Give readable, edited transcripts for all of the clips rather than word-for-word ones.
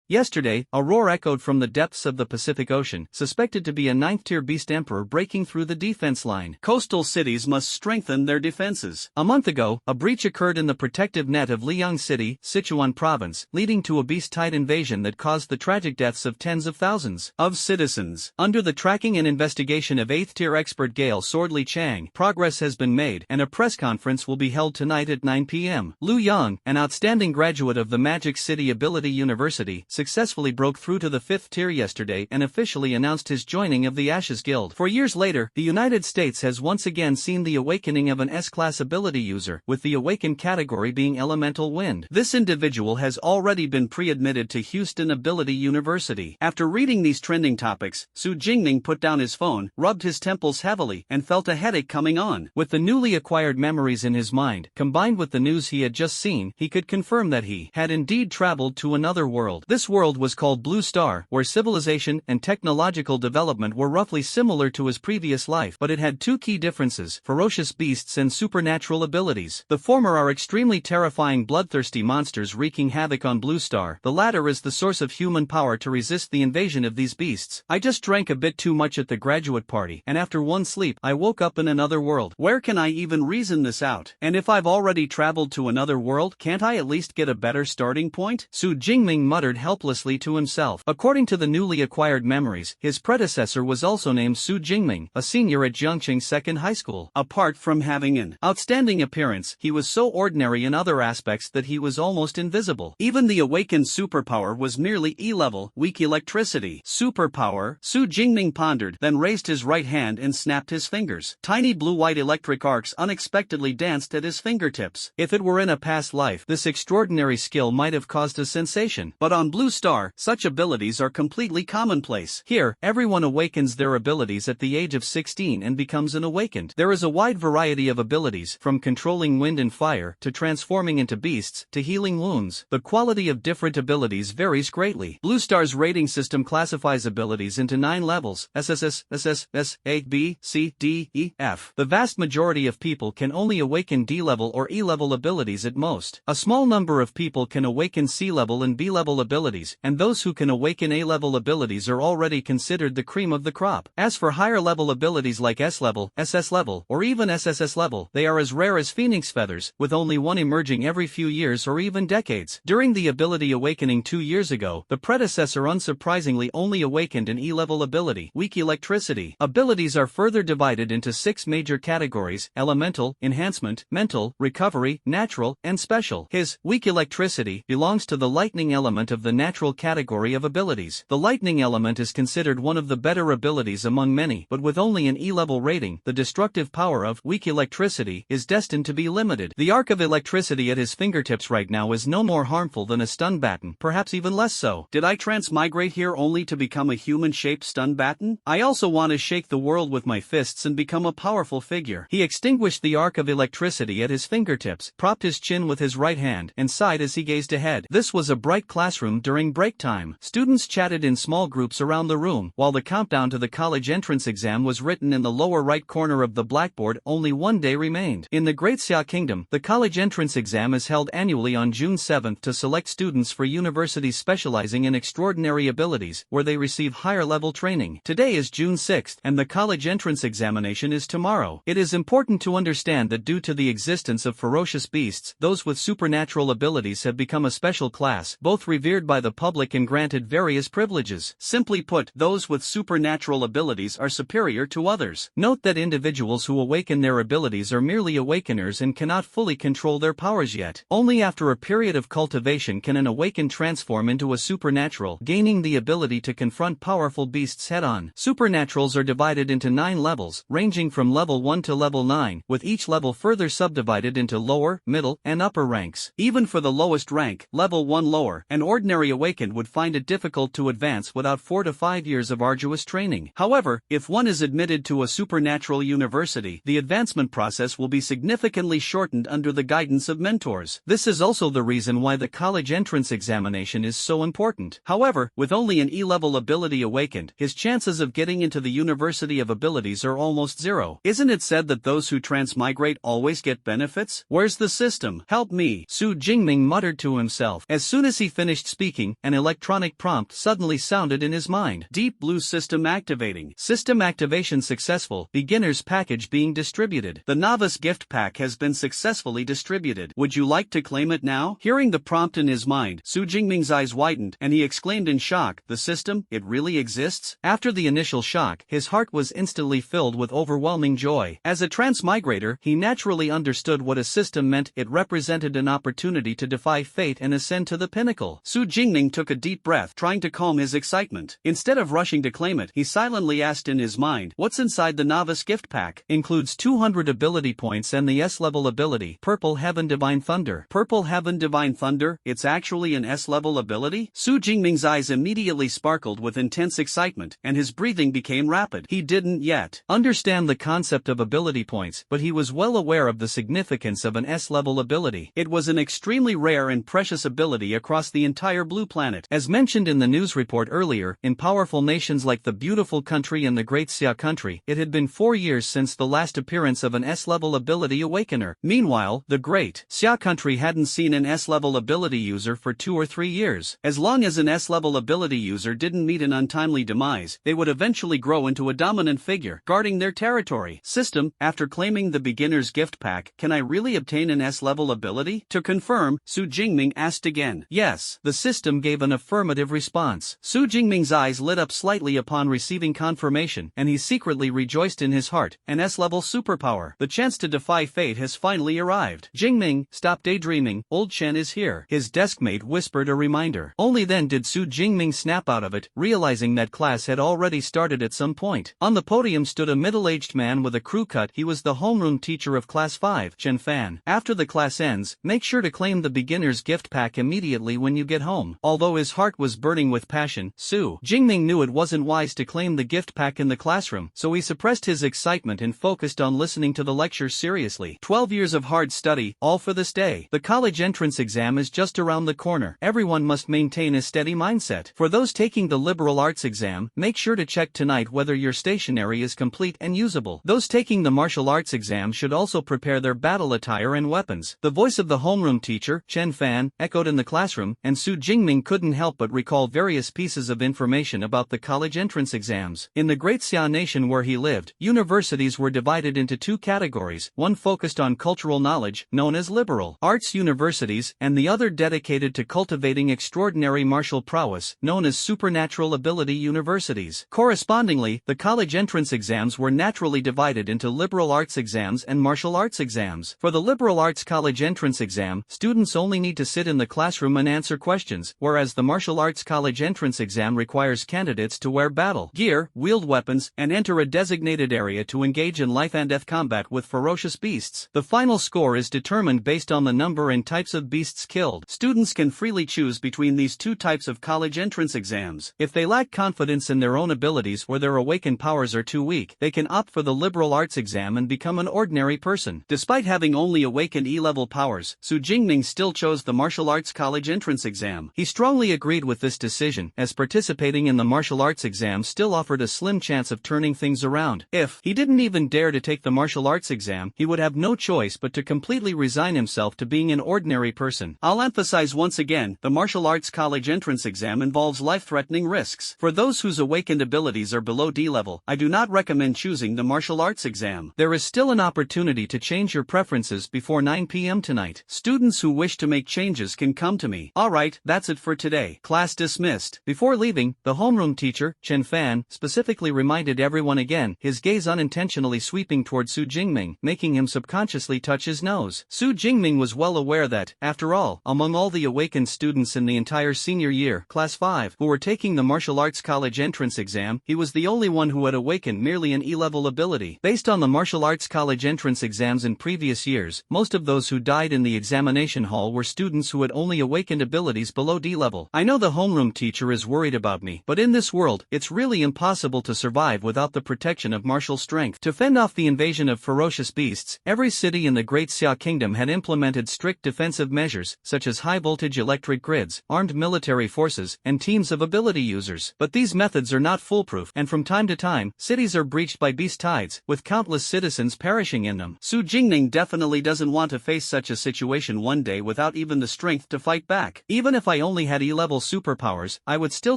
Yesterday, a roar echoed from the depths of the Pacific Ocean, suspected to be a ninth-tier beast emperor breaking through the defense line. Coastal cities must strengthen their defenses. A month ago, a breach occurred in the protective net of Liang City, Sichuan province, leading to a beast-tide invasion that caused the tragic deaths of tens of thousands of citizens. Under the tracking and investigation of 8th-tier expert Gale Swordley Chang, progress has been made, and a press conference will be held tonight at 9 p.m. Liu Yang, an outstanding graduate of the Magic City Ability University, successfully broke through to the 5th tier yesterday and officially announced his joining of the Ashes Guild. 4 years later, the United States has once again seen the awakening of an S-class ability user, with the awakened category being Elemental Wind. This individual has already been pre-admitted to Houston Ability University. After reading these trending topics, Jingming put down his phone, rubbed his temples heavily, and felt a headache coming on. With the newly acquired memories in his mind, combined with the news he had just seen, he could confirm that he had indeed traveled to another world. This world was called Blue Star, where civilization and technological development were roughly similar to his previous life, but it had two key differences: ferocious beasts and supernatural abilities. The former are extremely terrifying bloodthirsty monsters wreaking havoc on Blue Star. The latter is the source of human power to resist the invasion of these beasts. I just drank a bit too much at the graduate party, and after one sleep, I woke up in another world. Where can I even reason this out? And if I've already traveled to another world, can't I at least get a better starting point? Jingming muttered helplessly to himself. According to the newly acquired memories, his predecessor was also named Jingming, a senior at Jiangqing Second High School. Apart from having an outstanding appearance, he was so ordinary in other aspects that he was almost invisible. Even the awakened superpower was merely E-level, weak electricity. Superpower? Jingming pondered, then raised his right hand and snapped his fingers. Tiny blue-white electric arcs unexpectedly danced at his fingertips. If it were in a past life, this extraordinary skill might have caused a sensation. But on Blue Star, such abilities are completely commonplace. Here, everyone awakens their abilities at the age of 16 and becomes an awakened. There is a wide variety of abilities, from controlling wind and fire, to transforming into beasts, to healing wounds. The quality of different abilities varies greatly. Blue Star's rating system classifies abilities into 9 levels: SSS, SS, A, B, C, D, E, F. The vast majority of people can only awaken D-level or E-level abilities at most. A small number of people can awaken C-level and B-level abilities, and those who can awaken A-level abilities are already considered the cream of the crop. As for higher-level abilities like S-level, SS-level, or even SSS-level, they are as rare as phoenix feathers, with only one emerging every few years or even decades. During the ability awakening 2 years ago, the predecessor unsurprisingly only awakened an E-level ability, weak electricity. Abilities are further divided into 6 major categories: elemental, enhancement, mental, recovery, natural, and special. His weak electricity belongs to the lightning element of the natural category of abilities. The lightning element is considered one of the better abilities among many, but with only an E-level rating, the destructive power of weak electricity is destined to be limited. The arc of electricity at his fingertips right now is no more harmful than a stun baton, perhaps even less so. Did I transmigrate here only to become a human-shaped stun baton? I also want to shake the world with my fists and become a powerful figure. He extinguished the arc of electricity at his fingertips, propped his chin with his right hand, and sighed as he gazed ahead. This was a bright classroom during break time. Students chatted in small groups around the room, while the countdown to the college entrance exam was written in the lower right corner of the blackboard. Only one day remained. In the Great Xia Kingdom, the college entrance exam is held annually on June 7th to select students for universities specializing in extraordinary abilities, where they receive higher-level training. Today is June 6th, and the college entrance examination is tomorrow. It is important to understand that due to the existence of ferocious beasts, those with supernatural abilities have become a special class, both revered by the public and granted various privileges. Simply put, those with supernatural abilities are superior to others. Note that individuals who awaken their abilities are merely awakeners and cannot fully control their powers yet. Only after a period of cultivation can an awakened transform into a supernatural, gaining the ability to confront powerful beasts head-on. Supernaturals are divided into 9 levels, ranging from level 1 to level 9, with each level further subdivided into lower, middle, and upper ranks. Even for the lowest rank, level 1 lower, an ordinary awakened would find it difficult to advance without 4 to 5 years of arduous training. However, if one is admitted to a supernatural university, the advancement process will be significantly shortened under the guidance of mentors. This is also the reason why the college entrance examination is so important. However, with only an E-level ability awakened, his chances of getting into the University of Abilities are almost zero. Isn't it said that those who transmigrate always get benefits? Where's the system? Help me, Jingming muttered to himself. As soon as he finished speaking, speaking, an electronic prompt suddenly sounded in his mind. Deep Blue system activating. System activation successful. Beginner's package being distributed. The novice gift pack has been successfully distributed. Would you like to claim it now? Hearing the prompt in his mind, Su Jingming's eyes widened, and he exclaimed in shock, "The system, it really exists?" After the initial shock, his heart was instantly filled with overwhelming joy. As a transmigrator, he naturally understood what a system meant. It represented an opportunity to defy fate and ascend to the pinnacle. Su Jingming took a deep breath, trying to calm his excitement. Instead of rushing to claim it, he silently asked in his mind, "What's inside the novice gift pack?" Includes 200 ability points and the S-level ability, Purple Heaven Divine Thunder. Purple Heaven Divine Thunder, it's actually an S-level ability? Su Jingming's eyes immediately sparkled with intense excitement, and his breathing became rapid. He didn't yet understand the concept of ability points, but he was well aware of the significance of an S-level ability. It was an extremely rare and precious ability across the entire blue planet. As mentioned in the news report earlier, in powerful nations like the beautiful country and the Great Xia country, it had been 4 years since the last appearance of an S-level ability awakener. Meanwhile, the Great Xia country hadn't seen an S-level ability user for 2 or 3 years. As long as an S-level ability user didn't meet an untimely demise, they would eventually grow into a dominant figure, guarding their territory. System, after claiming the beginner's gift pack, can I really obtain an S-level ability? To confirm, Su Jingming asked again. Yes, the system gave an affirmative response. Su Jingming's eyes lit up slightly upon receiving confirmation, and he secretly rejoiced in his heart. An S-level superpower. The chance to defy fate has finally arrived. Jingming, stop daydreaming, old Chen is here. His deskmate whispered a reminder. Only then did Su Jingming snap out of it, realizing that class had already started at some point. On the podium stood a middle-aged man with a crew cut. He was the homeroom teacher of Class 5, Chen Fan. After the class ends, make sure to claim the beginner's gift pack immediately when you get home. Although his heart was burning with passion, Su Jingming knew it wasn't wise to claim the gift pack in the classroom, so he suppressed his excitement and focused on listening to the lecture seriously. 12 years of hard study, all for this day. The college entrance exam is just around the corner. Everyone must maintain a steady mindset. For those taking the liberal arts exam, make sure to check tonight whether your stationery is complete and usable. Those taking the martial arts exam should also prepare their battle attire and weapons. The voice of the homeroom teacher, Chen Fan, echoed in the classroom, and Su Jingming couldn't help but recall various pieces of information about the college entrance exams. In the Great Xia nation where he lived, universities were divided into 2 categories, one focused on cultural knowledge, known as liberal arts universities, and the other dedicated to cultivating extraordinary martial prowess, known as supernatural ability universities. Correspondingly, the college entrance exams were naturally divided into liberal arts exams and martial arts exams. For the liberal arts college entrance exam, students only need to sit in the classroom and answer questions, whereas the martial arts college entrance exam requires candidates to wear battle gear, wield weapons, and enter a designated area to engage in life-and-death combat with ferocious beasts. The final score is determined based on the number and types of beasts killed. Students can freely choose between these 2 types of college entrance exams. If they lack confidence in their own abilities or their awakened powers are too weak, they can opt for the liberal arts exam and become an ordinary person. Despite having only awakened E-level powers, Su Jingming still chose the martial arts college entrance exam. He strongly agreed with this decision, as participating in the martial arts exam still offered a slim chance of turning things around. If he didn't even dare to take the martial arts exam, he would have no choice but to completely resign himself to being an ordinary person. I'll emphasize once again, the martial arts college entrance exam involves life-threatening risks. For those whose awakened abilities are below D level, I do not recommend choosing the martial arts exam. There is still an opportunity to change your preferences before 9 p.m. tonight. Students who wish to make changes can come to me. Alright, that's it for today. Class dismissed. Before leaving, the homeroom teacher, Chen Fan, specifically reminded everyone again, his gaze unintentionally sweeping toward Su Jingming, making him subconsciously touch his nose. Su Jingming was well aware that, after all, among all the awakened students in the entire senior year, Class 5, who were taking the martial arts college entrance exam, he was the only one who had awakened merely an E-level ability. Based on the martial arts college entrance exams in previous years, most of those who died in the examination hall were students who had only awakened abilities below D level. I know the homeroom teacher is worried about me, but in this world, it's really impossible to survive without the protection of martial strength. To fend off the invasion of ferocious beasts, every city in the Great Xia Kingdom had implemented strict defensive measures, such as high-voltage electric grids, armed military forces, and teams of ability users. But these methods are not foolproof, and from time to time, cities are breached by beast tides, with countless citizens perishing in them. Su Jingming definitely doesn't want to face such a situation one day without even the strength to fight back. Even if I only had E-level superpowers, I would still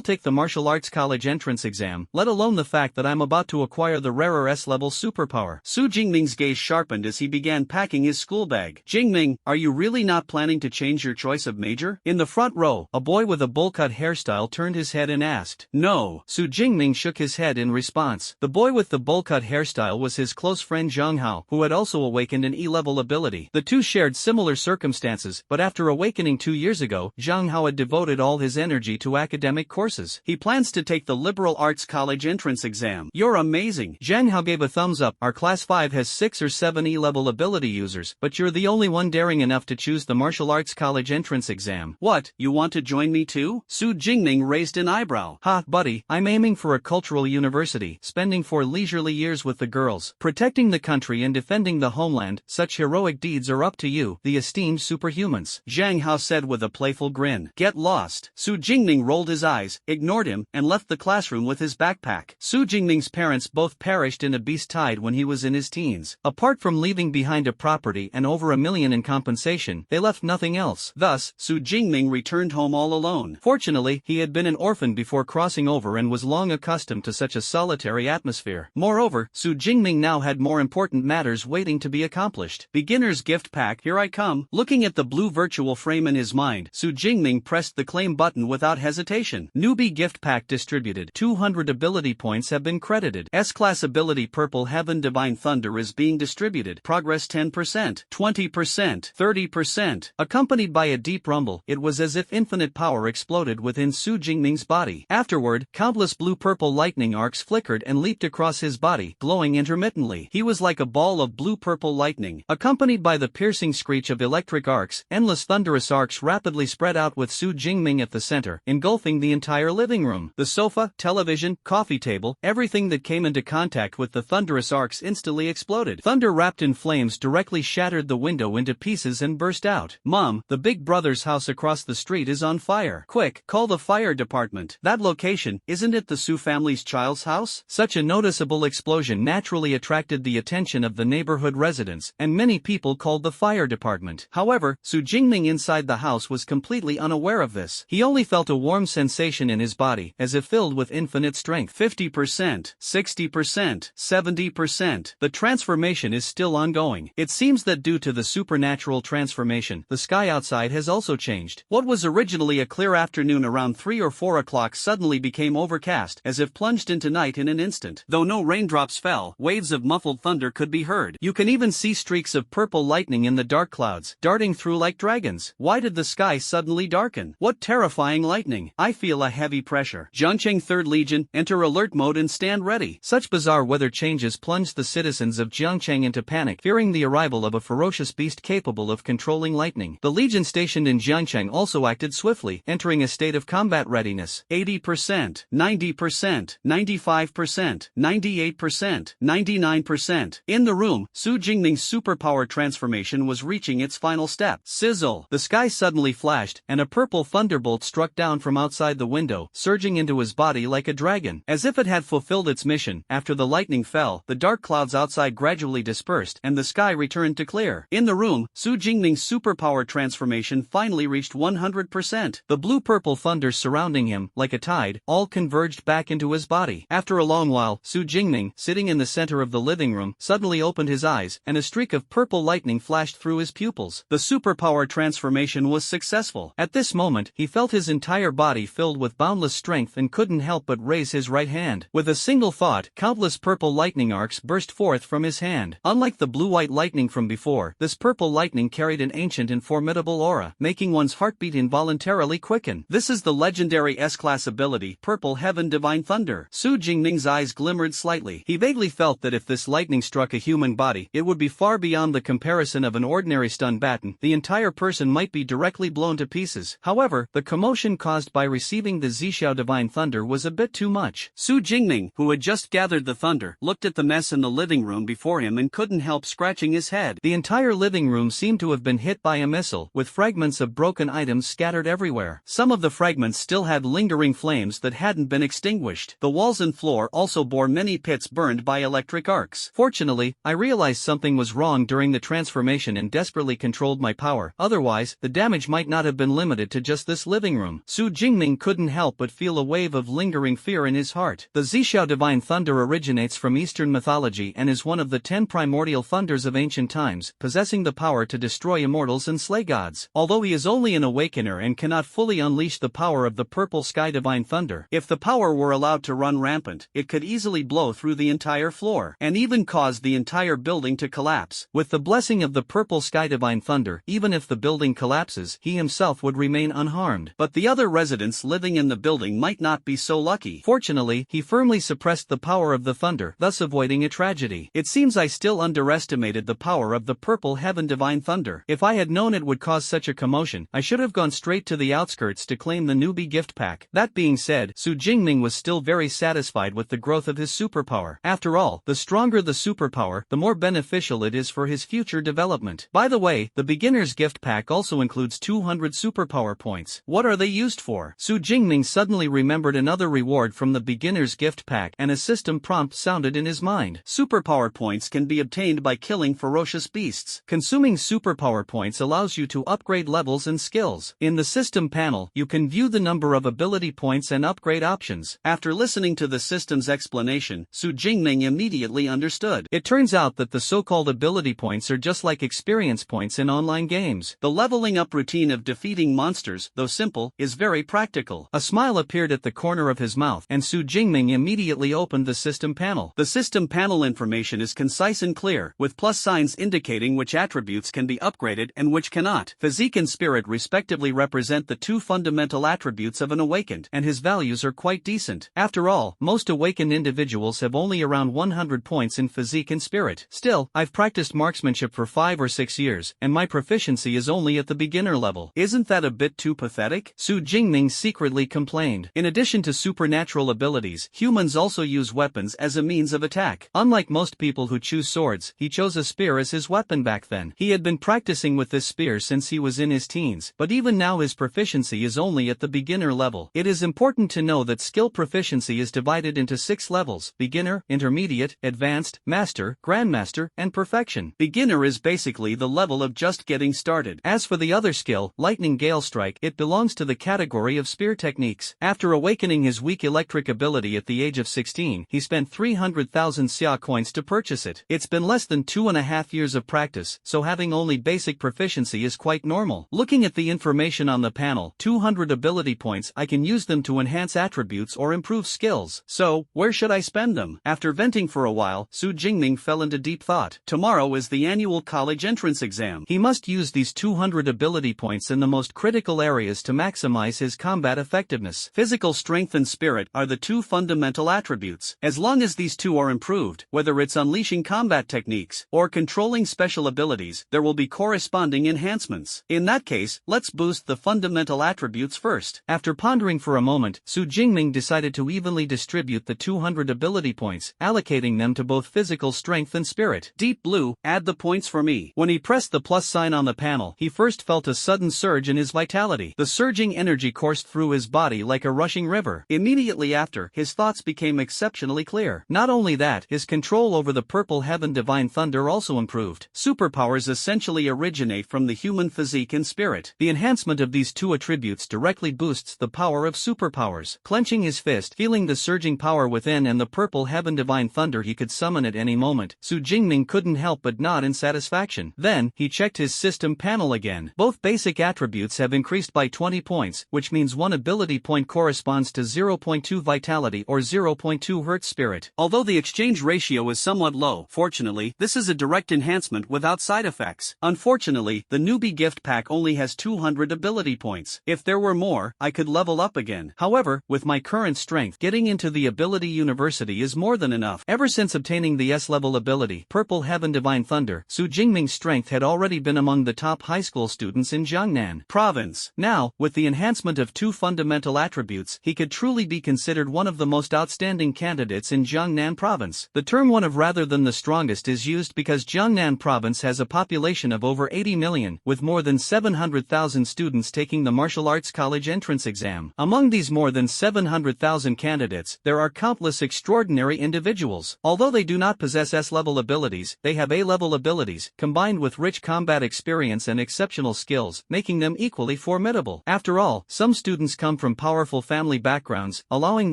take the martial arts college entrance exam, let alone the fact that I'm about to acquire the rarer S-level superpower. Su Jingming's gaze sharpened as he began packing his school bag. Jingming, are you really not planning to change your choice of major? In the front row, a boy with a bowl-cut hairstyle turned his head and asked. No. Su Jingming shook his head in response. The boy with the bowl-cut hairstyle was his close friend Zhang Hao, who had also awakened an E-level ability. The two shared similar circumstances, but after awakening 2 years ago, Zhang Hao had devoted all his energy to academic courses. He plans to take the liberal arts college entrance exam. You're amazing. Zhang Hao gave a thumbs up. Our class 5 has 6 or 7 E-level ability users, but you're the only one daring enough to choose the martial arts college entrance exam. What, you want to join me too? Su Jingming raised an eyebrow. Ha, buddy, I'm aiming for a cultural university, spending 4 leisurely years with the girls, protecting the country and defending the homeland. Such heroic deeds are up to you, the esteemed superhumans. Zhang Hao said with a playful grin. Get lost. Su Jingming rolled his eyes, ignored him, and left the classroom with his backpack. Su Jingming's parents both perished in a beast tide when he was in his teens. Apart from leaving behind a property and over $1 million in compensation, they left nothing else. Thus, Su Jingming returned home all alone. Fortunately, he had been an orphan before crossing over and was long accustomed to such a solitary atmosphere. Moreover, Su Jingming now had more important matters waiting to be accomplished. Beginner's gift pack, here I come. Looking at the blue virtual frame in his mind, Su Jingming pressed the claim button without hesitation. Newbie gift pack distributed. 200 ability points have been credited. S-class ability Purple Heaven Divine Thunder is being distributed. Progress 10%, 20%, 30%. Accompanied by a deep rumble, it was as if infinite power exploded within Su Jingming's body. Afterward, countless blue-purple lightning arcs flickered and leaped across his body, glowing intermittently. He was like a ball of blue-purple lightning. Accompanied by the piercing screech of electric arcs, endless thunderous arcs rapidly spread out with Su Jingming at the center, engulfing the entire living room. The sofa, television, coffee table, everything that came into contact with the thunderous arcs instantly exploded. Thunder wrapped in flames directly shattered the window into pieces and burst out. Mom, the big brother's house across the street is on fire. Quick, call the fire department. That location, isn't it the Su family's child's house? Such a noticeable explosion naturally attracted the attention of the neighborhood residents, and many people called the fire department. However, Su Jingming inside the house was completely unaware of this. He only felt a warm sensation in his body, as if filled with infinite strength. 50%, 60%, 70%. The transformation is still ongoing. It seems that due to the supernatural transformation, the sky outside has also changed. What was originally a clear afternoon around 3 or 4 o'clock suddenly became overcast, as if plunged into night in an instant. Though no raindrops fell, waves of muffled thunder could be heard. You can even see streaks of purple lightning in the dark clouds, darting through like dragons. Why did the sky suddenly darken? What terrifying lightning! I feel a heavy pressure. Jiangcheng 3rd Legion, enter alert mode and stand ready. Such bizarre weather changes plunged the citizens of Jiangcheng into panic, fearing the arrival of a ferocious beast capable of controlling lightning. The Legion stationed in Jiangcheng also acted swiftly, entering a state of combat readiness. 80%, 90%, 95%, 98%, 99%. In the room, Su Jingming's superpower transformation was reaching its final step. Sizzle! The sky suddenly flashed, and a purple thunderbolt struck down from outside the window, surging into his body like a dragon. As if it had fulfilled its mission, after the lightning fell, the dark clouds outside gradually dispersed, and the sky returned to clear. In the room, Su Jingming's superpower transformation finally reached 100%. The blue-purple thunder surrounding him, like a tide, all converged back into his body. After a long while, Su Jingming, sitting in the center of the living room, suddenly opened his eyes, and a streak of purple lightning flashed through his pupils. The superpower transformation was successful. At this moment, he felt his entire body filled with boundless strength and couldn't help but raise his right hand. With a single thought, countless purple lightning arcs burst forth from his hand. Unlike the blue-white lightning from before, this purple lightning carried an ancient and formidable aura, making one's heartbeat involuntarily quicken. This is the legendary S-class ability, Purple Heaven Divine Thunder. Su Jingming's eyes glimmered slightly. He vaguely felt that if this lightning struck a human body, it would be far beyond the comparison of an ordinary stun baton. The entire person might be directly blown to pieces. However, the commotion caused by receiving the Zhixiao Divine Thunder was a bit too much. Su Jingming, who had just gathered the thunder, looked at the mess in the living room before him and couldn't help scratching his head. The entire living room seemed to have been hit by a missile, with fragments of broken items scattered everywhere. Some of the fragments still had lingering flames that hadn't been extinguished. The walls and floor also bore many pits burned by electric arcs. Fortunately, I realized something was wrong during the transformation and desperately controlled my power. Otherwise, the damage might not have been limited to to just this living room. Su Jingming couldn't help but feel a wave of lingering fear in his heart. The Zhixiao divine thunder originates from Eastern mythology and is one of the 10 primordial thunders of ancient times, possessing the power to destroy immortals and slay gods. Although he is only an awakener and cannot fully unleash the power of the purple sky divine thunder, if the power were allowed to run rampant, it could easily blow through the entire floor, and even cause the entire building to collapse. With the blessing of the purple sky divine thunder, even if the building collapses, he himself would remain unharmed. But the other residents living in the building might not be so lucky. Fortunately, he firmly suppressed the power of the thunder, thus avoiding a tragedy. It seems I still underestimated the power of the purple heaven divine thunder. If I had known it would cause such a commotion, I should have gone straight to the outskirts to claim the newbie gift pack. That being said, Su Jingming was still very satisfied with the growth of his superpower. After all, the stronger the superpower, the more beneficial it is for his future development. By the way, the beginner's gift pack also includes 200 superpower points. What are they used for? Su Jingming suddenly remembered another reward from the beginner's gift pack, and a system prompt sounded in his mind. Superpower points can be obtained by killing ferocious beasts. Consuming superpower points allows you to upgrade levels and skills. In the system panel, you can view the number of ability points and upgrade options. After listening to the system's explanation, Su Jingming immediately understood. It turns out that the so-called ability points are just like experience points in online games. The leveling up routine of defeating monsters, though simple, is very practical. A smile appeared at the corner of his mouth, and Su Jingming immediately opened the system panel. The system panel information is concise and clear, with plus signs indicating which attributes can be upgraded and which cannot. Physique and spirit respectively represent the two fundamental attributes of an awakened, and his values are quite decent. After all, most awakened individuals have only around 100 points in physique and spirit. Still, I've practiced marksmanship for 5 or 6 years, and my proficiency is only at the beginner level. Isn't that a bit too pathetic? Su Jingming secretly complained. In addition to supernatural abilities, humans also use weapons as a means of attack. Unlike most people who choose swords, he chose a spear as his weapon back then. He had been practicing with this spear since he was in his teens, but even now his proficiency is only at the beginner level. It is important to know that skill proficiency is divided into 6 levels: beginner, intermediate, advanced, master, grandmaster, and perfection. Beginner is basically the level of just getting started. As for the other skill, lightning gale strike, it belongs to the category of spear techniques. After awakening his weak electric ability at the age of 16, he spent 300,000 xia coins to purchase it. It's been less than 2.5 years of practice, so having only basic proficiency is quite normal. Looking at the information on the panel, 200 ability points, I can use them to enhance attributes or improve skills. So, where should I spend them? After venting for a while, Su Jingming fell into deep thought. Tomorrow is the annual college entrance exam. He must use these 200 ability points in the most critical areas to maximize his combat effectiveness. Physical strength and spirit are the two fundamental attributes. As long as these two are improved, whether it's unleashing combat techniques or controlling special abilities, there will be corresponding enhancements. In that case, let's boost the fundamental attributes first. After pondering for a moment, Su Jingming decided to evenly distribute the 200 ability points, allocating them to both physical strength and spirit. Deep Blue, add the points for me. When he pressed the plus sign on the panel, he first felt a sudden surge in his vitality. The surging energy coursed through his body like a rushing river. Immediately after, his thoughts became exceptionally clear. Not only that, his control over the purple heaven divine thunder also improved. Superpowers essentially originate from the human physique and spirit. The enhancement of these two attributes directly boosts the power of superpowers. Clenching his fist, feeling the surging power within and the purple heaven divine thunder he could summon at any moment, Su Jingming couldn't help but nod in satisfaction. Then, he checked his system panel again. Both basic attributes have increased by 20 points, which means one ability point corresponds to 0.2 vitality or 0.2 Hz spirit. Although the exchange ratio is somewhat low, fortunately, this is a direct enhancement without side effects. Unfortunately, the newbie gift pack only has 200 ability points. If there were more, I could level up again. However, with my current strength, getting into the ability university is more than enough. Ever since obtaining the S-level ability, Purple Heaven Divine Thunder, Su Jingming's strength had already been among the top high school students in Jiangnan Province. Now, with the enhancement of two fundamental attributes, he could truly be considered one of the most outstanding candidates in Jiangnan Province. The term one of rather than the strongest is used because Jiangnan Province has a population of over 80 million, with more than 700,000 students taking the martial arts college entrance exam. Among these more than 700,000 candidates, there are countless extraordinary individuals. Although they do not possess S-level abilities, they have A-level abilities, combined with rich combat experience and exceptional skills, making them equally formidable. formidable. After all, some students come from powerful family backgrounds, allowing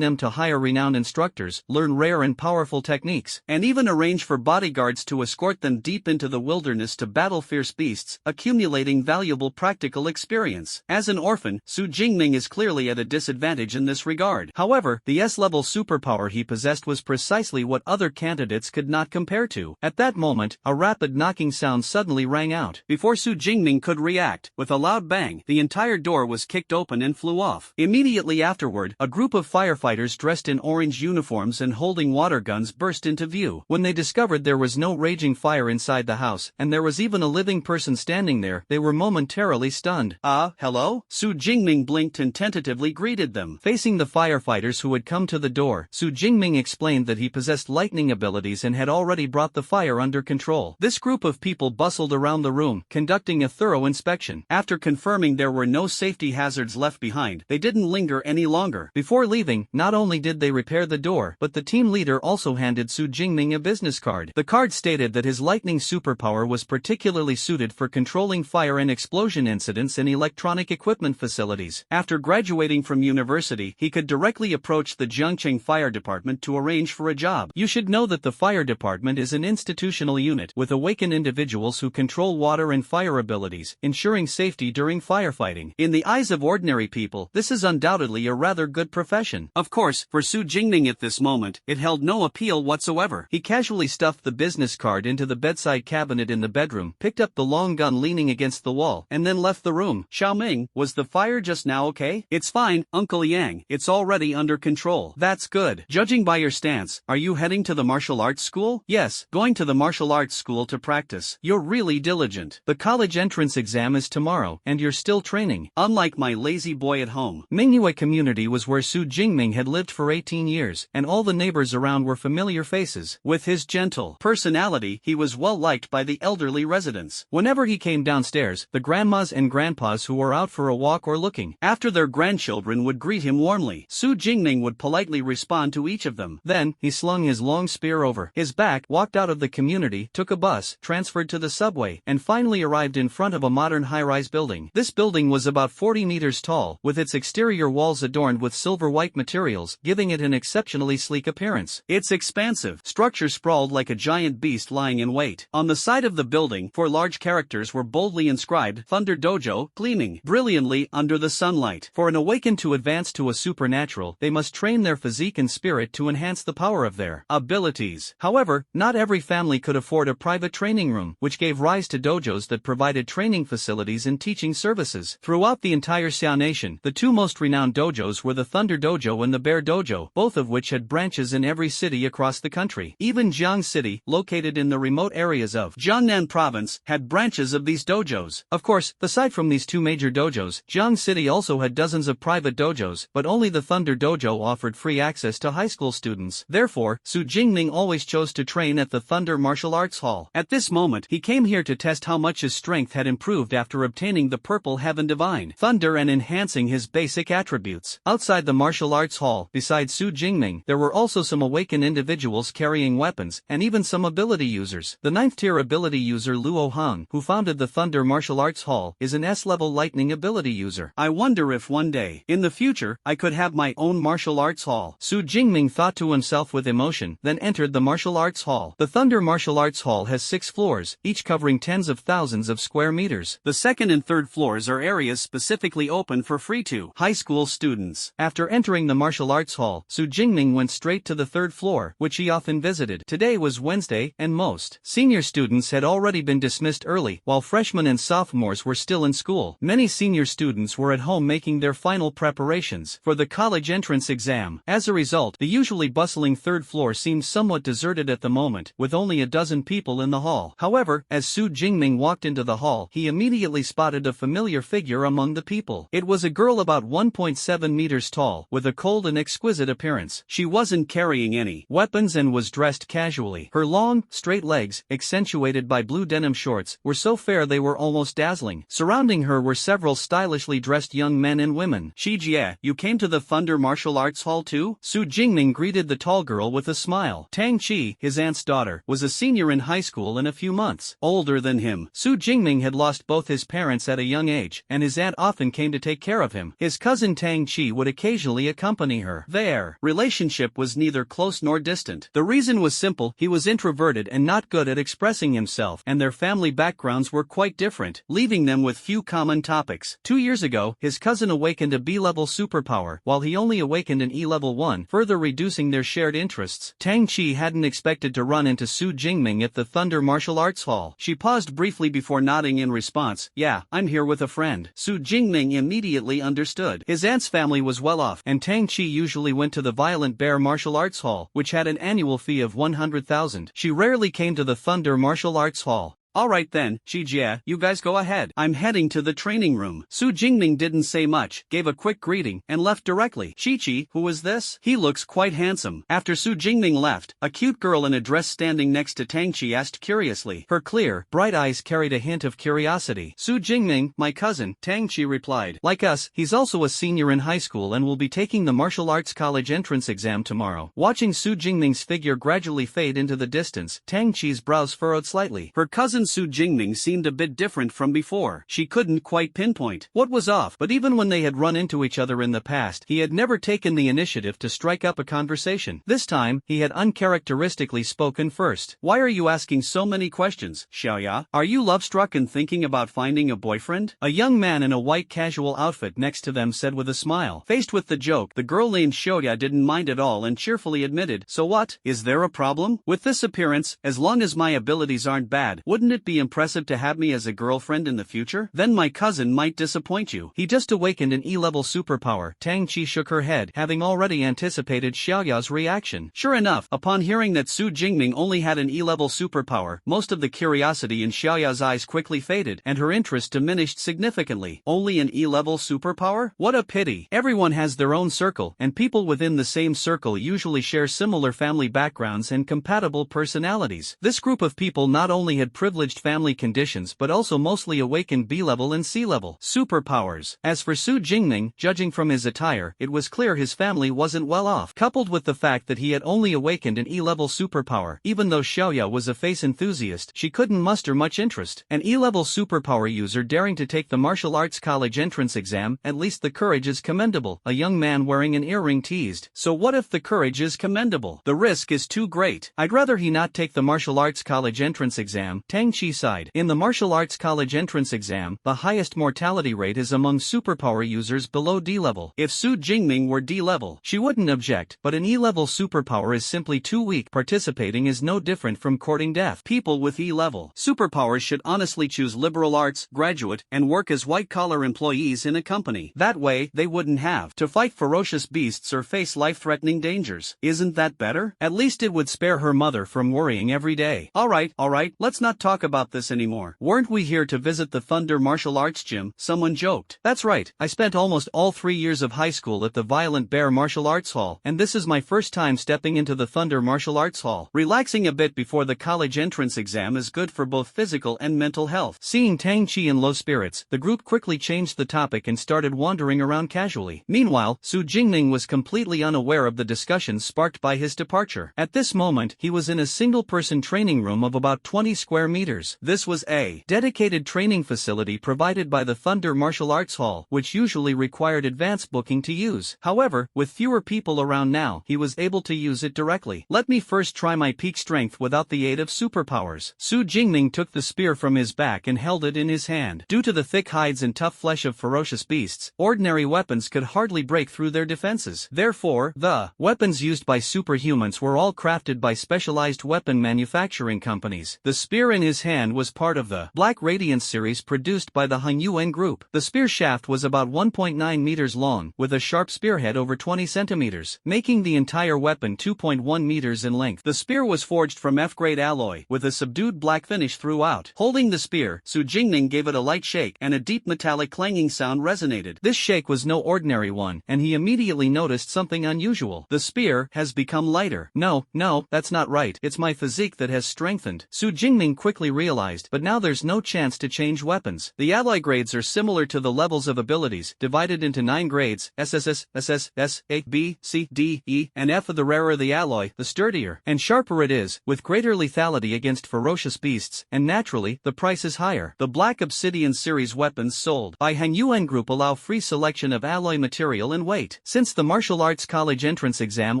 them to hire renowned instructors, learn rare and powerful techniques, and even arrange for bodyguards to escort them deep into the wilderness to battle fierce beasts, accumulating valuable practical experience. As an orphan, Su Jingming is clearly at a disadvantage in this regard. However, the S-level superpower he possessed was precisely what other candidates could not compare to. At that moment, a rapid knocking sound suddenly rang out. Before Su Jingming could react, with a loud bang, the entire door was kicked open and flew off. Immediately afterward, a group of firefighters dressed in orange uniforms and holding water guns burst into view. When they discovered there was no raging fire inside the house, and there was even a living person standing there, they were momentarily stunned. Hello? Su Jingming blinked and tentatively greeted them. Facing the firefighters who had come to the door, Su Jingming explained that he possessed lightning abilities and had already brought the fire under control. This group of people bustled around the room, conducting a thorough inspection. After confirming there were no safety hazards left behind, they didn't linger any longer. Before leaving, not only did they repair the door, but the team leader also handed Su Jingming a business card. The card stated that his lightning superpower was particularly suited for controlling fire and explosion incidents in electronic equipment facilities. After graduating from university, he could directly approach the Jiangcheng Fire Department to arrange for a job. You should know that the fire department is an institutional unit with awakened individuals who control water and fire abilities, ensuring safety during firefighting. In the eyes of ordinary people, this is undoubtedly a rather good profession. Of course, for Su Jingming at this moment, it held no appeal whatsoever. He casually stuffed the business card into the bedside cabinet in the bedroom, picked up the long gun leaning against the wall, and then left the room. Xiaoming, was the fire just now okay? It's fine, Uncle Yang. It's already under control. That's good. Judging by your stance, are you heading to the martial arts school? Yes, going to the martial arts school to practice. You're really diligent. The college entrance exam is tomorrow, and you're still training. Unlike my lazy boy at home. Manhwa community was where Su Jingming had lived for 18 years, and all the neighbors around were familiar faces. With his gentle personality, he was well liked by the elderly residents. Whenever he came downstairs, the grandmas and grandpas who were out for a walk or looking after their grandchildren would greet him warmly. Su Jingming would politely respond to each of them. Then, he slung his long spear over his back, walked out of the community, took a bus, transferred to the subway, and finally arrived in front of a modern high-rise building. This building was about 40 meters tall, with its exterior walls adorned with silver-white materials, giving it an exceptionally sleek appearance. Its expansive structure sprawled like a giant beast lying in wait. On the side of the building, 4 large characters were boldly inscribed, Thunder Dojo, gleaming brilliantly under the sunlight. For an awakened to advance to a supernatural, they must train their physique and spirit to enhance the power of their abilities. However, not every family could afford a private training room, which gave rise to dojos that provided training facilities and teaching services. Throughout the entire Xiao nation, the 2 most renowned dojos were the Thunder Dojo and the Bear Dojo, both of which had branches in every city across the country. Even Jiang City, located in the remote areas of Jiangnan province, had branches of these dojos. Of course, aside from these 2 major dojos, Jiang City also had dozens of private dojos, but only the Thunder Dojo offered free access to high school students. Therefore, Su Jingming always chose to train at the Thunder Martial Arts Hall. At this moment, he came here to test how much his strength had improved after obtaining the Purple Heaven Divine Thunder and enhancing his basic attributes. Outside the martial arts hall, besides Su Jingming, there were also some awakened individuals carrying weapons, and even some ability users. The 9th-tier ability user Luo Hang, who founded the Thunder Martial Arts Hall, is an S-level lightning ability user. I wonder if one day, in the future, I could have my own martial arts hall. Su Jingming thought to himself with emotion, then entered the martial arts hall. The Thunder Martial Arts Hall has 6 floors, each covering tens of thousands of square meters. The 2nd and 3rd floors are areas specifically open for free to high school students. After entering the martial arts hall, Su Jingming went straight to the 3rd floor, which he often visited. Today was Wednesday, and most senior students had already been dismissed early, while freshmen and sophomores were still in school. Many senior students were at home making their final preparations for the college entrance exam. As a result, the usually bustling 3rd floor seemed somewhat deserted at the moment, with only a dozen people in the hall. However, as Su Jingming walked into the hall, he immediately spotted a familiar figure among the people. It was a girl about 1.7 meters tall, with a cold and exquisite appearance. She wasn't carrying any weapons and was dressed casually. Her long, straight legs, accentuated by blue denim shorts, were so fair they were almost dazzling. Surrounding her were several stylishly dressed young men and women. Shijie, you came to the Thunder Martial Arts Hall too? Su Jingming greeted the tall girl with a smile. Tangi, his aunt's daughter, was a senior in high school and a few months older than him. Su Jingming had lost both his parents at a young age, college, and his aunt often came to take care of him. His cousin Tangi would occasionally accompany her. Their relationship was neither close nor distant. The reason was simple: he was introverted and not good at expressing himself, and their family backgrounds were quite different, leaving them with few common topics. 2 years ago, his cousin awakened a B-level superpower, while he only awakened an E-level one, further reducing their shared interests. Tangi hadn't expected to run into Su Jingming at the Thunder Martial Arts Hall. She paused briefly before nodding in response. "Yeah, I'm here with a friend." Su Jingming immediately understood. His aunt's family was well off, and Tangi usually went to the Violent Bear Martial Arts Hall, which had an annual fee of 100,000. She rarely came to the Thunder Martial Arts Hall. "Alright then, Shijie, you guys go ahead. I'm heading to the training room." Su Jingming didn't say much, gave a quick greeting, and left directly. "Shichi, who is this? He looks quite handsome." After Su Jingming left, a cute girl in a dress standing next to Tangi asked curiously. Her clear, bright eyes carried a hint of curiosity. "Su Jingming, my cousin," Tangi replied. "Like us, he's also a senior in high school and will be taking the martial arts college entrance exam tomorrow." Watching Su Jingming's figure gradually fade into the distance, Tangi's brows furrowed slightly. Her cousin Su Jingming seemed a bit different from before. She couldn't quite pinpoint what was off, but even when they had run into each other in the past, he had never taken the initiative to strike up a conversation. This time, he had uncharacteristically spoken first. "Why are you asking so many questions, Xiaoya? Are you love-struck and thinking about finding a boyfriend?" A young man in a white casual outfit next to them said with a smile. Faced with the joke, the girl named Xiaoya didn't mind at all and cheerfully admitted, "So what? Is there a problem? With this appearance, as long as my abilities aren't bad, wouldn't it be impressive to have me as a girlfriend in the future? Then my cousin might disappoint you. He just awakened an E-level superpower." Tangi shook her head, having already anticipated Xiaoya's reaction. Sure enough, upon hearing that Su Jingming only had an E-level superpower, most of the curiosity in Xiaoya's eyes quickly faded, and her interest diminished significantly. Only an E-level superpower? What a pity. Everyone has their own circle, and people within the same circle usually share similar family backgrounds and compatible personalities. This group of people not only had privileged family conditions but also mostly awakened B-level and C-level superpowers. As for Su Jingming, judging from his attire, it was clear his family wasn't well off. Coupled with the fact that he had only awakened an E-level superpower, even though Xiaoya was a face enthusiast, she couldn't muster much interest. An E-level superpower user daring to take the martial arts college entrance exam, at least the courage is commendable, a young man wearing an earring teased. So what if the courage is commendable? The risk is too great. I'd rather he not take the martial arts college entrance exam, Tangi sighed. In the martial arts college entrance exam, the highest mortality rate is among superpower users below D-level. If Su Jingming were D-level, she wouldn't object, but an E-level superpower is simply too weak. Participating is no different from courting death. People with E-level superpowers should honestly choose liberal arts, graduate, and work as white-collar employees in a company. That way, they wouldn't have to fight ferocious beasts or face life-threatening dangers. Isn't that better? At least it would spare her mother from worrying every day. Alright, let's not talk about this anymore. Weren't we here to visit the Thunder Martial Arts Gym? Someone joked. That's right, I spent almost all 3 years of high school at the Violent Bear Martial Arts Hall, and this is my first time stepping into the Thunder Martial Arts Hall. Relaxing a bit before the college entrance exam is good for both physical and mental health. Seeing Tangi in low spirits, the group quickly changed the topic and started wandering around casually. Meanwhile, Su Jingming was completely unaware of the discussion sparked by his departure. At this moment, he was in a single-person training room of about 20 square meters. This was a dedicated training facility provided by the Thunder Martial Arts Hall, which usually required advance booking to use. However, with fewer people around now, he was able to use it directly. "Let me first try my peak strength without the aid of superpowers." Su Jingming took the spear from his back and held it in his hand. Due to the thick hides and tough flesh of ferocious beasts, ordinary weapons could hardly break through their defenses. Therefore, the weapons used by superhumans were all crafted by specialized weapon manufacturing companies. The spear in his hand was part of the Black Radiance series produced by the Hanyuan Group. The spear shaft was about 1.9 meters long, with a sharp spearhead over 20 centimeters, making the entire weapon 2.1 meters in length. The spear was forged from F-grade alloy, with a subdued black finish throughout. Holding the spear, Su Jingming gave it a light shake, and a deep metallic clanging sound resonated. This shake was no ordinary one, and he immediately noticed something unusual. The spear has become lighter. No, that's not right. It's my physique that has strengthened. Su Jingming quickly quickly realized, but now there's no chance to change weapons. The alloy grades are similar to the levels of abilities, divided into 9 grades, SSS, SS, S, A, B, C, D, E, and F. The rarer the alloy, the sturdier and sharper it is, with greater lethality against ferocious beasts, and naturally, the price is higher. The Black Obsidian series weapons sold by Hangyuan Group allow free selection of alloy material and weight. Since the martial arts college entrance exam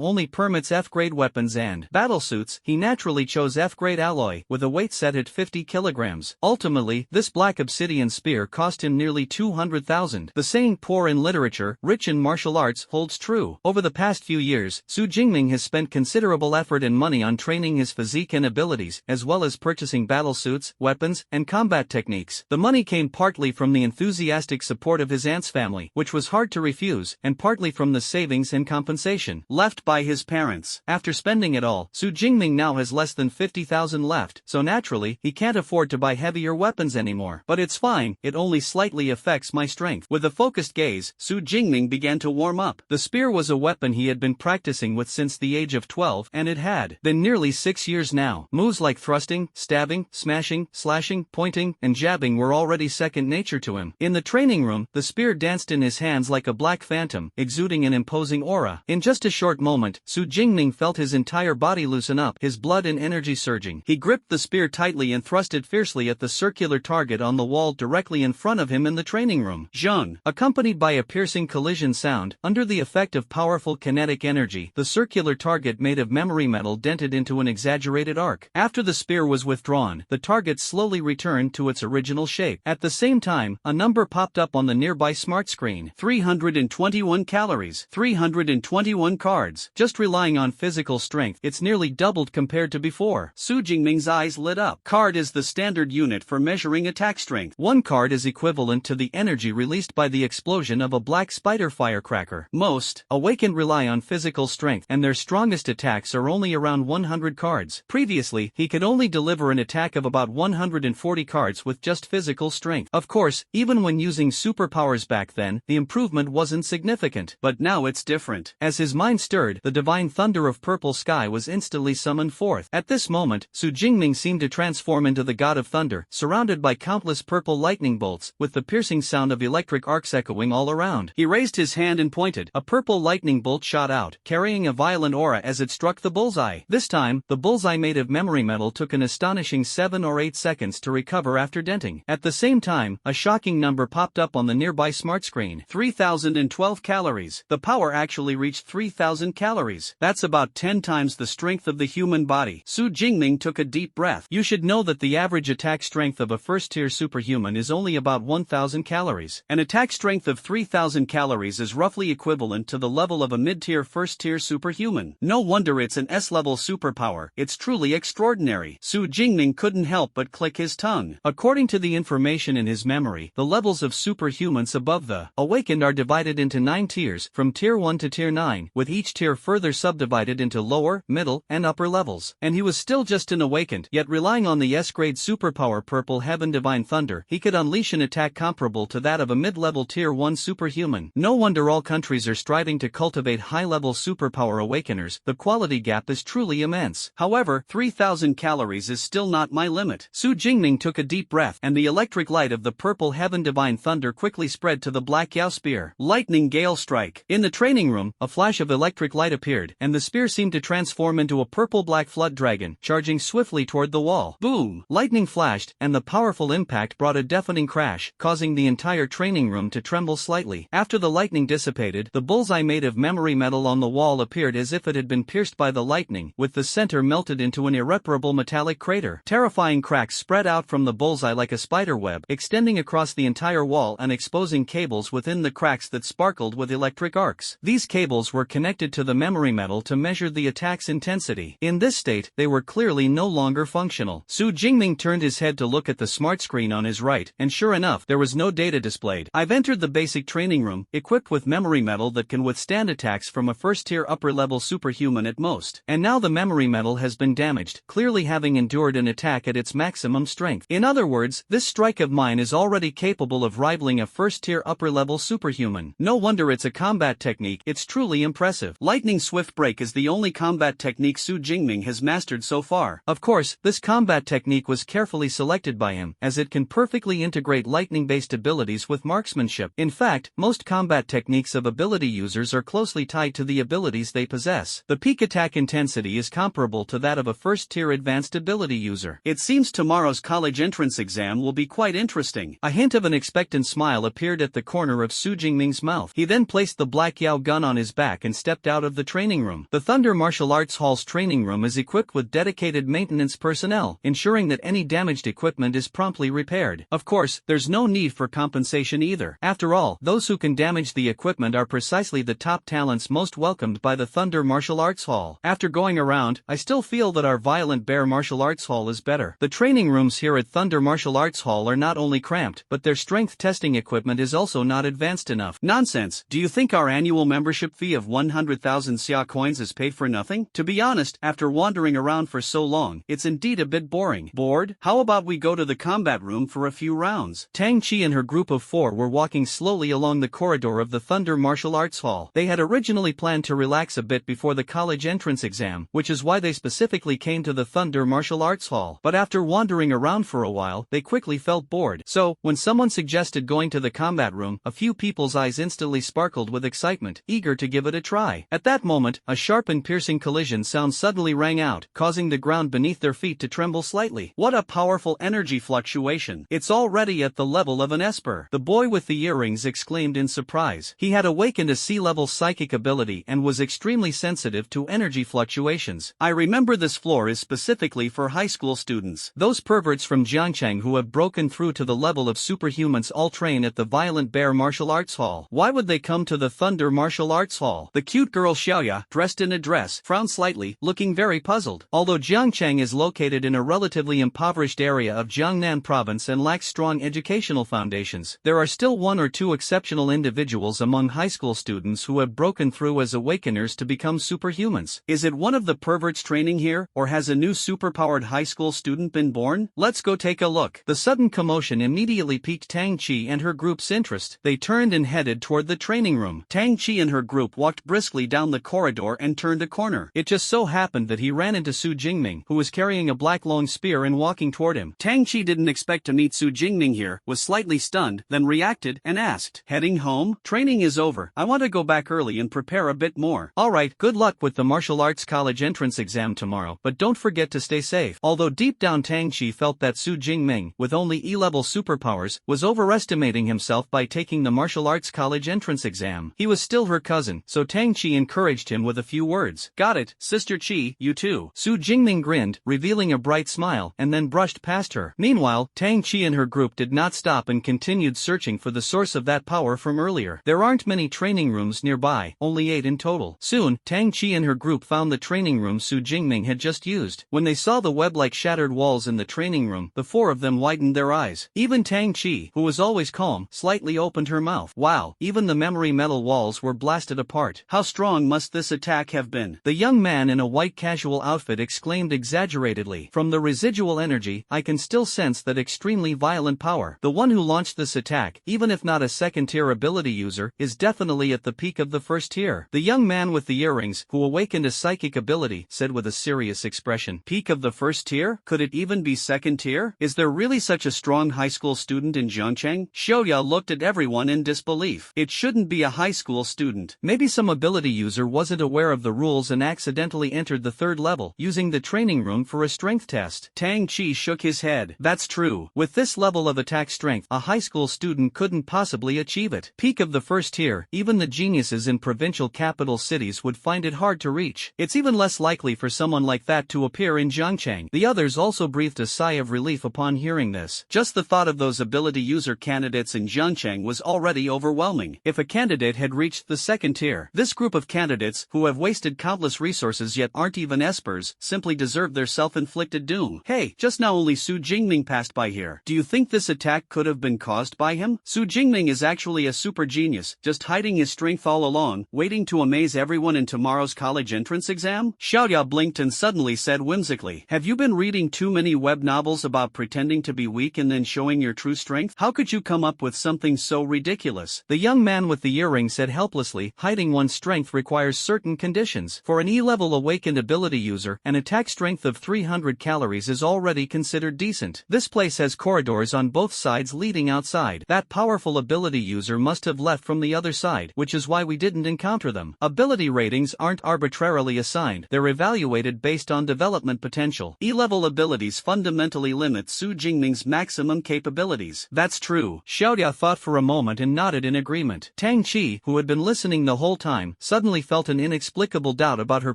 only permits F-grade weapons and battlesuits, he naturally chose F-grade alloy, with a weight set at 50 kilograms. Ultimately, this Black Obsidian spear cost him nearly 200,000. The saying poor in literature, rich in martial arts holds true. Over the past few years, Su Jingming has spent considerable effort and money on training his physique and abilities, as well as purchasing battlesuits, weapons, and combat techniques. The money came partly from the enthusiastic support of his aunt's family, which was hard to refuse, and partly from the savings and compensation left by his parents. After spending it all, Su Jingming now has less than 50,000 left, so naturally, he can't afford to buy heavier weapons anymore. But it's fine, it only slightly affects my strength. With a focused gaze, Su Jingming began to warm up. The spear was a weapon he had been practicing with since the age of 12, and it had been nearly 6 years now. Moves like thrusting, stabbing, smashing, slashing, pointing, and jabbing were already second nature to him. In the training room, the spear danced in his hands like a black phantom, exuding an imposing aura. In just a short moment, Su Jingming felt his entire body loosen up, his blood and energy surging. He gripped the spear tightly and thrust it fiercely at the circular target on the wall directly in front of him in the training room. Zhung, accompanied by a piercing collision sound, under the effect of powerful kinetic energy, the circular target made of memory metal dented into an exaggerated arc. After the spear was withdrawn, the target slowly returned to its original shape. At the same time, a number popped up on the nearby smart screen. 321 calories, 321 cards. Just relying on physical strength, it's nearly doubled compared to before. Su Jingming's eyes lit up. Card is the standard unit for measuring attack strength. One card is equivalent to the energy released by the explosion of a black spider firecracker. Most awakened rely on physical strength, and their strongest attacks are only around 100 cards. Previously, he could only deliver an attack of about 140 cards with just physical strength. Of course, even when using superpowers back then, the improvement wasn't significant. But now it's different. As his mind stirred, the divine thunder of purple sky was instantly summoned forth. At this moment, Su Jingming seemed to transform into the god of thunder, surrounded by countless purple lightning bolts, with the piercing sound of electric arcs echoing all around. He raised his hand and pointed. A purple lightning bolt shot out, carrying a violent aura as it struck the bullseye. This time, the bullseye made of memory metal took an astonishing 7 or 8 seconds to recover after denting. At the same time, a shocking number popped up on the nearby smart screen. 3,012 calories. The power actually reached 3,000 calories. That's about 10 times the strength of the human body. Su Jingming took a deep breath. You should know that the average attack strength of a first-tier superhuman is only about 1,000 calories. An attack strength of 3,000 calories is roughly equivalent to the level of a mid-tier first-tier superhuman. No wonder it's an S-level superpower. It's truly extraordinary. Su Jingming couldn't help but click his tongue. According to the information in his memory, the levels of superhumans above the awakened are divided into 9 tiers, from tier 1 to tier 9, with each tier further subdivided into lower, middle, and upper levels. And he was still just an awakened, yet relying on the S-grade superpower Purple Heaven Divine Thunder, he could unleash an attack comparable to that of a mid-level tier 1 superhuman. No wonder all countries are striving to cultivate high-level superpower awakeners. The quality gap is truly immense. However, 3,000 calories is still not my limit. Su Jingming took a deep breath, and the electric light of the Purple Heaven Divine Thunder quickly spread to the Black Yao spear. Lightning Gale Strike. In the training room, a flash of electric light appeared, and the spear seemed to transform into a purple-black flood dragon, charging swiftly toward the wall. Boom! Lightning flashed, and the powerful impact brought a deafening crash, causing the entire training room to tremble slightly. After the lightning dissipated, the bullseye made of memory metal on the wall appeared as if it had been pierced by the lightning, with the center melted into an irreparable metallic crater. Terrifying cracks spread out from the bullseye like a spider web, extending across the entire wall and exposing cables within the cracks that sparkled with electric arcs. These cables were connected to the memory metal to measure the attack's intensity. In this state, they were clearly no longer functional. Su Jingming turned his head to look at the smart screen on his right, and sure enough, there was no data displayed. I've entered the basic training room, equipped with memory metal that can withstand attacks from a first-tier upper-level superhuman at most. And now the memory metal has been damaged, clearly having endured an attack at its maximum strength. In other words, this strike of mine is already capable of rivaling a first-tier upper-level superhuman. No wonder it's a combat technique. It's truly impressive. Lightning Swift Break is the only combat technique Su Jingming has mastered so far. Of course, this combat technique technique was carefully selected by him, as it can perfectly integrate lightning-based abilities with marksmanship. In fact, most combat techniques of ability users are closely tied to the abilities they possess. The peak attack intensity is comparable to that of a first-tier advanced ability user. It seems tomorrow's college entrance exam will be quite interesting. A hint of an expectant smile appeared at the corner of Su Jingming's mouth. He then placed the black Yao gun on his back and stepped out of the training room. The Thunder Martial Arts Hall's training room is equipped with dedicated maintenance personnel, ensuring that any damaged equipment is promptly repaired. Of course, there's no need for compensation either. After all, those who can damage the equipment are precisely the top talents most welcomed by the Thunder Martial Arts Hall. After going around, I still feel that our Violent Bear Martial Arts Hall is better. The training rooms here at Thunder Martial Arts Hall are not only cramped, but their strength testing equipment is also not advanced enough. Nonsense. Do you think our annual membership fee of 100,000 xia coins is paid for nothing? To be honest, after wandering around for so long, it's indeed a bit boring. Bored? How about we go to the combat room for a few rounds? Tangi and her group of 4 were walking slowly along the corridor of the Thunder Martial Arts Hall. They had originally planned to relax a bit before the college entrance exam, which is why they specifically came to the Thunder Martial Arts Hall. But after wandering around for a while, they quickly felt bored. So, when someone suggested going to the combat room, a few people's eyes instantly sparkled with excitement, eager to give it a try. At that moment, a sharp and piercing collision sound suddenly rang out, causing the ground beneath their feet to tremble slightly. What a powerful energy fluctuation! It's already at the level of an esper. The boy with the earrings exclaimed in surprise. He had awakened a sea-level psychic ability and was extremely sensitive to energy fluctuations. I remember this floor is specifically for high school students. Those perverts from Jiangcheng who have broken through to the level of superhumans all train at the Violent Bear Martial Arts Hall. Why would they come to the Thunder Martial Arts Hall? The cute girl Xiaoya, dressed in a dress, frowned slightly, looking very puzzled. Although Jiangcheng is located in a relatively impoverished area of Jiangnan province and lacks strong educational foundations, there are still 1 or 2 exceptional individuals among high school students who have broken through as awakeners to become superhumans. Is it one of the perverts training here, or has a new superpowered high school student been born? Let's go take a look. The sudden commotion immediately piqued Tangi and her group's interest. They turned and headed toward the training room. Tangi and her group walked briskly down the corridor and turned a corner. It just so happened that he ran into Su Jingming, who was carrying a black long spear and walking toward him. Tangi didn't expect to meet Su Jingming here, was slightly stunned, then reacted and asked, "Heading home? Training is over. I want to go back early and prepare a bit more." "Alright, good luck with the martial arts college entrance exam tomorrow, but don't forget to stay safe." Although deep down Tangi felt that Su Jingming, with only E-level superpowers, was overestimating himself by taking the martial arts college entrance exam, he was still her cousin, so Tangi encouraged him with a few words. "Got it, Sister Chi, you too." Su Jingming grinned, revealing a bright smile, and then brushed past her. Meanwhile, Tangi and her group did not stop and continued searching for the source of that power from earlier. There aren't many training rooms nearby, only 8 in total. Soon, Tangi and her group found the training room Su Jingming had just used. When they saw the web-like shattered walls in the training room, the 4 of them widened their eyes. Even Tangi, who was always calm, slightly opened her mouth. Wow, even the memory metal walls were blasted apart. How strong must this attack have been? The young man in a white casual outfit exclaimed exaggeratedly. "From the residual energy, I can still sense that extremely violent power. The one who launched this attack, even if not a second-tier ability user, is definitely at the peak of the first tier." The young man with the earrings, who awakened a psychic ability, said with a serious expression. "Peak of the first tier? Could it even be second tier? Is there really such a strong high school student in Jiangcheng?" Xiaoya looked at everyone in disbelief. It shouldn't be a high school student. Maybe some ability user wasn't aware of the rules and accidentally entered the 3rd level, using the training room for a strength test. Tangi shook his head. "That's true. With this level of attack strength, a high school student couldn't possibly achieve it. Peak of the first tier, even the geniuses in provincial capital cities would find it hard to reach. It's even less likely for someone like that to appear in Jiangcheng." The others also breathed a sigh of relief upon hearing this. Just the thought of those ability user candidates in Jiangcheng was already overwhelming. If a candidate had reached the 2nd tier, this group of candidates, who have wasted countless resources yet aren't even espers, simply deserve their self-inflicted doom. Hey, just now only Su Jingming passed by here. Do you think this attack could have been caused by him? Su Jingming is actually a super genius, just hiding his strength all along, waiting to amaze everyone in tomorrow's college entrance exam? Xiaoya blinked and suddenly said whimsically, "Have you been reading too many web novels about pretending to be weak and then showing your true strength? How could you come up with something so ridiculous?" The young man with the earring said helplessly, "Hiding one's strength requires certain conditions. For an E-level awakened ability user, an attack strength of 300 calories dormitories is already considered decent. This place has corridors on both sides leading outside. That powerful ability user must have left from the other side, which is why we didn't encounter them. Ability ratings aren't arbitrarily assigned, they're evaluated based on development potential. E-level abilities fundamentally limit Su Jingming's maximum capabilities. That's true. Xiaodia thought for a moment and nodded in agreement. Tangi, who had been listening the whole time, suddenly felt an inexplicable doubt about her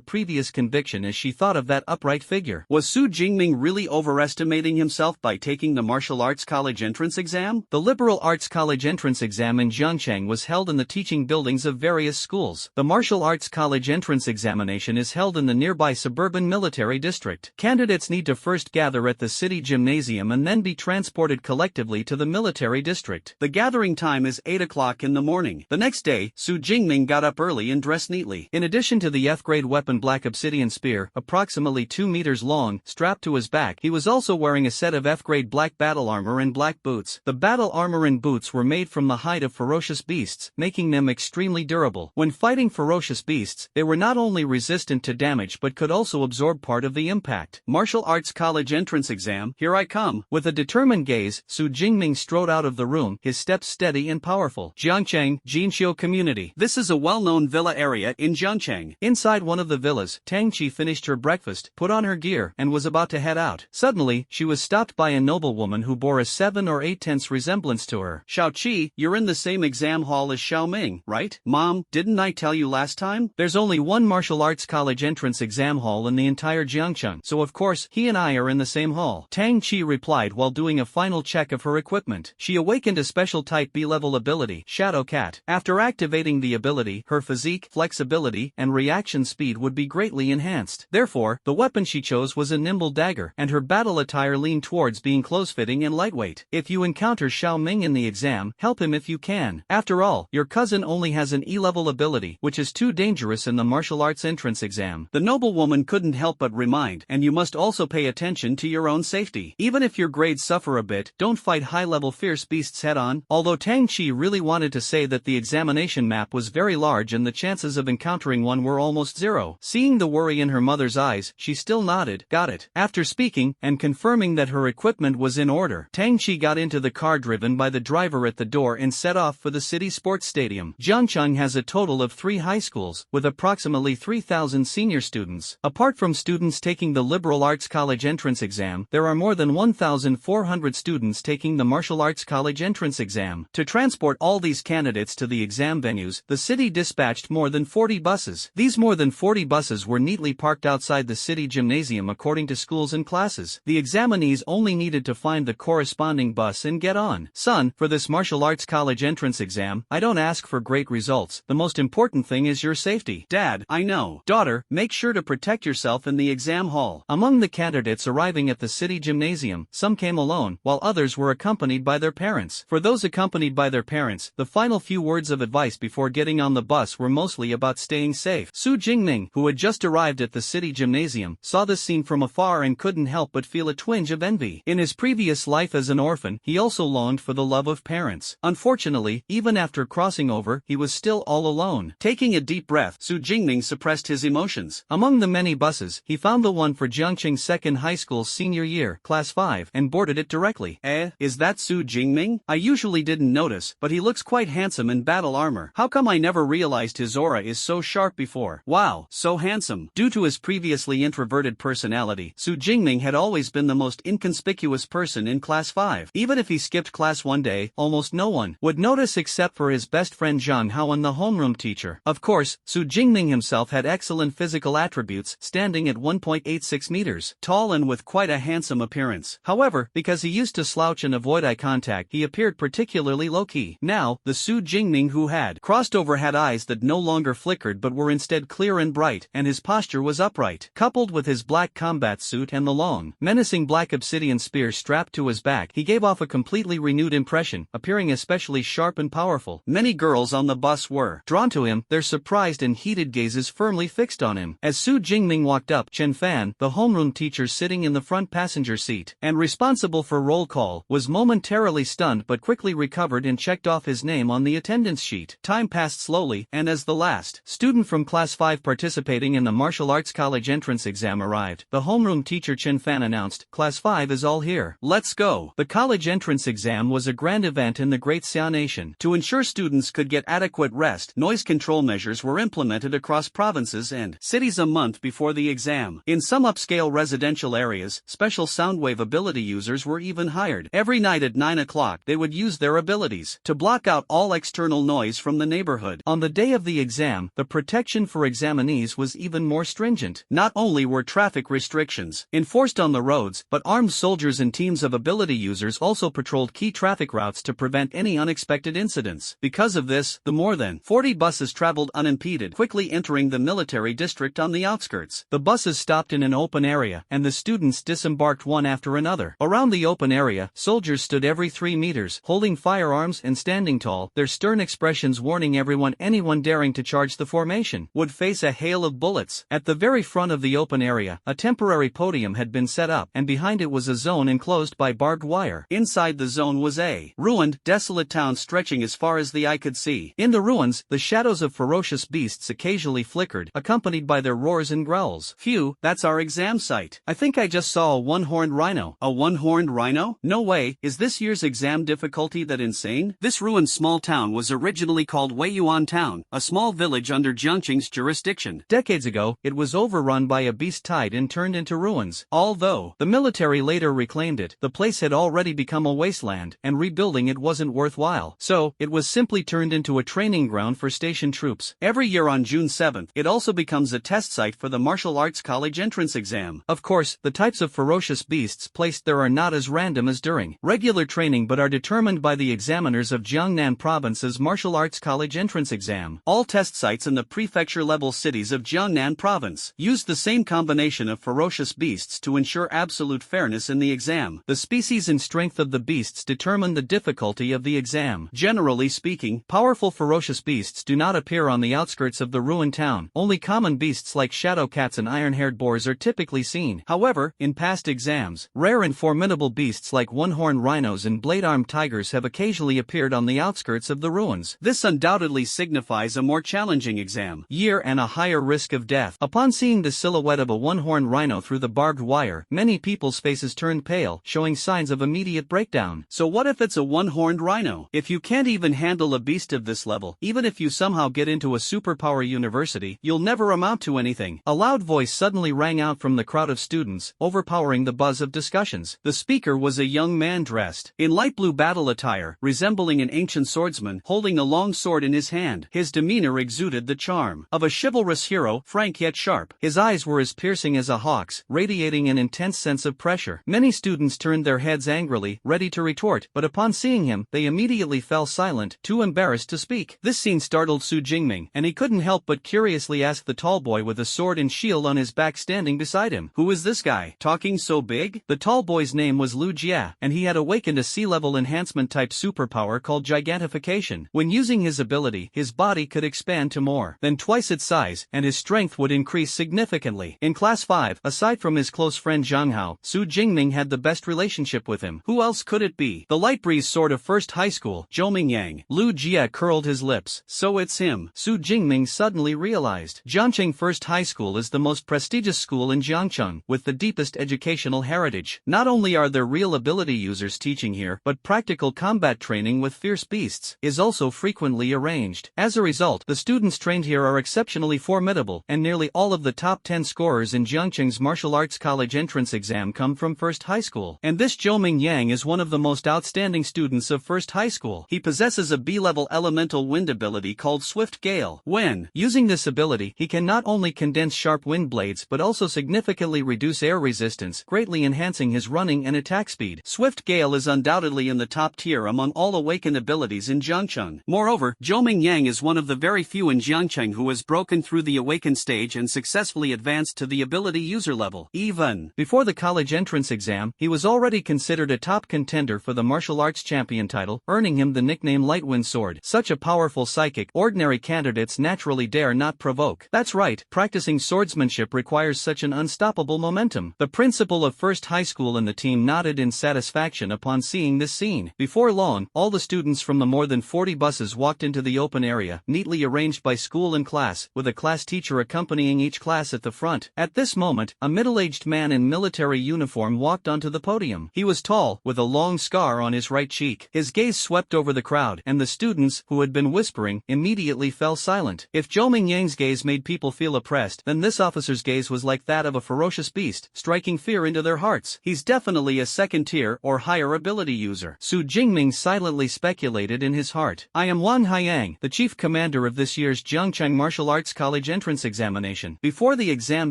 previous conviction as she thought of that upright figure. Was Su Jingming really overestimating himself by taking the martial arts college entrance exam? The liberal arts college entrance exam in Jiangcheng was held in the teaching buildings of various schools. The martial arts college entrance examination is held in the nearby suburban military district. Candidates need to first gather at the city gymnasium and then be transported collectively to the military district. The gathering time is 8 o'clock in the morning. The next day, Su Jingming got up early and dressed neatly. In addition to the F-grade weapon black obsidian spear, approximately 2 meters long, strapped to his back, he was also wearing a set of F-grade black battle armor and black boots. The battle armor and boots were made from the hide of ferocious beasts, making them extremely durable. When fighting ferocious beasts, they were not only resistant to damage but could also absorb part of the impact. Martial arts college entrance exam, here I come. With a determined gaze, Su Jingming strode out of the room, his steps steady and powerful. Jiangcheng, Jinxiu Community. This is a well-known villa area in Jiangcheng. Inside one of the villas, Tangqi finished her breakfast, put on her gear, and was about to head out. Suddenly, she was stopped by a noblewoman who bore a 7 or 8/10 resemblance to her. Xiaoqi, you're in the same exam hall as Xiaoming, right? Mom, didn't I tell you last time? There's only one martial arts college entrance exam hall in the entire Jiangcheng, so of course, he and I are in the same hall. Tangqi replied while doing a final check of her equipment. She awakened a special type B-level ability, Shadow Cat. After activating the ability, her physique, flexibility, and reaction speed would be greatly enhanced. Therefore, the weapon she chose was a nimble dagger, and her battle attire leaned towards being close-fitting and lightweight. If you encounter Xiao Ming in the exam, help him if you can. After all, your cousin only has an E-level ability, which is too dangerous in the martial arts entrance exam. The noblewoman couldn't help but remind, and you must also pay attention to your own safety. Even if your grades suffer a bit, don't fight high-level fierce beasts head-on. Although Tang Chi really wanted to say that the examination map was very large and the chances of encountering one were almost zero, seeing the worry in her mother's eyes, she still nodded. Got it. After speaking, and confirming that her equipment was in order, Tang Chi got into the car driven by the driver at the door and set off for the city sports stadium. Jiangcheng has a total of 3 high schools, with approximately 3,000 senior students. Apart from students taking the liberal arts college entrance exam, there are more than 1,400 students taking the martial arts college entrance exam. To transport all these candidates to the exam venues, the city dispatched more than 40 buses. These more than 40 buses were neatly parked outside the city gymnasium according to schools and classes. The examinees only needed to find the corresponding bus and get on. Son, for this martial arts college entrance exam, I don't ask for great results. The most important thing is your safety. Dad, I know. Daughter, make sure to protect yourself in the exam hall. Among the candidates arriving at the city gymnasium, some came alone, while others were accompanied by their parents. For those accompanied by their parents, the final few words of advice before getting on the bus were mostly about staying safe. Su Jingming, who had just arrived at the city gymnasium, saw this scene from afar and couldn't help but feel a twinge of envy. In his previous life as an orphan, he also longed for the love of parents. Unfortunately, even after crossing over, he was still all alone. Taking a deep breath, Su Jingming suppressed his emotions. Among the many buses, he found the one for Jiangcheng Second High School's senior year, Class 5, and boarded it directly. Is that Su Jingming? I usually didn't notice, but he looks quite handsome in battle armor. How come I never realized his aura is so sharp before? Wow, so handsome. Due to his previously introverted personality, Su Jingming had always been the most inconspicuous person in Class 5. Even if he skipped class one day, almost no one would notice except for his best friend Zhang Hao and the homeroom teacher. Of course, Su Jingming himself had excellent physical attributes, standing at 1.86 meters tall and with quite a handsome appearance. However, because he used to slouch and avoid eye contact, he appeared particularly low-key. Now, the Su Jingming who had crossed over had eyes that no longer flickered but were instead clear and bright, and his posture was upright. Coupled with his black combat suit and the long, menacing black obsidian spear strapped to his back, he gave off a completely renewed impression, appearing especially sharp and powerful. Many girls on the bus were drawn to him, their surprised and heated gazes firmly fixed on him. As Su Jingming walked up, Chen Fan, the homeroom teacher sitting in the front passenger seat and responsible for roll call, was momentarily stunned but quickly recovered and checked off his name on the attendance sheet. Time passed slowly, and as the last student from Class 5 participating in the martial arts college entrance exam arrived, the homeroom teacher Teacher Chen Fan announced, "Class 5 is all here. Let's go." The college entrance exam was a grand event in the Great Xia Nation. To ensure students could get adequate rest, noise control measures were implemented across provinces and cities a month before the exam. In some upscale residential areas, special soundwave ability users were even hired. Every night at 9 o'clock, they would use their abilities to block out all external noise from the neighborhood. On the day of the exam, the protection for examinees was even more stringent. Not only were traffic restrictions enforced on the roads, but armed soldiers and teams of ability users also patrolled key traffic routes to prevent any unexpected incidents. Because of this, the more than 40 buses traveled unimpeded, quickly entering the military district on the outskirts. The buses stopped in an open area, and the students disembarked one after another. Around the open area, soldiers stood every 3 meters, holding firearms and standing tall, their stern expressions warning anyone daring to charge the formation would face a hail of bullets. At the very front of the open area, a temporary podium had been set up, and behind it was a zone enclosed by barbed wire. Inside the zone was a ruined, desolate town stretching as far as the eye could see. In the ruins, the shadows of ferocious beasts occasionally flickered, accompanied by their roars and growls. "Phew, that's our exam site. I think I just saw a one-horned rhino." "A one-horned rhino? No way. Is this year's exam difficulty that insane?" This ruined small town was originally called Weiyuan Town, a small village under Jiangqing's jurisdiction. Decades ago, it was overrun by a beast tide and turned into ruins. Although the military later reclaimed it, the place had already become a wasteland, and rebuilding it wasn't worthwhile. So, it was simply turned into a training ground for station troops. Every year on June 7th, it also becomes a test site for the martial arts college entrance exam. Of course, the types of ferocious beasts placed there are not as random as during regular training but are determined by the examiners of Jiangnan Province's martial arts college entrance exam. All test sites in the prefecture-level cities of Jiangnan Province used the same combination of ferocious beasts to ensure absolute fairness in the exam. The species and strength of the beasts determine the difficulty of the exam. Generally speaking, powerful ferocious beasts do not appear on the outskirts of the ruined town. Only common beasts like shadow cats and iron-haired boars are typically seen. However, in past exams, rare and formidable beasts like one-horned rhinos and blade-armed tigers have occasionally appeared on the outskirts of the ruins. This undoubtedly signifies a more challenging exam year and a higher risk of death. Upon seeing the silhouette of a one-horned rhino through the barbed wire, many people's faces turned pale, showing signs of immediate breakdown. So what if it's a one-horned rhino? If you can't even handle a beast of this level, even if you somehow get into a superpower university, you'll never amount to anything. A loud voice suddenly rang out from the crowd of students, overpowering the buzz of discussions. The speaker was a young man dressed in light blue battle attire, resembling an ancient swordsman, holding a long sword in his hand. His demeanor exuded the charm of a chivalrous hero, frank yet sharp. His eyes were as piercing as a hawk's, radiating an intense sense of pressure. Many students turned their heads angrily, ready to retort, but upon seeing him, they immediately fell silent, too embarrassed to speak. This scene startled Su Jingming, and he couldn't help but curiously ask the tall boy with a sword and shield on his back standing beside him, "Who is this guy, talking so big?" The tall boy's name was Lu Jia, and he had awakened a sea-level enhancement-type superpower called gigantification. When using his ability, his body could expand to more than twice its size, and his strength would increase significantly. In Class 5, aside from his close friend Zhang Hao, Su Jingming had the best relationship with him. Who else could it be? The light breeze sword of First High School, Jingming Yang. Lu Jia curled his lips. So it's him. Su Jingming suddenly realized. Jiangqing First High School is the most prestigious school in Jiangcheng, with the deepest educational heritage. Not only are there real ability users teaching here, but practical combat training with fierce beasts is also frequently arranged. As a result, the students trained here are exceptionally formidable, and nearly all of the top 10 scorers in Jiangqing's martial arts college entrance exam come from First High School. And this Jingming Yang is one of the most outstanding students of First High School. He possesses a B-level elemental wind ability called Swift Gale. When using this ability, he can not only condense sharp wind blades but also significantly reduce air resistance, greatly enhancing his running and attack speed. Swift Gale is undoubtedly in the top tier among all awakened abilities in Jiangcheng. Moreover, Jingming Yang is one of the very few in Jiangcheng who has broken through the awakened stage and successfully advanced to the ability user level. Even before the college entrance exam, he was already considered a top contender for the martial arts champion title, earning him the nickname Lightwind Sword. Such a powerful psychic, ordinary candidates naturally dare not provoke. That's right, practicing swordsmanship requires such an unstoppable momentum. The principal of First High School and the team nodded in satisfaction upon seeing this scene. Before long, all the students from the more than 40 buses walked into the open area, neatly arranged by school and class, with a class teacher accompanying each class at the front. At this moment, a middle-aged middle-aged man in military uniform walked onto the podium. He was tall, with a long scar on his right cheek. His gaze swept over the crowd, and the students, who had been whispering, immediately fell silent. If Jingming Yang's gaze made people feel oppressed, then this officer's gaze was like that of a ferocious beast, striking fear into their hearts. He's definitely a second-tier or higher ability user. Jingming silently speculated in his heart. I am Wang Haiyang, the chief commander of this year's Jiangcheng Martial Arts College entrance examination. Before the exam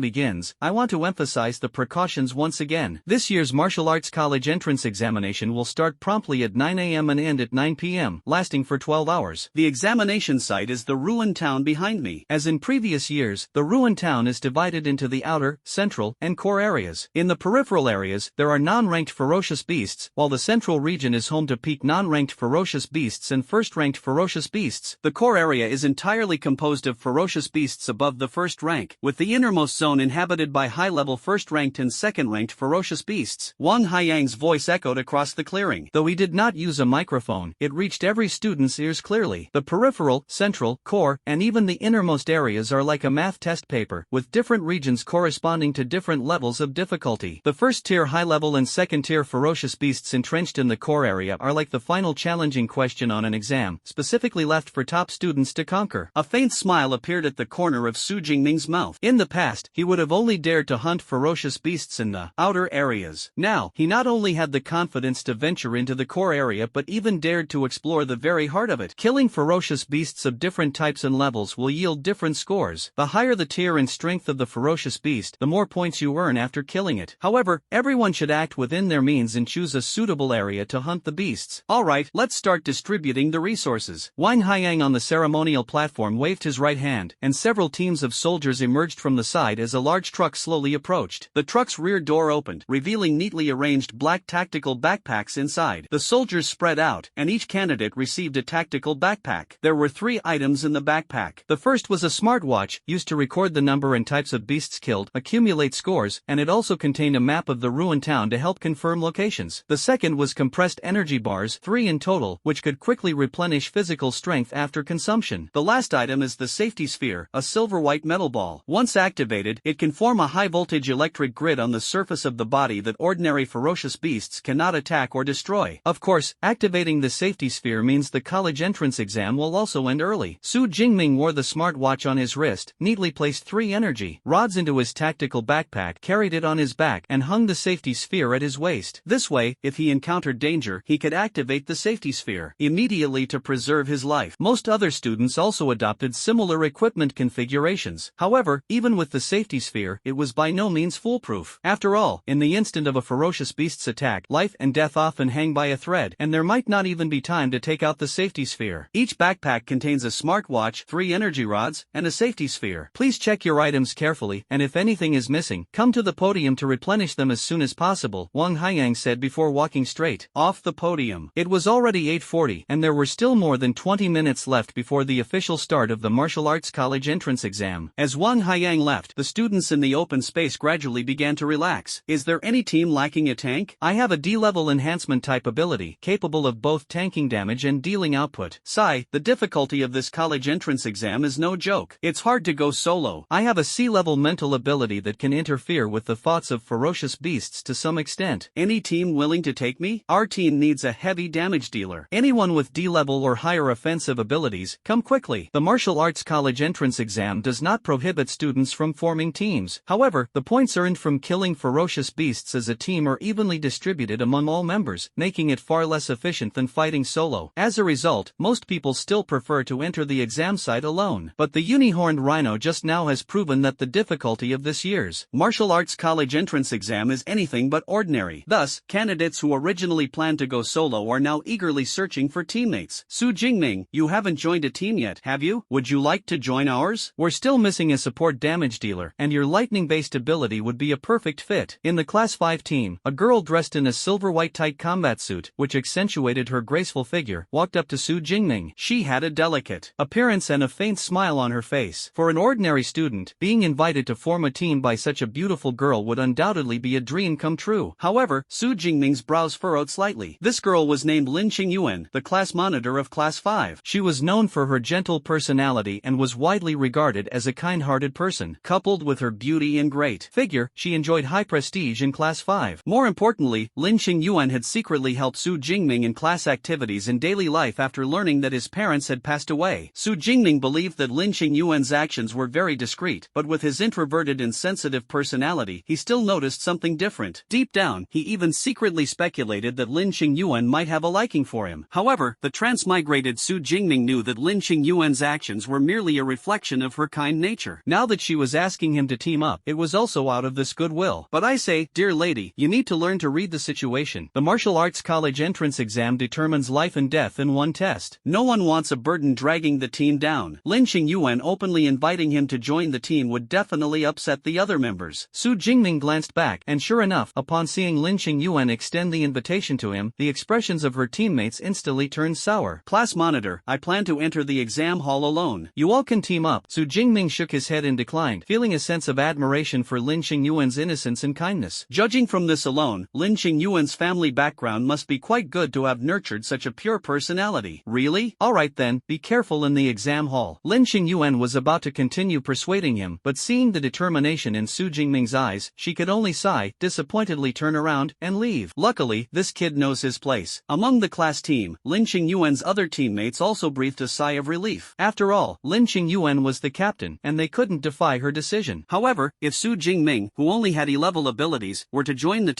begins, I want to emphasize the precautions once again. This year's Martial Arts College entrance examination will start promptly at 9 a.m. and end at 9 p.m., lasting for 12 hours. The examination site is the ruined town behind me. As in previous years, the ruined town is divided into the outer, central, and core areas. In the peripheral areas, there are non-ranked ferocious beasts, while the central region is home to peak non-ranked ferocious beasts and first-ranked ferocious beasts. The core area is entirely composed of ferocious beasts above the first rank, with the innermost zone inhabited by high-level first-ranked and second-ranked ferocious beasts. Wang Haiyang's voice echoed across the clearing. Though he did not use a microphone, it reached every student's ears clearly. The peripheral, central, core, and even the innermost areas are like a math test paper, with different regions corresponding to different levels of difficulty. The first-tier high-level and second-tier ferocious beasts entrenched in the core area are like the final challenging question on an exam, specifically left for top students to conquer. A faint smile appeared at the corner of Jingming's mouth. In the past, he would have only dared to hunt ferocious beasts in the outer areas. Now, he not only had the confidence to venture into the core area but even dared to explore the very heart of it. Killing ferocious beasts of different types and levels will yield different scores. The higher the tier and strength of the ferocious beast, the more points you earn after killing it. However, everyone should act within their means and choose a suitable area to hunt the beasts. Alright, let's start distributing the resources. Wang Haiyang on the ceremonial platform waved his right hand, and several teams of soldiers emerged from the side as a large truck slowly approached. The truck's rear door opened, revealing neatly arranged black tactical backpacks inside. The soldiers spread out, and each candidate received a tactical backpack. There were 3 items in the backpack. The first was a smartwatch, used to record the number and types of beasts killed, accumulate scores, and it also contained a map of the ruined town to help confirm locations. The second was compressed energy bars, 3 in total, which could quickly replenish physical strength after consumption. The last item is the safety sphere, a silver-white metal ball. Once activated, it can form a high-voltage electric grid on the surface of the body that ordinary ferocious beasts cannot attack or destroy. Of course, activating the safety sphere means the college entrance exam will also end early. Jingming wore the smartwatch on his wrist, neatly placed 3 energy rods into his tactical backpack, carried it on his back, and hung the safety sphere at his waist. This way, if he encountered danger, he could activate the safety sphere immediately to preserve his life. Most other students also adopted similar equipment configurations. However, even with the safety sphere, it was by no means foolproof. After all, in the instant of a ferocious beast's attack, life and death often hang by a thread, and there might not even be time to take out the safety sphere. Each backpack contains a smartwatch, 3 energy rods, and a safety sphere. Please check your items carefully, and if anything is missing, come to the podium to replenish them as soon as possible, Wang Haiyang said before walking straight off the podium. It was already 8:40, and there were still more than 20 minutes left before the official start of the Martial Arts College entrance exam. As Wang Haiyang left, the students in the open space gradually began to relax. Is there any team lacking a tank? I have a D-level enhancement type ability, capable of both tanking damage and dealing output. Sigh, the difficulty of this college entrance exam is no joke. It's hard to go solo. I have a C-level mental ability that can interfere with the thoughts of ferocious beasts to some extent. Any team willing to take me? Our team needs a heavy damage dealer. Anyone with D-level or higher offensive abilities, come quickly. The Martial Arts College entrance exam does not prohibit students from forming teams. However, the points earned from killing ferocious beasts as a team are evenly distributed among all members, making it far less efficient than fighting solo. As a result, most people still prefer to enter the exam site alone. But the Unihorned Rhino just now has proven that the difficulty of this year's Martial Arts College entrance exam is anything but ordinary. Thus, candidates who originally planned to go solo are now eagerly searching for teammates. Jingming, you haven't joined a team yet, have you? Would you like to join ours? We're still missing a support damage dealer, and your lightning-based ability would be a perfect fit. In the Class 5 team, a girl dressed in a silver-white tight combat suit, which accentuated her graceful figure, walked up to Jingming. She had a delicate appearance and a faint smile on her face. For an ordinary student, being invited to form a team by such a beautiful girl would undoubtedly be a dream come true. However, Jingming's brows furrowed slightly. This girl was named Lin Qingyuan, the class monitor of Class 5. She was known for her gentle personality and was widely regarded as a kind-hearted person. Coupled with her beauty and great figure, year, she enjoyed high prestige in Class 5. More importantly, Lin Qingyuan had secretly helped Su Jingming in class activities and daily life after learning that his parents had passed away. Su Jingming believed that Lin Qingyuan's actions were very discreet, but with his introverted and sensitive personality, he still noticed something different. Deep down, he even secretly speculated that Lin Qingyuan might have a liking for him. However, the transmigrated Su Jingming knew that Lin Qingyuan's actions were merely a reflection of her kind nature. Now that she was asking him to team up, it was also out of this goodwill. But I say, dear lady, you need to learn to read the situation. The martial arts college entrance exam determines life and death in one test. No one wants a burden dragging the team down. Lin Qingyuan openly inviting him to join the team would definitely upset the other members. Su Jingming glanced back, and sure enough, upon seeing Lin Qingyuan extend the invitation to him, the expressions of her teammates instantly turned sour. Class monitor, I plan to enter the exam hall alone. You all can team up. Su Jingming shook his head and declined, feeling a sense of admiration for Lin Qingyuan's innocence and kindness. Judging from this alone, Lin Qingyuan's family background must be quite good to have nurtured such a pure personality. Really? Alright then, be careful in the exam hall. Lin Qingyuan was about to continue persuading him, but seeing the determination in Su Jingming's eyes, she could only sigh, disappointedly turn around, and leave. Luckily, this kid knows his place. Among the class team, Lin Qingyuan's other teammates also breathed a sigh of relief. After all, Lin Qingyuan was the captain, and they couldn't defy her decision. However, if Su Jingming, who only had 11 abilities, were to join the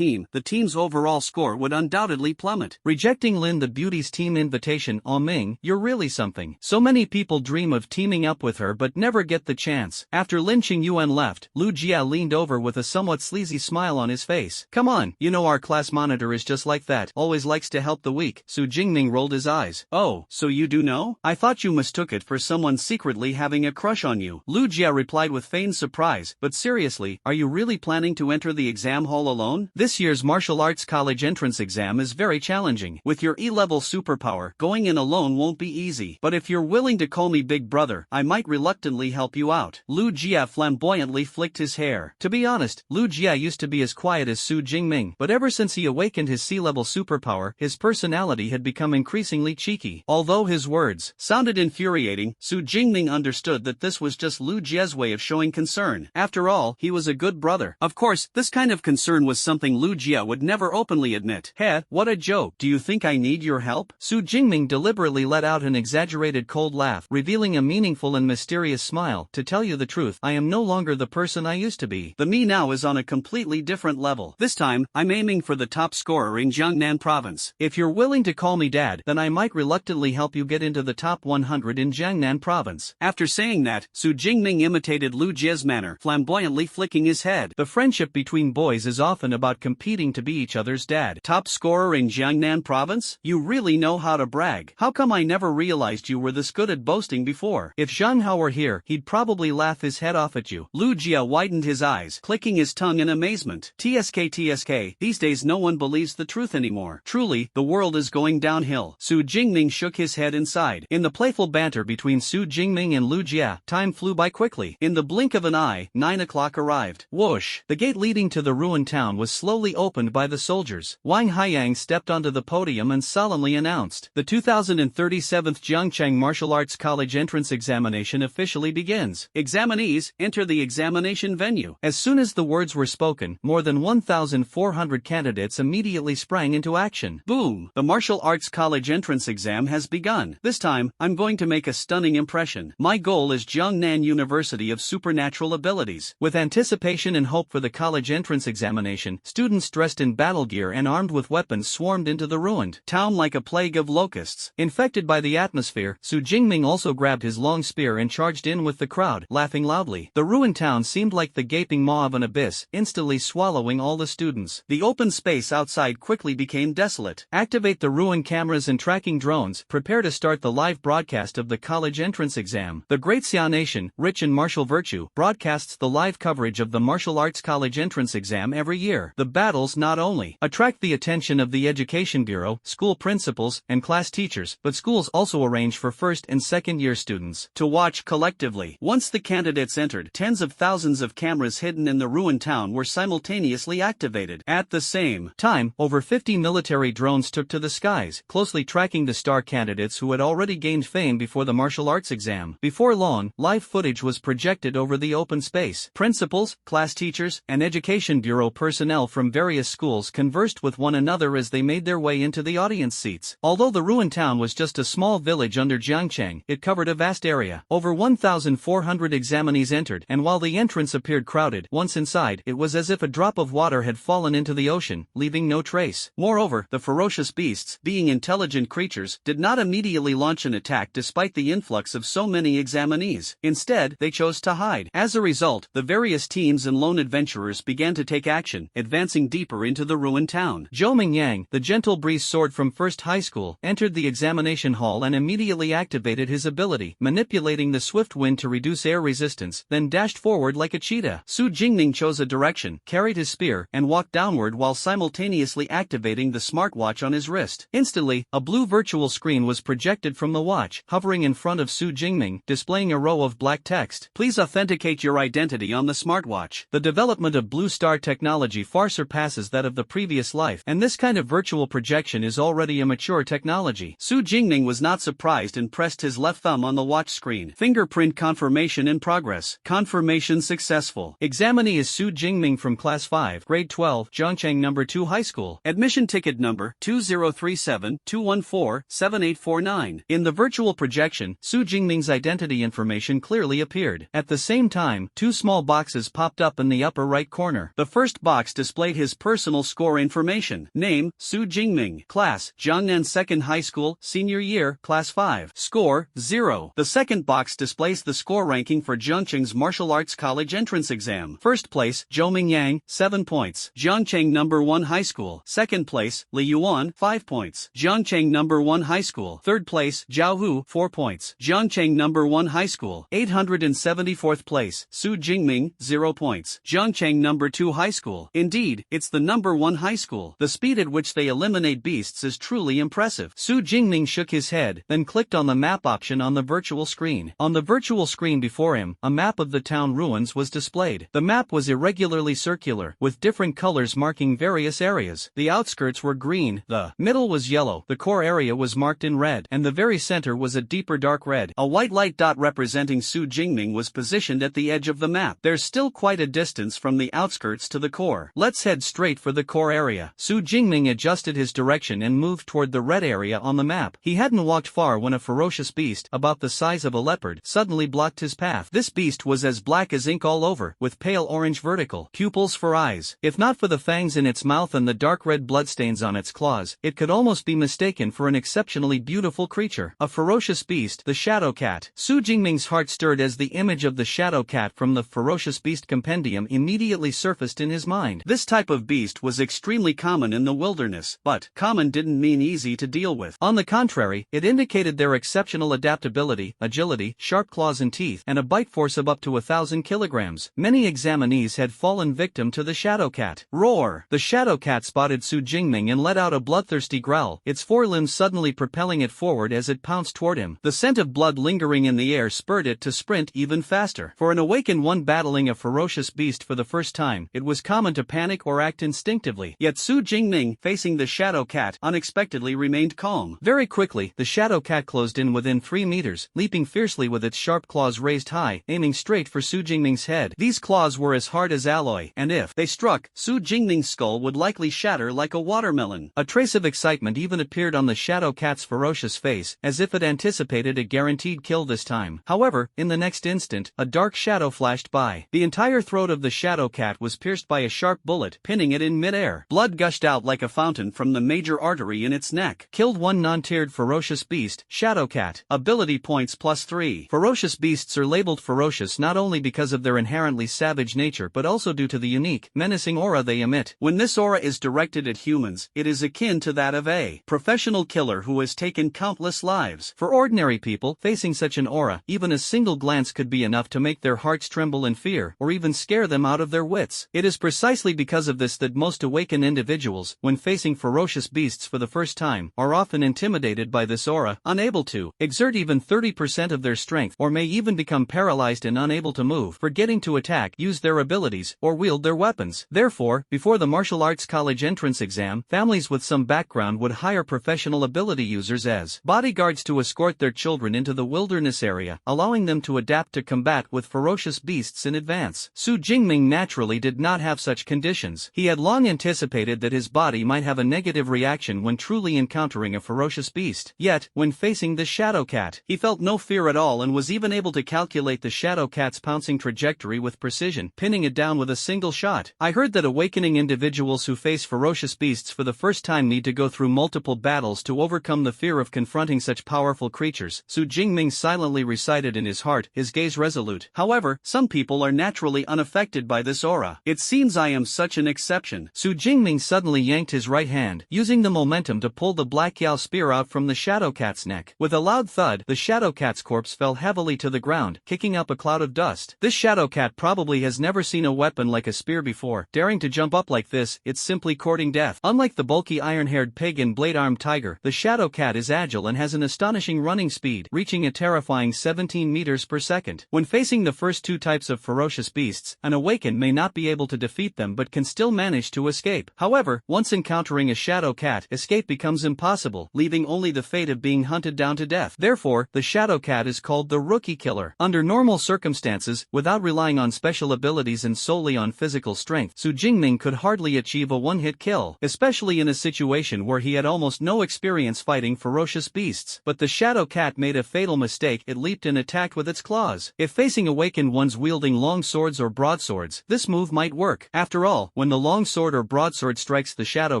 team's overall score would undoubtedly plummet. Rejecting Lin the Beauty's team invitation, "Oh Ming, you're really something." So many people dream of teaming up with her but never get the chance. After Lin Qingyuan left, Lu Jia leaned over with a somewhat sleazy smile on his face. Come on, you know our class monitor is just like that, always likes to help the weak. Su Jingming rolled his eyes. Oh, so you do know? I thought you mistook it for someone secretly having a crush on you. Lu Jia replied with feigned surprise, but seriously, are you really planning to enter the exam hall alone? This year's martial arts college entrance exam is very challenging. With your E-level superpower, going in alone won't be easy. But if you're willing to call me big brother, I might reluctantly help you out. Lu Jia flamboyantly flicked his hair. To be honest, Lu Jia used to be as quiet as Su Jingming, but ever since he awakened his C-level superpower, his personality had become increasingly cheeky. Although his words sounded infuriating, Su Jingming understood that this was just Lu Jia's way of showing concern. After all, he was a good brother. Of course, this kind of concern was something Lu Jia would never openly admit. Heh, what a joke. Do you think I need your help? Su Jingming deliberately let out an exaggerated cold laugh, revealing a meaningful and mysterious smile. To tell you the truth, I am no longer the person I used to be. The me now is on a completely different level. This time, I'm aiming for the top scorer in Jiangnan province. If you're willing to call me dad, then I might reluctantly help you get into the top 100 in Jiangnan province. After saying that, Su Jingming imitated Lu Jia's manner, flamboyantly flicking his head. The friendship between boys is often about competing to be each other's dad. Top scorer in Jiangnan province? You really know how to brag. How come I never realized you were this good at boasting before? If Zhang Hao were here, he'd probably laugh his head off at you. Lu Jia widened his eyes, clicking his tongue in amazement. TSK, these days no one believes the truth anymore. Truly, the world is going downhill. Su Jingming shook his head inside. In the playful banter between Su Jingming and Lu Jia, time flew by quickly. In the blink of an eye, 9 o'clock arrived. Whoosh! The gate leading to the ruined town was slowly opened by the soldiers. Wang Haiyang stepped onto the podium and solemnly announced, the 2037th Jiangcheng Martial Arts College entrance examination officially begins. Examinees, enter the examination venue. As soon as the words were spoken, more than 1,400 candidates immediately sprang into action. Boom! The Martial Arts College entrance exam has begun. This time, I'm going to make a stunning impression. My goal is Jiangnan University of Supernatural Abilities. With anticipation and hope for the college entrance examination, students dressed in battle gear and armed with weapons swarmed into the ruined town like a plague of locusts. Infected by the atmosphere, Su Jingming also grabbed his long spear and charged in with the crowd, laughing loudly. The ruined town seemed like the gaping maw of an abyss, instantly swallowing all the students. The open space outside quickly became desolate. Activate the ruined cameras and tracking drones. Prepare to start the live broadcast of the college entrance exam. The Great Xia Nation, rich in martial virtue, broadcasts the live coverage of the Martial Arts College entrance exam every year. The battles not only attract the attention of the Education Bureau, school principals, and class teachers, but schools also arrange for first and second year students to watch collectively. Once the candidates entered, tens of thousands of cameras hidden in the ruined town were simultaneously activated. At the same time, over 50 military drones took to the skies, closely tracking the star candidates who had already gained fame before the martial arts exam. Before long, live footage was projected over the open space. Principals, class class teachers, and education bureau personnel from various schools conversed with one another as they made their way into the audience seats. Although the ruined town was just a small village under Jiangcheng, it covered a vast area. Over 1,400 examinees entered, and while the entrance appeared crowded, once inside, it was as if a drop of water had fallen into the ocean, leaving no trace. Moreover, the ferocious beasts, being intelligent creatures, did not immediately launch an attack despite the influx of so many examinees. Instead, they chose to hide. As a result, the various teams and lone adventurers began to take action, advancing deeper into the ruined town. Jingming Yang, the gentle breeze sword from First High School, entered the examination hall and immediately activated his ability, manipulating the swift wind to reduce air resistance, then dashed forward like a cheetah. Jingming chose a direction, carried his spear, and walked downward while simultaneously activating the smartwatch on his wrist. Instantly, a blue virtual screen was projected from the watch, hovering in front of Jingming, displaying a row of black text. Please authenticate your identity on the smartwatch. The development of Blue Star technology far surpasses that of the previous life, and this kind of virtual projection is already a mature technology. Jingming was not surprised and pressed his left thumb on the watch screen. Fingerprint confirmation in progress. Confirmation successful. Examinee is Jingming from Class 5, Grade 12, Zhongcheng No. 2 High School. Admission ticket number 2037-214-7849. In the virtual projection, Jingming's identity information clearly appeared. At the same time, two small boxes popped up in the upper right corner. The first box displayed his personal score information. Name, Jingming. Class, Jiangnan Second High School, Senior Year, Class 5. Score, 0. The second box displays the score ranking for Zhongcheng's Martial Arts College entrance exam. First place, Jingming Yang, 7 points. Zhongcheng No. 1 High School. Second place, Li Yuan, 5 points. Zhongcheng No. 1 High School. Third place, Zhao Hu, 4 points. Zhongcheng No. 1 High School. 874th place, Jingming, 0 points. Zhongcheng No. 2 High School. Indeed, it's the No. 1 High School. The speed at which they eliminate beasts is truly impressive. Jingming shook his head, then clicked on the map option on the virtual screen. On the virtual screen before him, a map of the town ruins was displayed. The map was irregularly circular, with different colors marking various areas. The outskirts were green, the middle was yellow, the core area was marked in red, and the very center was a deeper dark red. A white light dot representing Jingming was positioned at the edge of the map. There's still quite a distance from the outskirts to the core. Let's head straight for the core area. Jingming adjusted his direction and moved toward the red area on the map. He hadn't walked far when a ferocious beast, about the size of a leopard, suddenly blocked his path. This beast was as black as ink all over, with pale orange vertical pupils for eyes. If not for the fangs in its mouth and the dark red bloodstains on its claws, it could almost be mistaken for an exceptionally beautiful creature. A ferocious beast, the shadow cat. Jingming's heart stirred as the image of the shadow cat from the ferocious beast compendium immediately surfaced in his mind. This type of beast was extremely common in the wilderness, but common didn't mean easy to deal with. On the contrary, it indicated their exceptional adaptability, agility, sharp claws and teeth, and a bite force of up to 1,000 kilograms. Many examinees had fallen victim to the shadow cat. Roar! The shadow cat spotted Jingming and let out a bloodthirsty growl, its forelimbs suddenly propelling it forward as it pounced toward him. The scent of blood lingering in the air spurred it to sprint even faster. For an awakened one battling a ferocious beast for the first time, it was common to panic or act instinctively. Yet Jingming, facing the shadow cat, unexpectedly remained calm. Very quickly, the shadow cat closed in within 3 meters, leaping fiercely with its sharp claws raised high, aiming straight for Jingming's head. These claws were as hard as alloy, and if they struck, Jingming's skull would likely shatter like a watermelon. A trace of excitement even appeared on the shadow cat's ferocious face, as if it anticipated a guaranteed kill this time. However, in the next instant, a dark shadow flashed by. The entire throat of the shadow cat was pierced by a sharp bullet, pinning it in midair. Blood gushed out like a fountain from the major artery in its neck. Killed one non-tiered ferocious beast, shadow cat. Ability points +3. Ferocious beasts are labeled ferocious not only because of their inherently savage nature but also due to the unique, menacing aura they emit. When this aura is directed at humans, it is akin to that of a professional killer who has taken countless lives. For ordinary people, facing such an aura, even a single glance could be enough to make their hearts tremble in fear, or even scare them out of their wits. It is precisely because of this that most awakened individuals, when facing ferocious beasts for the first time, are often intimidated by this aura, unable to exert even 30% of their strength, or may even become paralyzed and unable to move, forgetting to attack, use their abilities, or wield their weapons. Therefore, before the martial arts college entrance exam, families with some background would hire professional ability users as bodyguards to escort their children into the wilderness area, allowing them to adapt to combat with ferocious beasts in advance. Jingming naturally did not have such conditions. He had long anticipated that his body might have a negative reaction when truly encountering a ferocious beast. Yet, when facing the shadow cat, he felt no fear at all and was even able to calculate the shadow cat's pouncing trajectory with precision, pinning it down with a single shot. I heard that awakening individuals who face ferocious beasts for the first time need to go through multiple battles to overcome the fear of confronting such powerful creatures. Su Jingming silently recited in his heart, his gaze resolute. However, some people are naturally unaffected by this aura. It seems I am such an exception. Su Jingming suddenly yanked his right hand, using the momentum to pull the black Yao spear out from the shadow cat's neck. With a loud thud, the shadow cat's corpse fell heavily to the ground, kicking up a cloud of dust. This shadow cat probably has never seen a weapon like a spear before. Daring to jump up like this, it's simply courting death. Unlike the bulky iron-haired pig and blade-armed tiger, the shadow cat is agile and has an astonishing running speed, reaching a terrifying 17 meters per second. When facing the first two types of ferocious beasts, an awakened may not be able to defeat them but can still manage to escape. However, once encountering a shadow cat, escape becomes impossible, leaving only the fate of being hunted down to death. Therefore, the shadow cat is called the rookie killer. Under normal circumstances, without relying on special abilities and solely on physical strength, Su Jingming could hardly achieve a one-hit kill, especially in a situation where he had almost no experience fighting ferocious beasts. But the shadow cat made a fatal mistake. It leaped and attacked with its claws. If facing awakened ones wielding long swords or broadswords, this move might work. After all, when the long sword or broadsword strikes the shadow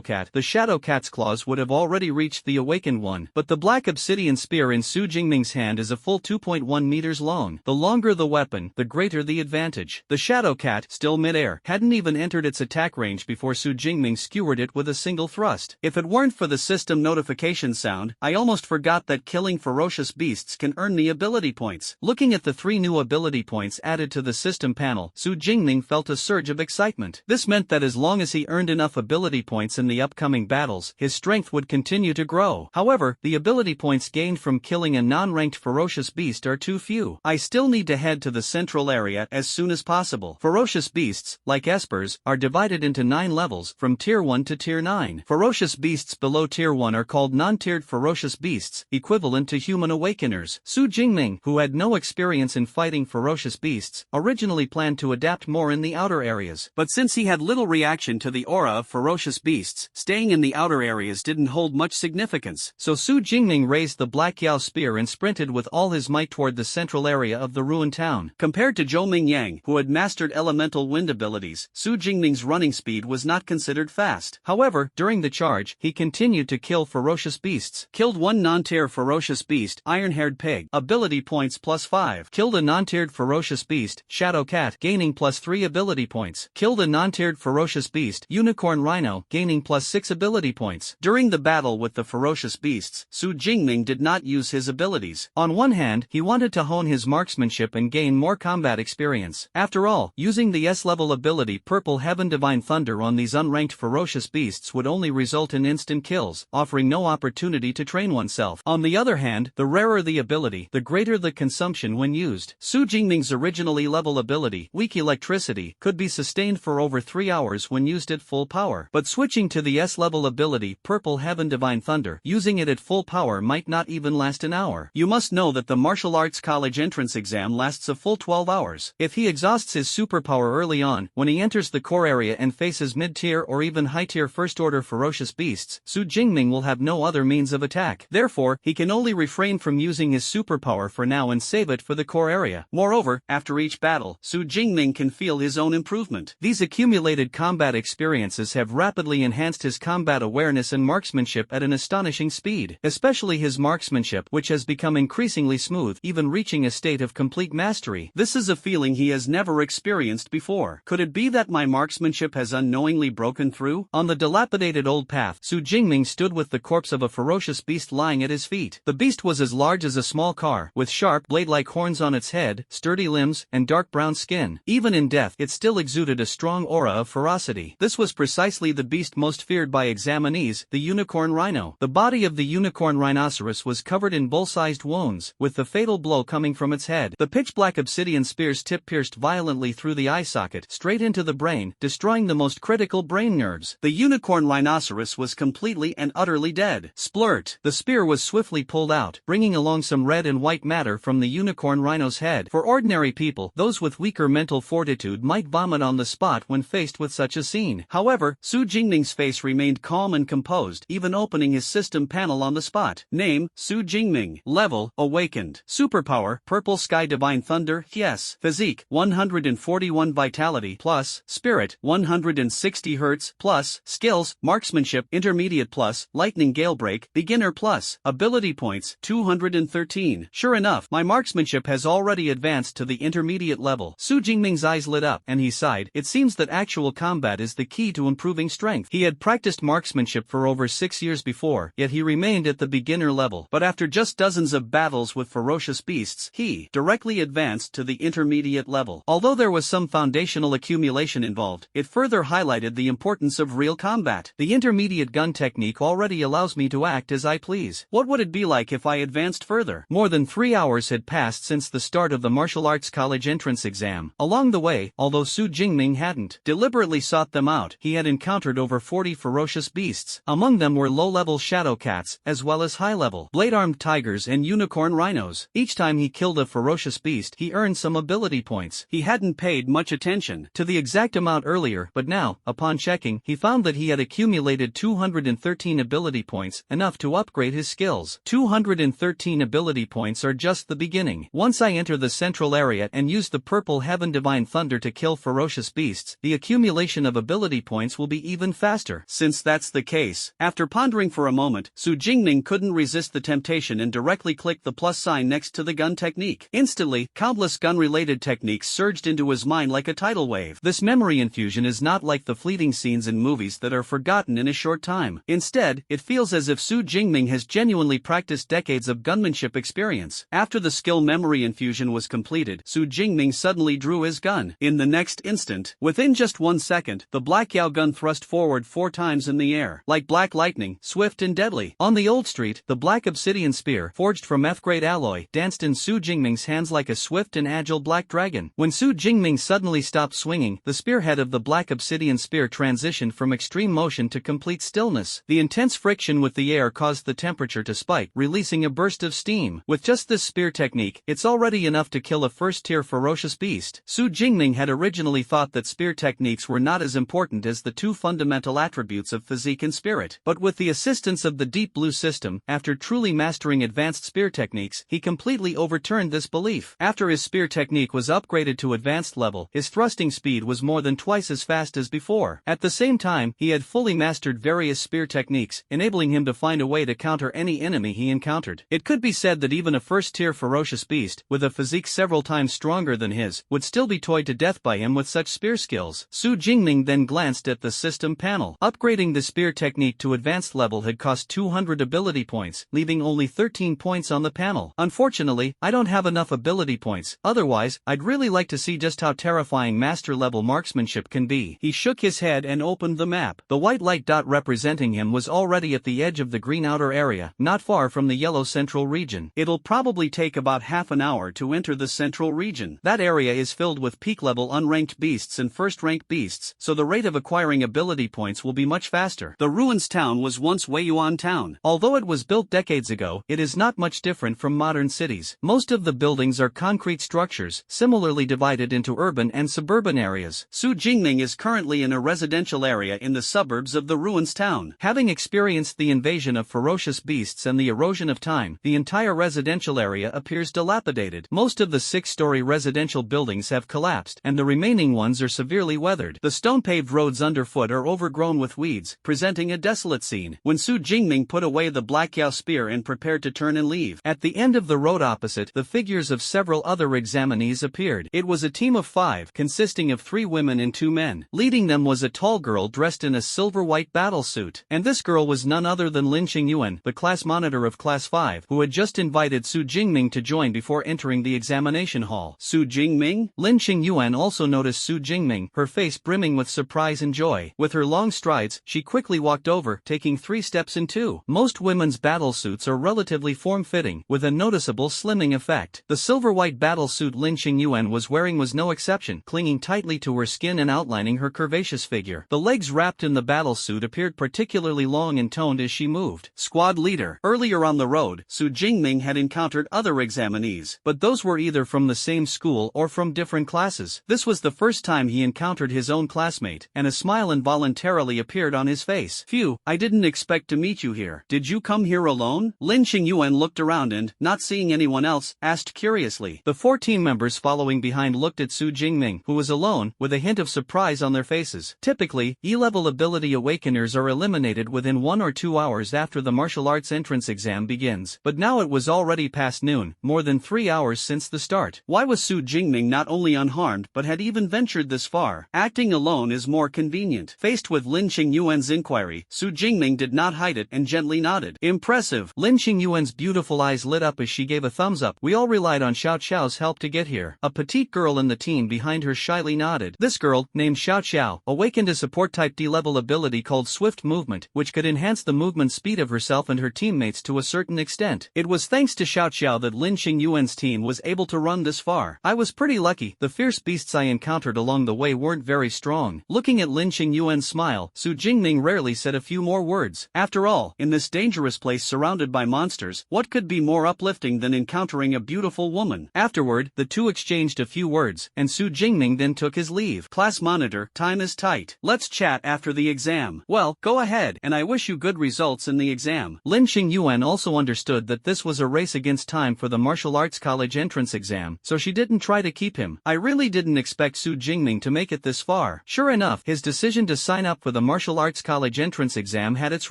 cat's claws would have already reached the awakened one. But the black obsidian spear in Su Jingming's hand is a full 2.1 meters long. The longer the weapon, the greater the advantage. The shadow cat, still mid-air, hadn't even entered its attack range before Su Jingming skewered it with a single thrust. If it weren't for the system notification sound, I almost forgot that killing ferocious beasts can earn me ability points. Looking at the 3 new ability points added to the system panel, Su Jingming felt a surge of excitement. This meant that as long as he earned enough ability points in the upcoming battles, his strength would continue to grow. However, the ability points gained from killing a non-ranked ferocious beast are too few. I still need to head to the central area as soon as possible. Ferocious beasts, like espers, are divided into 9 levels, from Tier 1 to Tier 9. Ferocious beasts below Tier 1 are called non-tiered ferocious beasts, equivalent to human awakeners. Su Jingming, who had no experience in fighting ferocious beasts, originally planned to adapt more in the outer areas. But since he had little reaction to the aura of ferocious beasts, staying in the outer areas didn't hold much significance. So Su Jingming raised the black Yao spear and sprinted with all his might toward the central area of the ruined town. Compared to Zhou Mingyang, who had mastered elemental wind abilities, Su Jingming's running speed was not considered fast. However, during the charge, he continued to kill ferocious beasts. Killed one non-tier ferocious beast, iron-haired pig, ability points +5. Killed a non-tiered ferocious beast, shadow cat, gaining +3 ability points. Killed a non-tiered ferocious beast, unicorn rhino, gaining +6 ability points. During the battle with the ferocious beasts, Su Jingming did not use his abilities. On one hand, he wanted to hone his marksmanship and gain more combat experience. After all, using the S-level ability Purple Heaven Divine Thunder on these unranked ferocious beasts would only result in instant kills, offering no opportunity to train oneself. On the other hand, the rarer the ability, the greater the consumption when used. Su Jingming's original E-level ability, Weak Electricity, could be sustained for over 3 hours when used at full power. But switching to the S-level ability Purple Heaven Divine Thunder, using it at full power might not even last an hour. You must know that the martial arts college entrance exam lasts a full 12 hours. If he exhausts his superpower early on, when he enters the core area and faces mid-tier or even high-tier first-order ferocious beasts, Su Jingming will have no other means of attack. Therefore, he can only refrain from using his superpower for now and save it for the core area. Moreover, after each battle, Su Jingming can feel his own improvement. These accumulated combat experiences have rapidly enhanced his combat awareness and marksmanship at an astonishing speed, especially his marksmanship, which has become increasingly smooth, even reaching a state of complete mastery. This is a feeling he has never experienced before. Could it be that my marksmanship has unknowingly broken through? On the dilapidated old path, Su Jingming stood with the corpse of a ferocious beast lying at his feet. The beast was as large as a small car, with sharp, blade-like horns on its head, sturdy limbs, and dark brown skin. Even in death, it still exuded a strong aura of ferocity. This was precisely the beast most feared by examinees, the unicorn rhino. The body of the unicorn rhinoceros was covered in bull-sized wounds, with the fatal blow coming from its head. The pitch-black obsidian spear's tip pierced violently through the eye socket, straight into the brain, destroying the most critical brain nerves. The unicorn rhinoceros was completely and utterly dead. Splurt! The spear was swiftly pulled out, bringing along some red and white matter from the unicorn rhino's head. For ordinary people, those with weaker mental fortitude might vomit on the spot when faced with such a scene. However, Su Jingming's face remained calm and composed, even opening his system panel on the spot. Name, Su Jingming. Level, Awakened. Superpower, Purple Sky Divine Thunder, yes. Physique, 141 Vitality plus. Spirit, 160 Hz plus. Skills, Marksmanship, Intermediate plus. Lightning Gale Break, Beginner plus. Ability points, 213. Sure enough, my marksmanship has already advanced to the intermediate level. Su Jingming's eyes lit up, and he sighed. It seems that actual combat is the key to improving strength. He had practiced marksmanship for over 6 years before, yet he remained at the beginner level. But after just dozens of battles with ferocious beasts, he directly advanced to the intermediate level. Although there was some foundational accumulation involved, it further highlighted the importance of real combat. The intermediate gun technique already allows me to act as I please. What would it be like if I advanced further? More than 3 hours had passed since the start of the martial arts college entrance exam. Along the way, although Su Jingming hadn't deliberately sought them out, he had encountered over 40 ferocious beasts. Among them were low-level shadow cats, as well as high-level blade-armed tigers and unicorn rhinos. Each time he killed a ferocious beast, he earned some ability points. He hadn't paid much attention to the exact amount earlier, but now, upon checking, he found that he had accumulated 213 ability points, enough to upgrade his skills. 213 ability points are just the beginning. Once I enter the central area and use the Purple Heaven Divine Thunder to kill ferocious beasts, the accumulation of ability points will be even faster. Since that's the case, after pondering for a moment, Su Jingming couldn't resist the temptation and directly clicked the plus sign next to the gun technique. Instantly, countless gun-related techniques surged into his mind like a tidal wave. This memory infusion is not like the fleeting scenes in movies that are forgotten in a short time. Instead, it feels as if Su Jingming has genuinely practiced decades of gunmanship experience. After the skill memory infusion was completed, Su Jingming suddenly drew his gun. In the next instant, within just 1 second, the Black Yao gun thrust forward 4 times in the air, like black lightning, swift and deadly. On the old street, the black obsidian spear, forged from F-grade alloy, danced in Su Jingming's hands like a swift and agile black dragon. When Su Jingming suddenly stopped swinging, the spearhead of the black obsidian spear transitioned from extreme motion to complete stillness. The intense friction with the air caused the temperature to spike, releasing a burst of steam. With just this spear technique, it's already enough to kill a first-tier ferocious beast. Su Jingming had originally thought that spear techniques were not as important as the 2 fundamental attributes of physique and spirit. But with the assistance of the Deep Blue system, after truly mastering advanced spear techniques, he completely overturned this belief. After his spear technique was upgraded to advanced level, his thrusting speed was more than twice as fast as before. At the same time, he had fully mastered various spear techniques, enabling him to find a way to counter any enemy he encountered. It could be said that even a first-tier ferocious beast, with a physique several times stronger than his, would still be toyed to death by him with such spear skills. Su Jingming then glanced at the system panel. Upgrading the spear technique to advanced level had cost 200 ability points, leaving only 13 points on the panel. Unfortunately, I don't have enough ability points. Otherwise, I'd really like to see just how terrifying master-level marksmanship can be. He shook his head and opened the map. The white light dot representing him was already at the edge of the green outer area, not far from the yellow central region. It'll probably take about half an hour to enter the central region. That area is filled with peak-level unranked beasts and first-ranked beasts, so the rate of acquiring ability points will be much faster. The Ruins Town was once Weiyuan Town. Although it was built decades ago, it is not much different from modern cities. Most of the buildings are concrete structures, similarly divided into urban and suburban areas. Su Jingming is currently in a residential area in the suburbs of the Ruins Town. Having experienced the invasion of ferocious beasts and the erosion of time, the entire residential area appears dilapidated. Most of the 6-story residential buildings have collapsed, and the remaining ones are severely weathered. The stone-paved roads underfoot are overgrown with weeds, presenting a desolate scene. When Su Jingming put away the Black Yao spear and prepared to turn and leave, at the end of the road opposite, the figures of several other examinees appeared. It was a team of 5, consisting of 3 women and 2 men. Leading them was a tall girl dressed in a silver-white battle suit, and this girl was none other than Lin Qingyuan, the class monitor of Class 5, who had just invited Su Jingming to join before entering the examination hall. Su Jingming? Lin Qingyuan also noticed Su Jingming, her face brimming with surprise and joy. With her long strides, she quickly walked over, taking 3 steps in 2. Most women's battle suits are relatively form-fitting, with a noticeable slimming effect. The silver-white battle suit Lin Qingyuan was wearing was no exception, clinging tightly to her skin and outlining her curvaceous figure. The legs wrapped in the battle suit appeared particularly long and toned as she moved. Squad leader. Earlier on the road, Su Jingming had encountered other examinees, but those were either from the same school or from different classes. classes. This was the first time he encountered his own classmate, and a smile involuntarily appeared on his face. Phew, I didn't expect to meet you here. Did you come here alone? Lin Qingyuan looked around and, not seeing anyone else, asked curiously. The 4 team members following behind looked at Su Jingming, who was alone, with a hint of surprise on their faces. Typically, E-level ability awakeners are eliminated within 1 or 2 hours after the martial arts entrance exam begins. But now it was already past noon, more than 3 hours since the start. Why was Su Jingming not only unharmed but had even ventured this far? Acting alone is more convenient. Faced with Lin Qingyuan's inquiry, Su Jingming did not hide it and gently nodded. Impressive. Lin Qingyuan's beautiful eyes lit up as she gave a thumbs up. We all relied on Xiao Xiao's help to get here. A petite girl in the team behind her shyly nodded. This girl, named Xiao Xiao, awakened a support-type D-level ability called Swift Movement, which could enhance the movement speed of herself and her teammates to a certain extent. It was thanks to Xiao Xiao that Lin Qingyuan's team was able to run this far. I was pretty lucky. The fierce beasts I encountered along the way weren't very strong. Looking at Lin Qingyuan's smile, Su Jingming rarely said a few more words. After all, in this dangerous place surrounded by monsters, what could be more uplifting than encountering a beautiful woman? Afterward, the two exchanged a few words, and Su Jingming then took his leave. Class monitor, time is tight. Let's chat after the exam. Well, go ahead, and I wish you good results in the exam. Lin Qingyuan also understood that this was a race against time for the martial arts college entrance exam, so she didn't try to keep him. I really didn't expect Su Jingming to make it this far. Sure enough, his decision to sign up for the martial arts college entrance exam had its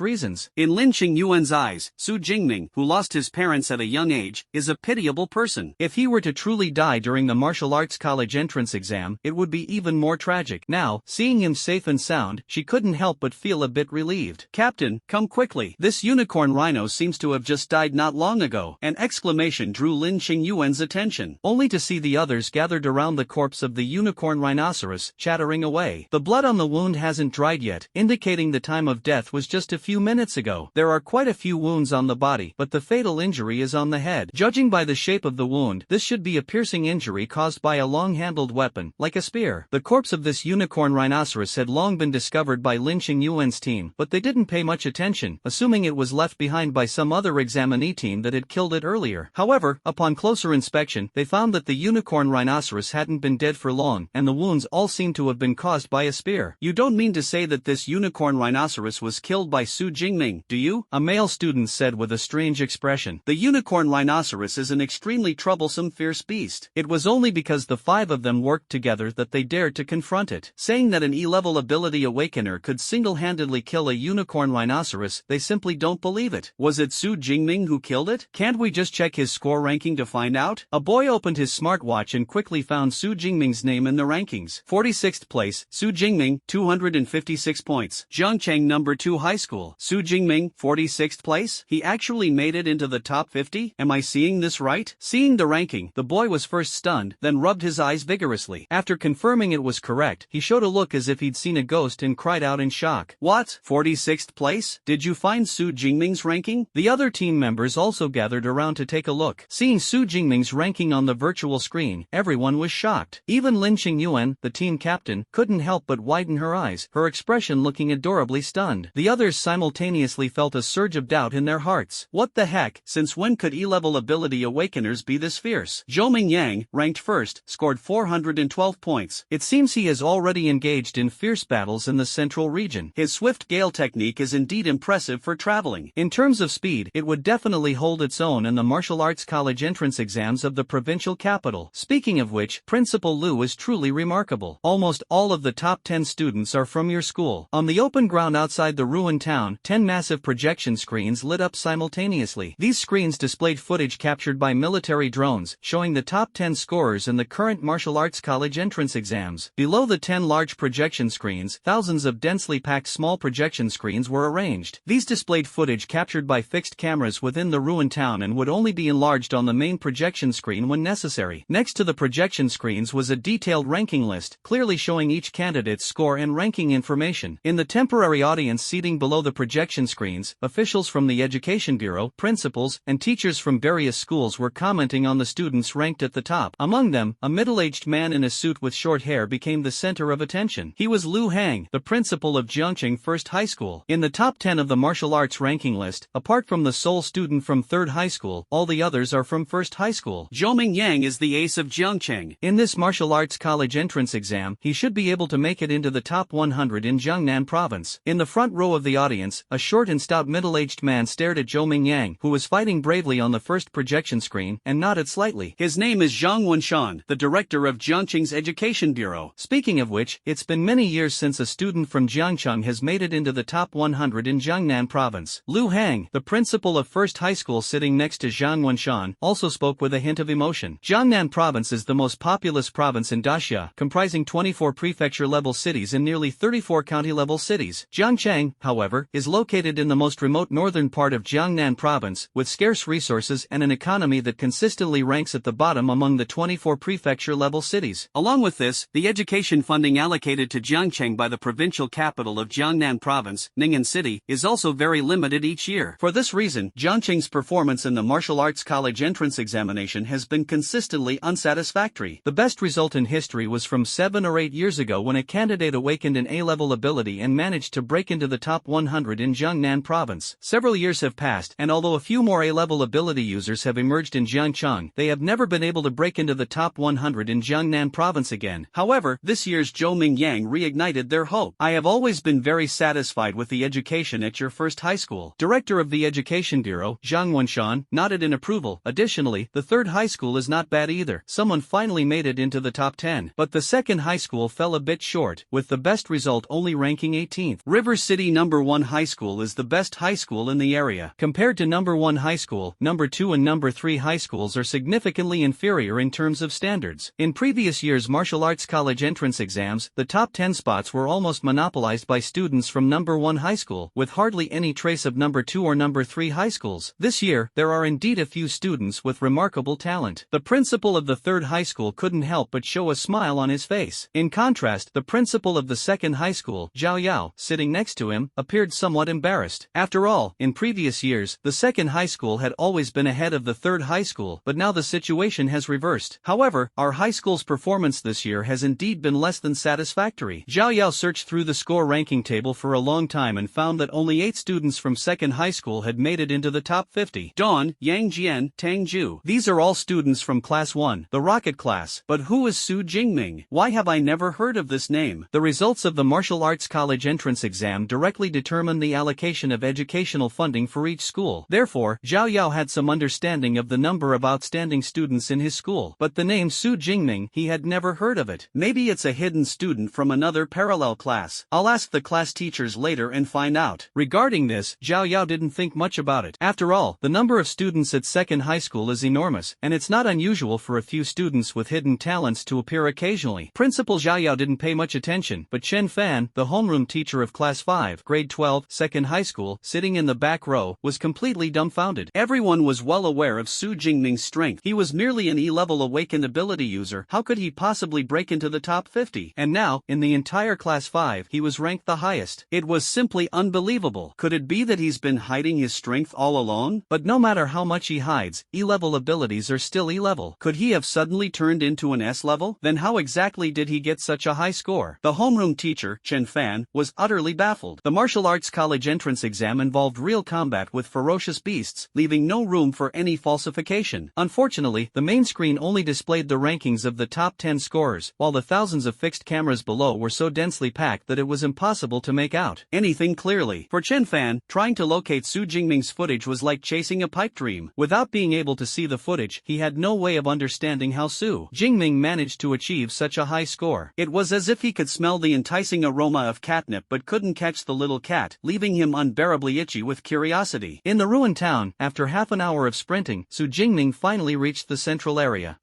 reasons. In Lin Qingyuan's eyes, Su Jingming, who lost his parents at a young age, is a pitiable person. If he were to truly die during the martial arts college entrance exam, it would be even more tragic. Now, seeing him safe and sound, she couldn't help but feel a bit relieved. Captain, come quickly. This unicorn rhino seems to have just died not long ago. An exclamation drew Lin Qingyuan's attention, only to see the others gathered around the corpse of the unicorn rhinoceros, chattering away. The blood on the wound hasn't dried yet, indicating the time of death was just a few minutes ago. There are quite a few wounds on the body, but the fatal injury is on the head. Judging by the shape of the wound, this should be a piercing injury caused by a long-handled weapon, like a spear. The corpse of this unicorn rhinoceros had long been discovered by Lin Qingyuan's team, but they didn't pay much attention, assuming it was left behind by some other examinee team that had killed it earlier. However, upon closer inspection, they found that the unicorn rhinoceros hadn't been dead for long, and the wounds all seemed to have been caused by a spear. You don't mean to say that this unicorn rhinoceros was killed by Su Jingming, do you? A male student said with a strange expression. The unicorn rhinoceros is an extremely troublesome fierce beast. It was only because the 5 of them worked together that they dared to confront it. Saying that an E-level ability awakener could single-handedly kill a unicorn rhinoceros, they simply don't believe it. Was it Su Jingming who killed it? Can't we just check his score ranking to find out? A boy opened his smartwatch and quickly found Su Jingming's name in the rankings. 46th place, Su Jingming, 256 points. Zhangcheng number 2 high school. Su Jingming, 46th place? He actually made it into the top 50? Am I seeing this right? Seeing the ranking, the boy was first stunned, then rubbed his eyes vigorously. After confirming it was correct, he showed a look as if he'd seen a ghost and cried out in shock. What? 46th place? Did you find Su Jingming's ranking? The other team members also gathered around to take a look. Seeing Su Jingming's ranking on the virtual screen, everyone was shocked. Even Lin Qingyuan, the team captain, couldn't help but widen her eyes, her expression looking adorably stunned. The others simultaneously felt a surge of doubt in their hearts. What the heck? Since when could E-level ability awakeners be this fierce? Zhoming Yang, ranked first, scored 412 points. It seems he has already engaged in fierce battles in the central region. His swift gale technique is indeed impressive for traveling. In terms of speed, it would definitely hold its own in the martial arts college entrance exams of the provincial capital. Speaking of which, Principal Liu is truly remarkable. Almost all of the top 10 students are from your school. On the open ground outside the ruined town, 10 massive projection screens lit up simultaneously. These screens displayed footage captured by military drones, showing the top 10 scorers in the current martial arts college entrance exams. Below the 10 large projection screens, thousands of densely packed small projection screens were arranged. These displayed footage captured by fixed cameras within the ruined town and would only be enlarged on the main projection screen when necessary. Next to the projection screens was a detailed ranking list, clearly showing each candidate's score and ranking information. In the temporary audience seating below the projection screens, officials from the Education Bureau, principals, and teachers from various schools were commenting on the students ranked at the top. Among them, a middle-aged man in a suit with short hair became the center of attention. He was Liu Hang, the principal of Jiangcheng First High School. In the top 10 of the martial arts ranking list, apart from the sole student from 3rd High School, all the others are from First High School. Zhoming Yang is the ace of Jiangcheng. In this martial arts college entrance exam, he should be able to make it into the top 100 in Jiangnan province. In the front row of the audience, a short and stout middle-aged man stared at Jingming Yang, who was fighting bravely on the first projection screen, and nodded slightly. His name is Zhang Wenshan, the director of Jiangqing's Education Bureau. Speaking of which, it's been many years since a student from Jiangcheng has made it into the top 100 in Jiangnan province. Lu Hang, the principal of First High School sitting next to Zhang Wenshan, also spoke with a hint of emotion. Jiangnan province is the most populous province in Daxia, comprising 24 prefecture-level cities and nearly 34 county-level cities. Jiangcheng, however, is located in the most remote northern part of Jiangnan province, with scarce resources and an economy that consistently ranks at the bottom among the 24 prefecture-level cities. Along with this, the education funding allocated to Jiangcheng by the provincial capital of Jiangnan province, Ning'an City, is also very limited each year. For this reason, Jiangcheng's performance in the martial arts college entrance examination has been consistently unsatisfactory. The best result in history was from 7 or 8 years ago when a candidate awakened an A-level ability and managed to break into the top 100 in Jiangnan province. Several years have passed, and although a few more A-level ability users have emerged in Jiangcheng, they have never been able to break into the top 100 in Jiangnan province again. However, this year's Jingming Yang reignited their hope. I have always been very satisfied with the education at your first high school. Director of the Education Bureau, Zhang Wenshan, nodded in approval. Additionally, the third high school is not bad either. Someone finally made it into the top 10. But the second high school fell a bit short, with the best result only ranking 18th. River City number 1 high school is the best high school in the area. Compared to number 1 high school, number 2 and number 3 high schools are significantly inferior in terms of standards. In previous years' martial arts college entrance exams, the top 10 spots were almost monopolized by students from number 1 high school, with hardly any trace of number 2 or number 3 high schools. This year, there are indeed a few students with remarkable talent. The principal of the third high school couldn't help but show a smile on his face. In contrast, the principal of the second high school, Zhao Yao, sitting next to him, appeared somewhat embarrassed. After all, in previous years, the second high school had always been ahead of the third high school, but now the situation has reversed. However, our high school's performance this year has indeed been less than satisfactory. Zhao Yao searched through the score ranking table for a long time and found that only 8 students from second high school had made it into the top 50. Dawn, Yang Jian, Tang Ju. These are all students from class 1, the rocket class. But who is Su Jingming? Why have I never heard of this name? The results of the martial arts college entrance exam directly determine the allocation of educational funding for each school. Therefore, Zhao Yao had some understanding of the number of outstanding students in his school. But the name Su Jingming, he had never heard of it. Maybe it's a hidden student from another parallel class. I'll ask the class teachers later and find out. Regarding this, Zhao Yao didn't think much about it. After all, the number of students at second high school is enormous, and it's not unusual for a few students with hidden talents to appear occasionally. Principal Zhao Yao didn't pay much attention, but Chen Fan, the homeroom teacher of class 5, grade 12, second high school, sitting in the back row, was completely dumbfounded. Everyone was well aware of Su Jingming's strength. He was merely an E-level awakened ability user. How could he possibly break into the top 50? And now, in the entire class 5, he was ranked the highest. It was simply unbelievable. Could it be that he's been hiding his strength all along? But no matter how much he hides, E-level abilities are still E-level. Could he have suddenly turned into an S-level? Then how exactly did he get such a high score? The homeroom teacher, Chen Fan, was utterly baffled. The martial arts college entrance exam involved real combat with ferocious beasts, leaving no room for any falsification. Unfortunately, the main screen only displayed the rankings of the top 10 scorers, while the thousands of fixed cameras below were so densely packed that it was impossible to make out anything clearly. For Chen Fan, trying to locate Su Jingming's footage was like chasing a pipe dream. Without being able to see the footage, he had no way of understanding how Su Jingming managed to achieve such a high score. It was as if he could smell the enticing aroma of catnip but couldn't catch the little cat, leaving him unbearably itchy with curiosity. In the ruined town, after half an hour of sprinting, Su Jingming finally reached the central area.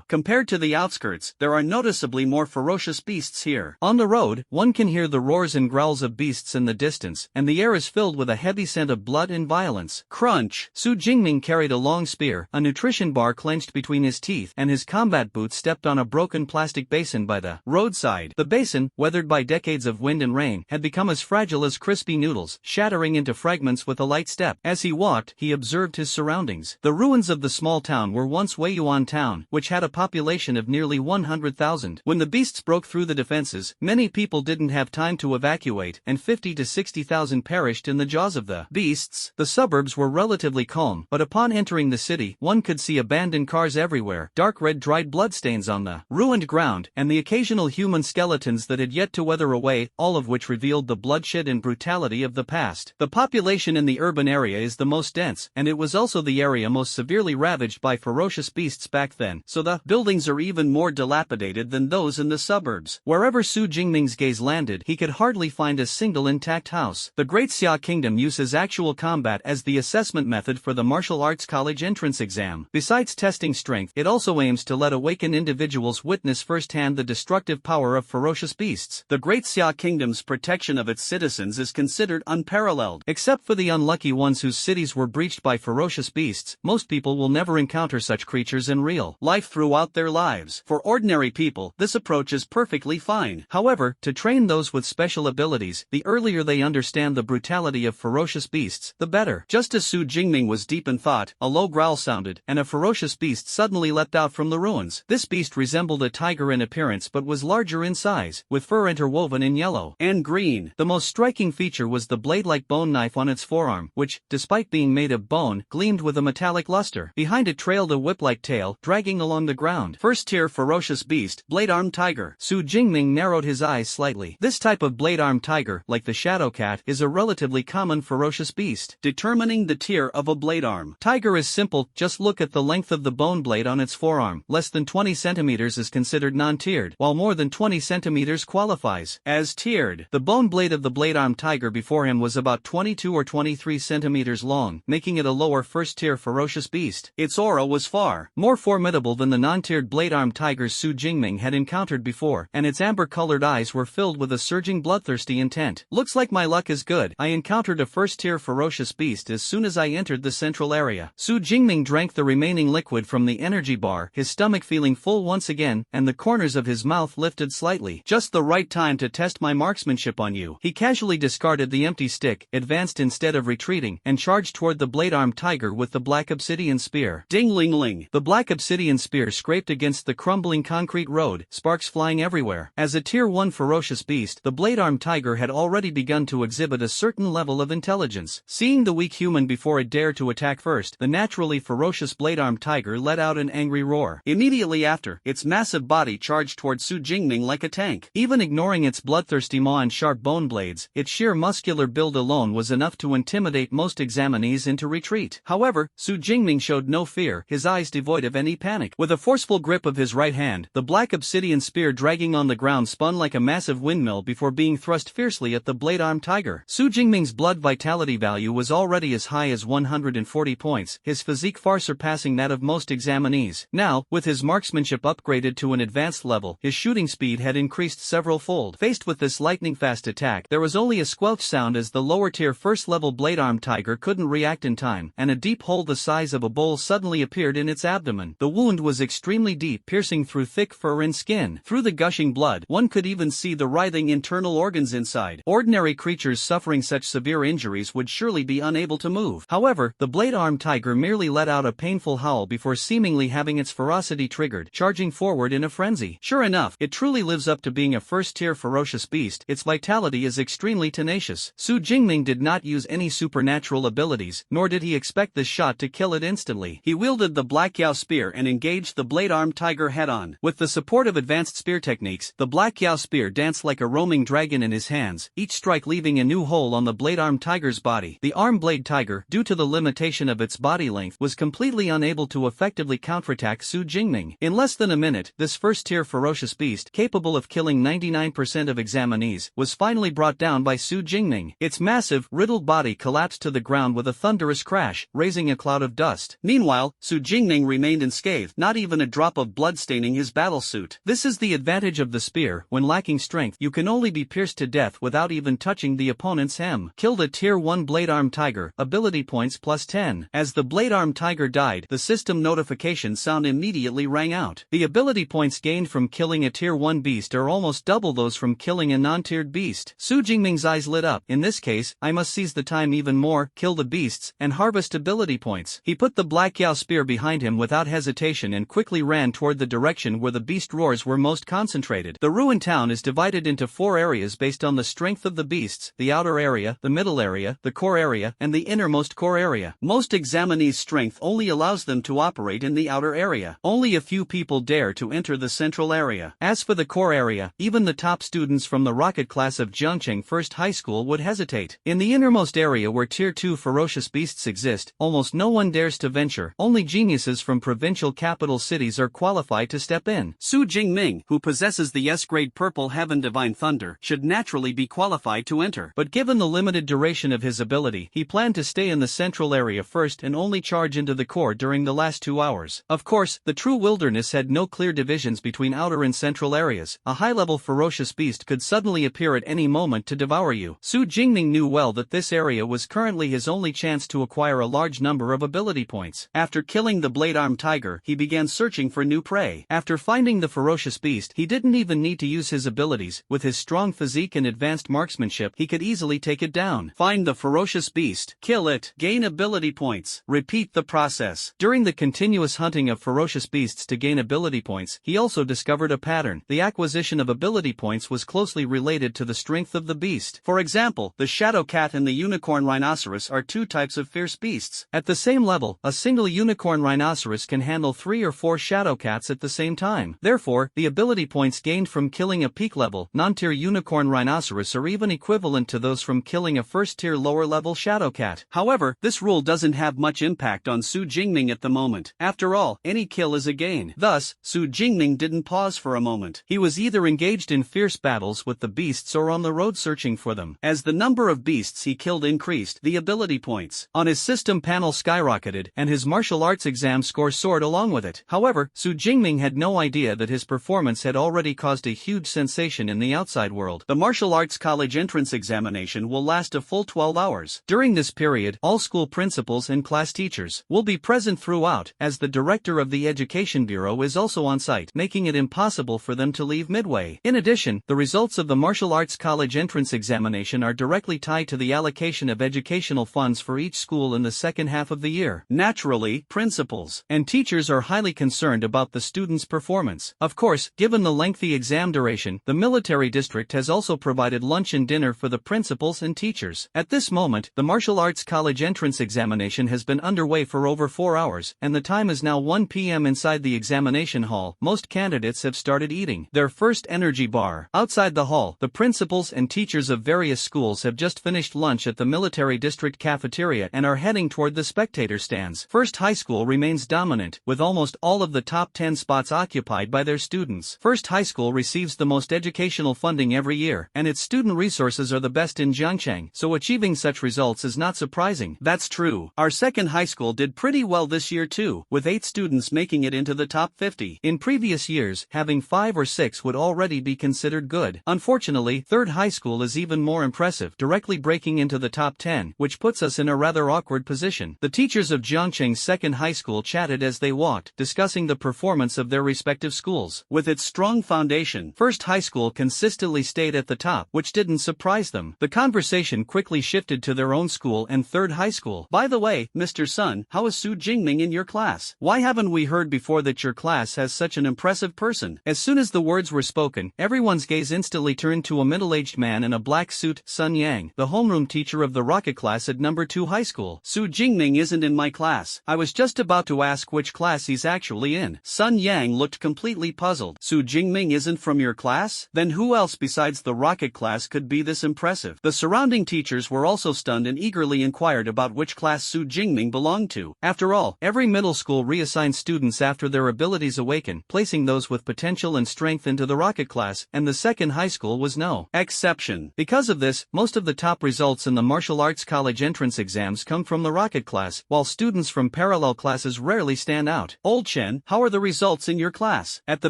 Compared to the outskirts, there are noticeably more ferocious beasts here. On the road, one can hear the roars and growls of beasts in the distance, and the air is filled with a heavy scent of blood and violence. Crunch! Su Jingming carried a long spear, a nutrition bar clenched between his teeth, and his combat boots stepped on a broken plastic basin by the roadside. The basin, weathered by decades of wind and rain, had become as fragile as crispy noodles, shattering into fragments with a light step. As he walked, he observed his surroundings. The ruins of the small town were once Weiyuan town, which had a population of nearly 100,000. When the beasts broke through the defenses, many people didn't have time to evacuate, and 50 to 60,000 perished in the jaws of the beasts. The suburbs were relatively calm, but upon entering the city, one could see abandoned cars everywhere, dark red dried blood bloodstains on the ruined ground, and the occasional human skeletons that had yet to weather away, all of which revealed the bloodshed and brutality of the past. The population in the urban area is the most dense, and it was also the area most severely ravaged by ferocious beasts back then, so the buildings are even more dilapidated than those in the suburbs. Wherever Su Jingming's gaze landed, he could hardly find a single intact house. The Great Xia Kingdom uses actual combat as the assessment method for the martial arts college entrance exam. Besides testing strength, it also aims to let awakened individuals witness firsthand the destructive power of ferocious beasts. The Great Xia Kingdom's protection of its citizens is considered unparalleled. Except for the unlucky ones whose cities were breached by ferocious beasts, most people will never encounter such creatures in real life throughout their lives. For ordinary people, this approach is perfectly fine. However, to train those with special abilities, the earlier they understand the brutality of ferocious beasts, the better. Just as Su Jingming was deep in thought, a low growl sounded, and a ferocious beast suddenly leapt out from the ruins. This beast resembled a tiger in appearance but was larger in size, with fur interwoven in yellow and green. The most striking feature was the blade-like bone knife on its forearm, which, despite being made of bone, gleamed with a metallic luster. Behind it trailed a whip-like tail, dragging along the ground. First-tier ferocious beast, blade-armed tiger. Su Jingming narrowed his eyes slightly. This type of blade-armed tiger, like the shadow cat, is a relatively common ferocious beast. Determining the tier of a blade-arm tiger is simple, just look at the length of the bone blade on its forearm. Less than 20 centimeters is considered non-tiered, while more than 20 centimeters qualifies as tiered. The bone blade of the blade-armed tiger before him was about 22 or 23 centimeters long, making it a lower first-tier ferocious beast. Its aura was far more formidable than the non-tiered blade-armed tigers Su Jingming had encountered before, and its amber-colored eyes were filled with a surging bloodthirsty intent. Looks like my luck is good. I encountered a first-tier ferocious beast as soon as I entered the central area. Su Jingming drank the remaining liquid from the energy bar, his stomach feeling full once again, and the corners of his mouth lifted slightly. Just the right time to test my marksmanship on you. He casually discarded the empty stick, advanced instead of retreating, and charged toward the blade-armed tiger with the black obsidian spear. Ding-ling-ling. The black obsidian spear scraped against the crumbling concrete road, sparks flying everywhere. As a Tier 1 ferocious beast, the blade-armed tiger had already begun to exhibit a certain level of intelligence. Seeing the weak human before it dared to attack first, the naturally ferocious blade-armed tiger let out an angry roar. Immediately after, its massive body charged toward Su Jingming like a tank. Even ignoring its bloodthirsty maw and sharp bone blades, its sheer muscular build alone was enough to intimidate most examinees into retreat. However, Su Jingming showed no fear, his eyes devoid of any panic. With a forceful grip of his right hand, the black obsidian spear dragging on the ground spun like a massive windmill before being thrust fiercely at the blade-armed tiger. Su Jingming's blood vitality value was already as high as 140 points, his physique far surpassing that of most examinees. Now, with his marksmanship upgraded to an advanced level, his shooting speed had increased several-fold. Faced with this lightning-fast attack, there was only a squelch sound as the lower-tier first-level blade-armed tiger couldn't react in time, and a deep hole the size of a bowl suddenly appeared in its abdomen. The wound was extremely deep, piercing through thick fur and skin. Through the gushing blood, one could even see the writhing internal organs inside. Ordinary creatures suffering such severe injuries would surely be unable to move. However, the blade-armed tiger merely let out a painful howl before seemingly having its ferocity triggered, charging forward in a frenzy. Sure enough, it truly lives up to being a first-tier ferocious beast. Its vitality is extremely tenacious. Su Jingming did not use any supernatural abilities, nor did he expect this shot to kill it instantly. He wielded the Black Yao spear and engaged the blade-armed tiger head-on. With the support of advanced spear techniques, the Black Yao spear danced like a roaming dragon in his hands, each strike leaving a new hole on the blade-armed tiger's body. The arm-blade tiger, due to the limitation of its body length, was completely unable to effectively counterattack Su Jingming. In less than a minute, this first-tier ferocious beast, capable of killing 99% of examinees, was finally brought down by Su Jingming. Its massive, riddled body collapsed to the ground with a thunderous crash, raising a cloud of dust. Meanwhile, Su Jingming remained unscathed, not even a drop of blood staining his battlesuit. This is the advantage of the spear. When lacking strength, you can only be pierced to death without even touching the opponent's hem. Killed a Tier 1 blade-armed tiger, ability points plus 10. As the blade-armed tiger died, the system notification sound immediately rang out. The ability points gained from killing a Tier 1 beast are almost double those from killing a non-tiered beast. Su Jingming's eyes lit up. In this case, I must seize the time even more, kill the beasts, and harvest ability points. He put the Black Yao spear behind him without hesitation and quickly ran toward the direction where the beast roars were most concentrated. The ruined town is divided into 4 areas based on the strength of the beasts: the outer area, the middle area, the core area, and the innermost core area. Most examinees' strength only allows them to operate in the outer area. Only a few few people dare to enter the central area. As for the core area, even the top students from the rocket class of Jingming First High School would hesitate. In the innermost area where Tier 2 ferocious beasts exist, almost no one dares to venture. Only geniuses from provincial capital cities are qualified to step in. Su Jingming, who possesses the S-grade Purple Heaven Divine Thunder, should naturally be qualified to enter. But given the limited duration of his ability, he planned to stay in the central area first and only charge into the core during the last 2 hours. Of course, the true wilderness had no clear divisions between outer and central areas. A high-level ferocious beast could suddenly appear at any moment to devour you. Su Jingming knew well that this area was currently his only chance to acquire a large number of ability points. After killing the blade-armed tiger, he began searching for new prey. After finding the ferocious beast, he didn't even need to use his abilities. With his strong physique and advanced marksmanship, he could easily take it down. Find the ferocious beast, kill it, gain ability points. Repeat the process. During the continuous hunting of ferocious beasts to gain ability points, he also discovered a pattern. The acquisition of ability points was closely related to the strength of the beast. For example, the shadow cat and the unicorn rhinoceros are 2 types of fierce beasts. At the same level, a single unicorn rhinoceros can handle 3 or 4 shadow cats at the same time. Therefore, the ability points gained from killing a peak-level, non-tier unicorn rhinoceros are even equivalent to those from killing a first-tier lower-level shadow cat. However, this rule doesn't have much impact on Su Jingming at the moment. After all, any kill is a gain. Thus, Su Jingming didn't pause for a moment. He was either engaged in fierce battles with the beasts or on the road searching for them. As the number of beasts he killed increased, the ability points on his system panel skyrocketed, and his martial arts exam score soared along with it. However, Su Jingming had no idea that his performance had already caused a huge sensation in the outside world. The martial arts college entrance examination will last a full 12 hours. During this period, all school principals and class teachers will be present throughout, as the director of the Education Bureau is also on site, making it impossible for them to leave midway. In addition, the results of the martial arts college entrance examination are directly tied to the allocation of educational funds for each school in the second half of the year. Naturally, principals and teachers are highly concerned about the students' performance. Of course, given the lengthy exam duration, the military district has also provided lunch and dinner for the principals and teachers. At this moment, the martial arts college entrance examination has been underway for over 4 hours, and the time is now 1 p.m. inside the examination hall. Most candidates have started eating their first energy bar. Outside the hall, the principals and teachers of various schools have just finished lunch at the military district cafeteria and are heading toward the spectator stands. First High School remains dominant, with almost all of the top 10 spots occupied by their students. First High School receives the most educational funding every year, and its student resources are the best in Jiangcheng, so achieving such results is not surprising. That's true. Our second high school did pretty well this year too, with 8 students making it into the top 50. In previous years, having 5 or 6 would already be considered good. Unfortunately, third high school is even more impressive, directly breaking into the top 10, which puts us in a rather awkward position. The teachers of Jiangcheng's second high school chatted as they walked, discussing the performance of their respective schools. With its strong foundation, first high school consistently stayed at the top, which didn't surprise them. The conversation quickly shifted to their own school and third high school. By the way, Mr. Sun, how is Su Jingming in your class? Why haven't we heard before that your class has such an impressive person? As soon as the words were spoken, everyone's gaze instantly turned to a middle-aged man in a black suit, Sun Yang, the homeroom teacher of the rocket class at number 2 high school. Su Jingming isn't in my class. I was just about to ask which class he's actually in. Sun Yang looked completely puzzled. Su Jingming isn't from your class? Then who else besides the rocket class could be this impressive? The surrounding teachers were also stunned and eagerly inquired about which class Su Jingming belonged to. After all, every middle school reassigns students after their abilities awaken, placing those with potential and strength into the rocket class, and the second high school was no exception. Because of this, most of the top results in the martial arts college entrance exams come from the rocket class, while students from parallel classes rarely stand out. Old Chen, how are the results in your class? At the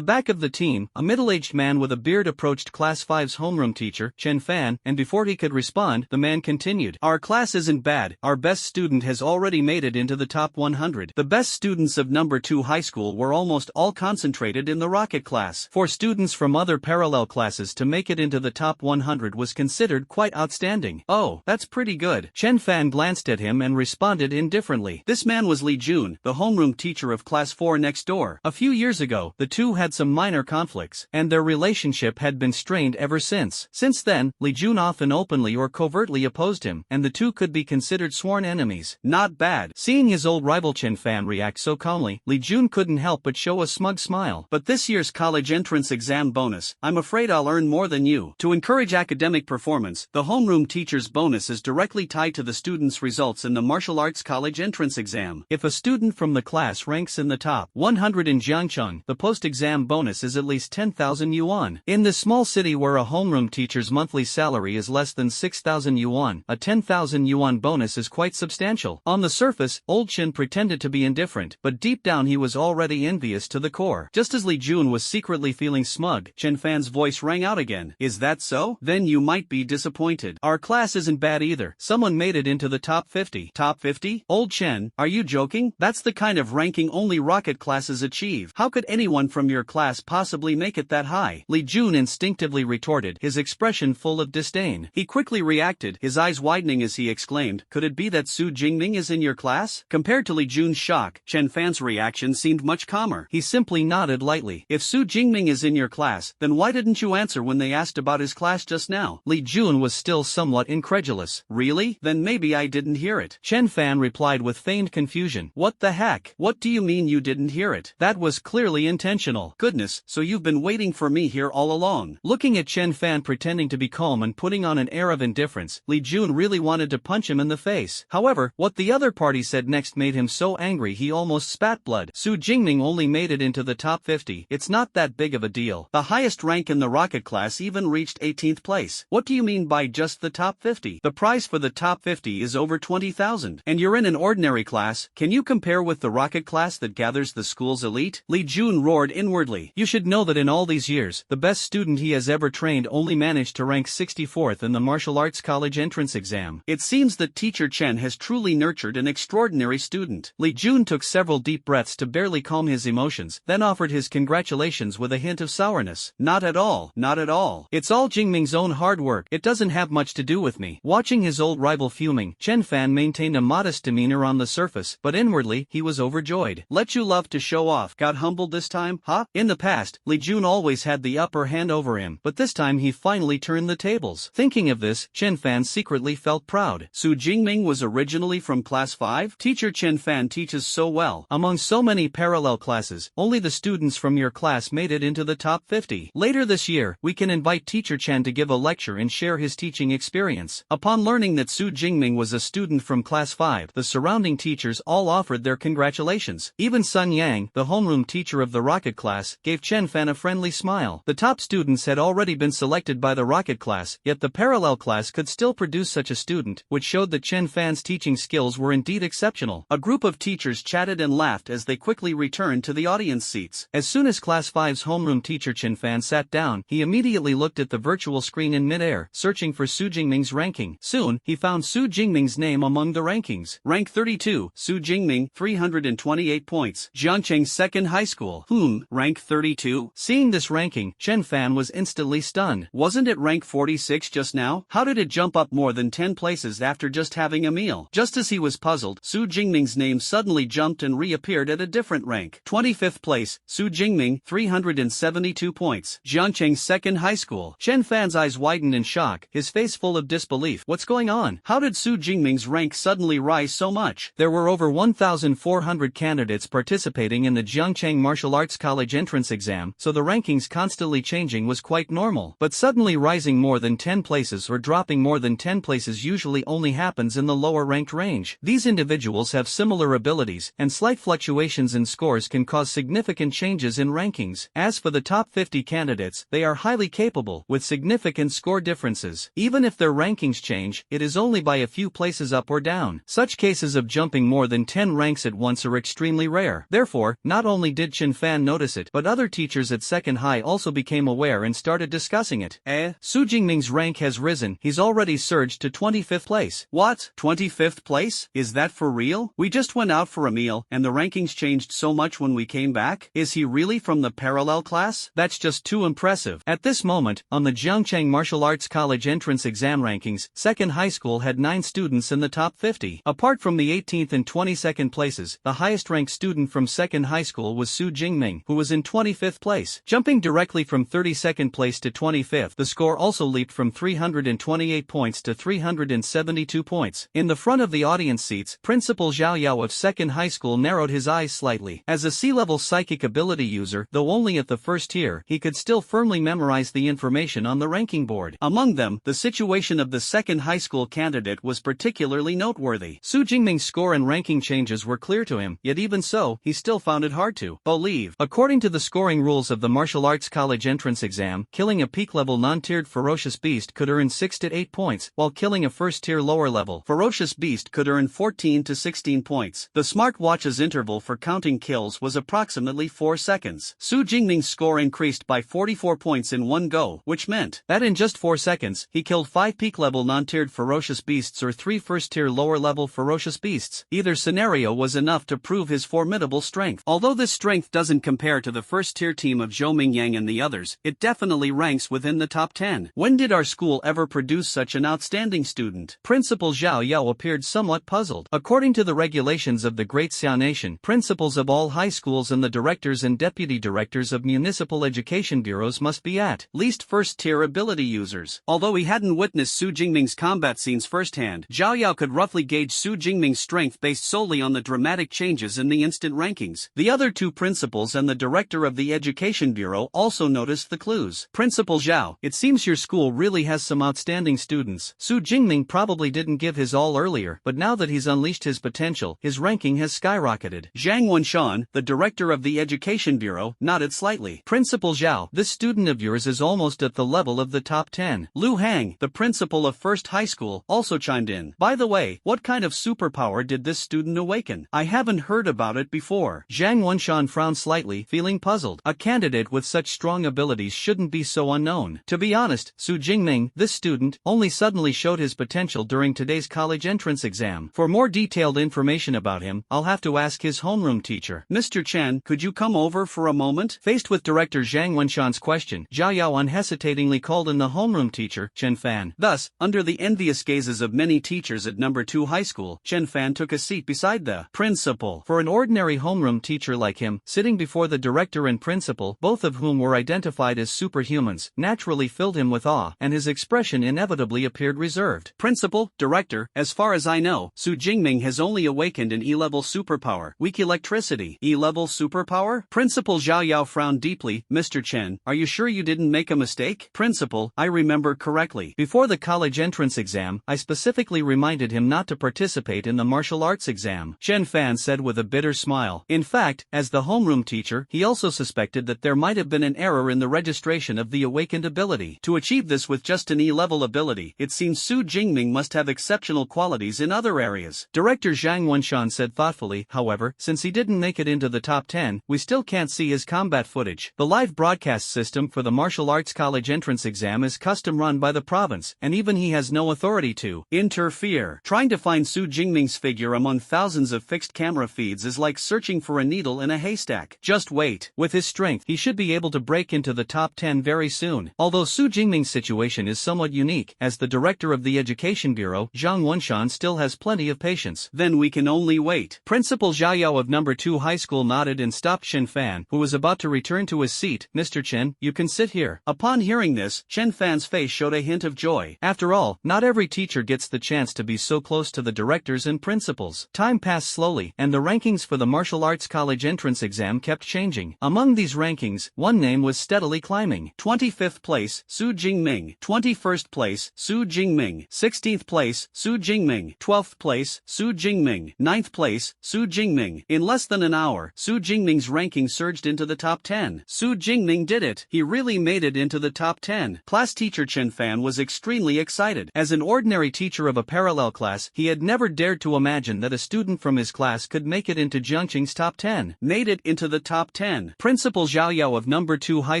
back of the team, a middle-aged man with a beard approached Class 5's homeroom teacher, Chen Fan, and before he could respond, the man continued. Our class isn't bad. Our best student has already made it into the top 100. The best students of number 2 high school were almost all concentrated in the rocket class. For students from other parallel classes to make it into the top 100 was considered quite outstanding. Oh, that's pretty good. Chen Fan glanced at him and responded indifferently. This man was Li Jun, the homeroom teacher of Class 4 next door. A few years ago, the two had some minor conflicts, and their relationship had been strained ever since. Since then, Li Jun often openly or covertly opposed him, and the two could be considered sworn enemies. Not bad. Seeing his old rival Chen Fan react so calmly, Li Jun couldn't help help but show a smug smile. But this year's college entrance exam bonus, I'm afraid I'll earn more than you. To encourage academic performance, the homeroom teacher's bonus is directly tied to the student's results in the martial arts college entrance exam. If a student from the class ranks in the top 100 in Jiangcheng, the post-exam bonus is at least 10,000 yuan. In this small city where a homeroom teacher's monthly salary is less than 6,000 yuan, a 10,000 yuan bonus is quite substantial. On the surface, Old Chen pretended to be indifferent, but deep down he was already envious to the core. Just as Li Jun was secretly feeling smug, Chen Fan's voice rang out again. Is that so? Then you might be disappointed. Our class isn't bad either. Someone made it into the top 50. Top 50? Old Chen, are you joking? That's the kind of ranking only rocket classes achieve. How could anyone from your class possibly make it that high? Li Jun instinctively retorted, his expression full of disdain. He quickly reacted, his eyes widening as he exclaimed, could it be that Su Jingming is in your class? Compared to Li Jun's shock, Chen Fan's reaction seemed much calmer. He simply nodded lightly. If Su Jingming is in your class, then why didn't you answer when they asked about his class just now? Li Jun was still somewhat incredulous. Really? Then maybe I didn't hear it. Chen Fan replied with feigned confusion. What the heck? What do you mean you didn't hear it? That was clearly intentional. Goodness, so you've been waiting for me here all along. Looking at Chen Fan pretending to be calm and putting on an air of indifference, Li Jun really wanted to punch him in the face. However, what the other party said next made him so angry he almost spat blood. Su Jingming only made it into the top 50. It's not that big of a deal. The highest rank in the rocket class even reached 18th place. What do you mean by just the top 50? The prize for the top 50 is over 20,000. And you're in an ordinary class. Can you compare with the rocket class that gathers the school's elite? Li Jun roared inwardly. You should know that in all these years, the best student he has ever trained only managed to rank 64th in the martial arts college entrance exam. It seems that teacher Chen has truly nurtured an extraordinary student. Li Jun took several deep breaths to barely calm his emotions, then offered his congratulations with a hint of sourness. Not at all, not at all. It's all Jingming's own hard work. It doesn't have much to do with me. Watching his old rival fuming, Chen Fan maintained a modest demeanor on the surface, but inwardly, he was overjoyed. Let you love to show off. Got humbled this time, huh? In the past, Li Jun always had the upper hand over him, but this time he finally turned the tables. Thinking of this, Chen Fan secretly felt proud. Su Jingming was originally from class 5? Teacher Chen Fan teaches so well. Among so many parallel classes, only the students from your class made it into the top 50. Later this year, we can invite teacher Chen to give a lecture and share his teaching experience. Upon learning that Su Jingming was a student from class 5, the surrounding teachers all offered their congratulations. Even Sun Yang, the homeroom teacher of the rocket class, gave Chen Fan a friendly smile. The top students had already been selected by the rocket class, yet the parallel class could still produce such a student, which showed that Chen Fan's teaching skills were indeed exceptional. A group of teachers chatted and laughed as they quickly returned to the audience seats. As soon as class 5's homeroom teacher Chen Fan sat down, he immediately looked at the virtual screen in midair, searching for Su Jingming's ranking. Soon, he found Su Jingming's name among the rankings. Rank 32, Su Jingming, 328 points. Jiangcheng Second High School. Rank 32? Seeing this ranking, Chen Fan was instantly stunned. Wasn't it rank 46 just now? How did it jump up more than 10 places after just having a meal? Just as he was puzzled, Su Jingming's name suddenly jumped and reappeared at a different rank. 25th place, Su Jingming, 372 points. Jiangcheng Second High School. Chen Fan's eyes widened in shock, his face full of disbelief. What's going on? How did Su Jingming's rank suddenly rise so much? There were over 1,400 candidates participating in the Jiangcheng Martial Arts College entrance exam, so the rankings constantly changing was quite normal. But suddenly rising more than 10 places or dropping more than 10 places usually only happens in the lower ranked range. These individuals have similar abilities, and slight fluctuations in scores can cause significant changes in rankings. As for the top 50 candidates, they are highly capable, with significant score differences. Even if their rankings change, it is only by a few places up or down. Such cases of jumping more than 10 ranks at once are extremely rare. Therefore, not only did Chen Fan notice it, but other teachers at Second High also became aware and started discussing it. Su Jingming's rank has risen. He's already surged to 25th place. What? 25th place? Is that for real? We just went out for a meal, and the rankings changed so much when we came back. Is he really from the parallel class? That's just too impressive. At this moment, on the Jiangcheng Martial Arts College entrance exam rankings, Second High School had 9 students in the top 50. Apart from the 18th and 22nd places, the highest-ranked student from Second High School was Su Jingming, who was in 25th place. Jumping directly from 32nd place to 25th, the score also leaped from 328 points to 372 points. In the front of the audience seats, Principal Zhao Yao of Second High School narrowed his eyes slightly. As a a C-level psychic ability user, though only at the first tier, he could still firmly memorize the information on the ranking board. Among them, the situation of the second high school candidate was particularly noteworthy. Su Jingming's score and ranking changes were clear to him, yet even so, he still found it hard to believe. According to the scoring rules of the martial arts college entrance exam, killing a peak-level non-tiered ferocious beast could earn 6 to 8 points, while killing a first-tier lower-level ferocious beast could earn 14 to 16 points. The smartwatch's interval for counting kills was approximately 4 seconds. Su Jingming's score increased by 44 points in one go, which meant that in just 4 seconds, he killed 5 peak-level non-tiered ferocious beasts or 3 first-tier lower-level ferocious beasts. Either scenario was enough to prove his formidable strength. Although this strength doesn't compare to the first-tier team of Zhou Mingyang and the others, it definitely ranks within the top 10. When did our school ever produce such an outstanding student? Principal Zhao Yao appeared somewhat puzzled. According to the regulations of the Great Xiao Nation, principals of all high schools and the directors and deputy directors of municipal education bureaus must be at least first-tier ability users. Although he hadn't witnessed Su Jingming's combat scenes firsthand, Zhao Yao could roughly gauge Su Jingming's strength based solely on the dramatic changes in the instant rankings. The other two principals and the director of the education bureau also noticed the clues. Principal Zhao, it seems your school really has some outstanding students. Su Jingming probably didn't give his all earlier, but now that he's unleashed his potential, his ranking has skyrocketed. Zhang Wenshan, the director of the education bureau, nodded slightly. Principal Zhao, this student of yours is almost at the level of the top 10. Lu Hang, the principal of First High School, also chimed in. By the way, what kind of superpower did this student awaken? I haven't heard about it before. Zhang Wenshan frowned slightly, feeling puzzled. A candidate with such strong abilities shouldn't be so unknown. To be honest, Su Jingming, this student, only suddenly showed his potential during today's college entrance exam. For more detailed information about him, I'll have to ask his homeroom teacher. Mr. Chen, could you come over for a moment? Faced with Director Zhang Wenshan's question, Zhao Yao unhesitatingly called in the homeroom teacher, Chen Fan. Thus, under the envious gazes of many teachers at number 2 high school, Chen Fan took a seat beside the principal. For an ordinary homeroom teacher like him, sitting before the director and principal, both of whom were identified as superhumans, naturally filled him with awe, and his expression inevitably appeared reserved. Principal, director, as far as I know, Su Jingming has only awakened an E-level superpower, weak electricity. E-level superpower? Principal Zhao Yao frowned deeply. Mr. Chen, are you sure you didn't make a mistake? Principal, I remember correctly. Before the college entrance exam, I specifically reminded him not to participate in the martial arts exam. Chen Fan said with a bitter smile. In fact, as the homeroom teacher, he also suspected that there might have been an error in the registration of the awakened ability. To achieve this with just an E-level ability, it seems Su Jingming must have exceptional qualities in other areas. Director Zhang Wenshan said thoughtfully, however, since he didn't make it into the top 10, we still can't see his combat footage. The live broadcast system for the martial arts college entrance exam is custom run by the province, and even he has no authority to interfere. Trying to find Su Jingming's figure among thousands of fixed camera feeds is like searching for a needle in a haystack. Just wait. With his strength, he should be able to break into the top 10 very soon. Although Su Jingming's situation is somewhat unique, as the director of the education bureau, Zhang Wenshan still has plenty of patience. Then we can only wait. Principal Zhao Yao of number 2 high school nodded and stopped Chen Fan, who was about to return to his seat. Mr. Chen, you can sit here. Upon hearing this, Chen Fan's face showed a hint of joy. After all, not every teacher gets the chance to be so close to the directors and principals. Time passed slowly, and the rankings for the martial arts college entrance exam kept changing. Among these rankings, one name was steadily climbing. 25th place, Su Jingming. 21st place, Su Jingming. 16th place, Su Jingming. 12th place, Su Jingming. 9th place, Su Jingming. In less than an hour, Su Jingming's ranking surged into the top 10. Su Jingming did it. He really made it into the top 10. Class teacher Chen Fan was extremely excited. As an ordinary teacher of a parallel class, he had never dared to imagine that a student from his class could make it into Jiangqing's top 10. Made it into the top 10. Principal Zhao Yao of number 2 high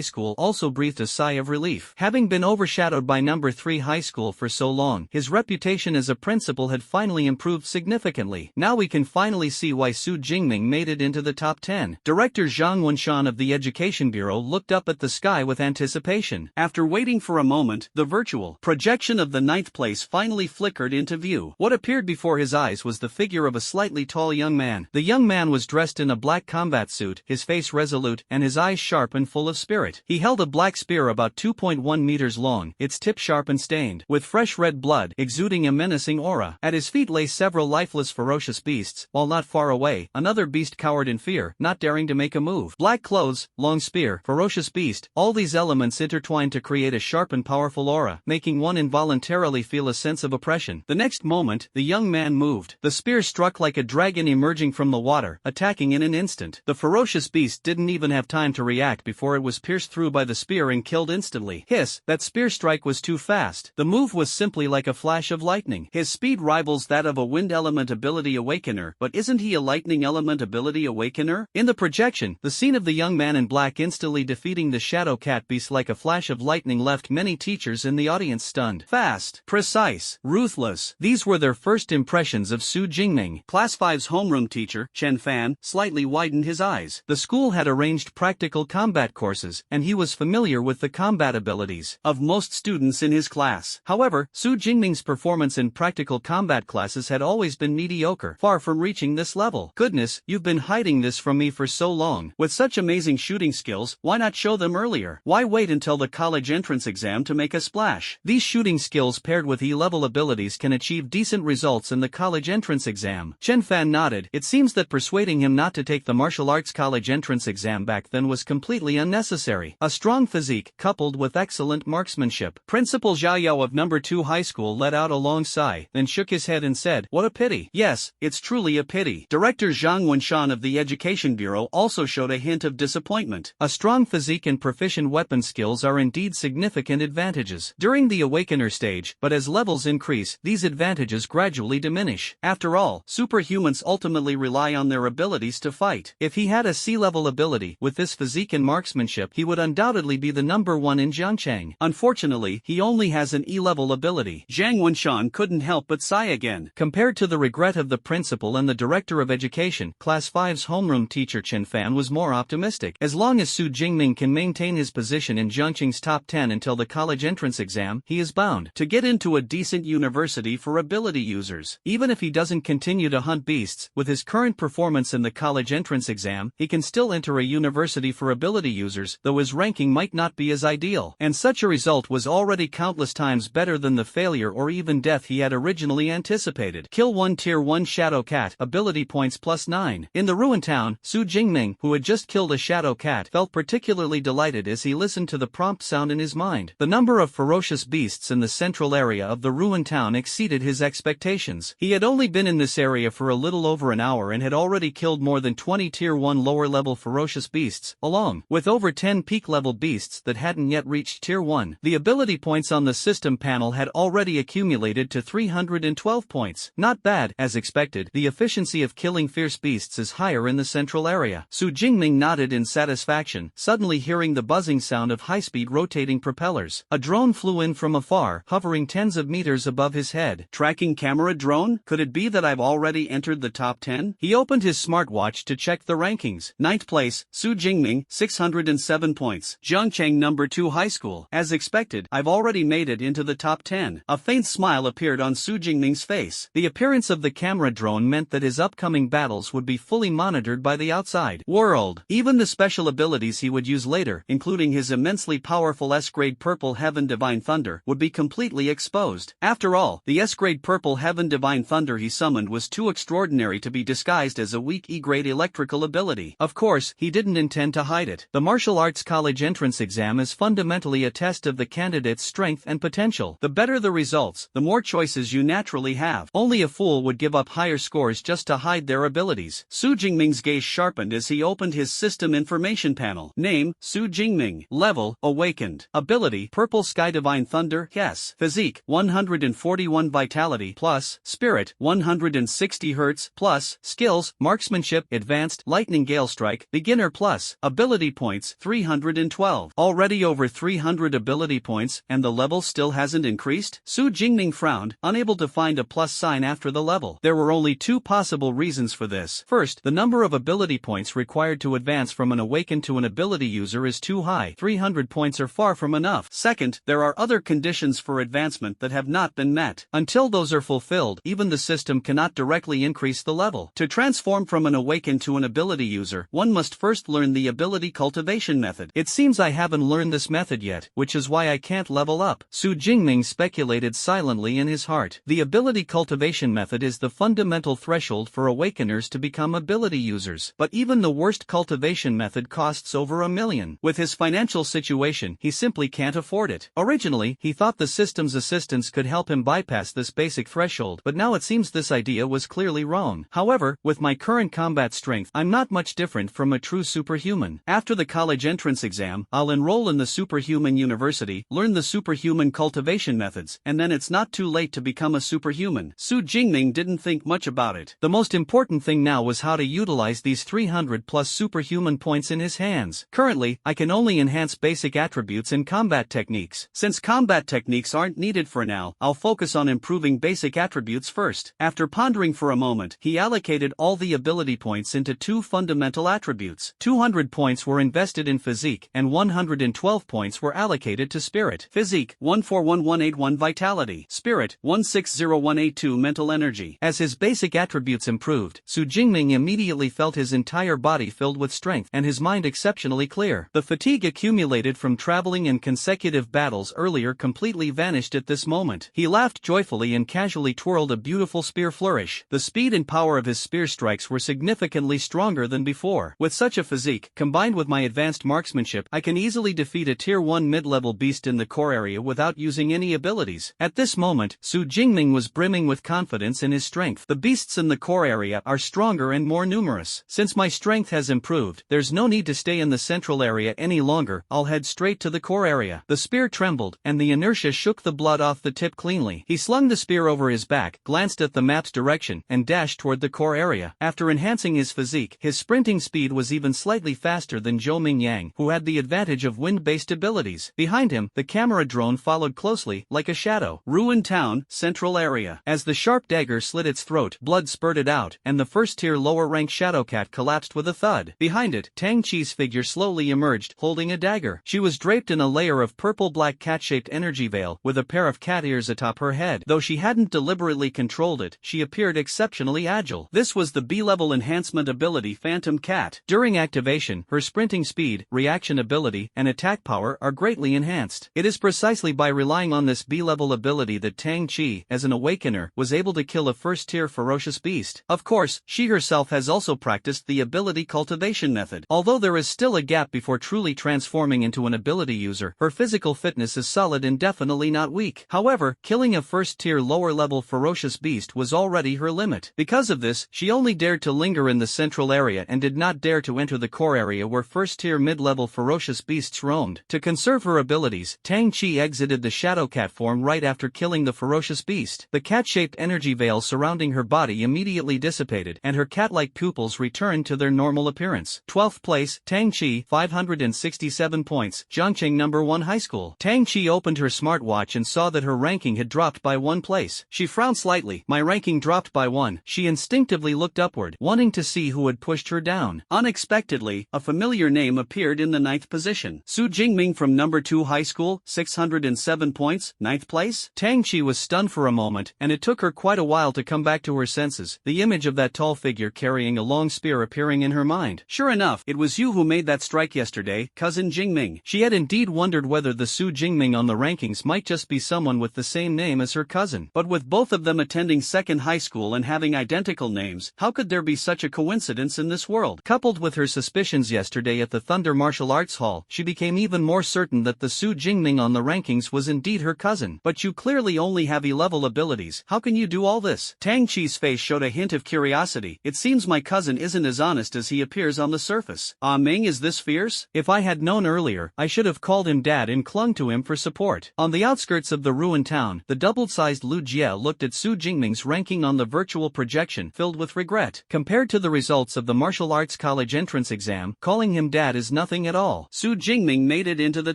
school also breathed a sigh of relief. Having been overshadowed by number 3 high school for so long, his reputation as a principal had finally improved significantly. Now we can finally see why Su Jingming made it into the top 10. Director Zhang Wenshan of the Education Bureau looked up at the sky with anticipation. After waiting for a moment, the virtual projection of the 9th place finally flickered into view. What appeared before his eyes was the figure of a slightly tall young man. The young man was dressed in a black combat suit, his face resolute, and his eyes sharp and full of spirit. He held a black spear about 2.1 meters long, its tip sharp and stained with fresh red blood, exuding a menacing aura. At his feet lay several lifeless ferocious beasts, while not far away, another beast cowered in fear, not daring to make a move. Black clothes, long spear, ferocious beast, all these elements intertwine to create a sharp and powerful aura, making one involuntarily feel a sense of oppression. The next moment, the young man moved. The spear struck like a dragon emerging from the water, attacking in an instant. The ferocious beast didn't even have time to react before it was pierced through by the spear and killed instantly. Hiss, that spear strike was too fast. The move was simply like a flash of lightning. His speed rivals that of a wind element ability awakener, but isn't he a lightning element ability awakener? In the projection, the scene of the young man in black instantly defeating the shadow cat beast like a flash of lightning left many teachers in the audience stunned. Fast, precise, ruthless. These were their first impressions of Su Jingming. Class 5's homeroom teacher, Chen Fan, slightly widened his eyes. The school had arranged practical combat courses, and he was familiar with the combat abilities of most students in his class. However, Su Jingming's performance in practical combat classes had always been mediocre, far from reaching this level. Goodness, you've been hiding this from me for so long. With such amazing shooting skills, why not show them earlier? Why wait until the college entrance exam to make a splash? These shooting skills paired with E-level abilities can achieve decent results in the college entrance exam. Chen Fan nodded. It seems that persuading him not to take the martial arts college entrance exam back then was completely unnecessary. A strong physique, coupled with excellent marksmanship. Principal Zhao Yao of number 2 high school let out a long sigh, then shook his head and said, "What a pity." Yes, it's truly a pity. Director Zhang Wenshan of the Education Bureau also showed a hint of disappointment. A strong physique and proficient weapon skills are indeed significant advantages during the awakener stage, but as levels increase, these advantages gradually diminish. After all, superhumans ultimately rely on their abilities to fight. If he had a C-level ability, with this physique and marksmanship, he would undoubtedly be the number 1 in Jiangchang. Unfortunately, he only has an E-level ability. Zhang Wenshan couldn't help but sigh again. Compared to the regret of the principal and the director of education, Class 5's homeroom teacher Chen Fan was more optimistic. As long as Su Jingming can maintain his position in Jiangchang's top 10 until the college entrance exam, he is bound to get into a decent university for ability users. Even if he doesn't continue to hunt beasts, with his current performance in the college entrance exam, he can still enter a university for ability users, though his ranking might not be as ideal. And such a result was already countless times better than the failure or even death he had originally anticipated. Kill 1 Tier 1 Shadow Cat, ability points +9. In the ruined town, Su Jingming, who had just killed a shadow cat, felt particularly delighted as he listened to the prompt sound in his mind. The number of ferocious beasts in the central area of the ruined town exceeded his expectations. He had only been in this area for a little over an hour and had already killed more than 20 Tier 1 lower-level ferocious beasts, along with over 10 peak-level beasts that hadn't yet reached Tier 1. The ability points on the system panel had already accumulated to 312 points. Not bad, as expected. The efficiency of killing fierce beasts is higher in the central area. Su Jingming nodded in satisfaction, suddenly hearing the buzzing sound of high-speed rotating propellers. A drone flew in from afar, hovering tens of meters above his head. Tracking camera drone? Could it be that I've already entered the top 10? He opened his smartwatch to check the rankings. 9th place, Su Jingming, 607 points. Jiangchang number 2 high school. As expected, I've already made it into the top 10. A faint smile appeared on Su Jingming's face. The appearance of the camera drone meant that his upcoming battles would be fully monitored by the outside world. Even the special abilities he would use later, including his immensely powerful S-grade Purple Heaven Divine Thunder, would be completely exposed. After all, the S-grade Purple Heaven Divine Thunder he summoned was too extraordinary to be disguised as a weak E-grade electrical ability. Of course, he didn't intend to hide it. The martial arts college entrance exam is fundamentally a test of the candidate's strength and potential. The better the results, the more choices you naturally have. Only a fool would give up higher scores just to hide their abilities. Su Jingming's gaze sharpened as he opened his system information panel. Name, Su Jingming. Level, Awakened. Ability, Purple Sky Divine Thunder, yes. Physique, 141 Vitality, plus. Spirit, 160 Hz, plus. Skills, Marksmanship, Advanced, Lightning Gale Strike, Beginner plus. Ability points, 312. Already over 300 ability points, and the level still hasn't increased? Su Jingming frowned, unable to find a plus sign after the level. There were only two possible reasons for this. First, the number of ability points required to advance from an awakened to an ability user is too high. 300 points are far from enough. Second, there are other conditions for advancement that have not been met. Until those are fulfilled, even the system cannot directly increase the level. To transform from an awakened to an ability user, one must first learn the ability cultivation method. It seems I haven't learned this method yet, which is why I can't level up. Su Jingming speculated silently in his heart. The ability cultivation method is the fundamental threshold for awakeners to become ability users, but even the worst cultivation method costs over $1 million. With his financial situation, he simply can't afford it. Originally, he thought the system's assistance could help him bypass this basic threshold, but now it seems this idea was clearly wrong. However, with my current combat strength, I'm not much different from a true superhuman. After the college entrance exam, I'll enroll in the superhuman university, learn the superhuman cultivation methods, and then it's not too late to become a superhuman. Su Jingming didn't think much about it. The most important thing now was how to utilize these 300 plus superhuman points in his hands. Currently, I can only enhance basic attributes and combat techniques. Since combat techniques aren't needed for now, I'll focus on improving basic attributes first. After pondering for a moment, he allocated all the ability points into 2 fundamental attributes. 200 points were invested in physique, and 112 points were allocated to spirit. Physique, 141181 vitality. Spirit, 160182 mental energy. As his basic attributes improved, Su Jingming immediately felt his entire body filled with strength and his mind exceptionally clear. The fatigue accumulated from traveling and consecutive battles earlier completely vanished at this moment. He laughed joyfully and casually twirled a beautiful spear flourish. The speed and power of his spear strikes were significantly stronger than before. With such a physique, combined with my advanced marksmanship, I can easily defeat a tier 1 mid-level beast in the core area without using any abilities. At this moment, Su Jingming was brimming with confidence in his strength. The beasts in the core area are stronger and more numerous. Since my strength has improved, there's no need to stay in the central area any longer. I'll head straight to the core area. The spear trembled, and the inertia shook the blood off the tip cleanly. He slung the spear over his back, glanced at the map's direction, and dashed toward the core area. After enhancing his physique, his sprinting speed was even slightly faster than Zhou Mingyang, who had the advantage of wind-based abilities. Behind him, the camera drone followed closely, like a shadow. Ruined town, central area. As the sharp dagger slit its throat, blood spurted out, and the first-tier lower-rank Shadowcat collapsed with a thud. Behind it, Tangi's figure slowly emerged, holding a dagger. She was draped in a layer of purple-black cat-shaped energy veil, with a pair of cat ears atop her head. Though she hadn't deliberately controlled it, she appeared exceptionally agile. This was the B-level enhancement ability Phantom Cat. During activation, her sprinting speed, reaction ability, and attack power are greatly enhanced. It is precisely by relying on this B-level ability that Tangi, as an awakener, was able to kill a first-tier ferocious beast. Of course, she herself has also practiced the ability cultivation method. Although there is still a gap before truly transforming into an ability user, her physical fitness is solid and definitely not weak. However, killing a first-tier lower-level ferocious beast was already her limit. Because of this, she only dared to linger in the central area and did not dare to enter the core area where first-tier mid-level ferocious beasts roamed. To conserve her abilities, Tangi exited the Shadow Cat form right after killing the ferocious beast. The cat-shaped energy veil surrounding her body immediately dissipated, and her cat-like pupils returned to their normal appearance. 12th place, Tangi, 567 points, Zhangcheng No. 1 High School. Tangi opened her smartwatch and saw that her ranking had dropped by 1 place. She frowned slightly. My ranking dropped by 1. She instinctively looked upward, wanting to see who had pushed her down. Unexpectedly, a familiar name appeared in the 9th position. Su Jingming from No. 2 High School, 607 points, 9th place. Tangi was stunned for a moment, and it took her quite a while to come back to her senses, the image of that tall figure carrying a long spear appearing in her mind. Sure enough, it was you who made that strike yesterday, cousin Jingming. She had indeed wondered whether the Su Jingming on the rankings might just be someone with the same name as her cousin. But with both of them attending second high school and having identical names, how could there be such a coincidence in this world? Coupled with her suspicions yesterday at the Thunder Martial Arts Hall, she became even more certain that the Su Jingming on the rankings was indeed her cousin. But you clearly only have E-level abilities. How can you do all this? Tangi's face showed a hint of curiosity. It seems my cousin isn't as honest as he appears on the surface. Ah Ming, is this fierce? If I had known earlier, I should have called him dad and clung to him for support. On the outskirts of the ruined town, the double-sized Lu Jie looked at Su Jingming's ranking on the virtual projection, filled with regret. Compared to the results of the martial arts college entrance exam, calling him dad is nothing at all. Su Jingming made it into the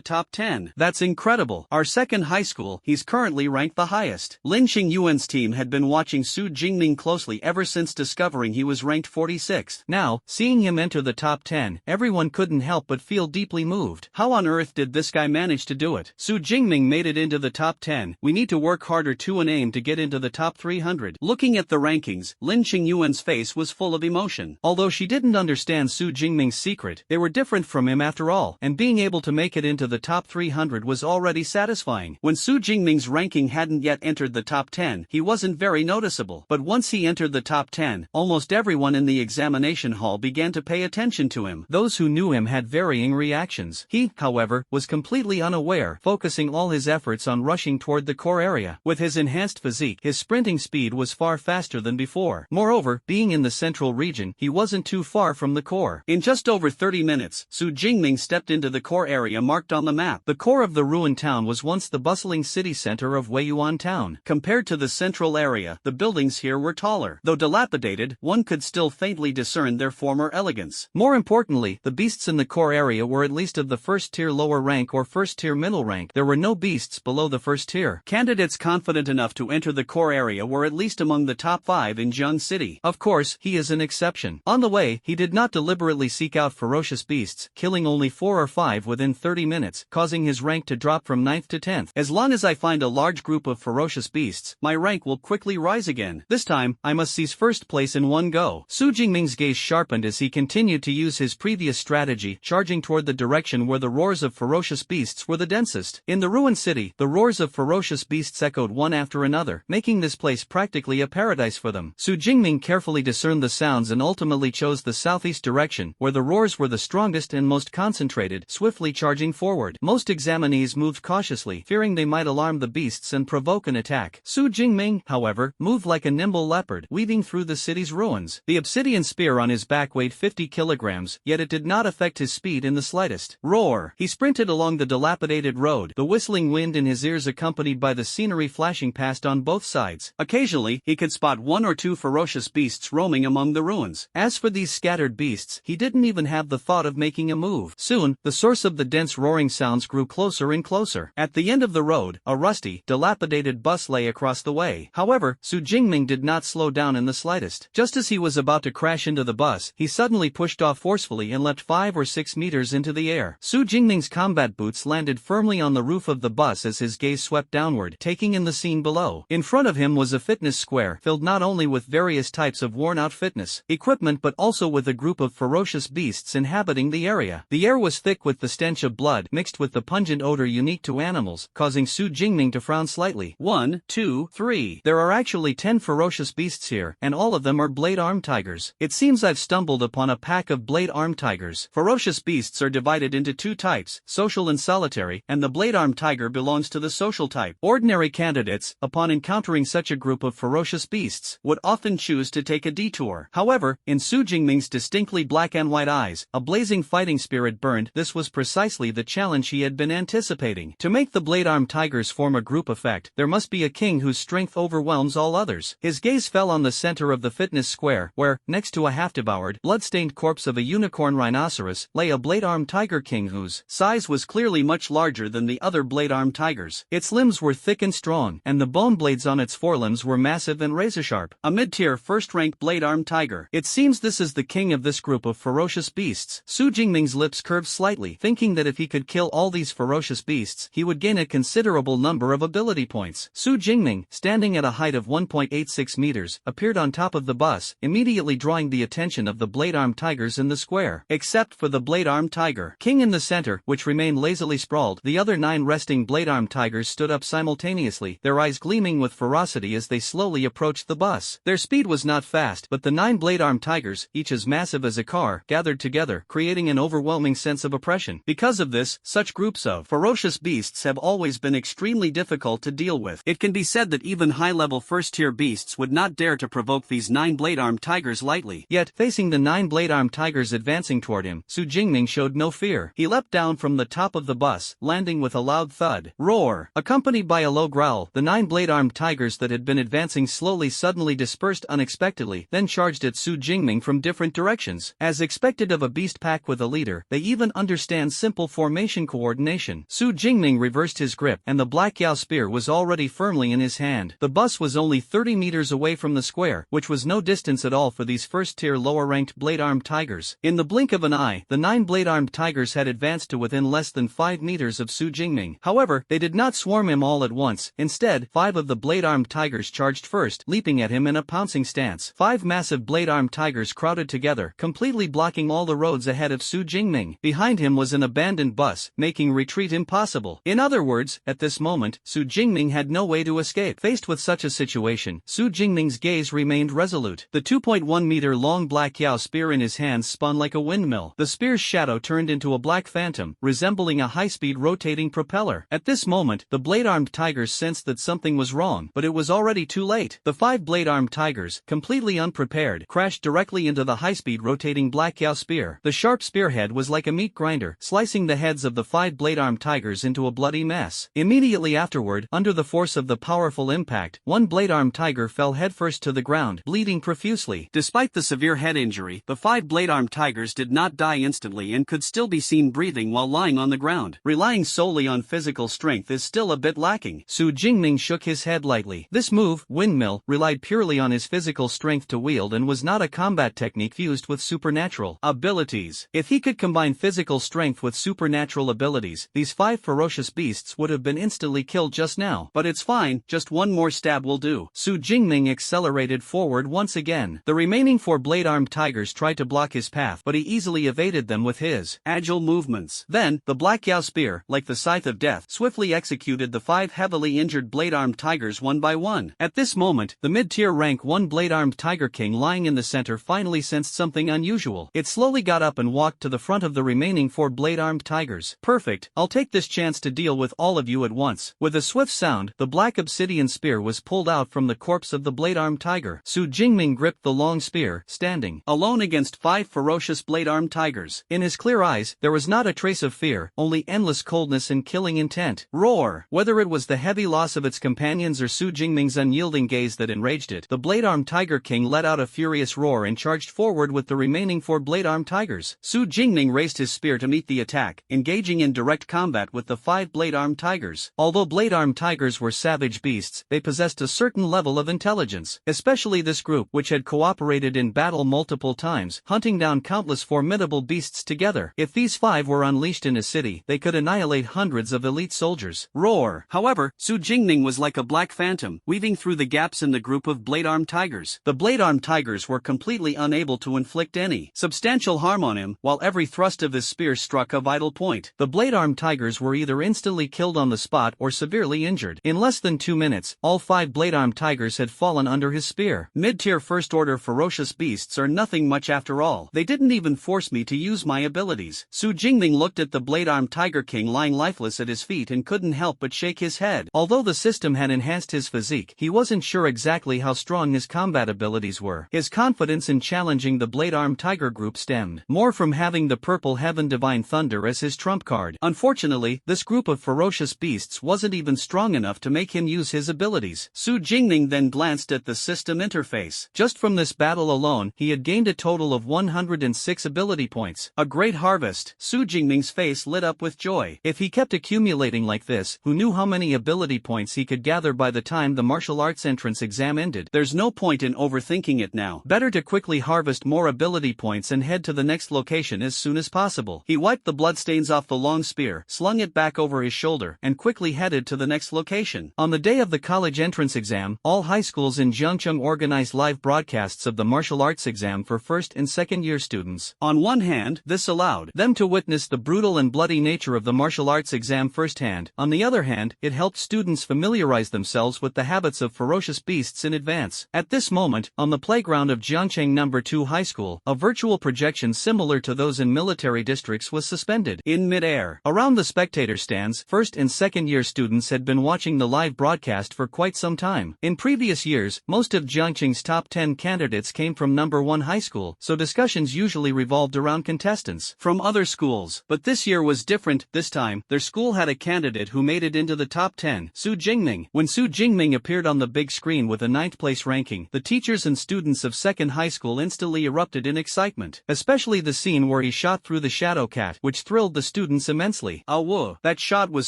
top 10. That's incredible. Our second high school, he's currently ranked the highest. Lin Xingyuan's team had been watching Su Jingming closely ever since discovering he was ranked 46th. Now, seeing him enter the top 10, everyone couldn't help but feel deeply moved. How on earth did this guy manage to do it? Su Jingming made it into the top 10. We need to work harder too and aim to get into the top 300. Looking at the rankings, Lin Xingyuan's face was full of emotion. Although she didn't understand Su Jingming's secret, they were different from him after all, and being able to make it into the top 300 was already satisfying. When Su Jingming's ranking hadn't yet entered the top 10, he wasn't very noticeable. But once he entered the top 10, almost everyone in the the examination hall began to pay attention to him. Those who knew him had varying reactions. He, however, was completely unaware, focusing all his efforts on rushing toward the core area. With his enhanced physique, his sprinting speed was far faster than before. Moreover, being in the central region, he wasn't too far from the core. In just over 30 minutes, Su Jingming stepped into the core area marked on the map. The core of the ruined town was once the bustling city center of Weiyuan town. Compared to the central area, the buildings here were taller. Though dilapidated, one could still faintly discern their former elegance. More importantly, the beasts in the core area were at least of the first-tier lower rank or first-tier middle rank. There were no beasts below the first tier. Candidates confident enough to enter the core area were at least among the top 5 in Jiang City. Of course, he is an exception. On the way, he did not deliberately seek out ferocious beasts, killing only 4 or 5 within 30 minutes, causing his rank to drop from 9th to 10th. As long as I find a large group of ferocious beasts, my rank will quickly rise again. This time, I must seize first place in one go. Su Jingming's gaze sharpened as he continued to use his previous strategy, charging toward the direction where the roars of ferocious beasts were the densest. In the ruined city, the roars of ferocious beasts echoed one after another, making this place practically a paradise for them. Su Jingming carefully discerned the sounds and ultimately chose the southeast direction, where the roars were the strongest and most concentrated, swiftly charging forward. Most examinees moved cautiously, fearing they might alarm the beasts and provoke an attack. Su Jingming, however, moved like a nimble leopard, weaving through the city's ruins. The obsidian spear on his back weighed 50 kilograms, yet it did not affect his speed in the slightest. Roar! He sprinted along the dilapidated road, the whistling wind in his ears accompanied by the scenery flashing past on both sides. Occasionally, he could spot 1 or 2 ferocious beasts roaming among the ruins. As for these scattered beasts, he didn't even have the thought of making a move. Soon, the source of the dense roaring sounds grew closer and closer. At the end of the road, a rusty, dilapidated bus lay across the way. However, Su Jingming did not slow down in the slightest. Just as he was about to crash into the bus, he suddenly pushed off forcefully and leapt 5 or 6 meters into the air. Su Jingming's combat boots landed firmly on the roof of the bus as his gaze swept downward, taking in the scene below. In front of him was a fitness square, filled not only with various types of worn-out fitness equipment but also with a group of ferocious beasts inhabiting the area. The air was thick with the stench of blood mixed with the pungent odor unique to animals, causing Su Jingming to frown slightly. 1, 2, 3. There are actually 10 ferocious beasts here, and all of them are blade-armed tigers. It seems I've stumbled upon a pack of blade-armed tigers. Ferocious beasts are divided into 2 types, social and solitary, and the blade-armed tiger belongs to the social type. Ordinary candidates, upon encountering such a group of ferocious beasts, would often choose to take a detour. However, in Su Jingming's distinctly black and white eyes, a blazing fighting spirit burned. This was precisely the challenge he had been anticipating. To make the blade-armed tigers form a group effect, there must be a king whose strength overwhelms all others. His gaze fell on the center of the fitness square, where, next to a half-devoured, blood-stained corpse of a unicorn rhinoceros, lay a blade-armed tiger king whose size was clearly much larger than the other blade-armed tigers. Its limbs were thick and strong, and the bone blades on its forelimbs were massive and razor-sharp. A mid-tier first-ranked blade-armed tiger. It seems this is the king of this group of ferocious beasts. Su Jingming's lips curved slightly, thinking that if he could kill all these ferocious beasts, he would gain a considerable number of ability points. Su Jingming, standing at a height of 1.86 meters, appeared on top of the bus, immediately drawing the attention of the blade-armed tigers in the square. Except for the blade-armed tiger king in the center, which remained lazily sprawled, the other 9 resting blade-armed tigers stood up simultaneously, their eyes gleaming with ferocity as they slowly approached the bus. Their speed was not fast, but the 9 blade-armed tigers, each as massive as a car, gathered together, creating an overwhelming sense of oppression. Because of this, such groups of ferocious beasts have always been extremely difficult to deal with. It can be said that even high-level first-tier beasts would not dare to provoke these 9 blade-armed tigers lightly. Yet, facing the 9 blade-armed tigers advancing toward him, Su Jingming showed no fear. He leapt down from the top of the bus, landing with a loud thud. Roar! Accompanied by a low growl, the 9 blade-armed tigers that had been advancing slowly suddenly dispersed unexpectedly, then charged at Su Jingming from different directions. As expected of a beast pack with a leader, they even understand simple formation coordination. Su Jingming reversed his grip, and the black Yao spear was already firmly in his hand. The bus was only 30 meters away from the square, which was no distance at all for these first-tier lower-ranked blade-armed tigers. In the blink of an eye, the 9 blade-armed tigers had advanced to within less than 5 meters of Su Jingming. However, they did not swarm him all at once. Instead, 5 of the blade-armed tigers charged first, leaping at him in a pouncing stance. 5 massive blade-armed tigers crowded together, completely blocking all the roads ahead of Su Jingming. Behind him was an abandoned bus, making retreat impossible. In other words, at this moment, Su Jingming had no way to escape. Faced with such a situation, Su Jingming's gaze remained resolute. The 2.1 1-meter-long black Yao spear in his hands spun like a windmill. The spear's shadow turned into a black phantom, resembling a high-speed rotating propeller. At this moment, the blade-armed tigers sensed that something was wrong, but it was already too late. The 5 blade-armed tigers, completely unprepared, crashed directly into the high-speed rotating black Yao spear. The sharp spearhead was like a meat grinder, slicing the heads of the 5 blade-armed tigers into a bloody mess. Immediately afterward, under the force of the powerful impact, one blade-armed tiger fell headfirst to the ground, bleeding profusely. Despite the severe head injury, the 5 blade-armed tigers did not die instantly and could still be seen breathing while lying on the ground. Relying solely on physical strength is still a bit lacking. Su Jingming shook his head lightly. This move, windmill, relied purely on his physical strength to wield and was not a combat technique fused with supernatural abilities. If he could combine physical strength with supernatural abilities, these 5 ferocious beasts would have been instantly killed just now. But it's fine, just one more stab will do. Su Jingming accelerated forward once again. The remaining 4 blade-armed tigers tried to block his path, but he easily evaded them with his agile movements. Then, the black Yao spear, like the scythe of death, swiftly executed the 5 heavily injured blade-armed tigers one by one. At this moment, the mid-tier rank 1 blade-armed tiger king lying in the center finally sensed something unusual. It slowly got up and walked to the front of the remaining 4 blade-armed tigers. Perfect, I'll take this chance to deal with all of you at once. With a swift sound, the black obsidian spear was pulled out from the corpse of the blade-armed tiger. Su Jingming gripped the long spear, standing alone against 5 ferocious blade-armed tigers. In his clear eyes, there was not a trace of fear, only endless coldness and killing intent. Roar! Whether it was the heavy loss of its companions or Su Jingming's unyielding gaze that enraged it, the blade-armed tiger king let out a furious roar and charged forward with the remaining 4 blade-armed tigers. Su Jingming raised his spear to meet the attack, engaging in direct combat with the 5 blade-armed tigers. Although blade-armed tigers were savage beasts, they possessed a certain level of intelligence, especially this group, which had cooperated in battle multiple times, hunting down countless formidable beasts together. If these 5 were unleashed in a city, they could annihilate hundreds of elite soldiers. Roar! However, Su Jingming was like a black phantom, weaving through the gaps in the group of blade-armed tigers. The blade-armed tigers were completely unable to inflict any substantial harm on him, while every thrust of his spear struck a vital point. The blade-armed tigers were either instantly killed on the spot or severely injured. In less than 2 minutes, all 5 blade-armed tigers had fallen under his spear. Mid-tier first-order ferocious beasts are nothing much after all. They didn't even force me to use my abilities. Su Jingming looked at the blade-armed tiger king lying lifeless at his feet and couldn't help but shake his head. Although the system had enhanced his physique, he wasn't sure exactly how strong his combat abilities were. His confidence in challenging the blade-armed tiger group stemmed more from having the purple heaven divine thunder as his trump card. Unfortunately, this group of ferocious beasts wasn't even strong enough to make him use his abilities. Su Jingming then glanced at the system interface. Just from this battle alone, he had gained a total of 106 ability points. A great harvest. Su Jingming's face lit up with joy. If he kept accumulating like this, who knew how many ability points he could gather by the time the martial arts entrance exam ended? There's no point in overthinking it now. Better to quickly harvest more ability points and head to the next location as soon as possible. He wiped the bloodstains off the long spear, slung it back over his shoulder, and quickly headed to the next location. On the day of the college entrance exam, all high schools in Jiangcheng organized live broadcasts of the martial arts exam for first and second year students. On one hand, this allowed them to witness the brutal and bloody nature of the martial arts exam firsthand. On the other hand, it helped students familiarize themselves with the habits of ferocious beasts in advance. At this moment, on the playground of Jiangcheng No. 2 High School, a virtual projection similar to those in military districts was suspended in mid-air. Around the spectator stands, first and second year students had been watching the live broadcast for quite some time. In previous years, most of Jiangcheng's top 10 candidates came from No. 1 high school, so discussions usually revolved around contestants from other schools. But this year was different. This time, their school had a candidate who made it into the top 10, Su Jingming. When Su Jingming appeared on the big screen with a 9th place ranking, the teachers and students of second high school instantly erupted in excitement, especially the scene where he shot through the shadow cat, which thrilled the students immensely. Ah whoa, that shot was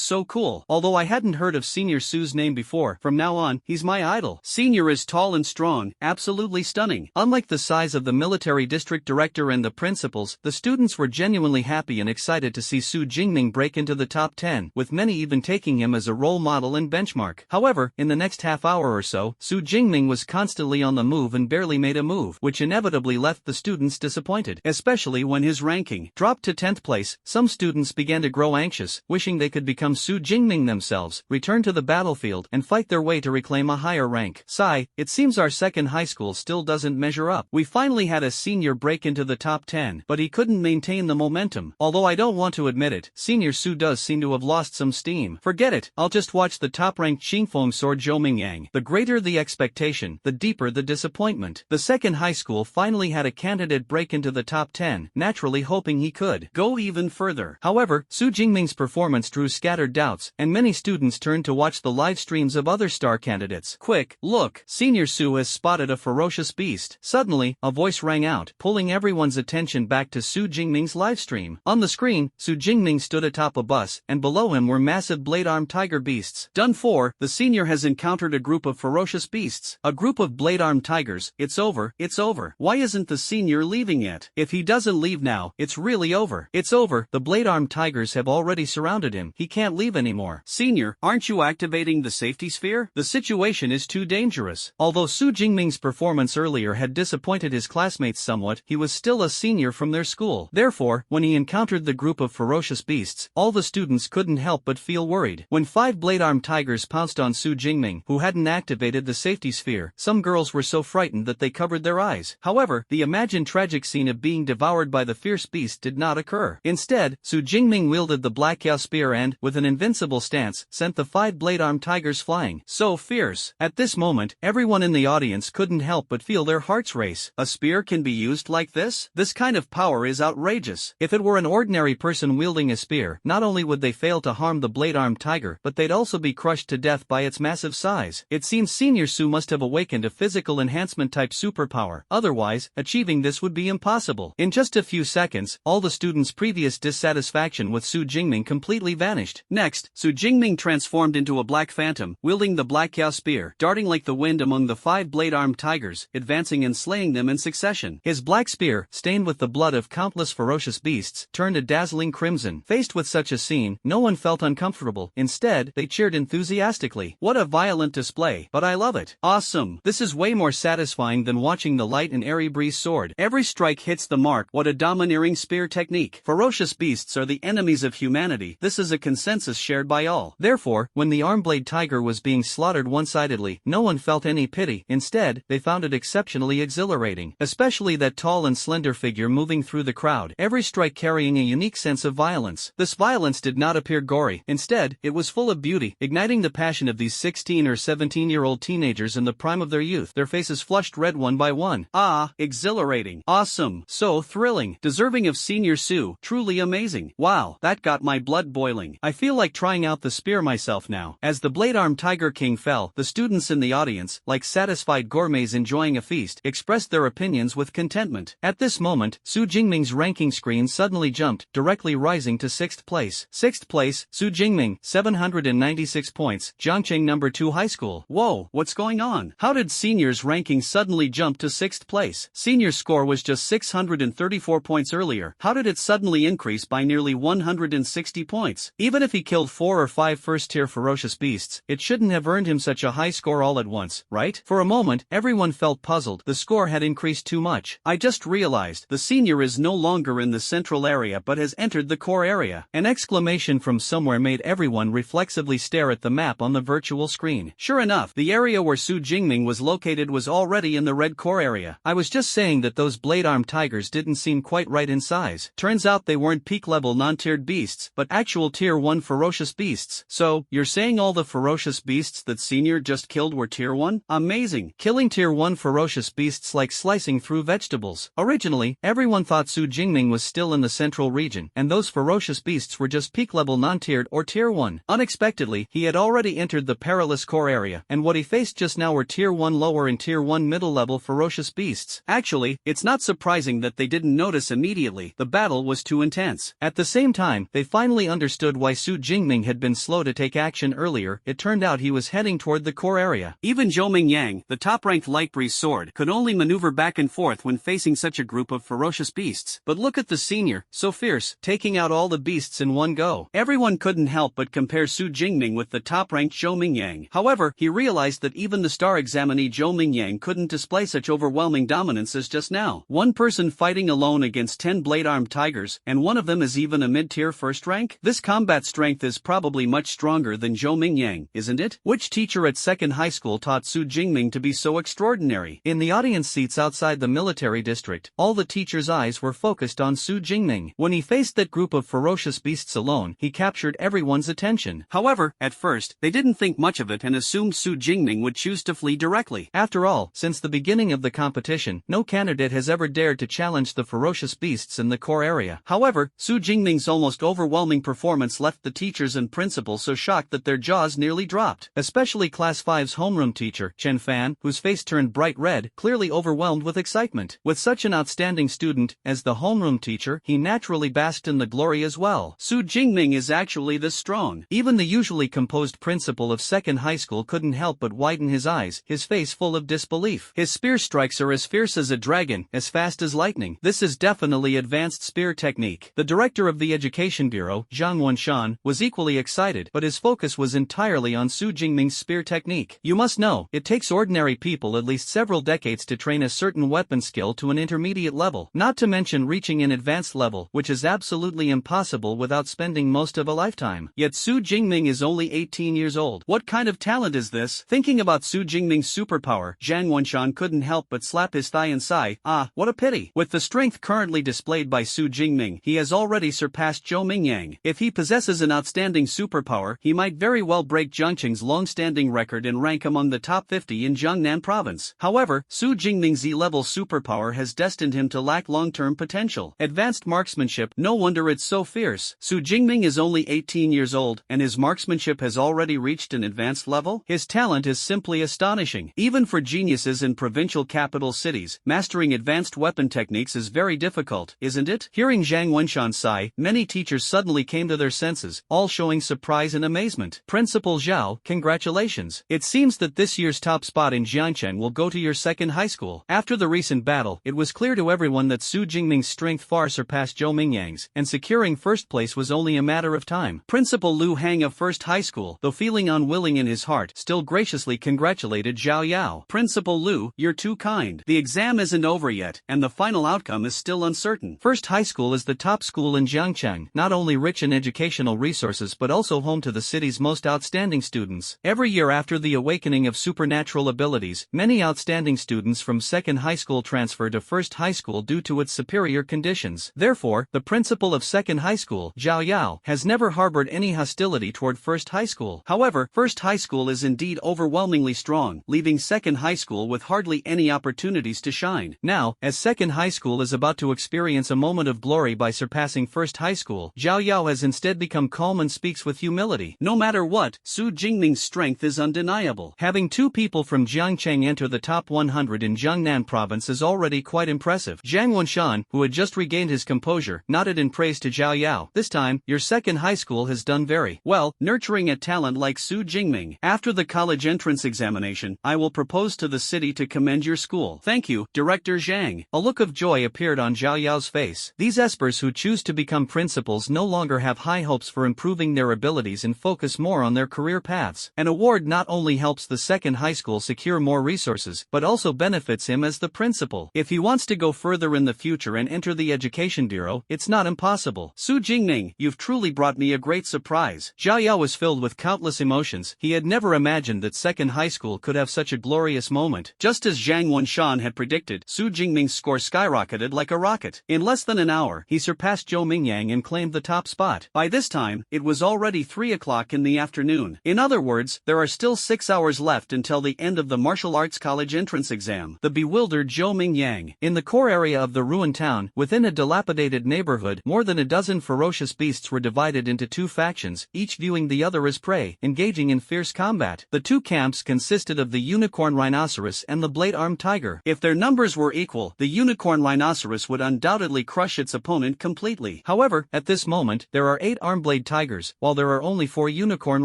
so cool. Although I hadn't heard of Senior Su's name before, from now on, he's my idol. Senior is tall and strong, absolutely stunning. Unlike the size of the military district director and the principals, the students were genuinely happy and excited to see Su Jingming break into the top 10, with many even taking him as a role model and benchmark. However, in the next half hour or so, Su Jingming was constantly on the move and barely made a move, which inevitably left the students disappointed, especially when his ranking dropped to 10th place. Some students began to grow anxious, wishing they could become Su Jingming themselves, return to the battlefield, and fight their way to reclaim a higher rank. Sigh, it seems our second high school still doesn't measure up. We finally had a senior break into the top 10, but he couldn't maintain the momentum. Although I don't want to admit it, Senior Su does seem to have lost some steam. Forget it, I'll just watch the top-ranked Xingfeng sword Jingming Yang. The greater the expectation, the deeper the disappointment. The second high school finally had a candidate break into the top 10, naturally hoping he could go even further. However, Su Jingming's performance drew scattered doubts, and many students turned to watch the live streams of other star candidates. Quick, look, Senior Su has spotted a ferocious beast. Suddenly, a voice rang out, pulling everyone's attention back to Su Jingming's livestream. On the screen, Su Jingming stood atop a bus, and below him were massive blade-armed tiger beasts. Done for, the senior has encountered a group of ferocious beasts. A group of blade-armed tigers. It's over, it's over. Why isn't the senior leaving yet? If he doesn't leave now, it's really over. It's over, the blade-armed tigers have already surrounded him. He can't leave anymore. Senior, aren't you activating the safety sphere? The situation is too dangerous. Although Su Jingming's performance earlier had disappointed his classmates somewhat, he was still a senior from their school. Therefore, when he encountered the group of ferocious beasts, all the students couldn't help but feel worried. When 5 blade-armed tigers pounced on Su Jingming, who hadn't activated the safety sphere, some girls were so frightened that they covered their eyes. However, the imagined tragic scene of being devoured by the fierce beast did not occur. Instead, Su Jingming wielded the Black Yao spear and, with an invincible stance, sent the 5 blade-armed tigers flying. So fierce. At this moment, everyone in the audience couldn't help but feel their hearts race. A spear can be used like this? This kind of power is outrageous. If it were an ordinary person wielding a spear, not only would they fail to harm the blade-armed tiger, but they'd also be crushed to death by its massive size. It seems Senior Su must have awakened a physical enhancement type superpower. Otherwise, achieving this would be impossible. In just a few seconds, all the students' previous dissatisfaction with Su Jingming completely vanished. Next, Su Jingming transformed into a black phantom, wielding the Black Yao spear, darting like the wind among the 5 blade-armed tigers, advancing and slaying them in succession. His black spear, stained with the blood of countless ferocious beasts, turned a dazzling crimson. Faced with such a scene, no one felt uncomfortable. Instead, they cheered enthusiastically. What a violent display, but I love it. Awesome. This is way more satisfying than watching the light and airy breeze sword. Every strike hits the mark. What a domineering spear technique. Ferocious beasts are the enemies of humanity. This is a consensus shared by all. Therefore, when the arm-blade tiger was being slaughtered one-sidedly, no one felt any pity. Instead, they found it exceptionally exhilarating. Especially that tall and slender figure moving through the crowd, every strike carrying a unique sense of violence. This violence did not appear gory. Instead, it was full of beauty, igniting the passion of these 16 or 17-year-old teenagers in the prime of their youth. Their faces flushed red one by one. Ah, exhilarating. Awesome. So thrilling. Deserving of Senior Su. Truly amazing. Wow, that got my blood boiling. I feel like trying out the spear myself now. As the blade-armed Tiger King fell, the students in the audience, like satisfied gourmets enjoying a feast, expressed their opinions with contentment. At this moment, Su Jingming's ranking screen suddenly jumped, directly rising to 6th place. 6th place, Su Jingming, 796 points, Jiangcheng No. 2 High School. Whoa, what's going on? How did Senior's ranking suddenly jump to 6th place? Senior's score was just 634 points earlier. How did it suddenly increase by nearly 160 points? Even if he killed 4 or 5 first-tier ferocious beasts, it shouldn't have earned him such a high score all at once, right? For a moment, everyone felt puzzled. The score had increased too much. I just realized the senior is no longer in the central area but has entered the core area. An exclamation from somewhere made everyone reflexively stare at the map on the virtual screen. Sure enough, the area where Su Jingming was located was already in the red core area. I was just saying that those blade-armed tigers didn't seem quite right in size. Turns out they weren't peak-level non-tiered beasts, but actual Tier 1 ferocious beasts. So, you're saying all the ferocious beasts that Senior just killed were Tier 1? Amazing! Killing Tier 1 ferocious beasts like slicing through vegetables. Originally, everyone thought Su Jingming was still in the central region, and those ferocious beasts were just peak-level non-tiered or Tier 1. Unexpectedly, he had already entered the perilous core area, and what he faced just now were Tier 1 lower and Tier 1 middle-level ferocious beasts. Actually, it's not surprising that they didn't notice immediately. The battle was too intense. At the same time, they finally understood why Su Jingming had been slow to take action earlier. It turned out he was heading toward the core area. Even Jingming Yang, the top-ranked light breeze sword, could only maneuver back and forth when facing such a group of ferocious beasts. But look at the senior, so fierce, taking out all the beasts in one go. Everyone couldn't help but compare Su Jingming with the top-ranked Jingming Yang. However, he realized that even the star examinee Jingming Yang couldn't display such overwhelming dominance as just now. One person fighting alone against 10 blade-armed tigers, and one of them is even a mid-tier first rank? This combat strength is probably much stronger than Jingming Yang, isn't it? Which teacher at second high school taught Su Jingming to be so extraordinary? In the audience seats outside the military district, all the teachers' eyes were focused on Su Jingming. When he faced that group of ferocious beasts alone, he captured everyone's attention. However, at first, they didn't think much of it and assumed Su Jingming would choose to flee directly. After all, since the beginning of the competition, no candidate has ever dared to challenge the ferocious beasts in the core area. However, Su Jingming's almost overwhelming performance left the teachers and principal so shocked that their jaws nearly dropped. Especially Class 5's homeroom teacher, Chen Fan, whose face turned bright red, clearly overwhelmed with excitement. With such an outstanding student as the homeroom teacher, he naturally basked in the glory as well. Su Jingming is actually this strong. Even the usually composed principal of second high school couldn't help but widen his eyes, his face full of disbelief. His spear strikes are as fierce as a dragon, as fast as lightning. This is definitely advanced spear technique. The director of the Education Bureau, Zhang Wenshan, was equally excited, but his focus was entirely on Su Jingming's spear technique. You must know, it takes ordinary people at least several decades to train a certain weapon skill to an intermediate level, not to mention reaching an advanced level, which is absolutely impossible without spending most of a lifetime. Yet Su Jingming is only 18 years old. What kind of talent is this? Thinking about Su Jingming's superpower, Zhang Wenshan couldn't help but slap his thigh and sigh, ah, what a pity. With the strength currently displayed by Su Jingming, he has already surpassed Zhou Mingyang. If he possesses an outstanding superpower, he might very well break Jiangqing's long-standing record and rank among the top 50 in Jiangnan province. However, Su Jingming's Z-level superpower has destined him to lack long-term potential. Advanced marksmanship, no wonder it's so fierce. Su Jingming is only 18 years old, and his marksmanship has already reached an advanced level? His talent is simply astonishing. Even for geniuses in provincial capital cities, mastering advanced weapon techniques is very difficult, isn't it? Hearing Zhang Wenshan sigh, many teachers suddenly came to their senses, all showing surprise and amazement. Principal Zhao, congratulations. It seems that this year's top spot in Jiangchen will go to your second high school. After the recent battle, it was clear to everyone that Su Jingming's strength far surpassed Zhou Mingyang's, and securing first place was only a matter of time. Principal Lu Hang of First High School, though feeling unwilling in his heart, still graciously congratulated Zhao Yao. Principal Lu, you're too kind. The exam isn't over yet, and the final outcome is still uncertain. First High School is the top school in Jiangcheng, not only rich in educational resources but also home to the city's most outstanding students. Every year after the awakening of supernatural abilities, many outstanding students from second high school transfer to first high school due to its superior conditions. Therefore, the principal of second high school, Zhao Yao, has never harbored any hostility toward first high school. However, first high school is indeed overwhelmingly strong, leaving second high school with hardly any opportunities to shine. Now, as second high school is about to experience a moment of glory by surpassing first high school, Zhao Yao has instead become calm and speaks with humility. No matter what, Su Jingming's strength is undeniable. Having two people from Jiangcheng enter the top 100 in Jiangnan province is already quite impressive. Zhang Wenshan, who had just regained his composure, nodded in praise to Zhao Yao. This time, your second high school has done very well, nurturing a talent like Su Jingming. After the college entrance examination, I will propose to the city to commend your school. Thank you, Director Zhang. A look of joy appeared on Zhao Yao's face. These espers who choose to become principals no longer have high hopes for improving their abilities and focus more on their career paths. An award not only helps the second high school secure more resources, but also benefits him as the principal. If he wants to go further in the future and enter the Education Bureau, it's not impossible. Su Jingming, you've truly brought me a great surprise. Zhao Yao was filled with countless emotions. He had never imagined that second high school could have such a glorious moment. Just as Zhang Wenshan had predicted, Su Jingming's score skyrocketed like a rocket. In less than an hour, he surpassed Zhou Mingyang and claimed the top spot. By this time, it was already 3 o'clock in the afternoon. In other words, there are still 6 hours left until the end of the martial arts college entrance exam. The bewildered Zhou Mingyang. In the core area of the ruined town, within a dilapidated neighborhood, more than a dozen ferocious beasts were divided into two factions, each viewing the other as prey, engaging in fierce combat. The two camps consisted of the unicorn rhinoceros and the blade-armed tiger. If their numbers were equal, the unicorn rhinoceros would undoubtedly crush its opponent completely. However, at this moment, there are 8 arm-blade tigers, while there are only 4 unicorn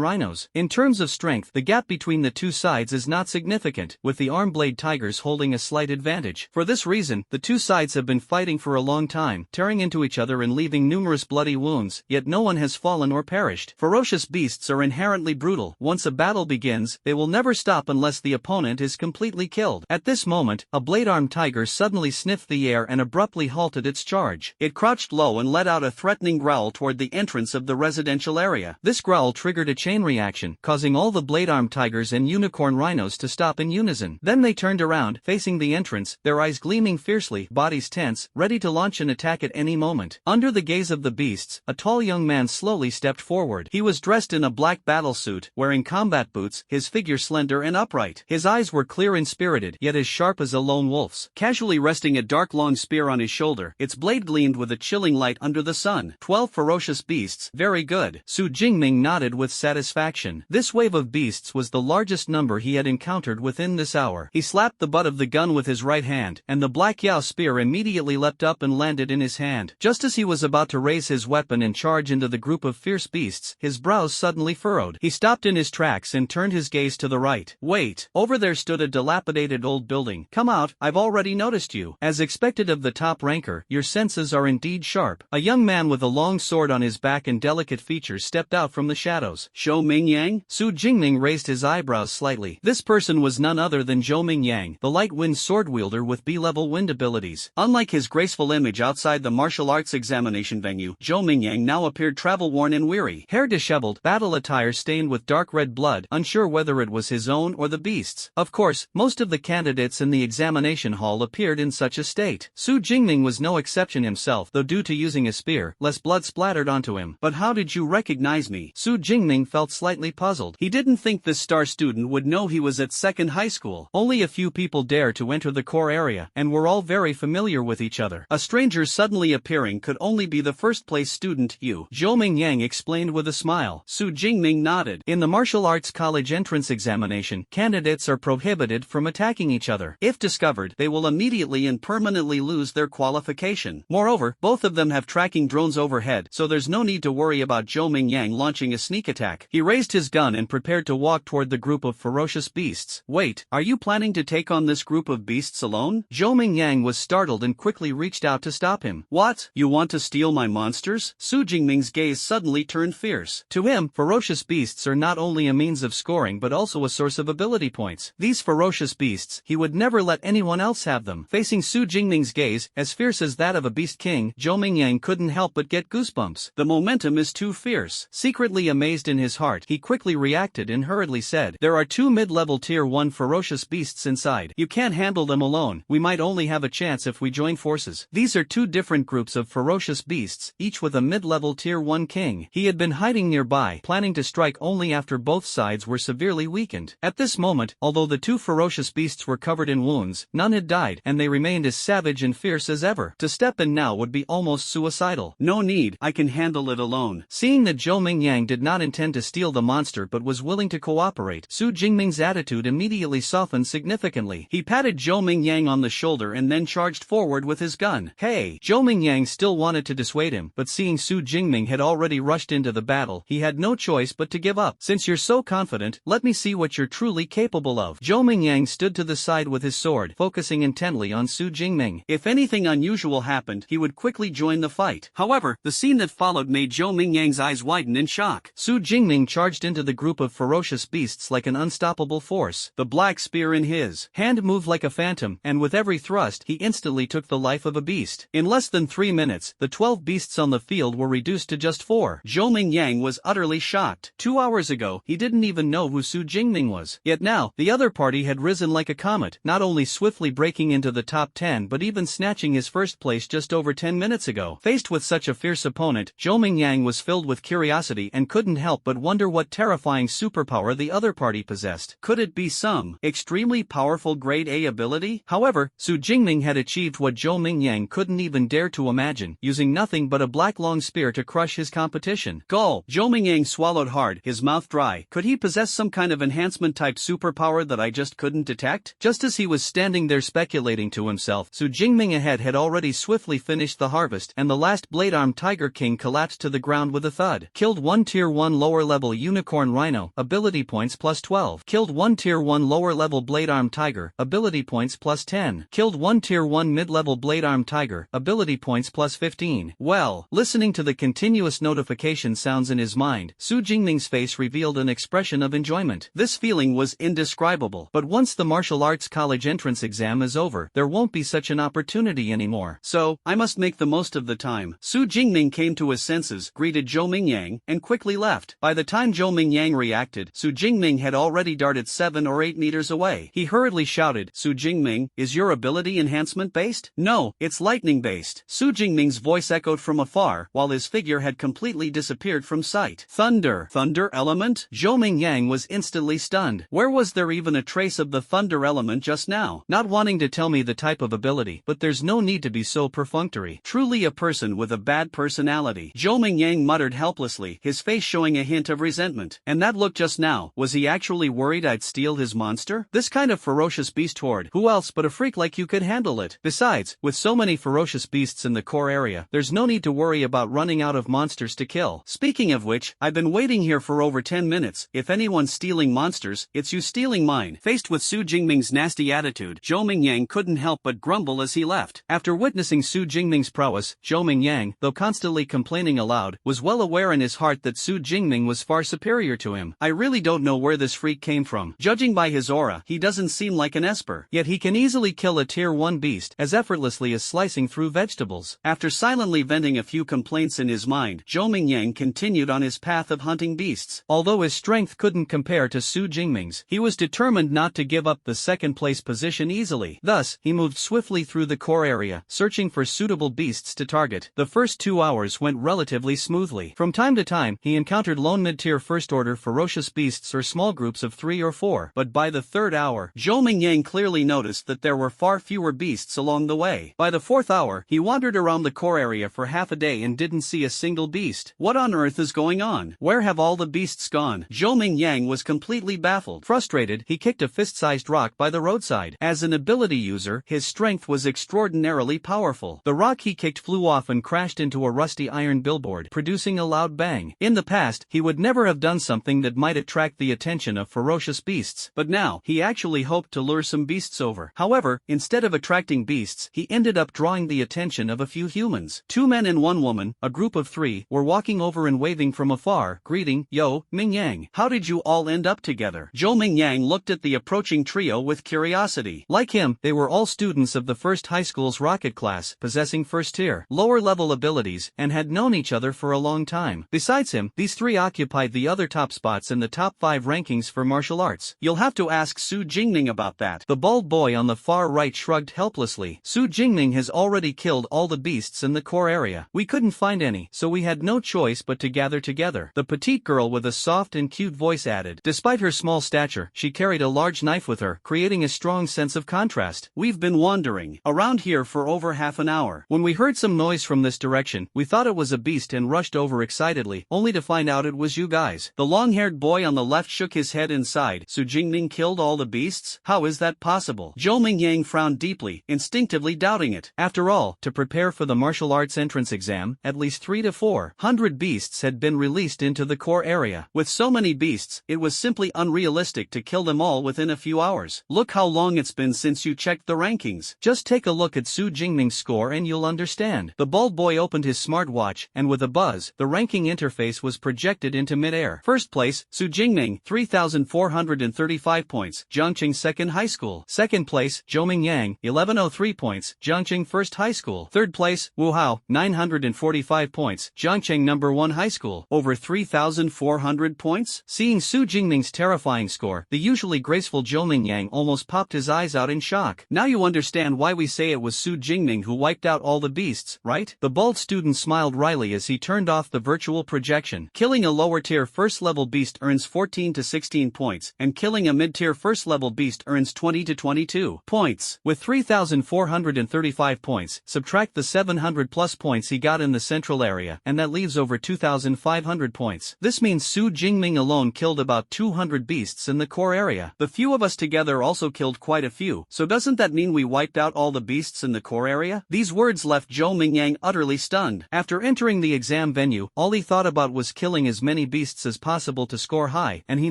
rhinos. In terms of strength, the gap between the two sides is not significant, with the arm-blade tigers holding a slight advantage. For this reason, the two sides have been fighting for a long time, tearing into each other and leaving numerous bloody wounds, yet no one has fallen or perished. Ferocious beasts are inherently brutal. Once a battle begins, they will never stop unless the opponent is completely killed. At this moment, a blade-armed tiger suddenly sniffed the air and abruptly halted its charge. It crouched low and let out a threatening growl toward the entrance of the residential area. This growl triggered a chain reaction, causing all the blade-armed tigers and unicorn rhinos to stop in unison. Then they turned around ground, facing the entrance, their eyes gleaming fiercely, bodies tense, ready to launch an attack at any moment. Under the gaze of the beasts, a tall young man slowly stepped forward. He was dressed in a black battle suit, wearing combat boots, his figure slender and upright. His eyes were clear and spirited, yet as sharp as a lone wolf's. Casually resting a dark long spear on his shoulder, its blade gleamed with a chilling light under the sun. 12 ferocious beasts, very good. Su Jingming nodded with satisfaction. This wave of beasts was the largest number he had encountered within this hour. He slapped the butt of the gun with his right hand, and the black Yao spear immediately leapt up and landed in his hand. Just as he was about to raise his weapon and charge into the group of fierce beasts, his brows suddenly furrowed. He stopped in his tracks and turned his gaze to the right. Wait, over there stood a dilapidated old building. Come out, I've already noticed you. As expected of the top ranker, your senses are indeed sharp. A young man with a long sword on his back and delicate features stepped out from the shadows. Zhou Mingyang? Su Jingming raised his eyebrows slightly. This person was none other than Zhou Mingyang, the light wind sword wielder with B-level wind abilities. Unlike his graceful image outside the martial arts examination venue, Zhou Mingyang now appeared travel-worn and weary. Hair disheveled, battle attire stained with dark red blood, unsure whether it was his own or the beast's. Of course, most of the candidates in the examination hall appeared in such a state. Su Jingming was no exception himself, though due to using a spear, less blood splattered onto him. But how did you recognize me? Su Jingming felt slightly puzzled. He didn't think this star student would know he was at second high school. Only a few people dared to enter the core area, and were all very familiar with each other. A stranger suddenly appearing could only be the first-place student, you. Zhou Mingyang explained with a smile. Su Jingming nodded. In the martial arts college entrance examination, candidates are prohibited from attacking each other. If discovered, they will immediately and permanently lose their qualification. Moreover, both of them have tracking drones overhead, so there's no need to worry about Zhou Mingyang launching a sneak attack. He raised his gun and prepared to walk toward the group of ferocious beasts. Wait, are you planning to take on this group of beasts alone? Zhou Mingyang was startled and quickly reached out to stop him. What? You want to steal my monsters? Su Jingming's gaze suddenly turned fierce. To him, ferocious beasts are not only a means of scoring but also a source of ability points. These ferocious beasts, he would never let anyone else have them. Facing Su Jingming's gaze, as fierce as that of a beast king, Zhou Mingyang couldn't help but get goosebumps. The momentum is too fierce. Secretly amazed in his heart, he quickly reacted and hurriedly said, there are 2 mid-level tier 1 ferocious beasts inside. You can't handle them alone. We might only have a chance if we join forces. These are 2 different groups of ferocious beasts, each with a mid-level tier 1 king. He had been hiding nearby, planning to strike only after both sides were severely weakened. At this moment, although the 2 ferocious beasts were covered in wounds, none had died, and they remained as savage and fierce as ever. To step in now would be almost suicidal. No need, I can handle it alone. Seeing that Zhou Mingyang did not intend to steal the monster but was willing to cooperate, Su Jingming's attitude immediately softened significantly. He patted Zhou Mingyang on the shoulder and then charged forward with his gun. Hey! Zhou Mingyang still wanted to dissuade him, but seeing Su Jingming had already rushed into the battle, he had no choice but to give up. Since you're so confident, let me see what you're truly capable of. Zhou Mingyang stood to the side with his sword, focusing intently on Su Jingming. If anything unusual happened, he would quickly join the fight. However, the scene that followed made Zhou Mingyang's eyes widen in shock. Su Jingming charged into the group of ferocious beasts like an unstoppable force. The black spear in his hand moved like a phantom, and with every thrust, he instantly took the life of a beast. In less than 3 minutes, the 12 beasts on the field were reduced to just 4. Zhou Mingyang was utterly shocked. 2 hours ago, he didn't even know who Su Jingming was. Yet now, the other party had risen like a comet, not only swiftly breaking into the top 10 but even snatching his first place just over 10 minutes ago. Faced with such a fierce opponent, Zhou Mingyang was filled with curiosity and couldn't help but wonder what terrifying superpower the other party possessed. Could it be some extremely powerful grade A ability? However, Su Jingming had achieved what Zhou Mingyang couldn't even dare to imagine, using nothing but a black long spear to crush his competition. Gulp! Zhou Mingyang swallowed hard, his mouth dry. Could he possess some kind of enhancement type superpower that I just couldn't detect? Just as he was standing there speculating to himself, Su Jingming ahead had already swiftly finished the harvest, and the last blade-armed tiger king collapsed to the ground with a thud. Killed 1 tier 1 lower level unicorn rhino, ability points plus 12. Killed 1 tier 1 lower level blade-armed tiger, ability points plus 10. Killed 1 tier 1 mid-level blade-armed tiger, ability points plus 15. Well, listening to the continuous notification sounds in his mind, Su Jingming's face revealed an expression of enjoyment. This feeling was indescribable. But once the martial arts college entrance exam is over, there won't be such an opportunity anymore. So, I must make the most of the time. Su Jingming came to his senses, greeted Zhou Mingyang, and quickly left. By the time Zhou Mingyang reacted, Su Jingming had already darted 7 or 8 meters away. He hurriedly suddenly shouted, Su Jingming, is your ability enhancement based? No, it's lightning based. Su Jingming's voice echoed from afar, while his figure had completely disappeared from sight. Thunder. Thunder element? Zhou Mingyang was instantly stunned. Where was there even a trace of the thunder element just now? Not wanting to tell me the type of ability, but there's no need to be so perfunctory. Truly a person with a bad personality. Zhou Mingyang muttered helplessly, his face showing a hint of resentment. And that look just now, was he actually worried I'd steal his monster? This kind of ferocious beast horde, who else but a freak like you could handle it? Besides, with so many ferocious beasts in the core area, there's no need to worry about running out of monsters to kill. Speaking of which, I've been waiting here for over 10 minutes. If anyone's stealing monsters, it's you stealing mine. Faced with Su Jingming's nasty attitude, Zhou Mingyang couldn't help but grumble as he left. After witnessing Su Jingming's prowess, Zhou Mingyang, though constantly complaining aloud, was well aware in his heart that Su Jingming was far superior to him. I really don't know where this freak came from. Judging by his aura, he doesn't seem like an esper. Yet he can easily kill a tier 1 beast as effortlessly as slicing through vegetables. After silently venting a few complaints in his mind, Zhou Mingyang continued on his path of hunting beasts. Although his strength couldn't compare to Su Jingming's, he was determined not to give up the second place position easily. Thus, he moved swiftly through the core area, searching for suitable beasts to target. The first 2 hours went relatively smoothly. From time to time, he encountered lone mid-tier first-order ferocious beasts or small groups of 3 or 4. But by the 3rd hour, Zhou Mingyang clearly noticed that there were far fewer beasts along the way. By the 4th hour, he wandered around the core area for half a day and didn't see a single beast. What on earth is going on? Where have all the beasts gone? Zhou Mingyang was completely baffled. Frustrated, he kicked a fist-sized rock by the roadside. As an ability user, his strength was extraordinarily powerful. The rock he kicked flew off and crashed into a rusty iron billboard, producing a loud bang. In the past, he would never have done something that might attract the attention of ferocious beasts, but now, he actually hoped to lure some beasts over. However, instead of attracting beasts, he ended up drawing the attention of a few humans. 2 men and 1 woman, a group of 3, were walking over and waving from afar, greeting, Yo, Mingyang. How did you all end up together? Zhou Mingyang looked at the approaching trio with curiosity. Like him, they were all students of the first high school's rocket class, possessing first-tier, lower-level abilities, and had known each other for a long time. Besides him, these 3 occupied the other top spots in the top 5 rankings for martial arts. You'll have to ask Su Jingming about that. The bald boy on the far right shrugged helplessly. Su Jingming has already killed all the beasts in the core area. We couldn't find any, so we had no choice but to gather together. The petite girl with a soft and cute voice added. Despite her small stature, she carried a large knife with her, creating a strong sense of contrast. We've been wandering around here for over half an hour. When we heard some noise from this direction, we thought it was a beast and rushed over excitedly, only to find out it was you guys. The long-haired boy on the left shook his head and sighed. Su Jingming killed all the beasts? How is that possible? Zhou Mingyang frowned deeply, instinctively doubting it. After all, to prepare for the martial arts entrance exam, at least 3 to 400 beasts had been released into the core area. With so many beasts, it was simply unrealistic to kill them all within a few hours. Look how long it's been since you checked the rankings. Just take a look at Su Jingming's score and you'll understand. The bald boy opened his smartwatch, and with a buzz, the ranking interface was projected into mid-air. First place, Su Jingming, 3,435 points, Jiangqing Second High School. Second place, Zhou Mingyang, 1,103 points, Jiangqing First High School. Third place, Wu Hao, 945 points, Jiangqing Number 1 High School. Over 3,400 points? Seeing Su Jingming's terrifying score, the usually graceful Zhou Mingyang almost popped his eyes out in shock. Now you understand why we say it was Su Jingming who wiped out all the beasts, right? The bald student smiled wryly as he turned off the virtual projection. Killing a lower-tier first-level beast earns 14 to 16 points, and killing a mid-tier first-level beast earns 20 to 22 points. With 3,435 points, subtract the 700-plus points he got in the central area, and that leaves over 2,500 points. This means Su Jingming alone killed about 200 beasts in the core area. The few of us together also killed quite a few, so doesn't that mean we wiped out all the beasts in the core area? These words left Zhou Mingyang utterly stunned. After entering the exam venue, all he thought about was killing as many beasts as possible to score high, and he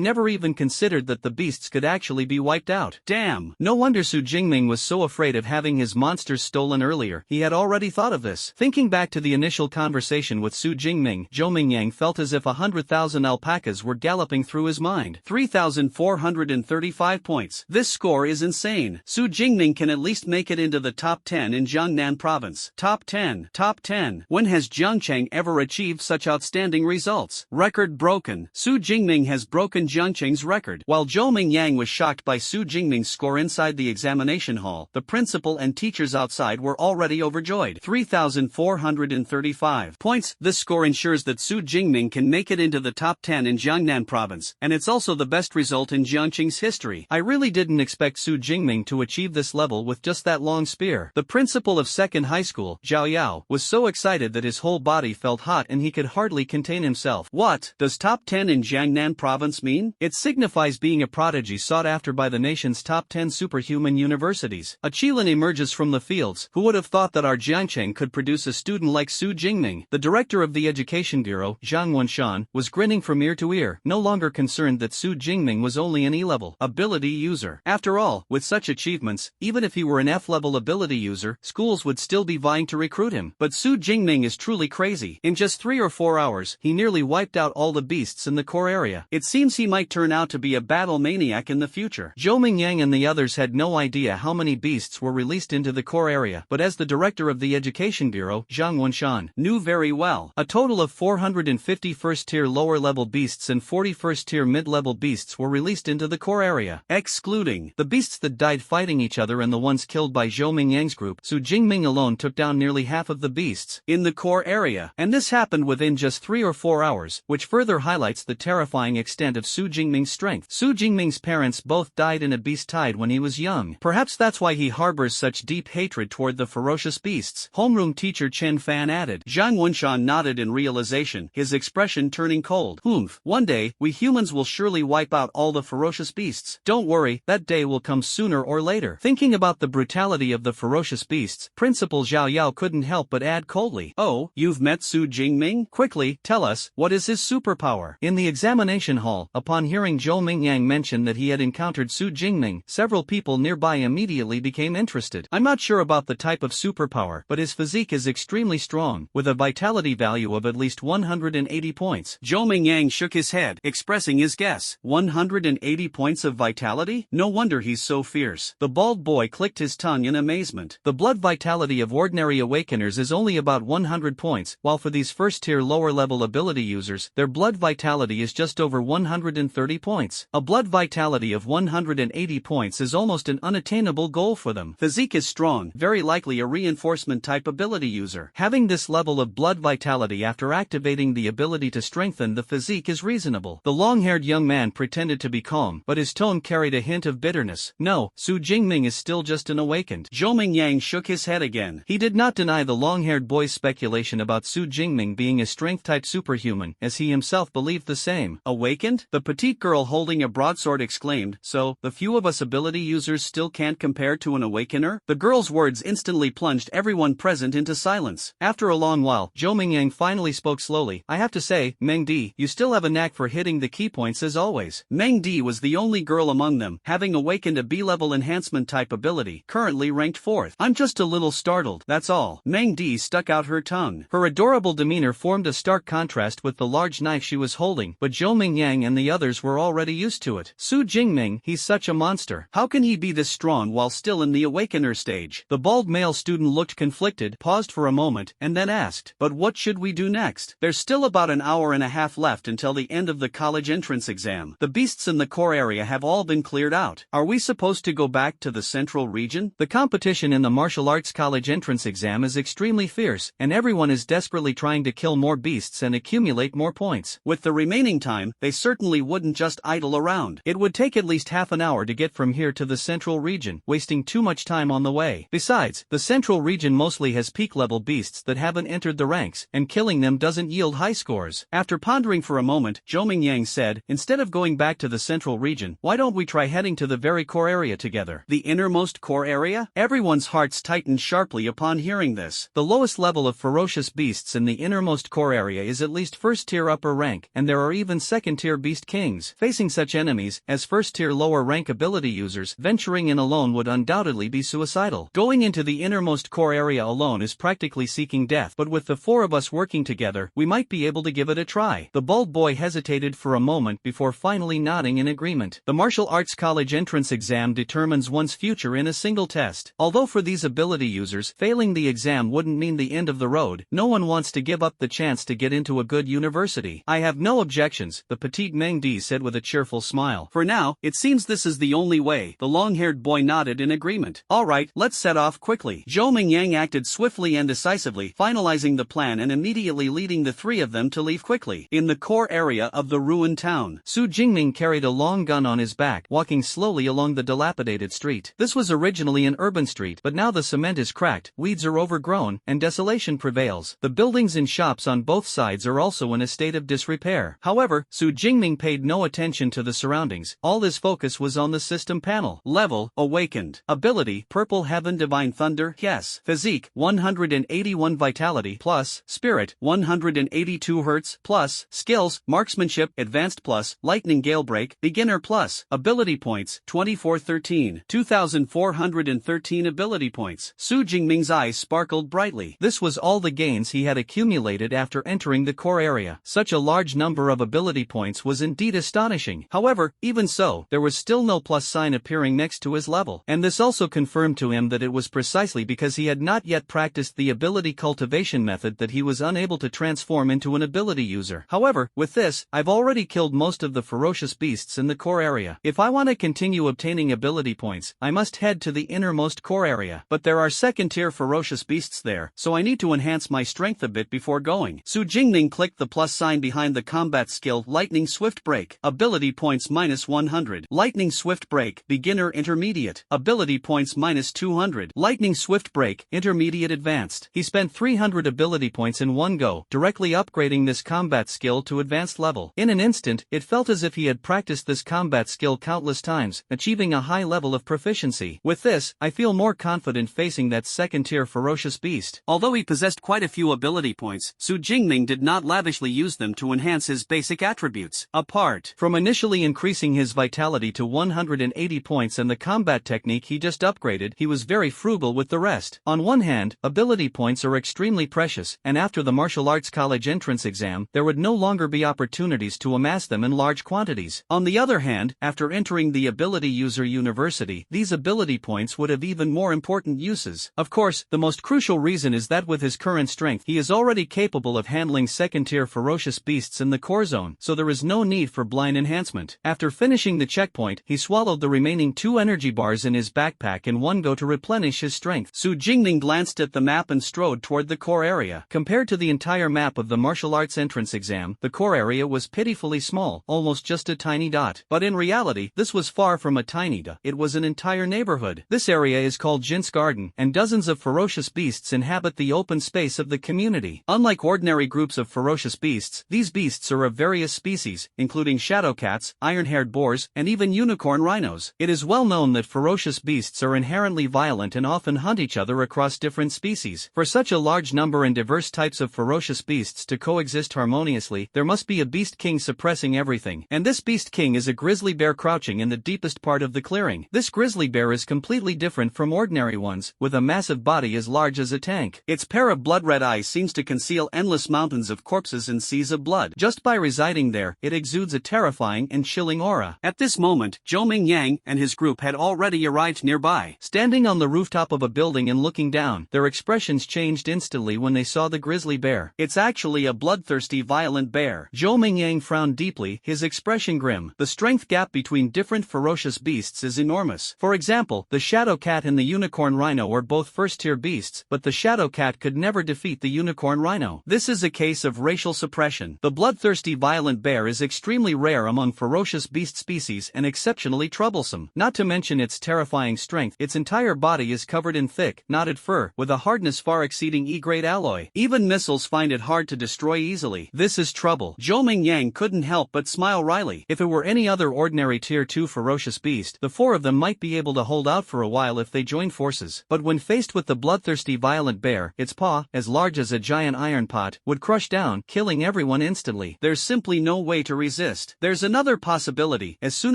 never even considered that the beasts could actually be wiped out. Damn! No wonder Su Jingming was so afraid of having his monsters stolen earlier. He had already thought of this. Thinking back to the initial conversation with Su Jingming, Zhou Mingyang felt as if 100,000 alpacas were galloping through his mind. 3,435 points. This score is insane. Su Jingming can at least make it into the top 10 in Jiangnan province. Top 10. Top 10. When has Jiangqing ever achieved such outstanding results? Record broken. Su Jingming has broken Jiangqing's record. While Zhou Mingyang was shocked by Su Jingming Jingming's score inside the examination hall, the principal and teachers outside were already overjoyed. 3,435 points. This score ensures that Su Jingming can make it into the top 10 in Jiangnan province, and it's also the best result in Jiangqing's history. I really didn't expect Su Jingming to achieve this level with just that long spear. The principal of second high school, Zhao Yao, was so excited that his whole body felt hot and he could hardly contain himself. What does top 10 in Jiangnan province mean? It signifies being a prodigy sought after by the nation's top 10 superhuman universities. A Qilin emerges from the fields. Who would have thought that our Jiangcheng could produce a student like Su Jingming? The director of the Education Bureau, Zhang Wenshan, was grinning from ear to ear, no longer concerned that Su Jingming was only an E-level ability user. After all, with such achievements, even if he were an F-level ability user, schools would still be vying to recruit him. But Su Jingming is truly crazy. In just 3 or 4 hours, he nearly wiped out all the beasts in the core area. It seems he might turn out to be a battle maniac in the future. Zhou Mingyang and the others had no idea how many beasts were released into the core area, but as the director of the Education Bureau, Zhang Wenshan, knew very well, a total of 450 first-tier lower-level beasts and 40 first-tier mid-level beasts were released into the core area, excluding the beasts that died fighting each other and the ones killed by Zhou Mingyang's group. Su Jingming alone took down nearly half of the beasts in the core area, and this happened within just 3 or 4 hours, which further highlights the terrifying extent of Su Jingming's strength. Su Jingming's parents both died in a beast tide when he was young. Perhaps that's why he harbors such deep hatred toward the ferocious beasts. Homeroom teacher Chen Fan added. Zhang Wenshan nodded in realization, his expression turning cold. One day, we humans will surely wipe out all the ferocious beasts. Don't worry, that day will come sooner or later. Thinking about the brutality of the ferocious beasts, Principal Zhao Yao couldn't help but add coldly. Oh, you've met Su Jingming? Quickly, tell us, what is his superpower? In the examination hall, upon hearing Zhou Mingyang mention that he had encountered Su Jingming, several people nearby immediately became interested. I'm not sure about the type of superpower, but his physique is extremely strong, with a vitality value of at least 180 points. Zhou Mingyang shook his head, expressing his guess. 180 points of vitality? No wonder he's so fierce. The bald boy clicked his tongue in amazement. The blood vitality of ordinary awakeners is only about 100 points, while for these first-tier lower-level ability users, their blood vitality is just over 130 points. A blood vitality of 180 points is almost an unattainable goal for them. Physique is strong, very likely a reinforcement-type ability user. Having this level of blood vitality after activating the ability to strengthen the physique is reasonable. The long-haired young man pretended to be calm, but his tone carried a hint of bitterness. No, Su Jingming is still just an awakened. Zhou Mingyang shook his head again. He did not deny the long-haired boy's speculation about Su Jingming being a strength-type superhuman, as he himself believed the same. Awakened? The petite girl holding a broadsword exclaimed. So, the few of us ability users still can't compare to an awakener? The girl's words instantly plunged everyone present into silence. After a long while, Zhou Mingyang finally spoke slowly. I have to say, Meng Di, you still have a knack for hitting the key points as always. Meng Di was the only girl among them, having awakened a B-level enhancement type ability, currently ranked 4th. I'm just a little startled, that's all. Meng Di stuck out her tongue. Her adorable demeanor formed a stark contrast with the large knife she was holding, but Zhou Mingyang and the others were already used to it. Su Jingming, he's such a monster. How can he be this strong while still in the awakener stage? The bald male student looked conflicted, paused for a moment, and then asked, but what should we do next? There's still about an hour and a half left until the end of the college entrance exam. The beasts in the core area have all been cleared out. Are we supposed to go back to the central region? The competition in the martial arts college entrance exam is extremely fierce, and everyone is desperately trying to kill more beasts and accumulate more points. With the remaining time, they certainly wouldn't just idle around. It would take at least half an hour to get from here to the central region, wasting too much time on the way. Besides, the central region mostly has peak-level beasts that haven't entered the ranks, and killing them doesn't yield high scores. After pondering for a moment, Zhou Mingyang said, instead of going back to the central region, why don't we try heading to the very core area together? The innermost core area? Everyone's hearts tightened sharply upon hearing this. The lowest level of ferocious beasts in the innermost core area is at least first-tier upper rank, and there are even second-tier beast kings. Facing such enemies, as first-tier lower rank ability users, venturing in alone would undoubtedly be suicidal. Going into the innermost core area alone is practically seeking death, but with the 4 of us working together, we might be able to give it a try. The bald boy hesitated for a moment before finally nodding in agreement. The martial arts college entrance exam determines one's future in a single test. Although for these ability users, failing the exam wouldn't mean the end of the road, no one wants to give up the chance to get into a good university. I have no objections, the petite Meng Di said with a cheerful smile. For now, it seems this is the the only way. The long-haired boy nodded in agreement. Alright, let's set off quickly. Zhou Mingyang acted swiftly and decisively, finalizing the plan and immediately leading the three of them to leave quickly. In the core area of the ruined town, Su Jingming carried a long gun on his back, walking slowly along the dilapidated street. This was originally an urban street, but now the cement is cracked, weeds are overgrown, and desolation prevails. The buildings and shops on both sides are also in a state of disrepair. However, Su Jingming paid no attention to the surroundings. All his focus was on the system panel. Level, awakened. Ability, purple heaven divine thunder, yes. Physique, 181 vitality, plus. Spirit, 182 Hz, plus. Skills, marksmanship, advanced plus. Lightning gale break, beginner plus. Ability points, 2413. 2413 ability points. Su Jingming's eyes sparkled brightly. This was all the gains he had accumulated after entering the core area. Such a large number of ability points was indeed astonishing. However, even so, there was still no plus sign appearing next to his level, and this also confirmed to him that it was precisely because he had not yet practiced the ability cultivation method that he was unable to transform into an ability user. However, with this, I've already killed most of the ferocious beasts in the core area. If I want to continue obtaining ability points, I must head to the innermost core area. But there are second-tier ferocious beasts there, so I need to enhance my strength a bit before going. Su Jingming clicked the plus sign behind the combat skill Lightning Swift Break. Ability points minus 100. Lightning Swift Break, beginner intermediate. Ability points minus 200. Lightning Swift Break, intermediate advanced. He spent 300 ability points in one go, directly upgrading this combat skill to advanced level. In an instant, it felt as if he had practiced this combat skill countless times, achieving a high level of proficiency. With this, I feel more confident facing that second-tier ferocious beast. Although he possessed quite a few ability points, Su Jingming did not lavishly use them to enhance his basic attributes. Apart from initially increasing his vitality to 180 points and the combat technique he just upgraded, he was very frugal with the rest. On one hand, ability points are extremely precious, and after the martial arts college entrance exam, there would no longer be opportunities to amass them in large quantities. On the other hand, after entering the ability user university, these ability points would have even more important uses. Of course, the most crucial reason is that with his current strength, he is already capable of handling second-tier ferocious beasts in the core zone, so there is no need for blind enhancement. After finishing the checkpoint, he swallowed the remaining 2 energy bars in his backpack in one go to replenish his strength. Su Jingming glanced at the map and strode toward the core area. Compared to the entire map of the martial arts entrance exam, the core area was pitifully small, almost just a tiny dot. But in reality, this was far from a tiny dot. It was an entire neighborhood. This area is called Jin's Garden, and dozens of ferocious beasts inhabit the open space of the community. Unlike ordinary groups of ferocious beasts, these beasts are of various species, including shadow cats, iron-haired boars, and even unicorn rhinos. It is well known that ferocious beasts are inherently violent and often hunt each other across different species. For such a large number and diverse types of ferocious beasts to coexist harmoniously, there must be a beast king suppressing everything, and this beast king is a grizzly bear crouching in the deepest part of the clearing. This grizzly bear is completely different from ordinary ones, with a massive body as large as a tank. Its pair of blood-red eyes seems to conceal endless mountains of corpses and seas of blood. Just by residing there, it exudes a terrifying and chilling aura. At this moment, Zhou Mingyang and his group had already arrived nearby. Standing on the rooftop of a building and looking down, their expressions changed instantly when they saw the grizzly bear. It's actually a bloodthirsty, violent bear. Zhou Mingyang frowned deeply, his expression grim. The strength gap between different ferocious beasts is enormous. For example, the shadow cat and the unicorn rhino are both first-tier beasts, but the shadow cat could never defeat the unicorn rhino. This is a case of racial suppression. The bloodthirsty, violent bear is extremely rare among ferocious beast species and exceptionally troublesome. Not to mention its terrifying strength, its entire body is covered in thick, knotted fur, with a hardness far exceeding E-grade alloy. Even missiles find it hard to destroy easily. This is trouble. Zhou Mingyang couldn't help but smile wryly. If it were any other ordinary tier 2 ferocious beast, the 4 of them might be able to hold out for a while if they join forces. But when faced with the bloodthirsty, violent bear, its paw, as large as a giant iron pot, would crush down, killing everyone instantly. There's simply no way to resist. There's another possibility. As soon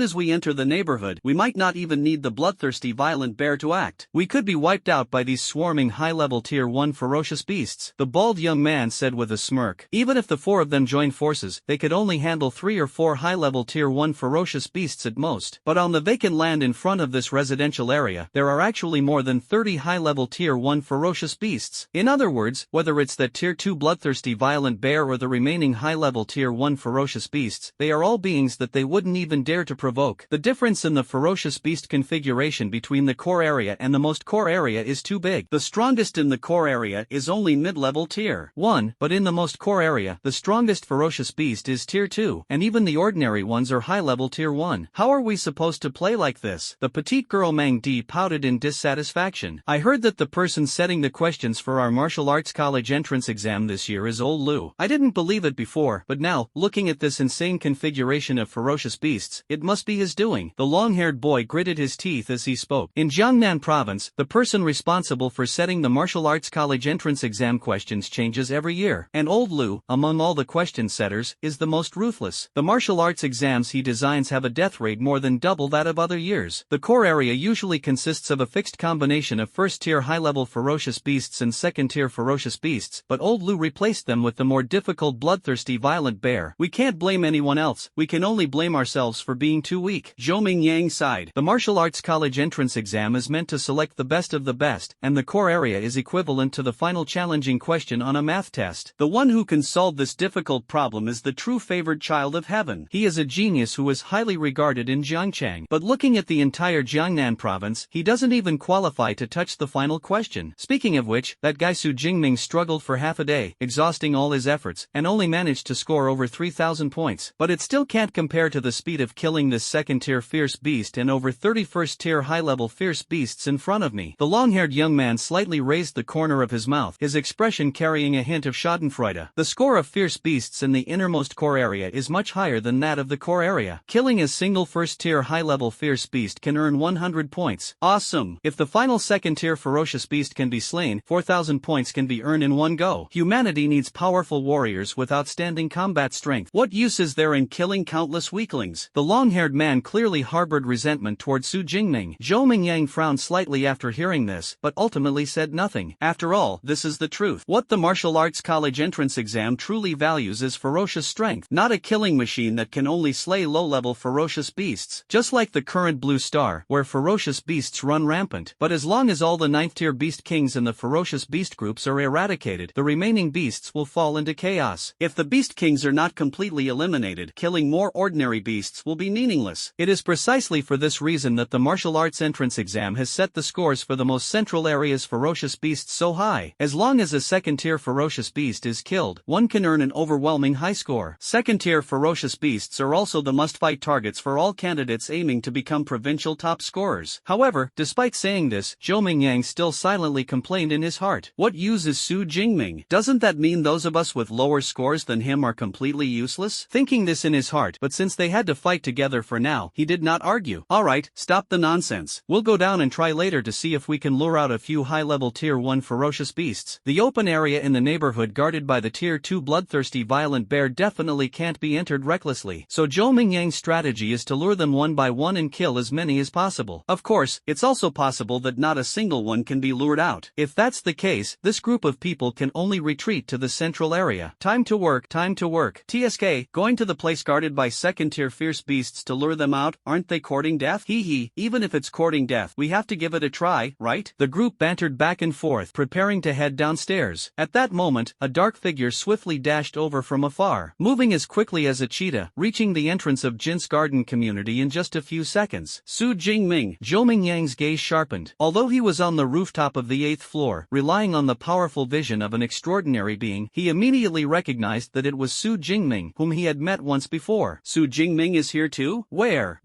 as we enter the neighborhood, we might not even need the bloodthirsty, violent bear to act. We could be wiped out by these swarming high-level tier 1 ferocious beasts, the bald young man said with a smirk. Even if the 4 of them joined forces, they could only handle 3 or 4 high-level tier 1 ferocious beasts at most. But on the vacant land in front of this residential area, there are actually more than 30 high-level tier 1 ferocious beasts. In other words, whether it's that tier 2 bloodthirsty, violent bear or the remaining high-level tier 1 ferocious beasts, they are all beings that they wouldn't even dare to provoke. The difference difference in the ferocious beast configuration between the core area and the most core area is too big. The strongest in the core area is only mid-level tier 1, but in the most core area, the strongest ferocious beast is tier 2, and even the ordinary ones are high-level tier 1. How are we supposed to play like this? The petite girl Mang Di pouted in dissatisfaction. I heard that the person setting the questions for our martial arts college entrance exam this year is old Lu. I didn't believe it before, but now, looking at this insane configuration of ferocious beasts, it must be his doing. The long-haired boy gritted his teeth as he spoke. In Jiangnan province, the person responsible for setting the martial arts college entrance exam questions changes every year, and old Lu, among all the question setters, is the most ruthless. The martial arts exams he designs have a death rate more than double that of other years. The core area usually consists of a fixed combination of first-tier high-level ferocious beasts and second-tier ferocious beasts, but old Lu replaced them with the more difficult bloodthirsty violent bear. We can't blame anyone else, we can only blame ourselves for being too weak. Zhou Yang sighed. The martial arts college entrance exam is meant to select the best of the best, and the core area is equivalent to the final challenging question on a math test. The one who can solve this difficult problem is the true favored child of heaven. He is a genius who is highly regarded in Jiangchang, but looking at the entire Jiangnan province, he doesn't even qualify to touch the final question. Speaking of which, that guy Su Jingming struggled for half a day, exhausting all his efforts, and only managed to score over 3,000 points. But it still can't compare to the speed of killing this second-tier fierce beast and over 31st-tier high-level fierce beasts in front of me. The long-haired young man slightly raised the corner of his mouth, his expression carrying a hint of schadenfreude. The score of fierce beasts in the innermost core area is much higher than that of the core area. Killing a single first-tier high-level fierce beast can earn 100 points. Awesome! If the final second-tier ferocious beast can be slain, 4,000 points can be earned in one go. Humanity needs powerful warriors with outstanding combat strength. What use is there in killing countless weaklings? The long-haired man clearly harbored resentment toward Su Jingming. Zhou Mingyang frowned slightly after hearing this, but ultimately said nothing. After all, this is the truth. What the martial arts college entrance exam truly values is ferocious strength, not a killing machine that can only slay low-level ferocious beasts. Just like the current Blue Star, where ferocious beasts run rampant. But as long as all the 9th-tier beast kings and the ferocious beast groups are eradicated, the remaining beasts will fall into chaos. If the beast kings are not completely eliminated, killing more ordinary beasts will be meaningless. It is precisely for this reason that the martial arts entrance exam has set the scores for the most central area's ferocious beasts so high. As long as a second-tier ferocious beast is killed, one can earn an overwhelming high score. Second-tier ferocious beasts are also the must-fight targets for all candidates aiming to become provincial top scorers. However, despite saying this, Zhou Mingyang still silently complained in his heart. What use is Su Jingming? Doesn't that mean those of us with lower scores than him are completely useless? Thinking this in his heart, but since they had to fight together for now, he did not argue. Alright, stop the nonsense. We'll go down and try later to see if we can lure out a few high-level tier 1 ferocious beasts. The open area in the neighborhood guarded by the tier 2 bloodthirsty violent bear definitely can't be entered recklessly, so Zhou Mingyang's strategy is to lure them one by one and kill as many as possible. Of course, it's also possible that not a single one can be lured out. If that's the case, this group of people can only retreat to the central area. Time to work, time to work. TSK, going to the place guarded by second-tier fierce beasts to lure them out, aren't they courting death? Hee hee, even if it's courting death, we have to give it a try, right? The group bantered back and forth, preparing to head downstairs. At that moment, a dark figure swiftly dashed over from afar, moving as quickly as a cheetah, reaching the entrance of Jin's garden community in just a few seconds. Su Jingming. Zhou Mingyang's gaze sharpened. Although he was on the rooftop of the 8th floor, relying on the powerful vision of an extraordinary being, he immediately recognized that it was Su Jingming, whom he had met once before. Su Jingming is here too? Where?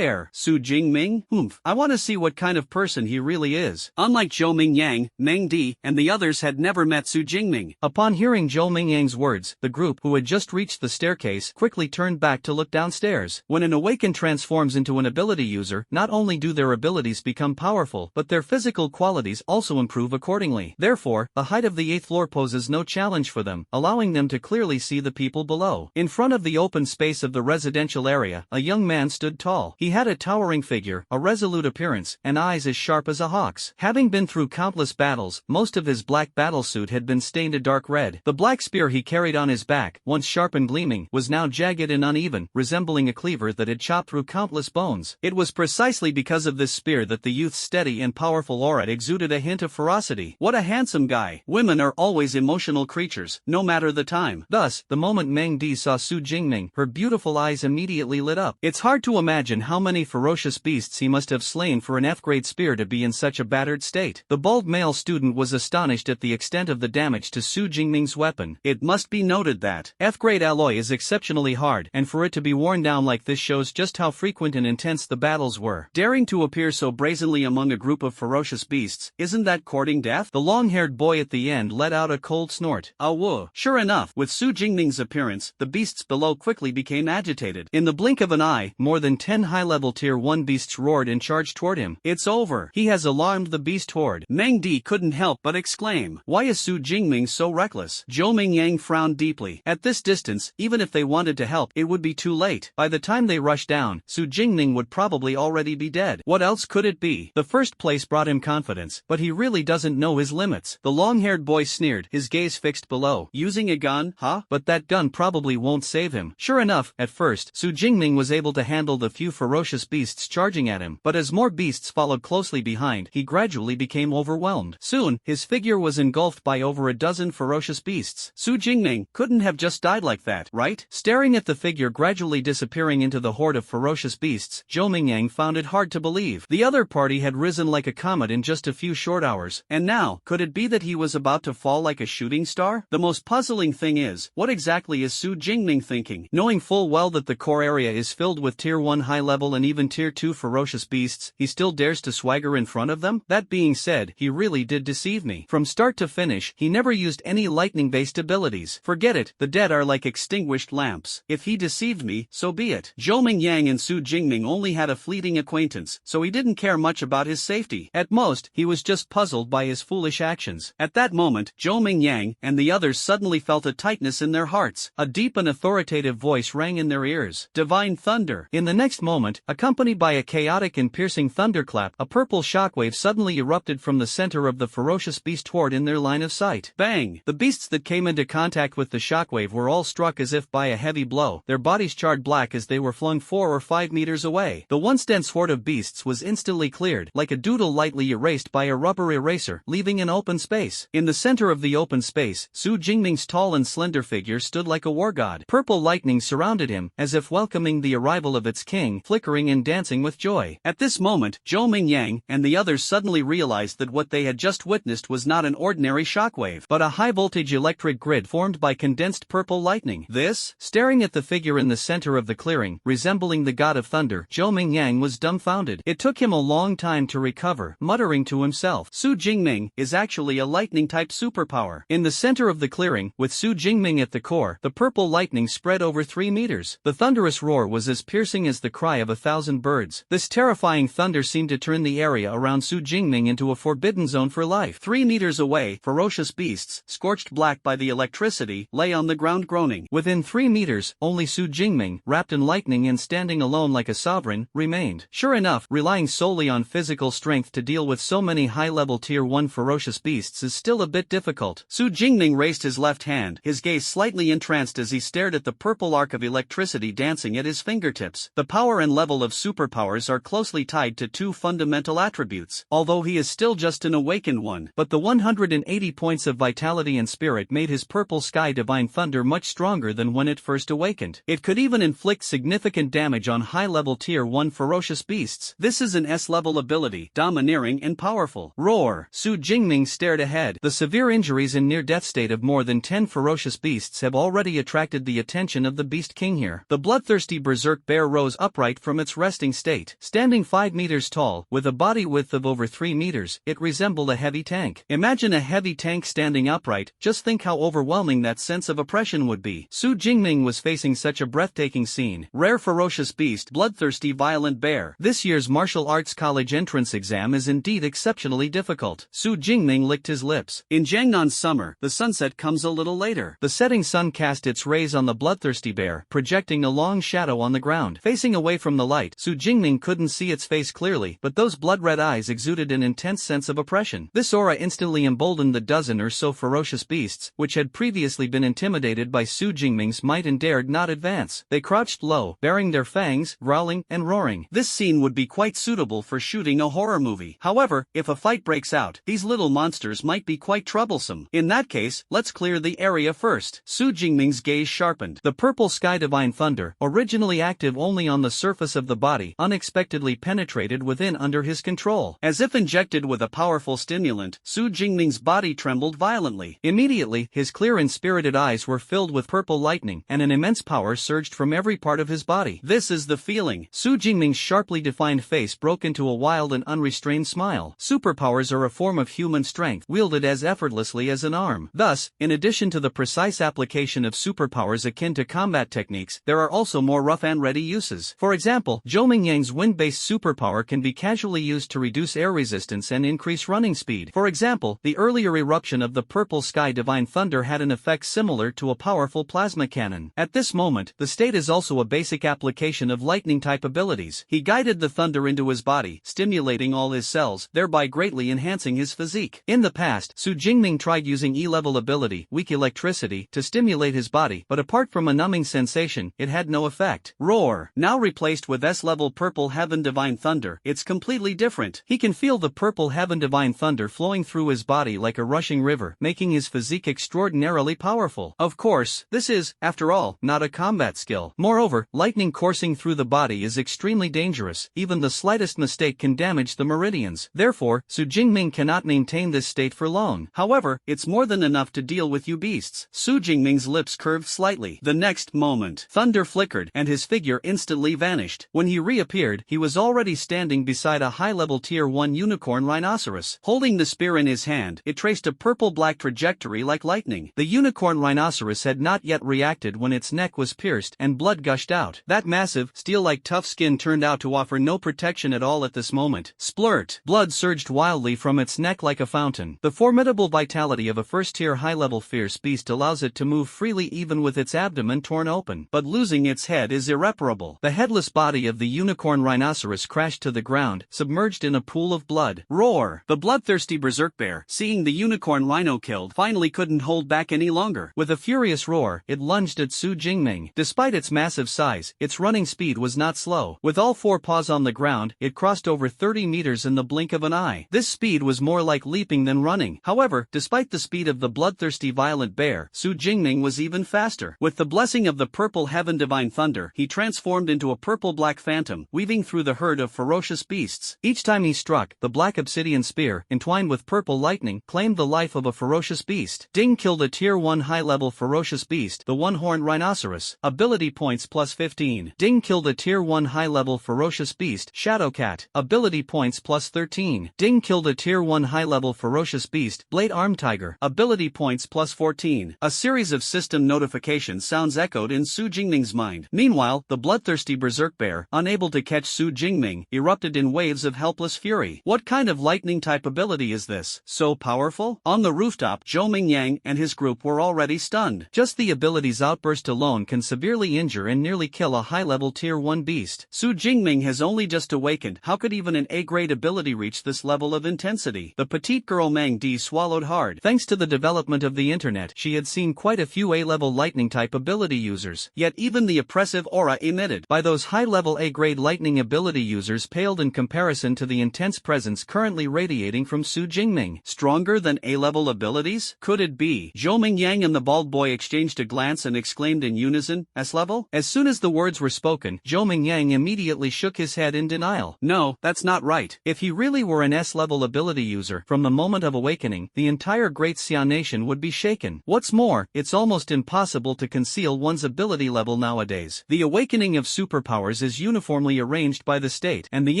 Su Jingming? Humph. I want to see what kind of person he really is. Unlike Zhou Mingyang, Meng Di, and the others had never met Su Jingming. Upon hearing Zhou Mingyang's words, the group, who had just reached the staircase, quickly turned back to look downstairs. When an awakened transforms into an ability user, not only do their abilities become powerful, but their physical qualities also improve accordingly. Therefore, the height of the 8th floor poses no challenge for them, allowing them to clearly see the people below. In front of the open space of the residential area, a young man stood tall. He had a towering figure, a resolute appearance, and eyes as sharp as a hawk's. Having been through countless battles, most of his black battlesuit had been stained a dark red. The black spear he carried on his back, once sharp and gleaming, was now jagged and uneven, resembling a cleaver that had chopped through countless bones. It was precisely because of this spear that the youth's steady and powerful aura exuded a hint of ferocity. What a handsome guy. Women are always emotional creatures, no matter the time. Thus, the moment Meng Di saw Su Jingming, her beautiful eyes immediately lit up. It's hard to imagine how how many ferocious beasts he must have slain for an F-grade spear to be in such a battered state. The bald male student was astonished at the extent of the damage to Su Jingming's weapon. It must be noted that F-grade alloy is exceptionally hard, and for it to be worn down like this shows just how frequent and intense the battles were. Daring to appear so brazenly among a group of ferocious beasts, isn't that courting death? The long-haired boy at the end let out a cold snort. Ah woo. Sure enough, with Su Jingming's appearance, the beasts below quickly became agitated. In the blink of an eye, more than 10 high-level Tier 1 beasts roared and charged toward him. It's over. He has alarmed the beast horde. Meng Di couldn't help but exclaim. Why is Su Jingming so reckless? Zhou Mingyang frowned deeply. At this distance, even if they wanted to help, it would be too late. By the time they rushed down, Su Jingming would probably already be dead. What else could it be? The first place brought him confidence, but he really doesn't know his limits. The long-haired boy sneered, his gaze fixed below. Using a gun, huh? But that gun probably won't save him. Sure enough, at first, Su Jingming was able to handle the few ferocious beasts charging at him, but as more beasts followed closely behind, he gradually became overwhelmed. Soon, his figure was engulfed by over a dozen ferocious beasts. Su Jingming couldn't have just died like that, right? Staring at the figure gradually disappearing into the horde of ferocious beasts, Zhou Mingyang found it hard to believe. The other party had risen like a comet in just a few short hours, and now, could it be that he was about to fall like a shooting star? The most puzzling thing is, what exactly is Su Jingming thinking? Knowing full well that the core area is filled with Tier 1 high-level and even Tier 2 ferocious beasts, he still dares to swagger in front of them? That being said, he really did deceive me. From start to finish, he never used any lightning-based abilities. Forget it, the dead are like extinguished lamps. If he deceived me, so be it. Zhou Mingyang and Su Jingming only had a fleeting acquaintance, so he didn't care much about his safety. At most, he was just puzzled by his foolish actions. At that moment, Zhou Mingyang and the others suddenly felt a tightness in their hearts. A deep and authoritative voice rang in their ears. Divine thunder. In the next moment, accompanied by a chaotic and piercing thunderclap, a purple shockwave suddenly erupted from the center of the ferocious beast horde in their line of sight. Bang! The beasts that came into contact with the shockwave were all struck as if by a heavy blow, their bodies charred black as they were flung 4 or 5 meters away. The once dense horde of beasts was instantly cleared, like a doodle lightly erased by a rubber eraser, leaving an open space. In the center of the open space, Su Jingming's tall and slender figure stood like a war god. Purple lightning surrounded him, as if welcoming the arrival of its king, flickering and dancing with joy. At this moment, Zhou Mingyang and the others suddenly realized that what they had just witnessed was not an ordinary shockwave, but a high-voltage electric grid formed by condensed purple lightning. This? Staring at the figure in the center of the clearing, resembling the god of thunder, Zhou Mingyang was dumbfounded. It took him a long time to recover, muttering to himself, Su Jingming is actually a lightning-type superpower. In the center of the clearing, with Su Jingming at the core, the purple lightning spread over 3 meters. The thunderous roar was as piercing as the cry of 1,000 birds. This terrifying thunder seemed to turn the area around Su Jingming into a forbidden zone for life. 3 meters away, ferocious beasts, scorched black by the electricity, lay on the ground groaning. Within 3 meters, only Su Jingming, wrapped in lightning and standing alone like a sovereign, remained. Sure enough, relying solely on physical strength to deal with so many high-level Tier 1 ferocious beasts is still a bit difficult. Su Jingming raised his left hand, his gaze slightly entranced as he stared at the purple arc of electricity dancing at his fingertips. The power and level of superpowers are closely tied to 2 fundamental attributes, although he is still just an awakened one. But the 180 points of vitality and spirit made his purple sky divine thunder much stronger than when it first awakened. It could even inflict significant damage on high-level Tier 1 ferocious beasts. This is an S-level ability, domineering and powerful. Roar! Su Jingming stared ahead. The severe injuries and near-death state of more than 10 ferocious beasts have already attracted the attention of the Beast King here. The bloodthirsty berserk bear rose upright from its resting state. Standing 5 meters tall, with a body width of over 3 meters, it resembled a heavy tank. Imagine a heavy tank standing upright, just think how overwhelming that sense of oppression would be. Su Jingming was facing such a breathtaking scene. Rare ferocious beast, bloodthirsty violent bear. This year's martial arts college entrance exam is indeed exceptionally difficult. Su Jingming licked his lips. In Jiangnan's summer, the sunset comes a little later. The setting sun cast its rays on the bloodthirsty bear, projecting a long shadow on the ground. Facing away from the light, Su Jingming couldn't see its face clearly, but those blood-red eyes exuded an intense sense of oppression. This aura instantly emboldened the dozen or so ferocious beasts, which had previously been intimidated by Su Jingming's might and dared not advance. They crouched low, baring their fangs, growling and roaring. This scene would be quite suitable for shooting a horror movie. However, if a fight breaks out, these little monsters might be quite troublesome. In that case, let's clear the area first. Su Jingming's gaze sharpened. The purple sky divine thunder, originally active only on the surface surface of the body unexpectedly penetrated within under his control. As if injected with a powerful stimulant, Su Jingming's body trembled violently. Immediately, his clear and spirited eyes were filled with purple lightning, and an immense power surged from every part of his body. This is the feeling. Su Jingming's sharply defined face broke into a wild and unrestrained smile. Superpowers are a form of human strength, wielded as effortlessly as an arm. Thus, in addition to the precise application of superpowers akin to combat techniques, there are also more rough and ready uses. For example, Jingming Yang's wind-based superpower can be casually used to reduce air resistance and increase running speed. For example, the earlier eruption of the purple sky divine thunder had an effect similar to a powerful plasma cannon. At this moment, the state is also a basic application of lightning-type abilities. He guided the thunder into his body, stimulating all his cells, thereby greatly enhancing his physique. In the past, Su Jingming tried using E-level ability, weak electricity, to stimulate his body, but apart from a numbing sensation, it had no effect. Roar. Now replaced with S-level purple heaven divine thunder, it's completely different. He can feel the purple heaven divine thunder flowing through his body like a rushing river, making his physique extraordinarily powerful. Of course, this is, after all, not a combat skill. Moreover, lightning coursing through the body is extremely dangerous. Even the slightest mistake can damage the meridians. Therefore, Su Jingming cannot maintain this state for long. However, it's more than enough to deal with you beasts. Su Jingming's lips curved slightly. The next moment, thunder flickered, and his figure instantly vanished. When he reappeared, he was already standing beside a high-level Tier 1 unicorn rhinoceros. Holding the spear in his hand, it traced a purple-black trajectory like lightning. The unicorn rhinoceros had not yet reacted when its neck was pierced and blood gushed out. That massive, steel-like tough skin turned out to offer no protection at all at this moment. Splurt! Blood surged wildly from its neck like a fountain. The formidable vitality of a first-tier high-level fierce beast allows it to move freely even with its abdomen torn open. But losing its head is irreparable. The headless body of the unicorn rhinoceros crashed to the ground, submerged in a pool of blood. Roar! The bloodthirsty berserk bear, seeing the unicorn rhino killed, finally couldn't hold back any longer. With a furious roar, it lunged at Su Jingming. Despite its massive size, its running speed was not slow. With all four paws on the ground, it crossed over 30 meters in the blink of an eye. This speed was more like leaping than running. However, despite the speed of the bloodthirsty violent bear, Su Jingming was even faster. With the blessing of the purple heaven divine thunder, he transformed into a purple-black phantom, weaving through the herd of ferocious beasts. Each time he struck, the black obsidian spear, entwined with purple lightning, claimed the life of a ferocious beast. Ding killed a Tier 1 high-level ferocious beast, the one-horned rhinoceros. Ability points plus 15. Ding killed a Tier 1 high-level ferocious beast, Shadowcat. Ability points plus 13. Ding killed a Tier 1 high-level ferocious beast, Blade Arm Tiger. Ability points plus 14. A series of system notification sounds echoed in Su Jingming's mind. Meanwhile, the bloodthirsty berserk bear, unable to catch Su Jingming, erupted in waves of helpless fury. What kind of lightning-type ability is this? So powerful? On the rooftop, Jingming Yang and his group were already stunned. Just the ability's outburst alone can severely injure and nearly kill a high-level Tier 1 beast. Su Jingming has only just awakened. How could even an A-grade ability reach this level of intensity? The petite girl Mang Di swallowed hard. Thanks to the development of the internet, she had seen quite a few A-level lightning-type ability users. Yet even the oppressive aura emitted by those high-level A-grade lightning ability users paled in comparison to the intense presence currently radiating from Su Jingming. Stronger than A-level abilities? Could it be? Jingming Yang and the bald boy exchanged a glance and exclaimed in unison, S-level? As soon as the words were spoken, Jingming Yang immediately shook his head in denial. No, that's not right. If he really were an S-level ability user, from the moment of awakening, the entire Great Xian nation would be shaken. What's more, it's almost impossible to conceal one's ability level nowadays. The awakening of superpowers is uniformly arranged by the state, and the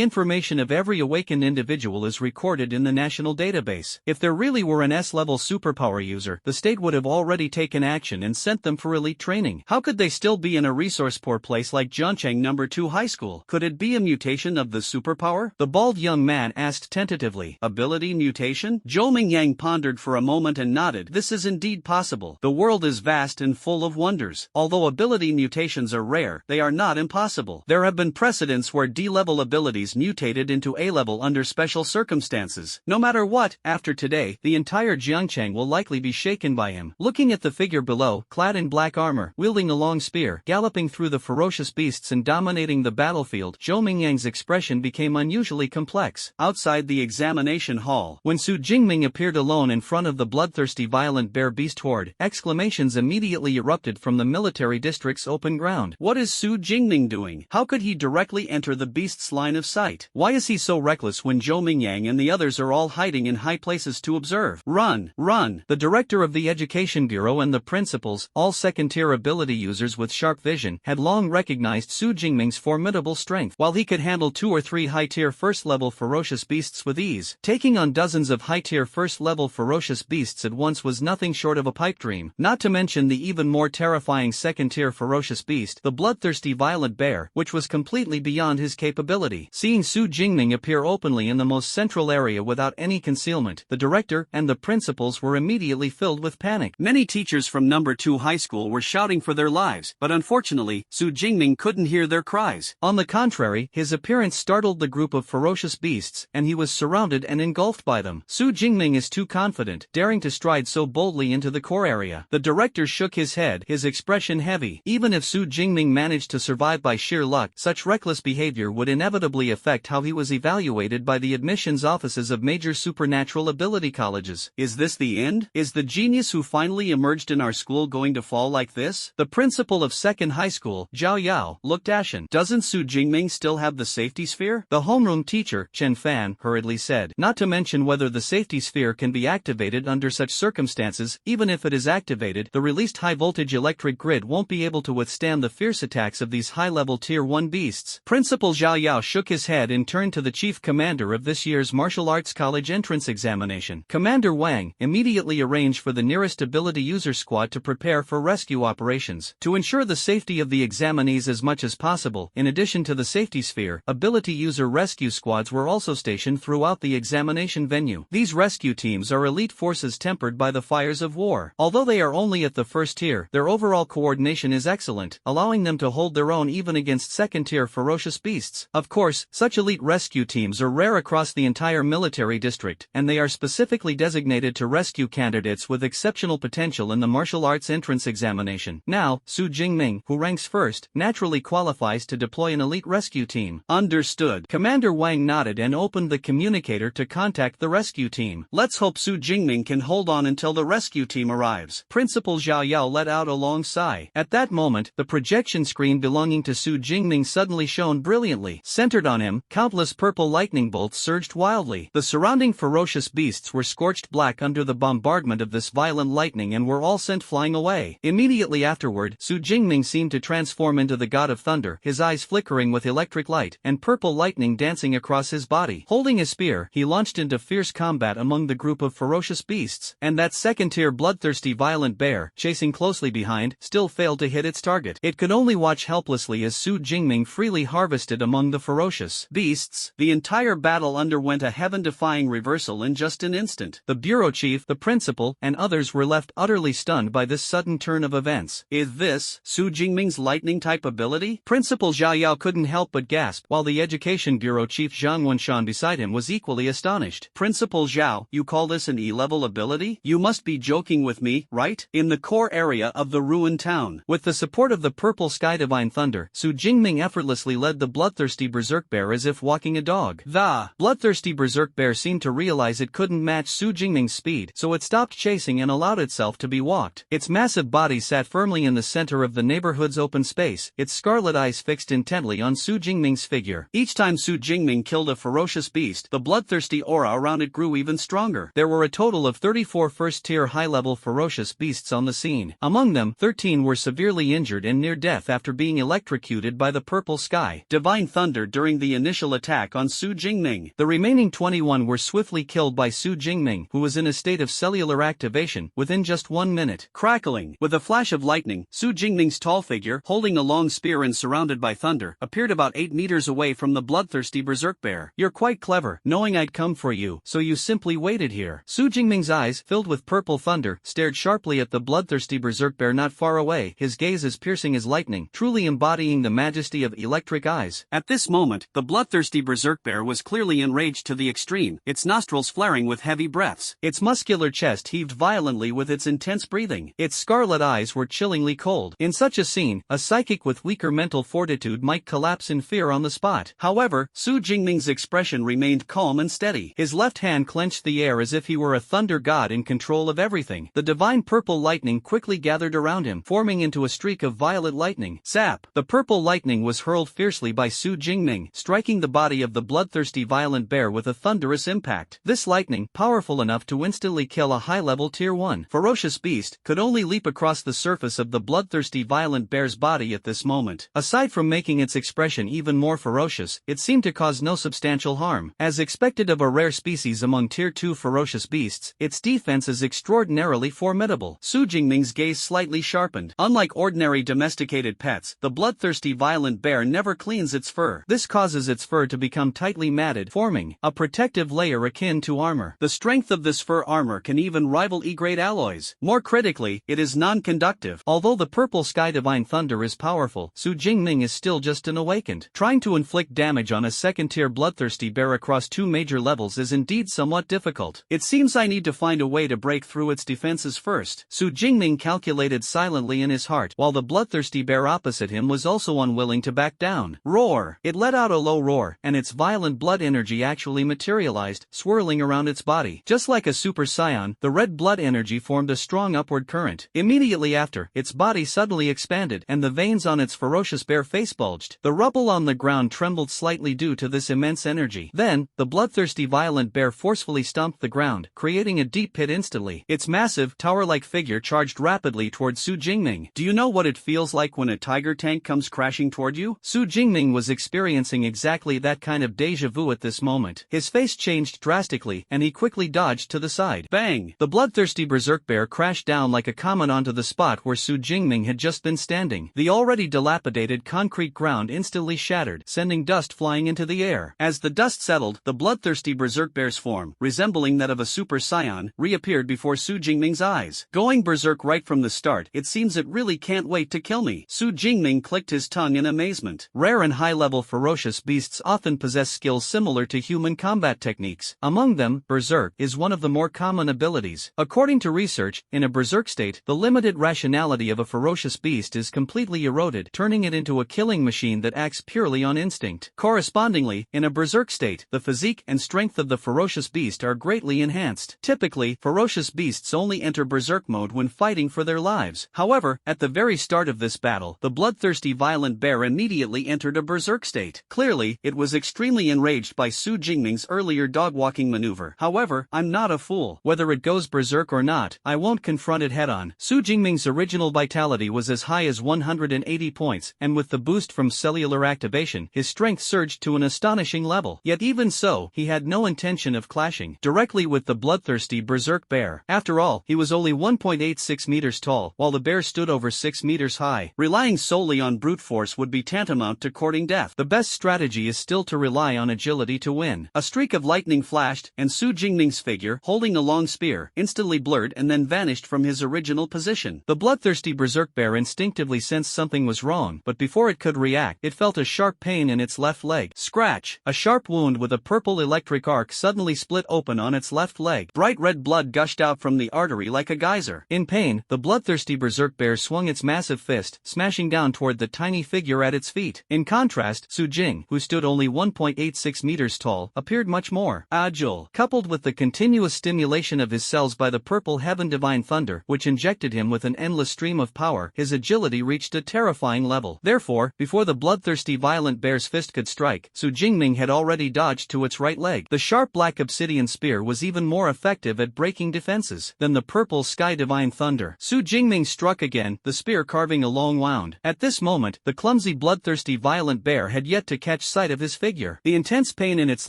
information of every awakened individual is recorded in the national database. If there really were an S-level superpower user, the state would have already taken action and sent them for elite training. How could they still be in a resource-poor place like Jiangcheng No. 2 High School? Could it be a mutation of the superpower? The bald young man asked tentatively. Ability mutation? Jingming Yang pondered for a moment and nodded. This is indeed possible. The world is vast and full of wonders. Although ability mutations are rare, they are not impossible. There have been precedents where D-level abilities mutated into A-level under special circumstances. No matter what, after today, the entire Jiangcheng will likely be shaken by him. Looking at the figure below, clad in black armor, wielding a long spear, galloping through the ferocious beasts and dominating the battlefield, Jingming Yang's expression became unusually complex. Outside the examination hall, when Su Jingming appeared alone in front of the bloodthirsty violent bear beast horde, exclamations immediately erupted from the military district's open ground. What is Su Jingming doing? How could he directly enter the beast's line of sight? Why is he so reckless when Zhou Mingyang and the others are all hiding in high places to observe? Run! Run! The director of the Education Bureau and the principals, all second-tier ability users with sharp vision, had long recognized Su Jingming's formidable strength. While he could handle 2 or 3 high-tier first-level ferocious beasts with ease, taking on dozens of high-tier first-level ferocious beasts at once was nothing short of a pipe dream. Not to mention the even more terrifying second-tier ferocious beast, the bloodthirsty violent bear, which was completely beyond his capability. Seeing Su Jingming appear openly in the most central area without any concealment, the director and the principals were immediately filled with panic. Many teachers from No. 2 high school were shouting for their lives, but unfortunately, Su Jingming couldn't hear their cries. On the contrary, his appearance startled the group of ferocious beasts, and he was surrounded and engulfed by them. Su Jingming is too confident, daring to stride so boldly into the core area. The director shook his head, his expression heavy. Even if Su Jingming managed to survive by sheer luck, such reckless behavior would inevitably affect how he was evaluated by the admissions offices of major supernatural ability colleges. Is this the end? Is the genius who finally emerged in our school going to fall like this? The principal of second high school, Zhao Yao, looked ashen. Doesn't Su Jingming still have the safety sphere? The homeroom teacher, Chen Fan, hurriedly said. Not to mention whether the safety sphere can be activated under such circumstances. Even if it is activated, the released high-voltage electric grid won't be able to withstand the fierce attacks of these high-level Tier 1 beasts. Principal Zhao Yao shook his head and turned to the chief commander of this year's martial arts college entrance examination. Commander Wang immediately arranged for the nearest ability user squad to prepare for rescue operations. To ensure the safety of the examinees as much as possible, in addition to the safety sphere, ability user rescue squads were also stationed throughout the examination venue. These rescue teams are elite forces tempered by the fires of war. Although they are only at the first tier, their overall coordination is excellent, allowing them to hold their own even against second-tier ferocious beasts. Of course, such elite rescue teams are rare across the entire military district, and they are specifically designated to rescue candidates with exceptional potential in the martial arts entrance examination. Now, Su Jingming, who ranks first, naturally qualifies to deploy an elite rescue team. Understood. Commander Wang nodded and opened the communicator to contact the rescue team. Let's hope Su Jingming can hold on until the rescue team arrives. Principal Zhao Yao let out a long sigh. At that moment, the projection screen belonging to Su Jingming suddenly shone brilliantly. Centered on him, countless purple lightning bolts surged wildly. The surrounding ferocious beasts were scorched black under the bombardment of this violent lightning and were all sent flying away. Immediately afterward, Su Jingming seemed to transform into the god of thunder, his eyes flickering with electric light, and purple lightning dancing across his body. Holding his spear, he launched into fierce combat among the group of ferocious beasts, and that second-tier bloodthirsty violent bear, chasing closely behind, still failed to hit its target. It could only watch helplessly as Su Jingming freely harvested among the ferocious beasts. The entire battle underwent a heaven-defying reversal in just an instant. The bureau chief, the principal, and others were left utterly stunned by this sudden turn of events. Is this Su Jingming's lightning-type ability? Principal Zhao Yao couldn't help but gasp, while the education bureau chief Zhang Wenshan beside him was equally astonished. Principal Zhao, you call this an E-level ability? You must be joking with me, right? In the core area of the ruined town. With the support of the purple sky divine thunder, Su Jingming effortlessly led the bloodthirsty berserk bear as if walking a dog. The bloodthirsty berserk bear seemed to realize it couldn't match Su Jingming's speed, so it stopped chasing and allowed itself to be walked. Its massive body sat firmly in the center of the neighborhood's open space, its scarlet eyes fixed intently on Su Jingming's figure. Each time Su Jingming killed a ferocious beast, the bloodthirsty aura around it grew even stronger. There were a total of 34 first-tier high-level ferocious beasts on the scene. Among them, 13 were severely injured and near death after being electrocuted by the purple sky divine thunder during the initial attack on Su Jingming. The remaining 21 were swiftly killed by Su Jingming, who was in a state of cellular activation, within just 1 minute. Crackling. With a flash of lightning, Su Jingming's tall figure, holding a long spear and surrounded by thunder, appeared about 8 meters away from the bloodthirsty berserk bear. You're quite clever, knowing I'd come for you, so you simply waited here. Su Jingming's eyes, filled with purple thunder, stared sharply at the bloodthirsty berserk bear not far away, his gaze as piercing as lightning, truly embodying the majesty of electric eyes. At this moment, the bloodthirsty berserk bear was clearly enraged to the extreme, its nostrils flaring with heavy breaths. Its muscular chest heaved violently with its intense breathing. Its scarlet eyes were chillingly cold. In such a scene, a psychic with weaker mental fortitude might collapse in fear on the spot. However, Su Jingming's expression remained calm and steady. His left hand clenched the air as if he were a thunder god in control of everything. The divine purple lightning quickly gathered around him, forming into a streak of violet lightning. Zap! The purple lightning lightning was hurled fiercely by Su Jingming, striking the body of the bloodthirsty violent bear with a thunderous impact. This lightning, powerful enough to instantly kill a high-level Tier 1 ferocious beast, could only leap across the surface of the bloodthirsty violent bear's body at this moment. Aside from making its expression even more ferocious, it seemed to cause no substantial harm. As expected of a rare species among Tier 2 ferocious beasts, its defense is extraordinarily formidable. Su Jingming's gaze slightly sharpened. Unlike ordinary domesticated pets, the bloodthirsty violent bear never cleans its fur. This causes its fur to become tightly matted, forming a protective layer akin to armor. The strength of this fur armor can even rival E-grade alloys. More critically, it is non-conductive. Although the purple sky divine thunder is powerful, Su Jingming is still just an awakened. Trying to inflict damage on a second-tier bloodthirsty bear across 2 major levels is indeed somewhat difficult. It seems I need to find a way to break through its defenses first. Su Jingming calculated silently in his heart, while the bloodthirsty bear opposite him was also unwilling to back down. Roar! It let out a low roar, and its violent blood energy actually materialized, swirling around its body. Just like a super scion, the red blood energy formed a strong upward current. Immediately after, its body suddenly expanded, and the veins on its ferocious bare face bulged. The rubble on the ground trembled slightly due to this immense energy. Then, the bloodthirsty violent bear forcefully stomped the ground, creating a deep pit instantly. Its massive, tower-like figure charged rapidly toward Su Jingming. Do you know what it feels like when a tiger tank comes crashing toward you? Su Jingming was experiencing exactly that kind of déjà vu at this moment. His face changed drastically, and he quickly dodged to the side. Bang! The bloodthirsty berserk bear crashed down like a comet onto the spot where Su Jingming had just been standing. The already dilapidated concrete ground instantly shattered, sending dust flying into the air. As the dust settled, the bloodthirsty berserk bear's form, resembling that of a super scion, reappeared before Su Jingming's eyes. Going berserk right from the start, it seems it really can't wait to kill me. Su Jingming clicked his tongue in amazement. Rare and high-level ferocious beasts often possess skills similar to human combat techniques. Among them, berserk is one of the more common abilities. According to research, in a berserk state, the limited rationality of a ferocious beast is completely eroded, turning it into a killing machine that acts purely on instinct. Correspondingly, in a berserk state, the physique and strength of the ferocious beast are greatly enhanced. Typically, ferocious beasts only enter berserk mode when fighting for their lives. However, at the very start of this battle, the bloodthirsty violent bear immediately entered a berserk state. Clearly, it was extremely enraged by Su Jingming's earlier dog-walking maneuver. However, I'm not a fool. Whether it goes berserk or not, I won't confront it head-on. Su Jingming's original vitality was as high as 180 points, and with the boost from cellular activation, his strength surged to an astonishing level. Yet even so, he had no intention of clashing directly with the bloodthirsty berserk bear. After all, he was only 1.86 meters tall, while the bear stood over 6 meters high. Relying solely on brute force would be tantamount to courting death. The best strategy is still to rely on agility to win. A streak of lightning flashed, and Su Jingming's figure, holding a long spear, instantly blurred and then vanished from his original position. The bloodthirsty berserk bear instinctively sensed something was wrong, but before it could react, it felt a sharp pain in its left leg. Scratch! A sharp wound with a purple electric arc suddenly split open on its left leg. Bright red blood gushed out from the artery like a geyser. In pain, the bloodthirsty berserk bear swung its massive fist, smashing down toward the tiny figure at its feet. In contrast, Su Jing, who stood only 1.86 meters tall, appeared much more agile. Coupled with the continuous stimulation of his cells by the purple heaven divine thunder, which injected him with an endless stream of power, his agility reached a terrifying level. Therefore, before the bloodthirsty violent bear's fist could strike, Su Jingming had already dodged to its right leg. The sharp black obsidian spear was even more effective at breaking defenses than the purple sky divine thunder. Su Jingming struck again, the spear carving a long wound. At this moment, the clumsy bloodthirsty violent bear had yet to catch sight of his figure. The intense pain in its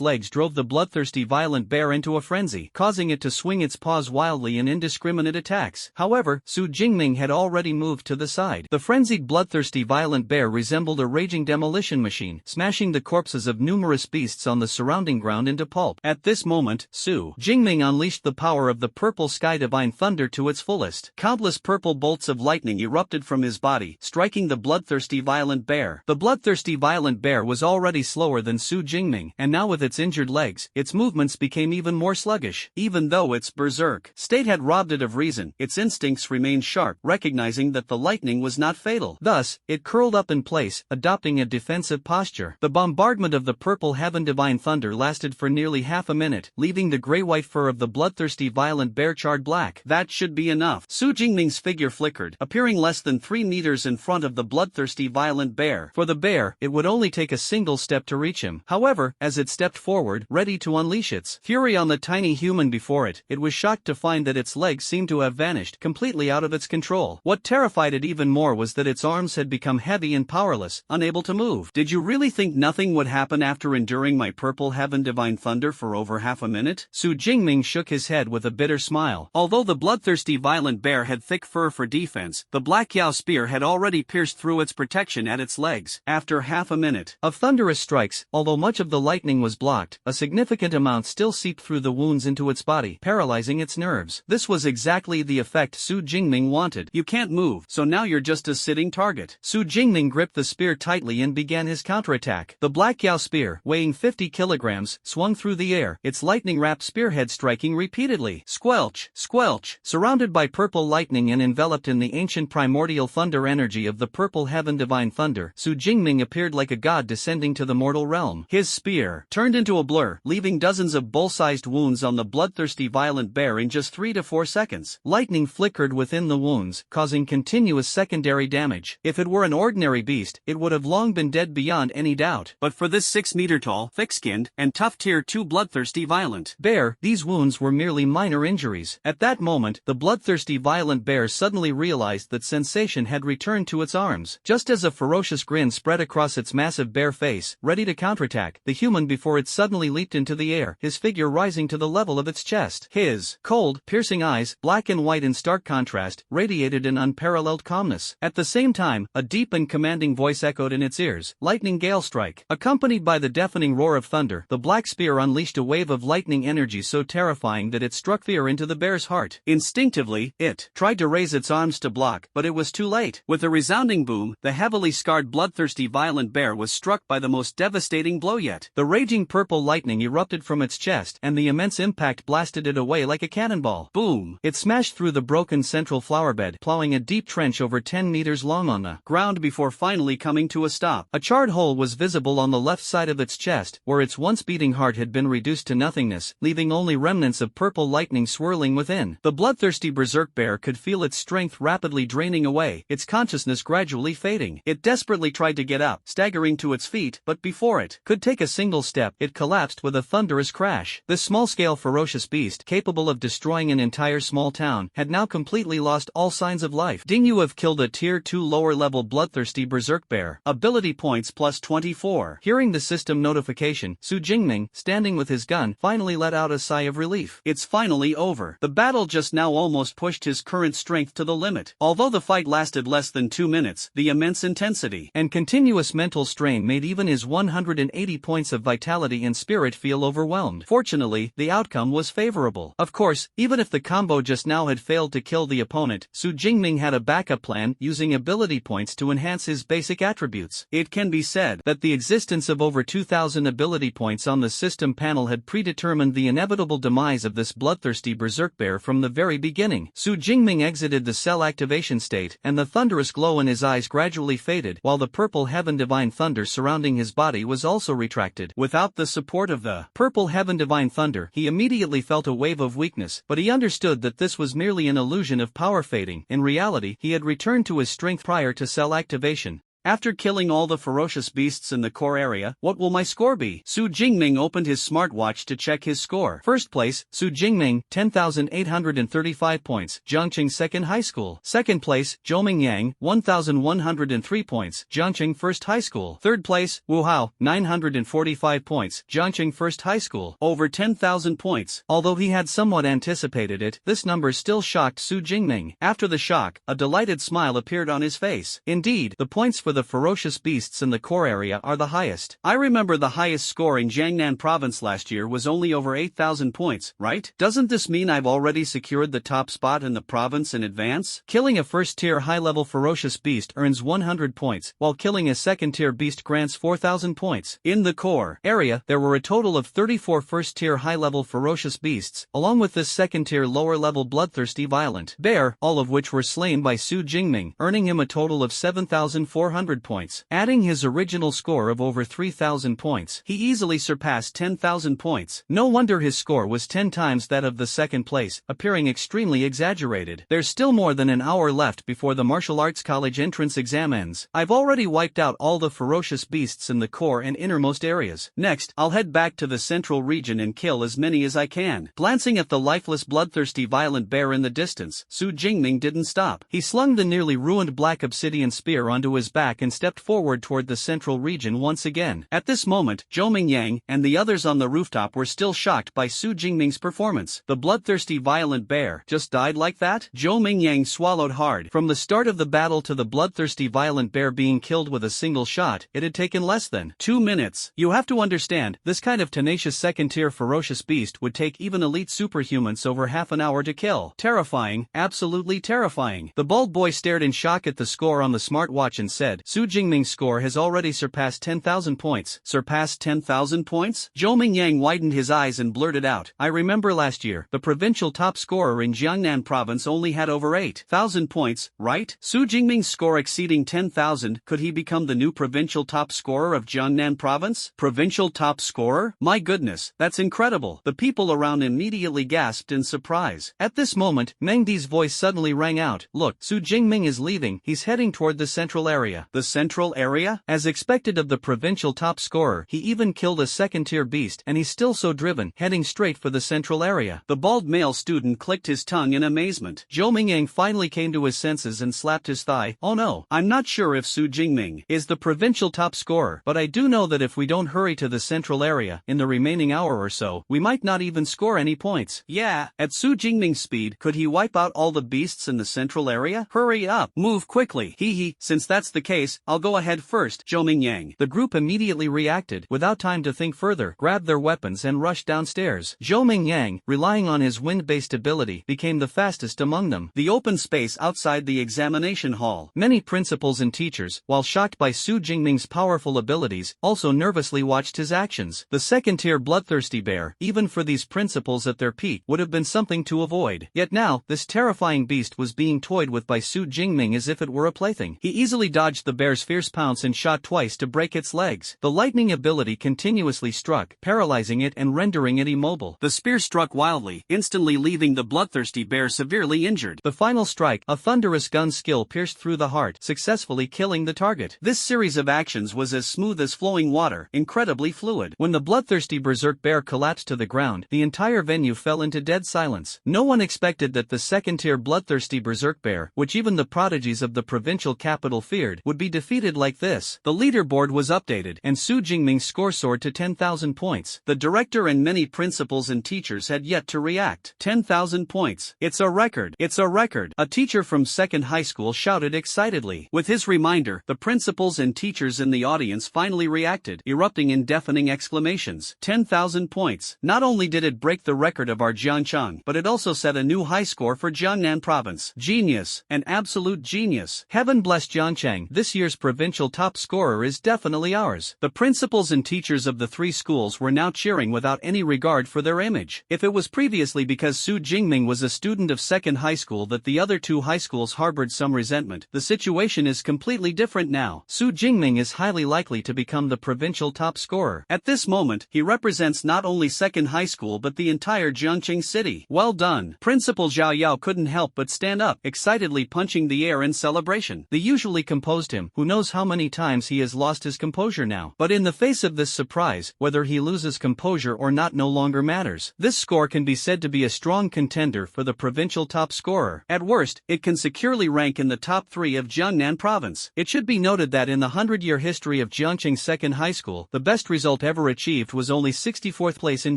legs drove the bloodthirsty violent bear into a frenzy, causing it to swing its paws wildly in indiscriminate attacks. However, Su Jingming had already moved to the side. The frenzied bloodthirsty violent bear resembled a raging demolition machine, smashing the corpses of numerous beasts on the surrounding ground into pulp. At this moment, Su Jingming unleashed the power of the purple sky divine thunder to its fullest. Countless purple bolts of lightning erupted from his body, striking the bloodthirsty violent bear. The bloodthirsty violent bear was already slower than Su Jingming, and now with its injured legs, its movements became even more sluggish. Even though its berserk state had robbed it of reason, its instincts remained sharp, recognizing that the lightning was not fatal. Thus, it curled up in place, adopting a defensive posture. The bombardment of the purple heaven divine thunder lasted for nearly half a minute, leaving the gray-white fur of the bloodthirsty violent bear charred black. That should be enough. Su Jingming's figure flickered, appearing less than 3 meters in front of the bloodthirsty violent violent bear. For the bear, it would only take a single step to reach him. However, as it stepped forward, ready to unleash its fury on the tiny human before it, it was shocked to find that its legs seemed to have vanished, completely out of its control. What terrified it even more was that its arms had become heavy and powerless, unable to move. Did you really think nothing would happen after enduring my purple heaven divine thunder for over half a minute? Su Jingming shook his head with a bitter smile. Although the bloodthirsty violent bear had thick fur for defense, the black Yao spear had already pierced through its protection at its legs. After half a minute of thunderous strikes, although much of the lightning was blocked, a significant amount still seeped through the wounds into its body, paralyzing its nerves. This was exactly the effect Su Jingming wanted. You can't move, so now you're just a sitting target. Su Jingming gripped the spear tightly and began his counterattack. The black Yao spear, weighing 50 kilograms, swung through the air, its lightning-wrapped spearhead striking repeatedly. Squelch, squelch. Surrounded by purple lightning and enveloped in the ancient primordial thunder energy of the purple heaven divine thunder, Su Jingming appeared like a god descending to the mortal realm. His spear turned into a blur, leaving dozens of bull-sized wounds on the bloodthirsty violent bear in just 3 to 4 seconds. Lightning flickered within the wounds, causing continuous secondary damage. If it were an ordinary beast, it would have long been dead beyond any doubt. But for this 6-meter-tall, thick-skinned, and tough Tier 2 bloodthirsty violent bear, these wounds were merely minor injuries. At that moment, the bloodthirsty violent bear suddenly realized that sensation had returned to its arms. Just as a ferocious grin spread across its massive bare face, ready to counterattack, the human before it suddenly leaped into the air, his figure rising to the level of its chest. His cold, piercing eyes, black and white in stark contrast, radiated an unparalleled calmness. At the same time, a deep and commanding voice echoed in its ears, lightning gale strike. Accompanied by the deafening roar of thunder, the black spear unleashed a wave of lightning energy so terrifying that it struck fear into the bear's heart. Instinctively, it tried to raise its arms to block, but it was too late. With a resounding boom, the heavily scarred bloodthirsty violent bear was struck by the most devastating blow yet. The raging purple lightning erupted from its chest, and the immense impact blasted it away like a cannonball. Boom! It smashed through the broken central flower bed, plowing a deep trench over 10 meters long on the ground before finally coming to a stop. A charred hole was visible on the left side of its chest, where its once beating heart had been reduced to nothingness, leaving only remnants of purple lightning swirling within. The bloodthirsty berserk bear could feel its strength rapidly draining away, its consciousness gradually fading. It desperately tried to get up, staggering to its feet, but before it could take a single step, it collapsed with a thunderous crash. This small-scale ferocious beast, capable of destroying an entire small town, had now completely lost all signs of life. Ding, you have killed a Tier 2 lower-level bloodthirsty berserk bear. Ability points plus 24. Hearing the system notification, Su Jingming, standing with his gun, finally let out a sigh of relief. It's finally over. The battle just now almost pushed his current strength to the limit. Although the fight lasted less than 2 minutes, the immense intensity and continuous mental strain made even his 180 points of vitality and spirit feel overwhelmed. Fortunately, the outcome was favorable. Of course, even if the combo just now had failed to kill the opponent, Su Jingming had a backup plan, using ability points to enhance his basic attributes. It can be said that the existence of over 2,000 ability points on the system panel had predetermined the inevitable demise of this bloodthirsty berserk bear from the very beginning. Su Jingming exited the cell activation state, and the thunderous glow in his eyes gradually faded, while the purple heaven divine thunder surrounding his body was also retracted. Without the support of the purple heaven divine thunder, he immediately felt a wave of weakness, but he understood that this was merely an illusion of power fading. In reality, he had returned to his strength prior to cell activation. After killing all the ferocious beasts in the core area, what will my score be? Su Jingming opened his smartwatch to check his score. First place, Su Jingming, 10,835 points, Jiangqing Second High School. Second place, Zhoming Yang, 1,103 points, Jiangqing First High School. Third place, Wu Hao, 945 points, Jiangqing First High School. Over 10,000 points. Although he had somewhat anticipated it, this number still shocked Su Jingming. After the shock, a delighted smile appeared on his face. Indeed, the points for the ferocious beasts in the core area are the highest. I remember the highest score in Jiangnan province last year was only over 8,000 points, right? Doesn't this mean I've already secured the top spot in the province in advance? Killing a first-tier high-level ferocious beast earns 100 points, while killing a second-tier beast grants 4,000 points. In the core area, there were a total of 34 first-tier high-level ferocious beasts, along with this second-tier lower-level bloodthirsty violent bear, all of which were slain by Su Jingming, earning him a total of 7,400 400 points. Adding his original score of over 3,000 points, he easily surpassed 10,000 points. No wonder his score was 10 times that of the second place, appearing extremely exaggerated. There's still more than an hour left before the martial arts college entrance exam ends. I've already wiped out all the ferocious beasts in the core and innermost areas. Next, I'll head back to the central region and kill as many as I can. Glancing at the lifeless bloodthirsty violent bear in the distance, Su Jingming didn't stop. He slung the nearly ruined black obsidian spear onto his back and stepped forward toward the central region once again. At this moment, Zhou Mingyang and the others on the rooftop were still shocked by Su Jingming's performance. The bloodthirsty violent bear just died like that? Zhou Mingyang swallowed hard. From the start of the battle to the bloodthirsty violent bear being killed with a single shot, it had taken less than 2 minutes. You have to understand, this kind of tenacious second-tier ferocious beast would take even elite superhumans over half an hour to kill. Terrifying, absolutely terrifying. The bald boy stared in shock at the score on the smartwatch and said, Su Jingming's score has already surpassed 10,000 points. Surpassed 10,000 points? Zhou Mingyang widened his eyes and blurted out, I remember last year, the provincial top scorer in Jiangnan province only had over 8,000 points, right? Su Jingming's score exceeding 10,000, could he become the new provincial top scorer of Jiangnan province? Provincial top scorer? My goodness, that's incredible. The people around immediately gasped in surprise. At this moment, Meng Di's voice suddenly rang out, look, Su Jingming is leaving, he's heading toward the central area. The central area? As expected of the provincial top scorer, he even killed a second-tier beast and he's still so driven, heading straight for the central area. The bald male student clicked his tongue in amazement. Zhou Mingyang finally came to his senses and slapped his thigh. Oh no, I'm not sure if Su Jingming is the provincial top scorer, but I do know that if we don't hurry to the central area in the remaining hour or so, we might not even score any points. Yeah, at Su Jingming's speed, could he wipe out all the beasts in the central area? Hurry up, move quickly. Hee, since that's the case, I'll go ahead first, Zhou Mingyang. The group immediately reacted, without time to think further, grabbed their weapons and rushed downstairs. Zhou Mingyang, relying on his wind-based ability, became the fastest among them. The open space outside the examination hall. Many principals and teachers, while shocked by Su Jingming's powerful abilities, also nervously watched his actions. The second-tier bloodthirsty bear, even for these principals at their peak, would have been something to avoid. Yet now, this terrifying beast was being toyed with by Su Jingming as if it were a plaything. He easily dodged the bear's fierce pounce and shot twice to break its legs. The lightning ability continuously struck, paralyzing it and rendering it immobile. The spear struck wildly, instantly leaving the bloodthirsty bear severely injured. The final strike, a thunderous gun skill, pierced through the heart, successfully killing the target. This series of actions was as smooth as flowing water, incredibly fluid. When the bloodthirsty berserk bear collapsed to the ground, the entire venue fell into dead silence. No one expected that the second-tier bloodthirsty berserk bear, which even the prodigies of the provincial capital feared, would be defeated like this. The leaderboard was updated, and Su Jingming's score soared to 10,000 points. The director and many principals and teachers had yet to react. 10,000 points. It's a record. It's a record. A teacher from second high school shouted excitedly. With his reminder, the principals and teachers in the audience finally reacted, erupting in deafening exclamations. 10,000 points. Not only did it break the record of our Jiangcheng, but it also set a new high score for Jiangnan province. Genius. An absolute genius. Heaven bless Jiangcheng. This year's provincial top scorer is definitely ours. The principals and teachers of the three schools were now cheering without any regard for their image. If it was previously because Su Jingming was a student of second high school that the other two high schools harbored some resentment, the situation is completely different now. Su Jingming is highly likely to become the provincial top scorer. At this moment, he represents not only second high school but the entire Jiangcheng city. Well done. Principal Zhao Yao couldn't help but stand up, excitedly punching the air in celebration. The usually composed him, who knows how many times he has lost his composure now. But in the face of this surprise, whether he loses composure or not no longer matters. This score can be said to be a strong contender for the provincial top scorer. At worst, it can securely rank in the top 3 of Jiangnan province. It should be noted that in the 100-year history of Jiangcheng Second High School, the best result ever achieved was only 64th place in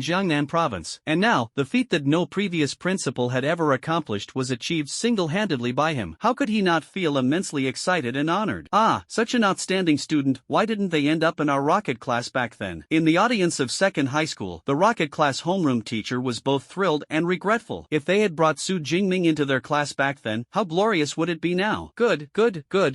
Jiangnan province. And now, the feat that no previous principal had ever accomplished was achieved single-handedly by him. How could he not feel immensely excited and honored? Ah, such an outstanding student, why didn't they end up in our rocket class back then? In the audience of second high school, the rocket class homeroom teacher was both thrilled and regretful. If they had brought Su Jingming into their class back then, how glorious would it be now? Good,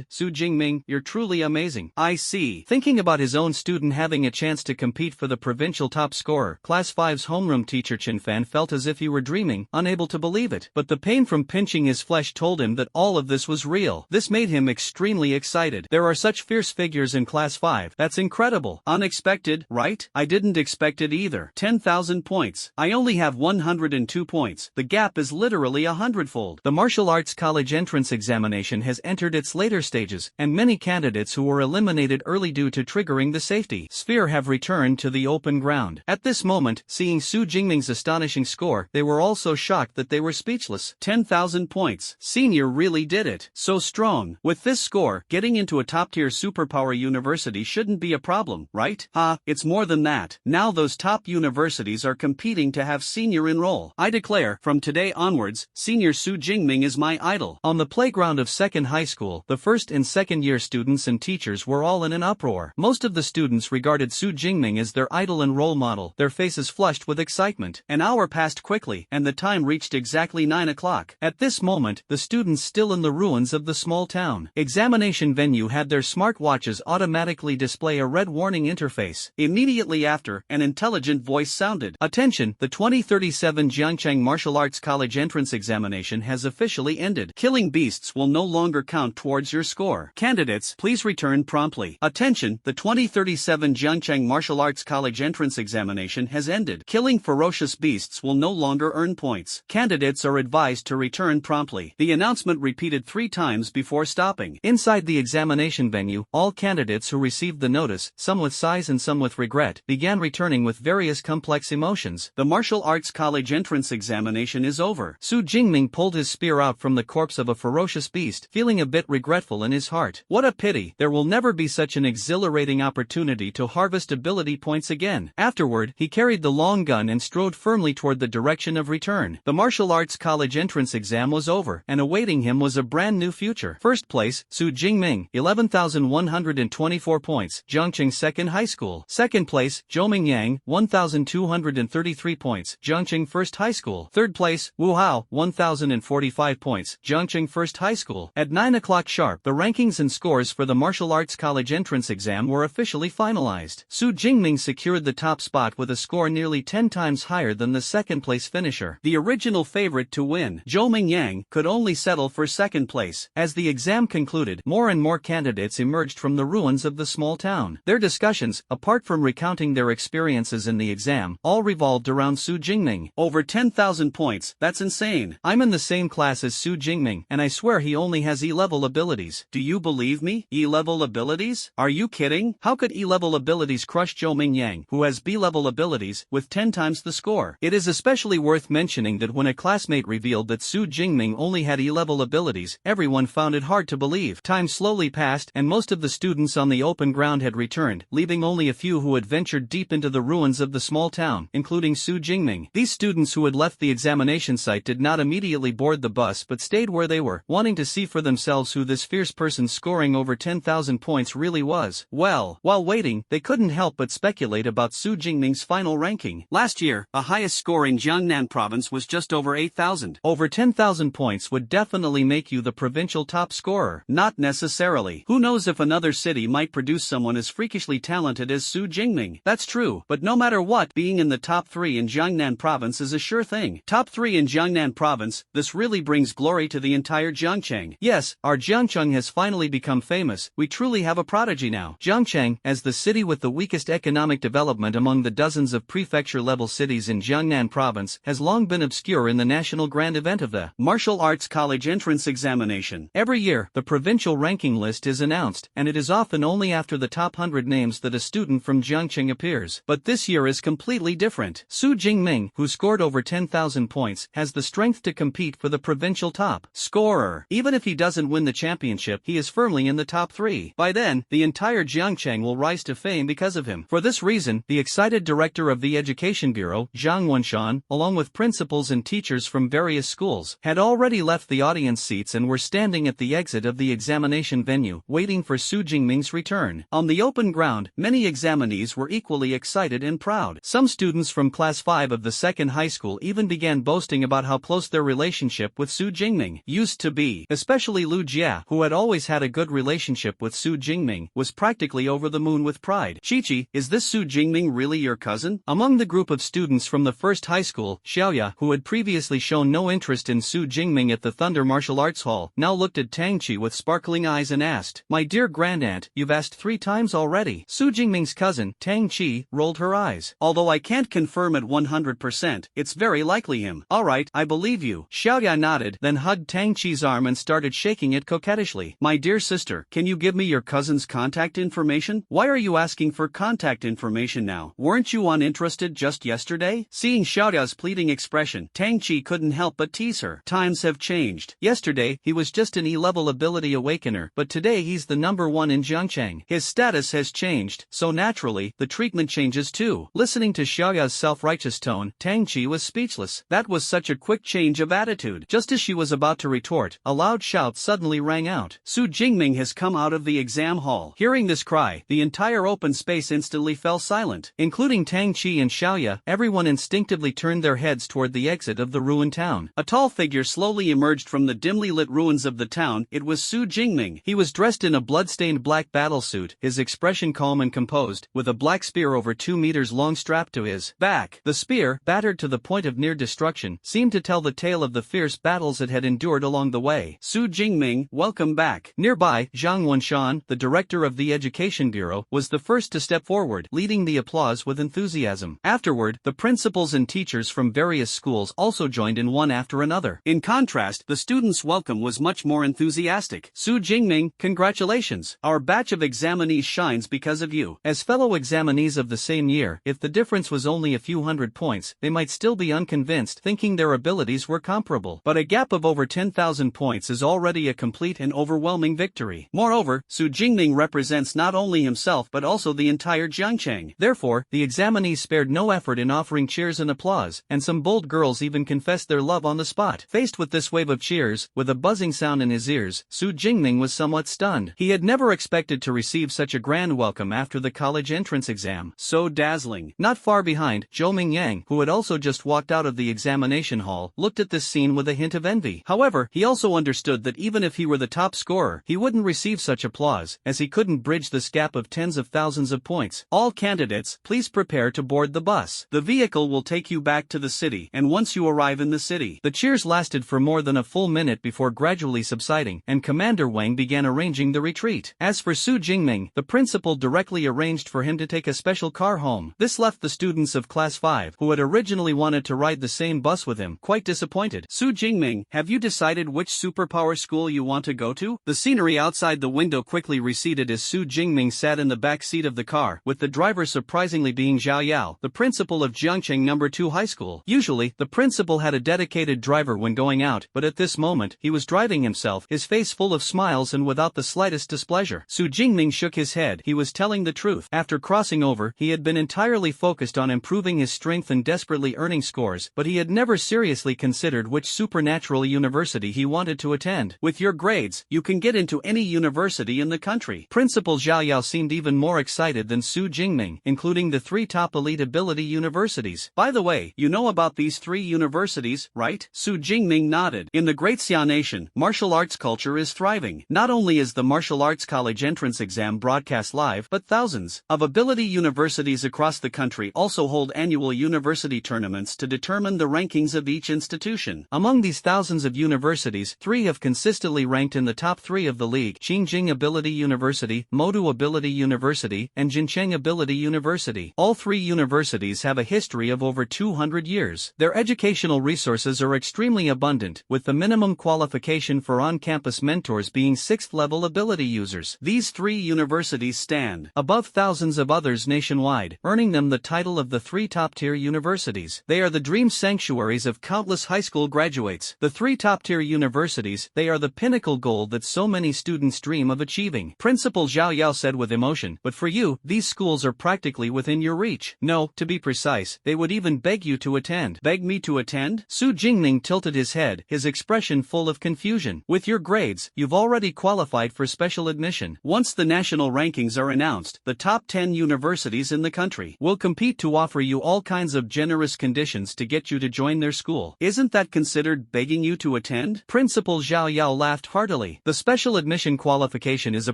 Su Jingming, you're truly amazing. I see. Thinking about his own student having a chance to compete for the provincial top scorer, Class 5's homeroom teacher Chen Fan felt as if he were dreaming, unable to believe it. But the pain from pinching his flesh told him that all of this was real. This made him extremely excited. excited. There are such fierce figures in Class 5. That's incredible. Unexpected, right? I didn't expect it either. 10,000 points. I only have 102 points. The gap is literally 100-fold. The martial arts college entrance examination has entered its later stages, and many candidates who were eliminated early due to triggering the safety sphere have returned to the open ground. At this moment, seeing Su Jingming's astonishing score, they were all so shocked that they were speechless. 10,000 points. Senior really did it. So strong. With this score, getting into a top-tier superpower university shouldn't be a problem, right? It's more than that. Now those top universities are competing to have senior enroll. I declare, from today onwards, senior Su Jingming is my idol. On the playground of second high school, the first and second year students and teachers were all in an uproar. Most of the students regarded Su Jingming as their idol and role model, their faces flushed with excitement. An hour passed quickly, and the time reached exactly 9 o'clock. At this moment, the students still in the ruins of the small town examination venue had their smartwatches automatically display a red warning interface. Immediately after, an intelligent voice sounded. Attention, the 2037 Jiangcheng Martial Arts College entrance examination has officially ended. Killing beasts will no longer count towards your score. Candidates, please return promptly. Attention, the 2037 Jiangcheng Martial Arts College entrance examination has ended. Killing ferocious beasts will no longer earn points. Candidates are advised to return promptly. The announcement repeated 3 times before stopping. Inside the examination venue, all candidates who received the notice, some with sighs and some with regret, began returning with various complex emotions. The martial arts college entrance examination is over. Su Jingming pulled his spear out from the corpse of a ferocious beast, feeling a bit regretful in his heart. What a pity, there will never be such an exhilarating opportunity to harvest ability points again. Afterward, he carried the long gun and strode firmly toward the direction of return. The martial arts college entrance exam was over, and awaiting him was a brand new future. First place, Su Jingming, 11,124 points, Jiangcheng Second High School. Second place, Joming Yang, 1,233 points, Jiangcheng First High School. Third place, Wu Hao, 1,045 points, Jiangcheng First High School. At 9 o'clock sharp, the rankings and scores for the martial arts college entrance exam were officially finalized. Su Jingming secured the top spot with a score nearly 10 times higher than the second place finisher. The original favorite to win, Joming Yang, could only settle for second place. As the exam concluded, more and more candidates emerged from the ruins of the small town. Their discussions, apart from recounting their experiences in the exam, all revolved around Su Jingming. Over 10,000 points, that's insane. I'm in the same class as Su Jingming, and I swear he only has E-level abilities. Do you believe me? E-level abilities? Are you kidding? How could E-level abilities crush Joming Yang, who has B-level abilities, with 10 times the score? It is especially worth mentioning that when a classmate revealed that Su Jingming only had E-level abilities, everyone found it hard to believe. Time slowly passed, and most of the students on the open ground had returned, leaving only a few who had ventured deep into the ruins of the small town, including Su Jingming. These students who had left the examination site did not immediately board the bus but stayed where they were, wanting to see for themselves who this fierce person scoring over 10,000 points really was. Well, while waiting, they couldn't help but speculate about Su Jingming's final ranking. Last year, the highest score in Jiangnan province was just over 8,000. Over 10,000 points would definitely make you the provincial top scorer. Not necessarily. Who knows if another city might produce someone as freakishly talented as Su Jingming. That's true, but no matter what, being in the top 3 in Jiangnan province is a sure thing. Top 3 in Jiangnan province, this really brings glory to the entire Jiangcheng. Yes, our Jiangcheng has finally become famous. We truly have a prodigy now. Jiangcheng, as the city with the weakest economic development among the dozens of prefecture-level cities in Jiangnan province, has long been obscure in the national grand event of the Martial Arts College Entrance Examination. Every year, the provincial ranking list is announced, and it is often only after the top 100 names that a student from Jiangcheng appears. But this year is completely different. Su Jingming, who scored over 10,000 points, has the strength to compete for the provincial top scorer. Even if he doesn't win the championship, he is firmly in the top 3. By then, the entire Jiangcheng will rise to fame because of him. For this reason, the excited director of the Education Bureau, Zhang Wenshan, along with principals and teachers from various schools, had already left the audience seats and were standing at the exit of the examination venue, waiting for Su Jingming's return. On the open ground, many examinees were equally excited and proud. Some students from Class 5 of the second high school even began boasting about how close their relationship with Su Jingming used to be. Especially Lu Jia, who had always had a good relationship with Su Jingming, was practically over the moon with pride. Chichi, is this Su Jingming really your cousin? Among the group of students from the first high school, Xiaoya, who had previously shown no interest in Su Jingming at the Thunder Martial Arts Hall, now looked at Tangi with sparkling eyes eyes and asked, "My dear grandaunt, you've asked 3 times already." Su Jingming's cousin, Tangi, rolled her eyes. "Although I can't confirm at 100%, it's very likely him." "Alright, I believe you." Xiaoya nodded, then hugged Tangi's arm and started shaking it coquettishly. "My dear sister, can you give me your cousin's contact information?" "Why are you asking for contact information now? Weren't you uninterested just yesterday?" Seeing Xiaoya's pleading expression, Tangi couldn't help but tease her. "Times have changed. Yesterday, he was just an E-level ability awakener, but today he's the #1 in Jiangcheng. His status has changed, so naturally, the treatment changes too." Listening to Xiaoya's self-righteous tone, Tangi was speechless. That was such a quick change of attitude. Just as she was about to retort, a loud shout suddenly rang out. "Su Jingming has come out of the exam hall." Hearing this cry, the entire open space instantly fell silent. Including Tangi and Xiaoya, everyone instinctively turned their heads toward the exit of the ruined town. A tall figure slowly emerged from the dimly lit ruins of the town. It was Su Jingming. He was dressed in a blood-stained black battlesuit, his expression calm and composed, with a black spear over 2 meters long strapped to his back. The spear, battered to the point of near destruction, seemed to tell the tale of the fierce battles it had endured along the way. "Su Jingming, welcome back." Nearby, Zhang Wenshan, the director of the Education Bureau, was the first to step forward, leading the applause with enthusiasm. Afterward, the principals and teachers from various schools also joined in one after another. In contrast, the students' welcome was much more enthusiastic. "Su Jingming, congratulations. Our batch of examinees shines because of you." As fellow examinees of the same year, if the difference was only a few hundred points, they might still be unconvinced, thinking their abilities were comparable. But a gap of over 10,000 points is already a complete and overwhelming victory. Moreover, Su Jingming represents not only himself but also the entire Jiangcheng. Therefore, the examinees spared no effort in offering cheers and applause, and some bold girls even confessed their love on the spot. Faced with this wave of cheers, with a buzzing sound in his ears, Su Jingming was somewhat stunned. He had never expected to receive such a grand welcome after the college entrance exam. So dazzling. Not far behind, Zhou Mingyang, who had also just walked out of the examination hall, looked at this scene with a hint of envy. However, he also understood that even if he were the top scorer, he wouldn't receive such applause, as he couldn't bridge this gap of tens of thousands of points. "All candidates, please prepare to board the bus. The vehicle will take you back to the city, and once you arrive in the city." The cheers lasted for more than a full minute before gradually subsiding, and Commander Wang began arranging the retreat. As for Su Jingming, the principal directly arranged for him to take a special car home. This left the students of Class 5, who had originally wanted to ride the same bus with him, quite disappointed. "Su Jingming, have you decided which superpower school you want to go to?" The scenery outside the window quickly receded as Su Jingming sat in the back seat of the car, with the driver surprisingly being Zhao Yao, the principal of Jiangcheng #2 High School. Usually, the principal had a dedicated driver when going out, but at this moment, he was driving himself, his face full of smiles and without the slightest displeasure. Su Jingming shook his head. He was telling the truth. After crossing over, he had been entirely focused on improving his strength and desperately earning scores, but he had never seriously considered which supernatural university he wanted to attend. "With your grades, you can get into any university in the country." Principal Zhao Yao seemed even more excited than Su Jingming, including the 3 top elite ability universities. "By the way, you know about these 3 universities, right?" Su Jingming nodded. "In the Great Xia Nation, martial arts culture is thriving. Not only is the martial arts college entrance exam broadcast live, but thousands of ability universities across the country also hold annual university tournaments to determine the rankings of each institution. Among these thousands of universities, 3 have consistently ranked in the top 3 of the league: Qingjing Ability University, Modu Ability University, and Jincheng Ability University. All 3 universities have a history of over 200 years. Their educational resources are extremely abundant, with the minimum qualification for on-campus mentors being 6th-level ability users. These 3 universities stand above thousands of others nationwide, earning them the title of the 3 top-tier universities. They are the dream sanctuaries of countless high school graduates. The 3 top-tier universities, they are the pinnacle goal that so many students dream of achieving. Principal Zhao Yao said with emotion, "But for you, these schools are practically within your reach. No, to be precise, they would even beg you to attend." "Beg me to attend?" Su Jingming tilted his head, his expression full of confusion. "With your grades, you've already qualified for special admission. Once the national rankings are announced, the top 10 universities in the country will compete to offer you all kinds of generous conditions to get you to join their school. Isn't that considered begging you to attend?" Principal Zhao Yao laughed heartily. "The special admission qualification is a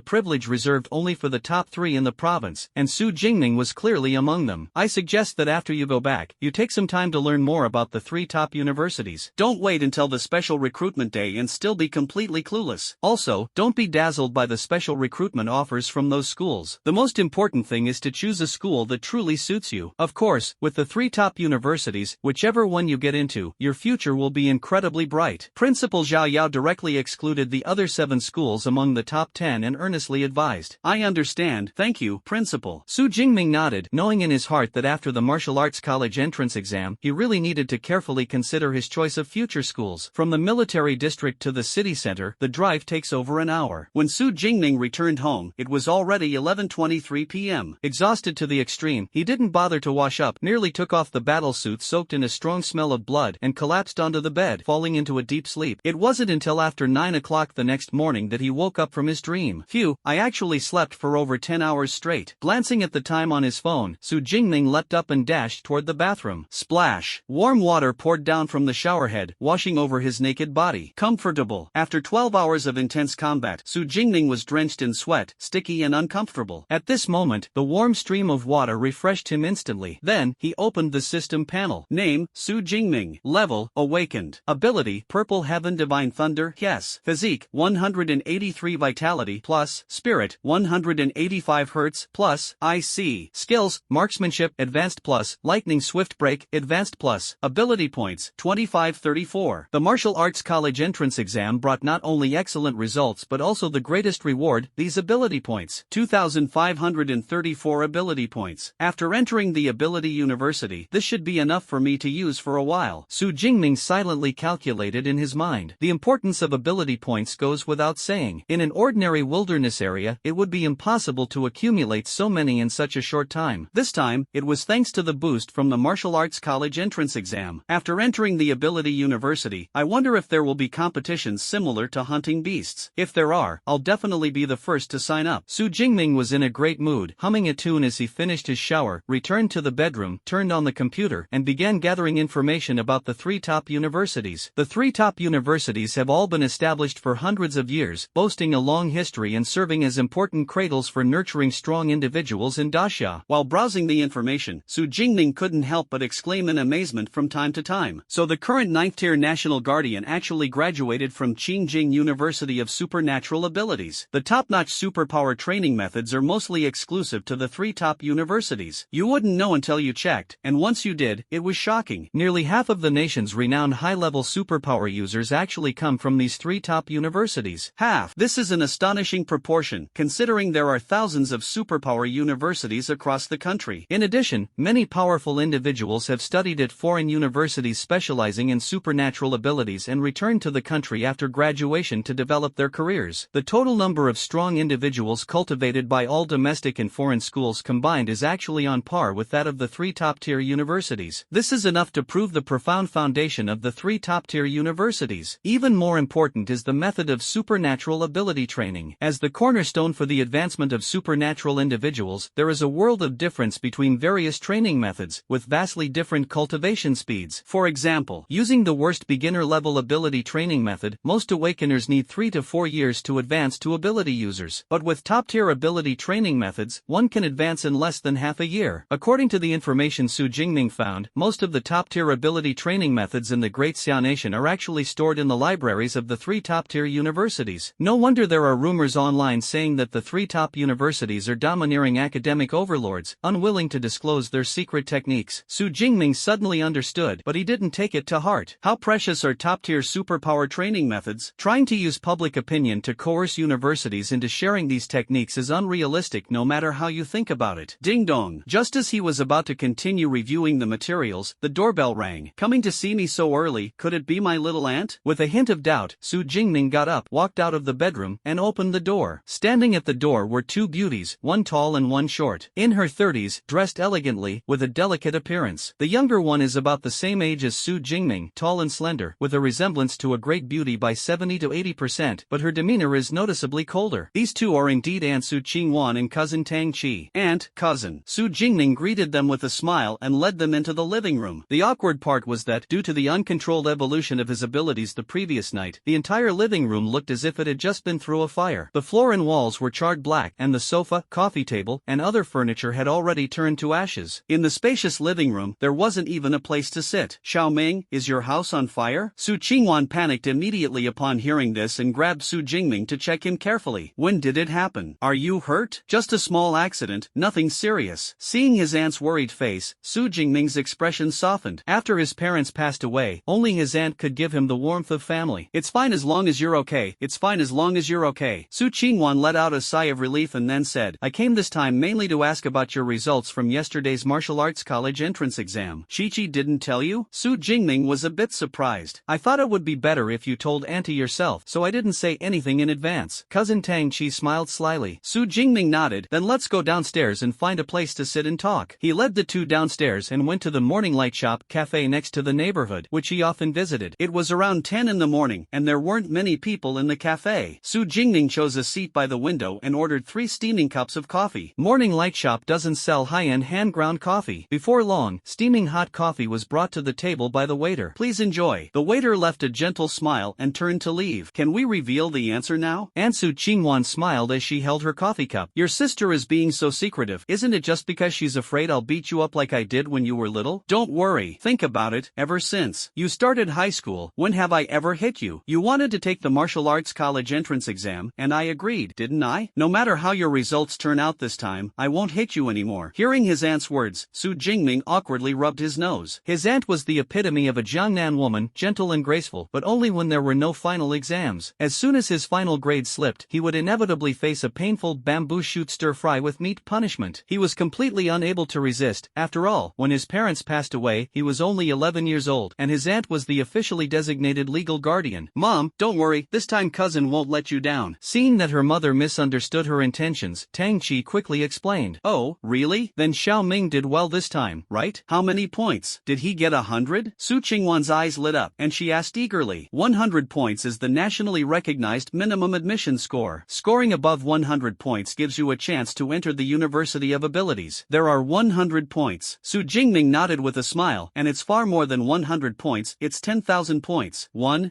privilege reserved only for the top 3 in the province, and Su Jingming was clearly among them. I suggest that after you go back, you take some time to learn more about the 3 top universities. Don't wait until the special recruitment day and still be completely clueless. Also, don't don't be dazzled by the special recruitment offers from those schools. The most important thing is to choose a school that truly suits you. Of course, with the 3 top universities, whichever one you get into, your future will be incredibly bright. Principal Zhao Yao directly excluded the other 7 schools among the top 10 and earnestly advised, "I understand, thank you, Principal." Su Jingming nodded, knowing in his heart that after the martial arts college entrance exam, he really needed to carefully consider his choice of future schools. From the military district to the city center, the drive takes over an hour. When Su Jingming returned home, it was already 11:23 p.m. Exhausted to the extreme, he didn't bother to wash up, merely took off the battlesuit soaked in a strong smell of blood and collapsed onto the bed, falling into a deep sleep. It wasn't until after 9 o'clock the next morning that he woke up from his dream. Phew, I actually slept for over 10 hours straight. Glancing at the time on his phone, Su Jingming leapt up and dashed toward the bathroom. Splash! Warm water poured down from the showerhead, washing over his naked body. Comfortable. After 12 hours of intense combat, Su Jingming was drenched in sweat, sticky and uncomfortable. At this moment, the warm stream of water refreshed him instantly. Then, he opened the system panel. Name, Su Jingming. Level, Awakened. Ability, Purple Heaven Divine Thunder, yes. Physique, 183 Vitality, plus. Spirit, 185 Hz, plus. IC. Skills, Marksmanship, Advanced plus. Lightning Swift Break, Advanced plus. Ability points, 2534. The martial arts college entrance exam brought not only excellent results but also the greatest reward, these ability points. 2,534 ability points. After entering the ability university, this should be enough for me to use for a while. Su Jingming silently calculated in his mind. The importance of ability points goes without saying. In an ordinary wilderness area, it would be impossible to accumulate so many in such a short time. This time, it was thanks to the boost from the martial arts college entrance exam. After entering the ability university, I wonder if there will be competitions similar to hunting beasts. If there are, I'll definitely be the first to sign up. Su Jingming was in a great mood, humming a tune as he finished his shower, returned to the bedroom, turned on the computer, and began gathering information about the 3 top universities. The 3 top universities have all been established for hundreds of years, boasting a long history and serving as important cradles for nurturing strong individuals in daxia. While browsing the information, Su Jingming couldn't help but exclaim in amazement from time to time. So the current 9th-tier national guardian actually graduated from Qingjing University of Supernatural Abilities. The top-notch superpower training methods are mostly exclusive to the 3 top universities. You wouldn't know until you checked, and once you did, it was shocking. Nearly half of the nation's renowned high-level superpower users actually come from these 3 top universities. Half. This is an astonishing proportion, considering there are thousands of superpower universities across the country. In addition, many powerful individuals have studied at foreign universities specializing in supernatural abilities and returned to the country after graduation to develop their careers. The total number of strong individuals cultivated by all domestic and foreign schools combined is actually on par with that of the 3 top-tier universities. This is enough to prove the profound foundation of the 3 top-tier universities. Even more important is the method of supernatural ability training. As the cornerstone for the advancement of supernatural individuals, there is a world of difference between various training methods, with vastly different cultivation speeds. For example, using the worst beginner-level ability training method, most awakeners need 3 to 4 years to advance to ability users. But with top-tier ability training methods, one can advance in less than half a year. According to the information Su Jingming found, most of the top-tier ability training methods in the Great Xiao Nation are actually stored in the libraries of the 3 top-tier universities. No wonder there are rumors online saying that the 3 top universities are domineering academic overlords, unwilling to disclose their secret techniques. Su Jingming suddenly understood, but he didn't take it to heart. How precious are top-tier superpower training methods? Trying to use public opinion to coerce universities into sharing these techniques is unrealistic no matter how you think about it. Ding dong. Just as he was about to continue reviewing the materials, the doorbell rang. Coming to see me so early, could it be my little aunt? With a hint of doubt, Su Jingming got up, walked out of the bedroom, and opened the door. Standing at the door were 2 beauties, one tall and one short. In her 30s, dressed elegantly, with a delicate appearance. The younger one is about the same age as Su Jingming, tall and slender, with a resemblance to a great beauty by 70 to 80%, but her demeanor is noticeably colder. These 2 are indeed Aunt Su Qingwan and cousin Tang Qi. Aunt, cousin. Su Jingming greeted them with a smile and led them into the living room. The awkward part was that, due to the uncontrolled evolution of his abilities the previous night, the entire living room looked as if it had just been through a fire. The floor and walls were charred black, and the sofa, coffee table, and other furniture had already turned to ashes. In the spacious living room, there wasn't even a place to sit. Xiao Ming, is your house on fire? Su Qingwan panicked immediately upon hearing this and grabbed Su Jingming Jingming to check him carefully. When did it happen? Are you hurt? Just a small accident, nothing serious. Seeing his aunt's worried face, Su Jingming's expression softened. After his parents passed away, only his aunt could give him the warmth of family. It's fine as long as you're okay. It's fine as long as you're okay. Su Qingwan let out a sigh of relief and then said, I came this time mainly to ask about your results from yesterday's martial arts college entrance exam. Shichi didn't tell you? Su Jingming was a bit surprised. I thought it would be better if you told Auntie yourself, so I didn't say anything in advance. Cousin Tangi smiled slyly. Su Jingming nodded. Then let's go downstairs and find a place to sit and talk. He led the two downstairs and went to the morning light shop cafe next to the neighborhood, which he often visited. It was around 10 in the morning, and there weren't many people in the cafe. Su Jingming chose a seat by the window and ordered 3 steaming cups of coffee. Morning light shop doesn't sell high-end hand-ground coffee. Before long, steaming hot coffee was brought to the table by the waiter. Please enjoy. The waiter left a gentle smile and turned to leave. Can we reveal the answer now? Aunt Su Qingwan smiled as she held her coffee cup. Your sister is being so secretive. Isn't it just because she's afraid I'll beat you up like I did when you were little? Don't worry. Think about it. Ever since you started high school, when have I ever hit you? You wanted to take the martial arts college entrance exam, and I agreed, didn't I? No matter how your results turn out this time, I won't hit you anymore. Hearing his aunt's words, Su Jingming awkwardly rubbed his nose. His aunt was the epitome of a Jiangnan woman, gentle and graceful, but only when there were no final exams. As soon as his final grade slipped, he would inevitably face a painful bamboo shoot stir-fry with meat punishment. He was completely unable to resist. After all, when his parents passed away, he was only 11 years old, and his aunt was the officially designated legal guardian. Mom, don't worry, this time cousin won't let you down. Seeing that her mother misunderstood her intentions, Tangi quickly explained. Oh, really? Then Xiao Ming did well this time, right? How many points? Did he get 100? Su Qingwan's eyes lit up, and she asked eagerly. 100 points is the nationally recognized minimum admission score. Scoring above 100 points gives you a chance to enter the University of Abilities. There are 100 points. Su Jingming nodded with a smile, and it's far more than 100 points, it's 10,000 points.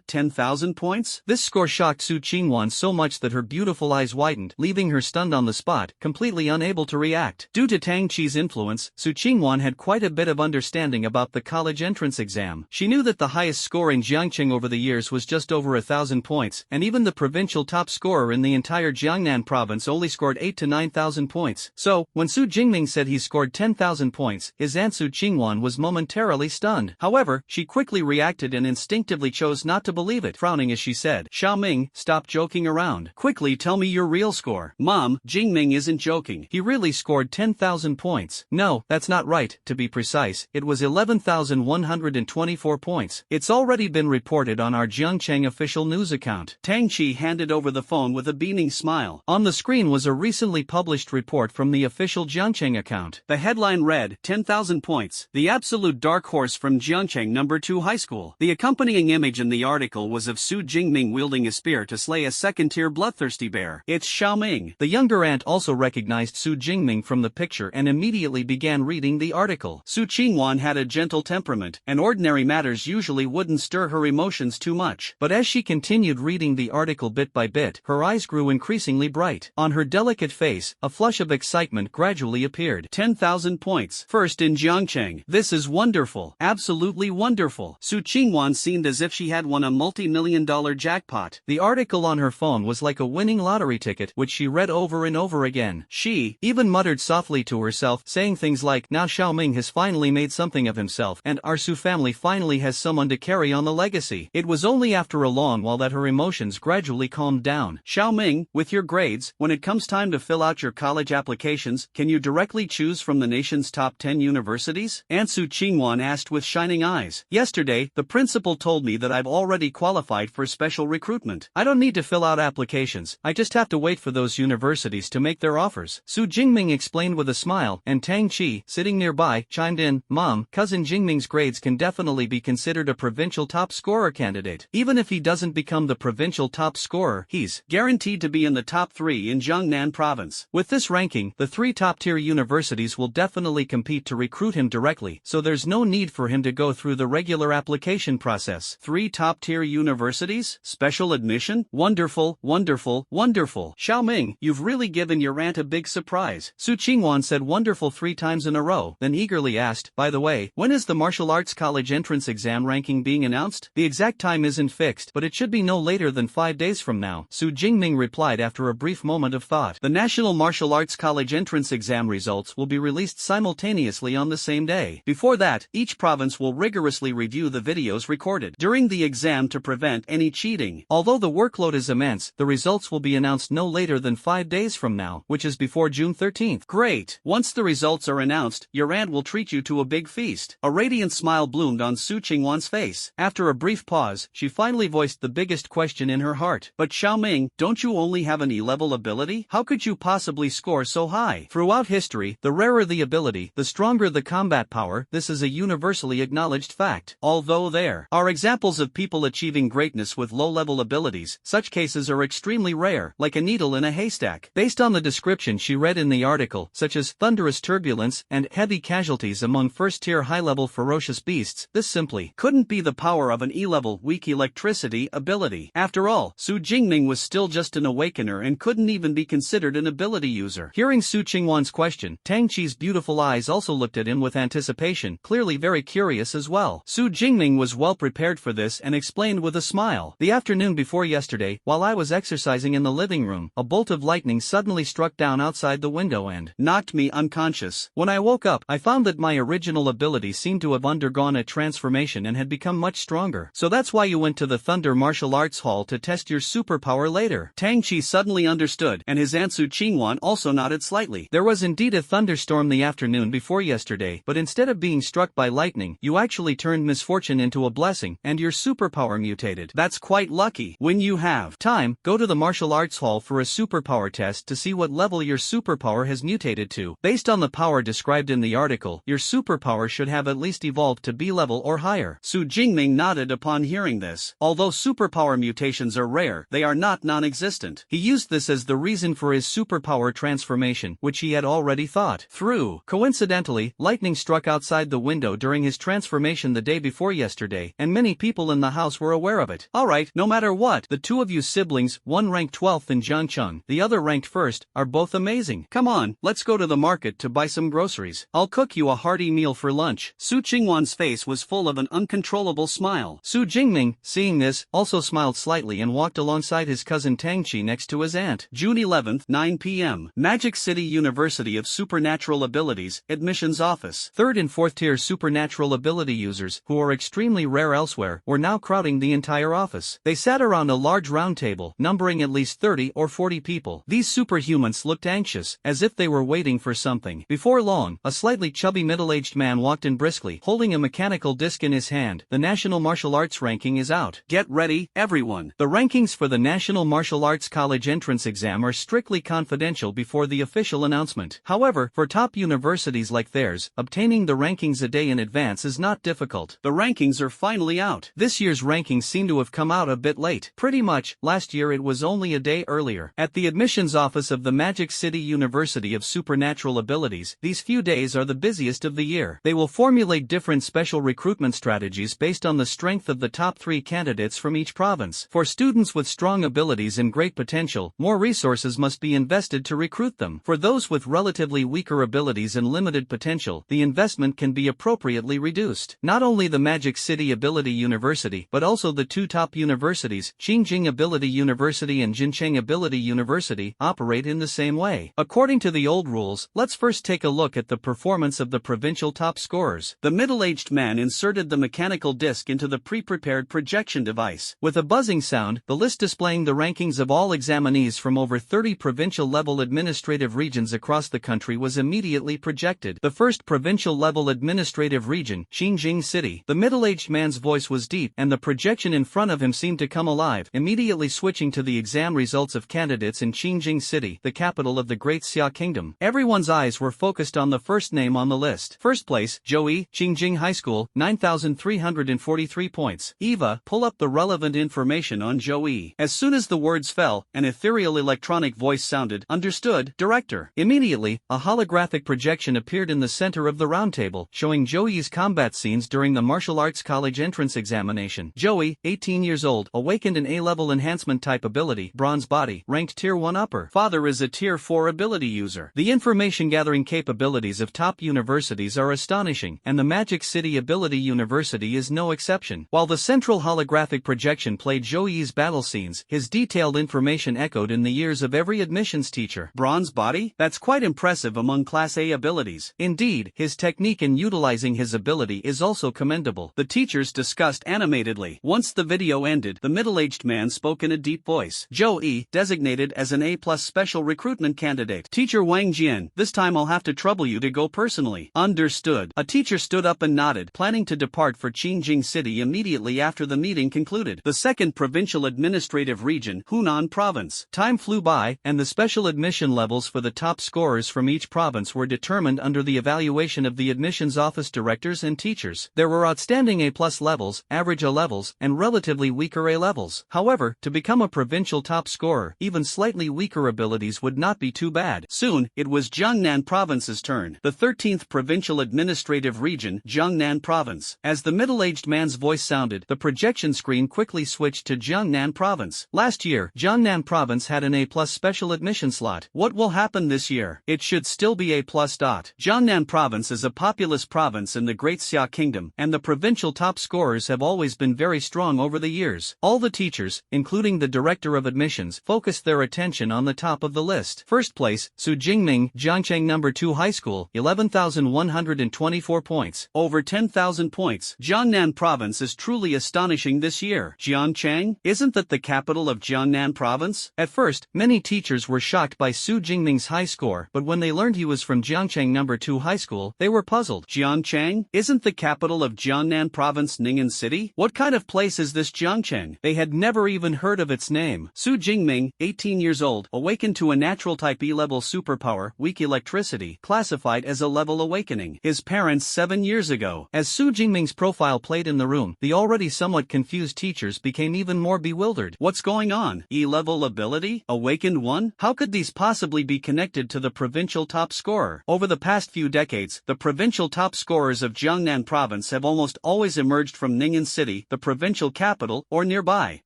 10,000 points? This score shocked Su Qingwan so much that her beautiful eyes widened, leaving her stunned on the spot, completely unable to react. Due to Tang Chi's influence, Su Qingwan had quite a bit of understanding about the college entrance exam. She knew that the highest score in Jiangqing over the years was just over 1,000 points, and even the provincial top scorer in the entire Jiangnan province only scored 8 to 9,000 points. So, when Su Jingming said he scored 10,000 points, his aunt Su Qingwan was momentarily stunned. However, she quickly reacted and instinctively chose not to believe it, frowning as she said, Xiao Ming, stop joking around. Quickly tell me your real score. Mom, Jingming isn't joking. He really scored 10,000 points. No, that's not right. To be precise, it was 11,124 points. It's already been reported on our Jiangcheng official news account. Tang Chi handed over the phone with a beaming smile. On the screen was a recently published report from the official Jiangcheng account. The headline read, 10,000 points. The absolute dark horse from Jiangcheng No. 2 High School. The accompanying image in the article was of Su Jingming wielding a spear to slay a second-tier bloodthirsty bear. It's Xiao Ming. The younger aunt also recognized Su Jingming from the picture and immediately began reading the article. Su Qingwan had a gentle temperament, and ordinary matters usually wouldn't stir her emotions too much. But as she continued reading the article bit by bit, her eyes grew increasingly bright. On her delicate face, a flush of excitement gradually appeared. 10,000 points. First in Jiangcheng. This is wonderful. Absolutely wonderful. Su Qingwan seemed as if she had won a multi-million-dollar jackpot. The article on her phone was like a winning lottery ticket, which she read over and over again. She even muttered softly to herself, saying things like, now Xiao Ming has finally made something of himself, and our Su family finally has someone to carry on the legacy. It was only after a long while that her emotions gradually calmed down. Xiao Ming, with your grades, when it comes time to fill out your college applications, can you directly choose from the nation's top 10 universities? Aunt Su Qingwan asked with shining eyes. Yesterday, the principal told me that I've already qualified for special recruitment. I don't need to fill out applications, I just have to wait for those universities to make their offers. Su Jingming explained with a smile, and Tang Chi, sitting nearby, chimed in, Mom, cousin Jingming's grades can definitely be considered a provincial top scorer candidate. Even if he doesn't become the provincial top scorer, he's guaranteed to be in the top 3 in Jiangnan province. With this ranking, the 3 top-tier universities will definitely compete to recruit him directly, so there's no need for him to go through the regular application process. 3 top-tier universities? Special admission? Wonderful, wonderful, wonderful. Xiao Ming, you've really given your aunt a big surprise. Su Qingwan said wonderful 3 times in a row, then eagerly asked, by the way, when is the martial arts college entrance exam ranking being announced? The exact time isn't fixed, but it should be no later than 5 days days from now, Su Jingming replied after a brief moment of thought. The National Martial Arts College entrance exam results will be released simultaneously on the same day. Before that, each province will rigorously review the videos recorded during the exam to prevent any cheating. Although the workload is immense, the results will be announced no later than 5 days from now, which is before June 13th. Great! Once the results are announced, your aunt will treat you to a big feast. A radiant smile bloomed on Su Qingwan's face. After a brief pause, she finally voiced the biggest question in her heart. But Xiaoming, don't you only have an E-level ability? How could you possibly score so high? Throughout history, the rarer the ability, the stronger the combat power. This is a universally acknowledged fact. Although there are examples of people achieving greatness with low-level abilities, such cases are extremely rare, like a needle in a haystack. Based on the description she read in the article, such as thunderous turbulence and heavy casualties among first-tier high-level ferocious beasts, this simply couldn't be the power of an E-level weak electricity ability. After all, Su Jingming was still just an awakener and couldn't even be considered an ability user. Hearing Su Qingwan's question, Tangi's beautiful eyes also looked at him with anticipation, clearly very curious as well. Su Jingming was well prepared for this and explained with a smile. The afternoon before yesterday, while I was exercising in the living room, a bolt of lightning suddenly struck down outside the window and knocked me unconscious. When I woke up, I found that my original ability seemed to have undergone a transformation and had become much stronger. So that's why you went to the Thunder Martial Arts Hall to test your superpower later. Tang Chi suddenly understood, and his aunt Su Qingwan also nodded slightly. There was indeed a thunderstorm the afternoon before yesterday, but instead of being struck by lightning, you actually turned misfortune into a blessing, and your superpower mutated. That's quite lucky. When you have time, go to the martial arts hall for a superpower test to see what level your superpower has mutated to. Based on the power described in the article, your superpower should have at least evolved to B level or higher. Su Jingming nodded upon hearing this. Although superpower mutations are rare, they are not non-existent. He used this as the reason for his superpower transformation, which he had already thought through. Coincidentally, lightning struck outside the window during his transformation the day before yesterday, and many people in the house were aware of it. Alright, no matter what, the two of you siblings, one ranked 12th in Jiangcheng, the other ranked 1st, are both amazing. Come on, let's go to the market to buy some groceries. I'll cook you a hearty meal for lunch. Su Qingwan's face was full of an uncontrollable smile. Su Jingming, seeing this, also smiled slightly and walked alongside his cousin Tangchi next to his aunt. June 11th, 9 p.m. Magic City University of Supernatural Abilities, Admissions Office. 3rd and 4th tier supernatural ability users, who are extremely rare elsewhere, were now crowding the entire office. They sat around a large round table, numbering at least 30 or 40 people. These superhumans looked anxious, as if they were waiting for something. Before long, a slightly chubby middle-aged man walked in briskly, holding a mechanical disc in his hand. The National Martial Arts ranking is out. Get ready, everyone. The rankings for the National Martial Arts College entrance exam are strictly confidential before the official announcement. However, for top universities like theirs, obtaining the rankings a day in advance is not difficult. The rankings are finally out. This year's rankings seem to have come out a bit late. Pretty much, last year it was only a day earlier. At the admissions office of the Magic City University of Supernatural Abilities, these few days are the busiest of the year. They will formulate different special recruitment strategies based on the strength of the top 3 candidates from each province. For students with strong abilities and great potential, more resources must be invested to recruit them. For those with relatively weaker abilities and limited potential, the investment can be appropriately reduced. Not only the Magic City Ability University, but also the 2 top universities, Qingjing Ability University and Jincheng Ability University, operate in the same way. According to the old rules, let's first take a look at the performance of the provincial top scorers. The middle-aged man inserted the mechanical disc into the pre-prepared projection device. With a buzzing sound, the list displaying the rankings of all examinees from over 30 provincial-level administrative regions across the country was immediately projected. The first provincial-level administrative region, Qingjing City. The middle-aged man's voice was deep, and the projection in front of him seemed to come alive, immediately switching to the exam results of candidates in Qingjing City, the capital of the Great Xia Kingdom. Everyone's eyes were focused on the first name on the list. First place, Zhou, Qingjing High School, 9,343 points. Eva, pull up the relevant information on Zhou. As soon as the words fell, an ethereal electronic voice sounded, "Understood, Director." Immediately, a holographic projection appeared in the center of the roundtable, showing Zhou's combat scenes during the Martial Arts College entrance examination. Zhou, 18 years old, awakened an A-level enhancement type ability, bronze body, ranked tier 1 upper. Father is a tier 4 ability user. The information gathering capabilities of top universities are astonishing, and the Magic City Ability University is no exception. While the central holographic projection played Zhou's battle battle scenes, his detailed information echoed in the ears of every admissions teacher. Bronze body? That's quite impressive among Class A abilities. Indeed, his technique in utilizing his ability is also commendable. The teachers discussed animatedly. Once the video ended, the middle-aged man spoke in a deep voice. Zhou Yi, designated as an A+ special recruitment candidate. Teacher Wang Jian, this time I'll have to trouble you to go personally. Understood. A teacher stood up and nodded, planning to depart for Qingjing City immediately after the meeting concluded. The second provincial administrative region, Hunan Province. Time flew by, and the special admission levels for the top scorers from each province were determined under the evaluation of the admissions office directors and teachers. There were outstanding A+ levels, average A levels, and relatively weaker A levels. However, to become a provincial top scorer, even slightly weaker abilities would not be too bad. Soon, it was Jiangnan Province's turn. The 13th provincial administrative region, Jiangnan Province. As the middle-aged man's voice sounded, the projection screen quickly switched to Jiangnan Province. Last year, Jiangnan Province had an A+ special admission slot. What will happen this year? It should still be A+. Jiangnan Province is a populous province in the Great Xia Kingdom, and the provincial top scorers have always been very strong over the years. All the teachers, including the director of admissions, focused their attention on the top of the list. First place, Su Jingming, Jiangcheng No. 2 High School, 11,124 points. Over 10,000 points. Jiangnan Province is truly astonishing this year. Jiangcheng? Isn't that the capital of Jiangnan Province? At first, many teachers were shocked by Su Jingming's high score, but when they learned he was from Jiangcheng No. 2 High School, they were puzzled. Jiangcheng? Isn't the capital of Jiangnan Province Ning'an City? What kind of place is this Jiangcheng? They had never even heard of its name. Su Jingming, 18 years old, awakened to a natural type E-level superpower, weak electricity, classified as a level awakening. His parents 7 years ago. As Su Jingming's profile played in the room, the already somewhat confused teachers became even more bewildered. What's going on? E-level ability? Awakened one? How could these possibly be connected to the provincial top scorer? Over the past few decades, the provincial top scorers of Jiangnan Province have almost always emerged from Ning'an City, the provincial capital, or nearby,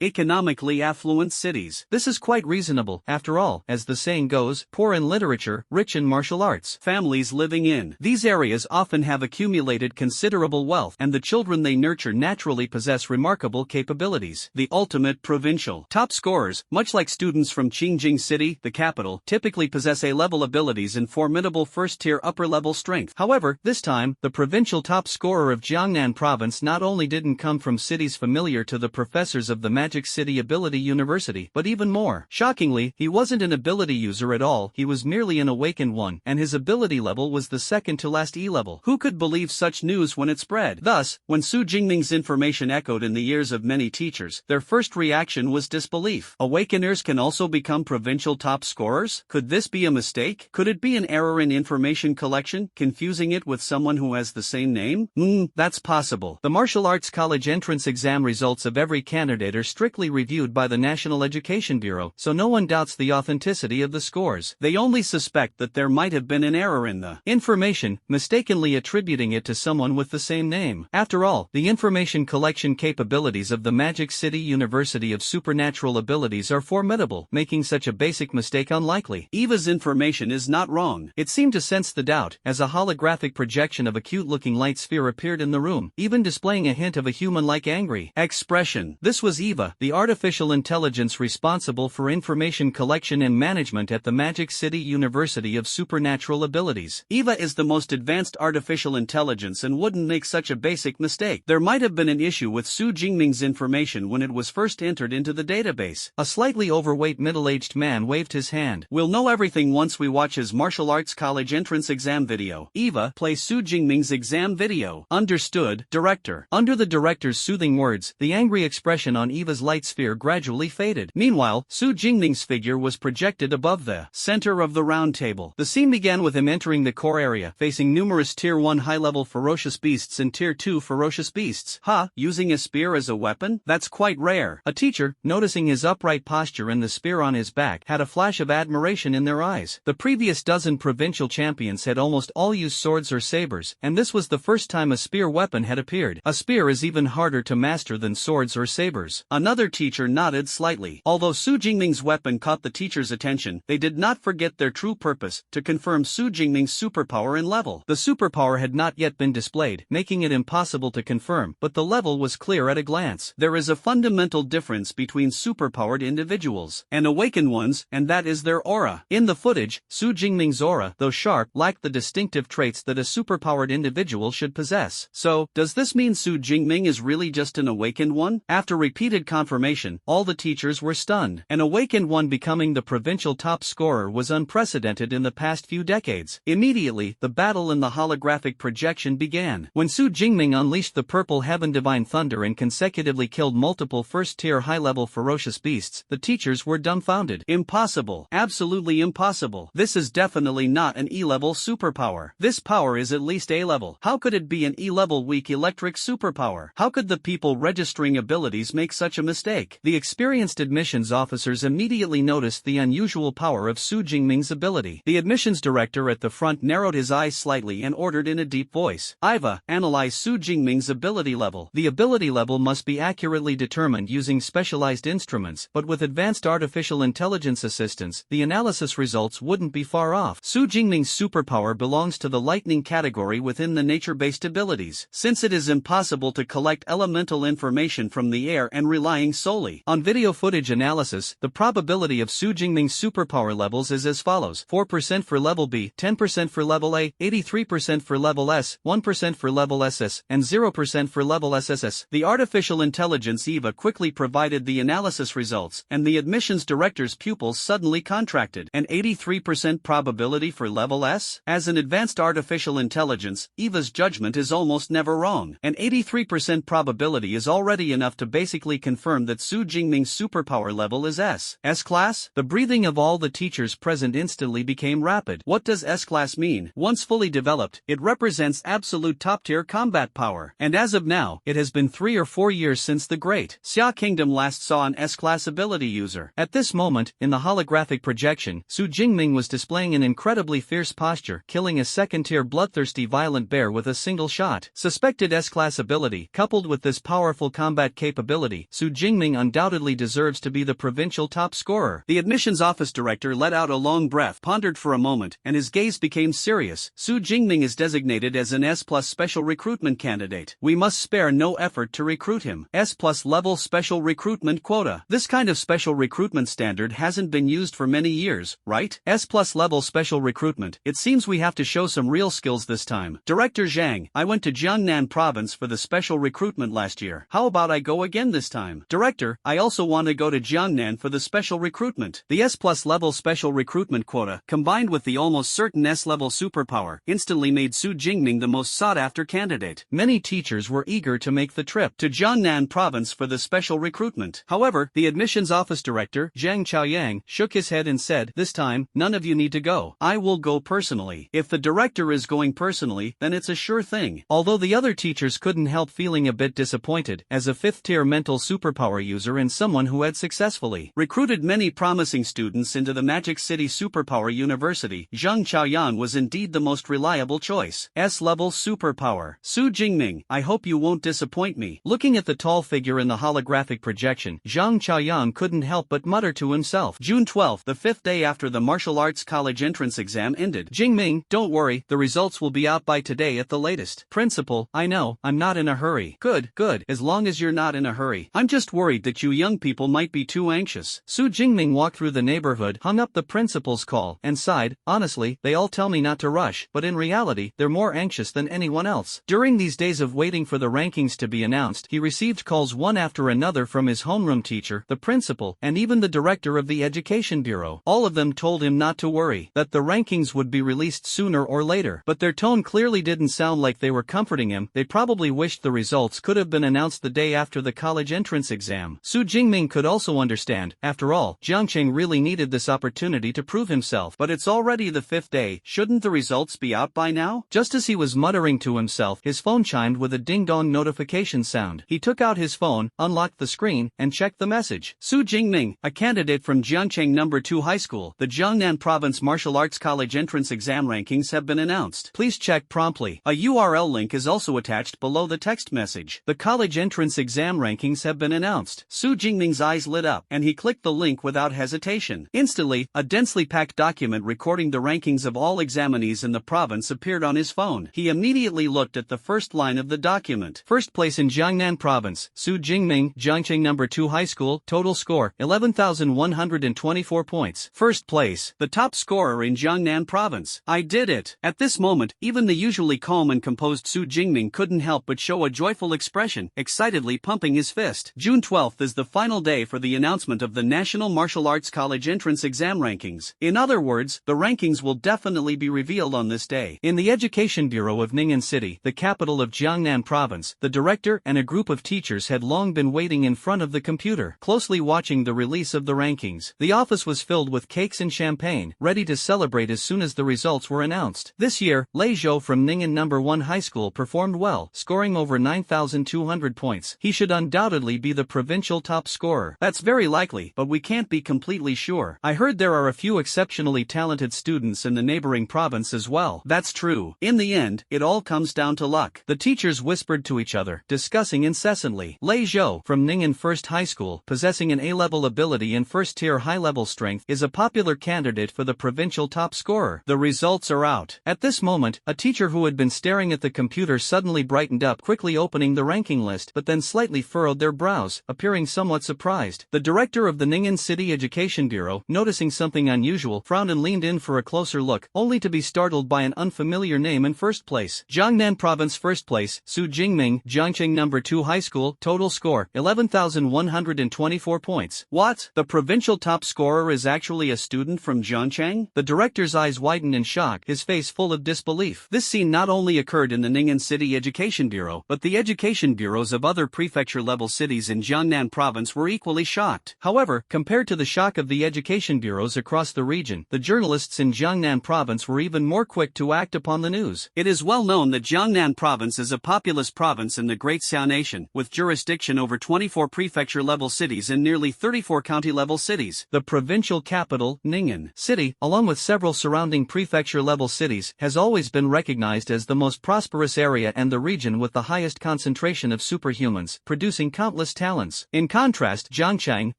economically affluent cities. This is quite reasonable, after all, as the saying goes, poor in literature, rich in martial arts. Families living in these areas often have accumulated considerable wealth, and the children they nurture naturally possess remarkable capabilities. The ultimate provincial top scorers, much like students from Qingjing City, the capital, typically possess A-level abilities and formidable first-tier upper-level strength. However, this time, the provincial top scorer of Jiangnan Province not only didn't come from cities familiar to the professors of the Magic City Ability University, but even more shockingly, he wasn't an ability user at all, he was merely an awakened one, and his ability level was the second to last E-level. Who could believe such news when it spread? Thus, when Su Jingming's information echoed in the ears of many teachers, their first reaction was disbelief. Awakeners can also become provincial top scorers? Could this be a mistake? Could it be an error in information collection, confusing it with someone who has the same name? That's possible. The martial arts college entrance exam results of every candidate are strictly reviewed by the National Education Bureau, so no one doubts the authenticity of the scores. They only suspect that there might have been an error in the information, mistakenly attributing it to someone with the same name. After all, the information collection capabilities of the Magic City University of Supernatural Abilities are formidable, making such a basic mistake unlikely. Eva's information is not wrong. It seemed to sense the doubt, as a holographic projection of a cute-looking light sphere appeared in the room, even displaying a hint of a human-like angry expression. This was Eva, the artificial intelligence responsible for information collection and management at the Magic City University of Supernatural Abilities. Eva is the most advanced artificial intelligence and wouldn't make such a basic mistake. There might have been an issue with Su Jingming's information when it was first entered into the database. A slightly overweight middle-aged man waved his hand. We'll know everything once we watch his martial arts college entrance exam video. Eva, play Su Jingming's exam video. Understood, director. Under the director's soothing words, the angry expression on Eva's light sphere gradually faded. Meanwhile, Su Jingming's figure was projected above the center of the round table. The scene began with him entering the core area, facing numerous Tier 1 high-level ferocious beasts and Tier 2 ferocious beasts. Using a spear as a weapon? That's quite rare. A teacher, noticing his upright posture and the spear on his back, had a flash of admiration in their eyes. The previous dozen provincial champions had almost all used swords or sabers, and this was the first time a spear weapon had appeared. A spear is even harder to master than swords or sabers. Another teacher nodded slightly. Although Su Jingming's weapon caught the teacher's attention, they did not forget their true purpose, to confirm Su Jingming's superpower and level. The superpower had not yet been displayed, making it impossible to confirm, but the level was clear at a glance. There is a fundamental difference difference between superpowered individuals and awakened ones, and that is their aura. In the footage, Su Jingming's aura, though sharp, lacked the distinctive traits that a superpowered individual should possess. So, does this mean Su Jingming is really just an awakened one? After repeated confirmation, all the teachers were stunned. An awakened one becoming the provincial top scorer was unprecedented in the past few decades. Immediately, the battle in the holographic projection began. When Su Jingming unleashed the purple heaven divine thunder and consecutively killed multiple first-tier high-level ferocious beasts, the teachers were dumbfounded. Impossible. Absolutely impossible. This is definitely not an E-level superpower. This power is at least A-level. How could it be an E-level weak electric superpower? How could the people registering abilities make such a mistake? The experienced admissions officers immediately noticed the unusual power of Su Jingming's ability. The admissions director at the front narrowed his eyes slightly and ordered in a deep voice, "Iva, analyze Su Jingming's ability level." The ability level must be accurately determined using specialized instruments, but with advanced artificial intelligence assistance, the analysis results wouldn't be far off. Su Jingming's superpower belongs to the lightning category within the nature-based abilities, since it is impossible to collect elemental information from the air and relying solely on video footage analysis. The probability of Su Jingming's superpower levels is as follows: 4% for level B, 10% for level A, 83% for level S, 1% for level SS, and 0% for level SSS. The artificial intelligence Eva quickly provided the analysis results, and the admissions director's pupils suddenly contracted. An 83% probability for level S? As an advanced artificial intelligence, Eva's judgment is almost never wrong. An 83% probability is already enough to basically confirm that Su Jingming's superpower level is S. S-class? The breathing of all the teachers present instantly became rapid. What does S-class mean? Once fully developed, it represents absolute top-tier combat power, and as of now, it has been 3 or 4 years since the Great Xia Kingdom last saw an S-class ability user. At this moment, in the holographic projection, Su Jingming was displaying an incredibly fierce posture, killing a second-tier bloodthirsty violent bear with a single shot. Suspected S-class ability. Coupled with this powerful combat capability, Su Jingming undoubtedly deserves to be the provincial top scorer. The admissions office director let out a long breath, pondered for a moment, and his gaze became serious. Su Jingming is designated as an S+ special recruitment candidate. We must spare no effort to recruit him. S+ level special recruitment quota. This kind of special recruitment standard hasn't been used for many years, right? S+ level special recruitment. It seems we have to show some real skills this time. Director Zhang, I went to Jiangnan province for the special recruitment last year. How about I go again this time? Director, I also want to go to Jiangnan for the special recruitment. The S+ level special recruitment quota, combined with the almost certain S-level superpower, instantly made Su Jingming the most sought-after candidate. Many teachers were eager to make the trip to Jiangnan province for the special recruitment. However, the admissions office director, Zhang Chaoyang, shook his head and said, "This time, none of you need to go. I will go personally." If the director is going personally, then it's a sure thing. Although the other teachers couldn't help feeling a bit disappointed, as a 5th-tier mental superpower user and someone who had successfully recruited many promising students into the Magic City Superpower University, Zhang Chaoyan was indeed the most reliable choice. S-level superpower. Su Jingming, I hope you won't disappoint me. Looking at the tall figure in the holographic projection, Zhang Chaoyan couldn't help but mutter to himself. June 12th, the 5th day after the martial arts college entrance exam ended. Jingming, don't worry, the results will be out by today at the latest. Principal, I know, I'm not in a hurry. Good, as long as you're not in a hurry. I'm just worried that you young people might be too anxious. Su Jingming walked through the neighborhood, hung up the principal's call, and sighed. Honestly, they all tell me not to rush, but in reality, they're more anxious than anyone else. During these days of waiting for the rankings to be announced, he received calls one after another from his homeroom teacher, the principal, and even the director of the education bureau. All of them told him not to worry, that the rankings would be released sooner or later. But their tone clearly didn't sound like they were comforting him. They probably wished the results could have been announced the day after the college entrance exam. Su Jingming could also understand. After all, Jiangcheng really needed this opportunity to prove himself. But it's already the 5th day. Shouldn't the results be out by now? Just as he was muttering to himself, his phone chimed with a ding-dong notification sound. He took out his phone, unlocked the screen, and checked the message. Su Jingming, a candidate from Jiangcheng No. 2 High School. The Jiangnan Province Martial Arts College entrance exam rankings have been announced. Please check promptly. A URL link is also attached below the text message. The college entrance exam rankings have been announced. Su Jingming's eyes lit up, and he clicked the link without hesitation. Instantly, a densely packed document recording the rankings of all examinees in the province appeared on his phone. He immediately looked at the first line of the document. First place in Jiangnan Province, Su Jingming, Jiangcheng number 2 high school, total score, 11,124 points. First place, the top scorer in Jiangnan province. I did it! At this moment, even the usually calm and composed Su Jingming couldn't help but show a joyful expression, excitedly pumping his fist. June 12th is the final day for the announcement of the National Martial Arts College entrance exam rankings. In other words, the rankings will definitely be revealed on this day. In the Education Bureau of Ning'an City, the capital of Jiangnan province, the director and a group of teachers had long been waiting in front of the computer, closely watching the release of the rankings. The office was filled with cakes and champagne, ready to celebrate as soon as the results were announced. This year, Lei Zhou from Ning'an No. 1 High School performed well, scoring over 9,200 points. He should undoubtedly be the provincial top scorer. That's very likely, but we can't be completely sure. I heard there are a few exceptionally talented students in the neighboring province as well. That's true. In the end, it all comes down to luck. The teachers whispered to each other, discussing incessantly. Lei Zhou from Ning'an First High School, possessing an A-level ability and first-tier high-level strength, is a popular candidate for the provincial top scorer. The results are out. At this moment, a teacher who had been staring at the computer suddenly brightened up, quickly opening the ranking list, but then slightly furrowed their brows, appearing somewhat surprised. The director of the Ning'an City Education Bureau, noticing something unusual, frowned and leaned in for a closer look, only to be startled by an unfamiliar name in first place. Jiangnan Province first place, Su Jingming, Jiangqing No. 2 High School, total score, 11,124 points. What? The provincial top scorer is actually a student from Jiangchang? The director's eyes widened in shock, his face full of disbelief. This scene not only occurred in the Ning'an City Education Bureau, but the education bureaus of other prefecture-level cities in Jiangnan Province were equally shocked. However, compared to the shock of the education bureaus across the region, the journalists in Jiangnan Province were even more quick to act upon the news. It is well known that Jiangnan Province is a populous province in the Great Xiao Nation, with jurisdiction over 24 prefecture-level cities and nearly 34 county-level cities. The provincial capital, Ning'an City, along with several surrounding prefecture-level cities, has always been recognized as the most prosperous area and the region with the highest concentration of superhumans, producing countless talents. In contrast, Jiangchang,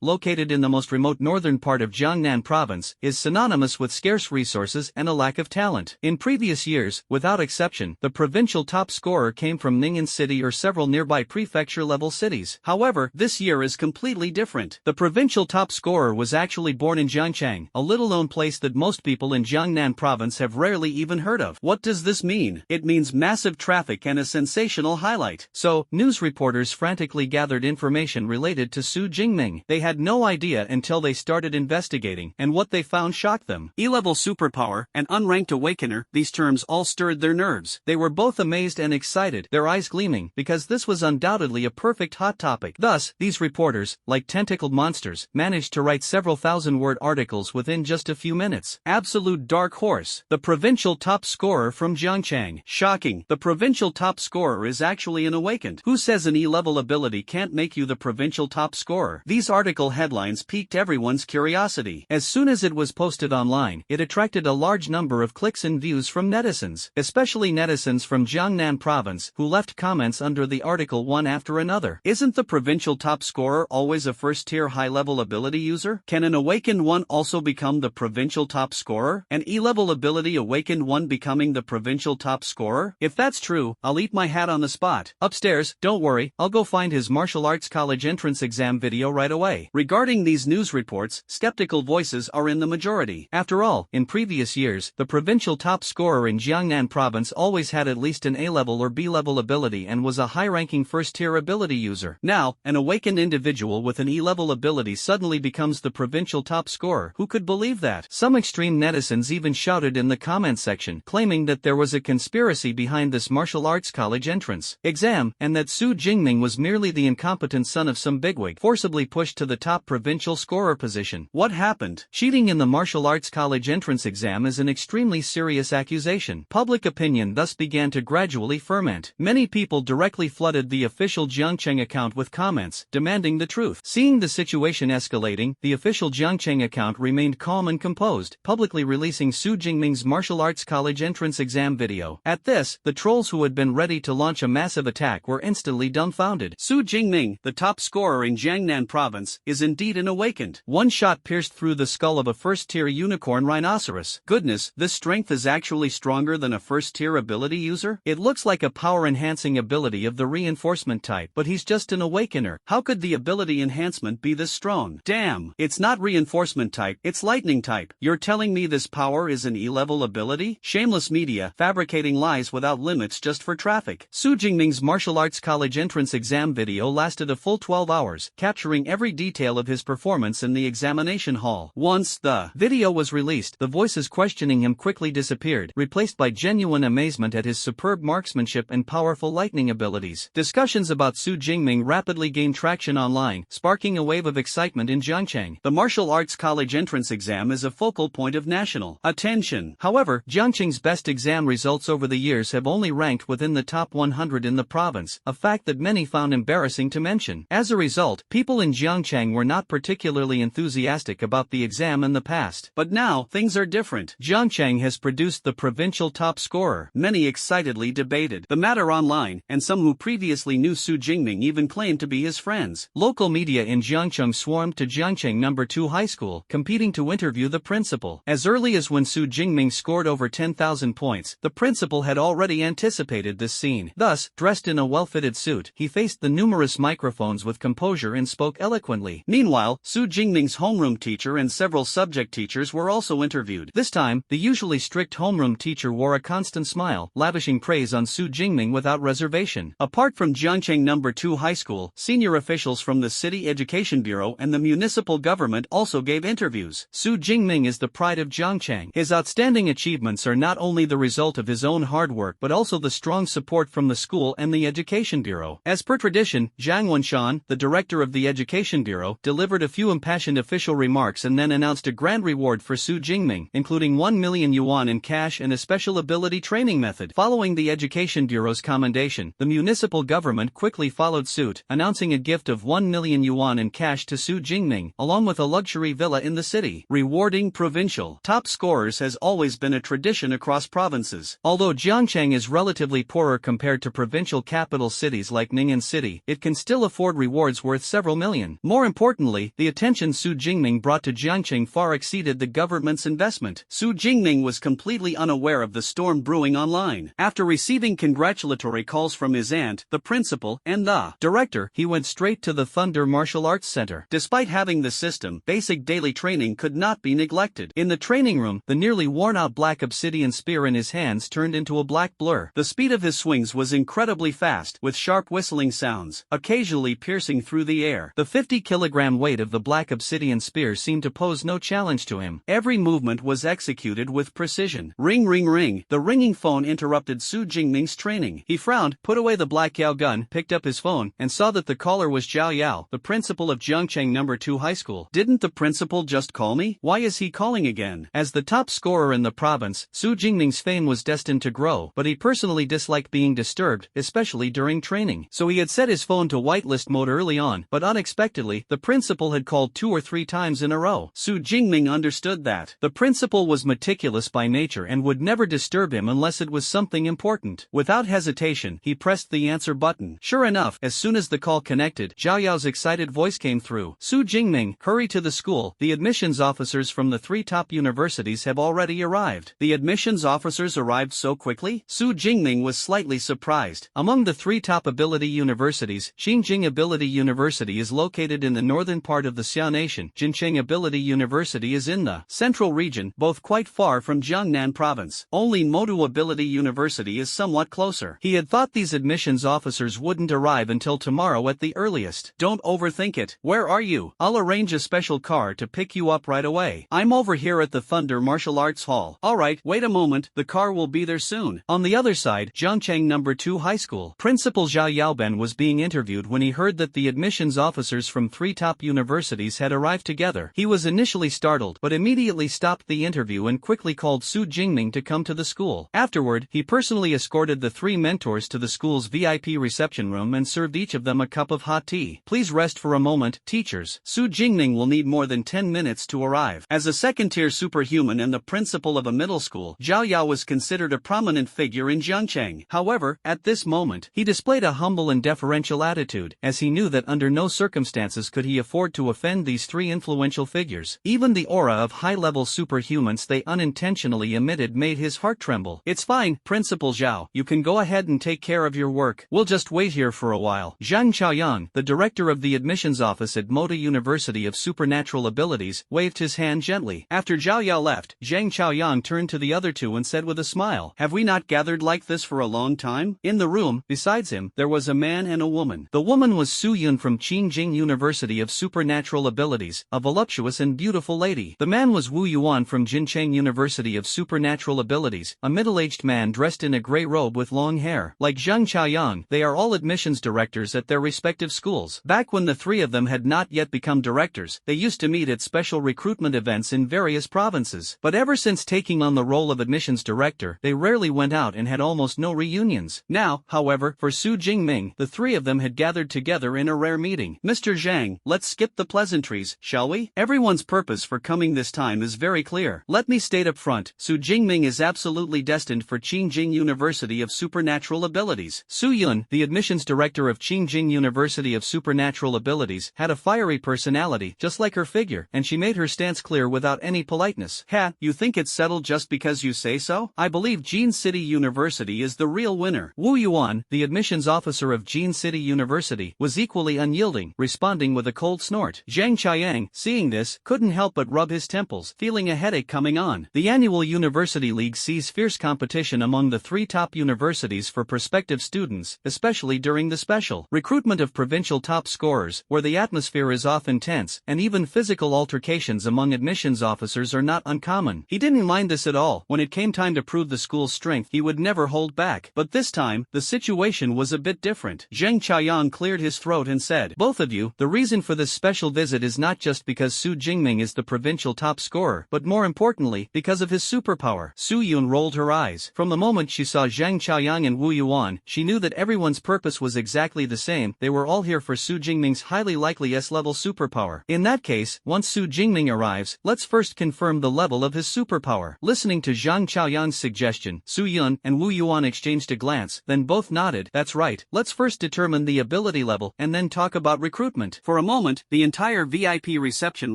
located in the most remote northern part of Jiangnan Province, is synonymous with scarce resources and a lack of talent. In previous years, without exception, the provincial top scorer came from Ning'an City or several nearby prefecture-level cities. However, this year is completely different. The provincial top scorer was actually born in Jiangchang, a little-known place that most people in Jiangnan Province have rarely even heard of. What does this mean? It means massive traffic and a sensational highlight. So, news reporters frantically gathered information related to Su Jingming. They had no idea until they started investigating, and what they found shocked them. E-level superpower and unranked awakener, these terms all stirred their nerves. They were both amazed and excited, their eyes gleaming, because this was undoubtedly a perfect hot topic. Thus, these reporters, like tentacled monsters, managed to write several thousand-word articles within just a few minutes. Absolute dark horse. The provincial top scorer from Jiangchang. Shocking. The provincial top scorer is actually an awakened. Who says an E-level ability can't make you the provincial top scorer? These article headlines piqued everyone's curiosity. As soon as it was posted online, it attracted a large number of clicks and views from netizens, especially netizens from Jiangnan Province, who left comments under the article one after another. Isn't the provincial top scorer always a first-tier high-level ability user? Can an awakened one also become the provincial top scorer? An E-level ability awakened one becoming the provincial top scorer? If that's true, I'll eat my hat on the spot. Upstairs, don't worry, I'll go find his martial arts college entrance exam video right away. Regarding these news reports, skeptical voices are in the majority. After all, in previous years, the provincial top scorer in Jiangnan Province always had at least an A-level or B-level ability and was a high-ranking first-tier ability user. Now, an awakened individual with an E-level ability suddenly becomes the provincial top scorer. Who could believe that? Some extreme netizens even shouted in the comment section, claiming that there was a conspiracy behind this martial arts college entrance exam, and that Su Jingming was merely the incompetent son of some bigwig forcibly pushed to the top provincial scorer position. What happened? Cheating in the martial arts college entrance exam is an extremely serious accusation. Public opinion thus began to gradually ferment. Many people directly flooded the official Jiangcheng account with comments, demanding the truth. Seeing the situation escalating, the official Jiangcheng account remained calm and composed, publicly releasing Su Jingming's martial arts college entrance exam video. At this, the trolls who had been ready to launch a massive attack were instantly dumbfounded. Su Jingming, the top scorer in Jiangnan Province, is indeed an awakened. One shot pierced through the skull of a first-tier unicorn rhinoceros. Goodness, this strength is actually stronger than a first-tier ability user? It looks like a power-enhancing ability of the reinforcement type, but he's just an awakener. How How could the ability enhancement be this strong? Damn, it's not reinforcement type, it's lightning type. You're telling me this power is an E-level ability? Shameless media, fabricating lies without limits just for traffic. Su Jingming's martial arts college entrance exam video lasted a full 12 hours, capturing every detail of his performance in the examination hall. Once the video was released, the voices questioning him quickly disappeared, replaced by genuine amazement at his superb marksmanship and powerful lightning abilities. Discussions about Su Jingming rapidly gained traction online, sparking a wave of excitement in Jiangcheng. The martial arts college entrance exam is a focal point of national attention. However, Jiangcheng's best exam results over the years have only ranked within the top 100 in the province, a fact that many found embarrassing to mention. As a result, people in Jiangcheng were not particularly enthusiastic about the exam in the past. But now, things are different. Jiangcheng has produced the provincial top scorer. Many excitedly debated the matter online, and some who previously knew Su Jingming even claimed to be his friends. Local media in Jiangcheng swarmed to Jiangcheng No. 2 High School, competing to interview the principal. As early as when Su Jingming scored over 10,000 points, the principal had already anticipated this scene. Thus, dressed in a well-fitted suit, he faced the numerous microphones with composure and spoke eloquently. Meanwhile, Su Jingming's homeroom teacher and several subject teachers were also interviewed. This time, the usually strict homeroom teacher wore a constant smile, lavishing praise on Su Jingming without reservation. Apart from Jiangcheng No. 2 High School, senior officials from the City Education Bureau and the municipal government also gave interviews. Su Jingming is the pride of Jiangcheng. His outstanding achievements are not only the result of his own hard work but also the strong support from the school and the Education Bureau. As per tradition, Zhang Wenshan, the director of the Education Bureau, delivered a few impassioned official remarks and then announced a grand reward for Su Jingming, including 1 million yuan in cash and a special ability training method. Following the Education Bureau's commendation, the municipal government quickly followed suit, announcing a gift of 1 million yuan in cash to Su Jingming, along with a luxury villa in the city. Rewarding provincial top scorers has always been a tradition across provinces. Although Jiangcheng is relatively poorer compared to provincial capital cities like Ning'an City, it can still afford rewards worth several million. More importantly, the attention Su Jingming brought to Jiangcheng far exceeded the government's investment. Su Jingming was completely unaware of the storm brewing online. After receiving congratulatory calls from his aunt, the principal, and the director, he went straight to the Thunder Martial Arts Center. Despite having the system, basic daily training could not be neglected. In the training room, the nearly worn-out black obsidian spear in his hands turned into a black blur. The speed of his swings was incredibly fast, with sharp whistling sounds, occasionally piercing through the air. The 50-kilogram weight of the black obsidian spear seemed to pose no challenge to him. Every movement was executed with precision. Ring ring ring. The ringing phone interrupted Su Jingming's training. He frowned, put away the black Yao gun, picked up his phone, and saw that the caller was Zhao Yao, the principal of Jiangcheng No. 2 High School. Didn't the principal just call me? Why is he calling again? As the top scorer in the province, Su Jingming's fame was destined to grow, but he personally disliked being disturbed, especially during training. So he had set his phone to whitelist mode early on, but unexpectedly, the principal had called 2 or 3 times in a row. Su Jingming understood that the principal was meticulous by nature and would never disturb him unless it was something important. Without hesitation, he pressed the answer button. Sure enough, as soon as the call connected, Zhao Yao's excited voice came through. Su Jingming, hurry to the school. The admissions officers from the 3 top universities have already arrived. The admissions officers arrived so quickly? Su Jingming was slightly surprised. Among the 3 top ability universities, Xinjiang Ability University is located in the northern part of the Xia Nation. Jincheng Ability University is in the central region, both quite far from Jiangnan province. Only Modu Ability University is somewhat closer. He had thought these admissions officers wouldn't arrive until tomorrow at the earliest. Don't overthink it. Where are you? I'll arrange a special car to pick you up right away. I'm over here at the Thunder Martial Arts Hall. Alright, wait a moment, the car will be there soon. On the other side, Jiangcheng No. 2 High School. Principal Zhao Yaoben was being interviewed when he heard that the admissions officers from 3 top universities had arrived together. He was initially startled, but immediately stopped the interview and quickly called Su Jingming to come to the school. Afterward, he personally escorted the 3 mentors to the school's VIP reception room and served each of them a cup of hot tea. Please rest for a moment, teachers. Su Jingming will need more than 10 minutes to arrive. As a second-tier superhuman and the principal of a middle school, Zhao Yao was considered a prominent figure in Jiangcheng. However, at this moment, he displayed a humble and deferential attitude, as he knew that under no circumstances could he afford to offend these 3 influential figures. Even the aura of high-level superhumans they unintentionally emitted made his heart tremble. It's fine, Principal Zhao, you can go ahead and take care of your work. We'll just wait here for a while. Zhang Chaoyang, the director of the admissions office at Mota University of Supernatural Abilities, waved his hand gently. After Zhao Yao left, Zhang Chaoyang turned to the other two and said with a smile, "Have we not gathered like this for a long time?" In the room, besides him, there was a man and a woman. The woman was Su Yun from Qingjing University of Supernatural Abilities, a voluptuous and beautiful lady. The man was Wu Yuan from Jincheng University of Supernatural Abilities, a middle-aged man dressed in a gray robe with long hair. Like Zhang Chaoyang, they are all admissions directors at their respective schools. Back when the three of them had not yet become directors, they used to meet at special recruitment events in various provinces. But ever since taking on the role of admissions director, they rarely went out and had almost no reunions. Now, however, for Su Jingming, the three of them had gathered together in a rare meeting. "Mr. Zhang, let's skip the pleasantries, shall we? Everyone's purpose for coming this time is very clear. Let me state up front, Su Jingming is absolutely destined for Qingjing University of Supernatural Abilities." Su Yun, the admissions director of Qingjing University of Supernatural Abilities, had a fiery personality, just like her figure, and she made her stance clear without any politeness. "Ha, you think it's settled just because you say so? I believe Jin City University is the real winner." Wu Yuan, the admissions officer of Jin City University, was equally unyielding, responding with a cold snort. Zhang Chaoyang, seeing this, couldn't help but rub his temples, feeling a headache coming on. The annual University League sees fierce competition among the three top universities for prospective students, especially during the special recruitment of provincial top scorers, where the atmosphere is often tense, and even physical altercations among admissions officers are not uncommon. He didn't mind this at all. When it came time to prove the school's strength, he would never hold back. But this time, the situation was a bit different. Zhang Chaoyang cleared his throat and said, "Both of you, the reason for this special visit is not just because Su Jingming is the provincial top scorer, but more importantly, because of his superpower." Su Yun rolled her eyes. From the moment she saw Zhang Chaoyang and Wu Yuan, she knew that everyone's purpose was exactly the same. They were all here for Su Jingming's highly likely S-level superpower. In that case, once Su Jingming arrives, let's first confirm the level of his superpower. Listening to Zhang Chaoyang's suggestion, Su Yun and Wu Yuan exchanged a glance, then both nodded. "That's right, let's first determine the ability level and then talk about recruitment." For a moment, the entire VIP reception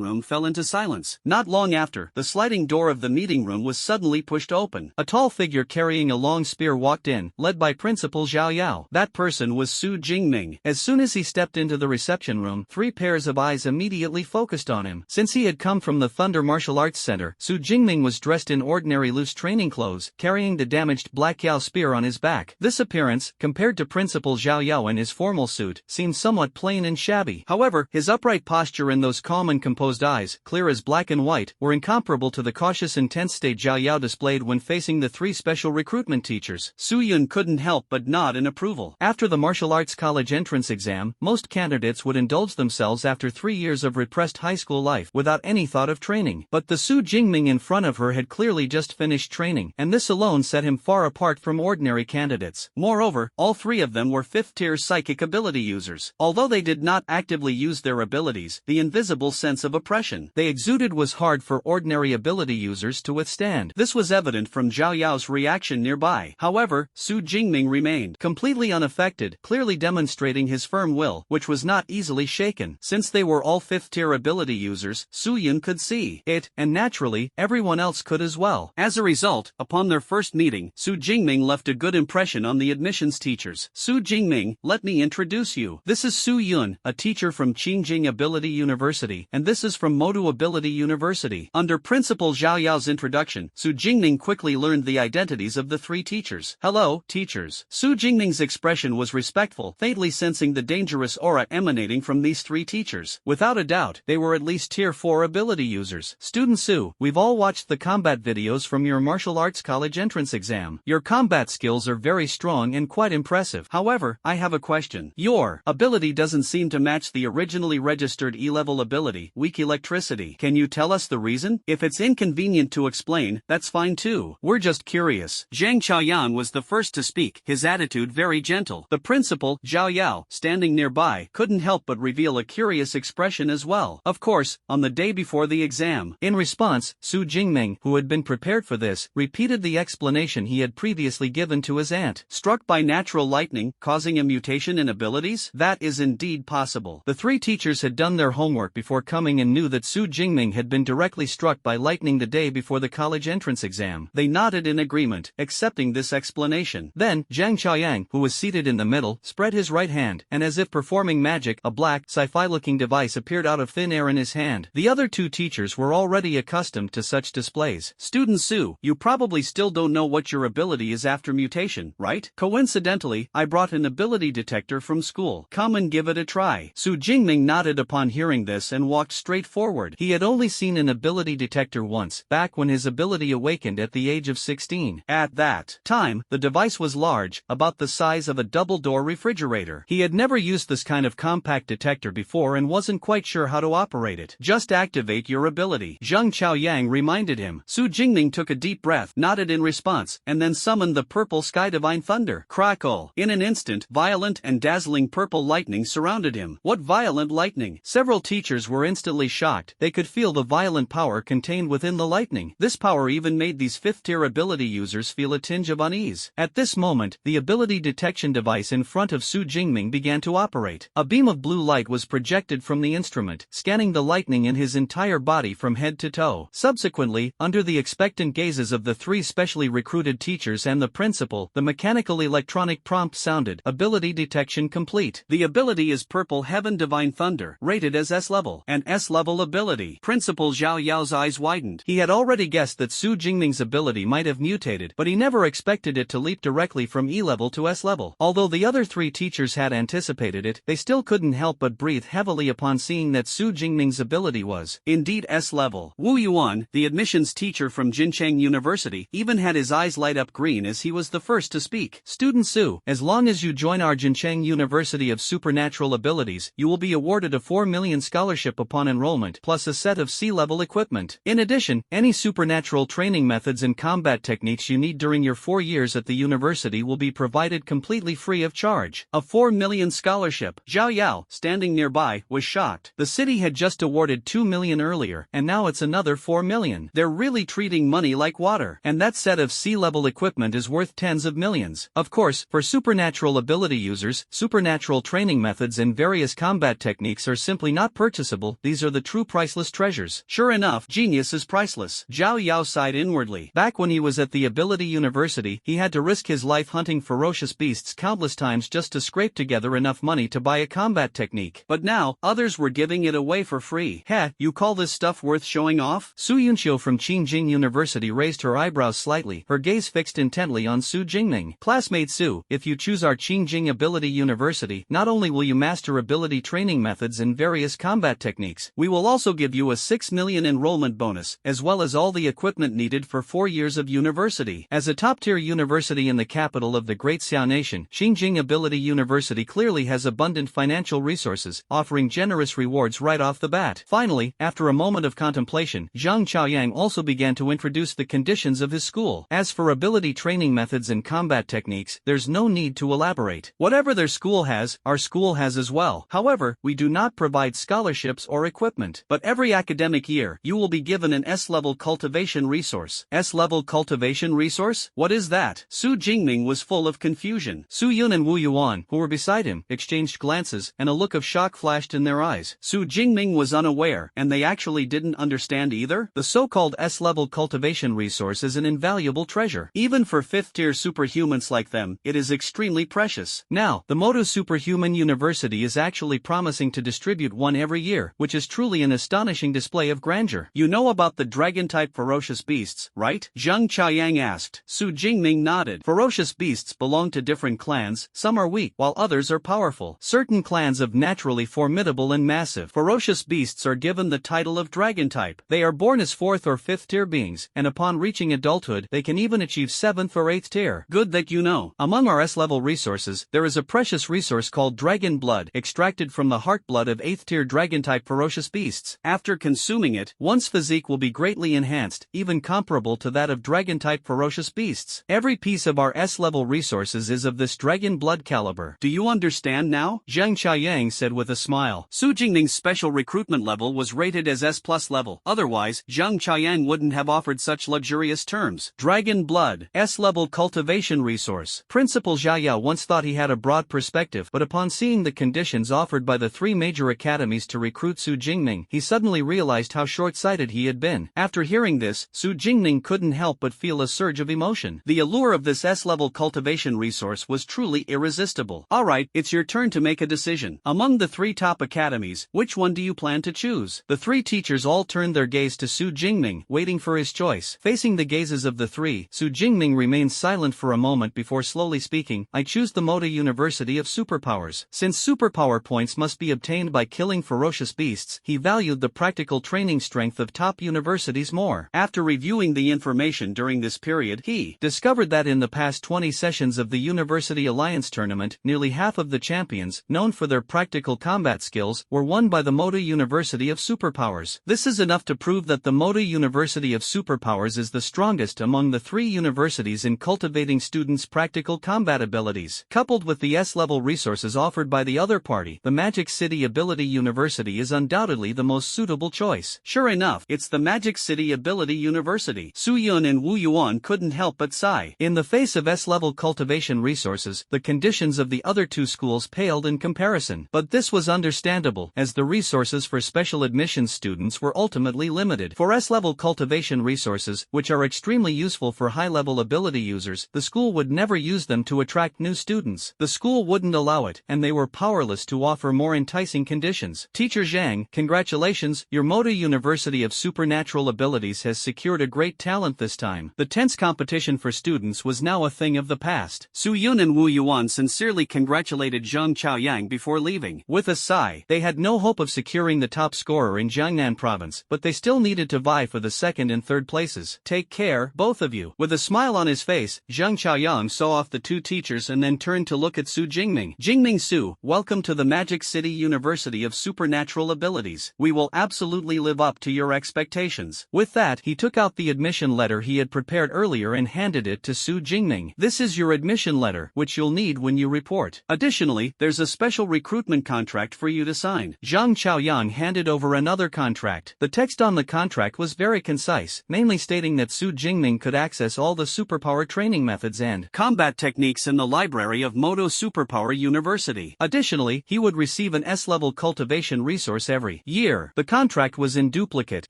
room fell into silence. Not long after, the sliding door of the meeting room was suddenly pushed open. A tall figure carrying a long spear walked in, led by Principal Zhao Yao. That person was Su Jingming. As soon as he stepped into the reception room, three pairs of eyes immediately focused on him. Since he had come from the Thunder Martial Arts Center, Su Jingming was dressed in ordinary loose training clothes, carrying the damaged Black Yao spear on his back. This appearance, compared to Principal Zhao Yao in his formal suit, seemed somewhat plain and shabby. However, his upright posture and those calm and composed eyes, clear as black and white, were incomparable to the cautious intense state Zhao Yao displayed when facing the three special recruitment teachers. Su Yun couldn't help but nod in approval. After the martial arts college entrance exam, most candidates would indulge themselves after 3 years of repressed high school life without any thought of training. But the Su Jingming in front of her had clearly just finished training, and this alone set him far apart from ordinary candidates. Moreover, all three of them were 5th-tier psychic ability users. Although they did not actively use their abilities, the invisible sense of oppression they exuded was hard for ordinary ability users to withstand. This was evident from Zhao Yao's reaction nearby. However, Su Jingming remained completely unaffected, clearly demonstrating his firm will, which was not easily shaken. Since they were all 5th-tier ability users, Su Yun could see it, and naturally, everyone else could as well. As a result, upon their first meeting, Su Jingming left a good impression on the admissions teachers. "Su Jingming, let me introduce you. This is Su Yun, a teacher from Qingjing Ability University, and this is from Modu Ability University." Under Principal Zhao Yao's introduction, Su Jingming quickly learned the identities of the three teachers. "Hello, teachers." Su Jingming's expression was respectful, faintly sensing the dangerous aura emanating from these three teachers. Without a doubt, they were at least Tier 4 ability users. "Student Su, we've all watched the combat videos from your martial arts college entrance exam. Your combat skills are very strong and quite impressive. However, I have a question. Your ability doesn't seem to match the originally registered E-level ability, weak electricity. Can you tell us the reason? If it's inconvenient to explain, that's fine too. We're just curious." Zhang Chaoyan was the first to speak, his attitude very gentle. The principal, Zhao Yao, standing nearby, couldn't help but reveal a curious expression as well. Of course, on the day before the exam. In response, Su Jingming, who had been prepared for this, repeated the explanation he had previously given to his aunt. "Struck by natural lightning, causing a mutation in abilities? That is indeed possible." The three teachers had done their homework before coming and knew that Su Jingming had been directly struck by lightning the day before the college entrance exam. They nodded in agreement, accepting this explanation. Then, Zhang Chaoyang, who was seated in the middle, spread his right hand, and as as if performing magic, a black, sci-fi-looking device appeared out of thin air in his hand. The other two teachers were already accustomed to such displays. Student Su, you probably still don't know what your ability is after mutation, right? Coincidentally, I brought an ability detector from school. Come and give it a try. Su Jingming nodded upon hearing this and walked straight forward. He had only seen an ability detector once, back when his ability awakened at the age of 16. At that time, the device was large, about the size of a double-door refrigerator. He had never used this kind of compact detector before and wasn't quite sure how to operate it. Just activate your ability, Zheng Chaoyang reminded him. Su Jingming took a deep breath, nodded in response, and then summoned the purple sky divine thunder. Crackle! In an instant, violent and dazzling purple lightning surrounded him. What violent lightning! Several teachers were instantly shocked. They could feel the violent power contained within the lightning. This power even made these 5th-tier ability users feel a tinge of unease. At this moment, the ability detection device in front of Su Jingming began to operate. A beam of blue light was projected from the instrument, scanning the lightning in his entire body from head to toe. Subsequently, under the expectant gazes of the 3 specially recruited teachers and the principal, the mechanical electronic prompt sounded. Ability detection complete. The ability is Purple Heaven Divine Thunder, rated as S-level. An S-level ability. Principal Zhao Yao's eyes widened. He had already guessed that Su Jingming's ability might have mutated, but he never expected it to leap directly from E-level to S-level. Although the other 3 teachers had anticipated it, they still couldn't help but breathe heavily upon seeing that Su Jingming's ability was indeed S-level. Wu Yuan, the admissions teacher from Jincheng University, even had his eyes light up green as he was the first to speak. Student Su, as long as you join our Jincheng University of Supernatural Abilities, you will be awarded a 4 million scholarship upon enrollment, plus a set of C-level equipment. In addition, any supernatural training methods and combat techniques you need during your 4 years at the university will be provided completely free of charge. A 4 million scholarship. Zhao Yao, standing nearby, was shocked. The city had just awarded 2 million earlier, and now it's another 4 million. They're really treating money like water. And that set of C-level equipment is worth tens of millions. Of course, for supernatural ability users, supernatural training methods and various combat techniques are simply not purchasable. These are the true priceless treasures. Sure enough, genius is priceless. Zhao Yao sighed inwardly. Back when he was at the Ability University, he had to risk his life hunting ferocious beasts countless times just to scrape together enough money to buy a combat technique. But now, others were giving it away for free. Heh, you call this stuff worth showing off? Su Yunxiu from Qingjing University raised her eyebrows slightly, her gaze fixed intently on Su Jingming. Classmate Su, if you choose our Qingjing Ability University, not only will you master ability training methods and various combat techniques, we will also give you a 6 million enrollment bonus, as well as all the equipment needed for 4 years of university. As a top-tier university in the capital of the Great Xiao Nation, Qingjing Ability University clearly has abundant financial resources, offering generous rewards right off the bat. Finally, after a moment of contemplation, Zhang Chaoyang also began to introduce the conditions of his school. As for ability training methods and combat techniques, there's no need to elaborate. Whatever their school has, our school has as well. However, we do not provide scholarships or equipment. But every academic year, you will be given an S-level cultivation resource. S-level cultivation resource? What is that? Su Jingming was full of confusion. Su Yun and Wu Yuan, who were beside him, exchanged glances, and a look of shock flashed in their eyes. Su Jingming was unaware, and they actually didn't understand either. The so-called S-level cultivation resource is an invaluable treasure. Even for 5th-tier superhumans like them, it is extremely precious. Now, the Moto Superhuman University is actually promising to distribute one every year, which is truly an astonishing display of grandeur. You know about the dragon-type ferocious beasts, right? Zhang Chaoyang asked. Su Jingming nodded. Ferocious beasts belong to different clans, some are weak, while others are powerful. Certain clans are naturally formidable and massive. Ferocious beasts are given the title of dragon-type. They are born as 4th or 5th tier beings, and upon reaching adulthood, they can even achieve 7th or 8th tier. Good that you know. Among our S-level resources, there is a precious resource called dragon blood, extracted from the heart blood of 8th tier dragon-type ferocious beasts. After consuming it, one's physique will be greatly enhanced, even comparable to that of dragon-type ferocious beasts. Every piece of our S-level resources is of this dragon blood caliber. Do you understand now? Zhang Chaoyang said with a smile. Su Jingming's special recruitment level was rated as S+ level. Otherwise, Zhang Chaoyang wouldn't have offered such luxurious terms. Dragon blood, S-level cultivation resource. Principal Zhao Yao once thought he had a broad perspective, but upon seeing the conditions offered by the 3 major academies to recruit Su Jingming, he suddenly realized how short-sighted he had been. After hearing this, Su Jingming couldn't help but feel a surge of emotion. The allure of this S-level cultivation resource was truly irresistible. Alright, it's your turn to make a decision. Among the 3 top academies, which one do you plan to choose? The 3 teachers all turned their gaze to Su Jingming, waiting for his choice. Facing the gazes of the 3, Su Jingming remained silent for a moment before slowly speaking. I choose the Moda University of Superpowers. Since superpower points must be obtained by killing ferocious beasts, he valued the practical training strength of top universities more. After reviewing the information during this period, he discovered that in the past 20 sessions of the University Alliance tournament, nearly half of the champions, known for their practical combat skills, were won by the Moda University of Superpowers. This is enough to prove that the Moda University of Superpowers is the strongest among the 3 universities in cultivating students' practical combat abilities. Coupled with the S-level resources offered by the other party, the Magic City Ability University is undoubtedly the most suitable choice. Sure enough, it's the Magic City Ability University. Su Yun and Wu Yuan couldn't help but sigh. In the face of S-level cultivation resources, the conditions of the other 2 schools paled in comparison. But this was understandable, as the resources for special admissions students were ultimately limited. For S-level cultivation resources, which are extremely useful for high-level ability users, the school would never use them to attract new students. The school wouldn't allow it, and they were powerless to offer more enticing conditions. Teacher Zhang, congratulations, your Moda University of Supernatural Abilities has secured a great talent this time. The tense competition for students was now a thing of the past. Su Yun and Wu Yuan sincerely congratulated Zhang Chaoyang before leaving. With a sigh, they had no hope of securing the top scorer in Jiangnan province, but they still needed to vie for the 2nd and 3rd places. Take care, both of you. With a smile on his face, Zhang Chaoyang saw off the 2 teachers and then turned to look at Su Jingming. Jingming Su, welcome to the Magic City University of Supernatural Abilities. We will absolutely live up to your expectations. With that, he took out the admission letter he had prepared earlier and handed it to Su Jingming. This is your admission letter, which you'll need when you report. Additionally, there's a special recruitment contract for you to sign. Zhang Chaoyang handed over another contract. The text on the contract was very concise, mainly stating that Su Jingming could access all the superpower training methods and combat techniques in the library of Modo Superpower University. Additionally, he would receive an S-level cultivation resource every year. The contract was in duplicate,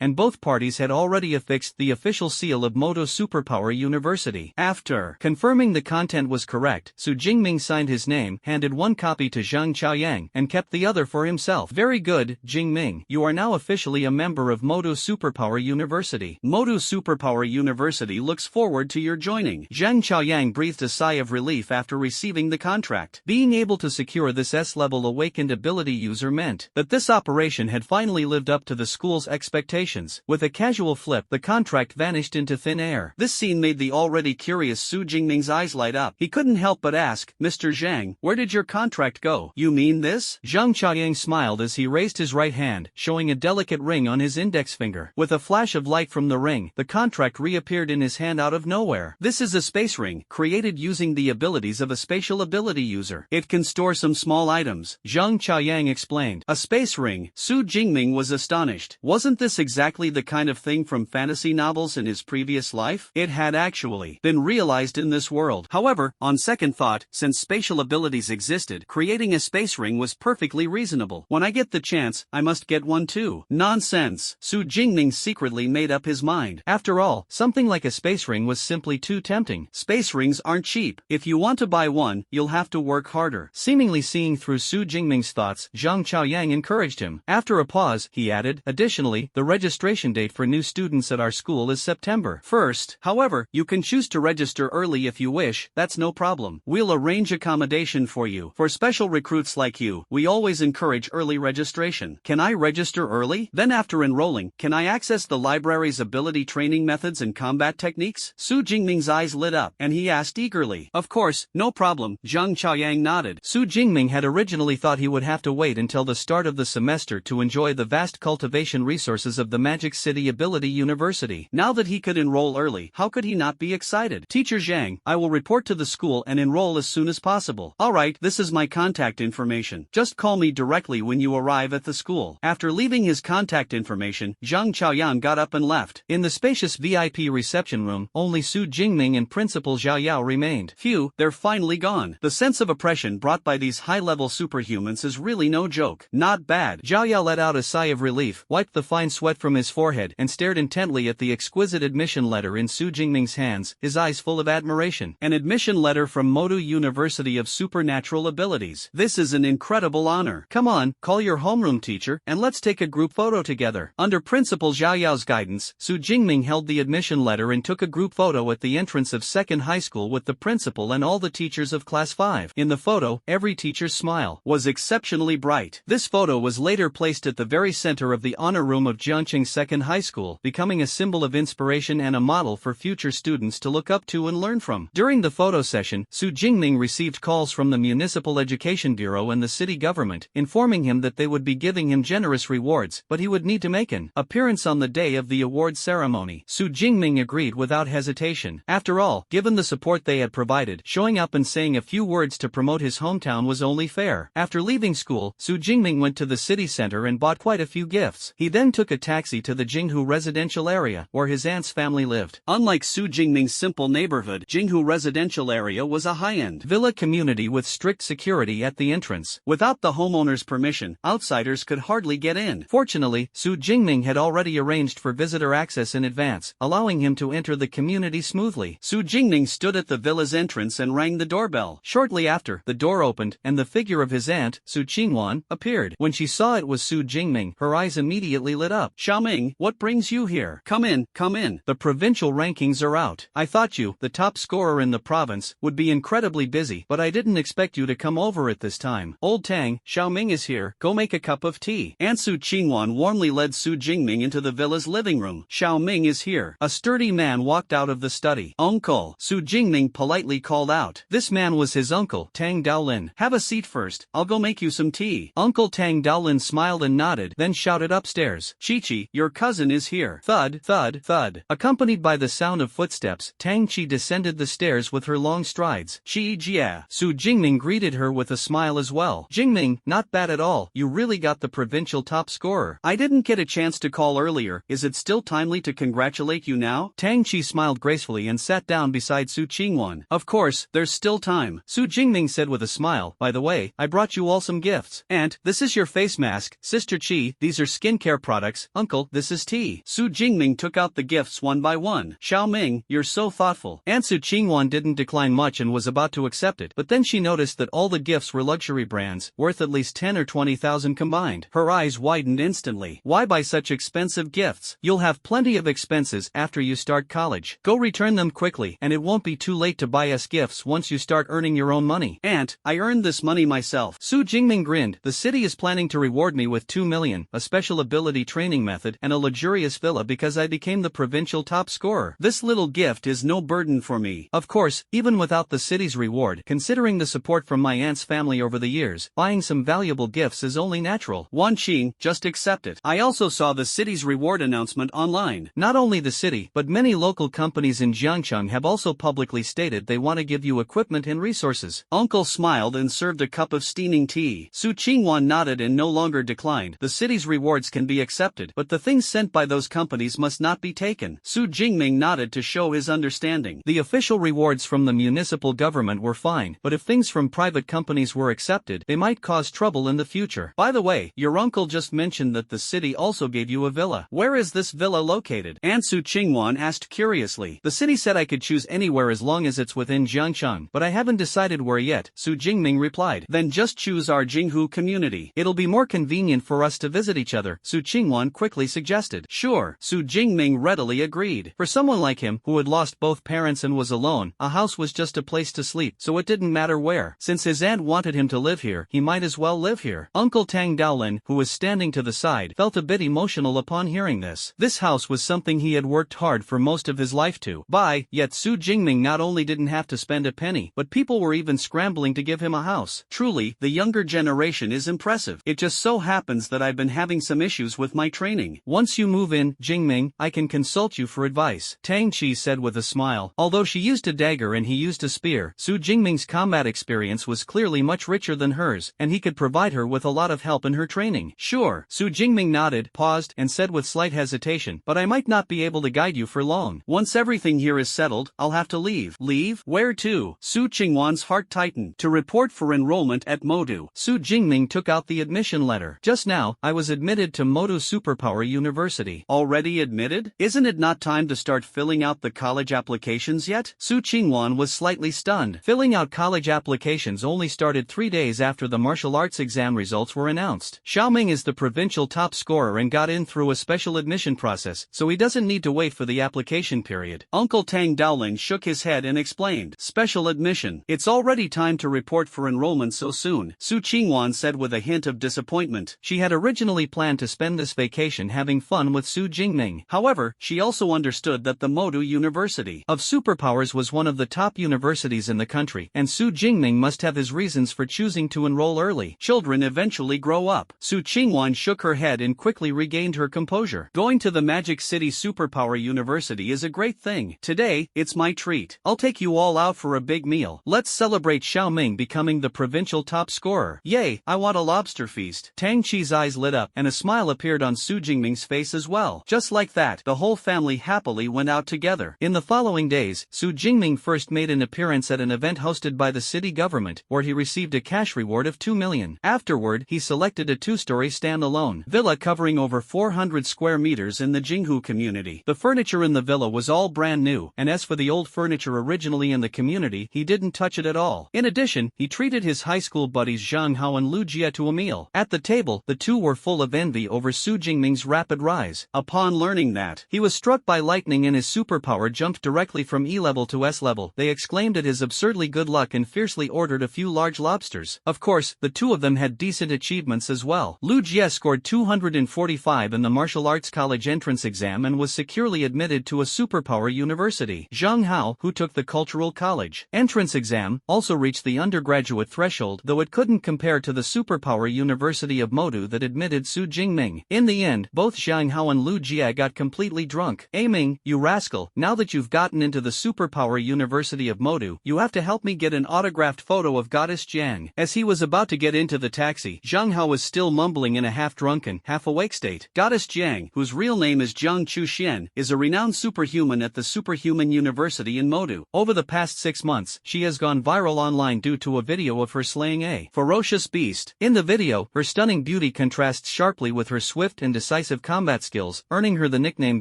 and both parties had already affixed the official seal of Modo Superpower University. After confirming the content was correct, Su Jingming signed his name, handed one copy to Zhang Chaoyang, and kept the other for himself. Very good, Jingming. You are now officially a member of Modo Superpower University. Modo Superpower University looks forward to your joining. Zhang Chaoyang breathed a sigh of relief after receiving the contract. Being able to secure this S-level awakened ability user meant that this operation had finally lived up to the school's expectations. With a casual flip, the contract vanished into thin air. This scene made the already curious Su Jingming's eyes light up. He couldn't help but ask, Mr. Zhang, where did your contract go? You mean this? Zhang Chaoyang smiled as he raised his right hand, showing a delicate ring on his index finger. With a flash of light from the ring, the contract reappeared in his hand out of nowhere. This is a space ring, created using the abilities of a spatial ability user. It can store some small items, Zhang Chaoyang explained. A space ring? Su Jingming was astonished. Wasn't this exactly the kind of thing from fantasy novels in his previous life? It had actually been realized in this world. However, on second thought, since spatial abilities existed, creating a space ring was perfectly reasonable. When I get the chance, I must get one too. Nonsense. Su Jingming secretly made up his mind. After all, something like a space ring was simply too tempting. Space rings aren't cheap. If you want to buy one, you'll have to work harder. Seemingly seeing through Su Jingming's thoughts, Zhang Chaoyang encouraged him. After a pause, he added, additionally, the registration date for new students at our school is September 1st. However, you can choose to register early if you wish, that's no problem. We'll arrange accommodation for you. For special recruits like you, we always encourage early registration. Can I register early? Then after enrolling, can I access the library's ability training methods and combat techniques? Su Jingming's eyes lit up, and he asked eagerly. Of course, no problem, Zhang Chaoyang nodded. Su Jingming had originally thought he would have to wait until the start of the semester to enjoy the vast cultivation resources of the Magic City Ability University. Now that he could enroll early, how could he not be excited? Teacher Zhang, I will report to the school and enroll as soon as possible. Alright, this is my contact information. Just call me directly when you arrive at the school. After leaving his contact information, Zhang Chaoyang got up and left. In the spacious VIP reception room, only Su Jingming and Principal Zhao Yao remained. Phew, they're finally gone. The sense of oppression brought by these high-level superhumans is really no joke. Not bad. Zhao Yao let out a sigh of relief, wiped the fine sweat from his forehead, and stared intently at the exquisite admission letter in Su Jingming's hands, his eyes full of admiration. An admission letter from Modu University of Supernatural Ability. abilities. This is an incredible honor. Come on, call your homeroom teacher, and let's take a group photo together. Under Principal Zhao Yao's guidance, Su Jingming held the admission letter and took a group photo at the entrance of second high school with the principal and all the teachers of class 5. In the photo, every teacher's smile was exceptionally bright. This photo was later placed at the very center of the honor room of Jiangqing Second High School, becoming a symbol of inspiration and a model for future students to look up to and learn from. During the photo session, Su Jingming received calls from the Municipal Education Bureau and the city government, informing him that they would be giving him generous rewards, but he would need to make an appearance on the day of the award ceremony. Su Jingming agreed without hesitation. After all, given the support they had provided, showing up and saying a few words to promote his hometown was only fair. After leaving school, Su Jingming went to the city center and bought quite a few gifts. He then took a taxi to the Jinghu residential area, where his aunt's family lived. Unlike Su Jingming's simple neighborhood, Jinghu residential area was a high-end villa community with strict security at the entrance. Without the homeowner's permission, outsiders could hardly get in. Fortunately, Su Jingming had already arranged for visitor access in advance, allowing him to enter the community smoothly. Su Jingming stood at the villa's entrance and rang the doorbell. Shortly after, the door opened, and the figure of his aunt, Su Qingwan, appeared. When she saw it was Su Jingming, her eyes immediately lit up. "Xiaoming, what brings you here? Come in, come in. The provincial rankings are out. I thought you, the top scorer in the province, would be incredibly busy, but I didn't expect you to come over at this time. Old Tang, Xiaoming is here, go make a cup of tea." Aunt Su Qingwan warmly led Su Jingming into the villa's living room. "Xiaoming is here." A sturdy man walked out of the study. "Uncle," Su Jingming politely called out. This man was his uncle, Tang Daolin. "Have a seat first, I'll go make you some tea." Uncle Tang Daolin smiled and nodded, then shouted upstairs, "Chi-Chi, your cousin is here." Thud, thud, thud. Accompanied by the sound of footsteps, Tang Chi descended the stairs with her long strides. "Chi-Jia." Su Jingming greeted her with a smile as well. "Jingming, not bad at all, you really got the provincial top scorer. I didn't get a chance to call earlier, is it still timely to congratulate you now?" Tang Chi smiled gracefully and sat down beside Su Qingwan. "Of course, there's still time," Su Jingming said with a smile. "By the way, I brought you all some gifts. Aunt, this is your face mask. Sister Chi, these are skincare products. Uncle, this is tea." Su Jingming took out the gifts one by one. "Xiaoming, you're so thoughtful." Aunt Su Qingwan didn't decline much and was about to accept it, but then she noticed that all the gifts were luxury brands, worth at least 10 or 20,000 combined. Her eyes widened instantly. "Why buy such expensive gifts? You'll have plenty of expenses after you start college. Go return them quickly, and it won't be too late to buy us gifts once you start earning your own money." "Aunt, I earned this money myself." Su Jingming grinned. "The city is planning to reward me with 2 million, a special ability training method, and a luxurious villa because I became the provincial top scorer. This little gift is no burden for me. Of course, even without the city's reward, considering the support from my aunt's family over the years, buying some valuable gifts is only natural. Wan Qing, just accept it. I also saw the city's reward announcement online. Not only the city, but many local companies in Jiangcheng have also publicly stated they want to give you equipment and resources." Uncle smiled and served a cup of steaming tea. Su Qingwan nodded and no longer declined. "The city's rewards can be accepted, but the things sent by those companies must not be taken." Su Jingming nodded to show his understanding. The official rewards from the municipal government were fine, but if things from private companies were accepted, they might cause trouble in the future. "By the way, your uncle just mentioned that the city also gave you a villa. Where is this villa located?" Aunt Su Qingwan asked curiously. "The city said I could choose anywhere as long as it's within Jiangcheng, but I haven't decided where yet," Su Jingming replied. "Then just choose our Jinghu community. It'll be more convenient for us to visit each other," Su Qingwan quickly suggested. "Sure," Su Jingming readily agreed. For someone like him, who had lost both parents and was alone, a house was just a place to sleep, so it didn't matter where. Since his aunt wanted him to live here, he might as well live here. Uncle Tang Daolin, who was standing to the side, felt a bit emotional upon hearing this. This house was something he had worked hard for most of his life to buy, yet Su Jingming not only didn't have to spend a penny, but people were even scrambling to give him a house. Truly, the younger generation is impressive. It just so happens that I've been having some issues with my training. Once you move in, Jingming, I can consult you for advice," Tang Chi said with a smile. Although she used a dagger and he used a spear, Su Jingming's combat experience was clearly much richer than hers, and he could provide her with a lot of help in her training. "Sure." Su Jingming nodded, paused, and said with slight hesitation, "But I might not be able to guide you for long. Once everything here is settled, I'll have to leave." "Leave? Where to?" Su Qingwan's heart tightened. "To report for enrollment at Modu." Su Jingming took out the admission letter. "Just now, I was admitted to Modu Superpower University." "Already admitted? Isn't it not time to start filling out the college applications yet?" Su Qingwan was slightly stunned. Filling out college applications only only started 3 days after the martial arts exam results were announced. Xiaoming is the provincial top scorer and got in through a special admission process, so he doesn't need to wait for the application period. Uncle Tang Dowling shook his head and explained, "Special admission. It's already time to report for enrollment so soon," Su Qingwan said with a hint of disappointment. She had originally planned to spend this vacation having fun with Su Jingming. However, she also understood that the Modu University of Superpowers was one of the top universities in the country, and Su Jingming must have his reasons for choosing to enroll early. Children eventually grow up. Su Qingwan shook her head and quickly regained her composure. Going to the Magic City Superpower University is a great thing. Today, it's my treat. I'll take you all out for a big meal. Let's celebrate Xiaoming becoming the provincial top scorer. Yay, I want a lobster feast. Tang Qi's eyes lit up and a smile appeared on Su Jingming's face as well. Just like that, the whole family happily went out together. In the following days, Su Jingming first made an appearance at an event hosted by the city government, where he received a cash reward of 2 million. Afterward, he selected a 2-story stand-alone villa covering over 400 square meters in the Jinghu community. The furniture in the villa was all brand new, and as for the old furniture originally in the community, he didn't touch it at all. In addition, he treated his high school buddies Zhang Hao and Lu Jia to a meal. At the table, the two were full of envy over Su Jingming's rapid rise. Upon learning that he was struck by lightning and his superpower jumped directly from E level to S level, they exclaimed at his absurdly good luck and fiercely ordered a few large lobsters. Of course, the two of them had decent achievements as well. Lu Jia scored 245 in the martial arts college entrance exam and was securely admitted to a superpower university. Zhang Hao, who took the cultural college entrance exam, also reached the undergraduate threshold, though it couldn't compare to the superpower university of Modu that admitted Su Jingming. In the end, both Zhang Hao and Lu Jia got completely drunk. "Aiming, you rascal, now that you've gotten into the superpower university of Modu, you have to help me get an autographed photo of Goddess Jiang." As he was about to get into the taxi, Zhang Hao was still mumbling in a half-drunken, half-awake state. Goddess Jiang, whose real name is Jiang Chuxian, is a renowned superhuman at the Superhuman University in Modu. Over the past 6 months, she has gone viral online due to a video of her slaying a ferocious beast. In the video, her stunning beauty contrasts sharply with her swift and decisive combat skills, earning her the nickname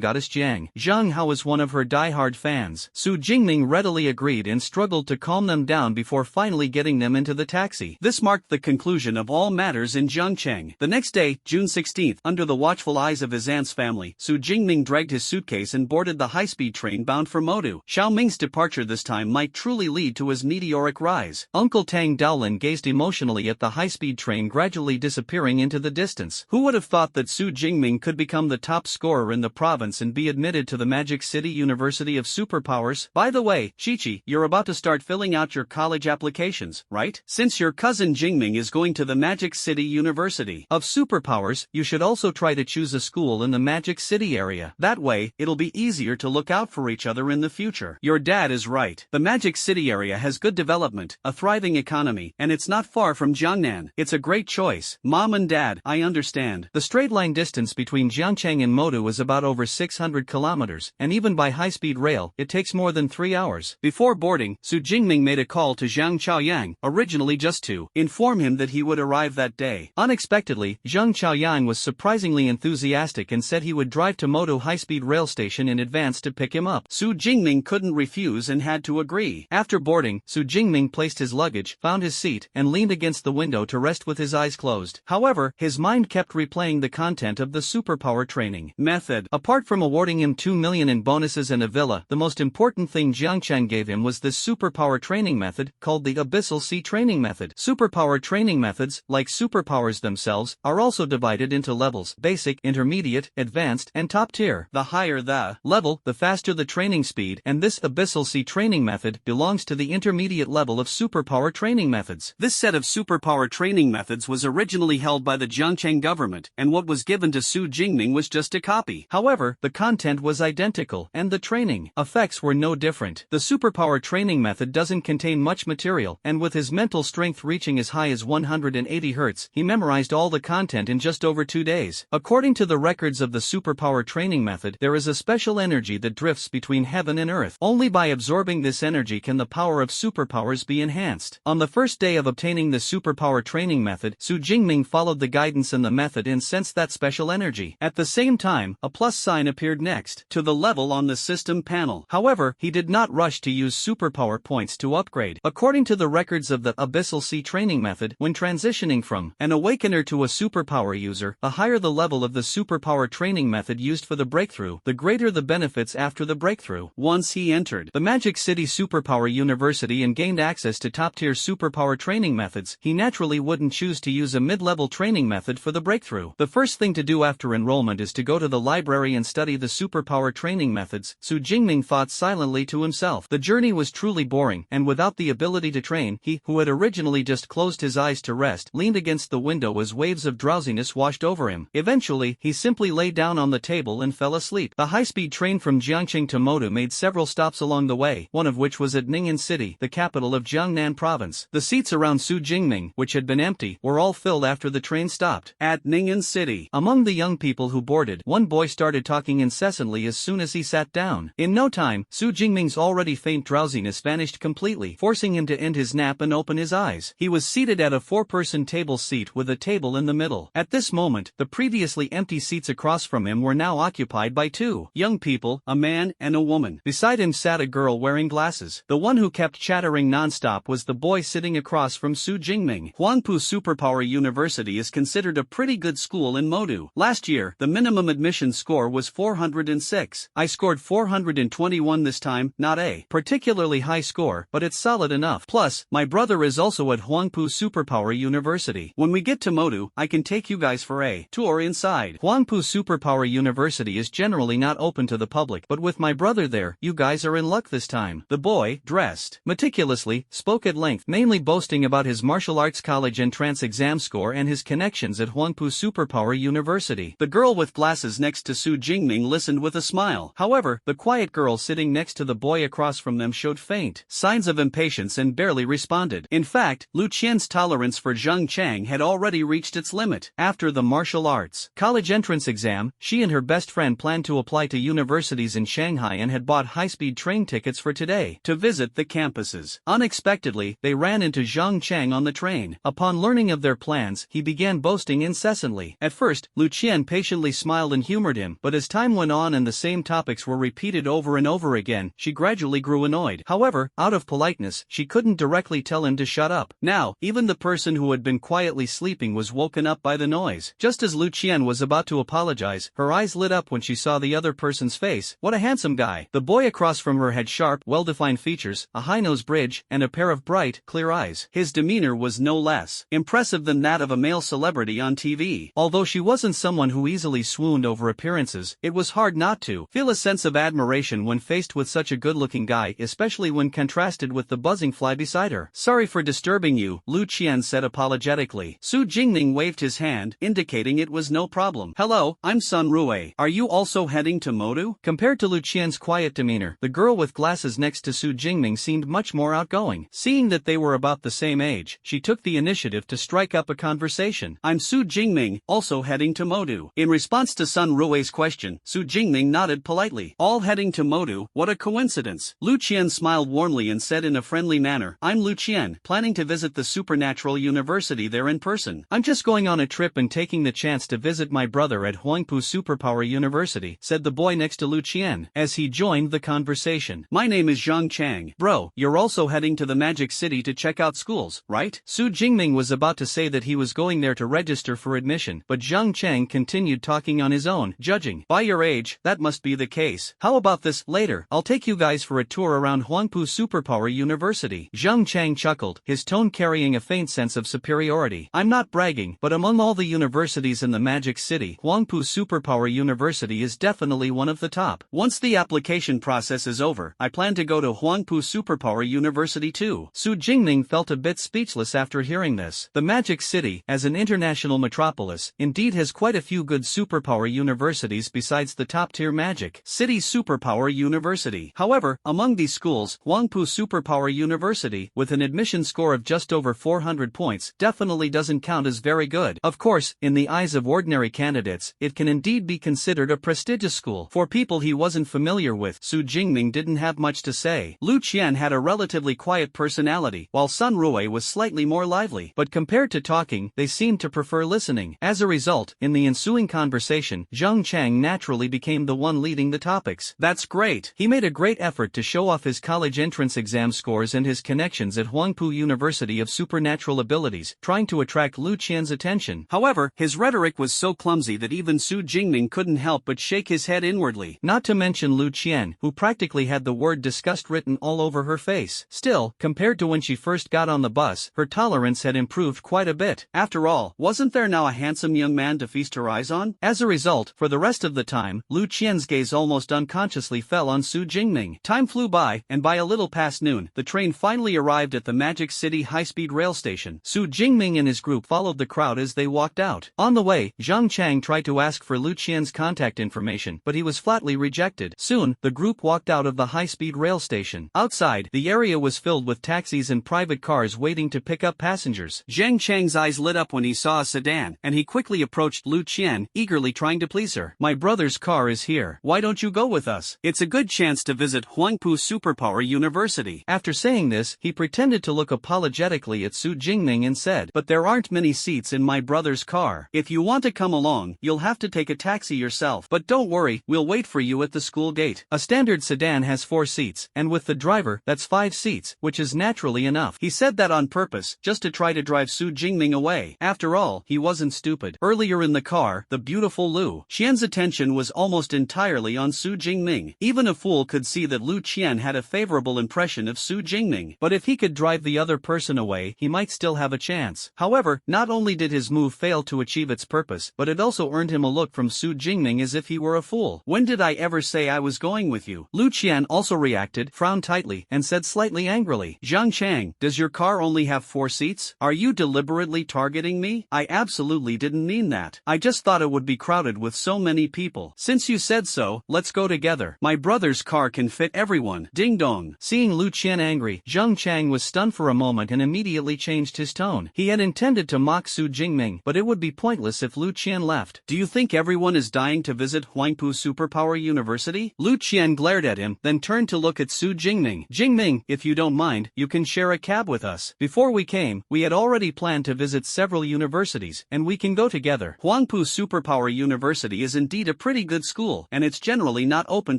Goddess Jiang. Zhang Hao is one of her die-hard fans. Su Jingming readily agreed and struggled to calm them down before finally getting them into the taxi. This marked the conclusion of all matters in Zhangcheng. The next day, June 16th, under the watchful eyes of his aunt's family, Su Jingming dragged his suitcase and boarded the high-speed train bound for Modu. Xiaoming's departure this time might truly lead to his meteoric rise. Uncle Tang Dowlin gazed emotionally at the high-speed train gradually disappearing into the distance. Who would have thought that Su Jingming could become the top scorer in the province and be admitted to the Magic City University of Superpowers? By the way, Chichi, you're about to start filling out your college applications, right? Since your cousin Jingming is going to the Magic City University of Superpowers, you should also try to choose a school in the Magic City area. That way, it'll be easier to look out for each other in the future. Your dad is right. The Magic City area has good development, a thriving economy, and it's not far from Jiangnan. It's a great choice. Mom and Dad, I understand. The straight-line distance between Jiangcheng and Modu is about over 600 kilometers, and even by high-speed rail, it takes more than 3 hours. Before boarding, Su Jingming made a call to Zhang Chaoyang, originally just to inform him that he would arrive that day. Unexpectedly, Zhang Chaoyang was surprisingly enthusiastic and said he would drive to Modu high-speed rail station in advance to pick him up. Su Jingming couldn't refuse and had to agree. After boarding, Su Jingming placed his luggage, found his seat, and leaned against the window to rest with his eyes closed. However, his mind kept replaying the content of the superpower training method. Apart from awarding him 2 million in bonuses and a villa, the most important thing Jiangcheng gave him was this superpower training method, called the Abyssal Sea Training Method. Superpower training methods, like superpowers themselves, are also divided into levels: basic, intermediate, advanced, and top tier. The higher the level, the faster the training speed, and this Abyssal Sea Training Method belongs to the intermediate level of superpower training methods. This set of superpower training methods was originally held by the Jiangcheng government, and what was given to Su Jingming was just a copy. However, the content was identical, and the training effects were no different. The superpower training method doesn't contain much material, and with his mental strength reaching as high as 180 Hz, he memorized all the content in just over 2 days. According to the records of the superpower training method, there is a special energy that drifts between heaven and earth. Only by absorbing this energy can the power of superpowers be enhanced. On the first day of obtaining the superpower training method, Su Jingming followed the guidance in the method and sensed that special energy. At the same time, a plus sign appeared next to the level on the system panel. However, he did not rush to use superpower points to upgrade. According to the records methods of the Abyssal Sea training method. When transitioning from an awakener to a superpower user, the higher the level of the superpower training method used for the breakthrough, the greater the benefits after the breakthrough. Once he entered the Magic City Superpower University and gained access to top-tier superpower training methods, he naturally wouldn't choose to use a mid-level training method for the breakthrough. The first thing to do after enrollment is to go to the library and study the superpower training methods. Su Jingming thought silently to himself. The journey was truly boring, and without the ability to train, he, who had originally just closed his eyes to rest, leaned against the window as waves of drowsiness washed over him. Eventually, he simply lay down on the table and fell asleep. The high-speed train from Jiangqing to Modu made several stops along the way, one of which was at Ning'an City, the capital of Jiangnan province. The seats around Su Jingming, which had been empty, were all filled after the train stopped. At Ning'an City, among the young people who boarded, one boy started talking incessantly as soon as he sat down. In no time, Su Jingming's already faint drowsiness vanished completely, forcing him to end his nap and open his eyes. He was seated at a four-person table seat with a table in the middle. At this moment, the previously empty seats across from him were now occupied by two young people, a man and a woman. Beside him sat a girl wearing glasses. The one who kept chattering non-stop was the boy sitting across from Su Jingming. Huangpu Superpower University is considered a pretty good school in Modu. Last year, the minimum admission score was 406. I scored 421 this time, not a particularly high score, but it's solid enough. Plus, my brother is also at Huangpu Superpower University. When we get to Modu, I can take you guys for a tour inside. Huangpu Superpower University is generally not open to the public, but with my brother there, you guys are in luck this time. The boy, dressed meticulously, spoke at length, mainly boasting about his martial arts college entrance exam score and his connections at Huangpu Superpower University. The girl with glasses next to Su Jingming listened with a smile. However, the quiet girl sitting next to the boy across from them showed faint signs of impatience and barely responded. In fact, Lu Qian's tolerance for Zheng Chang had already reached its limit. After the martial arts college entrance exam, she and her best friend planned to apply to universities in Shanghai and had bought high-speed train tickets for today to visit the campuses. Unexpectedly, they ran into Zheng Chang on the train. Upon learning of their plans, he began boasting incessantly. At first, Lu Qian patiently smiled and humored him, but as time went on and the same topics were repeated over and over again, she gradually grew annoyed. However, out of politeness, she couldn't directly tell him to shut up. Now, even the person who had been quietly sleeping was woken up by the noise. Just as Lu Qian was about to apologize, her eyes lit up when she saw the other person's face. What a handsome guy. The boy across from her had sharp, well-defined features, a high nose bridge, and a pair of bright, clear eyes. His demeanor was no less impressive than that of a male celebrity on TV. Although she wasn't someone who easily swooned over appearances, it was hard not to feel a sense of admiration when faced with such a good-looking guy, especially when contrasted with the buzzing fly beside her. Sorry for disturbing you, Lu Qian said apologetically. Su Jingming waved his hand, indicating it was no problem. Hello, I'm Sun Rue. Are you also heading to Modu? Compared to Lu Qian's quiet demeanor, the girl with glasses next to Su Jingming seemed much more outgoing. Seeing that they were about the same age, she took the initiative to strike up a conversation. I'm Su Jingming, also heading to Modu. In response to Sun Rue's question, Su Jingming nodded politely. All heading to Modu, what a coincidence. Lu Qian smiled warmly and said in a friendly manner, I'm Lu Qian, planning to visit the Supernatural University there in person. I'm just going on a trip and taking the chance to visit my brother at Huangpu Superpower University, said the boy next to Lu Qian, as he joined the conversation. My name is Zheng Chang. Bro, you're also heading to the Magic City to check out schools, right? Su Jingming was about to say that he was going there to register for admission, but Zheng Chang continued talking on his own. Judging by your age, that must be the case. How about this? Later, I'll take you guys for a tour around Huangpu Superpower University. Zheng Chang chuckled, his tone carrying a faint sense of superiority. I'm not bragging, but among all the universities in the Magic City, Huangpu Superpower University is definitely one of the top. Once the application process is over, I plan to go to Huangpu Superpower University too. Su Jingming felt a bit speechless after hearing this. The Magic City, as an international metropolis, indeed has quite a few good superpower universities besides the top-tier Magic City Superpower University. However, among these schools, Huangpu Superpower University, with an admission score of just over 400 points, definitely doesn't count as very good. Of course, in the eyes of ordinary candidates, it can indeed be considered a prestigious school. For people he wasn't familiar with, Su Jingming didn't have much to say. Lu Qian had a relatively quiet personality, while Sun Rue was slightly more lively. But compared to talking, they seemed to prefer listening. As a result, in the ensuing conversation, Zheng Chang naturally became the one leading the topics. That's great. He made a great effort to show off his college entrance exam scores and his connections at at Huangpu University of Supernatural Abilities, trying to attract Lu Qian's attention. However, his rhetoric was so clumsy that even Su Jingming couldn't help but shake his head inwardly. Not to mention Lu Qian, who practically had the word disgust written all over her face. Still, compared to when she first got on the bus, her tolerance had improved quite a bit. After all, wasn't there now a handsome young man to feast her eyes on? As a result, for the rest of the time, Lu Qian's gaze almost unconsciously fell on Su Jingming. Time flew by, and by a little past noon, the train finally arrived at the Magic City high-speed rail station. Su Jingming and his group followed the crowd as they walked out. On the way, Zhang Chang tried to ask for Lu Qian's contact information, but he was flatly rejected. Soon, the group walked out of the high-speed rail station. Outside, the area was filled with taxis and private cars waiting to pick up passengers. Zhang Chang's eyes lit up when he saw a sedan, and he quickly approached Lu Qian, eagerly trying to please her. "My brother's car is here. Why don't you go with us? It's a good chance to visit Huangpu Superpower University." After saying this, he pretended to look apologetically at Su Jingming and said, "But there aren't many seats in my brother's car. If you want to come along, you'll have to take a taxi yourself. But don't worry, we'll wait for you at the school gate." A standard sedan has 4 seats, and with the driver, that's 5 seats, which is naturally enough. He said that on purpose, just to try to drive Su Jingming away. After all, he wasn't stupid. Earlier in the car, the beautiful Lu Qian's attention was almost entirely on Su Jingming. Even a fool could see that Lu Qian had a favorable impression of Su Jingming. But if he could drive the other person away, he might still have a chance. However, not only did his move fail to achieve its purpose, but it also earned him a look from Su Jingming as if he were a fool. "When did I ever say I was going with you?" Lu Qian also reacted, frowned tightly, and said slightly angrily, "Zhang Chang, does your car only have 4 seats? Are you deliberately targeting me? I absolutely didn't mean that. I just thought it would be crowded with so many people. Since you said so, let's go together. My brother's car can fit everyone." Ding dong. Seeing Lu Qian angry, Zhang Chang was stunned for a moment and immediately changed his tone. He had intended to mock Su Jingming, but it would be pointless if Lu Qian left. "Do you think everyone is dying to visit Huangpu Superpower University?" Lu Qian glared at him, then turned to look at Su Jingming. "Jingming, if you don't mind, you can share a cab with us. Before we came, we had already planned to visit several universities, and we can go together. Huangpu Superpower University is indeed a pretty good school, and it's generally not open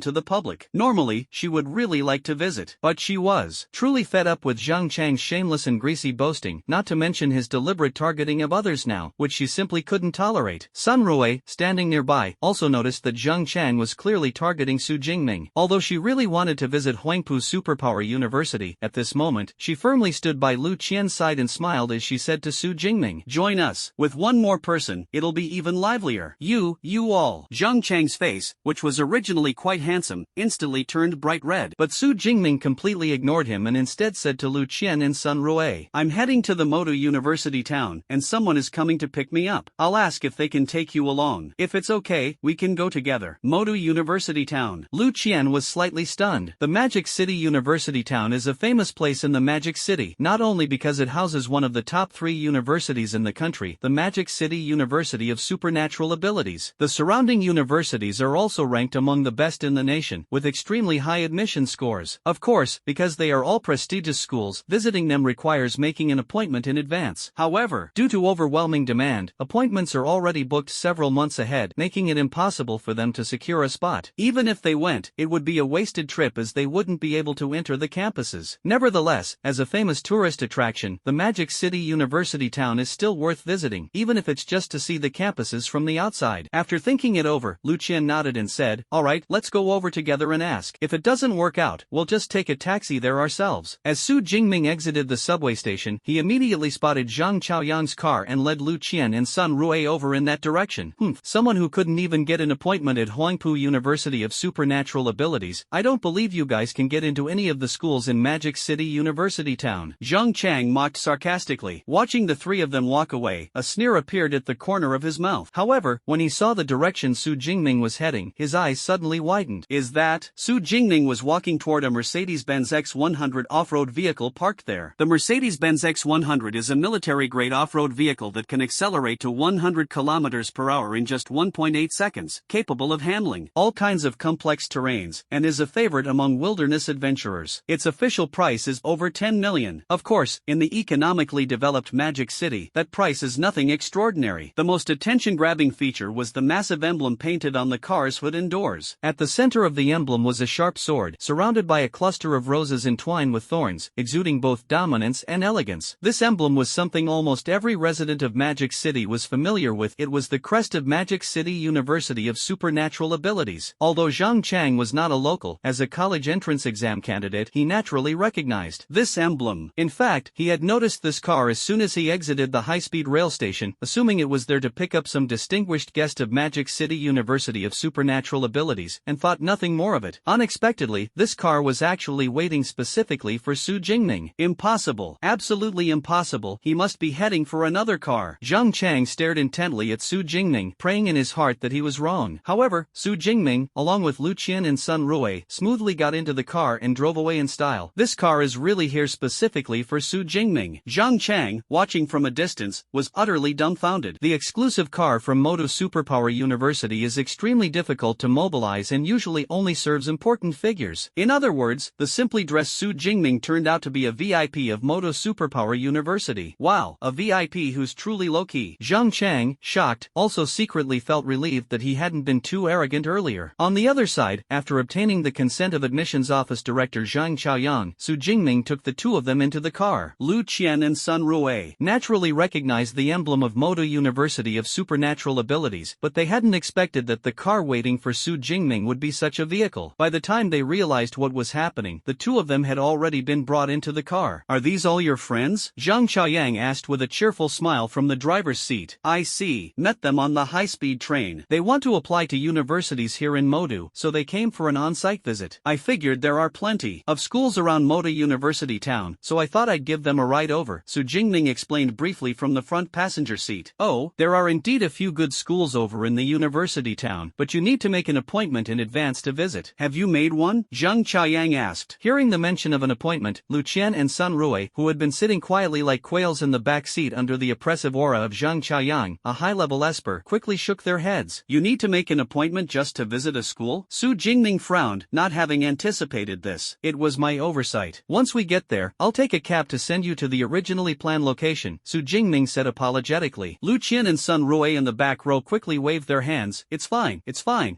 to the public. Normally, she would really like to visit." But she was truly fed up with Zhang Chang's shameless and greasy boasting, not to mention his deliberate targeting of others now, which she simply couldn't tolerate. Sun Rui, standing nearby, also noticed that Zhang Chang was clearly targeting Su Jingming. Although she really wanted to visit Huangpu Superpower University, at this moment, she firmly stood by Lu Qian's side and smiled as she said to Su Jingming, "Join us. With one more person, it'll be even livelier. You all." Zhang Chang's face, which was originally quite handsome, instantly turned bright red. But Su Jingming completely ignored him and instead said to Lu Qian and Sun Rui, "I'm heading to the Modu University town, and someone is coming to pick me up. I'll ask if they can take you along. If it's okay, we can go together." Modu University town. Lu Qian was slightly stunned. The Magic City University town is a famous place in the Magic City, not only because it houses one of the top 3 universities in the country, the Magic City University of Supernatural Abilities. The surrounding universities are also ranked among the best in the nation, with extremely high admission scores. Of course, because they are all prestigious schools, visiting them requires making an appointment in advance. However, due to overwhelming demand, appointments are already booked several months ahead, making it impossible for them to secure a spot. Even if they went, it would be a wasted trip as they wouldn't be able to enter the campuses. Nevertheless, as a famous tourist attraction, the Magic City University town is still worth visiting, even if it's just to see the campuses from the outside. After thinking it over, Lu Qian nodded and said, "Alright, let's go over together and ask. If it doesn't work out, we'll just take a taxi there ourselves." As Su Jingming exited the subway station, he immediately spotted Zhang Chaoyang's car and led Lu Qian and Sun Rui over in that direction. Someone who couldn't even get an appointment at Huangpu University of Supernatural Abilities. I don't believe you guys can get into any of the schools in Magic City University town. Zhang Chang mocked sarcastically. Watching the 3 of them walk away, a sneer appeared at the corner of his mouth. However, when he saw the direction Su Jingming was heading, his eyes suddenly widened. "Is that?" Su Jingming was walking toward a Mercedes-Benz X100 off-road vehicle parked there. The Mercedes-Benz X100 is a military-grade off-road vehicle that can accelerate to 100 km per hour in just 1.8 seconds, capable of handling all kinds of complex terrains, and is a favorite among wilderness adventurers. Its official price is over 10 million. Of course, in the economically developed Magic City, that price is nothing extraordinary. The most attention-grabbing feature was the massive emblem painted on the car's hood and doors. At the center of the emblem was a sharp sword, surrounded by a cluster of roses entwined with thorns, exuding exuding both dominance and elegance. This emblem was something almost every resident of Magic City was familiar with. It was the crest of Magic City University of Supernatural Abilities. Although Zhang Chang was not a local, as a college entrance exam candidate, he naturally recognized this emblem. In fact, he had noticed this car as soon as he exited the high-speed rail station, assuming it was there to pick up some distinguished guest of Magic City University of Supernatural Abilities, and thought nothing more of it. Unexpectedly, this car was actually waiting specifically for Su Jingming. Impossible. Absolutely impossible. He must be heading for another car. Zhang Chang stared intently at Su Jingming, praying in his heart that he was wrong. However, Su Jingming, along with Lu Qian and Sun Rui, smoothly got into the car and drove away in style. This car is really here specifically for Su Jingming. Zhang Chang, watching from a distance, was utterly dumbfounded. The exclusive car from Moto Superpower University is extremely difficult to mobilize and usually only serves important figures. In other words, the simply dressed Su Jingming turned out to be a VIP of Moto Superpower University. Wow, a VIP who's truly low-key. Zhang Chang, shocked, also secretly felt relieved that he hadn't been too arrogant earlier. On the other side, after obtaining the consent of admissions office director Zhang Chaoyang, Su Jingming took the two of them into the car. Lu Qian and Sun Rui naturally recognized the emblem of Moto University of Supernatural Abilities, but they hadn't expected that the car waiting for Su Jingming would be such a vehicle. By the time they realized what was happening, the two of them had already been brought into the car. "Are these all your friends?" Zhang Chaoyang asked with a cheerful smile from the driver's seat. "I see. Met them on the high-speed train. They want to apply to universities here in Modu, so they came for an on-site visit. I figured there are plenty of schools around Modu University town, so I thought I'd give them a ride over," Su Jingming explained briefly from the front passenger seat. "Oh, there are indeed a few good schools over in the university town, but you need to make an appointment in advance to visit. Have you made one?" Zhang Chaoyang asked. Hearing the mention of an appointment, Lu Qian and Sun Rui, who had been sitting quietly like quails in the back seat under the oppressive aura of Zhang Chaoyang, a high-level esper, quickly shook their heads. "You need to make an appointment just to visit a school?" Su Jingming frowned, not having anticipated this. "It was my oversight. Once we get there, I'll take a cab to send you to the originally planned location," Su Jingming said apologetically. Lu Qian and Sun Rui in the back row quickly waved their hands. It's fine.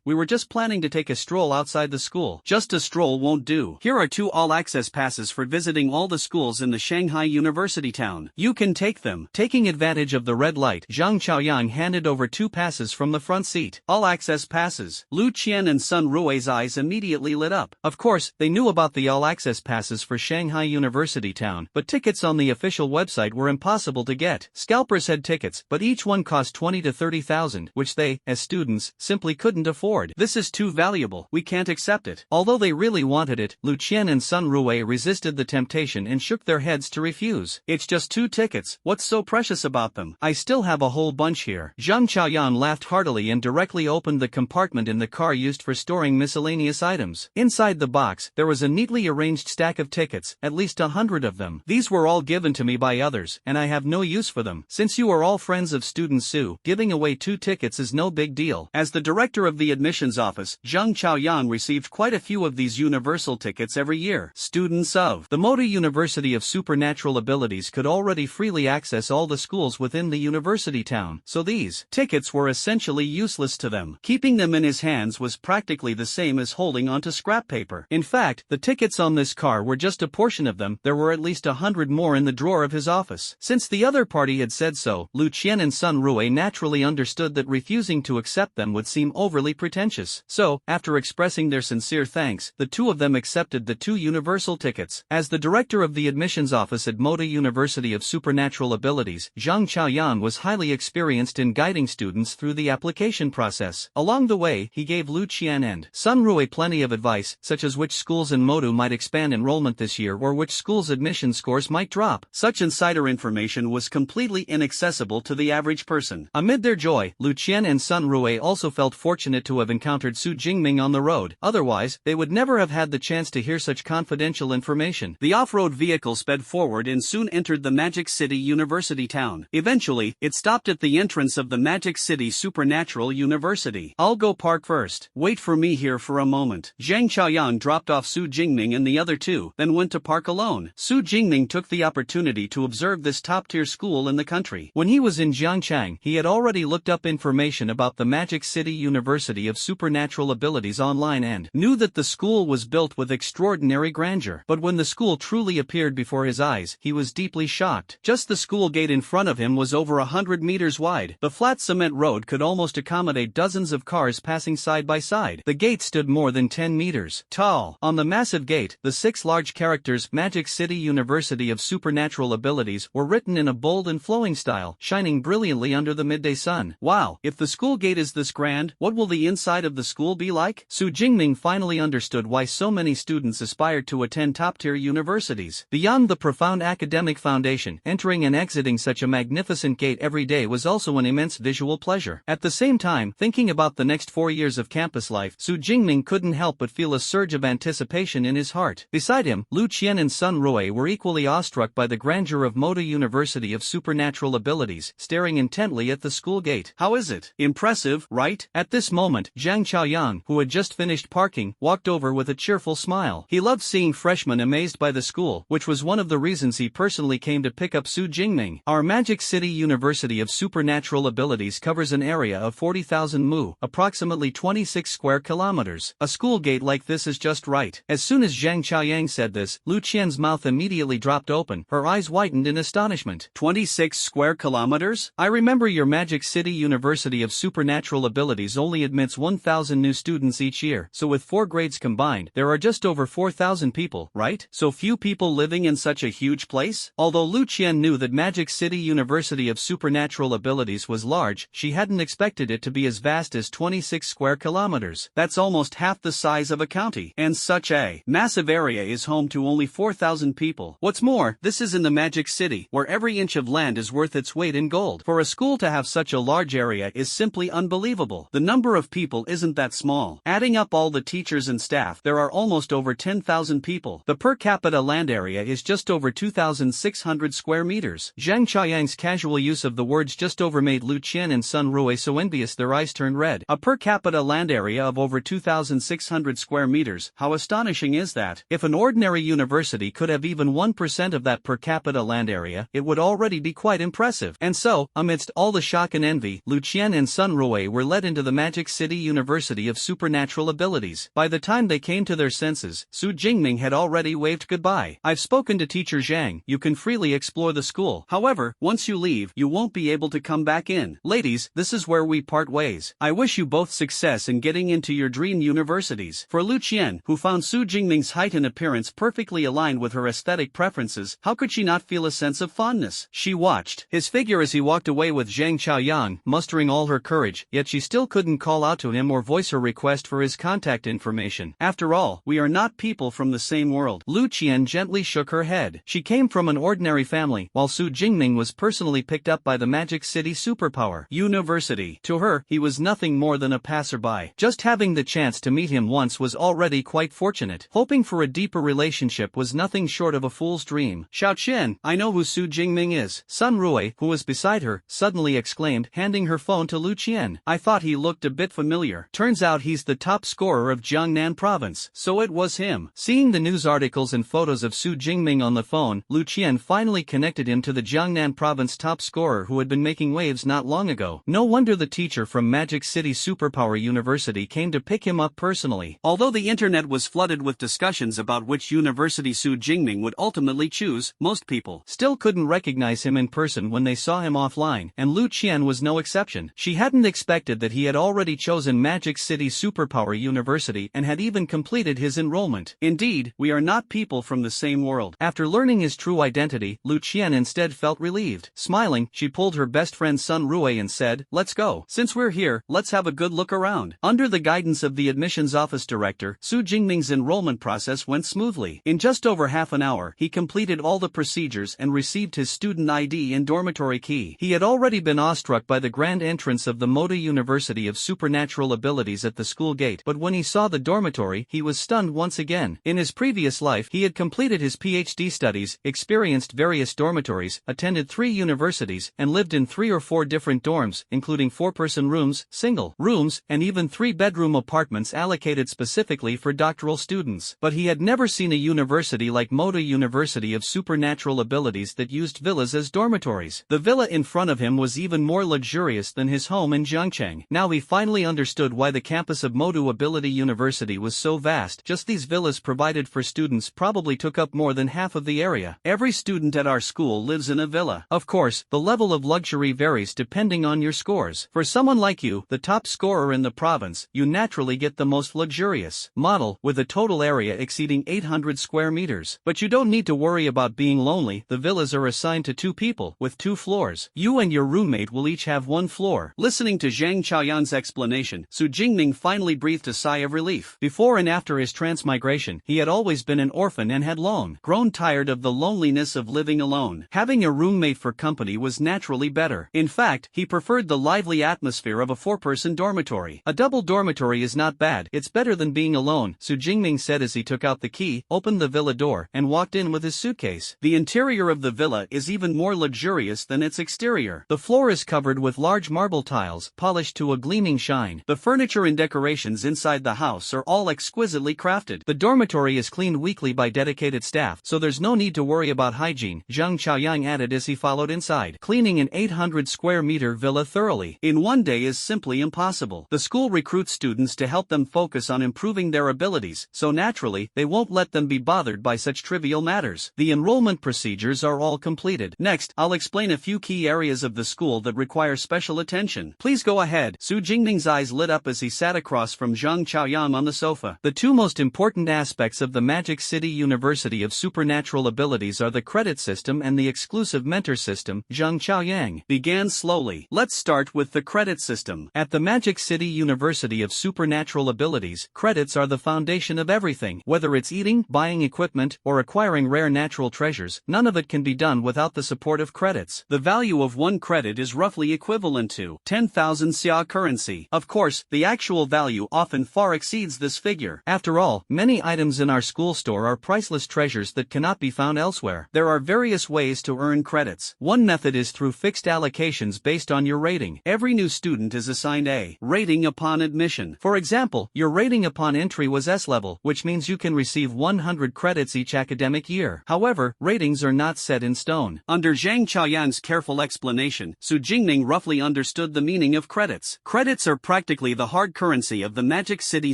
We were just planning to take a stroll outside the school." "Just a stroll won't do. Here are 2 all-access passes for visiting all the schools in the Shanghai University town. You can take them." Taking advantage of the red light, Zhang Chaoyang handed over 2 passes from the front seat. All-access passes. Lu Qian and Sun Rui's eyes immediately lit up. Of course, they knew about the all-access passes for Shanghai University town, but tickets on the official website were impossible to get. Scalpers had tickets, but each one cost 20 to 30,000, which they, as students, simply couldn't afford. "This is too valuable. We can't accept it." Although they really wanted it, Lu Qian and Sun Rui resisted the temptation and shook their heads to refuse. "It's just 2 tickets. What's so precious about them? I still have a whole bunch here." Zhang Chaoyang laughed heartily and directly opened the compartment in the car used for storing miscellaneous items. Inside the box, there was a neatly arranged stack of tickets, at least 100 of them. "These were all given to me by others, and I have no use for them. Since you are all friends of student Su, giving away 2 tickets is no big deal." As the director of the admissions office, Zhang Chaoyang received quite a few of these universal tickets every year. Students of the Moto University of Supernatural Abilities could already freely access all the schools within the university town, so these tickets were essentially useless to them. Keeping them in his hands was practically the same as holding onto scrap paper. In fact, the tickets on this car were just a portion of them. There were at least 100 more in the drawer of his office. Since the other party had said so, Lu Qian and Sun Rui naturally understood that refusing to accept them would seem overly pretentious. So, after expressing their sincere thanks, the two of them accepted the 2 universal tickets. As the director of the admissions office at Moto University of Supernatural Abilities, Zhang Chaoyang was highly experienced in guiding students through the application process. Along the way, he gave Lu Qian and Sun Rui plenty of advice, such as which schools in Modu might expand enrollment this year or which schools' admission scores might drop. Such insider information was completely inaccessible to the average person. Amid their joy, Lu Qian and Sun Rui also felt fortunate to have encountered Su Jingming on the road. Otherwise, they would never have had the chance to hear such confidential information. The off-road vehicle sped forward and soon entered the Magic City University town. Eventually, it stopped at the entrance of the Magic City Supernatural University. "I'll go park first. Wait for me here for a moment." Zhang Chaoyang dropped off Su Jingming and the other 2, then went to park alone. Su Jingming took the opportunity to observe this top-tier school in the country. When he was in Jiangchang, he had already looked up information about the Magic City University of Supernatural Abilities online and knew that the school was built with extraordinary grandeur. But when the school truly appeared before his eyes, he was deeply shocked. Just the school gate in front of him was over 100 meters wide. The flat cement road could almost accommodate dozens of cars passing side by side. The gate stood more than 10 meters tall. On the massive gate, the 6 large characters Magic City University of Supernatural Abilities were written in a bold and flowing style, shining brilliantly under the midday sun. Wow, if the school gate is this grand, what will the inside of the school be like? Jingming finally understood why so many students aspired to attend top-tier universities. Beyond the profound academic foundation, entering and exiting such a magnificent gate every day was also an immense visual pleasure. At the same time, thinking about the next 4 years of campus life, Jingming couldn't help but feel a surge of anticipation in his heart. Beside him, Lu Qian and Sun Rui were equally awestruck by the grandeur of Moda University of Supernatural Abilities, staring intently at the school gate. How is it? Impressive, right? At this moment, Zhang Chaoyang, who had just finished parking, walked over with a cheerful smile. He loved seeing freshmen amazed by the school, which was one of the reasons he personally came to pick up Jingming. Our Magic City University of Supernatural Abilities covers an area of 40,000 mu, approximately 26 square kilometers. A school gate like this is just right. As soon as Zhang Chaoyang said this, Lu Qian's mouth immediately dropped open, her eyes widened in astonishment. 26 square kilometers? I remember your Magic City University of Supernatural Abilities only admits 1,000 new students each year, so with 4 grades combined, there are just over 4,000 people, right? So few people living in such a huge place? Although Lu Qian knew that Magic City University of Supernatural Abilities was large, she hadn't expected it to be as vast as 26 square kilometers. That's almost half the size of a county. And such a massive area is home to only 4,000 people. What's more, this is in the Magic City, where every inch of land is worth its weight in gold. For a school to have such a large area is simply unbelievable. The number of people isn't that small. Adding up all the teachers and staff, there are almost over 10,000 people. The per capita land area is just over 2,600 square meters. Zhang Chaoyang's casual use of the words just over made Lu Qian and Sun Rui so envious their eyes turned red. A per capita land area of over 2,600 square meters, how astonishing is that? If an ordinary university could have even 1% of that per capita land area, it would already be quite impressive. And so, amidst all the shock and envy, Lu Qian and Sun Rui were led into the Magic City University of Supernatural Abilities. By the time they came to their senses, Jingming had already waved goodbye. I've spoken to Teacher Zhang. You can freely explore the school. However, once you leave, you won't be able to come back in. Ladies, this is where we part ways. I wish you both success in getting into your dream universities. For Lu Qian, who found Jingming's height and appearance perfectly aligned with her aesthetic preferences, how could she not feel a sense of fondness? She watched his figure as he walked away with Zhang Chaoyang, mustering all her courage, yet she still couldn't call out to him or voice her request for his contact information. After all, we are not people from the same world. Lu Qian gently shook her head. She came from an ordinary family, while Jingming was personally picked up by the Magic City Superpower University. To her, he was nothing more than a passerby. Just having the chance to meet him once was already quite fortunate. Hoping for a deeper relationship was nothing short of a fool's dream. Xiaoqian, I know who Jingming is. Sun Rui, who was beside her, suddenly exclaimed, handing her phone to Lu Qian. I thought he looked a bit familiar. Turns out he's the top scorer of Jiangnan province. So it was him. Seeing the news articles and photos of Jingming on the phone, Lu Qian finally connected him to the Jiangnan province top scorer who had been making waves not long ago. No wonder the teacher from Magic City Superpower University came to pick him up personally. Although the internet was flooded with discussions about which university Jingming would ultimately choose, most people still couldn't recognize him in person when they saw him offline, and Lu Qian was no exception. She hadn't expected that he had already chosen Magic City Superpower University and had even completed his enrollment. Indeed, we are not people from the same world. After learning his true identity, Lu Qian instead felt relieved. Smiling, she pulled her best friend Sun Rui and said, let's go. Since we're here, let's have a good look around. Under the guidance of the admissions office director, Jingming's enrollment process went smoothly. In just over half an hour, he completed all the procedures and received his student ID and dormitory key. He had already been awestruck by the grand entrance of the Moda University of Supernatural Abilities at the school gate, but when he saw the dormitory, he was stunned once again. In his previous life, he had completed his PhD studies, experienced various dormitories, attended 3 universities, and lived in 3 or 4 different dorms, including 4-person rooms, single rooms, and even 3-bedroom apartments allocated specifically for doctoral students. But he had never seen a university like Moda University of Supernatural Abilities that used villas as dormitories. The villa in front of him was even more luxurious than his home in Jiangcheng. Now he finally understood why the campus of Moda Ability University was so vast. Just these villas provided for students probably took up more than half of the area. Every student at our school lives in a villa. Of course, the level of luxury varies depending on your scores. For someone like you, the top scorer in the province, you naturally get the most luxurious model, with a total area exceeding 800 square meters. But you don't need to worry about being lonely. The villas are assigned to 2 people, with 2 floors. You and your roommate will each have 1 floor. Listening to Zhang Chaoyan's explanation, Su Jingming finally breathed a sigh of relief. Before and after his transmigration, he had always been an orphan and had long grown tired of the loneliness of living alone. Having a roommate for company was naturally better. In fact, he preferred the lively atmosphere of a 4-person dormitory. A double dormitory is not bad. It's better than being alone, Su Jingming said as he took out the key, opened the villa door, and walked in with his suitcase. The interior of the villa is even more luxurious than its exterior. The floor is covered with large marble tiles, polished to a gleaming shine. The furniture and decorations inside the house are all exquisitely crafted. The dormitory is cleaned weekly by dedicated staff, so there's no need to worry about hygiene, Zhang Chaoyang added as he followed inside. Cleaning an 800 square meter villa thoroughly in one day is simply impossible. The school recruits students to help them focus on improving their abilities, so naturally, they won't let them be bothered by such trivial matters. The enrollment procedures are all completed. Next, I'll explain a few key areas of the school that require special attention. Please go ahead. Su Jingming's eyes lit up as he sat across from Zhang Chaoyang on the sofa. The 2 most important aspects of the Magic City University of Supernatural Abilities are the credit system and the exclusive mentor system, Zhang Chaoyang began slowly. Let's start with the credit system. At the Magic City University of Supernatural Abilities, credits are the foundation of everything. Whether it's eating, buying equipment, or acquiring rare natural treasures, none of it can be done without the support of credits. The value of 1 credit is roughly equivalent to 10,000 xia currency. Of course, the actual value often far exceeds this figure. After all, many items in our school store are priceless treasures that cannot be found elsewhere. There are various ways to earn credits. One method is through fixed allocations based on your rating. Every new student is assigned a rating upon admission. For example, your rating upon entry was S level, which means you can receive 100 credits each academic year. However, ratings are not set in stone. Under Zhang Chaoyan's careful explanation, Su Jingming roughly understood the meaning of credits. Credits are practically the hard currency of the Magic City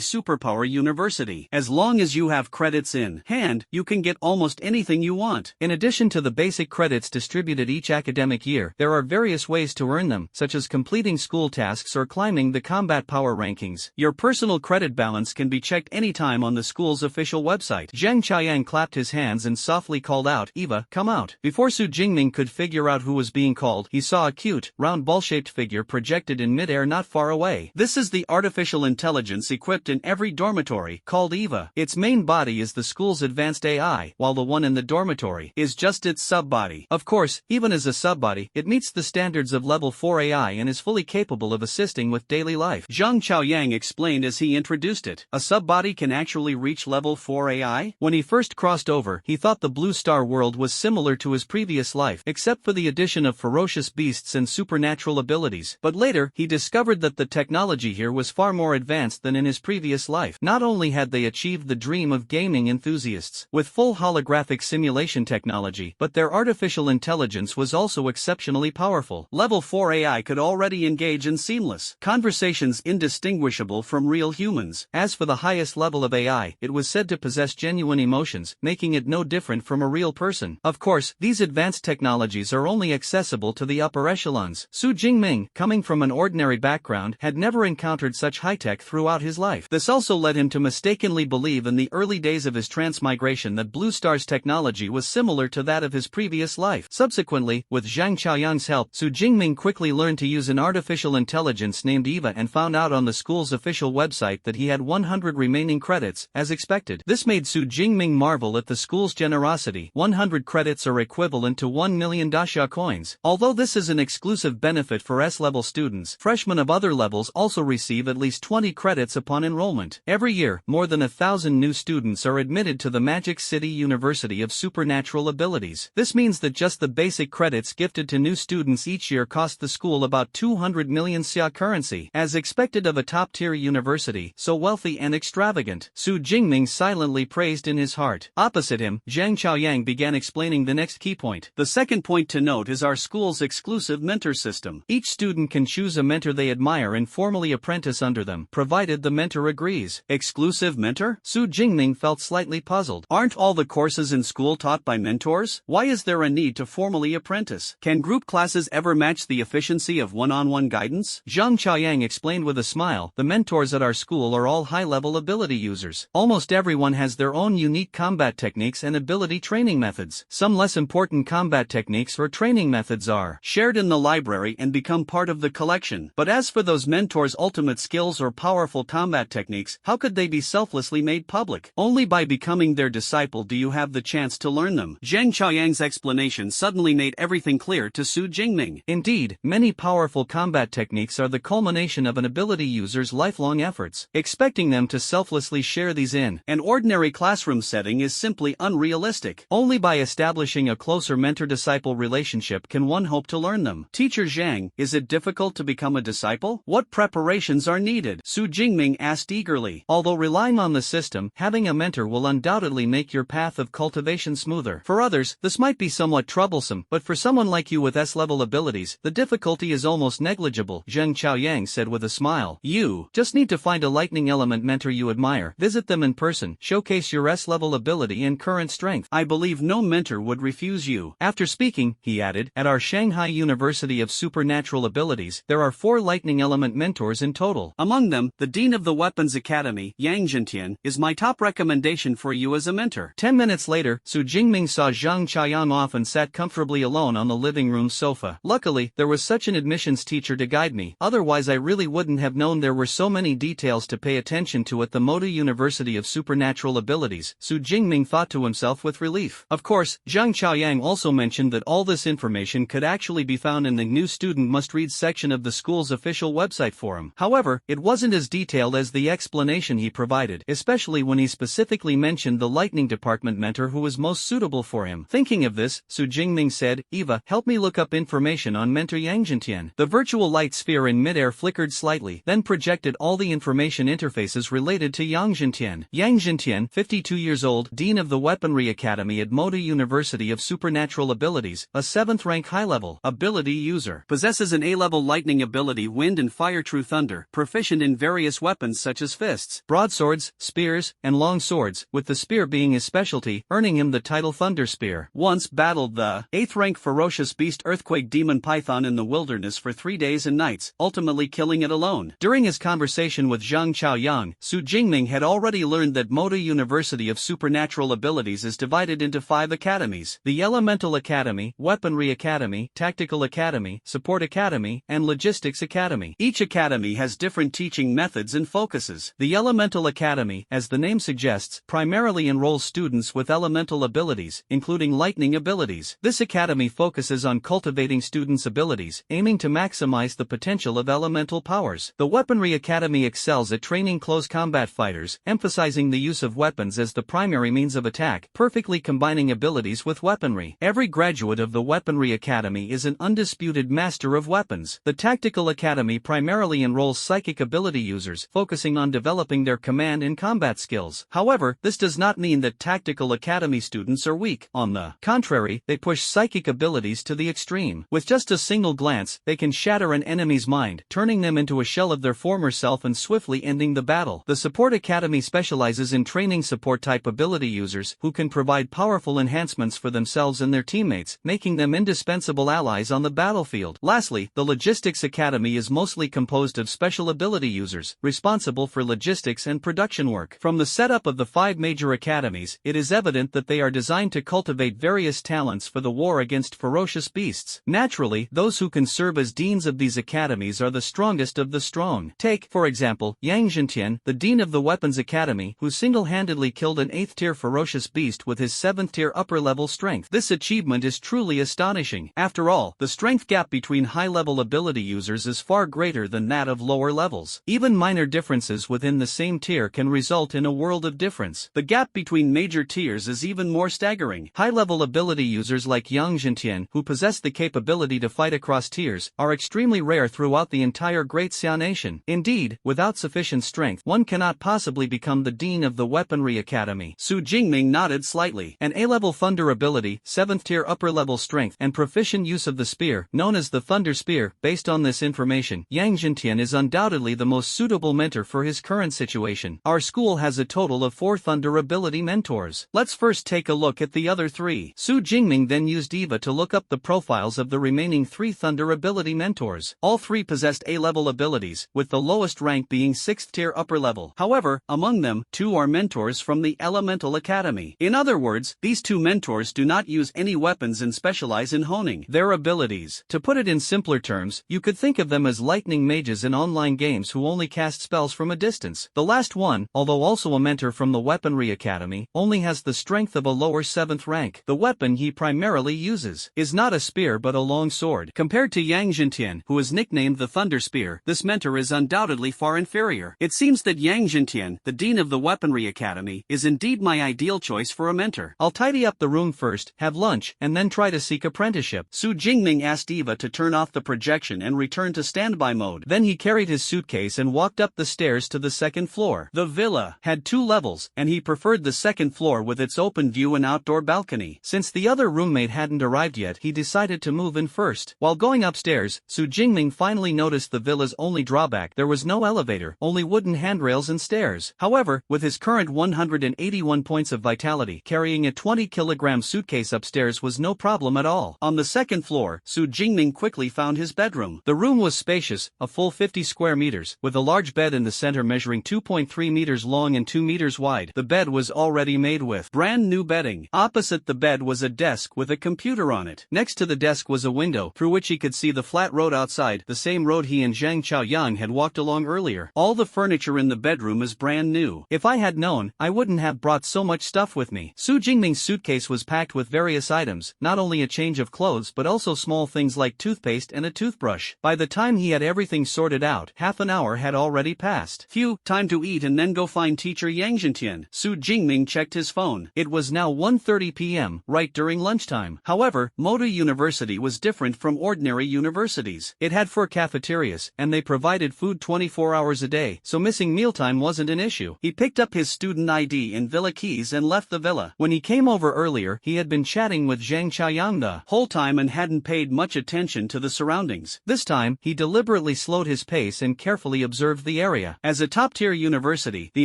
Superpower University. As long as you have credits in hand, you can get almost anything you want. In addition to the basic credits distributed each academic year, there are various ways to earn them, such as completing school tasks or climbing the combat power rankings. Your personal credit balance can be checked anytime on the school's official website. Zhang Chaoyang clapped his hands and softly called out, "Eva, come out." Before Su Jingming could figure out who was being called, he saw a cute, round ball-shaped figure projected in midair not far away. This is the artificial intelligence equipped in every dormitory, called Eva. Its main body is the school's advanced AI, while the one in the dormitory is just its sub-body. Of course, even as a sub-body, it meets the standards of level 4 AI and is fully capable of assisting with daily life. Zhang Chaoyang explained as he introduced it. A sub-body can actually reach level 4 AI? When he first crossed over, he thought the Blue Star world was similar to his previous life, except for the addition of ferocious beasts and supernatural abilities. But later, he discovered that the technology here was far more advanced than in his previous life. Not only had they achieved the dream of gaming enthusiasts with full holographic simulation technology, but their artificial intelligence was also exceptionally powerful. Level 4 AI could already engage in seamless conversations indistinguishable from real humans. As for the highest level of AI, it was said to possess genuine emotions, making it no different from a real person. Of course, these advanced technologies are only accessible to the upper echelons. Su Jingming, coming from an ordinary background, had never encountered such high-tech throughout his life. This also led him to mistakenly believe in the early days of his transmigration that Blue Star's technology was similar to that of his previous life. Subsequently, with Zhang Chaoyang's help, Su Jingming quickly learned to use an artificial intelligence named Eva and found out on the school's official website that he had 100 remaining credits, as expected. This made Su Jingming marvel at the school's generosity. 100 credits are equivalent to 1 million daxia coins. Although this is an exclusive benefit for S-level students, freshmen of other levels also receive at least 20 credits upon enrollment. Every year, more than 1,000 new students are admitted to the Magic City University of Supernatural Abilities. This means that just the basic credits gifted to new students each year cost the school about 200 million xia currency. As expected of a top-tier university, so wealthy and extravagant, Su Jingming silently praised in his heart. Opposite him, Zhang Chaoyang began explaining the next key point. The second point to note is our school's exclusive mentor system. Each student can choose a mentor they admire and formally apprentice under them, provided the mentor agrees. Exclusive mentor? Su Jingming felt slightly puzzled. Aren't all the courses in school taught by mentors? Why is there a need to formally apprentice? Can group classes ever match the efficiency of one-on-one guidance? Zhang Chaoyang explained with a smile, the mentors at our school are all high-level ability users. Almost everyone has their own unique combat techniques and ability training methods. Some less important combat techniques or training methods are shared in the library and become part of the collection. But as for those mentors' ultimate skills or powerful combat techniques, how could they be selflessly made public? Only by becoming their disciple do you have the chance to learn them. Zhang Chaoyang's explanation suddenly made everything clear to Su Jingming. Indeed, many powerful combat techniques are the culmination of an ability user's lifelong efforts. Expecting them to selflessly share these in an ordinary classroom setting is simply unrealistic. Only by establishing a closer mentor-disciple relationship can one hope to learn them. Teacher Zhang, is it difficult to become a disciple? What preparations are needed? Su Jingming asked eagerly. Although relying on the system, having a mentor will undoubtedly make your path of cultivation smoother. For others, this might be somewhat troublesome, but for someone like you with S-level abilities, the difficulty is almost negligible, Zhang Chaoyang said with a smile. You just need to find a lightning element mentor you admire, visit them in person, showcase your S-level ability and current strength. I believe no mentor would refuse you. After speaking, he added, at our Shanghai University of Supernatural Abilities, there are 4 lightning element mentors in total. Among them, the Dean of the Weapons Academy, Yang Zhentian, is my top recommendation for you as a mentor. 10 minutes later, Su Jingming saw Zhang Chaoyang off and sat comfortably alone on the living room sofa. Luckily, there was such an admissions teacher to guide me, otherwise I really wouldn't have known there were so many details to pay attention to at the Moda University of Supernatural Abilities, Su Jingming thought to himself with relief. Of course, Zhang Chaoyang also mentioned that all this information could actually be found in the new student must-read section of the school's official website forum. However, it wasn't as detailed as the explanation he provided, especially when he specifically mentioned the lightning department mentor who was most suitable for him. Thinking of this, Su Jingming said, Eva, help me look up information on mentor Yang Zhentian. The virtual light sphere in midair flickered slightly, then projected all the information interfaces related to Yang Zhentian. Yang Zhentian, 52 years old, Dean of the Weaponry Academy at Moda University of Supernatural Abilities, a 7th rank high-level ability user. Possesses an A-level lightning ability Wind and Fire True Thunder, proficient in various weapons such as fists, broadswords, spears, and long swords, with the spear being his specialty, earning him the title Thunder Spear. Once battled the 8th rank ferocious beast Earthquake Demon Python in the wilderness for 3 days and nights, ultimately killing it alone. During his conversation with Zhang Chaoyang, Su Jingming had already learned that Moda University of Supernatural Abilities is divided into 5 academies: the Elemental Academy, Weaponry Academy, Tactical Academy, Support Academy, and Logistics Academy. Each academy has different teaching methods and focuses. The Elemental Academy, as the name suggests, primarily enrolls students with elemental abilities, including lightning abilities. This academy focuses on cultivating students' abilities, aiming to maximize the potential of elemental powers. The Weaponry Academy excels at training close combat fighters, emphasizing the use of weapons as the primary means of attack, perfectly combining abilities with weaponry. Every graduate of the Weaponry Academy is an undisputed master of weapons. The Tactical Academy primarily enrolls psychic ability users, focusing on developing their command and combat skills. However, this does not mean that Tactical Academy students are weak. On the contrary, they push psychic abilities to the extreme. With just a single glance, they can shatter an enemy's mind, turning them into a shell of their former self and swiftly ending the battle. The Support Academy specializes in training support-type ability users who can provide powerful enhancements for themselves and their teammates, making them indispensable allies on the battlefield. Lastly, the Logistics Academy is mostly composed of special ability users, responsible for logistics and production work. From the setup of the 5 major academies, it is evident that they are designed to cultivate various talents for the war against ferocious beasts. Naturally, those who can serve as deans of these academies are the strongest of the strong. Take, for example, Yang Zhentian, the Dean of the Weapons Academy, who single-handedly killed an 8th-tier ferocious beast with his 7th-tier upper-level strength. This achievement is truly astonishing. After all, the strength gap between high-level ability users is far greater than that of lower levels. Even minor differences within the same tier can result in a world of difference. The gap between major tiers is even more staggering. High-level ability users like Yang Zhentian, who possess the capability to fight across tiers, are extremely rare throughout the entire Great Xia Nation. Indeed, without sufficient strength, one cannot possibly become the Dean of the Weaponry Academy. Su Jingming nodded slightly. An A-level Thunder ability, 7th-tier upper-level strength, and proficient use of the spear, known as the Thunder Spear. Based on this information, Yang Zhentian is undoubtedly the most suitable mentor for his current situation. Our school has a total of 4 Thunder ability ability mentors. Let's first take a look at the other three. Su Jingming then used Eva to look up the profiles of the remaining 3 thunder ability mentors. All 3 possessed A-level abilities, with the lowest rank being 6th tier upper level. However, among them, 2 are mentors from the Elemental Academy. In other words, these 2 mentors do not use any weapons and specialize in honing their abilities. To put it in simpler terms, you could think of them as lightning mages in online games who only cast spells from a distance. The last one, although also a mentor from the Weaponry Academy, only has the strength of a lower 7th rank. The weapon he primarily uses is not a spear but a long sword. Compared to Yang Zhentian, who is nicknamed the Thunder Spear, this mentor is undoubtedly far inferior. It seems that Yang Zhentian, the Dean of the Weaponry Academy, is indeed my ideal choice for a mentor. I'll tidy up the room first, have lunch, and then try to seek apprenticeship. Su Jingming asked Eva to turn off the projection and return to standby mode. Then he carried his suitcase and walked up the stairs to the 2nd floor. The villa had 2 levels, and he preferred the 2nd floor with its open view and outdoor balcony. Since the other roommate hadn't arrived yet, he decided to move in first. While going upstairs, Su Jingming finally noticed the villa's only drawback: there was no elevator, only wooden handrails and stairs. However, with his current 181 points of vitality, carrying a 20-kilogram suitcase upstairs was no problem at all. On the 2nd floor, Su Jingming quickly found his bedroom. The room was spacious, a full 50 square meters, with a large bed in the center measuring 2.3 meters long and 2 meters wide. The bed was already made with brand new bedding. Opposite the bed was a desk with a computer on it. Next to the desk was a window, through which he could see the flat road outside, the same road he and Zhang Chaoyang had walked along earlier. All the furniture in the bedroom is brand new. If I had known, I wouldn't have brought so much stuff with me. Su Jingming's suitcase was packed with various items, not only a change of clothes but also small things like toothpaste and a toothbrush. By the time he had everything sorted out, half an hour had already passed. Phew, time to eat and then go find teacher Yang Zhentian. Su Jingming checked his phone. It was now 1:30 p.m., right during lunchtime. However, Moda University was different from ordinary universities. It had 4 cafeterias, and they provided food 24 hours a day, so missing mealtime wasn't an issue. He picked up his student ID and villa keys and left the villa. When he came over earlier, he had been chatting with Zhang Chaoyang the whole time and hadn't paid much attention to the surroundings. This time, he deliberately slowed his pace and carefully observed the area. As a top-tier university, the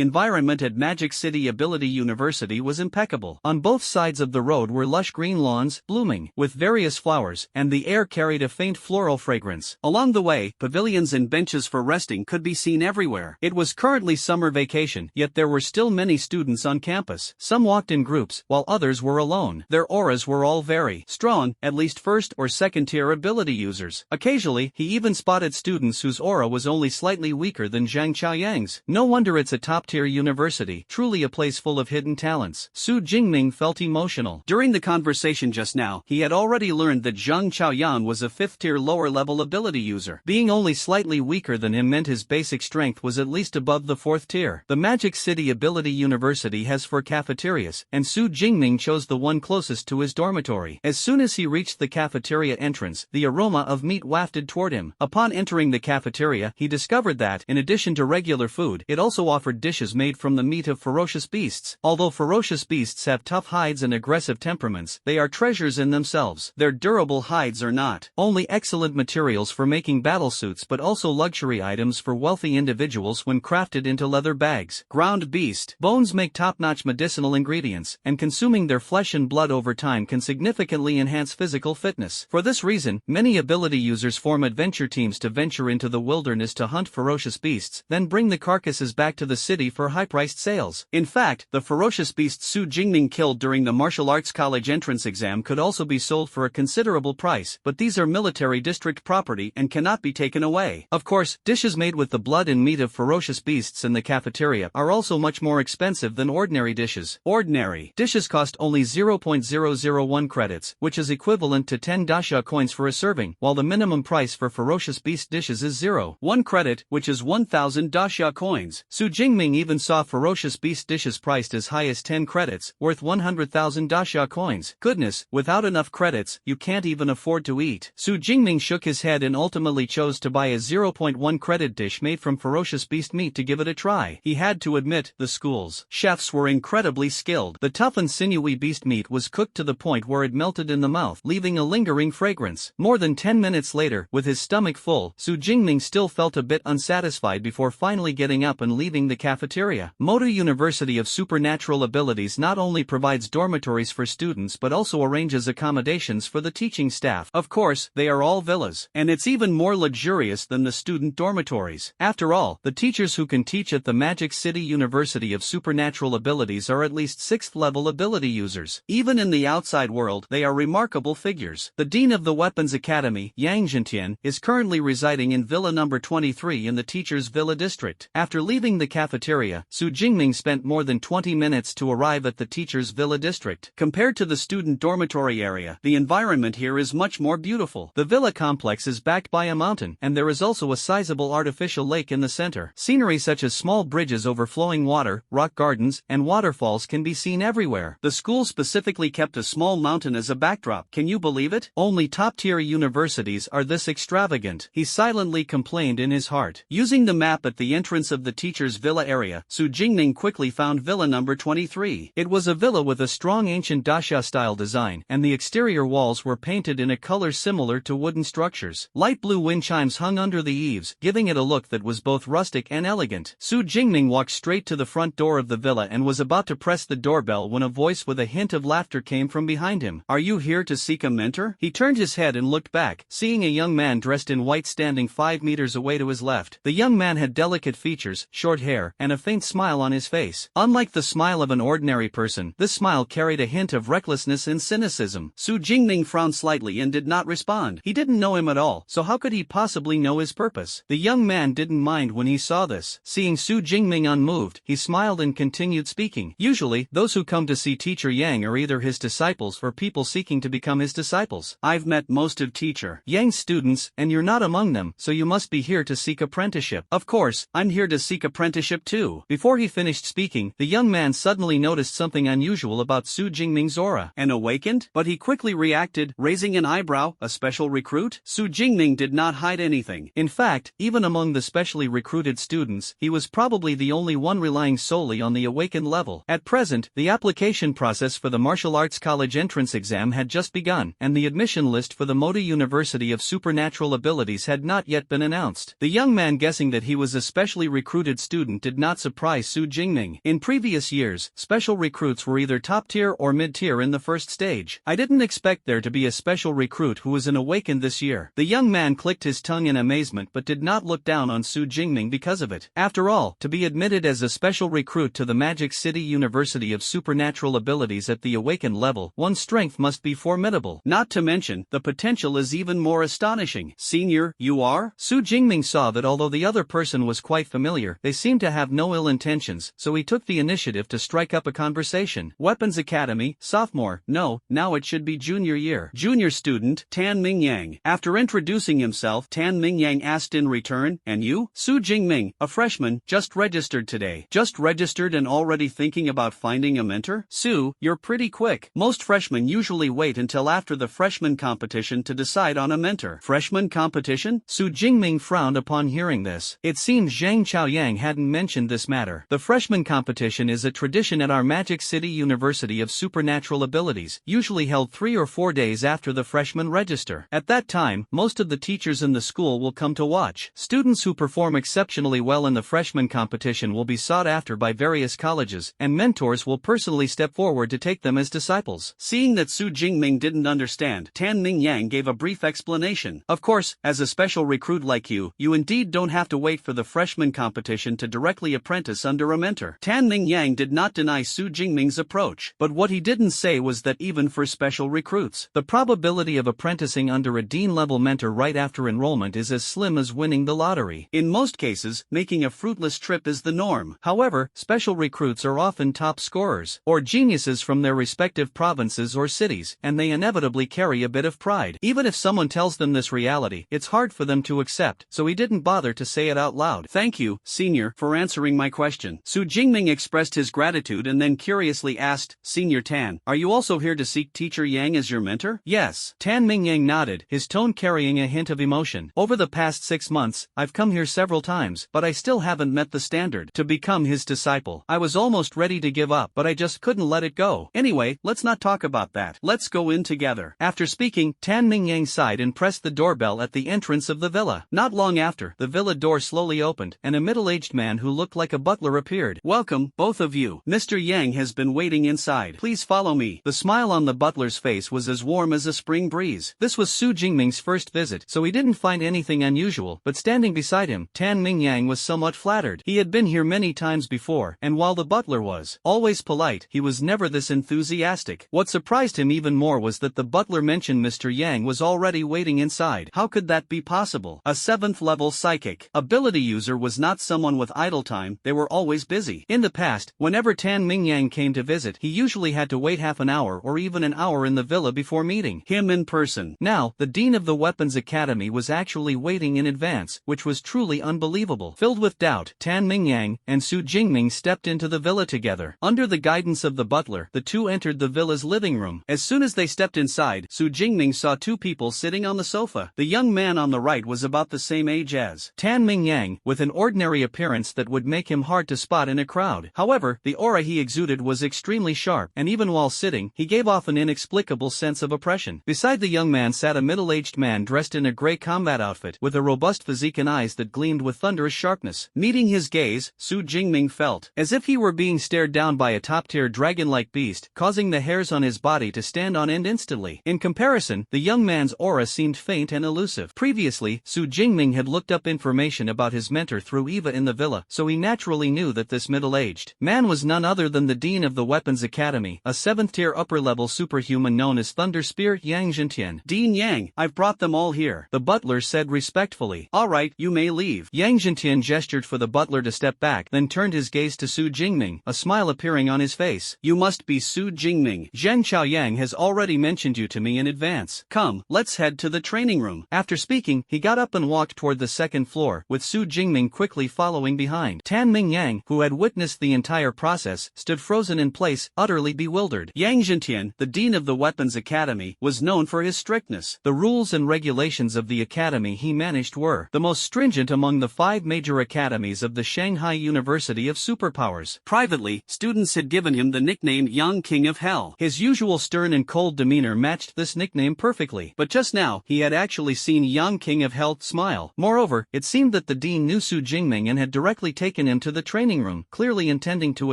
environment at Magic City Ability University was impeccable. On both sides of the road were lush green lawns, blooming with various flowers, and the air carried a faint floral fragrance. Along the way, pavilions and benches for resting could be seen everywhere. It was currently summer vacation, yet there were still many students on campus. Some walked in groups, while others were alone. Their auras were all very strong, at least 1st or 2nd tier ability users. Occasionally, he even spotted students whose aura was only slightly weaker than Zhang Chaoyang's. No wonder it's a top-tier university, truly a place full of hidden talents. Su Jingming felt emotional. During the conversation just now, he had already learned that Zhang Chaoyang was a 5th tier lower level ability user. Being only slightly weaker than him meant his basic strength was at least above the 4th tier. The Magic City Ability University has 4 cafeterias, and Su Jingming chose the one closest to his dormitory. As soon as he reached the cafeteria entrance, the aroma of meat wafted toward him. Upon entering the cafeteria, he discovered that, in addition to regular food, it also offered dishes made from the meat of ferocious beasts. Although ferocious beasts have tough hides and aggressive temperaments, they are treasures in themselves. Their durable hides are not only excellent materials for making battlesuits but also luxury items for wealthy individuals when crafted into leather bags. Ground beast bones make top-notch medicinal ingredients, and consuming their flesh and blood over time can significantly enhance physical fitness. For this reason, many ability users form adventure teams to venture into the wilderness to hunt ferocious beasts, then bring the carcasses back to the city for high-priced sales. In fact, the ferocious beasts Su Jingming killed during the martial arts college entrance exam could also be sold for a considerable price, but these are military district property and cannot be taken away. Of course, dishes made with the blood and meat of ferocious beasts in the cafeteria are also much more expensive than ordinary dishes. Ordinary dishes cost only 0.001 credits, which is equivalent to 10 daxia coins for a serving, while the minimum price for ferocious beast dishes is 0.1 credit, which is 1,000 daxia coins. Su Jingming even saw ferocious beast dishes priced as high as 10 credits, worth 100,000 daxia coins. Goodness, without enough credits, you can't even afford to eat. Su Jingming shook his head and ultimately chose to buy a 0.1 credit dish made from ferocious beast meat to give it a try. He had to admit, the school's chefs were incredibly skilled. The tough and sinewy beast meat was cooked to the point where it melted in the mouth, leaving a lingering fragrance. More than 10 minutes later, with his stomach full, Su Jingming still felt a bit unsatisfied before finally getting up and leaving the cafeteria. Moda University of Super Supernatural Abilities not only provides dormitories for students but also arranges accommodations for the teaching staff. Of course, they are all villas, and it's even more luxurious than the student dormitories. After all, the teachers who can teach at the Magic City University of Supernatural Abilities are at least 6th level ability users. Even in the outside world, they are remarkable figures. The Dean of the Weapons Academy, Yang Zhentian, is currently residing in Villa number 23 in the Teachers' Villa District. After leaving the cafeteria, Su Jingming spent more than 20 minutes to arrive at the Teachers' Villa District. Compared to the student dormitory area, the environment here is much more beautiful. The villa complex is backed by a mountain, and there is also a sizable artificial lake in the center. Scenery such as small bridges over flowing water, rock gardens, and waterfalls can be seen everywhere. The school specifically kept a small mountain as a backdrop. Can you believe it? Only top-tier universities are this extravagant, he silently complained in his heart. Using the map at the entrance of the teacher's villa area, Su Jingming quickly found villa number 23. It was a villa with a strong ancient dacha-style design, and the exterior walls were painted in a color similar to wooden structures. Light blue wind chimes hung under the eaves, giving it a look that was both rustic and elegant. Su Jingming walked straight to the front door of the villa and was about to press the doorbell when a voice with a hint of laughter came from behind him. "Are you here to seek a mentor?" He turned his head and looked back, seeing a young man dressed in white standing 5 meters away to his left. The young man had delicate features, short hair, and a faint smile on his face. Unlike the smile of an ordinary person, this smile carried a hint of recklessness and cynicism. Su Jingming frowned slightly and did not respond. He didn't know him at all, so how could he possibly know his purpose? The young man didn't mind when he saw this. Seeing Su Jingming unmoved, he smiled and continued speaking. Usually, those who come to see Teacher Yang are either his disciples or people seeking to become his disciples. I've met most of Teacher Yang's students, and you're not among them, so you must be here to seek apprenticeship. Of course, I'm here to seek apprenticeship too. Before he finished speaking, the young man suddenly noticed something unusual about Su Jingming's aura. And awakened? But he quickly reacted, raising an eyebrow. A special recruit? Su Jingming did not hide anything. In fact, even among the specially recruited students, he was probably the only one relying solely on the awakened level. At present, the application process for the Martial Arts College entrance exam had just begun, and the admission list for the Moda University of Supernatural Abilities had not yet been announced. The young man guessing that he was a specially recruited student did not surprise Su Jingming. In previous years, special recruits were either top-tier or mid-tier in the first stage. I didn't expect there to be a special recruit who was an awakened this year. The young man clicked his tongue in amazement but did not look down on Su Jingming because of it. After all, to be admitted as a special recruit to the Magic City University of Supernatural Abilities at the awakened level, one's strength must be formidable. Not to mention, the potential is even more astonishing. Senior, you are? Su Jingming saw that although the other person was quite familiar, they seemed to have no ill intentions, so he took the initiative to strike up a conversation. Weapons Academy, sophomore, no, now it should be junior year. Junior student, Tan Mingyang. After introducing himself, Tan Mingyang asked in return, and you? Su Jingming, a freshman, just registered today. Just registered and already thinking about finding a mentor? Su, you're pretty quick. Most freshmen usually wait until after the freshman competition to decide on a mentor. Freshman competition? Su Jingming frowned upon hearing this. It seems Zhang Chaoyang hadn't mentioned this matter. The freshman competition is a tradition at our Magic City University of Supernatural Abilities, usually held 3 or 4 days after the freshmen register. At that time, most of the teachers in the school will come to watch. Students who perform exceptionally well in the freshman competition will be sought after by various colleges, and mentors will personally step forward to take them as disciples. Seeing that Su Jingming didn't understand, Tan Mingyang gave a brief explanation. Of course, as a special recruit like you indeed don't have to wait for the freshman competition to directly apprentice under a mentor. Tan Mingyang did not deny Su Jingming's approach, but what he didn't say was that even for special recruits, the probability of apprenticing under a dean-level mentor right after enrollment is as slim as winning the lottery. In most cases, making a fruitless trip is the norm. However, special recruits are often top scorers, or geniuses from their respective provinces or cities, and they inevitably carry a bit of pride. Even if someone tells them this reality, it's hard for them to accept, so he didn't bother to say it out loud. Thank you, senior, for answering my question. Su Jingming expressed his gratitude and then curiously asked, Senior Tan, are you also here to seek Teacher Yang as your mentor? Yes. Tan Mingyang nodded, his tone carrying a hint of emotion. Over the past 6 months, I've come here several times, but I still haven't met the standard to become his disciple. I was almost ready to give up, but I just couldn't let it go. Anyway, let's not talk about that. Let's go in together. After speaking, Tan Mingyang sighed and pressed the doorbell at the entrance of the villa. Not long after, the villa door slowly opened, and a middle-aged man who looked like a butler appeared. Welcome, both of of you. Mr. Yang has been waiting inside. Please follow me. The smile on the butler's face was as warm as a spring breeze. This was Su Jingming's first visit, so he didn't find anything unusual, but standing beside him, Tan Mingyang was somewhat flattered. He had been here many times before, and while the butler was always polite, he was never this enthusiastic. What surprised him even more was that the butler mentioned Mr. Yang was already waiting inside. How could that be possible? A 7th level psychic ability user was not someone with idle time, they were always busy. In the past, whenever Tan Mingyang came to visit, he usually had to wait half an hour or even an hour in the villa before meeting him in person. Now, the dean of the Weapons Academy was actually waiting in advance, which was truly unbelievable. Filled with doubt, Tan Mingyang and Su Jingming stepped into the villa together. Under the guidance of the butler, the two entered the villa's living room. As soon as they stepped inside, Su Jingming saw two people sitting on the sofa. The young man on the right was about the same age as Tan Mingyang, with an ordinary appearance that would make him hard to spot in a crowd. However, the aura he exuded was extremely sharp, and even while sitting, he gave off an inexplicable sense of oppression. Beside the young man sat a middle-aged man dressed in a gray combat outfit, with a robust physique and eyes that gleamed with thunderous sharpness. Meeting his gaze, Su Jingming felt as if he were being stared down by a top-tier dragon-like beast, causing the hairs on his body to stand on end instantly. In comparison, the young man's aura seemed faint and elusive. Previously, Su Jingming had looked up information about his mentor through Eva in the villa, so he naturally knew that this middle-aged man was none other than the dean of the Weapons Academy, a 7th-tier upper-level superhuman known as Thunder Spirit Yang Zhentian. Dean Yang, I've brought them all here, the butler said respectfully. Alright, you may leave. Yang Zhentian gestured for the butler to step back, then turned his gaze to Su Jingming, a smile appearing on his face. You must be Su Jingming. Zheng Chaoyang has already mentioned you to me in advance. Come, let's head to the training room. After speaking, he got up and walked toward the second floor, with Su Jingming quickly following behind. Tan Mingyang, who had witnessed the entire process, stood frozen in place, utterly bewildered. Yang Zhentian, the dean of the Weapons Academy, was known for his strictness. The rules and regulations of the academy he managed were the most stringent among the 5 major academies of the Shanghai University of Superpowers. Privately, students had given him the nickname Young King of Hell. His usual stern and cold demeanor matched this nickname perfectly, but just now, he had actually seen Young King of Hell smile. Moreover, it seemed that the dean knew Su Jingming and had directly taken him to the training room, clearly intending to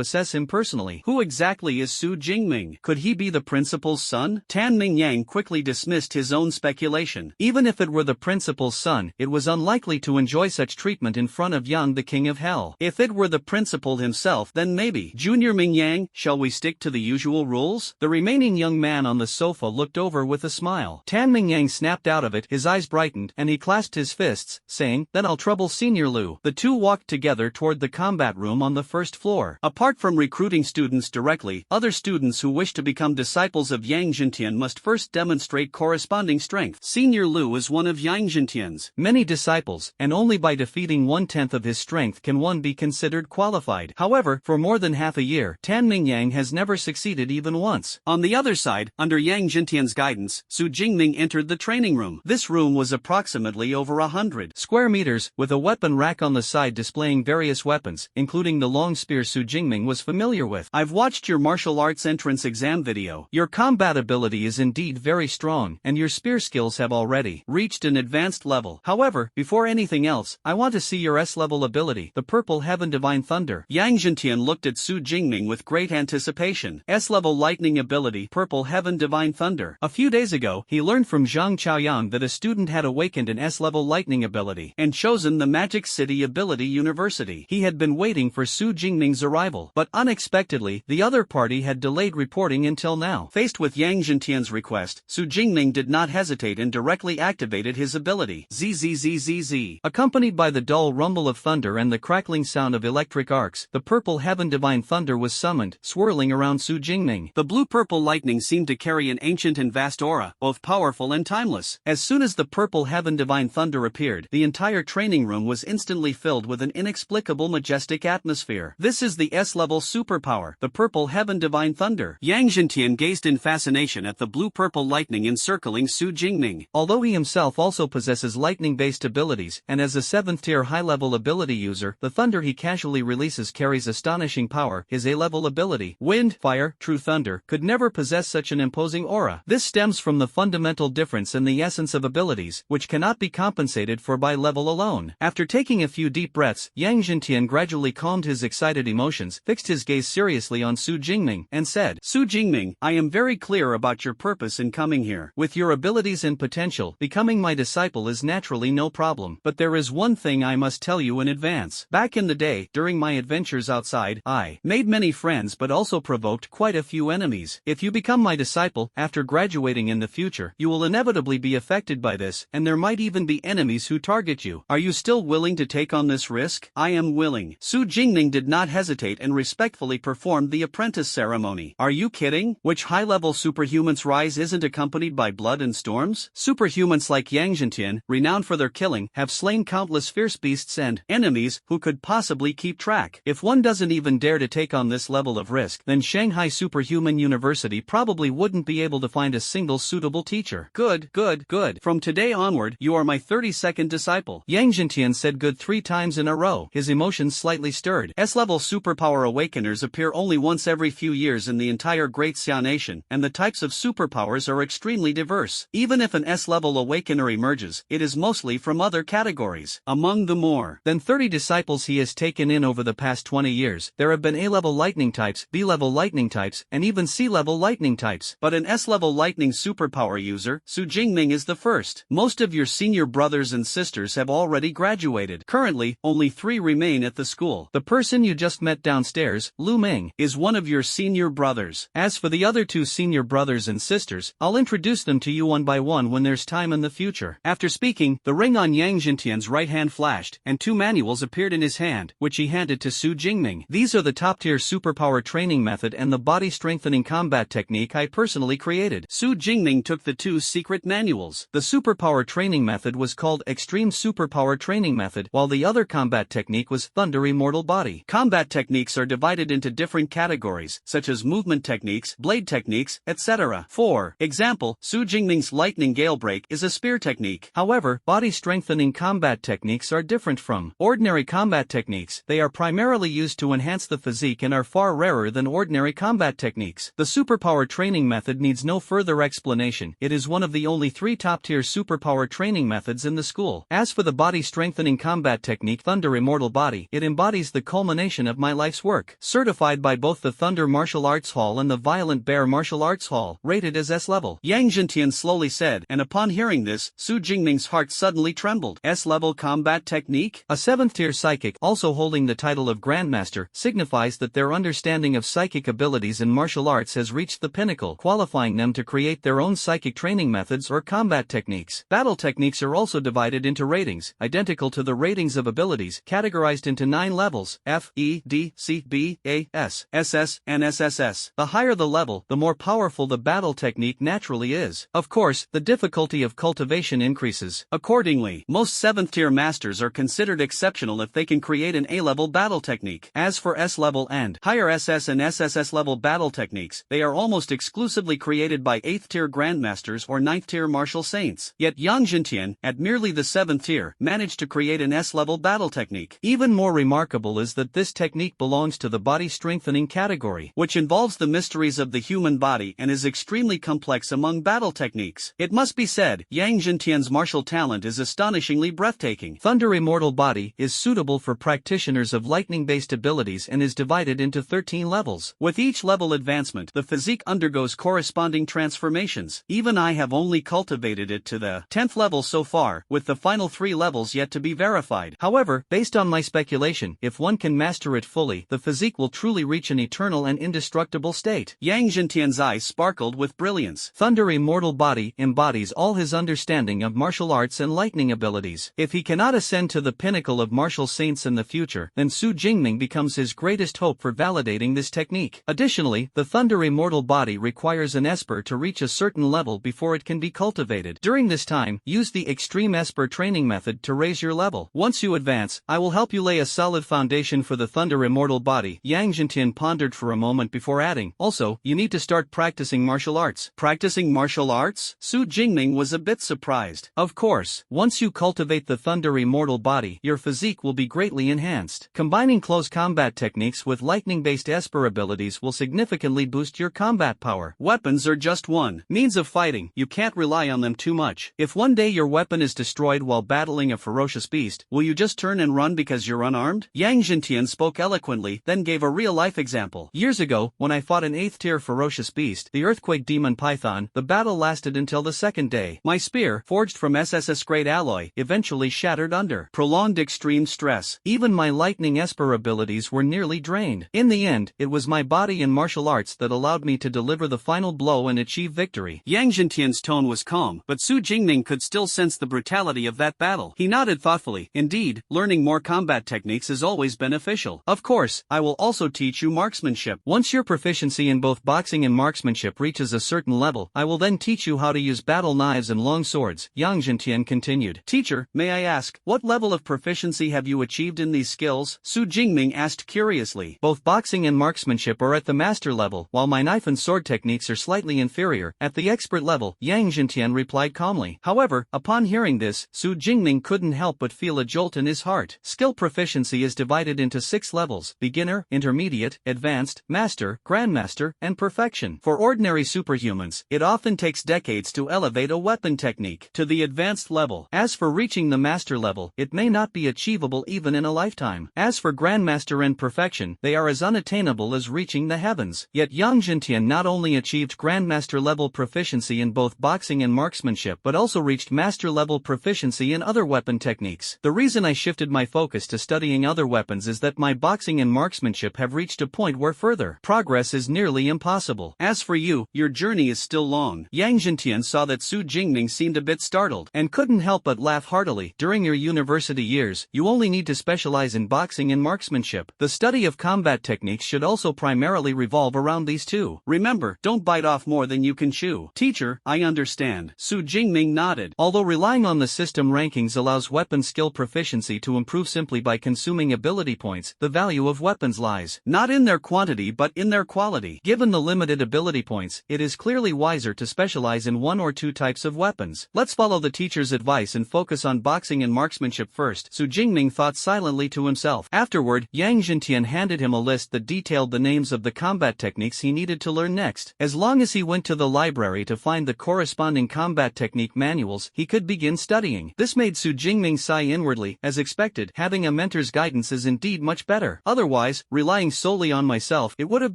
assess him personally. Who exactly is Su Jingming? Could he be the principal's son? Tan Mingyang quickly dismissed his own speculation. Even if it were the principal's son, it was unlikely to enjoy such treatment in front of Yang the King of Hell. If it were the principal himself, then maybe. Junior Mingyang, shall we stick to the usual rules? The remaining young man on the sofa looked over with a smile. Tan Mingyang snapped out of it, his eyes brightened, and he clasped his fists, saying, "Then I'll trouble Senior Lu." The two walked together toward the combat room on the first floor. Apart from recruiting students directly, other students who wish to become disciples of Yang Zhentian must first demonstrate corresponding strength. Senior Lu is one of Yang Zhentian's many disciples, and only by defeating 1/10 of his strength can one be considered qualified. However, for more than half a year, Tan Mingyang has never succeeded even once. On the other side, under Yang Zhentian's guidance, Su Jingming entered the training room. This room was approximately over 100 square meters, with a weapon rack on the side displaying various weapons, including the long spear Su Jingming was familiar with. I've watched your martial arts entrance exam video. Your combat ability is indeed very strong, and your spear skills have already reached an advanced level. However, before anything else, I want to see your S-level ability, the Purple Heaven Divine Thunder. Yang Zhentian looked at Su Jingming with great anticipation. S-level lightning ability, Purple Heaven Divine Thunder. A few days ago, he learned from Zhang Chaoyang that a student had awakened an S-level lightning ability and chosen the Magic City Ability University. He had been waiting for Su Jingming's arrival, but unexpectedly, the other party had delayed reporting until now. Faced with Yang Zhentian's request, Su Jingming did not hesitate and directly activated his ability. ZZZZZ. Accompanied by the dull rumble of thunder and the crackling sound of electric arcs, the Purple Heaven Divine Thunder was summoned, swirling around Su Jingming. The blue-purple lightning seemed to carry an ancient and vast aura, both powerful and timeless. As soon as the Purple Heaven Divine Thunder appeared, the entire training room was instantly filled with an inexplicable majestic atmosphere. This is the S-level superpower, the Purple Heaven Divine Thunder. Yang Zhentian gazed in fascination at the blue-purple lightning encircling Su Jingming. Although he himself also possesses lightning-based abilities, and as a 7th-tier high-level ability user, the thunder he casually releases carries astonishing power. His A-level ability, Wind, Fire, True Thunder, could never possess such an imposing aura. This stems from the fundamental difference in the essence of abilities, which cannot be compensated for by level alone. After taking a few deep breaths, Yang Zhentian gradually calmed his excited emotions hands, fixed his gaze seriously on Su Jingming, and said, "Su Jingming, I am very clear about your purpose in coming here. With your abilities and potential, becoming my disciple is naturally no problem. But there is one thing I must tell you in advance. Back in the day, during my adventures outside, I made many friends but also provoked quite a few enemies. If you become my disciple, after graduating in the future, you will inevitably be affected by this, and there might even be enemies who target you. Are you still willing to take on this risk?" "I am willing." Su Jingming did not hesitate and respectfully performed the apprentice ceremony. "Are you kidding? Which high-level superhuman's rise isn't accompanied by blood and storms? Superhumans like Yang Zhentian, renowned for their killing, have slain countless fierce beasts and enemies who could possibly keep track. If one doesn't even dare to take on this level of risk, then Shanghai Superhuman University probably wouldn't be able to find a single suitable teacher." "Good, good, good. From today onward, you are my 32nd disciple." Yang Zhentian said good 3 times in a row, his emotions slightly stirred. S-level superpower awakeners appear only once every few years in the entire Great Xia Nation, and the types of superpowers are extremely diverse. Even if an S-level awakener emerges, it is mostly from other categories. Among the more than 30 disciples he has taken in over the past 20 years, there have been A-level lightning types, B-level lightning types, and even C-level lightning types. But an S-level lightning superpower user, Su Jingming, is the first. Most of your senior brothers and sisters have already graduated. Currently, only 3 remain at the school. The person you just met downstairs, Lu Ming, is one of your senior brothers. As for the other 2 senior brothers and sisters, I'll introduce them to you one by one when there's time in the future. After speaking, the ring on Yang Zhentian's right hand flashed, and 2 manuals appeared in his hand, which he handed to Su Jingming. "These are the top-tier superpower training method and the body-strengthening combat technique I personally created." Su Jingming took the 2 secret manuals. The superpower training method was called Extreme Superpower Training Method, while the other combat technique was Thunder Immortal Body. Combat techniques are divided into different categories, such as movement techniques, blade techniques, etc. For example, Su Jingming's Lightning Gale Break is a spear technique. However, body-strengthening combat techniques are different from ordinary combat techniques. They are primarily used to enhance the physique and are far rarer than ordinary combat techniques. The superpower training method needs no further explanation. It is one of the only 3 top-tier superpower training methods in the school. As for the body-strengthening combat technique Thunder Immortal Body, it embodies the culmination of my life's work. Certified by both the Thunder Martial Arts Hall and the Violent Bear Martial Arts Hall, rated as S-level. Yang Zhentian slowly said, and upon hearing this, Su Jingming's heart suddenly trembled. S-level combat technique? A 7th-tier psychic, also holding the title of Grandmaster, signifies that their understanding of psychic abilities in martial arts has reached the pinnacle, qualifying them to create their own psychic training methods or combat techniques. Battle techniques are also divided into ratings, identical to the ratings of abilities, categorized into 9 levels: F, E, D, C, B, A, S, SS, and SSS. The higher the level, the more powerful the battle technique naturally is. Of course, the difficulty of cultivation increases. Accordingly, most 7th-tier masters are considered exceptional if they can create an A-level battle technique. As for S-level and higher SS and SSS level battle techniques, they are almost exclusively created by 8th-tier grandmasters or 9th-tier martial saints. Yet Yang Zhentian, at merely the 7th tier, managed to create an S-level battle technique. Even more remarkable is that this technique belongs to the body-strengthening category, which involves the mysteries of the human body and is extremely complex among battle techniques. It must be said, Yang Zhentian's martial talent is astonishingly breathtaking. Thunder Immortal Body is suitable for practitioners of lightning-based abilities and is divided into 13 levels. With each level advancement, the physique undergoes corresponding transformations. Even I have only cultivated it to the 10th level so far, with the final 3 levels yet to be verified. However, based on my speculation, if one can master it fully, the physique will truly reach an eternal and indestructible state. Yang Zhentian's eyes sparkled with brilliance. Thunder Immortal Body embodies all his understanding of martial arts and lightning abilities. If he cannot ascend to the pinnacle of martial saints in the future, then Su Jingming becomes his greatest hope for validating this technique. Additionally, the Thunder Immortal Body requires an Esper to reach a certain level before it can be cultivated. During this time, use the Extreme Esper training method to raise your level. Once you advance, I will help you lay a solid foundation for the Thunder Immortal Body. Yang Zhentian pondered for a moment before adding, also, you need to start practicing martial arts. Practicing martial arts? Su Jingming was a bit surprised. Of course, once you cultivate the Thunder Immortal Body, your physique will be greatly enhanced. Combining close combat techniques with lightning-based Esper abilities will significantly boost your combat power. Weapons are just one means of fighting. You can't rely on them too much. If one day your weapon is destroyed while battling a ferocious beast, will you just turn and run because you're unarmed? Yang Zhentian spoke eloquently. eloquently, then gave a real-life example. Years ago, when I fought an 8th-tier ferocious beast, the Earthquake Demon Python, the battle lasted until the second day. My spear, forged from SSS-grade alloy, eventually shattered under prolonged extreme stress. Even my lightning esper abilities were nearly drained. In the end, it was my body and martial arts that allowed me to deliver the final blow and achieve victory. Yang Zhentian's tone was calm, but Su Jingming could still sense the brutality of that battle. He nodded thoughtfully. Indeed, learning more combat techniques is always beneficial. Of course, I will also teach you marksmanship. Once your proficiency in both boxing and marksmanship reaches a certain level, I will then teach you how to use battle knives and long swords. Yang Zhentian continued. Teacher, may I ask, what level of proficiency have you achieved in these skills? Su Jingming asked curiously. Both boxing and marksmanship are at the master level, while my knife and sword techniques are slightly inferior, at the expert level, Yang Zhentian replied calmly. However, upon hearing this, Su Jingming couldn't help but feel a jolt in his heart. Skill proficiency is divided into 6 levels: beginner, intermediate, advanced, master, grandmaster, and perfection. For ordinary superhumans, it often takes decades to elevate a weapon technique to the advanced level. As for reaching the master level, it may not be achievable even in a lifetime. As for grandmaster and perfection, they are as unattainable as reaching the heavens. Yet Yang Zhentian not only achieved grandmaster level proficiency in both boxing and marksmanship, but also reached master level proficiency in other weapon techniques. The reason I shifted my focus to studying other weapons is that my boxing and marksmanship have reached a point where further progress is nearly impossible. As for you, your journey is still long. Yang Zhentian saw that Su Jingming seemed a bit startled, and couldn't help but laugh heartily. During your university years, you only need to specialize in boxing and marksmanship. The study of combat techniques should also primarily revolve around these two. Remember, don't bite off more than you can chew. Teacher, I understand. Su Jingming nodded. Although relying on the system rankings allows weapon skill proficiency to improve simply by consuming ability points, the value of weapons lies not in their quantity but in their quality. Given the limited ability points, it is clearly wiser to specialize in 1 or 2 types of weapons. Let's follow the teacher's advice and focus on boxing and marksmanship first, Su Jingming thought silently to himself. Afterward, Yang Zhentian handed him a list that detailed the names of the combat techniques he needed to learn next. As long as he went to the library to find the corresponding combat technique manuals, he could begin studying. This made Su Jingming sigh inwardly. As expected, having a mentor's guidance is indeed much better. Otherwise, relying solely on myself, it would have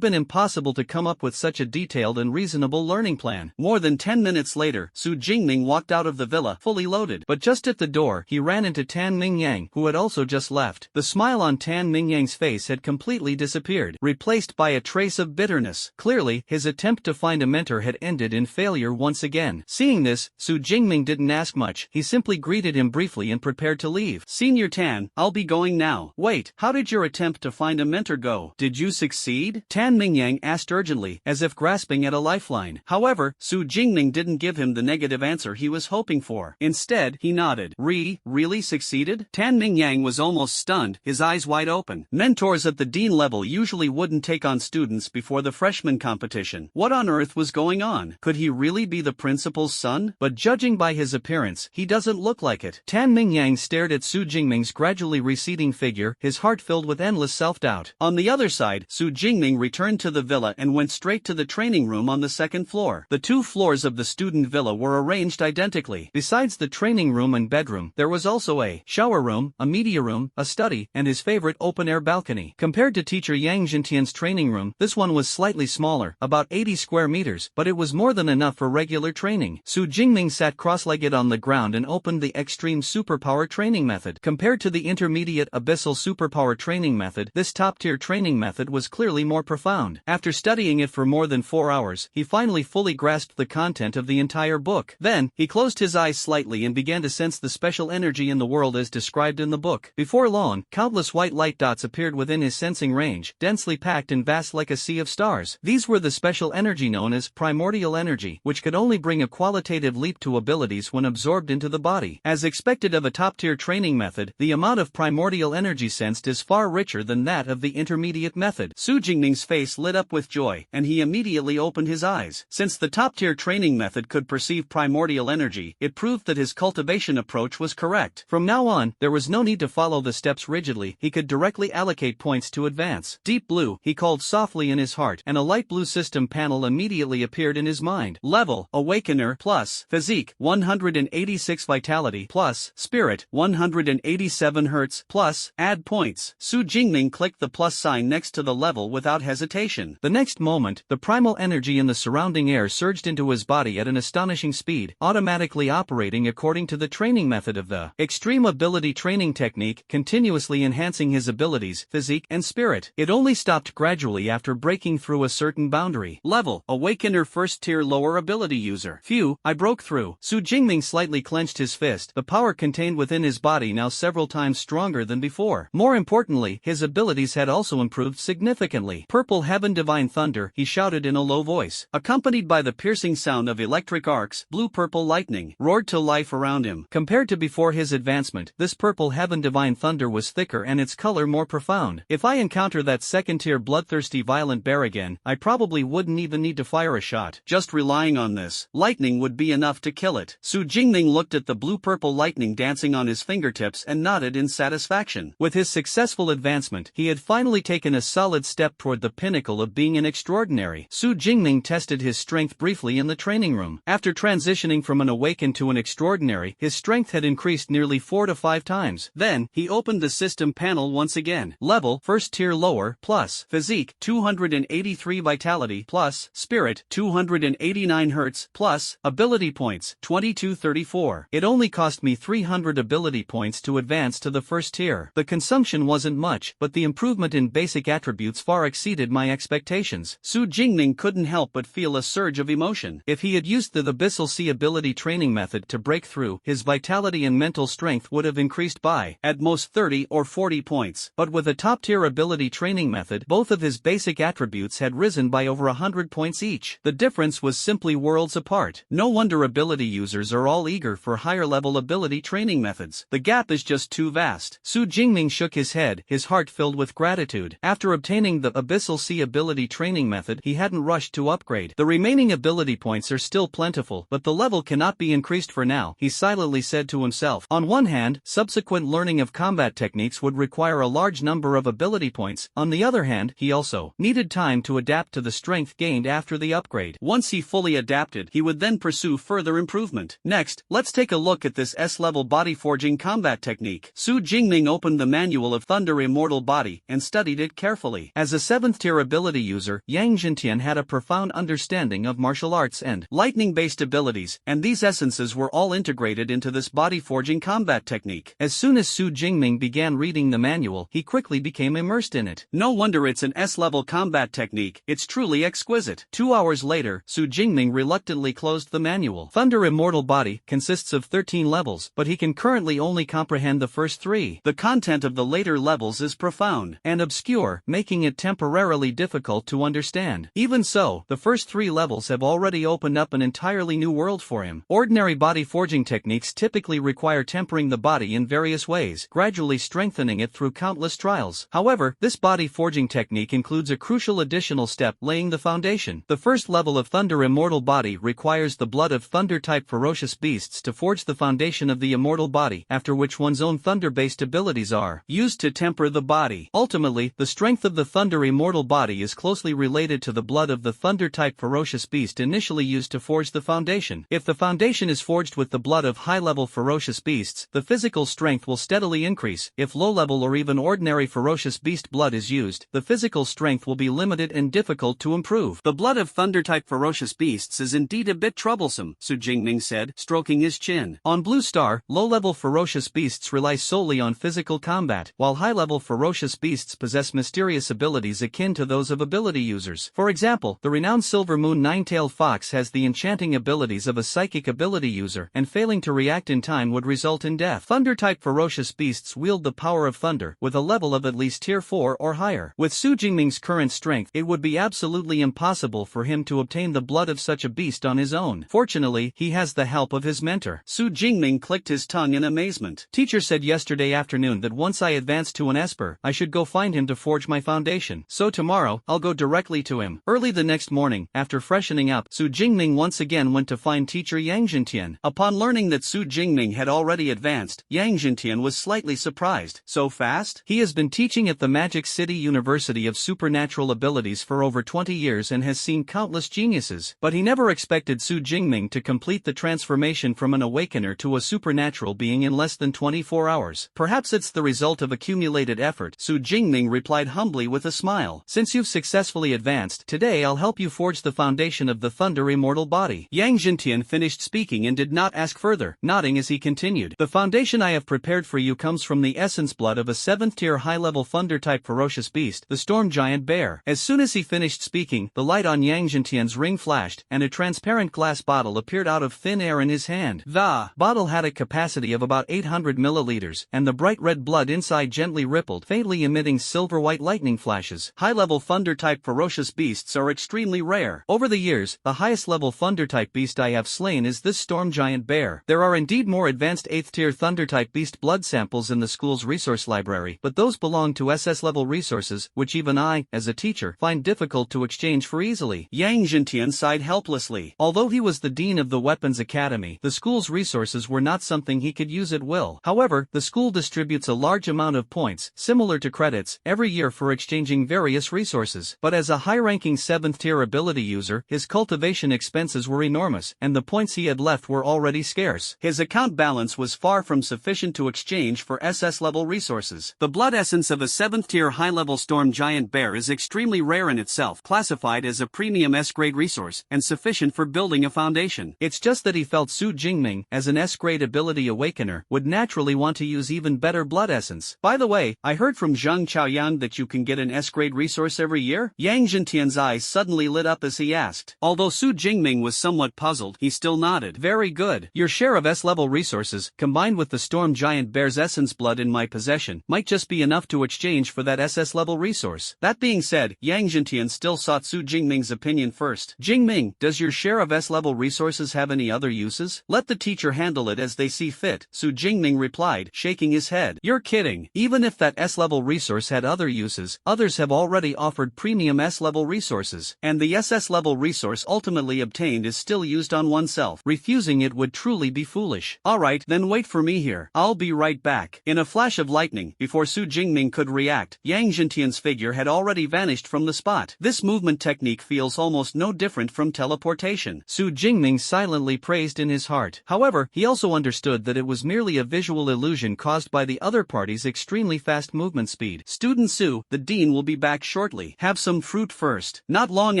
been impossible to come up with such a detailed and reasonable learning plan. More than 10 minutes later, Su Jingming walked out of the villa, fully loaded. But just at the door, he ran into Tan Mingyang, who had also just left. The smile on Tan Mingyang's face had completely disappeared, replaced by a trace of bitterness. Clearly, his attempt to find a mentor had ended in failure once again. Seeing this, Su Jingming didn't ask much. He simply greeted him briefly and prepared to leave. Senior Tan, I'll be going now. Wait, how did your attempt to find a mentor go? Did you succeed? Tan Mingyang asked urgently, as if grasping at a lifeline. However, Su Jingming didn't give him the negative answer he was hoping for. Instead, he nodded. Really succeeded? Tan Mingyang was almost stunned, his eyes wide open. Mentors at the dean level usually wouldn't take on students before the freshman competition. What on earth was going on? Could he really be the principal's son? But judging by his appearance, he doesn't look like it. Tan Mingyang stared at Su Jingming's gradually receding figure, his heart filled with endless self-doubt. On the other side, Su Jingming returned to the villa and went straight to the training room on the 2nd floor. The 2 floors of the student villa were arranged identically. Besides the training room and bedroom, there was also a shower room, a media room, a study, and his favorite open-air balcony. Compared to teacher Yang Zhentian's training room, this one was slightly smaller, about 80 square meters, but it was more than enough for regular training. Su Jingming sat cross-legged on the ground and opened the extreme superpower training method. Compared to the intermediate abyssal superpower training method, this top-tier training method was clearly more profound. After studying it for more than 4 hours, he finally fully grasped the content of the entire book. Then, he closed his eyes slightly and began to sense the special energy in the world as described in the book. Before long, countless white light dots appeared within his sensing range, densely packed and vast like a sea of stars. These were the special energy known as primordial energy, which could only bring a qualitative leap to abilities when absorbed into the body. As expected of a top-tier training method, the amount of primordial energy sensed is far richer than that of the intermediate method. Su Jingming's face lit up with joy, and he immediately opened his eyes. Since the top-tier training method could perceive primordial energy, it proved that his cultivation approach was correct. From now on, there was no need to follow the steps rigidly. He could directly allocate points to advance. Deep Blue, he called softly in his heart, and a light blue system panel immediately appeared in his mind. Level, Awakener, plus, Physique, 186 Vitality, plus, Spirit, 187 Hertz, plus, add points. Su Jingming Jingming clicked the plus sign next to the level without hesitation. The next moment, the primal energy in the surrounding air surged into his body at an astonishing speed, automatically operating according to the training method of the extreme ability training technique, continuously enhancing his abilities, physique, and spirit. It only stopped gradually after breaking through a certain boundary. Level: Awakener first tier lower ability user. Phew, I broke through. Su Jingming slightly clenched his fist, the power contained within his body now several times stronger than before. More importantly, his abilities had also improved significantly. Purple Heaven Divine Thunder, he shouted in a low voice. Accompanied by the piercing sound of electric arcs, blue-purple lightning roared to life around him. Compared to before his advancement, this Purple Heaven Divine Thunder was thicker and its color more profound. If I encounter that second-tier bloodthirsty violent bear again, I probably wouldn't even need to fire a shot. Just relying on this lightning would be enough to kill it. Su Jingming looked at the blue-purple lightning dancing on his fingertips and nodded in satisfaction. With his successful advancement, he had finally taken a solid step toward the pinnacle of being an extraordinary. Su Jingming tested his strength briefly in the training room. After transitioning from an awakened to an extraordinary, his strength had increased nearly 4 to 5 times. Then, he opened the system panel once again. Level: first tier lower, plus physique 283 vitality, plus spirit 289 Hz, plus ability points 2234. It only cost me 300 ability points to advance to the first tier. The consumption wasn't much, but the improvement in basic attributes far exceeded my expectations. Su Jingming couldn't help but feel a surge of emotion. If he had used the Abyssal Sea ability training method to break through, his vitality and mental strength would have increased by, at most 30 or 40 points. But with a top-tier ability training method, both of his basic attributes had risen by over 100 points each. The difference was simply worlds apart. No wonder ability users are all eager for higher-level ability training methods. The gap is just too vast. Su Jingming shook his head, his heart filled with gratitude. After obtaining the Abyssal Sea ability training method, he hadn't rushed to upgrade. The remaining ability points are still plentiful, but the level cannot be increased for now, he silently said to himself. On one hand, subsequent learning of combat techniques would require a large number of ability points. On the other hand, he also needed time to adapt to the strength gained after the upgrade. Once he fully adapted, he would then pursue further improvement. Next, let's take a look at this S-level body forging combat technique. Su Jingming opened the manual of Thunder Immortal Body and studied it carefully. As a 7th tier ability user, Yang Jintian had a profound understanding of martial arts and lightning-based abilities, and these essences were all integrated into this body forging combat technique. As soon as Su Jingming began reading the manual, he quickly became immersed in it. No wonder it's an S-level combat technique, it's truly exquisite. 2 hours later, Su Jingming reluctantly closed the manual. Thunder Immortal Body consists of 13 levels, but he can currently only comprehend the first 3. The content of the later levels is profound and obscure, making it temporarily difficult to understand. Even so, the first 3 levels have already opened up an entirely new world for him. Ordinary body forging techniques typically require tempering the body in various ways, gradually strengthening it through countless trials. However, this body forging technique includes a crucial additional step: laying the foundation. The first level of Thunder Immortal Body requires the blood of Thunder-type ferocious beasts to forge the foundation of the immortal body, after which one's own Thunder-based abilities are used to temper the body. Ultimately, the strength of the Thunder Immortal Body is closely related to the blood of the Thunder-type ferocious beast initially used to forge the foundation. If the foundation is forged with the blood of high-level ferocious beasts, the physical strength will steadily increase. If low-level or even ordinary ferocious beast blood is used, the physical strength will be limited and difficult to improve. The blood of Thunder-type ferocious beasts is indeed a bit troublesome, Su Jingming said, stroking his chin. On Blue Star, low-level ferocious beasts rely solely on physical combat, while high-level ferocious beasts possess mysterious abilities akin to those of ability users. For example, the renowned Silver Moon Nine-tailed Fox has the enchanting abilities of a psychic ability user, and failing to react in time would result in death. Thunder-type ferocious beasts wield the power of thunder, with a level of at least tier 4 or higher. With Su Jingming's current strength, it would be absolutely impossible for him to obtain the blood of such a beast on his own. Fortunately, he has the help of his mentor. Su Jingming clicked his tongue in amazement. Teacher said yesterday afternoon that once I advance to an Esper, I should go find him to forge my foundation. So tomorrow, I'll go directly to him. Early the next morning, after freshening up, Su Jingming once again went to find teacher Yang Jintian. Upon learning that Su Jingming had already advanced, Yang Jintian was slightly surprised. So fast? He has been teaching at the Magic City University of Supernatural Abilities for over 20 years and has seen countless geniuses, but he never expected Su Jingming to complete the transformation from an awakener to a supernatural being in less than 24 hours. Perhaps it's the result of accumulated effort, Su Jingming replied humbly with a smile. Since you've successfully advanced, today I'll help you forge the foundation of the Thunder Immortal Body. Yang Jintian finished speaking and did not ask further, nodding as he continued. The foundation I have prepared for you comes from the essence blood of a 7th-tier high-level Thunder-type ferocious beast, the Storm Giant Bear. As soon as he finished speaking, the light on Yang Jintian's ring flashed, and a transparent glass bottle appeared out of thin air in his hand. The bottle had a capacity of about 800 milliliters, and the bright red blood inside gently rippled, faintly emitting silver-white lightning flashes. High-level Thunder-type ferocious beasts are extremely rare. Over the years, the highest-level Thunder-type beast I have slain is this Storm Giant Bear. There are indeed more advanced 8th-tier Thunder-type beast blood samples in the school's resource library, but those belong to SS-level resources, which even I, as a teacher, find difficult to exchange for easily. Yang Jintian sighed helplessly. Although he was the dean of the Weapons Academy, the school's resources were not something he could use at will. However, the school distributes a large amount of points, similar to credits, every year for exchanging various resources. But as a high-ranking 7th-tier ability user, his cultivation expenses were enormous, and the points he had left were already scarce. His account balance was far from sufficient to exchange for SS-level resources. The blood essence of a 7th-tier high-level Storm Giant Bear is extremely rare in itself, classified as a premium S-grade resource, and sufficient for building a foundation. It's just that he felt Su Jingming, as an S-grade ability awakener, would naturally want to use even better blood essence. By the way, I heard from Zhang Chaoyang that you can get an S-grade resource every year? Yang Jintian's eyes suddenly lit up as he asked. Although Su Jingming was somewhat puzzled, he still nodded. Very good. Your share of S-level resources, combined with the Storm Giant Bear's essence blood in my possession, might just be enough to exchange for that SS-level resource. That being said, Yang Jintian still sought Su Jingming's opinion first. Jingming, does your share of S-level resources have any other uses? Let the teacher handle it as they see fit, Su Jingming replied, shaking his head. You're kidding. Even if that S-level resource had other uses, others have already offered premium S-level resources, and the SS-level resource ultimately obtained is still used on oneself. Refusing it would truly be foolish. Alright, then wait for me here. I'll be right back. In a flash of lightning, before Su Jingming could react, Yang Jintian's figure had already vanished from the spot. This movement technique feels almost no different from teleportation. Su Jingming silently praised in his heart. However, he also understood that it was merely a visual illusion caused by the other party's extremely fast movement speed. Student Su, the dean will be back shortly. Have some fruit first. Not long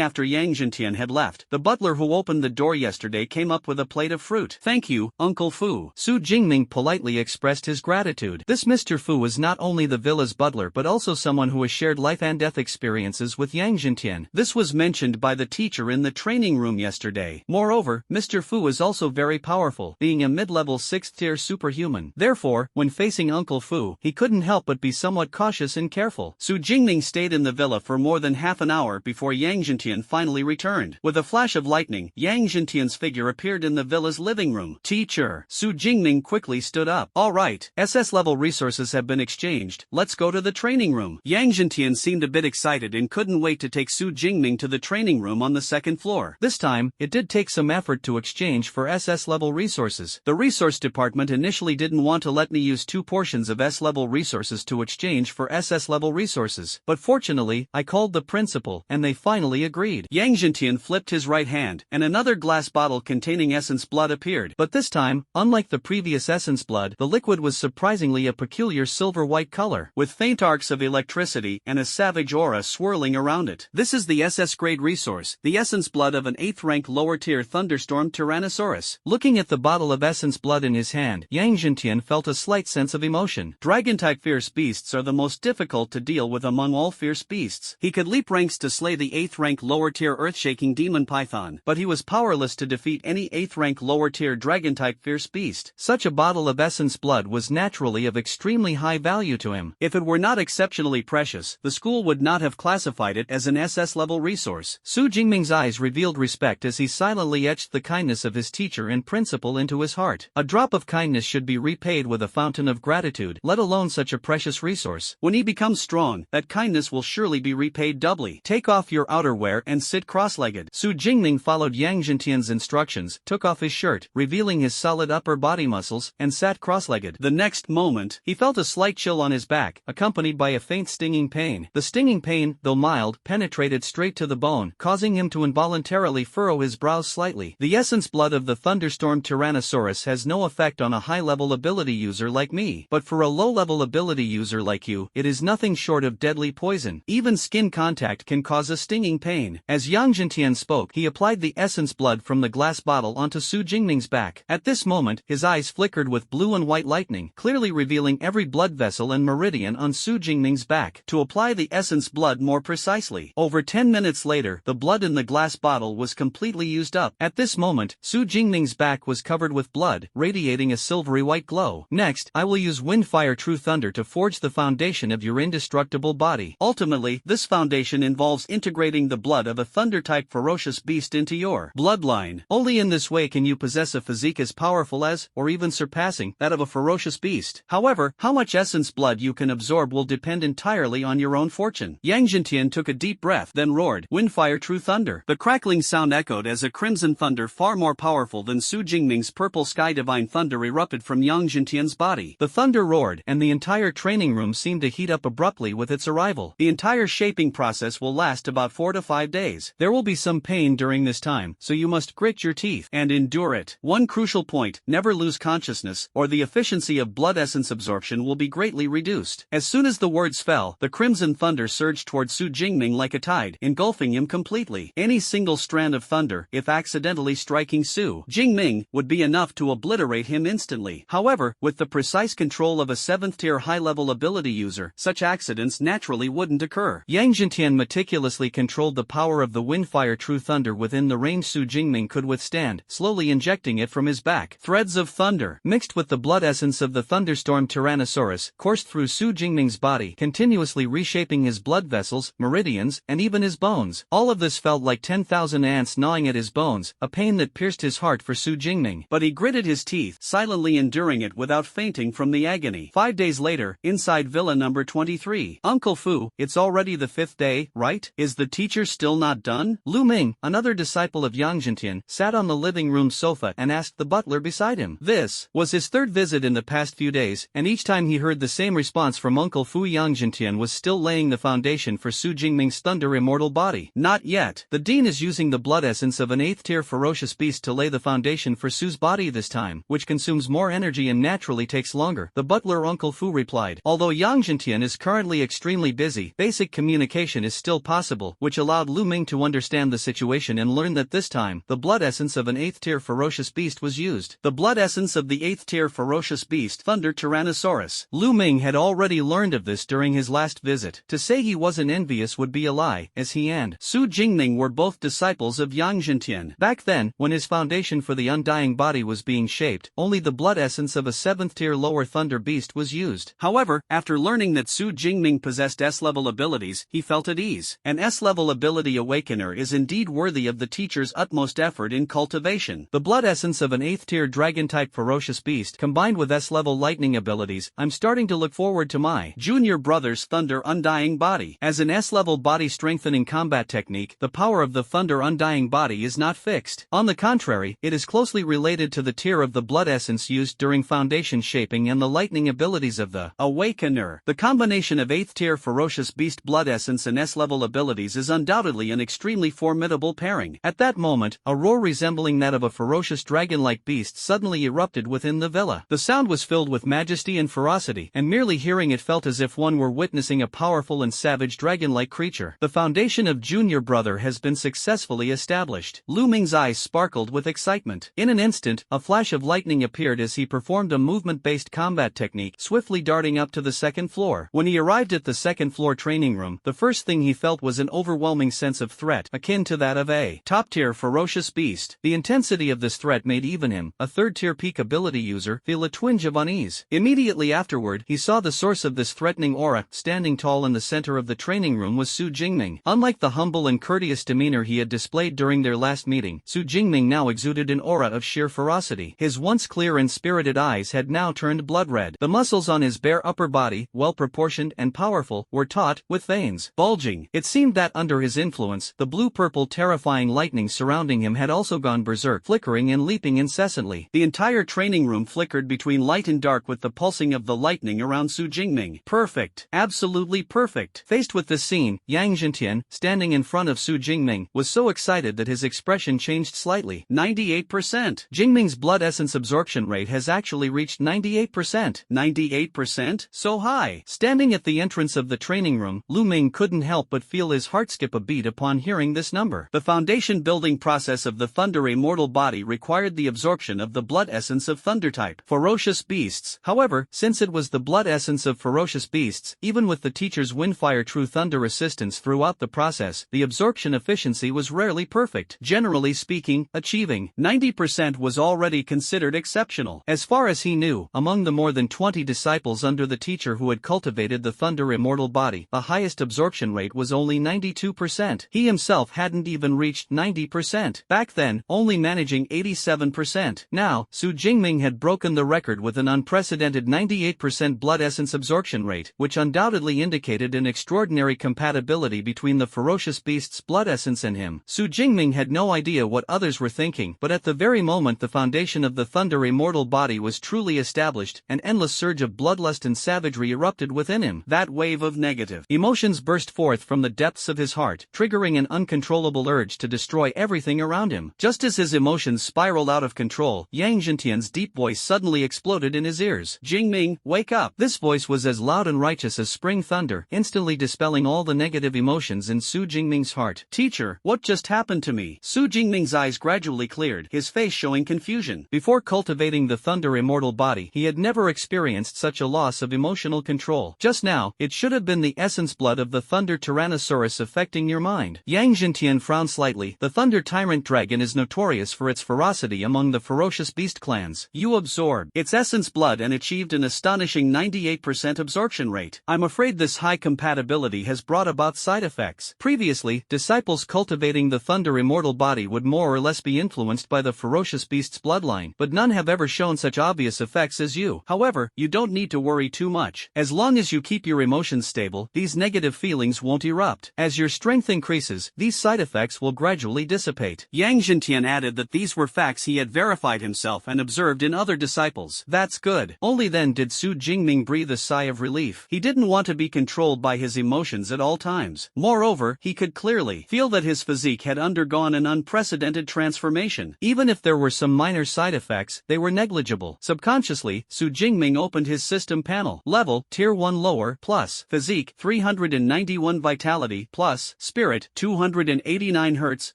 after Yang Jintian had left, the butler who opened the door yesterday came up with a plate of fruit. Thank you, Uncle Fu. Su Jingming politely expressed his gratitude. This Mr. Fu was not only the villa's butler but also someone who has shared life and death experiences with Yang Jintian. This was mentioned by the teacher in the training room yesterday. Moreover, Mr. Fu is also very powerful, being a mid-level 6th-tier superhuman. Therefore, when facing Uncle Fu, he couldn't help but be somewhat cautious and careful. Su Jingming stayed in the villa for more than half an hour before Yang Jintian finally returned. With a flash of lightning, Yang Jintian's figure appeared in the villa's living room. Teacher. Su Jingming quickly stood up. Alright, SS-level resources have been exchanged. Let's go to the training room. Yang Jintian seemed a bit excited and couldn't wait to take Su Jingming to the training room on the 2nd floor. This time, it did take some effort to exchange for SS-level resources. The resource department initially didn't want to let me use 2 portions of S-level resources to exchange for SS-level resources, but fortunately, I called the principal, and they finally agreed. Yang Jintian flipped his right hand, and another glass bottle containing essence blood appeared. But this time, unlike the previous essence blood, the liquid was surprisingly a peculiar silver-white color, with faint arcs of electricity and a savage aura swirling around it. This is the SS-grade resource, the essence blood of an 8th-rank lower-tier thunderstorm Tyrannosaurus. Looking at the bottle of essence blood in his hand, Yang Jintian felt a slight sense of emotion. Dragon-type fierce beasts are the most difficult to deal with among all fierce beasts. He could leap ranks to slay the 8th-rank lower-tier earth-shaking demon python, but he was powerless to defeat any 8th-rank lower-tier dragon-type fierce beast. Such a bottle of essence blood was naturally of extremely high value to him. If it were not exceptionally precious, the school would not have classified it as an SS-level resource. Su Jingming's eyes revealed respect as he silently etched the kindness of his teacher and principal into his heart. A drop of kindness should be repaid with a fountain of gratitude, let alone such a precious resource. When he becomes strong, that kindness will surely be repaid doubly. Take off your outerwear and sit cross-legged. Su Jingming followed Yang Jintian's instructions, took off his shirt, revealing his solid upper body muscles, and sat cross-legged. The next moment, he felt a slight chill on his back, accompanied by a faint stinging pain. The stinging pain, though mild, penetrated straight to the bone, causing him to involuntarily furrow his brows slightly. The essence blood of the thunderstorm Tyrannosaurus has no effect on a high-level ability user like me, but for a low-level ability user like strike you, it is nothing short of deadly poison. Even skin contact can cause a stinging pain. As Yang Jintian spoke, he applied the essence blood from the glass bottle onto Su Jingming's back. At this moment, his eyes flickered with blue and white lightning, clearly revealing every blood vessel and meridian on Su Jingming's back. To apply the essence blood more precisely, over 10 minutes later, the blood in the glass bottle was completely used up. At this moment, Su Jingming's back was covered with blood, radiating a silvery white glow. Next, I will use Wind Fire True Thunder to forge the foundation of your indestructible body. Ultimately, this foundation involves integrating the blood of a thunder-type ferocious beast into your bloodline. Only in this way can you possess a physique as powerful as, or even surpassing, that of a ferocious beast. However, how much essence blood you can absorb will depend entirely on your own fortune. Yang Jintian took a deep breath, then roared, Windfire True Thunder. The crackling sound echoed as a crimson thunder far more powerful than Su Jingming's purple sky divine thunder erupted from Yang Jintian's body. The thunder roared, and the entire training room seemed to heat up abruptly with its arrival. The entire shaping process will last about 4 to 5 days. There will be some pain during this time, so you must grit your teeth and endure it. One crucial point, never lose consciousness, or the efficiency of blood essence absorption will be greatly reduced. As soon as the words fell, the crimson thunder surged toward Su Jingming like a tide, engulfing him completely. Any single strand of thunder, if accidentally striking Su Jingming, would be enough to obliterate him instantly. However, with the precise control of a 7th-tier high-level ability user, such accidents naturally wouldn't occur. Yang Jintian meticulously controlled the power of the Windfire True Thunder within the range Su Jingming could withstand, slowly injecting it from his back. Threads of thunder, mixed with the blood essence of the thunderstorm Tyrannosaurus, coursed through Su Jingming's body, continuously reshaping his blood vessels, meridians, and even his bones. All of this felt like 10,000 ants gnawing at his bones, a pain that pierced his heart for Su Jingming. But he gritted his teeth, silently enduring it without fainting from the agony. 5 days later, inside Villa number 23. Uncle Fu, it's already the 5th day, right? Is the teacher still not done? Lu Ming, another disciple of Yang Jintian, sat on the living room sofa and asked the butler beside him. This was his 3rd visit in the past few days, and each time he heard the same response from Uncle Fu. Yang Jintian was still laying the foundation for Su Jingming's thunder immortal body. Not yet. The dean is using the blood essence of an 8th-tier ferocious beast to lay the foundation for Su's body this time, which consumes more energy and naturally takes longer. The butler Uncle Fu replied. Although Yang Jintian is currently extremely busy, basic communication is still possible, which allowed Lu Ming to understand the situation and learn that this time, the blood essence of an 8th-tier ferocious beast was used. The blood essence of the 8th-tier ferocious beast, Thunder Tyrannosaurus. Lu Ming had already learned of this during his last visit. To say he wasn't envious would be a lie, as he and Su Jingming were both disciples of Yang Jintian. Back then, when his foundation for the undying body was being shaped, only the blood essence of a 7th-tier lower thunder beast was used. However, after learning that Su Jingming possessed S-level abilities, he felt at ease. An S-level ability awakener is indeed worthy of the teacher's utmost effort in cultivation. The blood essence of an 8th-tier dragon-type ferocious beast combined with S-level lightning abilities, I'm starting to look forward to my junior brother's thunder undying body. As an S-level body strengthening combat technique, the power of the thunder undying body is not fixed. On the contrary, it is closely related to the tier of the blood essence used during foundation shaping and the lightning abilities of the awakener. The combination of 8th-tier ferocious beast blood essence and S-level abilities is undoubtedly an extremely formidable pairing. At that moment, a roar resembling that of a ferocious dragon-like beast suddenly erupted within the villa. The sound was filled with majesty and ferocity, and merely hearing it felt as if one were witnessing a powerful and savage dragon-like creature. The foundation of Junior Brother has been successfully established. Lu Ming's eyes sparkled with excitement. In an instant, a flash of lightning appeared as he performed a movement-based combat technique, swiftly darting up to the 2nd floor. When he arrived at the 2nd floor training room, the first thing he felt was an overwhelming sense of threat, akin to that of a top-tier ferocious beast. The intensity of this threat made even him, a 3rd-tier peak ability user, feel a twinge of unease. Immediately afterward, he saw the source of this threatening aura. Standing tall in the center of the training room was Su Jingming. Unlike the humble and courteous demeanor he had displayed during their last meeting, Su Jingming now exuded an aura of sheer ferocity. His once clear and spirited eyes had now turned blood red. The muscles on his bare upper body, well proportioned and powerful, were taut, with veins bulging. It seemed that under his influence, the blue-purple terrifying lightning surrounding him had also gone berserk, flickering and leaping incessantly. The entire training room flickered between light and dark with the pulsing of the lightning around Su Jingming. Perfect. Absolutely perfect. Faced with this scene, Yang Jintian, standing in front of Su Jingming, was so excited that his expression changed slightly. 98%. Jingming's blood essence absorption rate has actually reached 98%. 98%? So high. Hi! Standing at the entrance of the training room, Lu Ming couldn't help but feel his heart skip a beat upon hearing this number. The foundation building process of the Thunder Immortal body required the absorption of the blood essence of Thunder type ferocious beasts. However, since it was the blood essence of ferocious beasts, even with the teacher's Windfire True Thunder assistance throughout the process, the absorption efficiency was rarely perfect. Generally speaking, achieving 90% was already considered exceptional. As far as he knew, among the more than 20 disciples under the teacher who had cultivated the Thunder Immortal body, the highest absorption rate was only 92%. He himself hadn't even reached 90%. Back then, only managing 87%. Now, Su Jingming had broken the record with an unprecedented 98% blood essence absorption rate, which undoubtedly indicated an extraordinary compatibility between the ferocious beast's blood essence and him. Su Jingming had no idea what others were thinking, but at the very moment the foundation of the Thunder Immortal body was truly established, an endless surge of bloodlust and savagery erupted within him. That wave of negative emotions burst forth from the depths of his heart, triggering an uncontrollable urge to destroy everything around him. Just as his emotions spiraled out of control, Yang Zhentian's deep voice suddenly exploded in his ears. Jingming, wake up! This voice was as loud and righteous as spring thunder, instantly dispelling all the negative emotions in Su Jingming's heart. Teacher, what just happened to me? Su Jingming's eyes gradually cleared, his face showing confusion. Before cultivating the Thunder Immortal body, he had never experienced such a loss of emotional control. Just now, it should have been the essence blood of the Thunder Tyrannosaurus affecting your mind. Yang Zhentian frowned slightly. The Thunder Tyrant Dragon is notorious for its ferocity among the ferocious beast clans. You absorbed its essence blood and achieved an astonishing 98% absorption rate. I'm afraid this high compatibility has brought about side effects. Previously, disciples cultivating the Thunder Immortal body would more or less be influenced by the ferocious beast's bloodline, but none have ever shown such obvious effects as you. However, you don't need to worry too much. As long as you keep your emotions stable, these negative feelings won't erupt. As your strength increases, these side effects will gradually dissipate. Yang Zhentian added that these were facts he had verified himself and observed in other disciples. That's good. Only then did Su Jingming breathe a sigh of relief. He didn't want to be controlled by his emotions at all times. Moreover, he could clearly feel that his physique had undergone an unprecedented transformation. Even if there were some minor side effects, they were negligible. Subconsciously, Su Jingming opened his system panel. Level, Tier 1 lower, plus. Physique, 391 vitality, plus. Spirit, 289 Hz,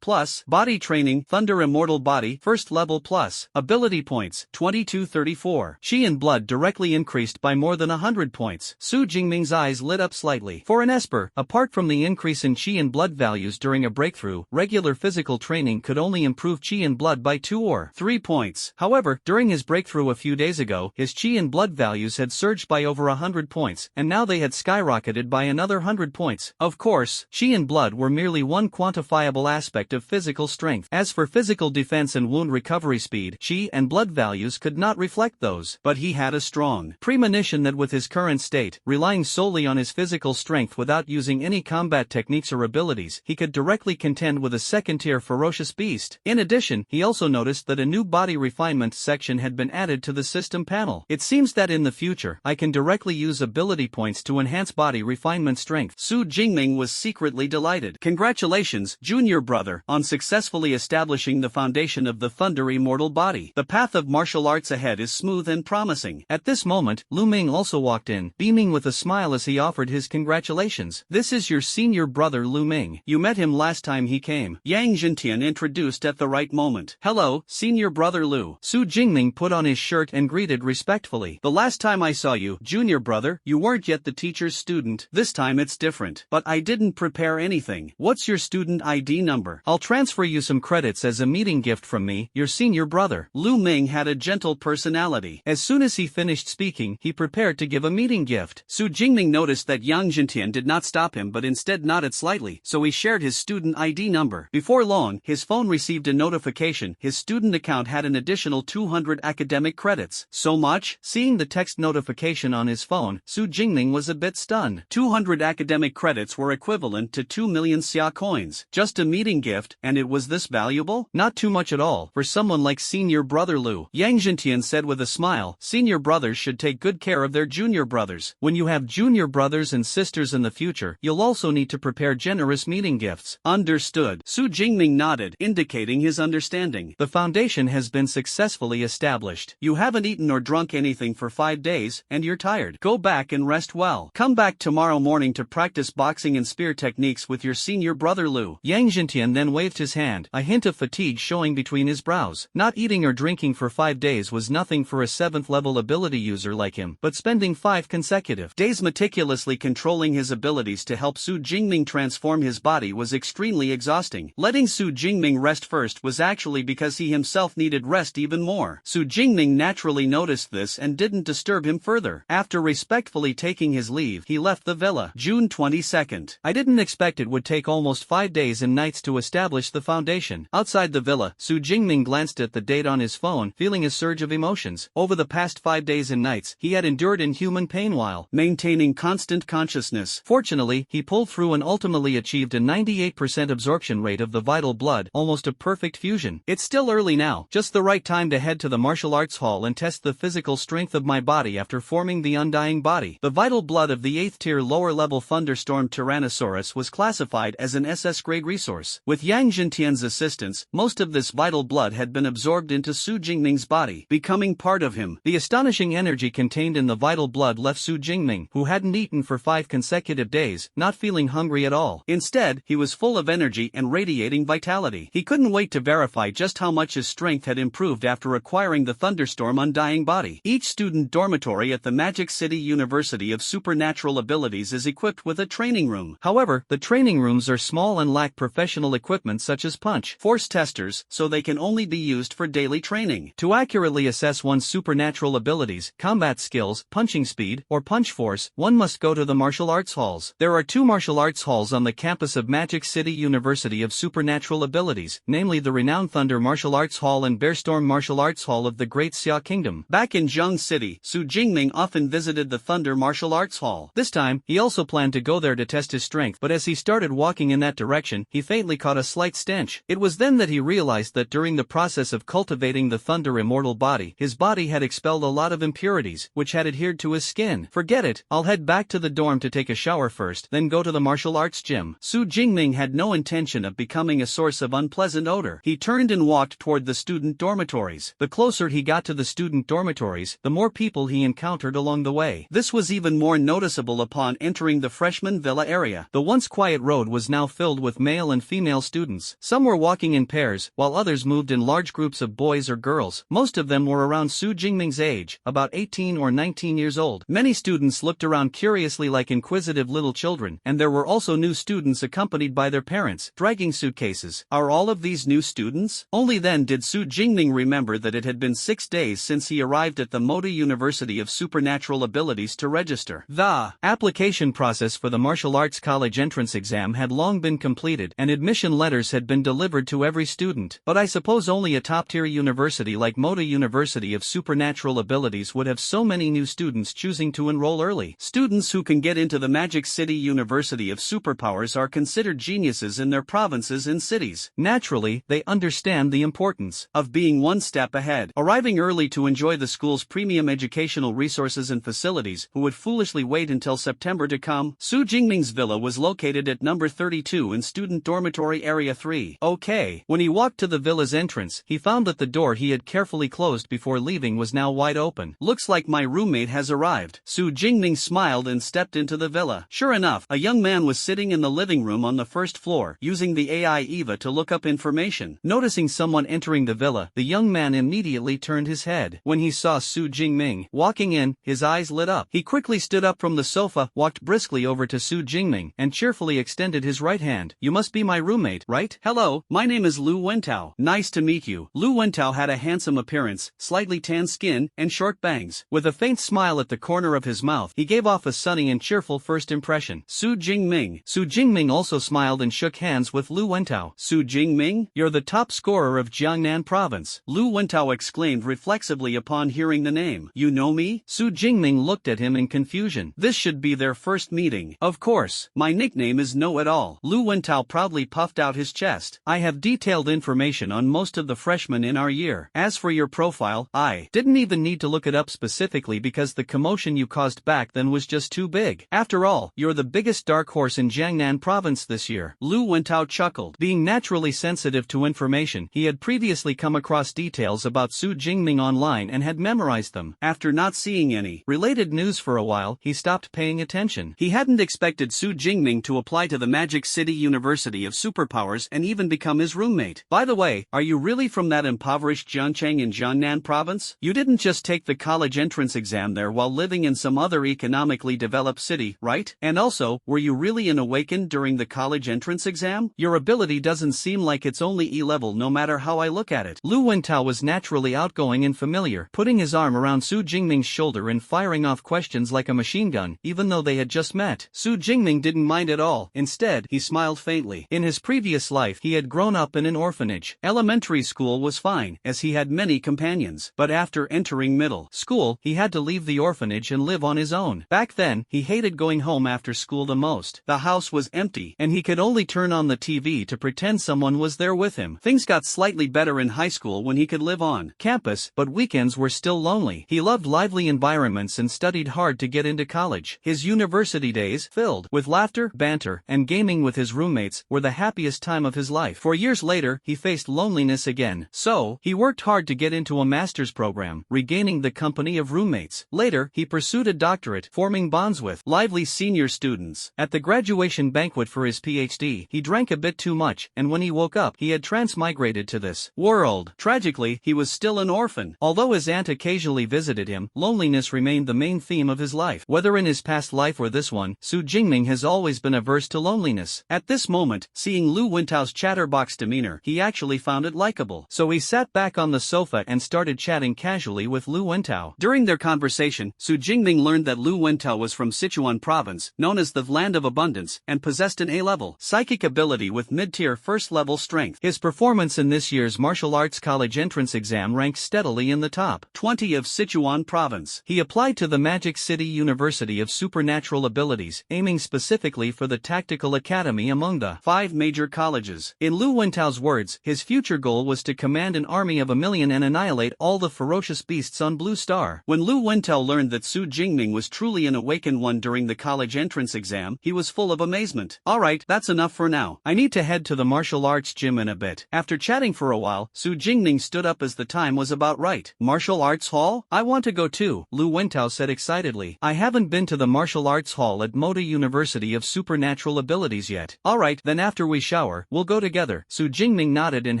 plus. Body training, Thunder Immortal body, first level, plus. Ability points, 2234. Qi and blood directly increased by more than 100 points. Su Jingming's eyes lit up slightly. For an Esper, apart from the increase in Qi and blood values during a breakthrough, regular physical training could only improve Qi and blood by 2 or 3 points. However, during his breakthrough a few days ago, his Qi and blood values had surged by over 100 points, and now they had skyrocketed by another 100 points. Of course, Qi and blood were merely one quantifiable aspect of physical strength. As for physical defense and wound recovery speed, Qi and blood values could not reflect those. But he had a strong premonition that with his current state, relying solely on his physical strength without using any combat techniques or abilities, he could directly contend with a second-tier ferocious beast. In addition, he also noticed that a new body refinement section had been added to the system panel. It seems that in the future, I can directly use ability points to enhance body refinement strength. Su Jingming was secretly delighted. Congratulations, junior brother, on successfully establishing the foundation of the Thunder Immortal body. The path of martial arts ahead is smooth and promising. At this moment, Lu Ming also walked in, beaming with a smile as he offered his congratulations. This is your senior brother Lu Ming. You met him last time he came. Yang Zhentian introduced at the right moment. Hello, senior brother Lu. Su Jingming put on his shirt and greeted respectfully. The last time I saw you, junior brother, you weren't yet the teacher's student. This time it's different. But I didn't prepare anything. What's your student ID number? I'll transfer you some credits as a meeting gift from me, your senior brother. Lu Ming had a gentle personality. As soon as he finished speaking, he prepared to give a meeting gift. Su Jingming noticed that Yang Zhentian did not stop him but instead nodded slightly, so he shared his student ID number. Before long, his phone received a notification. His student account had an additional 200 academic credits. So much? Seeing the text notification on his phone, Su Jingming was a bit stunned. 200 academic credits were equivalent to 2 million xia coins. Just a meeting gift, and it was this valuable? Not too much at all, for someone like senior brother Lu. Yang Zhentian said with a smile, senior brothers should take good care of their junior brothers. When you have junior brothers and sisters in the future, you'll also need to prepare generous meeting gifts. Understood. Su Jingming nodded, indicating his understanding. The foundation has been successfully established. You haven't eaten or drunk anything for 5 days, and you're tired. Go back and rest well. Come back tomorrow morning to practice boxing and spear techniques with your senior brother Lu. Yang Jintian then waved his hand, a hint of fatigue showing between his brows. Not eating or drinking for 5 days was nothing for a 7th level ability user like him, but spending 5 consecutive days meticulously controlling his abilities to help Su Jingming transform his body was extremely exhausting. Letting Su Jingming rest first was actually because he himself needed rest even more. Su Jingming naturally noticed this and didn't disturb him further. After respectfully taking his leave, he left the villa. June 22nd. I didn't expect it would take almost 5 days and nights to establish the foundation. Outside the villa, Su Jingming glanced at the date on his phone, feeling a surge of emotions. Over the past 5 days and nights, he had endured inhuman pain while maintaining constant consciousness. Fortunately, he pulled through and ultimately achieved a 98% absorption rate of the vital blood, almost a perfect fusion. It's still early now, just the right time to head to the martial arts hall and test the physical strength of my body after forming the undying body. The vital blood of the 8th tier lower level thunderstorm Tyrannosaurus was classified as an SS grade resource. With Yang Jintian's assistance, most of this vital blood had been absorbed into Su Jingming's body, becoming part of him. The astonishing energy contained in the vital blood left Su Jingming, who hadn't eaten for 5 consecutive days, not feeling hungry at all. Instead, he was full of energy and radiating vitality. He couldn't wait to verify just how much his strength had improved after acquiring the thunderstorm undying body. Each student dormitory at the Magic City University of Supernatural Abilities is equipped with a training room. However, the training rooms are small and lack professional equipment such as punch force testers, so they can only be used for daily training. To accurately assess one's supernatural abilities, combat skills, punching speed, or punch force, one must go to the martial arts halls. There are 2 martial arts halls on the campus of Magic City University of Supernatural Abilities, namely the renowned Thunder Martial Arts Hall and Bearstorm Martial Arts Hall of the Great Xia Kingdom. Back in Zheng City, Su Jingming often visited the Thunder Martial Arts Hall. This time, he also planned to go there to test his strength, but as he started walking in that direction, he faintly caught a slight stench. It was then that he realized that during the process of cultivating the Thunder Immortal body, his body had expelled a lot of impurities, which had adhered to his skin. Forget it, I'll head back to the dorm to take a shower first, then go to the martial arts gym. Su Jingming had no intention of becoming a source of unpleasant odor. He turned and walked toward the student dormitories. The closer he got to the student dormitories, the more people he encountered along the way. This was even more noticeable upon entering the freshman villa area. The once quiet road was now filled with male and female students. Some were walking in pairs, while others moved in large groups of boys or girls. Most of them were around Su Jingming's age, about 18 or 19 years old. Many students looked around curiously like inquisitive little children, and there were also new students accompanied by their parents, dragging suitcases. Are all of these new students? Only then did Su Jingming remember that it had been 6 days since he arrived at the Moda University of Supernatural Abilities to register. The application process for the martial arts college entrance exam had long been completed, and admission letters had been delivered to every student. But I suppose only a top-tier university like Moda University of Supernatural Abilities would have so many new students choosing to enroll early. Students who can get into the Magic City University of Superpowers are considered geniuses in their provinces and cities. Naturally, they understand the importance of being one step ahead. Arriving early to enjoy the school's premium educational resources and facilities, who would foolishly wait until September to come? Su Jingming's villa was located at number 32 in student dormitory area 3. Okay. When he walked to the villa's entrance, he found that the door he had carefully closed before leaving was now wide open. Looks like my roommate has arrived. Su Jingming smiled and stepped into the villa. Sure enough, a young man was sitting in the living room on the first floor, using the AI Eva to look up information. Noticing someone entering the villa, the young man immediately turned his head. When he saw Su Jingming walking in, his eyes lit up. He quickly stood up from the sofa, walked briskly over to Su Jingming, and cheerfully extended his right hand. You must be my roommate, right? Hello, my name is Lu Wentao. Nice to meet you. Lu Wentao had a handsome appearance, slightly tan skin, and short bangs. With a faint smile at the corner of his mouth, he gave off a sunny and cheerful first impression. Su Jingming. Su Jingming also smiled and shook hands with Lu Wentao. Su Jingming, you're the top scorer of Jiangnan province. Lu Wentao exclaimed reflexively upon hearing the name. You know me? Su Jingming looked at him in confusion. This should be their first meeting. Of course, my nickname is Know-It-All. Lu Wentao proudly puffed out his chest. I have detailed information on most of the freshmen in our year. As for your profile, I didn't even need to look it up specifically because the commotion you caused back then was just too big. After all, you're the biggest dark horse in Jiangnan province this year. Lu Wentao chuckled. Being naturally sensitive to information, he had previously come across details about Su Jingming online and had memorized them. After not seeing any related related news for a while, he stopped paying attention. He hadn't expected Su Jingming to apply to the Magic City University of Superpowers and even become his roommate. By the way, are you really from that impoverished Jiangcheng in Jiangnan province? You didn't just take the college entrance exam there while living in some other economically developed city, right? And also, were you really an awakened during the college entrance exam? Your ability doesn't seem like it's only E-level no matter how I look at it. Lu Wentao was naturally outgoing and familiar, putting his arm around Su Jingming's shoulder and firing off questions like a machine gun, even though they had just met. Su Jingming didn't mind at all. Instead, he smiled faintly. In his previous life, he had grown up in an orphanage. Elementary school was fine, as he had many companions. But after entering middle school, he had to leave the orphanage and live on his own. Back then, he hated going home after school the most. The house was empty, and he could only turn on the TV to pretend someone was there with him. Things got slightly better in high school when he could live on campus, but weekends were still lonely. He loved lively environments and studied hard to get into college. His university days, filled with laughter, banter, and gaming with his roommates, were the happiest time of his life. 4 years later, he faced loneliness again. So, he worked hard to get into a master's program, regaining the company of roommates. Later, he pursued a doctorate, forming bonds with lively senior students. At the graduation banquet for his PhD, he drank a bit too much, and when he woke up, he had transmigrated to this world. Tragically, he was still an orphan. Although his aunt occasionally visited him, loneliness remained the main theme of his life. Whether in his past life or this one, Su Jingming has always been averse to loneliness. At this moment, seeing Lu Wentao's chatterbox demeanor, he actually found it likable. So he sat back on the sofa and started chatting casually with Lu Wentao. During their conversation, Su Jingming learned that Lu Wentao was from Sichuan province, known as the Land of Abundance, and possessed an A-level psychic ability with mid-tier first-level strength. His performance in this year's martial arts college entrance exam ranked steadily in the top 20 of Sichuan province. He applied to the Magic City University of Supernatural Abilities, aiming specifically for the Tactical Academy among the 5 major colleges. In Lu Wentao's words, his future goal was to command an army of 1,000,000 and annihilate all the ferocious beasts on Blue Star. When Lu Wentao learned that Su Jingming was truly an awakened one during the college entrance exam, he was full of amazement. Alright, that's enough for now. I need to head to the martial arts gym in a bit. After chatting for a while, Su Jingming stood up as the time was about right. Martial arts hall? I want to go too, Lu Wentao said excitedly. I haven't been to the martial arts hall at Moda University of Supernatural Abilities yet. Alright, then after we shower, we'll go together. Su Jingming nodded and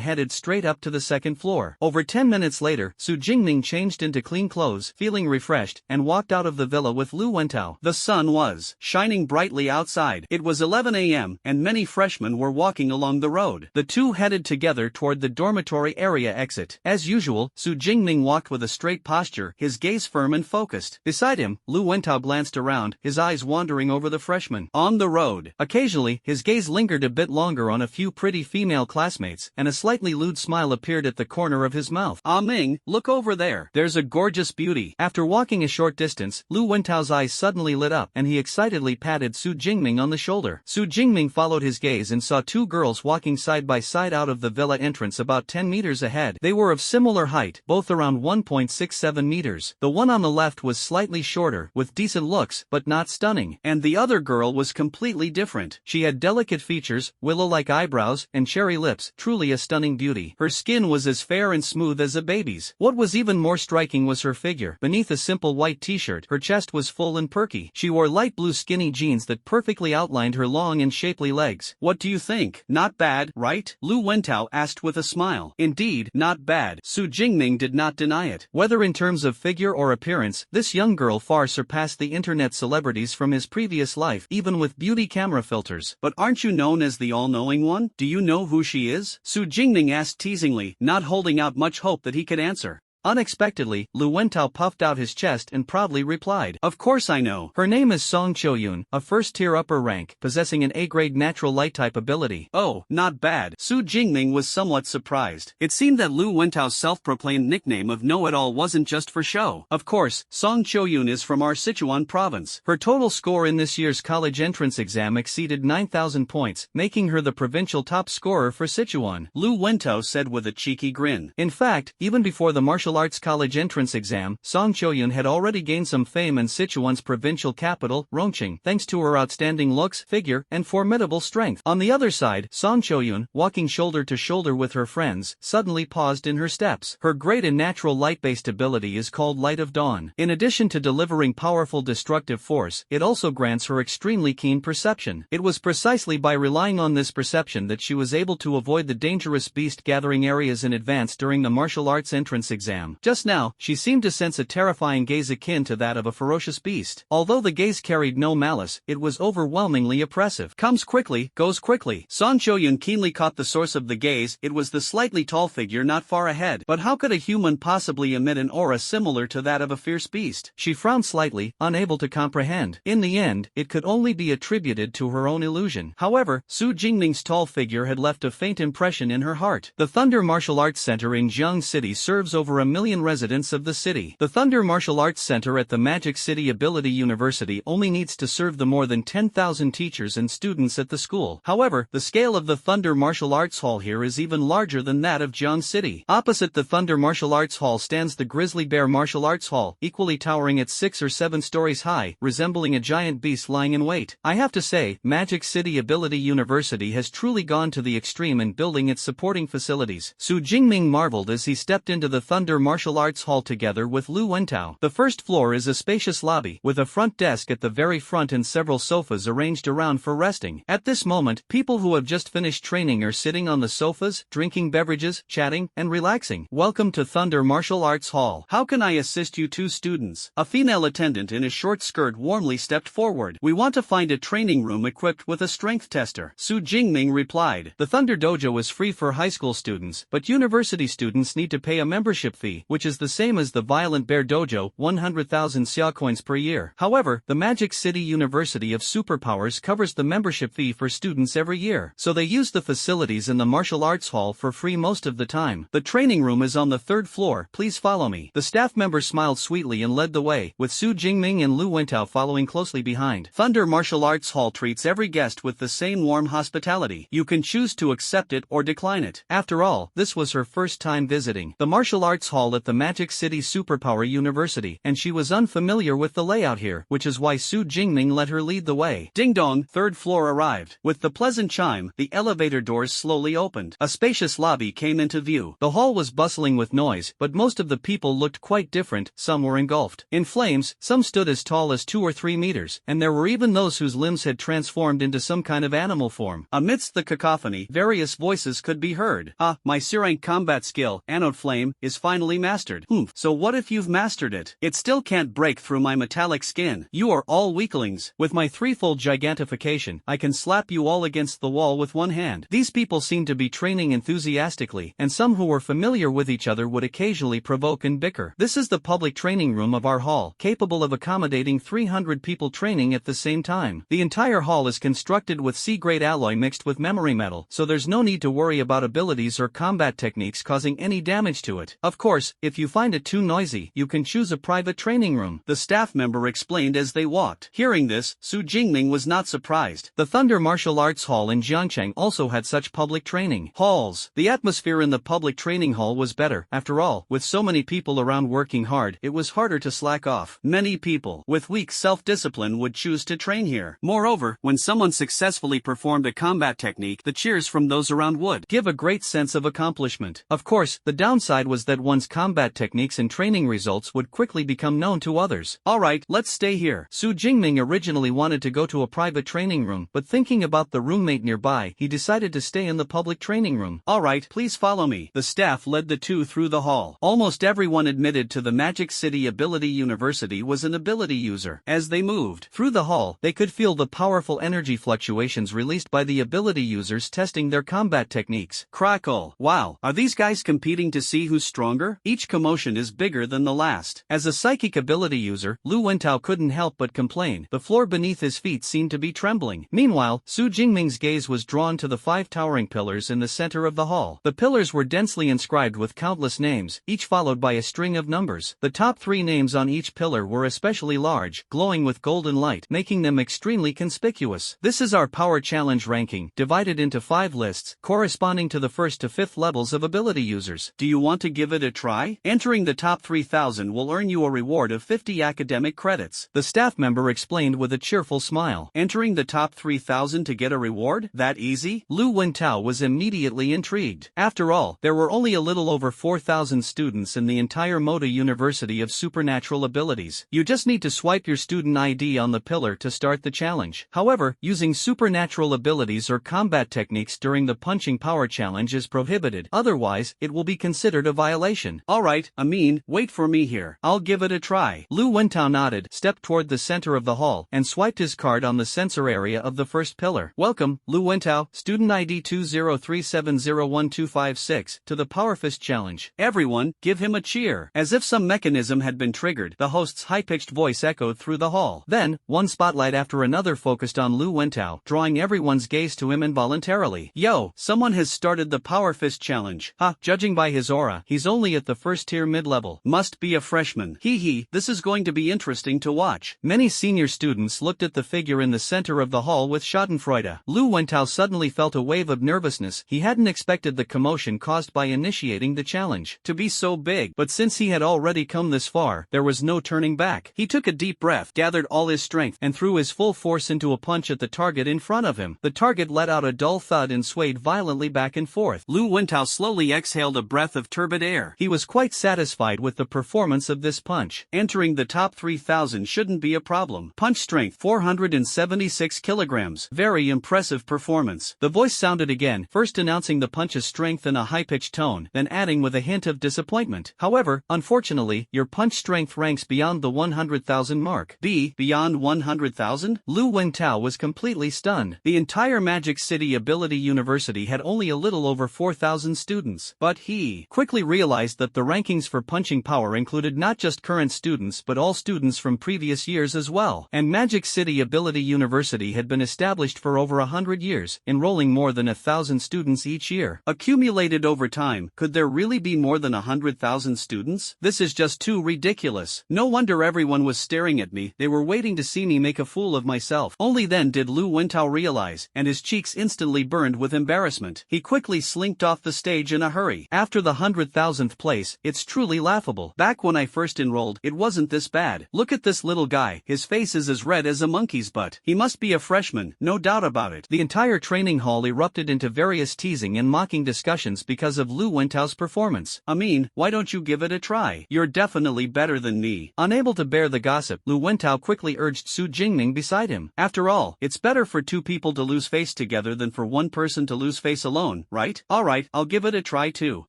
headed straight up to the second floor. Over 10 minutes later, Su Jingming changed into clean clothes, feeling refreshed, and walked out of the villa with Lu Wentao. The sun was shining brightly outside. It was 11 a.m., and many freshmen were walking along the road. The two headed together toward the dormitory area exit. As usual, Su Jingming walked with a straight posture, his gaze firm and focused. Beside him, Lu Wentao glanced around, his eyes wandering over the freshmen on the road. Occasionally, his gaze lingered a bit longer on a few pretty female classmates, and a slightly lewd smile appeared at the corner of his mouth. Ah Ming, look over there. There's a gorgeous beauty. After walking a short distance, Lu Wentao's eyes suddenly lit up, and he excitedly patted Su Jingming on the shoulder. Su Jingming followed his gaze and saw 2 girls walking side by side out of the villa entrance about 10 meters ahead. They were of similar height, both around 1.67 meters. The one on the left was slightly shorter, with decent looks, but not stunning. And the other girl was completely different. She had delicate features, willow-like eyebrows, and cherry lips, truly a stunning beauty. Her skin was as fair and smooth as a baby's. What was even more striking was her figure. Beneath a simple white t-shirt, her chest was full and perky. She wore light blue skinny jeans that perfectly outlined her long and shapely legs. What do you think? Not bad, right? Lu Wentao asked with a smile. Indeed, not bad. Su Jingming did not deny it. Whether in terms of figure or appearance, this young girl far surpassed the internet celebrities from his previous life, even with beauty camera filters. But aren't you known as the all-knowing one? Do you know who she is? Su Jingming asked teasingly, not holding out much hope that he could answer. Unexpectedly, Lu Wentao puffed out his chest and proudly replied, "Of course I know. Her name is Song Choyun, a first-tier upper rank, possessing an A-grade natural light-type ability." Oh, not bad. Su Jingming was somewhat surprised. It seemed that Lu Wentao's self-proclaimed nickname of know-it-all wasn't just for show. Of course, Song Choyun is from our Sichuan province. Her total score in this year's college entrance exam exceeded 9,000 points, making her the provincial top scorer for Sichuan, Lu Wentao said with a cheeky grin. In fact, even before the martial arts college entrance exam, Song Choyun had already gained some fame in Sichuan's provincial capital, Rongqing, thanks to her outstanding looks, figure, and formidable strength. On the other side, Song Choyun, walking shoulder to shoulder with her friends, suddenly paused in her steps. Her great and natural light-based ability is called Light of Dawn. In addition to delivering powerful destructive force, it also grants her extremely keen perception. It was precisely by relying on this perception that she was able to avoid the dangerous beast-gathering areas in advance during the martial arts entrance exam. Just now, she seemed to sense a terrifying gaze akin to that of a ferocious beast. Although the gaze carried no malice, it was overwhelmingly oppressive. Comes quickly, goes quickly. Song Choyun keenly caught the source of the gaze. It was the slightly tall figure not far ahead. But how could a human possibly emit an aura similar to that of a fierce beast? She frowned slightly, unable to comprehend. In the end, it could only be attributed to her own illusion. However, Su Jingming's tall figure had left a faint impression in her heart. The Thunder Martial Arts Center in Jiang City serves over 1 million residents of the city. The Thunder Martial Arts Center at the Magic City Ability University only needs to serve the more than 10,000 teachers and students at the school. However, the scale of the Thunder Martial Arts Hall here is even larger than that of Jiang City. Opposite the Thunder Martial Arts Hall stands the Grizzly Bear Martial Arts Hall, equally towering at 6 or 7 stories high, resembling a giant beast lying in wait. I have to say, Magic City Ability University has truly gone to the extreme in building its supporting facilities. Su Jingming marveled as he stepped into the Thunder Martial Arts Hall together with Lu Wentao. The first floor is a spacious lobby, with a front desk at the very front and several sofas arranged around for resting. At this moment, people who have just finished training are sitting on the sofas, drinking beverages, chatting, and relaxing. Welcome to Thunder Martial Arts Hall. How can I assist you two students? A female attendant in a short skirt warmly stepped forward. We want to find a training room equipped with a strength tester. Su Jingming replied. The Thunder Dojo is free for high school students, but university students need to pay a membership fee, which is the same as the Violent Bear Dojo, 100,000 xia coins per year. However, the Magic City University of Superpowers covers the membership fee for students every year, so they use the facilities in the martial arts hall for free most of the time. The training room is on the 3rd floor. Please follow me. The staff member smiled sweetly and led the way, with Su Jingming and Lu Wentao following closely behind. Thunder Martial Arts Hall treats every guest with the same warm hospitality. You can choose to accept it or decline it. After all, this was her first time visiting the martial arts hall at the Magic City Superpower University, and she was unfamiliar with the layout here, which is why Su Jingming let her lead the way. Ding dong, 3rd floor arrived. With the pleasant chime, the elevator doors slowly opened. A spacious lobby came into view. The hall was bustling with noise, but most of the people looked quite different. Some were engulfed in flames, some stood as tall as 2 or 3 meters, and there were even those whose limbs had transformed into some kind of animal form. Amidst the cacophony, various voices could be heard. Ah, my C-rank combat skill, Anode Flame, is finally mastered. So what if you've mastered it? It still can't break through my metallic skin. You are all weaklings. With my threefold gigantification, I can slap you all against the wall with one hand. These people seemed to be training enthusiastically, and some who were familiar with each other would occasionally provoke and bicker. This is the public training room of our hall, capable of accommodating 300 people training at the same time. The entire hall is constructed with C-grade alloy mixed with memory metal, so there's no need to worry about abilities or combat techniques causing any damage to it. Of course, if you find it too noisy, you can choose a private training room, the staff member explained as they walked. Hearing this, Su Jingming was not surprised. The Thunder Martial Arts Hall in Jiangcheng also had such public training halls. The atmosphere in the public training hall was better. After all, with so many people around working hard, it was harder to slack off. Many people with weak self-discipline would choose to train here. Moreover, when someone successfully performed a combat technique, the cheers from those around would give a great sense of accomplishment. Of course, the downside was that one's combat techniques and training results would quickly become known to others. Alright, let's stay here. Su Jingming originally wanted to go to a private training room, but thinking about the roommate nearby, he decided to stay in the public training room. Alright, please follow me. The staff led the two through the hall. Almost everyone admitted to the Magic City Ability University was an ability user. As they moved through the hall, they could feel the powerful energy fluctuations released by the ability users testing their combat techniques. Crackle. Wow, are these guys competing to see who's stronger? Each commotion is bigger than the last. As a psychic ability user, Lu Wentao couldn't help but complain. The floor beneath his feet seemed to be trembling. Meanwhile, Su Jingming's gaze was drawn to the 5 towering pillars in the center of the hall. The pillars were densely inscribed with countless names, each followed by a string of numbers. The top 3 names on each pillar were especially large, glowing with golden light, making them extremely conspicuous. This is our power challenge ranking, divided into 5 lists, corresponding to the 1st to 5th levels of ability users. Do you want to give it a try? Entering the top 3,000 will earn you a reward of 50 academic credits. The staff member explained with a cheerful smile. Entering the top 3,000 to get a reward? That easy? Lu Wentao was immediately intrigued. After all, there were only a little over 4,000 students in the entire Moda University of Supernatural Abilities. You just need to swipe your student ID on the pillar to start the challenge. However, using supernatural abilities or combat techniques during the punching power challenge is prohibited. Otherwise, it will be considered a violation. Alright, Amin, wait for me here. I'll give it a try. Lu Wentao nodded, stepped toward the center of the hall, and swiped his card on the sensor area of the first pillar. Welcome, Lu Wentao, student ID 203701256, to the Power Fist Challenge. Everyone, give him a cheer. As if some mechanism had been triggered, the host's high-pitched voice echoed through the hall. Then, one spotlight after another focused on Lu Wentao, drawing everyone's gaze to him involuntarily. Yo, someone has started the Power Fist Challenge. Ha, judging by his aura, he's only at the first tier mid-level. Must be a freshman. Hee, this is going to be interesting to watch. Many senior students looked at the figure in the center of the hall with schadenfreude. Lu Wentao suddenly felt a wave of nervousness. He hadn't expected the commotion caused by initiating the challenge to be so big, but since he had already come this far, there was no turning back. He took a deep breath, gathered all his strength, and threw his full force into a punch at the target in front of him. The target let out a dull thud and swayed violently back and forth. Lu Wentao slowly exhaled a breath of turbid air. He was quite satisfied with the performance of this punch. Entering the top 3,000 shouldn't be a problem. Punch strength 476 kilograms. Very impressive performance. The voice sounded again, first announcing the punch's strength in a high-pitched tone, then adding with a hint of disappointment. However, unfortunately, your punch strength ranks beyond the 100,000 mark. Beyond 100,000? Lu Wentao was completely stunned. The entire Magic City Ability University had only a little over 4,000 students. But he quickly realized that the rankings for punching power included not just current students but all students from previous years as well. And Magic City Ability University had been established for over 100 years, enrolling more than 1,000 students each year. Accumulated over time, could there really be more than 100,000 students? This is just too ridiculous. No wonder everyone was staring at me. They were waiting to see me make a fool of myself. Only then did Lu Wentao realize, and his cheeks instantly burned with embarrassment. He quickly slinked off the stage in a hurry. After the 100,000th place, it's truly laughable. Back when I first enrolled, it wasn't this bad. Look at this little guy. His face is as red as a monkey's butt. He must be a freshman, no doubt about it. The entire training hall erupted into various teasing and mocking discussions because of Lu Wentao's performance. Amin, why don't you give it a try? You're definitely better than me. Unable to bear the gossip, Lu Wentao quickly urged Su Jingming beside him. After all, it's better for two people to lose face together than for one person to lose face alone, right? Alright, I'll give it a try too.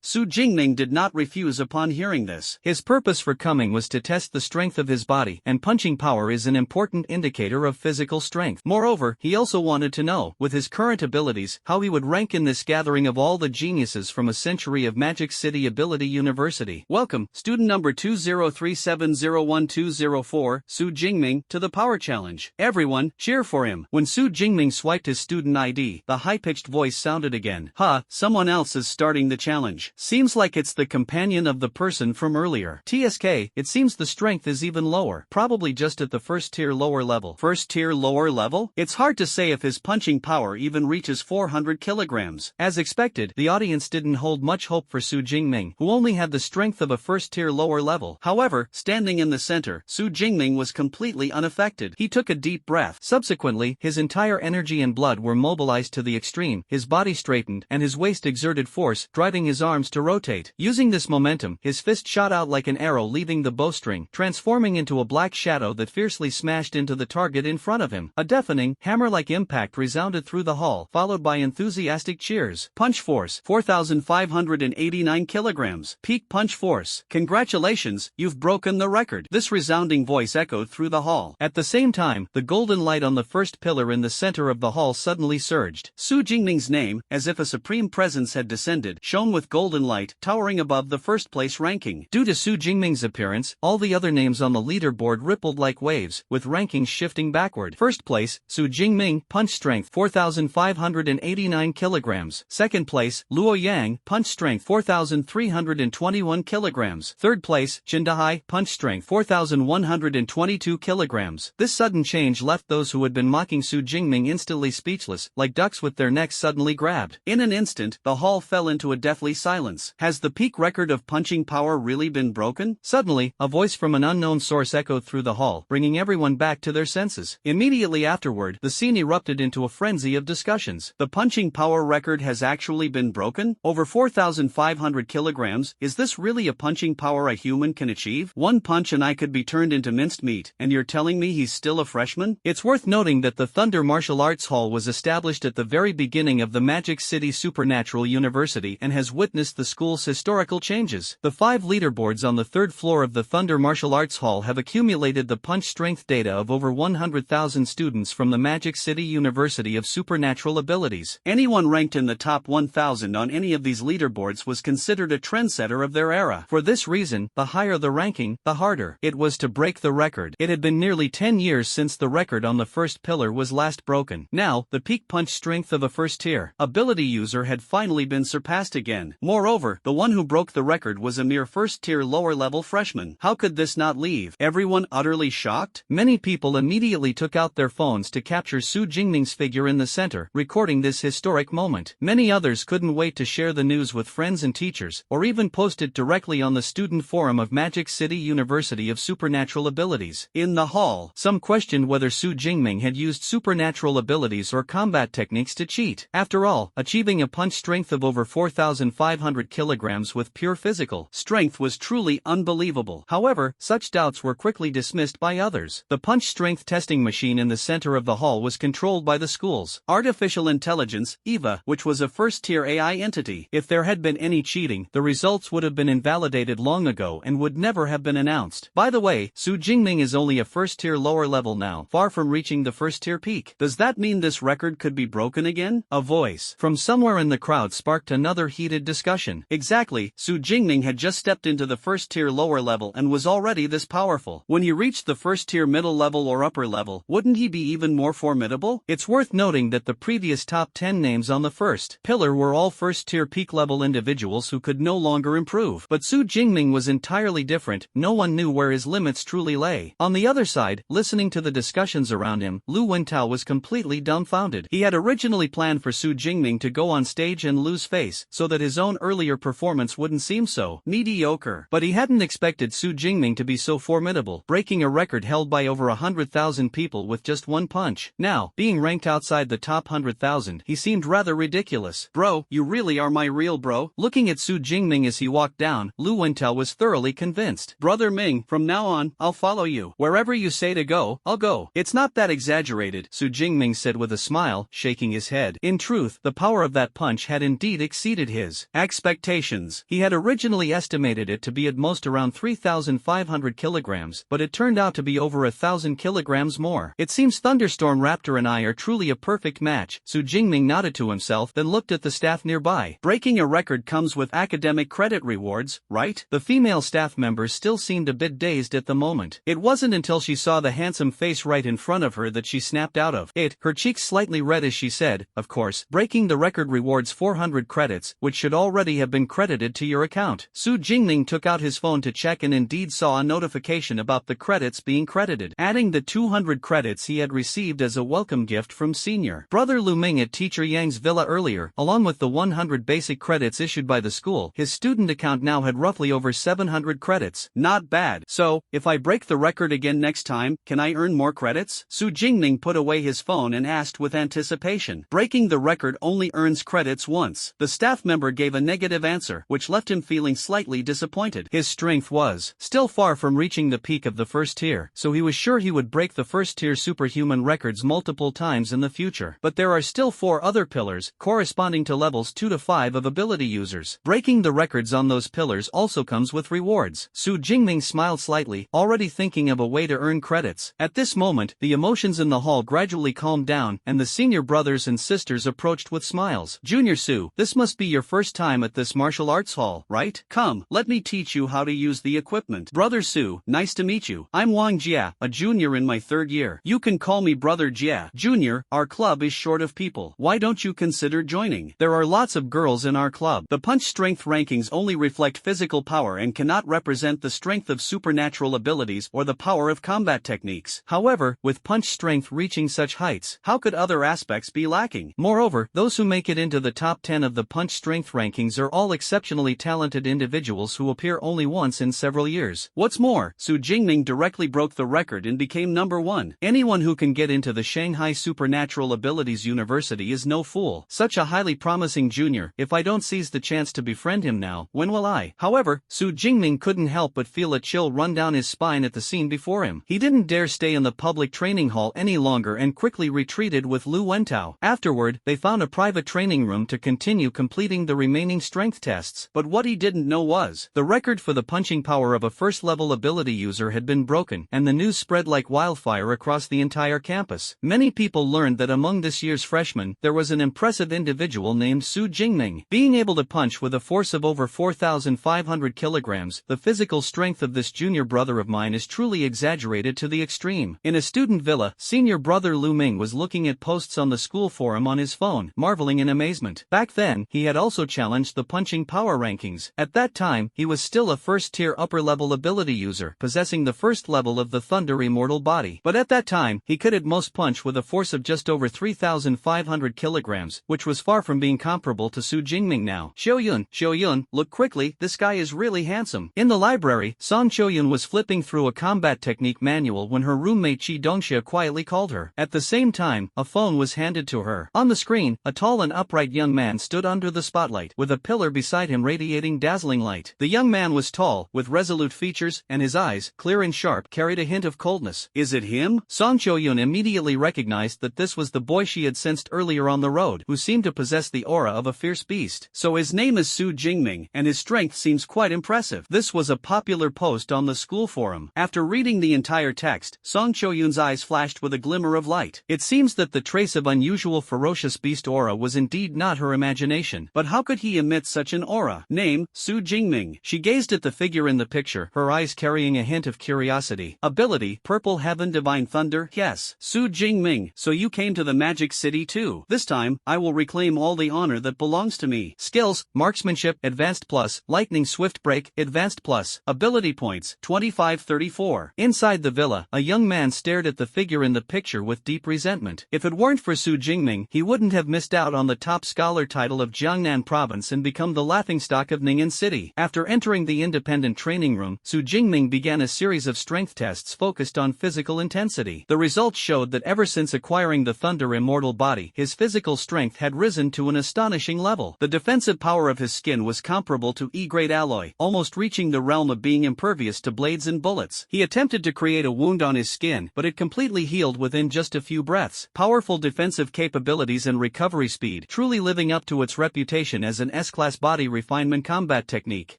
Su Jingming did not refuse upon hearing this. His purpose for coming was to test the strength of his body, and punching power is an important indicator of physical strength. Moreover, he also wanted to know, with his current abilities, how he would rank in this gathering of all the geniuses from a century of Magic City Ability University. Welcome, student number 203701204, Su Jingming, to the Power Challenge. Everyone, cheer for him. When Su Jingming swiped his student ID, the high-pitched voice sounded again. Ha, someone else is starting the challenge. Seems like it's the companion of the person from earlier. TSK, it seems the strength is even lower. Probably just at the first tier lower level. First tier lower level? It's hard to say if his punching power even reaches 400 kilograms. As expected, the audience didn't hold much hope for Su Jingming, who only had the strength of a first tier lower level. However, standing in the center, Su Jingming was completely unaffected. He took a deep breath. Subsequently, his entire energy and blood were mobilized to the extreme, his body straightened, and his waist exerted force, driving his arms to rotate. Using this momentum, his fist shot out like an arrow leaving the bowstring, transforming into a black shadow that fiercely smashed into the target in front of him. A deafening, hammer-like impact resounded through the hall, followed by enthusiastic cheers. Punch force, 4,589 kilograms. Peak punch force. Congratulations, you've broken the record. This resounding voice echoed through the hall. At the same time, the golden light on the first pillar in the center of the hall suddenly surged. Su Jingming's name, as if a supreme presence had descended, shone with golden light, towering above the first place ranking. Due to Su Jingming's appearance, all the other names on the leaderboard rippled like waves, with rankings shifting backward. First place, Su Jingming, punch strength 4,589 kilograms. Second place, Luo Yang, punch strength 4,321 kilograms. Third place, Jindahai, punch strength 4,122 kilograms. This sudden change left those who had been mocking Su Jingming instantly speechless, like ducks with their necks suddenly grabbed. In an instant, the hall fell into a deathly silence. Has the peak record record of punching power really been broken? Suddenly, a voice from an unknown source echoed through the hall, bringing everyone back to their senses. Immediately afterward, the scene erupted into a frenzy of discussions. The punching power record has actually been broken? Over 4,500 kilograms, is this really a punching power a human can achieve? One punch and I could be turned into minced meat, and you're telling me he's still a freshman? It's worth noting that the Thunder Martial Arts Hall was established at the very beginning of the Magic City Supernatural University and has witnessed the school's historical changes. The 5 leaderboards on the 3rd floor of the Thunder Martial Arts Hall have accumulated the punch strength data of over 100,000 students from the Magic City University of Supernatural Abilities. Anyone ranked in the top 1,000 on any of these leaderboards was considered a trendsetter of their era. For this reason, the higher the ranking, the harder it was to break the record. It had been nearly 10 years since the record on the first pillar was last broken. Now, the peak punch strength of a first-tier ability user had finally been surpassed again. Moreover, the one who broke the record was a mere first-tier lower-level freshman. How could this not leave everyone utterly shocked? Many people immediately took out their phones to capture Su Jingming's figure in the center, recording this historic moment. Many others couldn't wait to share the news with friends and teachers, or even post it directly on the student forum of Magic City University of Supernatural Abilities. In the hall, some questioned whether Su Jingming had used supernatural abilities or combat techniques to cheat. After all, achieving a punch strength of over 4,500 kilograms with pure physical strength was truly unbelievable. However, such doubts were quickly dismissed by others. The punch strength testing machine in the center of the hall was controlled by the school's artificial intelligence, EVA, which was a first-tier AI entity. If there had been any cheating, the results would have been invalidated long ago and would never have been announced. By the way, Su Jingming is only a first-tier lower level now, far from reaching the first-tier peak. Does that mean this record could be broken again? A voice from somewhere in the crowd sparked another heated discussion. Exactly, Su Jingming had just stepped into the first-tier lower level and was already this powerful. When he reached the first-tier middle level or upper level, wouldn't he be even more formidable? It's worth noting that the previous top 10 names on the first pillar were all first-tier peak-level individuals who could no longer improve. But Su Jingming was entirely different. No one knew where his limits truly lay. On the other side, listening to the discussions around him, Lu Wentao was completely dumbfounded. He had originally planned for Su Jingming to go on stage and lose face, so that his own earlier performance wouldn't seem so mediocre. But he hadn't expected Su Jingming to be so formidable, breaking a record held by over 100,000 people with just one punch. Now, being ranked outside the top 100,000, he seemed rather ridiculous. Bro, you really are my real bro? Looking at Su Jingming as he walked down, Lu Wentao was thoroughly convinced. Brother Ming, from now on, I'll follow you. Wherever you say to go, I'll go. It's not that exaggerated, Su Jingming said with a smile, shaking his head. In truth, the power of that punch had indeed exceeded his expectations. He had originally estimated it to be at most around 3,500 kilograms, but it turned out to be over 1,000 kilograms more. It seems Thunderstorm Raptor and I are truly a perfect match. Su Jingming nodded to himself, then looked at the staff nearby. Breaking a record comes with academic credit rewards, right? The female staff member still seemed a bit dazed at the moment. It wasn't until she saw the handsome face right in front of her that she snapped out of it, her cheeks slightly red as she said, of course, breaking the record rewards 400 credits, which should already have been credited to your account. Su Jingming took out his phone to check and indeed saw a notification about the credits being credited, adding the 200 credits he had received as a welcome gift from senior brother Lu Ming at teacher Yang's villa earlier, along with the 100 basic credits issued by the school. His student account now had roughly over 700 credits. Not bad. So, if I break the record again next time, can I earn more credits? Su Jingming put away his phone and asked with anticipation. Breaking the record only earns credits once. The staff member gave a negative answer, which left him feeling slightly disappointed. His strength was still far from reaching the peak of the first tier, so he was sure he would break the first tier superhuman records multiple times in the future. But there are still 4 other pillars, corresponding to levels 2 to 5 of ability users. Breaking the records on those pillars also comes with rewards. Su Jingming smiled slightly, already thinking of a way to earn credits. At this moment, the emotions in the hall gradually calmed down, and the senior brothers and sisters approached with smiles. Junior Su, this must be your first time at this martial arts hall, right? Come, let me teach you how to use the equipment. Brother Su, nice to meet you. I'm Wang Jia, a junior in my 3rd year. You can call me Brother Jia. Junior, our club is short of people. Why don't you consider joining? There are lots of girls in our club. The punch strength rankings only reflect physical power and cannot represent the strength of supernatural abilities or the power of combat techniques. However, with punch strength reaching such heights, how could other aspects be lacking? Moreover, those who make it into the top 10 of the punch strength rankings are all exceptionally talented talented individuals who appear only once in several years. What's more, Su Jingming directly broke the record and became number 1. Anyone who can get into the Shanghai Supernatural Abilities University is no fool. Such a highly promising junior. If I don't seize the chance to befriend him now, when will I? However, Su Jingming couldn't help but feel a chill run down his spine at the scene before him. He didn't dare stay in the public training hall any longer and quickly retreated with Lu Wentao. Afterward, they found a private training room to continue completing the remaining strength tests. But what he didn't know was, the record for the punching power of a first-level ability user had been broken, and the news spread like wildfire across the entire campus. Many people learned that among this year's freshmen, there was an impressive individual named Su Jingming. Being able to punch with a force of over 4,500 kilograms, the physical strength of this junior brother of mine is truly exaggerated to the extreme. In a student villa, senior brother Lu Ming was looking at posts on the school forum on his phone, marveling in amazement. Back then, he had also challenged the punching power rankings. At that time, he was still a first-tier upper-level ability user, possessing the first level of the Thunder Immortal body. But at that time, he could at most punch with a force of just over 3,500 kilograms, which was far from being comparable to Su Jingming now. Xiaoyun, look quickly, this guy is really handsome. In the library, Song Xiaoyun was flipping through a combat technique manual when her roommate Qi Dongxia quietly called her. At the same time, a phone was handed to her. On the screen, a tall and upright young man stood under the spotlight, with a pillar beside him radiating dazzling light. The young man was tall, with resolute features, and his eyes, clear and sharp, carried a hint of coldness. Is it him? Song Xiaoyun immediately recognized that this was the boy she had sensed earlier on the road, who seemed to possess the aura of a fierce beast. So his name is Su Jingming, and his strength seems quite impressive. This was a popular post on the school forum. After reading the entire text, Song Xiaoyun's eyes flashed with a glimmer of light. It seems that the trace of unusual ferocious beast aura was indeed not her imagination. But how could he emit such an aura? Name, Su Jingming. She gazed at the figure in the picture, her eyes carrying a hint of curiosity. Ability, Purple Heaven Divine Thunder. Yes, Su Jingming, so you came to the Magic City too. This time, I will reclaim all the honor that belongs to me. Skills, Marksmanship, Advanced Plus, Lightning Swift Break, Advanced Plus. Ability points, 2534. Inside the villa, a young man stared at the figure in the picture with deep resentment. If it weren't for Su Jingming, he wouldn't have missed out on the top scholar title of Jiangnan province and become the laughingstock of Ning'an City. After entering the independent training room, Su Jingming began a series of strength tests focused on physical intensity. The results showed that ever since acquiring the Thunder Immortal body, his physical strength had risen to an astonishing level. The defensive power of his skin was comparable to E-grade alloy, almost reaching the realm of being impervious to blades and bullets. He attempted to create a wound on his skin, but it completely healed within just a few breaths. Powerful defensive capabilities and recovery speed, truly living up to its reputation as an S-class body refinement combat technique.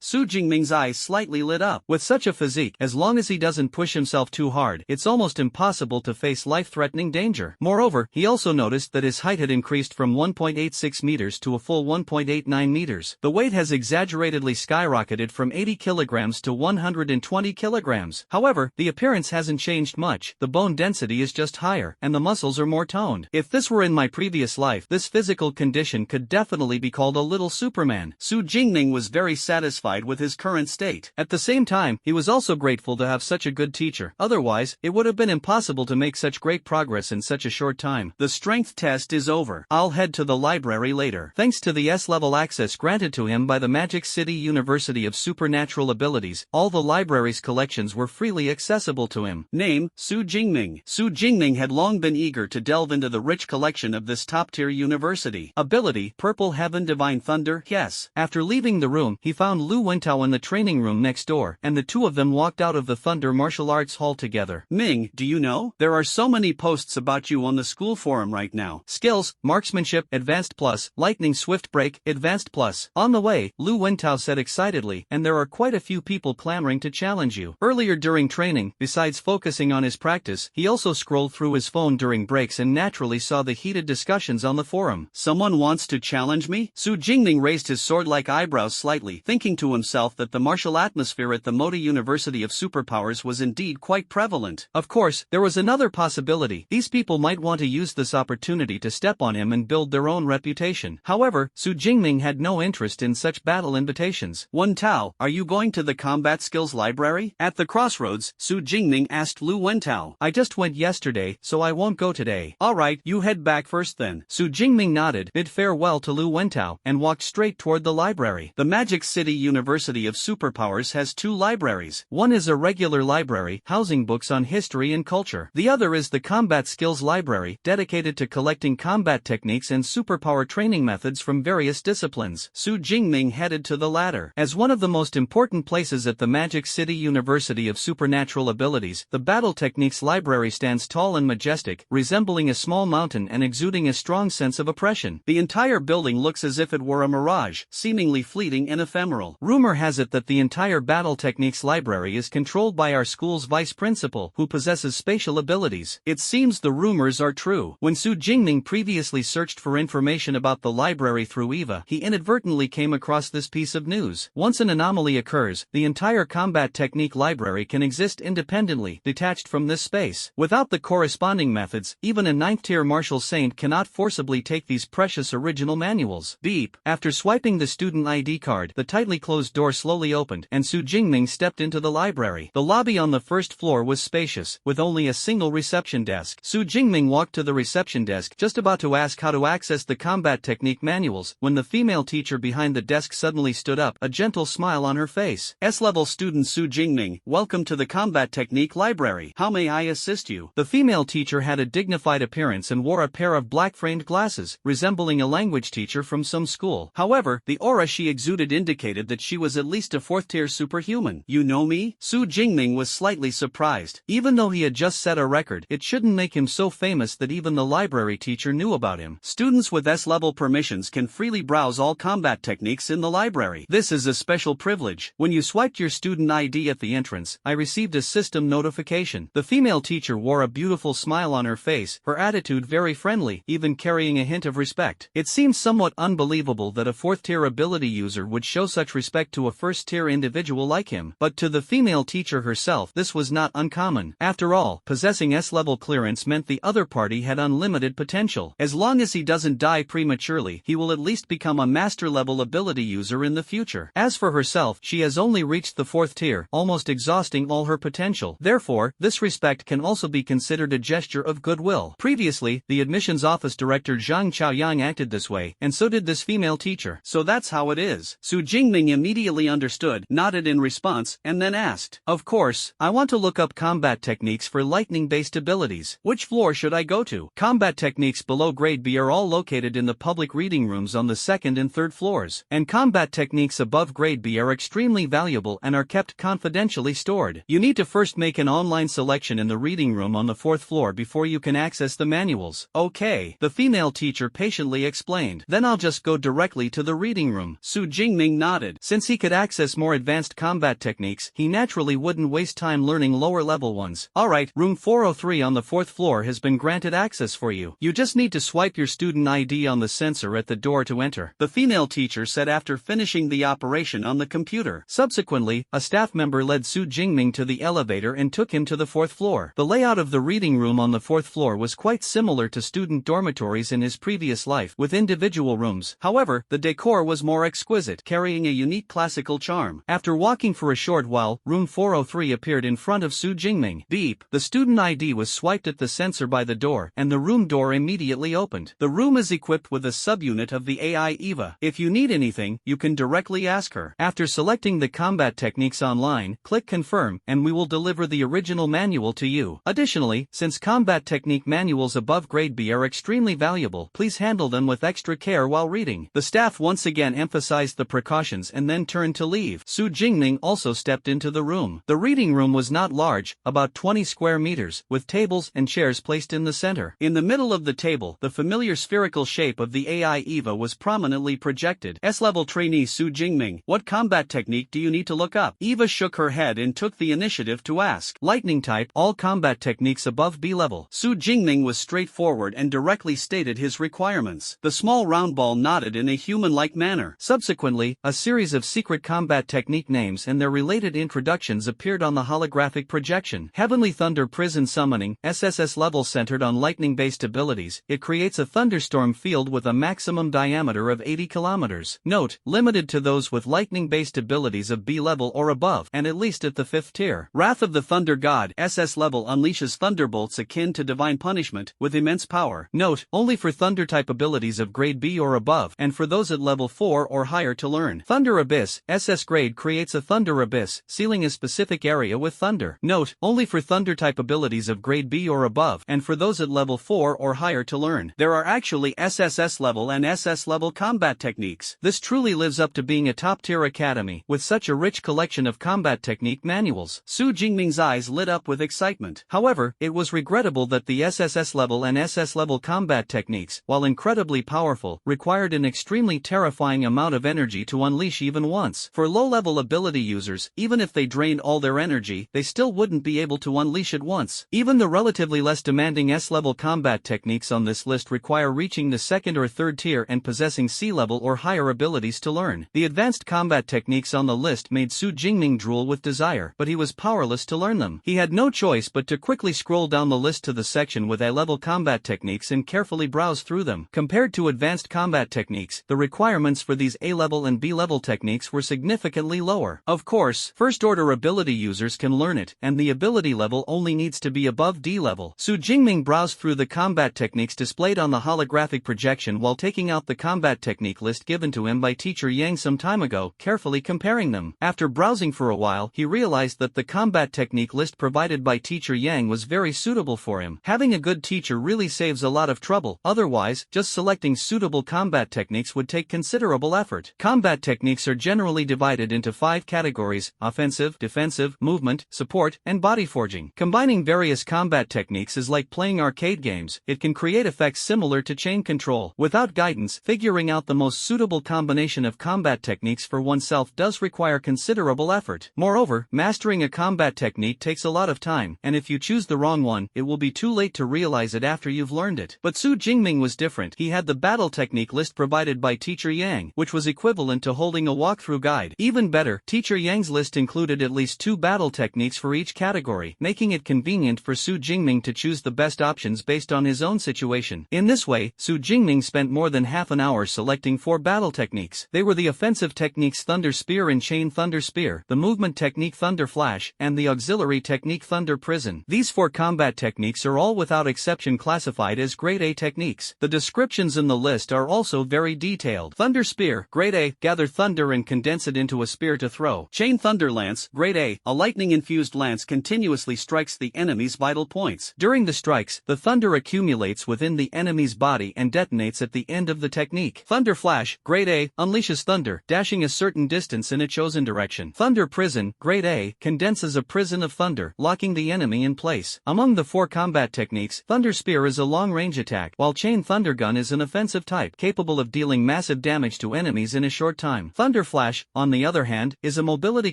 Su Jingming's eyes slightly lit up. With such a physique, as long as he doesn't push himself too hard, it's almost impossible to face life-threatening danger. Moreover, he also noticed that his height had increased from 1.86 meters to a full 1.89 meters. The weight has exaggeratedly skyrocketed from 80 kilograms to 120 kilograms. However, the appearance hasn't changed much. The bone density is just higher, and the muscles are more toned. If this were in my previous life, this physical condition could definitely be called a little Superman. Su Jingming was very satisfied with his current state. At the same time, he was also grateful to have such a good teacher. Otherwise, it would have been impossible to make such great progress in such a short time. The strength test is over. I'll head to the library later. Thanks to the S-level access granted to him by the Magic City University of Supernatural Abilities, all the library's collections were freely accessible to him. Name, Su Jingming. Su Jingming had long been eager to delve into the rich collection of this top-tier university. Ability, Purple Heaven Divine Thunder. Yes. After leaving the room, he found Lu Wentao in the training room next door, and the two of them walked out of the Thunder Martial Arts Hall together. Ming, do you know? There are so many posts about you on the school forum right now. Skills, Marksmanship, Advanced Plus, Lightning Swift Break, Advanced Plus. On the way, Lu Wentao said excitedly, and there are quite a few people clamoring to challenge you. Earlier during training, besides focusing on his practice, he also scrolled through his phone during breaks and naturally saw the heated discussions on the forum. Someone wants to challenge me? Su Jingming raised his sword-like eyebrows slightly, thinking to himself that the martial atmosphere at the Mota University of Superpowers was indeed quite prevalent. Of course, there was another possibility. These people might want to use this opportunity to step on him and build their own reputation. However, Su Jingming had no interest in such battle invitations. Wentao, are you going to the combat skills library? At the crossroads, Su Jingming asked Lu Wentao. I just went yesterday, so I won't go today. Alright, you head back first then. Su Jingming nodded, bid farewell to Lu Wentao, and walked straight toward the library. The Magic City University of Superpowers has 2 libraries. One is a regular library, housing books on history and culture. The other is the Combat Skills Library, dedicated to collecting combat techniques and superpower training methods from various disciplines. Su Jingming headed to the latter. As one of the most important places at the Magic City University of Supernatural Abilities, the Battle Techniques Library stands tall and majestic, resembling a small mountain and exuding a strong sense of oppression. The entire building looks as if it were a mirage, seemingly fleeting and ephemeral. Rumor has it that the entire Battle Techniques Library is controlled by our school's vice principal, who possesses spatial abilities. It seems the rumors are true. When Su Jingming previously searched for information about the library through Eva, he inadvertently came across this piece of news. Once an anomaly occurs, the entire Combat Technique Library can exist independently, detached from this space. Without the corresponding methods, even a 9th-tier martial saint cannot forcibly take these precious original manuals. Beep. After swiping the student ID card, the tightly closed door slowly opened, and Su Jingming stepped into the library. The lobby on the first floor was spacious, with only a single reception desk. Su Jingming walked to the reception desk, just about to ask how to access the combat technique manuals, when the female teacher behind the desk suddenly stood up, a gentle smile on her face. S-level student Su Jingming, welcome to the Combat Technique Library. How may I assist you? The female teacher had a dignified appearance and wore a pair of black-framed glasses, resembling a language teacher from some school. However, the aura she exuded indicated that she was at least a 4th-tier superhuman. You know me? Su Jingming was slightly surprised. Even though he had just set a record, it shouldn't make him so famous that even the library teacher knew about him. Students with S-level permissions can freely browse all combat techniques in the library. This is a special privilege. When you swiped your student ID at the entrance, I received a system notification. The female teacher wore a beautiful smile on her face, her attitude very friendly, even carrying a hint of respect. It seems somewhat unbelievable that a 4th-tier ability user would show such respect to a 1st-tier individual like him, but to the female teacher herself, this was not uncommon. After all, possessing S-level clearance meant the other party had unlimited potential. As long as he doesn't die prematurely, he will at least become a master-level ability user in the future. As for herself, she has only reached the 4th tier, almost exhausting all her potential. Therefore, this respect can also be considered a gesture of goodwill. Previously, the admissions office director Zhang Chaoyang acted this way, and so did this female teacher. So that's how it is. Su Jingming immediately understood, nodded in response, and then asked, "Of course, I want to look up combat techniques for lightning-based abilities. Which floor should I go to?" Combat techniques below grade B are all located in the public reading rooms on the 2nd and 3rd floors, and combat techniques above grade B are extremely valuable and are kept confidentially stored. You need to first make an online selection in the reading room on the 4th floor before you can access the manuals. Okay, the female teacher patiently explained. Then I'll just go directly to the reading room. Su Jingming nodded. Since he could access more advanced combat techniques, he naturally wouldn't waste time learning lower-level ones. Alright, room 403 on the 4th floor has been granted access for you. You just need to swipe your student ID on the sensor at the door to enter, the female teacher said after finishing the operation on the computer. Subsequently, a staff member led Su Jingming to the elevator and took him to the 4th floor. The layout of the reading room on the 4th floor was quite similar to student dormitories in his previous life, with individual rooms. However, the decor was more exquisite, carrying a unique classical charm. After walking for a short while, room 403 appeared in front of Su Jingming. Beep. The student ID was swiped at the sensor by the door, and the room door immediately opened. The room is equipped with a subunit of the AI Eva. If you need anything, you can directly ask her. After selecting the combat techniques online, click confirm, and we will deliver the original manual to you. Additionally, since combat technique manuals above grade B are extremely valuable, please handle them with extra care while reading. The staff once again emphasized the precautions and then turned to leave. Su Jingming also stepped into the room. The reading room was not large, about 20 square meters, with tables and chairs placed in the center. In the middle of the table, the familiar spherical shape of the AI Eva was prominently projected. S-level trainee Su Jingming, what combat technique do you need to look up? Eva shook her head and took the initiative to ask. Lightning type, all combat techniques above B level. Su Jingming was straightforward and directly stated his requirements. The small round ball nodded in a human-like manner. Subsequently, a series of secret combat technique names and their related introductions appeared on the holographic projection. Heavenly Thunder Prison Summoning, SSS level centered on lightning-based abilities. It creates a thunderstorm field with a maximum diameter of 80 kilometers. Note, limited to those with lightning-based abilities of B level or above, and at least at the 5th tier. Wrath of the Thunder God, SS level unleashes thunderbolts akin to divine punishment, with immense power. Note, only for thunder-type abilities of grade B or above, and for those at level 4 or higher higher to learn. Thunder Abyss, SS grade creates a Thunder Abyss, sealing a specific area with thunder. Note, only for Thunder type abilities of grade B or above, and for those at level 4 or higher to learn. There are actually SSS level and SS level combat techniques. This truly lives up to being a top-tier academy, with such a rich collection of combat technique manuals. Su Jingming's eyes lit up with excitement. However, it was regrettable that the SSS level and SS level combat techniques, while incredibly powerful, required an extremely terrifying amount of energy to unleash even once. For low-level ability users, even if they drained all their energy, they still wouldn't be able to unleash it once. Even the relatively less demanding S-level combat techniques on this list require reaching the second or third tier and possessing C-level or higher abilities to learn. The advanced combat techniques on the list made Su Jingming drool with desire, but he was powerless to learn them. He had no choice but to quickly scroll down the list to the section with A-level combat techniques and carefully browse through them. Compared to advanced combat techniques, the requirements for these A-level and B-level techniques were significantly lower. Of course, first-order ability users can learn it, and the ability level only needs to be above D-level. Su Jingming browsed through the combat techniques displayed on the holographic projection while taking out the combat technique list given to him by Teacher Yang some time ago, carefully comparing them. After browsing for a while, he realized that the combat technique list provided by Teacher Yang was very suitable for him. Having a good teacher really saves a lot of trouble. Otherwise, just selecting suitable combat techniques would take considerable effort. Combat techniques are generally divided into 5 categories: offensive, defensive, movement, support, and body forging. Combining various combat techniques is like playing arcade games. It can create effects similar to chain control. Without guidance, figuring out the most suitable combination of combat techniques for oneself does require considerable effort. Moreover, mastering a combat technique takes a lot of time, and if you choose the wrong one, it will be too late to realize it after you've learned it. But Su Jingming was different. He had the battle technique list provided by Teacher Yang, which was equivalent to holding a walkthrough guide. Even better, Teacher Yang's list included at least 2 battle techniques for each category, making it convenient for Su Jingming to choose the best options based on his own situation. In this way, Su Jingming spent more than half an hour selecting 4 battle techniques. They were the offensive techniques Thunder Spear and Chain Thunder Spear, the movement technique Thunder Flash, and the auxiliary technique Thunder Prison. These 4 combat techniques are all without exception classified as Grade A techniques. The descriptions in the list are also very detailed. Thunder Spear, Grade A, gather thunder and condense it into a spear to throw. Chain Thunder Lance, Grade A, a lightning-infused lance continuously strikes the enemy's vital points. During the strikes, the thunder accumulates within the enemy's body and detonates at the end of the technique. Thunder Flash, Grade A, unleashes thunder, dashing a certain distance in a chosen direction. Thunder Prison, Grade A, condenses a prison of thunder, locking the enemy in place. Among the 4 combat techniques, Thunder Spear is a long-range attack, while Chain Thunder Gun is an offensive type, capable of dealing massive damage to enemies in a short time. Thunder Flash, on the other hand, is a mobility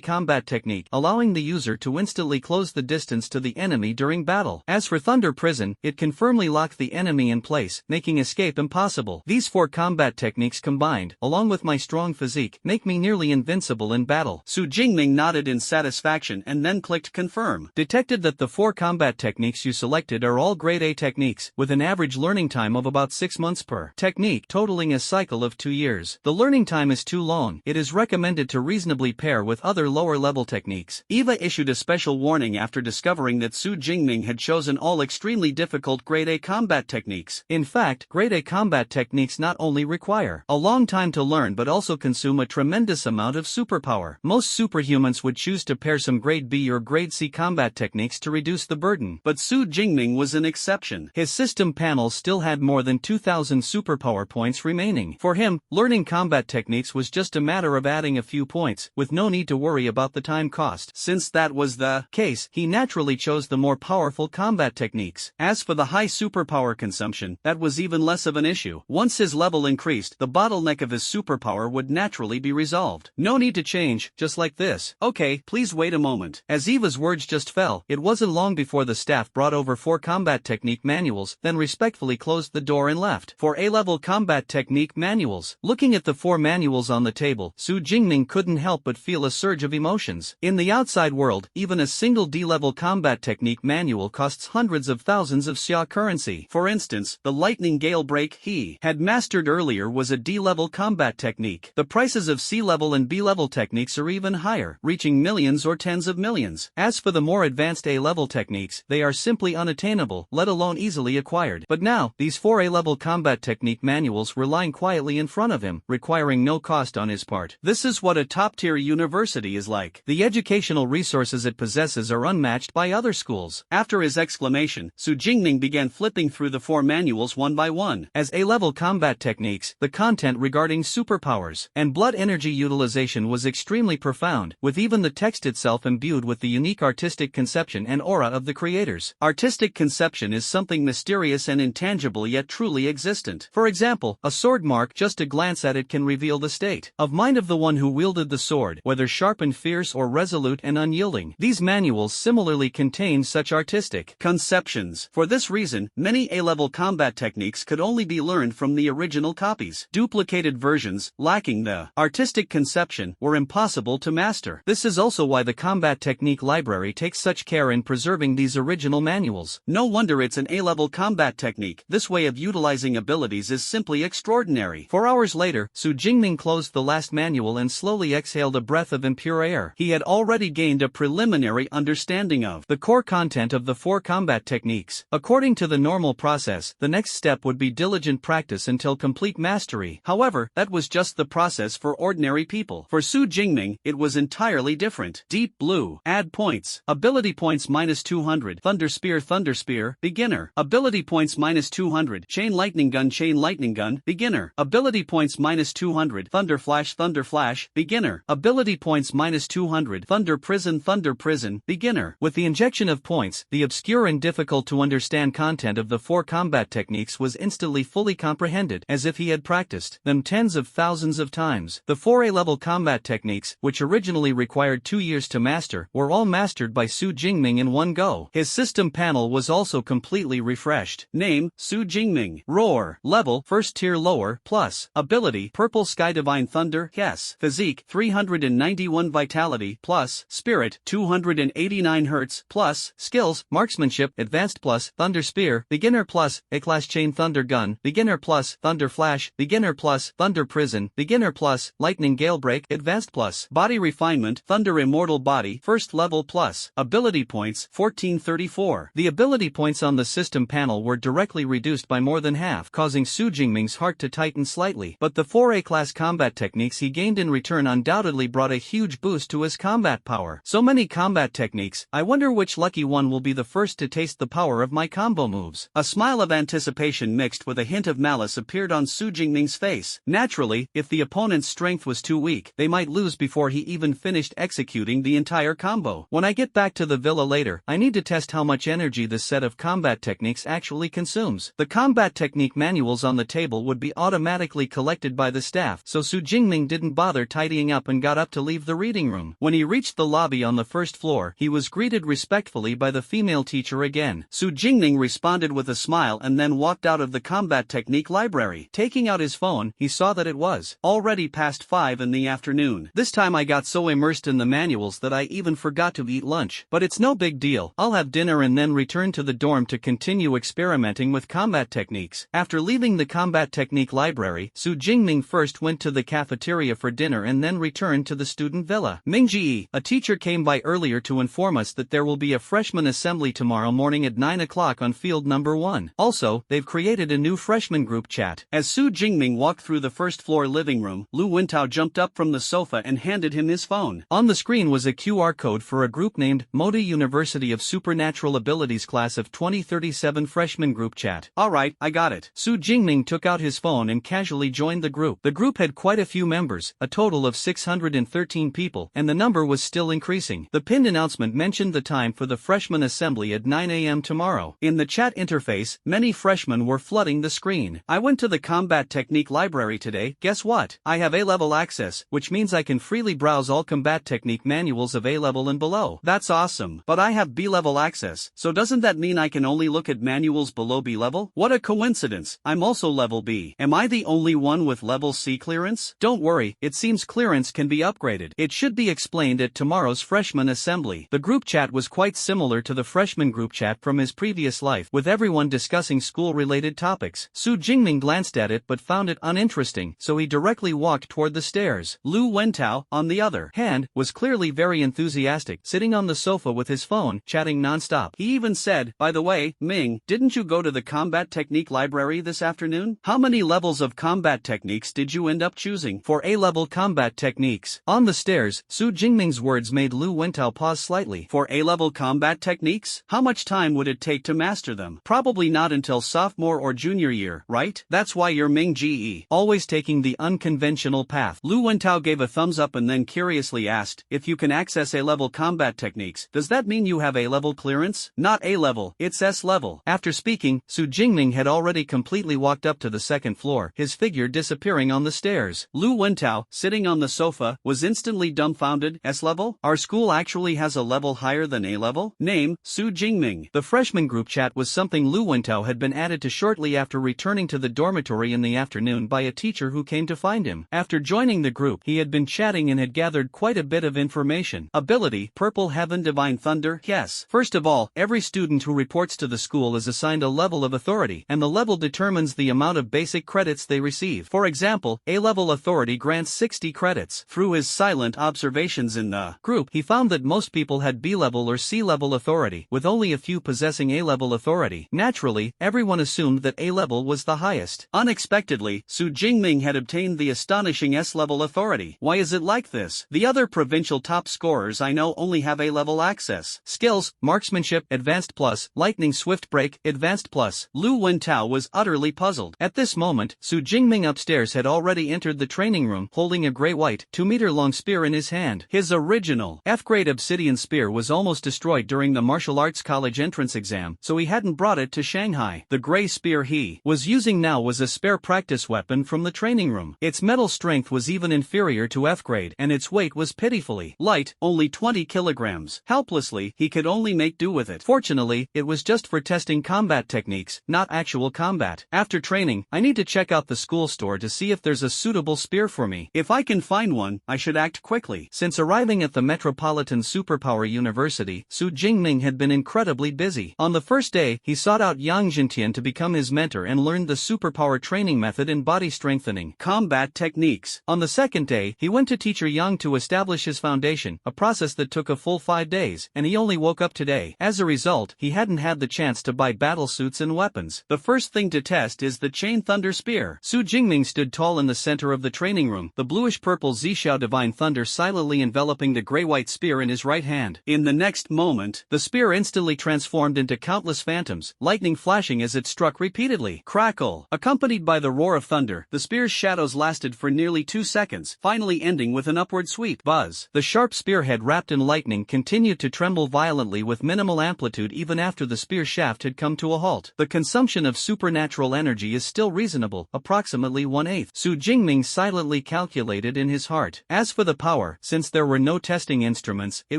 combat technique, allowing the user to instantly close the distance to the enemy during battle. As for Thunder Prison, it can firmly lock the enemy in place, making escape impossible. These 4 combat techniques combined, along with my strong physique, make me nearly invincible in battle. Su Jingming nodded in satisfaction and then clicked confirm. Detected that the 4 combat techniques you selected are all Grade A techniques, with an average learning time of about 6 months per technique, totaling a cycle of 2 years. The learning time is too long. It is recommended to reasonably pair with other lower-level techniques. Eva issued a special warning after discovering that Su Jingming had chosen all extremely difficult Grade A combat techniques. In fact, Grade A combat techniques not only require a long time to learn but also consume a tremendous amount of superpower. Most superhumans would choose to pair some Grade B or Grade C combat techniques to reduce the burden. But Su Jingming was an exception. His system panel still had more than 2,000 superpower points remaining. For him, learning combat techniques was just a matter of adding a few points, with no need to worry about the time cost. Since that was the case, he naturally chose the more powerful combat techniques. As for the high superpower consumption, that was even less of an issue. Once his level increased, the bottleneck of his superpower would naturally be resolved. No need to change, just like this. Okay, please wait a moment. As Eva's words just fell, it wasn't long before the staff brought over 4 combat technique manuals, then respectfully closed the door and left. For A-level combat technique manuals. Looking at the 4 manuals on the table, Su Jingming couldn't help but feel a surge of emotions. In the outside world, even a single D-level combat technique manual costs hundreds of thousands of xia currency. For instance, the lightning gale break he had mastered earlier was a D-level combat technique. The prices of C-level and B-level techniques are even higher, reaching millions or tens of millions. As for the more advanced A-level techniques, they are simply unattainable, let alone easily acquired. But now, these 4 A-level combat technique manuals were lying quietly in front of him, requiring requiring no cost on his part. This is what a top-tier university is like. The educational resources it possesses are unmatched by other schools. After his exclamation, Su Jingming began flipping through the 4 manuals one by one. As A-level combat techniques, the content regarding superpowers and blood energy utilization was extremely profound, with even the text itself imbued with the unique artistic conception and aura of the creators. Artistic conception is something mysterious and intangible yet truly existent. For example, a sword mark, just a glance at it can reveal the state of mind of the one who wielded the sword, whether sharp and fierce or resolute and unyielding. These manuals similarly contain such artistic conceptions. For this reason, many A-level combat techniques could only be learned from the original copies. Duplicated versions, lacking the artistic conception, were impossible to master. This is also why the combat technique library takes such care in preserving these original manuals. No wonder it's an A-level combat technique. This way of utilizing abilities is simply extraordinary. 4 hours later, Su Jingming closed the last manual and slowly exhaled a breath of impure air. He had already gained a preliminary understanding of the core content of the 4 combat techniques. According to the normal process, the next step would be diligent practice until complete mastery. However, that was just the process for ordinary people. For Su Jingming, it was entirely different. Deep Blue. Add points. Ability points -200. Thunder Spear, beginner. Ability points -200. Chain Lightning Gun, beginner. Ability points -200. Thunder Flash, beginner. Ability points -200. Thunder Prison, beginner. With the injection of points, the obscure and difficult to understand content of the 4 combat techniques was instantly fully comprehended, as if he had practiced them tens of thousands of times. The 4 A-level combat techniques, which originally required 2 years to master, were all mastered by Su Jingming in one go. His system panel was also completely refreshed. Name, Su Jingming. Roar. Level, first tier lower, plus. Ability, Purple Sky Divine Thunder, yes. Physique, 391 Vitality, plus. Spirit, 289 Hz, plus. Skills, Marksmanship, Advanced plus. Thunder Spear, beginner plus. A-class Chain Thunder Gun, beginner plus. Thunder Flash, beginner plus. Thunder Prison, beginner plus. Lightning Gale Break, advanced plus. Body Refinement, Thunder Immortal Body, first level plus. Ability points, 1434. The ability points on the system panel were directly reduced by more than half, causing Su Jingming's heart to tighten slightly. But the 4 A-class combat techniques he gained in return undoubtedly brought a huge boost to his combat power. So many combat techniques, I wonder which lucky one will be the first to taste the power of my combo moves. A smile of anticipation mixed with a hint of malice appeared on Su Jingming's face. Naturally, if the opponent's strength was too weak, they might lose before he even finished executing the entire combo. When I get back to the villa later, I need to test how much energy this set of combat techniques actually consumes. The combat technique manuals on the table would be automatically collected by the staff, so Su Jingming didn't bother tidying up and got up to leave the reading room. When he reached the lobby on the first floor, he was greeted respectfully by the female teacher again. Su Jingming responded with a smile and then walked out of the combat technique library. Taking out his phone, he saw that it was already past 5 in the afternoon. This time I got so immersed in the manuals that I even forgot to eat lunch. But it's no big deal. I'll have dinner and then return to the dorm to continue experimenting with combat techniques. After leaving the combat technique library, Su Jingming first went to the cafeteria for dinner and then returned to the student villa. Mingji, a teacher, came by earlier to inform us that there will be a freshman assembly tomorrow morning at 9 o'clock on field number 1. Also, they've created a new freshman group chat. As Su Jingming walked through the first floor living room, Lu Wintao jumped up from the sofa and handed him his phone. On the screen was a QR code for a group named Modi University of Supernatural Abilities Class of 2037 Freshman Group Chat. Alright, I got it. Su Jingming took out his phone and casually joined the group. The group had quite a few members, a total of 613 people, and the number was still increasing. The pinned announcement mentioned the time for the freshman assembly at 9 a.m. tomorrow. In the chat interface, many freshmen were flooding the screen. I went to the combat technique library today. Guess what? I have A-level access, which means I can freely browse all combat technique manuals of A-level and below. That's awesome. But I have B-level access, so doesn't that mean I can only look at manuals below B-level? What a coincidence. I'm also level B. Am I the only one with level C clearance? Don't worry, it seems clearance can be upgraded. It should be explained at tomorrow's freshman assembly. The group chat was quite similar to the freshman group chat from his previous life, with everyone discussing school-related topics. Su Jingming glanced at it but found it uninteresting, so he directly walked toward the stairs. Lu Wentao, on the other hand, was clearly very enthusiastic, sitting on the sofa with his phone, chatting non-stop. He even said, "By the way, Ming, didn't you go to the combat technique library this afternoon? How many levels of combat techniques did you you end up choosing for A-level combat techniques? On the stairs, Su Jingming's words made Lu Wentao pause slightly. For A-level combat techniques? How much time would it take to master them? Probably not until sophomore or junior year, right? That's why you're Ming Ge, always taking the unconventional path. Lu Wentao gave a thumbs up and then curiously asked, if you can access A-level combat techniques, does that mean you have A-level clearance? Not A-level, it's S-level. After speaking, Su Jingming had already completely walked up to the second floor, his figure disappearing on the stairs. Lu Wentao, sitting on the sofa, was instantly dumbfounded. S-level? Our school actually has a level higher than A-level? Name, Su Jingming. The freshman group chat was something Lu Wentao had been added to shortly after returning to the dormitory in the afternoon by a teacher who came to find him. After joining the group, he had been chatting and had gathered quite a bit of information. Ability, Purple Heaven Divine Thunder, yes. First of all, every student who reports to the school is assigned a level of authority, and the level determines the amount of basic credits they receive. For example, A-level authority grants 60 credits. Through his silent observations in the group, he found that most people had B-level or C-level authority, with only a few possessing A-level authority. Naturally, everyone assumed that A-level was the highest. Unexpectedly, Su Jingming had obtained the astonishing S-level authority. Why is it like this? The other provincial top scorers I know only have A-level access. Skills, Marksmanship, Advanced Plus, Lightning Swift Break, Advanced Plus. Lu Wentao was utterly puzzled. At this moment, Su Jingming upstairs had already entered the training room, holding a gray-white, 2-meter-long spear in his hand. His original F-grade obsidian spear was almost destroyed during the martial arts college entrance exam, so he hadn't brought it to Shanghai. The gray spear he was using now was a spare practice weapon from the training room. Its metal strength was even inferior to F-grade, and its weight was pitifully light, only 20 kilograms. Helplessly, he could only make do with it. Fortunately, it was just for testing combat techniques, not actual combat. After training, I need to check out the school store to see if there's a suitable spear for me. If I can find one, I should act quickly. Since arriving at the Metropolitan Superpower University, Su Jingming had been incredibly busy. On the first day, he sought out Yang Jintian to become his mentor and learned the superpower training method in body strengthening combat techniques. On the second day, he went to teacher Yang to establish his foundation, a process that took a full 5 days, and he only woke up today. As a result, he hadn't had the chance to buy battlesuits and weapons. The first thing to test is the Chain Thunder Spear. Su Jingming stood tall in the center of the training room, the bluish-purple Zhixiao Divine Thunder silently enveloping the gray-white spear in his right hand. In the next moment, the spear instantly transformed into countless phantoms, lightning flashing as it struck repeatedly. Crackle! Accompanied by the roar of thunder, the spear's shadows lasted for nearly 2 seconds, finally ending with an upward sweep. Buzz! The sharp spearhead wrapped in lightning continued to tremble violently with minimal amplitude even after the spear shaft had come to a halt. The consumption of supernatural energy is still reasonable, approximately 1/8. Su Jingming silently calculated in his heart. As for the power, since there were no testing instruments, it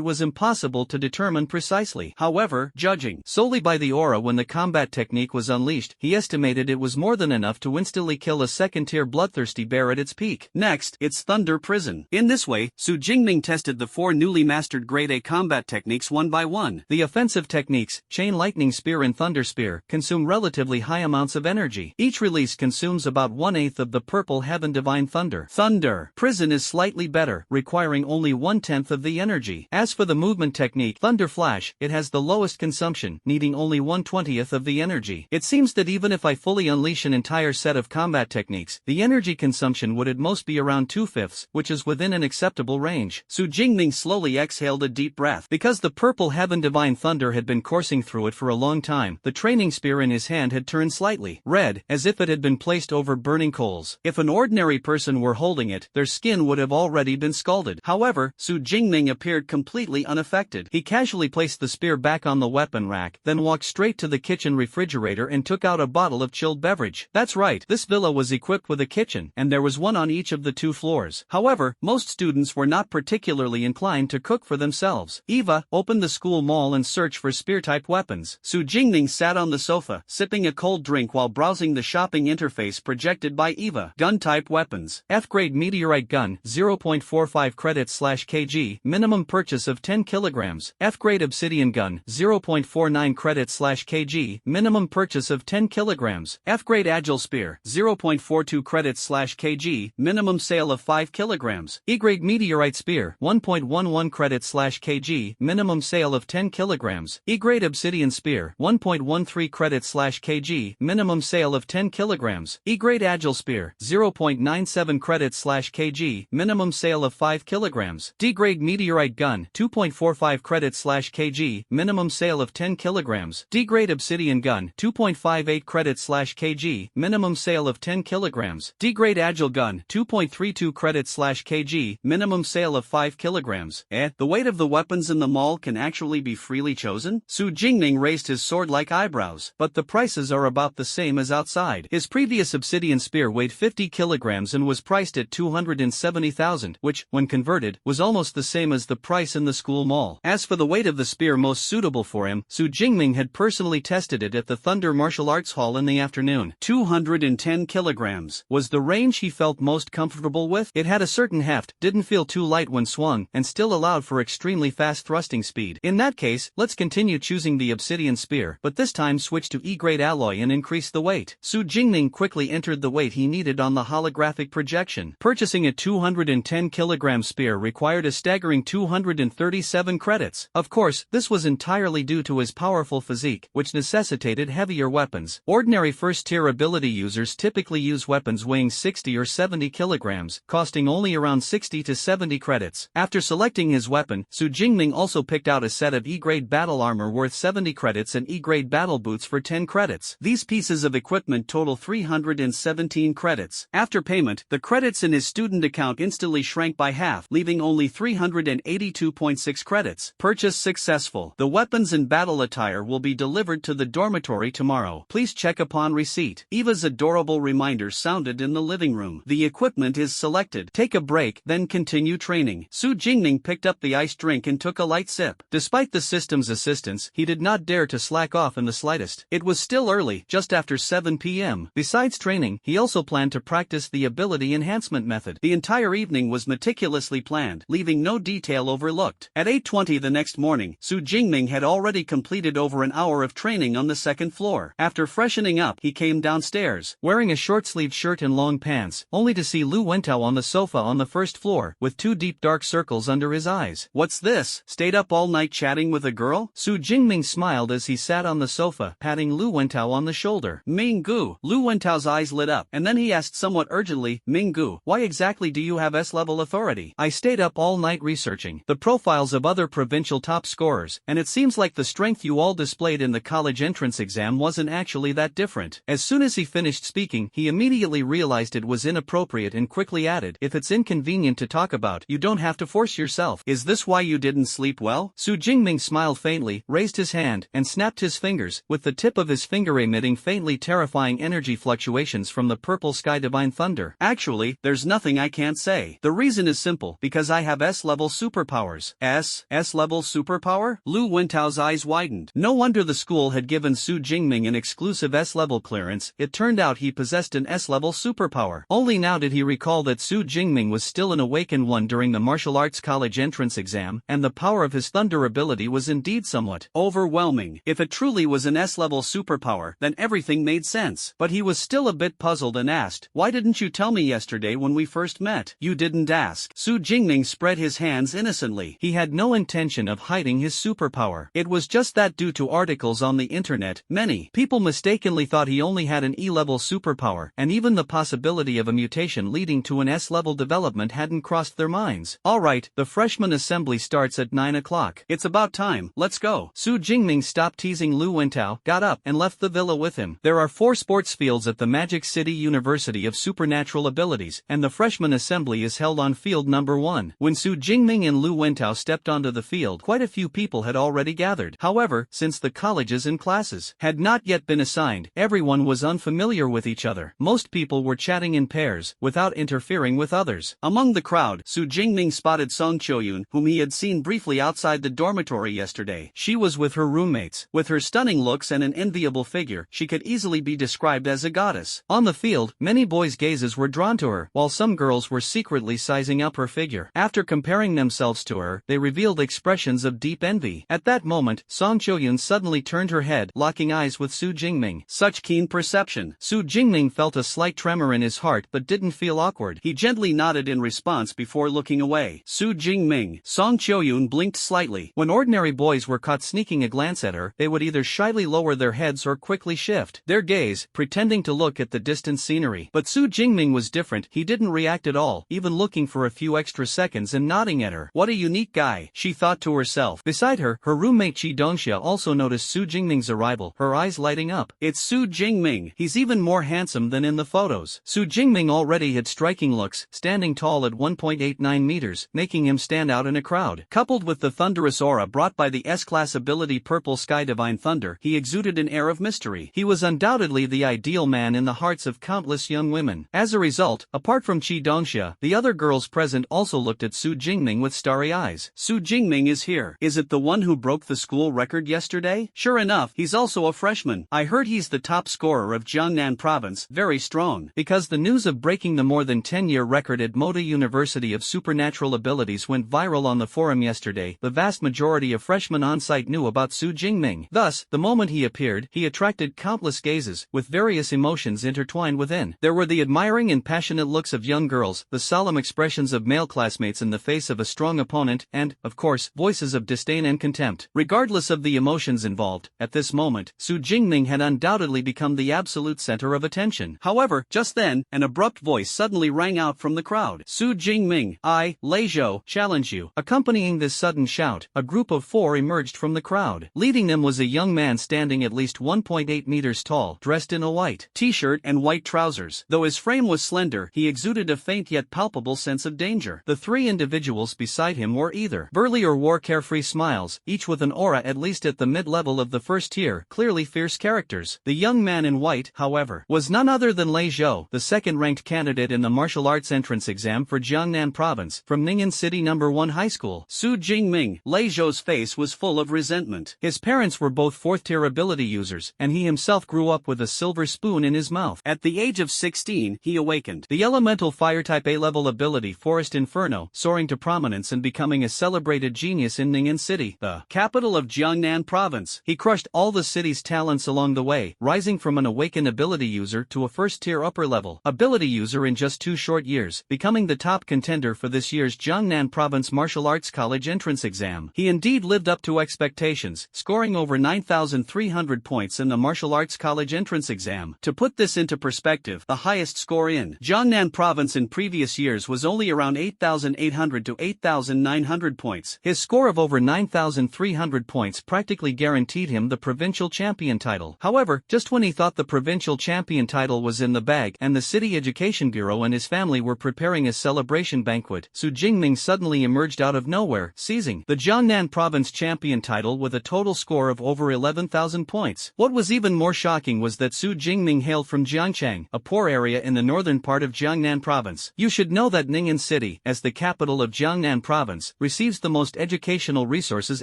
was impossible to determine precisely. However, judging solely by the aura when the combat technique was unleashed, he estimated it was more than enough to instantly kill a second-tier bloodthirsty bear at its peak. Next, it's Thunder Prison. In this way, Su Jingming tested the 4 newly mastered Grade A combat techniques one by one. The offensive techniques, Chain Lightning Spear and Thunder Spear, consume relatively high amounts of energy. Each release consumes about 1/8 of the Purple Heaven Divine Thunder. Thunder Prison is slightly better, requiring only 1/10 of the energy. As for the movement technique, Thunder Flash, it has the lowest consumption, needing only 1/20th of the energy. It seems that even if I fully unleash an entire set of combat techniques, the energy consumption would at most be around 2/5, which is within an acceptable range. Su Jingming slowly exhaled a deep breath. Because the Purple Heaven Divine Thunder had been coursing through it for a long time, the training spear in his hand had turned slightly red, as if it had been placed over burning coals. If an ordinary person were holding it, their skin would have already been scalded. However, Su Jingming appeared completely unaffected. He casually placed the spear back on the weapon rack, then walked straight to the kitchen refrigerator and took out a bottle of chilled beverage. That's right, this villa was equipped with a kitchen, and there was one on each of the 2 floors. However, most students were not particularly inclined to cook for themselves. Eva opened the school mall and searched for spear-type weapons. Su Jingming sat on the sofa, sipping a cold drink while browsing the shopping interface projected by Eva. Gun-type weapons. F-grade meteorite gun, 0.45 credits/kg, minimum purchase of 10 kilograms. F-grade obsidian gun, 0.49 credits/kg, minimum purchase of 10 kilograms. F-grade agile spear, 0.42 credits/kg, minimum sale of 5 kilograms. E-grade meteorite spear, 1.11 credits/kg, minimum sale of 10 kilograms. E-grade obsidian spear, 1.13 credits/kg, minimum sale of 10 kilograms. E-grade agile spear, 0. 0.97 credits/kg, minimum sale of 5 kilograms. D-grade meteorite gun, 2.45 credits/kg, minimum sale of 10 kilograms. D-grade obsidian gun, 2.58 credits/kg, minimum sale of 10 kilograms. D-grade agile gun, 2.32 credits/kg, minimum sale of 5 kilograms. The weight of the weapons in the mall can actually be freely chosen? Su Jingming raised his sword-like eyebrows, but the prices are about the same as outside. His previous obsidian spear weighed 50 kilograms and was priced at 270,000, which, when converted, was almost the same as the price in the school mall. As for the weight of the spear most suitable for him, Su Jingming had personally tested it at the Thunder Martial Arts Hall in the afternoon. 210 kilograms was the range he felt most comfortable with. It had a certain heft, didn't feel too light when swung, and still allowed for extremely fast thrusting speed. In that case, let's continue choosing the obsidian spear, but this time switch to E-grade alloy and increase the weight. Su Jingming quickly entered the weight he needed on the holographic projection. Purchasing a 210 kilogram spear required a staggering 237 credits. Of course, this was entirely due to his powerful physique, which necessitated heavier weapons. Ordinary first-tier ability users typically use weapons weighing 60 or 70 kilograms, costing only around 60 to 70 credits. After selecting his weapon, Su Jingming also picked out a set of E-grade battle armor worth 70 credits and E-grade battle boots for 10 credits. These pieces of equipment total 317 credits. After payment, the credits in his student account instantly shrank by half, leaving only 382.6 credits. Purchase successful. The weapons and battle attire will be delivered to the dormitory tomorrow. Please check upon receipt. Eva's adorable reminder sounded in the living room. The equipment is selected. Take a break, then continue training. Su Jingming picked up the iced drink and took a light sip. Despite the system's assistance, he did not dare to slack off in the slightest. It was still early, just after 7 p.m. Besides training, he also planned to practice the ability enhancement method. The entire evening was meticulously planned, leaving no detail overlooked. At 8:20 the next morning, Su Jingming had already completed over an hour of training on the second floor. After freshening up, he came downstairs, wearing a short-sleeved shirt and long pants, only to see Lu Wentao on the sofa on the first floor, with 2 deep dark circles under his eyes. What's this? Stayed up all night chatting with a girl? Su Jingming smiled as he sat on the sofa, patting Lu Wentao on the shoulder. Ming-gu. Lu Wentao's eyes lit up, and then he asked somewhat urgently, Ming-gu, why exactly do you have S-level authority? I stayed up all night researching the profiles of other provincial top scorers, and it seems like the strength you all displayed in the college entrance exam wasn't actually that different. As soon as he finished speaking, he immediately realized it was inappropriate and quickly added, if it's inconvenient to talk about, you don't have to force yourself. Is this why you didn't sleep well? Su Jingming smiled faintly, raised his hand, and snapped his fingers, with the tip of his finger emitting faintly terrifying energy fluctuations from the purple sky divine thunder. Actually, there's nothing I can't say. The reason is simple, because I have S-level superpowers. S-level superpower? Lu Wentao's eyes widened. No wonder the school had given Su Jingming an exclusive S-level clearance. It turned out he possessed an S-level superpower. Only now did he recall that Su Jingming was still an awakened one during the martial arts college entrance exam, and the power of his thunder ability was indeed somewhat overwhelming. If it truly was an S-level superpower, then everything made sense. But he was still a bit puzzled and asked, why didn't you tell me yesterday when we first met? You didn't ask. Su Jingming spread his hands innocently. He had no intention of hiding his superpower. It was just that due to articles on the internet, many people mistakenly thought he only had an E-level superpower, and even the possibility of a mutation leading to an S-level development hadn't crossed their minds. Alright, the freshman assembly starts at 9 o'clock. It's about time, let's go. Su Jingming stopped teasing Lu Wentao, got up, and left the villa with him. There are 4 sports fields at the Magic City University of Supernatural Abilities, and the freshman assembly is held on field number 1. When Su Jingming and Lu Wentao stepped onto the field, quite a few people had already gathered. However, since the colleges and classes had not yet been assigned, everyone was unfamiliar with each other. Most people were chatting in pairs, without interfering with others. Among the crowd, Su Jingming spotted Song Choyun, whom he had seen briefly outside the dormitory yesterday. She was with her roommates. With her stunning looks and an enviable figure, she could easily be described as a goddess. On the field, many boys' gazes were drawn to her, while some girls were secretly sizing up her figure. After comparing themselves to her, they revealed expressions of deep envy. At that moment, Song Choyun suddenly turned her head, locking eyes with Su Jingming. Such keen perception. Su Jingming felt a slight tremor in his heart but didn't feel awkward. He gently nodded in response before looking away. Su Jingming. Song Choyun blinked slightly. When ordinary boys were caught sneaking a glance at her, they would either shyly lower their heads or quickly shift their gaze, pretending to look at the distant scenery. But Su Jingming was different. He didn't react at all, even looking for a few extra seconds and nodding at her. What a unique guy, she thought to herself. Beside her, her roommate Chi Dongxia also noticed Su Jingming's arrival, her eyes lighting up. It's Su Jingming. He's even more handsome than in the photos. Su Jingming already had striking looks, standing tall at 1.89 meters, making him stand out in a crowd. Coupled with the thunderous aura brought by the S-class ability Purple Sky Divine Thunder, he exuded an air of mystery. He was undoubtedly the ideal man in the hearts of countless young women. As a result, apart from Chi Dongxia, the other girls present also looked at Su Jingming with starry eyes. Su Jingming is here. Is it the one who broke the school record yesterday? Sure enough, he's also a freshman. I heard he's the top scorer of Jiangnan province, very strong. Because the news of breaking the more than 10-year record at Moda University of supernatural abilities went viral on the forum yesterday, the vast majority of freshmen on-site knew about Su Jingming. Thus, the moment he appeared, he attracted countless gazes, with various emotions intertwined within. There were the admiring and passionate looks of young girls, the solemn expressions of male classmates in the face of a strong opponent, and, of course, voices of disdain and contempt. Regardless of the emotions involved, at this moment, Su Jingming had undoubtedly become the absolute center of attention. However, just then, an abrupt voice suddenly rang out from the crowd. Su Jingming, I, Lei Zhou, challenge you. Accompanying this sudden shout, a group of 4 emerged from the crowd. Leading them was a young man standing at least 1.8 meters tall, dressed in a white t-shirt and white trousers. Though his frame was slender, he exuded a faint yet palpable sense of danger. The 3 individuals beside him were either burly or wore carefree smiles, each with an aura at least at the mid-level of the first tier, clearly fierce characters. The young man in white, however, was none other than Lei Zhou, the second-ranked candidate in the martial arts entrance exam for Jiangnan province, from Ning'an City No. 1 High School. Su Jingming. Lei Zhou's face was full of resentment. His parents were both 4th-tier ability users, and he himself grew up with a silver spoon in his mouth. At the age of 16, he awakened the elemental fire-type A-level ability Forest Inferno, soaring to prominence and becoming a celebrated genius in Ning'an City, the capital of Jiangnan province. He crushed all the city's talents along the way, rising from an awakened ability user to a first-tier upper-level ability user in just 2 short years, becoming the top contender for this year's Jiangnan Province Martial Arts College entrance exam. He indeed lived up to expectations, scoring over 9,300 points in the Martial Arts College entrance exam. To put this into perspective, the highest score in Jiangnan Province in previous years was only around 8,800 to 8,900 points. His score of over 9,300 points practically guaranteed him the provincial champion title. However, just when he thought the provincial champion title was in the bag and the City Education Bureau and his family were preparing a celebration banquet, Su Jingming suddenly emerged out of nowhere, seizing the Jiangnan Province champion title with a total score of over 11,000 points. What was even more shocking was that Su Jingming hailed from Jiangchang, a poor area in the northern part of Jiangnan Province. You should know that Ning'an City, as the capital of Jiangnan Province, receives the most educational resources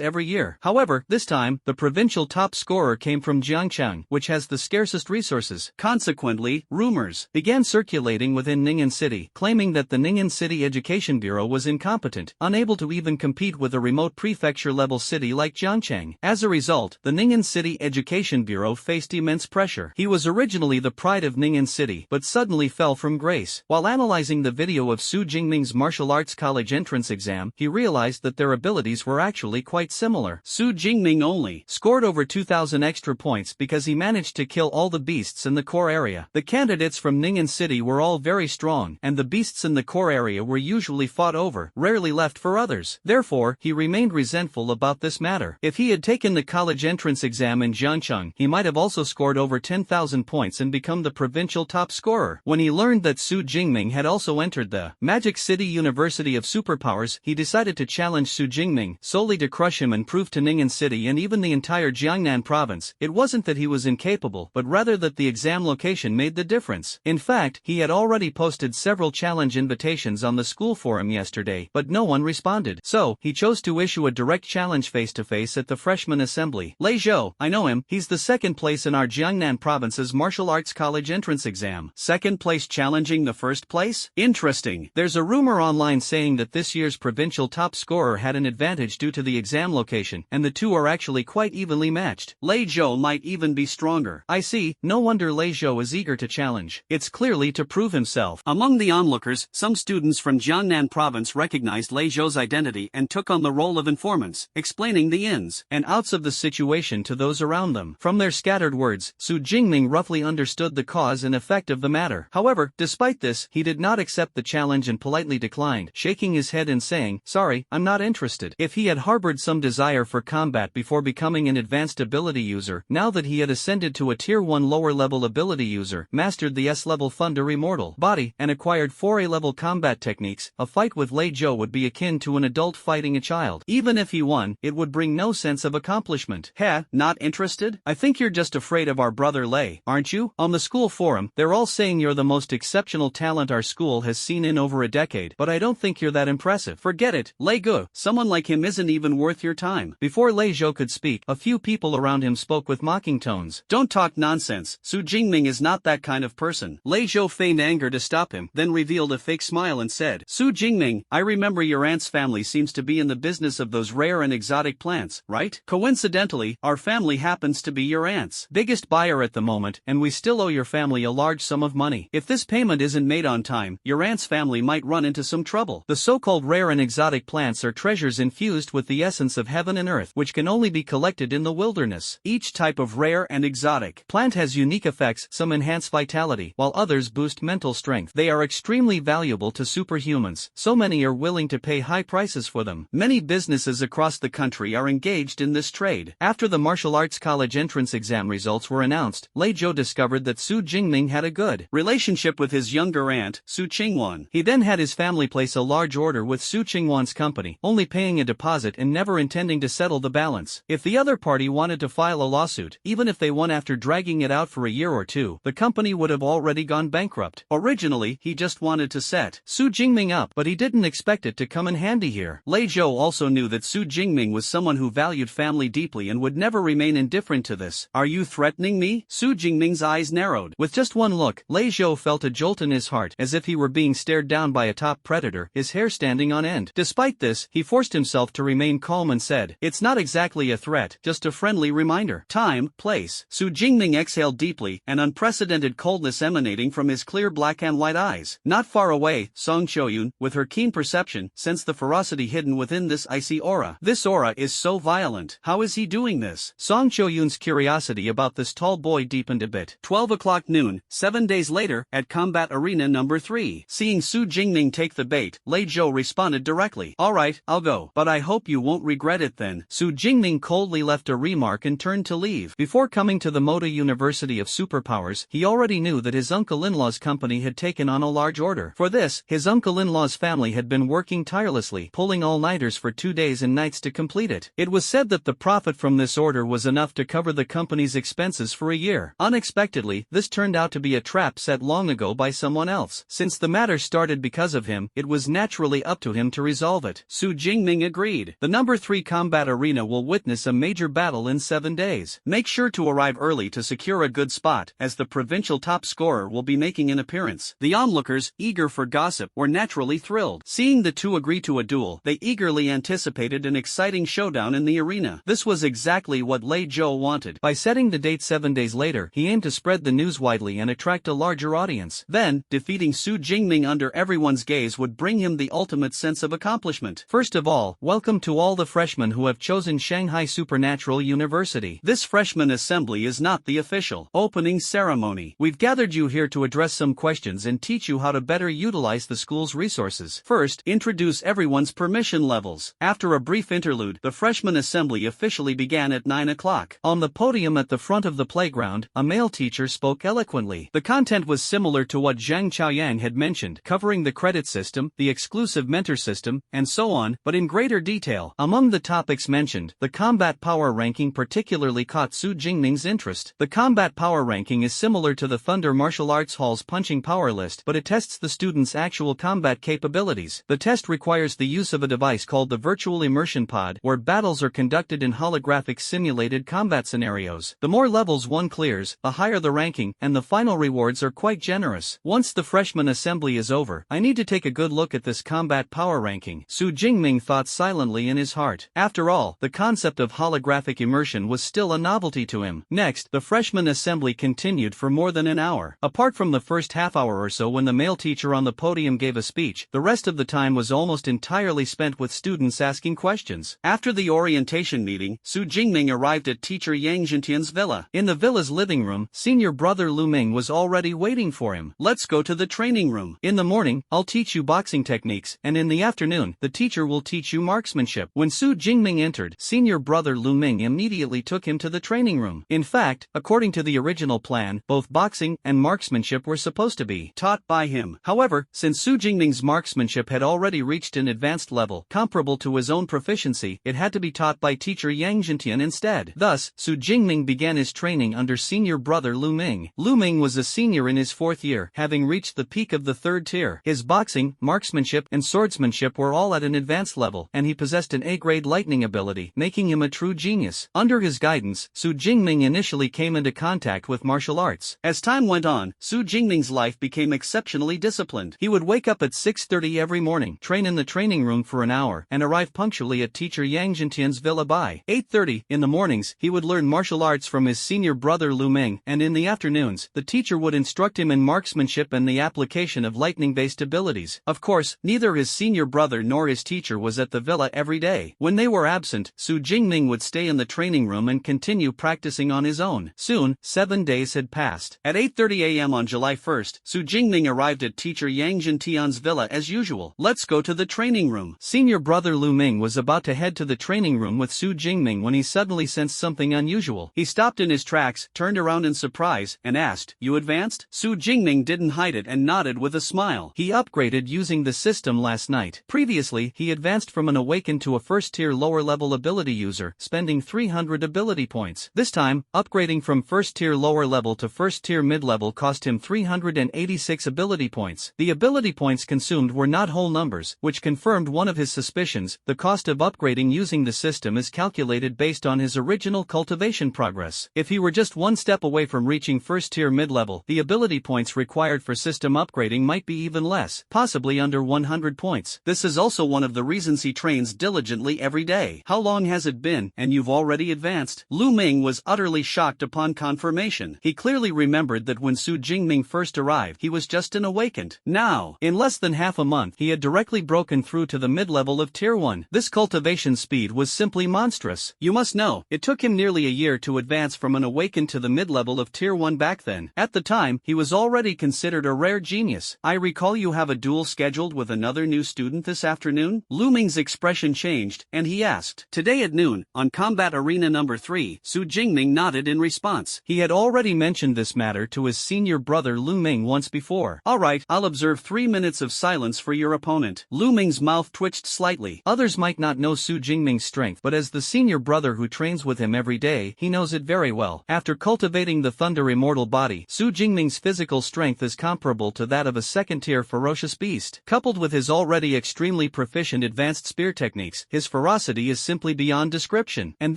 every year. However, this time, the provincial top scorer came from Jiangchang, which has the scarcest resources. Consequently, rumors began circulating within Ning'an City, claiming that the Ning'an City Education Bureau was incompetent, unable to even compete with a remote prefecture-level city like Jiangchang. As a result, the Ning'an City Education Bureau faced immense pressure. He was originally the pride of Ning'an City, but suddenly fell from grace. While analyzing the video of Su Jingming's martial arts college entrance exam, he realized that their abilities were actually quite similar. Su Jingming only scored over 2,000 extra points because he managed to kill all the beasts in the core area. The candidates from Ning'an City were all very strong, and the beasts in the core area were usually fought over, rarely left for others. Therefore, he remained resentful about this matter. If he had taken the college entrance exam in Jiangcheng, he might have also scored over 10,000 points and become the provincial top scorer. When he learned that Su Jingming had also entered the Magic City University of Superpowers, he decided to challenge Su Jingming, solely to crush him and prove to Ning'an City and even the entire Jiangnan province, it wasn't that he was incapable, but rather that the exam location made the difference. In fact, he had already posted several challenge invitations on the school forum yesterday, but no one responded. So, he chose to issue a direct challenge face-to-face at the freshman assembly. Lei Zhou, I know him, he's the second place in our Jiangnan province's martial arts college entrance exam. Second place challenging the first place? Interesting. There's a rumor online saying that this year's provincial top scorer had an advantage due to the exam location, and the two are actually quite evenly matched. Lei Zhou might even be stronger. I see, no wonder Lei Zhou is eager to challenge. It's clearly to prove himself. Among the onlookers, some students from Jiangnan province recognized Lei Zhou's identity and took on the role of informants, explaining the ins and outs of the situation to those around them. From their scattered words, Su Jingming roughly understood the cause and effect of the matter. matter. However, despite this, he did not accept the challenge and politely declined, shaking his head and saying, "Sorry, I'm not interested." If he had harbored some desire for combat before becoming an advanced ability user, now that he had ascended to a tier 1 lower level ability user, mastered the S-level Thunder Immortal body, and acquired 4 A-level combat techniques, a fight with Lei Zhou would be akin to an adult fighting a child. Even if he won, it would bring no sense of accomplishment. Heh, not interested? I think you're just afraid of our brother Lei, aren't you? On the school forum, they're all saying you're the most exceptional talent our school has seen in over a decade, but I don't think you're that impressive. Forget it, Lei Gu, someone like him isn't even worth your time. Before Lei Zhou could speak, a few people around him spoke with mocking tones. Don't talk nonsense, Su Jingming is not that kind of person. Lei Zhou feigned anger to stop him, then revealed a fake smile and said, Su Jingming, I remember your aunt's family seems to be in the business of those rare and exotic plants, right? Coincidentally, our family happens to be your aunt's biggest buyer at the moment, and we still owe your family a large sum of money. If this payment isn't made on time, your aunt's family might run into some trouble. The so-called rare and exotic plants are treasures infused with the essence of heaven and earth, which can only be collected in the wilderness. Each type of rare and exotic plant has unique effects, some enhance vitality, while others boost mental strength. They are extremely valuable to superhumans, so many are willing to pay high prices for them. Many businesses across the country are engaged in this trade. After the martial arts college entrance exam results were announced, Lei Zhou discovered that Su Jingming had a good relationship with his younger aunt, Su Qingwan. He then had his family place a large order with Su Qingwan's company, only paying a deposit and never intending to settle the balance. If the other party wanted to file a lawsuit, even if they won after dragging it out for a year or two, the company would have already gone bankrupt. Originally, he just wanted to set Su Jingming up, but he didn't expect it to come in handy here. Lei Zhou also knew that Su Jingming was someone who valued family deeply and would never remain indifferent to this. Are you threatening me? Su Jingming's eyes narrowed. With just one look, Lei Zhou felt a jolt in his heart, as if he were being stared down by a top predator, his hair standing on end. Despite this, he forced himself to remain calm and said, "It's not exactly a threat, just a friendly reminder." Time, place. Su Jingming exhaled deeply, an unprecedented coldness emanating from his clear black and white eyes. Not far away, Song Choyun, with her keen perception, sensed the ferocity hidden within this icy aura. This aura is so violent. How is he doing this? Song Choyun's curiosity about this tall boy deepened a bit. 12 o'clock noon, 7 days later, at Combat Arena number 3. Seeing Su Jingming take the bait, Lei Zhou responded directly. Alright, I'll go. But I hope you won't regret it then. Su Jingming coldly left a remark and turned to leave. Before coming to the Moda University of Superpowers, he already knew that his uncle-in-law's company had taken on a large order. For this, his uncle-in-law's family had been working tirelessly, pulling all-nighters for 2 days and nights to complete it. It was said that the profit from this order was enough to cover the company's expenses for a year. Unexpectedly, this turned out to be a trap set long ago by someone else. Since the matter started because of him, it was naturally up to him to resolve it. Su Jingming agreed. The number 3 combat arena will witness a major battle in 7 days. Make sure to arrive early to secure a good spot, as the provincial top scorer will be making an appearance. The onlookers, eager for gossip, were naturally thrilled. Seeing the two agree to a duel, they eagerly anticipated an exciting showdown in the arena. This was exactly what Lei Zhou wanted. By setting the date 7 days later, he aimed to spread the news widely and attract a larger audience. Then, defeating Su Jingming under everyone's gaze would bring him the ultimate sense of accomplishment. First of all, welcome to all the freshmen who have chosen Shanghai Supernatural University. This freshman assembly is not the official opening ceremony. We've gathered you here to address some questions and teach you how to better utilize the school's resources. First, introduce everyone's permission levels. After a brief interlude, the freshman assembly officially began at 9 o'clock. On the podium at the front of the playground, a male teacher spoke eloquently. The content was similar to what Zhang Chaoyang had mentioned, covering the credit system, the exclusive mentor system, and so on, but in greater detail. Among the topics mentioned, the combat power ranking particularly caught Su Jingming's interest. The combat power ranking is similar to the Thunder Martial Arts Hall's punching power list, but it tests the student's actual combat capabilities. The test requires the use of a device called the Virtual Immersion Pod, where battles are conducted in holographic simulated combat scenarios. The more levels one clears, the higher the ranking, and the final rewards are quite generous. Once the freshman assembly is over, I need to take a good look at this combat power ranking, Su Jingming thought silently in his heart. After all, the concept of holographic immersion was still a novelty to him. Next, the freshman assembly continued for more than an hour. Apart from the first half hour or so when the male teacher on the podium gave a speech, the rest of the time was almost entirely spent with students asking questions. After the orientation meeting, Su Jingming arrived at teacher Yang Jintian's villa. In the villa's living room, senior brother Lu Ming was already waiting for him. Let's go to the training room. In the morning, I'll teach you boxing techniques, and in the afternoon, the teacher will teach you marksmanship. When Su Jingming entered, senior brother Lu Ming immediately took him to the training room. In fact, according to the original plan, both boxing and marksmanship were supposed to be taught by him. However, since Su Jingming's marksmanship had already reached an advanced level, comparable to his own proficiency, it had to be taught by teacher Yang Jintian instead. Thus, Su Jingming began his training under senior brother Lu Ming. Lu Ming was a senior in his 4th year, having reached the peak of the 3rd tier. His boxing, marksmanship, and swordsmanship were all at an advanced level, and he possessed an A-grade lightning ability, making him a true genius. Under his guidance, Su Jingming initially came into contact with martial arts. As time went on, Su Jingming's life became exceptionally disciplined. He would wake up at 6:30 every morning, train in the training room for an hour, and arrive punctually at teacher Yang Jintian's villa by 8:30. In the mornings, he would learn martial arts from his senior brother Lu Ming, and in the afternoons, the teacher would instruct him in marksmanship and the application of lightning-based abilities. Of course, neither his senior brother nor his teacher was at the villa every day. When they were absent, Su Jingming would stay in the training room and continue practicing on his own. Soon, 7 days had passed. At 8:30 a.m. on July 1st, Su Jingming arrived at teacher Yang Jintian's villa as usual. Let's go to the training room. Senior brother Lu Ming was about to head to the training room with Su Jingming when he suddenly sensed something unusual. He stopped in his tracks, turned around in surprise, and asked, "You advanced?" Su Jingming didn't hide it and nodded with a smile. He upgraded using the system last night. Previously, he advanced from an awakened to a 1st-tier lower-level ability user, spending 300 ability points. This time, upgrading from 1st-tier lower level to 1st-tier mid-level cost him 386 ability points. The ability points consumed were not whole numbers, which confirmed one of his suspicions. The cost of upgrading using the system is calculated based on his original cultivation progress. If he were just one step away from reaching 1st-tier mid-level, the ability points required for system upgrading might be even less, possibly under 100 points. This is also one of the reasons he trains diligently every day. How long has it been, and you've already advanced? Lu Ming was utterly shocked upon confirmation. He clearly remembered that when Su Jingming first arrived, he was just an awakened. Now, in less than half a month, he had directly broken through to the mid-level of Tier 1. This cultivation speed was simply monstrous. You must know, it took him nearly a year to advance from an awakened to the mid-level of Tier 1 back then. At the time, he was already considered a rare genius. I recall you have a duel scheduled with another new student this afternoon? Lu Ming's expression changed, and he asked, "Today at noon, on Combat Arena number 3, Su Jingming nodded in response. He had already mentioned this matter to his senior brother Lu Ming once before. Alright, I'll observe 3 minutes of silence for your opponent. Lu Ming's mouth twitched slightly. Others might not know Su Jingming's strength, but as the senior brother who trains with him every day, he knows it very well. After cultivating the Thunder Immortal body, Su Jingming's physical strength is comparable to that of a second-tier ferocious beast. Coupled with his already extremely proficient advanced spear techniques, his ferocity is simply beyond description. And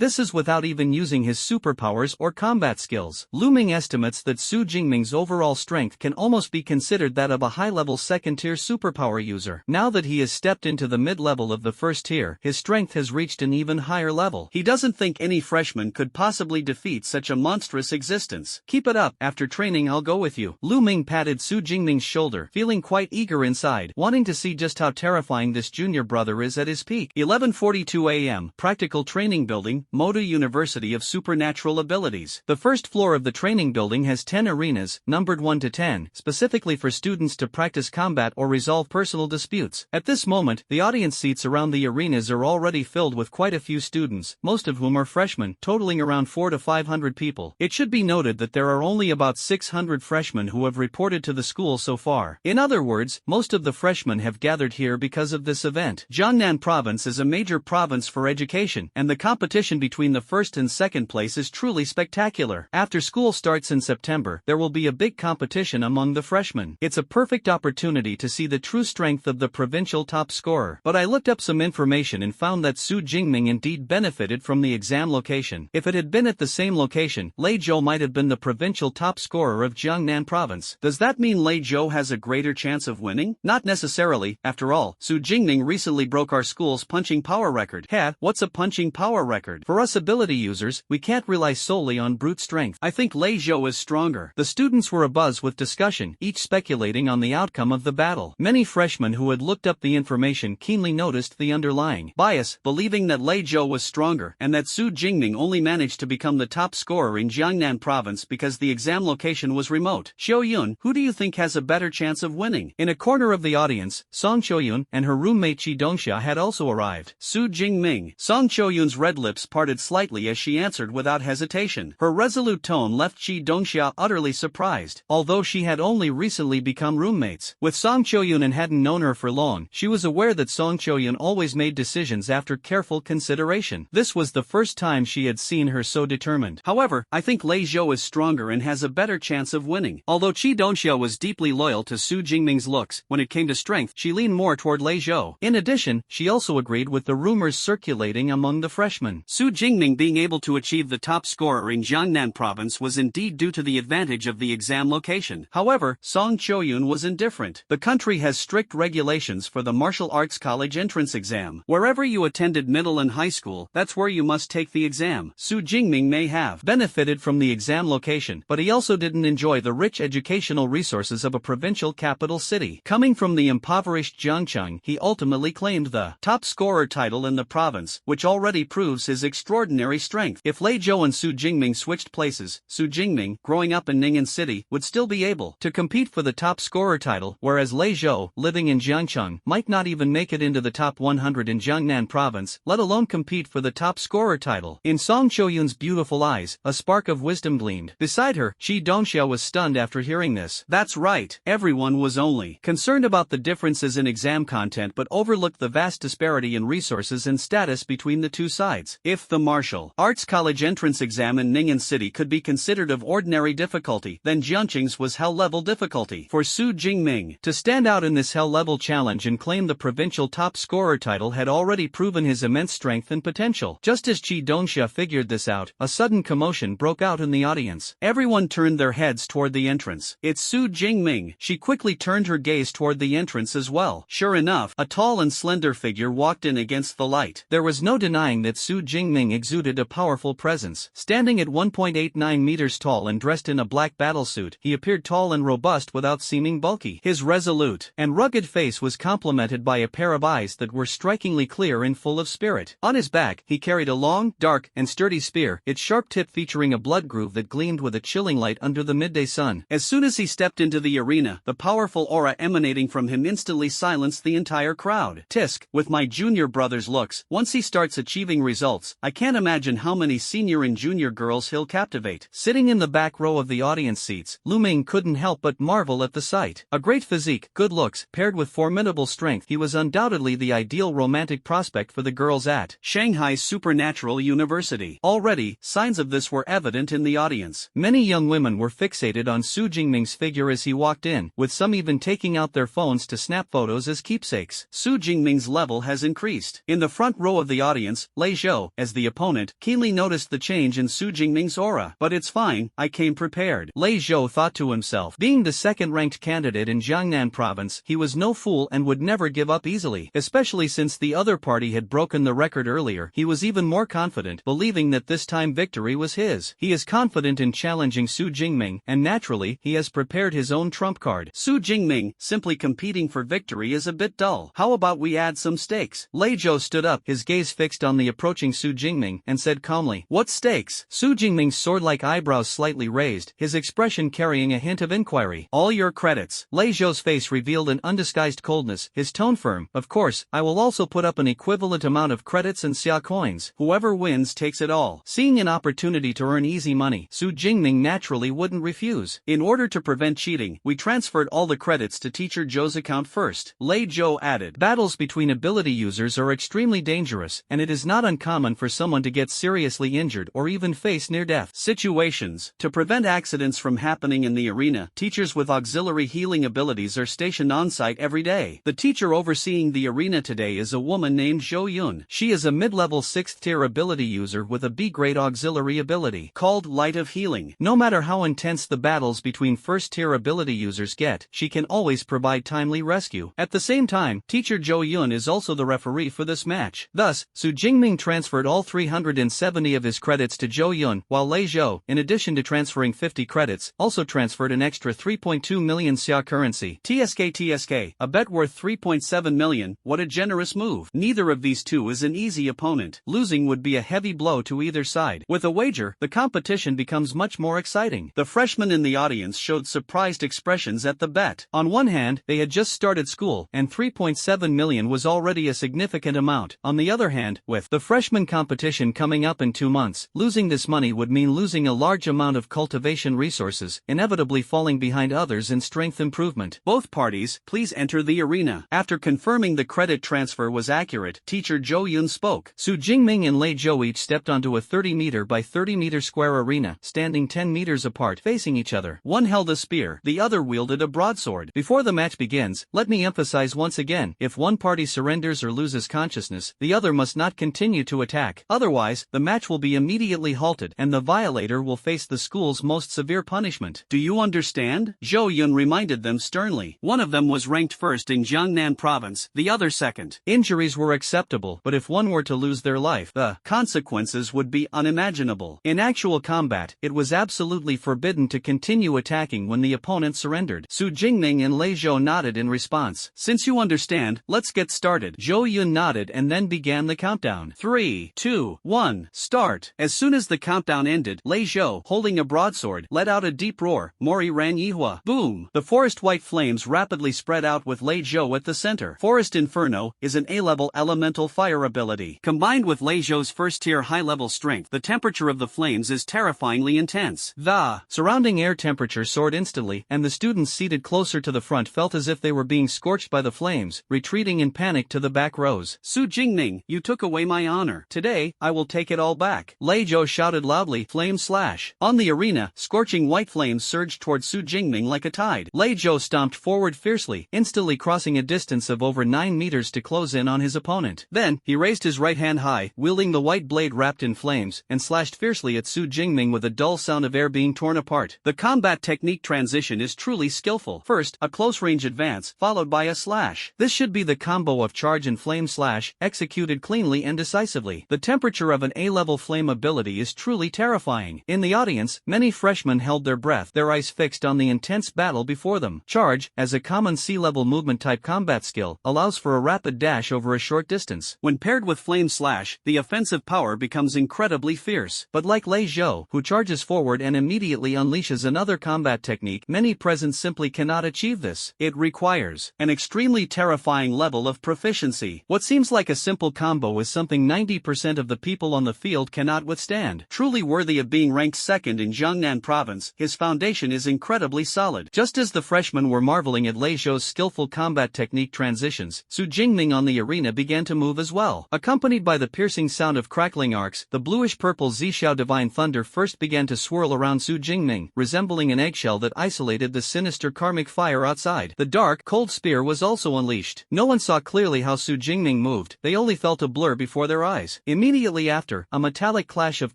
this is without even using his superpowers or combat skills. Lu Ming estimates that Su Jingming's overall strength can almost be considered that of a high-level second-tier superpower user. Now that he has stepped into the mid-level of the first tier, his strength has reached an even higher level. He doesn't think any freshman could possibly defeat such a monstrous existence. Keep it up. After training I'll go with you. Lu Ming patted Su Jingming's shoulder, feeling quite eager inside, wanting to see just how terrifying this junior brother is at his peak. 11:42 a.m. Practical Training Building, Moda University of Supernatural Abilities. The first floor of the training building has 10 arenas, numbered 1 to 10, specifically for students to practice combat or resolve personal disputes. At this moment, the audience seats around the arenas are already filled with quite a few students, most of whom are freshmen, totaling around 400 to 500 people. It should be noted that there are only about 600 freshmen who have reported to the school so far. In other words, most of the freshmen have gathered here because of this event. Jiangnan Province is a major province for education, and the competition between the first and second place is truly spectacular. After school starts in September, there will be a big competition among the freshmen. It's a perfect opportunity to see the true strength of the provincial top scorer. But I looked up some information and found that Su Jingming indeed benefited from the exam location. If it had been at the same location, Lei Zhou might have been the provincial top scorer of Jiangnan Province. Does that mean Lei Zhou has a greater chance of winning? Not necessarily. After all, Su Jingming recently broke our school's punching power record. What's a punching power record? For us ability users, we can't rely solely on brute strength. I think Lei Zhou is stronger. The students were abuzz with discussion, each speculating on the outcome of the battle. Many freshmen who had looked up the information keenly noticed the underlying bias, believing that Lei Zhou was stronger and that Su Jingming only managed to become the top scorer in Jiangnan Province because the exam location was remote. promote. Xiaoyun, who do you think has a better chance of winning? In a corner of the audience, Song Xiaoyun and her roommate Qi Dongxia had also arrived. Su Jingming. Song Xiaoyun's red lips parted slightly as she answered without hesitation. Her resolute tone left Qi Dongxia utterly surprised, although she had only recently become roommates with Song Xiaoyun and hadn't known her for long. She was aware that Song Xiaoyun always made decisions after careful consideration. This was the first time she had seen her so determined. However, I think Lei Zhou is stronger and has a better chance of winning. Although Qi Dongxia was deeply loyal to Su Jingming's looks, when it came to strength, she leaned more toward Lei Zhou. In addition, she also agreed with the rumors circulating among the freshmen. Su Jingming being able to achieve the top scorer in Jiangnan province was indeed due to the advantage of the exam location. However, Song Xiaoyun was indifferent. The country has strict regulations for the martial arts college entrance exam. Wherever you attended middle and high school, that's where you must take the exam. Su Jingming may have benefited from the exam location, but he also didn't enjoy the rich educational resources of a provincial capital city. Coming from the impoverished Jiangcheng, he ultimately claimed the top scorer title in the province, which already proves his extraordinary strength. If Lei Zhou and Su Jingming switched places, Su Jingming, growing up in Ning'an City, would still be able to compete for the top scorer title, whereas Lei Zhou, living in Jiangcheng, might not even make it into the top 100 in Jiangnan province, let alone compete for the top scorer title. In Song Xiaoyun's beautiful eyes, a spark of wisdom gleamed. Beside her, Qi Dongxia was stunned after hearing this. That's right, everyone was only concerned about the differences in exam content but overlooked the vast disparity in resources and status between the two sides. If the martial arts college entrance exam in Ning'an City could be considered of ordinary difficulty, then Jiangcheng's was hell-level difficulty. For Su Jingming to stand out in this hell-level challenge and claim the provincial top scorer title had already proven his immense strength and potential. Just as Qi Dongxia figured this out, a sudden commotion broke out in the audience. Everyone turned their heads toward the entrance. It's Su Jingming. She quickly turned her gaze toward the entrance as well. Sure enough, a tall and slender figure walked in against the light. There was no denying that Su Jingming exuded a powerful presence. Standing at 1.89 meters tall and dressed in a black battlesuit, he appeared tall and robust without seeming bulky. His resolute and rugged face was complemented by a pair of eyes that were strikingly clear and full of spirit. On his back, he carried a long, dark, and sturdy spear, its sharp tip featuring a blood groove that gleamed with a chilling light under the midday sun. As soon as he stepped into the arena, the powerful aura emanating from him instantly silenced the entire crowd. Tisk, with my junior brother's looks, once he starts achieving results, I can't imagine how many senior and junior girls he'll captivate. Sitting in the back row of the audience seats, Lu Ming couldn't help but marvel at the sight. A great physique, good looks, paired with formidable strength, he was undoubtedly the ideal romantic prospect for the girls at Shanghai's Supernatural University. Already, signs of this were evident in the audience. Many young women were fixated on Su Jingming's figure as he walked in, with some even taking out their phones to snap photos as keepsakes. Su Jingming's level has increased. In the front row of the audience, Lei Zhou, as the opponent, keenly noticed the change in Su Jingming's aura. But it's fine, I came prepared. Lei Zhou thought to himself. Being the second-ranked candidate in Jiangnan province, he was no fool and would never give up easily. Especially since the other party had broken the record earlier, he was even more confident, believing that this time victory was his. He is confident in challenging Su Jingming, and naturally, he has prepared his own trump card. Su Jingming, simply competing for victory is a bit dull. How about we add some stakes? Lei Zhou stood up, his gaze fixed on the approaching Su Jingming, and said calmly, "What stakes?" Su Jingming's sword-like eyebrows slightly raised, his expression carrying a hint of inquiry. "All your credits." Lei Zhou's face revealed an undisguised coldness, his tone firm. "Of course, I will also put up an equivalent amount of credits and xia coins. Whoever wins takes it all." Seeing an opportunity to earn easy money, Su Jingming naturally wouldn't refuse. "In order to prevent cheating, we transferred all the credits to Teacher Zhou's account first," Lei Zhou added. Battles between ability users are extremely dangerous, and it is not uncommon for someone to get seriously injured or even face near-death situations. To prevent accidents from happening in the arena, teachers with auxiliary healing abilities are stationed on-site every day. The teacher overseeing the arena today is a woman named Zhou Yun. She is a mid-level 6th-tier ability user with a B-grade auxiliary ability called Light of Healing. No matter how intense the battles between first-tier ability users get, she can always provide timely rescue. At the same time, teacher Zhou Yun is also the referee for this match. Thus, Su Jingming transferred all 370 of his credits to Zhou Yun, while Lei Zhou, in addition to transferring 50 credits, also transferred an extra 3.2 million xia currency. TSK, a bet worth 3.7 million, what a generous move. Neither of these two is an easy opponent. Losing would be a heavy blow to either side. With a wager, the competition becomes much more exciting. The freshmen in in the audience showed surprised expressions at the bet. On one hand, they had just started school, and 3.7 million was already a significant amount. On the other hand, with the freshman competition coming up in 2 months, losing this money would mean losing a large amount of cultivation resources, inevitably falling behind others in strength improvement. Both parties, please enter the arena. After confirming the credit transfer was accurate, teacher Zhou Yun spoke. Su Jingming and Lei Zhou each stepped onto a 30-meter by 30-meter square arena, standing 10 meters apart, facing each other. One held a spear, the other wielded a broadsword. Before the match begins, let me emphasize once again, if one party surrenders or loses consciousness, the other must not continue to attack. Otherwise, the match will be immediately halted, and the violator will face the school's most severe punishment. Do you understand? Zhou Yun reminded them sternly. One of them was ranked first in Jiangnan province, the other second. Injuries were acceptable, but if one were to lose their life, the consequences would be unimaginable. In actual combat, it was absolutely forbidden to continue attacking when the opponent surrendered. Su Jingming and Lei Zhou nodded in response. Since you understand, let's get started. Zhou Yun nodded and then began the countdown. 3, 2, 1, start. As soon as the countdown ended, Lei Zhou, holding a broadsword, let out a deep roar. Mori ran Yihua. Boom! The forest white flames rapidly spread out with Lei Zhou at the center. Forest Inferno is an A-level elemental fire ability. Combined with Lei Zhou's first-tier high-level strength, the temperature of the flames is terrifyingly intense. The surrounding air temperature soared instantly, and the students seated closer to the front felt as if they were being scorched by the flames, retreating in panic to the back rows. Su Jingming, you took away my honor. Today, I will take it all back. Lei Zhou shouted loudly, flame slash. On the arena, scorching white flames surged toward Su Jingming like a tide. Lei Zhou stomped forward fiercely, instantly crossing a distance of over 9 meters to close in on his opponent. Then, he raised his right hand high, wielding the white blade wrapped in flames, and slashed fiercely at Su Jingming with a dull sound of air being torn apart. The combat technique transition is truly skillful. First, a close-range advance, followed by a slash. This should be the combo of charge and flame slash, executed cleanly and decisively. The temperature of an A-level flame ability is truly terrifying. In the audience, many freshmen held their breath, their eyes fixed on the intense battle before them. Charge, as a common C-level movement-type combat skill, allows for a rapid dash over a short distance. When paired with flame slash, the offensive power becomes incredibly fierce. But like Lei Zhou, who charges forward and immediately unleashes another combat technique, many present simply cannot achieve this. It requires an extremely terrifying level of proficiency. What seems like a simple combo is something 90% of the people on the field cannot withstand. Truly worthy of being ranked second in Jiangnan province, his foundation is incredibly solid. Just as the freshmen were marveling at Lei Zhou's skillful combat technique transitions, Su Jingming on the arena began to move as well. Accompanied by the piercing sound of crackling arcs, the bluish-purple Zhixiao Divine Thunder first began to swirl around Su Jingming, resembling an eggshell that isolated the sinister karmic fire outside. The dark, cold spear was also unleashed. No one saw clearly how Su Jingming moved, they only felt a blur before their eyes. Immediately after, a metallic clash of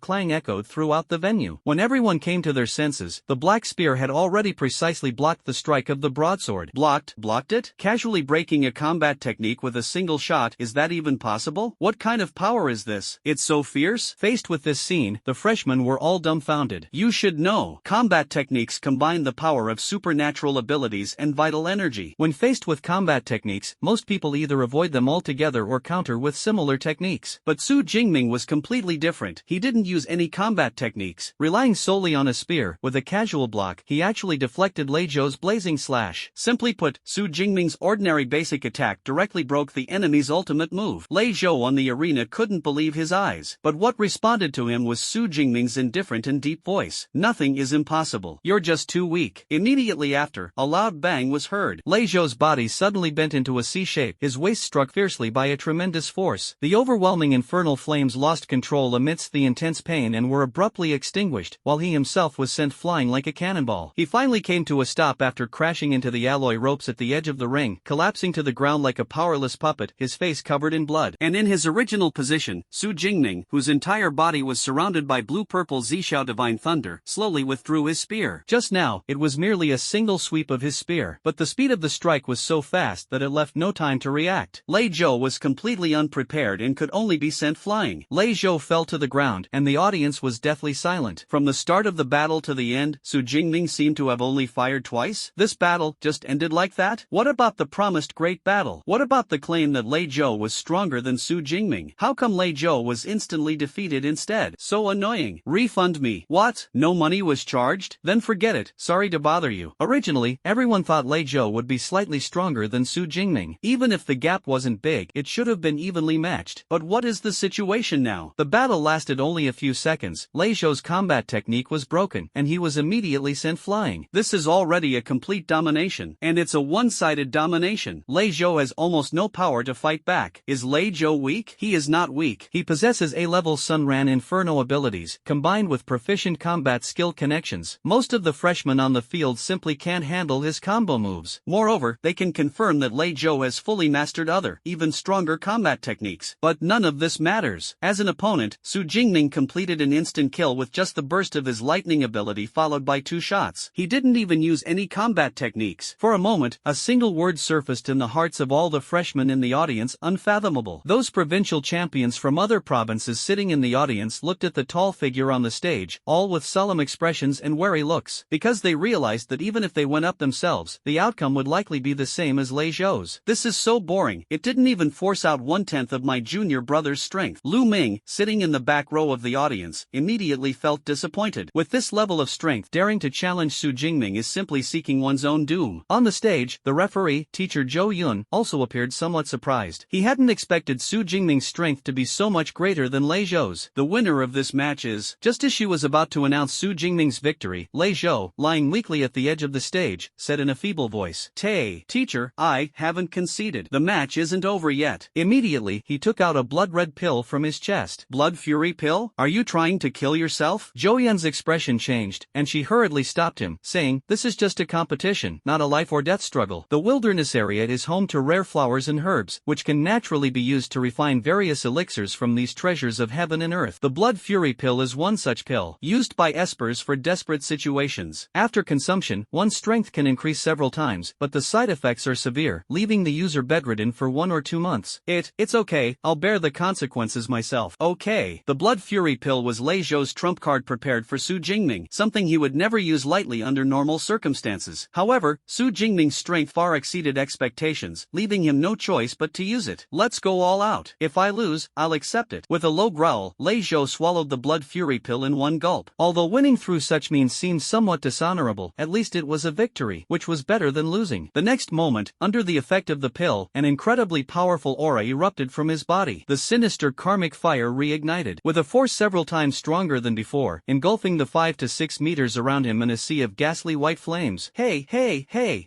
clang echoed throughout the venue. When everyone came to their senses, the black spear had already precisely blocked the strike of the broadsword. Blocked it? Casually breaking a combat technique with a single shot, is that even possible? What kind of power is this? It's so fierce? Faced with this scene, the freshmen were all dumbfounded. You should know, combat techniques combine the power of supernatural abilities and vital energy. When faced with combat techniques, most people either avoid them altogether or counter with similar techniques. But Su Jingming was completely different. He didn't use any combat techniques. Relying solely on a spear, with a casual block, he actually deflected Lei Zhou's blazing slash. Simply put, Su Jingming's ordinary basic attack directly broke the enemy's ultimate move. Lei Zhou on the arena couldn't believe his eyes. But what responded to him was Su Jingming's indifferent and deep voice. Nothing is impossible. You're just too weak. Immediately after, a loud bang was heard. Lei Zhou's body suddenly bent into a C shape, his waist struck fiercely by a tremendous force. The overwhelming infernal flames lost control amidst the intense pain and were abruptly extinguished, while he himself was sent flying like a cannonball. He finally came to a stop after crashing into the alloy ropes at the edge of the ring, collapsing to the ground like a powerless puppet, his face covered in blood. And in his original position, Su Jingming, whose entire body was surrounded by blue-purple Zhixiao Divine Thunder, slowly withdrew his spear. Just now, it was merely a single sweep of his spear, but the speed of the strike was so fast that it left no time to react. Lei Zhou was completely unprepared and could only be sent flying. Lei Zhou fell to the ground, and the audience was deathly silent. From the start of the battle to the end, Su Jingming seemed to have only fired twice. This battle just ended like that? What about the promised great battle? What about the claim that Lei Zhou was stronger than Su Jingming? How come Lei Zhou was instantly defeated instead? So annoying. Refund me. What? No money was charged? Then forget it, sorry to bother you. Originally, everyone thought Lei Zhou would be slightly stronger than Su Jingming. Even if the gap wasn't big, it should have been evenly matched. But what is the situation now? The battle lasted only a few seconds. Lei Zhou's combat technique was broken, and he was immediately sent flying. This is already a complete domination, and it's a one-sided domination. Lei Zhou has almost no power to fight back. Is Lei Zhou weak? He is not weak. He possesses A-level Sunran Inferno abilities, combined with proficient combat skill connections. Most of the freshmen on the field simply can't handle his combo moves. Moreover, they can confirm that Lei Zhou has fully mastered other, even stronger combat techniques. But none of this matters. As an opponent, Su Jingming completed an instant kill with just the burst of his lightning ability followed by 2 shots. He didn't even use any combat techniques. For a moment, a single word surfaced in the hearts of all the freshmen in the audience: unfathomable. Those provincial champions from other provinces sitting in the audience looked at the tall figure on the stage, all with solemn expressions and wary looks, because they realized that even if they went up themselves, the outcome would likely be the same as Lei Zhou's. This is so boring, it didn't even force out 1/10 of my junior brother's strength. Lu Ming, sitting in the back row of the audience, immediately felt disappointed. With this level of strength, daring to challenge Su Jingming is simply seeking one's own doom. On the stage, the referee, teacher Zhou Yun, also appeared somewhat surprised. He hadn't expected Su Jingming's strength to be so much greater than Lei Zhou's. The winner of this match is... Just as she was about to announce Su Jingming's victory, Lei Zhou, lying weakly at the edge of the stage, said in a feeble voice, Teacher, I haven't conceded. The match isn't over yet." Immediately, he took out a blood-red pill from his chest. "Blood fury pill? Are you trying to kill yourself?" Zhou Yun's expression changed, and she hurriedly stopped him, saying, "This is just a competition, not a life-or-death struggle. The wilderness area is home to rare flowers and herbs, which can naturally be used to refine various elixirs from these treasures of heaven and earth. The blood fury pill is one such pill, used by espers for desperate situations. After consumption, one's strength can increase several times, but the side effects are severe, leaving the user bedridden for 1 or 2 months. It's okay, I'll bear the consequences myself." Okay. The blood fury pill was Lei Zhou's trump card prepared for Su Jingming, something he would never use lightly under normal circumstances. However, Su Jingming's strength far exceeded expectations, leaving him no choice but to use it. "Let's go all out. If I lose, I'll accept it." With a low growl, Lei Zhou swallowed the blood fury pill in one gulp. Although winning through such means seemed somewhat dishonorable, at least it was a victory, which was better than losing. The next moment, under the effect of the pill, an incredibly powerful aura erupted from his body. The sinister karmic fire reignited, with a force several times stronger than before, engulfing the 5 to 6 meters around him in a sea of ghastly white flames. Hey,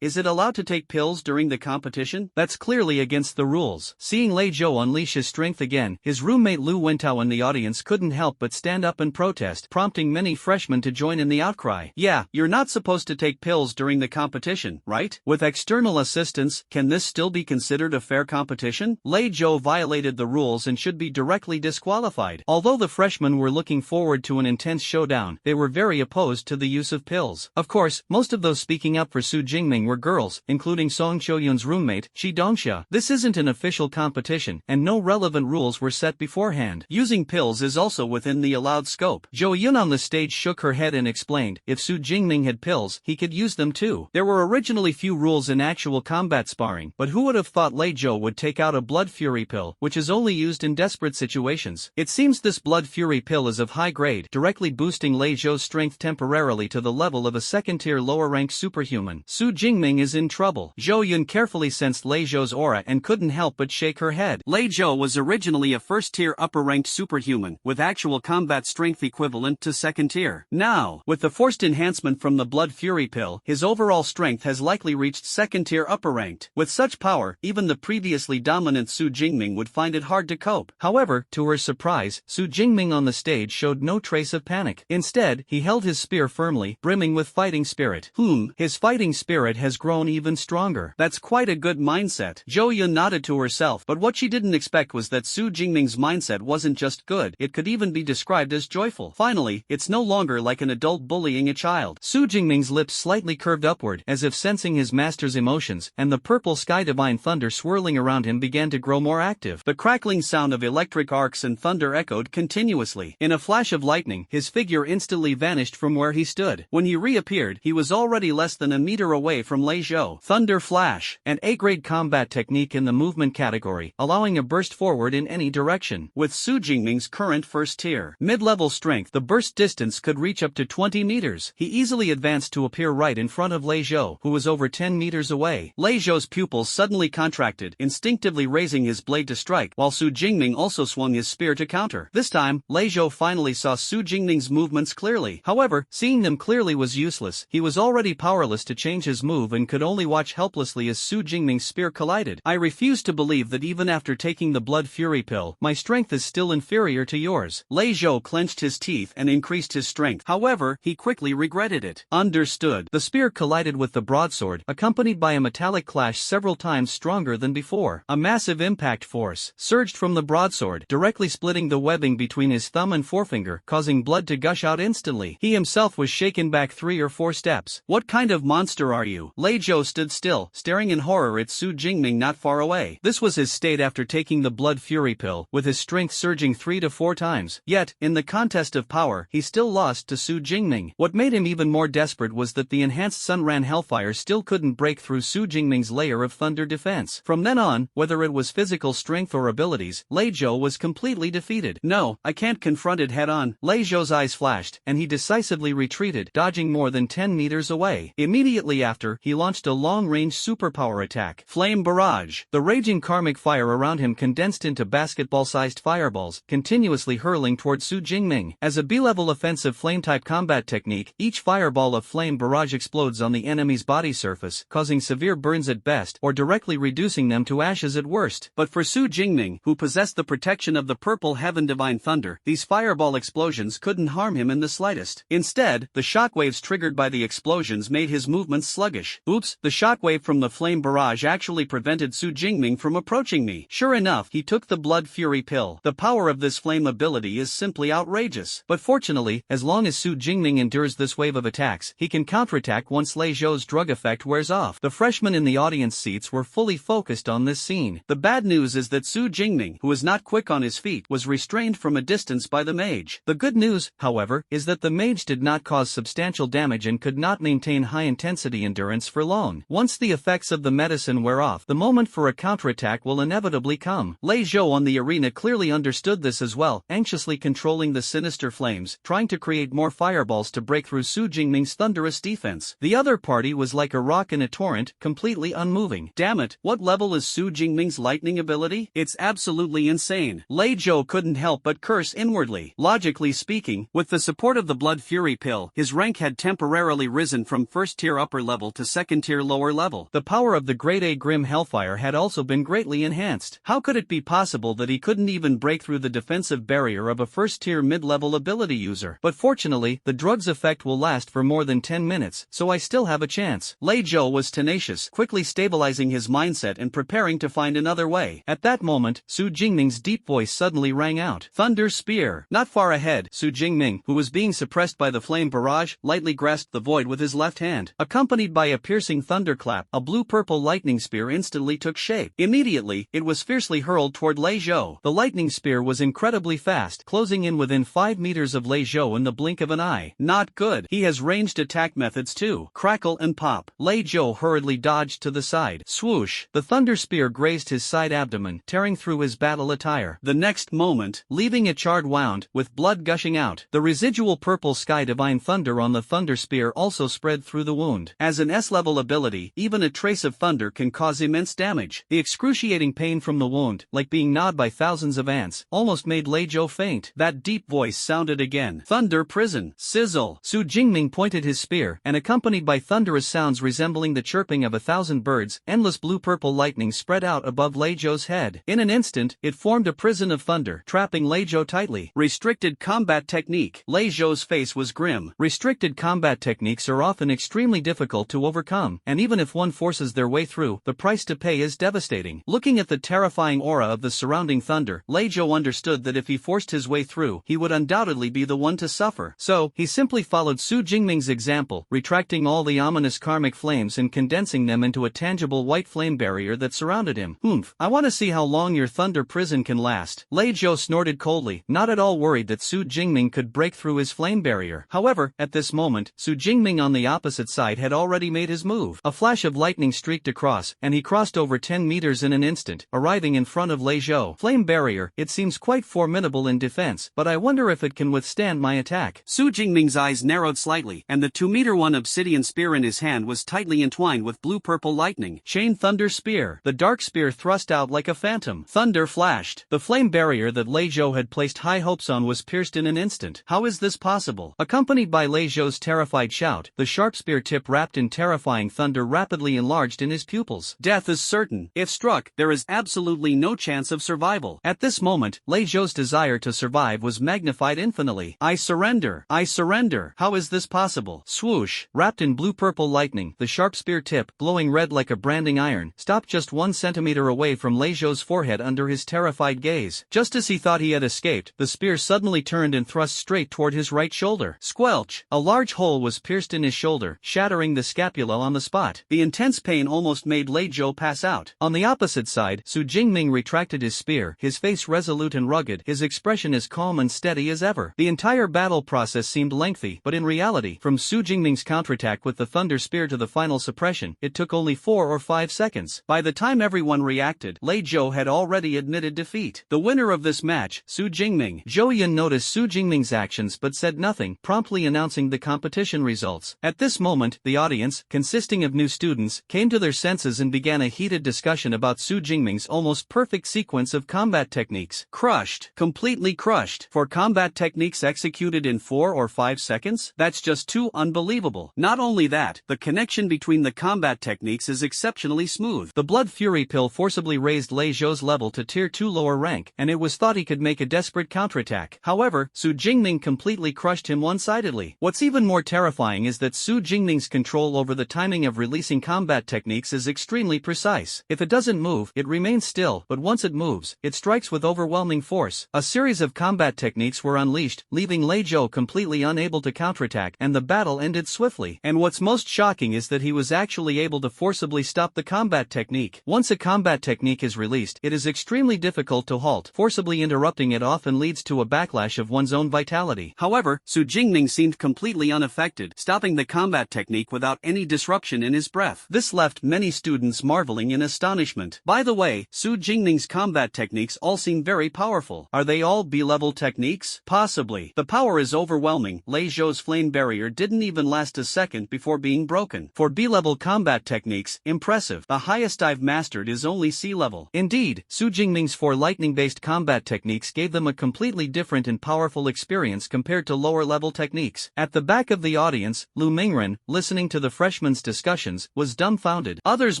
is it allowed to take pills during the competition? That's clearly against the rules." Seeing Lei Zhou unleash his strength again, his roommate Lu Wentao in the audience couldn't help but stand up and protest, prompting many freshmen to join in the outcry. "Yeah, you're not supposed to take pills during the competition, right? With external assistance, can this still be considered a fair competition?" Lei Zhou violated the rules and should be directly disqualified. Although the freshmen were looking forward to an intense showdown, they were very opposed to the use of pills. Of course, most of those speaking up for Su Jingming were girls, including Song Qiuyun's roommate, Shi Dongxia. This isn't an official competition, and no relevant rules were set beforehand. Using pills is also within the allowed scope. Zhou Yun on the stage shook her head and explained, if Su Jingming had pills, he could use them too. There were originally few rules in actual combat sparring, but who would have thought Lei Zhou would take out a blood fury pill, which is only used in desperate situations. It seems this blood fury pill is of high grade, directly boosting Lei Zhou's strength temporarily to the level of a second-tier lower-ranked superhuman. Su Jingming is in trouble. Zhou Yun carefully sensed Lei Zhou's aura and couldn't help but shake her head. Lei Zhou was originally a first-tier upper-ranked superhuman, with actual combat strength equivalent to second-tier. Now, with the forced enhancement from the blood fury pill, his overall strength has likely reached second-tier upper-ranked. With such power, even the previously dominant Su Jingming would find it hard to cope. However, to her surprise, Su Jingming on the stage showed no trace of panic. Instead, he held his spear firmly, brimming with fighting spirit. His fighting spirit has grown even stronger. That's quite a good mindset. Zhou Yun nodded to herself, but what she didn't expect was that Su Jingming's mindset wasn't just good, it could even be described as joyful. Finally, it's no longer like an adult bullying a child. Su Jingming's lips slightly curved upward, as if sensing his master's emotions, and the purple sky divine thunder swirling around him began to grow more active. The crackling sound of electric arcs and thunder echoed continuously. In a flash of lightning, his figure instantly vanished from where he stood. When he reappeared, he was already less than a meter away from Lei Zhou. Thunder Flash, an A-grade combat technique in the movement category, allowing a burst forward in any direction. With Su Jingming's current first-tier mid-level strength, the burst distance could reach up to 20 meters. meters. He easily advanced to appear right in front of Lei Zhou, who was over 10 meters away. Lei Zhou's pupils suddenly contracted, instinctively raising his blade to strike, while Su Jingming also swung his spear to counter. This time, Lei Zhou finally saw Su Jingming's movements clearly. However, seeing them clearly was useless. He was already powerless to change his move and could only watch helplessly as Su Jingming's spear collided. I refuse to believe that even after taking the blood fury pill, my strength is still inferior to yours. Lei Zhou clenched his teeth and increased his strength. However, he quickly regretted it. Understood. The spear collided with the broadsword, accompanied by a metallic clash several times stronger than before. A massive impact force surged from the broadsword, directly splitting the webbing between his thumb and forefinger, causing blood to gush out instantly. He himself was shaken back 3 or 4 steps. What kind of monster are you? Lei Zhou stood still, staring in horror at Su Jingming not far away. This was his state after taking the blood fury pill, with his strength surging 3 to 4 times. Yet, in the contest of power, he still lost to Su Jingming. What made him even more desperate was that the enhanced Sunran Hellfire still couldn't break through Su Jingming's layer of thunder defense. From then on, whether it was physical strength or abilities, Lei Zhou was completely defeated. No, I can't confront it head-on. Lei Zhou's eyes flashed, and he decisively retreated, dodging more than 10 meters away. Immediately after, he launched a long-range superpower attack. Flame Barrage. The raging karmic fire around him condensed into basketball-sized fireballs, continuously hurling toward Su Jingming. As a B-level offensive flame-type combat technique, each fireball of flame barrage explodes on the enemy's body surface, causing severe burns at best or directly reducing them to ashes at worst. But for Su Jingming, who possessed the protection of the purple heaven divine thunder, these fireball explosions couldn't harm him in the slightest. Instead, the shockwaves triggered by the explosions made his movements sluggish. Oops, the shockwave from the flame barrage actually prevented Su Jingming from approaching me. Sure enough, he took the blood fury pill. The power of this flame ability is simply outrageous. But fortunately, as long as Su Jingming endures this wave of attacks, he can counterattack once Lei Zhou's drug effect wears off. The freshmen in the audience seats were fully focused on this scene. The bad news is that Su Jingming, who was not quick on his feet, was restrained from a distance by the mage. The good news, however, is that the mage did not cause substantial damage and could not maintain high-intensity endurance for long. Once the effects of the medicine wear off, the moment for a counterattack will inevitably come. Lei Zhou on the arena clearly understood this as well, anxiously controlling the sinister flames, trying to create more fireballs to break through Su Jingming's thunderous defense. The other party was like a rock in a torrent, completely unmoving. Damn it, what level is Su Jingming's lightning ability? It's absolutely insane. Lei Zhou couldn't help but curse inwardly. Logically speaking, with the support of the blood fury pill, his rank had temporarily risen from first tier upper level to second tier lower level. The power of the grade A Grim Hellfire had also been greatly enhanced. How could it be possible that he couldn't even break through the defensive barrier of a first tier mid-level ability user? But fortunately, the drug's effect will last for more than 10 minutes, so I still have a chance. Lei Zhou was tenacious, quickly stabilizing his mindset and preparing to find another way. At that moment, Su Jingming's deep voice suddenly rang out. Thunder Spear. Not far ahead, Su Jingming, who was being suppressed by the flame barrage, lightly grasped the void with his left hand. Accompanied by a piercing thunderclap, a blue-purple lightning spear instantly took shape. Immediately, it was fiercely hurled toward Lei Zhou. The lightning spear was incredibly fast, closing in within 5 meters of Lei Zhou in the blink of an eye. Not good. He has ranged attack methods too. Crackle and pop. Lei Zhou hurriedly dodged to the side. Swoosh. The thunder spear grazed his side abdomen, tearing through his battle attire. The next moment, leaving a charred wound, with blood gushing out. The residual purple sky divine thunder on the thunder spear also spread through the wound. As an S-level ability, even a trace of thunder can cause immense damage. The excruciating pain from the wound, like being gnawed by thousands of ants, almost made Lei Zhou faint. That deep voice sounded again. Thunder Prison. Sizzle. Su Jingming pointed his spear, and accompanied by thunderous sounds resembling the chirping of 1,000 birds, endless blue-purple lightning spread out above Lei Zhou's head. In an instant, it formed a prison of thunder, trapping Lei Zhou tightly. Restricted combat technique. Lei Zhou's face was grim. Restricted combat techniques are often extremely difficult to overcome, and even if one forces their way through, the price to pay is devastating. Looking at the terrifying aura of the surrounding thunder, Lei Zhou understood that if he forced his way through, he would undoubtedly be the one to suffer. So, he simply followed Su Jingming's example, retracting all the ominous karmic flames and condensing them into a tangible white flame barrier that surrounded him. Humph, I want to see how long your thunder prison can last. Lei Zhou snorted coldly, not at all worried that Su Jingming could break through his flame barrier. However, at this moment, Su Jingming on the opposite side had already made his move. A flash of lightning streaked across, and he crossed over 10 meters in an instant, arriving in front of Lei Zhou. Flame barrier, it seems quite formidable in defense, but I wonder if it can withstand my attack. Su Jingming's eyes narrowed slightly, and the 2-meter-1 obsidian spear in his hand was tightly entwined with blue-purple lightning. Chain Thunder Spear. The dark spear thrust out like a phantom. Thunder flashed. The flame barrier that Lei Zhou had placed high hopes on was pierced in an instant. How is this possible? Accompanied by Lei Zhou's terrified shout, the sharp spear tip wrapped in terrifying thunder rapidly enlarged in his pupils. Death is certain. If struck, there is absolutely no chance of survival. At this moment, Lei Zhou's desire to survive was magnified infinitely. I surrender. I surrender. How is this possible? Swoosh. Wrapped in blue-purple lightning, the sharp spear tip, glowing red like a branding iron, stopped just 1 centimeter away from Lei Zhou's forehead under his terrified gaze. Just as he thought he had escaped, the spear suddenly turned and thrust straight toward his right shoulder. Squelch. A large hole was pierced in his shoulder, shattering the scapula on the spot. The intense pain almost made Lei Zhou pass out. On the opposite side, Su Jingming retracted his spear, his face resolute and rugged, his expression as calm and steady as ever. The entire battle process seemed lengthy, but in reality, from Su Jingming's counterattack with the thunder spear to the final suppression, it took only 4 or 5 seconds. By the time everyone reacted, Lei Zhou had already admitted defeat. The winner of this match, Su Jingming. Zhou Yun noticed Su Jingming's actions but said nothing, promptly announcing the competition results. At this moment, the audience, consisting of new students, came to their senses and began a heated discussion about Su Jingming's almost perfect sequence of combat techniques. Crushed. Completely crushed. For combat techniques executed in 4 or 5 seconds? That's just too unbelievable. Not only that, the connection between the combat techniques is exceptionally smooth. The Blood Fury pill forcibly raised Lei Zhou's level to tier 2 lower rank, and it was thought he could make a desperate counterattack. However, Su Jingming completely crushed him one-sidedly. What's even more terrifying is that Su Jingming's control over the timing of releasing combat techniques is extremely precise. If it doesn't move, it remains still, but once it moves, it strikes with overwhelming force. A series of combat techniques were unleashed, leaving Lei Zhou completely unable to counterattack, and the battle ended swiftly. And what's most shocking is that he was actually able to forcibly stop the combat technique. Once a combat technique is released, it is extremely difficult to halt. Forcibly interrupting it often leads to a backlash of one's own vitality. However, Su Jingming seemed completely unaffected, stopping the combat technique without any disruption in his breath. This left many students marveling in astonishment. By the way, Su Jingming's combat techniques all seem very powerful. Are they all B-level techniques? Possibly. The power is overwhelming. Lei Zhou's flame barrier didn't even last a second before being broken. For B-level combat techniques, impressive. The highest I've mastered is only C-level. Indeed, Su Jingming's 4 lightning-based combat techniques gave them a completely different and powerful experience compared to lower-level techniques. At the back of the audience, Lu Mingren, listening to the freshmen's discussions, was dumbfounded. Others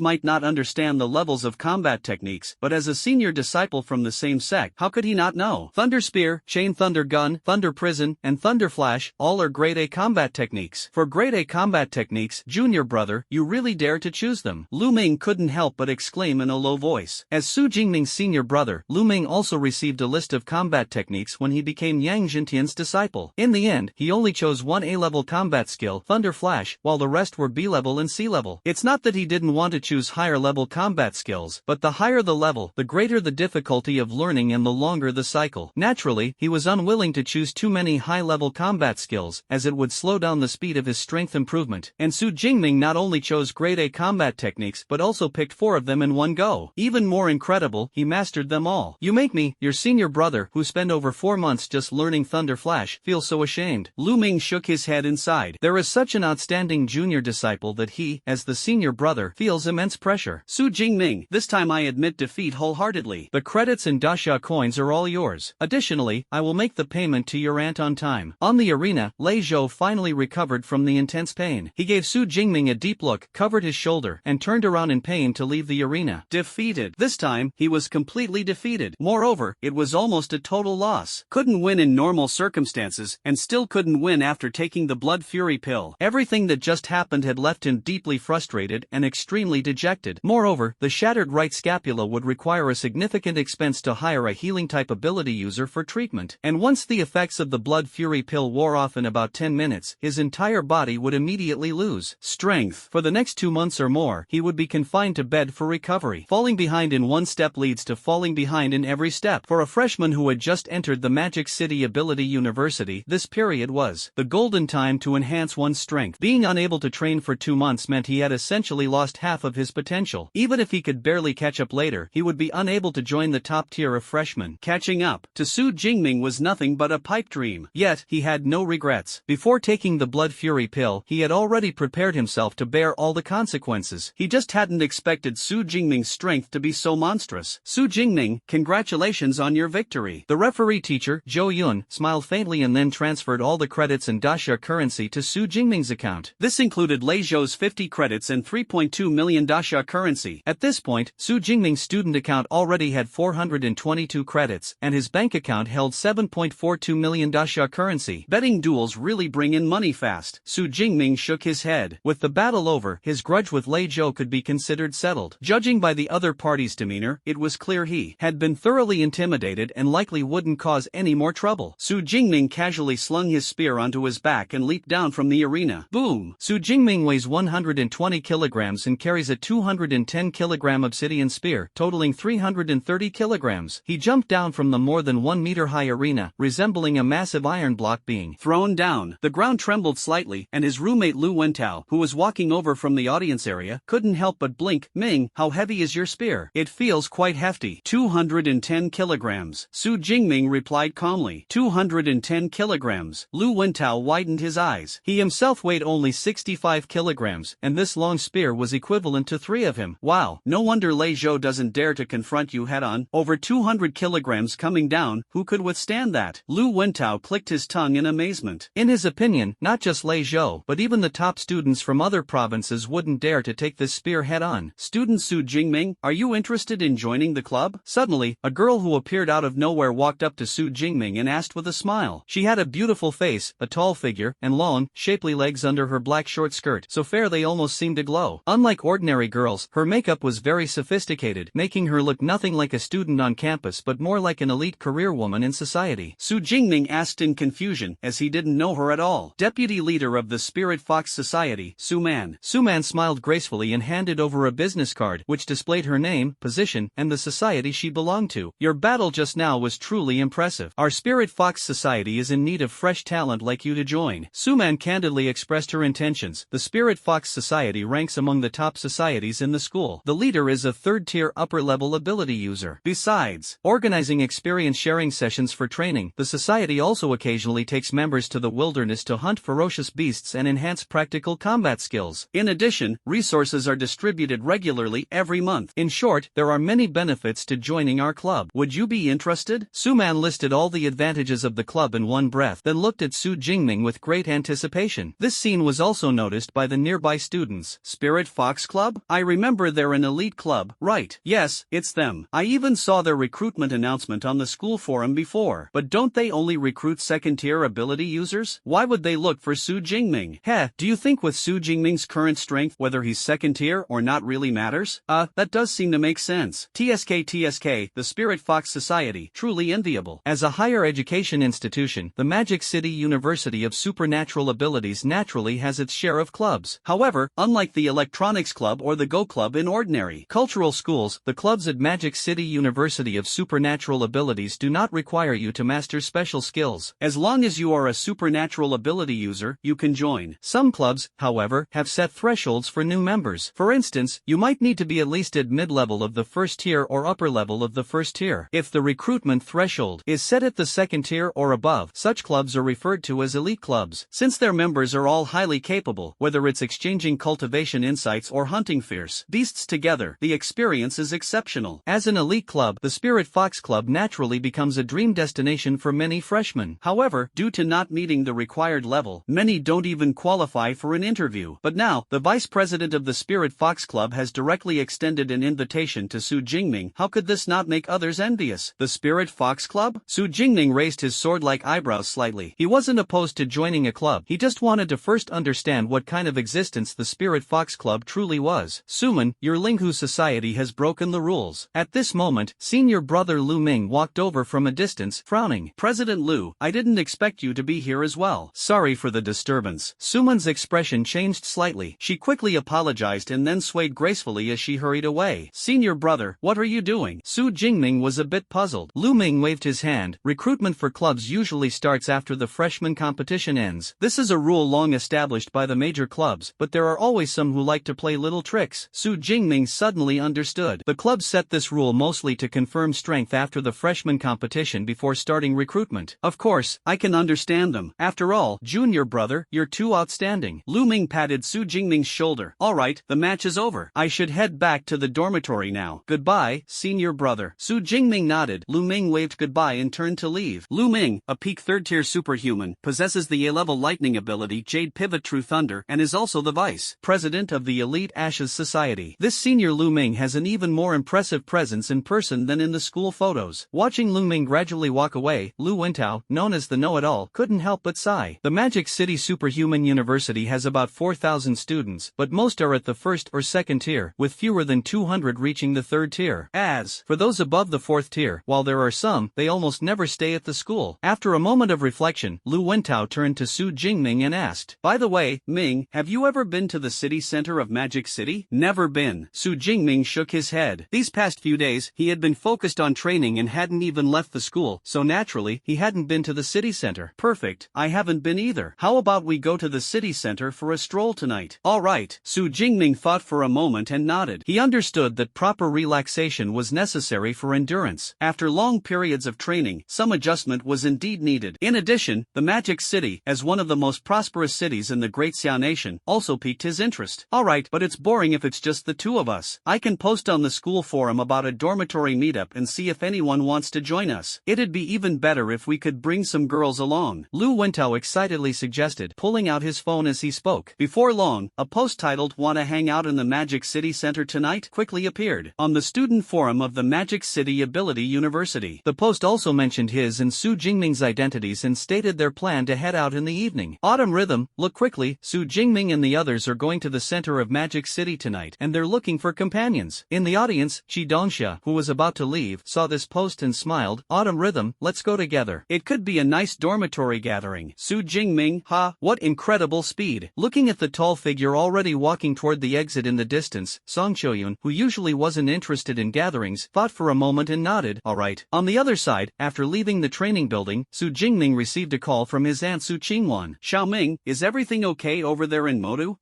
might not understand the levels of combat techniques, but as a senior disciple from the same sect, how could he not know? Thunder Spear, Chain Thunder Gun, Thunder Prison, and Thunder Flash, all are Grade A combat techniques. For Grade A combat techniques, junior brother, you really dare to choose them? Lu Ming couldn't help but exclaim in a low voice. As Su Jingming's senior brother, Lu Ming also received a list of combat techniques when he became Yang Jintian's disciple. In the end, he only chose one A-level combat skill, Thunder Flash, while the rest were B-level and C-level. It's not that he didn't want to choose higher-level combat skills, but the higher the level, the greater the difficulty of learning and the longer the cycle. Naturally, he was unwilling to choose too many high-level combat skills, as it would slow down the speed of his strength improvement. And Su Jingming not only chose Grade A combat techniques but also picked 4 of them in one go. Even more incredible, he mastered them all. You make me, your senior brother, who spent over 4 months just learning Thunder Flash, feel so ashamed. Lu Ming shook his head inside. There is such an outstanding junior disciple that he, as the senior brother, feels immense pressure. Su Jingming, this time I admit defeat wholeheartedly. The credits and dasha coins are all yours. Additionally, I will make the payment to your aunt on time. On the arena, Lei Zhou finally recovered from the intense pain. He gave Su Jingming a deep look, covered his shoulder, and turned around in pain to leave the arena. Defeated. This time, he was completely defeated. Moreover, it was almost a total loss. Couldn't win in normal circumstances, and still couldn't win after taking the Blood Fury pill. Everything that just happened had left him deeply frustrated and extremely dejected. Moreover, the shattered right scapula would require a significant expense to hire a healing-type ability user for treatment. And once the effects of the Blood Fury pill wore off in about 10 minutes, his entire body would immediately lose strength. For the next 2 months or more, he would be confined to bed for recovery. Falling behind in one step leads to falling behind in every step. For a freshman who had just entered the Magic City Ability University, this period was the golden time to enhance one's strength. Being unable to train for 2 months meant he had essentially lost half of his potential. Even if he could barely catch up later, he would be unable to join the top tier of freshmen. Catching up to Su Jingming was nothing but a pipe dream. Yet, he had no regrets. regrets. Before taking the blood fury pill, he had already prepared himself to bear all the consequences. He just hadn't expected Su Jingming's strength to be so monstrous. Su Jingming, congratulations on your victory. The referee teacher, Zhou Yun, smiled faintly and then transferred all the credits and daxia currency to Su Jingming's account. This included Lei Zhou's 50 credits and 3.2 million daxia currency. At this point, Su Jingming's student account already had 422 credits, and his bank account held 7.42 million daxia currency. Betting duels really bring in money fast. Su Jingming shook his head. With the battle over, his grudge with Lei Zhou could be considered settled. Judging by the other party's demeanor, it was clear he had been thoroughly intimidated and likely wouldn't cause any more trouble. Su Jingming casually slung his spear onto his back and leaped down from the arena. Boom! Su Jingming weighs 120 kilograms and carries a 210 kilogram obsidian spear, totaling 330 kilograms. He jumped down from the more than 1 meter high arena, resembling a massive iron block being thrown down. The ground trembled slightly, and his roommate Lu Wentao, who was walking over from the audience area, couldn't help but blink. Ming, how heavy is your spear? It feels quite hefty. 210 kilograms. Su Jingming replied calmly. 210 kilograms. Lu Wentao widened his eyes. He himself weighed only 65 kilograms, and this long spear was equivalent to 3 of him. Wow, no wonder Lei Zhou doesn't dare to confront you head-on. Over 200 kilograms coming down, who could withstand that? Lu Wentao clicked his tongue in amazement. In his opinion, not just Lei Zhou, but even the top students from other provinces wouldn't dare to take this spear head-on. Student Su Jingming, are you interested in joining the club? Suddenly, a girl who appeared out of nowhere walked up to Su Jingming and asked with a smile. She had a beautiful face, a tall figure, and long, shapely legs under her black short skirt, so fair they almost seemed to glow. Unlike ordinary girls, her makeup was very sophisticated, making her look nothing like a student on campus but more like an elite career woman in society. Su Jingming asked in confusion, as he didn't know her at all. Deputy leader of the Spirit Fox Society, Su Man. Su Man smiled gracefully and handed over a business card, which displayed her name, position, and the society she belonged to. Your battle just now was truly impressive. Our Spirit Fox Society is in need of fresh talent like you to join. Su Man candidly expressed her intentions. The Spirit Fox Society ranks among the top societies in the school. The leader is a third-tier upper-level ability user. Besides organizing experience sharing sessions for training, the society also occasionally takes members to the wilderness to hunt ferocious beasts and enhance practical combat skills. In addition, resources are distributed regularly every month. In short, there are many benefits to joining our club. Would you be interested? Su Man listed all the advantages of the club in one breath, then looked at Su Jingming with great anticipation. This scene was also noticed by the nearby students. Spirit Fox Club? I remember they're an elite club, right? Yes, it's them. I even saw their recruitment announcement on the school forum before. But don't they only recruit second-tier ability users? Why would they look for Su Jingming? Heh, do you think with Su Jingming's current strength whether he's second-tier or not really matters? That does seem to make sense. TSK, the Spirit Fox Society, truly enviable. As a higher education institution, the Magic City University of Supernatural Abilities naturally has its share of clubs. However, unlike the Electronics Club or the Go Club in ordinary cultural schools, the clubs at Magic City University of Supernatural Abilities do not require you to master special skills. As long as you are a supernatural ability user, you can join. Some clubs, however, have set thresholds for new members. For instance, you might need to be at least at mid-level of the first tier or upper level of the first tier. If the recruitment threshold is set at the second tier or above, such clubs are referred to as elite clubs. Since their members are all highly capable, whether it's exchanging cultivation insights or hunting fierce beasts together, the experience is exceptional. As an elite club, the Spirit Fox Club naturally becomes a dream destination for many freshmen. However, due to not meeting the required level, many don't even qualify for an interview. But now, the vice president of the Spirit Fox Club has directly extended an invitation to Su Jingming. How could this not make others envious? The Spirit Fox Club? Su Jingming raised his sword-like eyebrows slightly. He wasn't opposed to joining a club. He just wanted to first understand what kind of existence the Spirit Fox Club truly was. Suman, your Linghu society has broken the rules. At this moment, senior brother Lu Ming walked over from a distance, frowning. President Lu, I didn't expect you to be here as well. Sorry for the disturbance. Suman's expression changed slightly. She quickly apologized and then swayed gracefully as she hurried away. Senior brother, what are you doing? Su Jingming was a bit puzzled. Lu Ming waved his hand. Recruitment for clubs usually starts after the freshman competition ends. This is a rule long established by the major clubs, but there are always some who like to play little tricks. Su Jingming suddenly understood. The club set this rule mostly to confirm strength after the freshman competition before starting recruitment. Of course, I can understand them. him. After all, junior brother, you're too outstanding. Lu Ming patted Su Jingming's shoulder. Alright, the match is over. I should head back to the dormitory now. Goodbye, senior brother. Su Jingming nodded. Lu Ming waved goodbye and turned to leave. Lu Ming, a peak 3rd tier superhuman, possesses the A-level lightning ability Jade Pivot True Thunder and is also the vice president of the Elite Ashes Society. This senior Lu Ming has an even more impressive presence in person than in the school photos. Watching Lu Ming gradually walk away, Lu Wentao, known as the know-it-all, couldn't help but sigh. The Magic City Superhuman University has about 4,000 students, but most are at the 1st or 2nd tier, with fewer than 200 reaching the 3rd tier. As for those above the 4th tier, while there are some, they almost never stay at the school. After a moment of reflection, Lu Wentao turned to Su Jingming and asked, "By the way, Ming, have you ever been to the city center of Magic City?" "Never been." Su Jingming shook his head. These past few days, he had been focused on training and hadn't even left the school, so naturally, he hadn't been to the city center. Perfect, I haven't been either. How about we go to the city center for a stroll tonight? Alright. Su Jingming thought for a moment and nodded. He understood that proper relaxation was necessary for endurance. After long periods of training, some adjustment was indeed needed. In addition, the Magic City, as one of the most prosperous cities in the Great Xiao Nation, also piqued his interest. Alright, but it's boring if it's just the two of us. I can post on the school forum about a dormitory meetup and see if anyone wants to join us. It'd be even better if we could bring some girls along, Lu Wentao excitedly suggested, pulling out his phone as he spoke. Before long, a post titled "Wanna hang out in the Magic City Center tonight?" quickly appeared on the student forum of the Magic City Ability University. The post also mentioned his and Su Jingming's identities and stated their plan to head out in the evening. Autumn Rhythm, look quickly, Su Jingming and the others are going to the center of Magic City tonight and they're looking for companions. In the audience, Qi Dongxia, who was about to leave, saw this post and smiled. Autumn Rhythm, let's go together. It could be a nice dormitory gathering. Su Jingming, ha, what incredible speed. Looking at the tall figure already walking toward the exit in the distance, Song Choyun, who usually wasn't interested in gatherings, thought for a moment and nodded. Alright. On the other side, after leaving the training building, Su Jingming received a call from his aunt Su Qingwan. Xiaoming, is everything okay over there in Modu?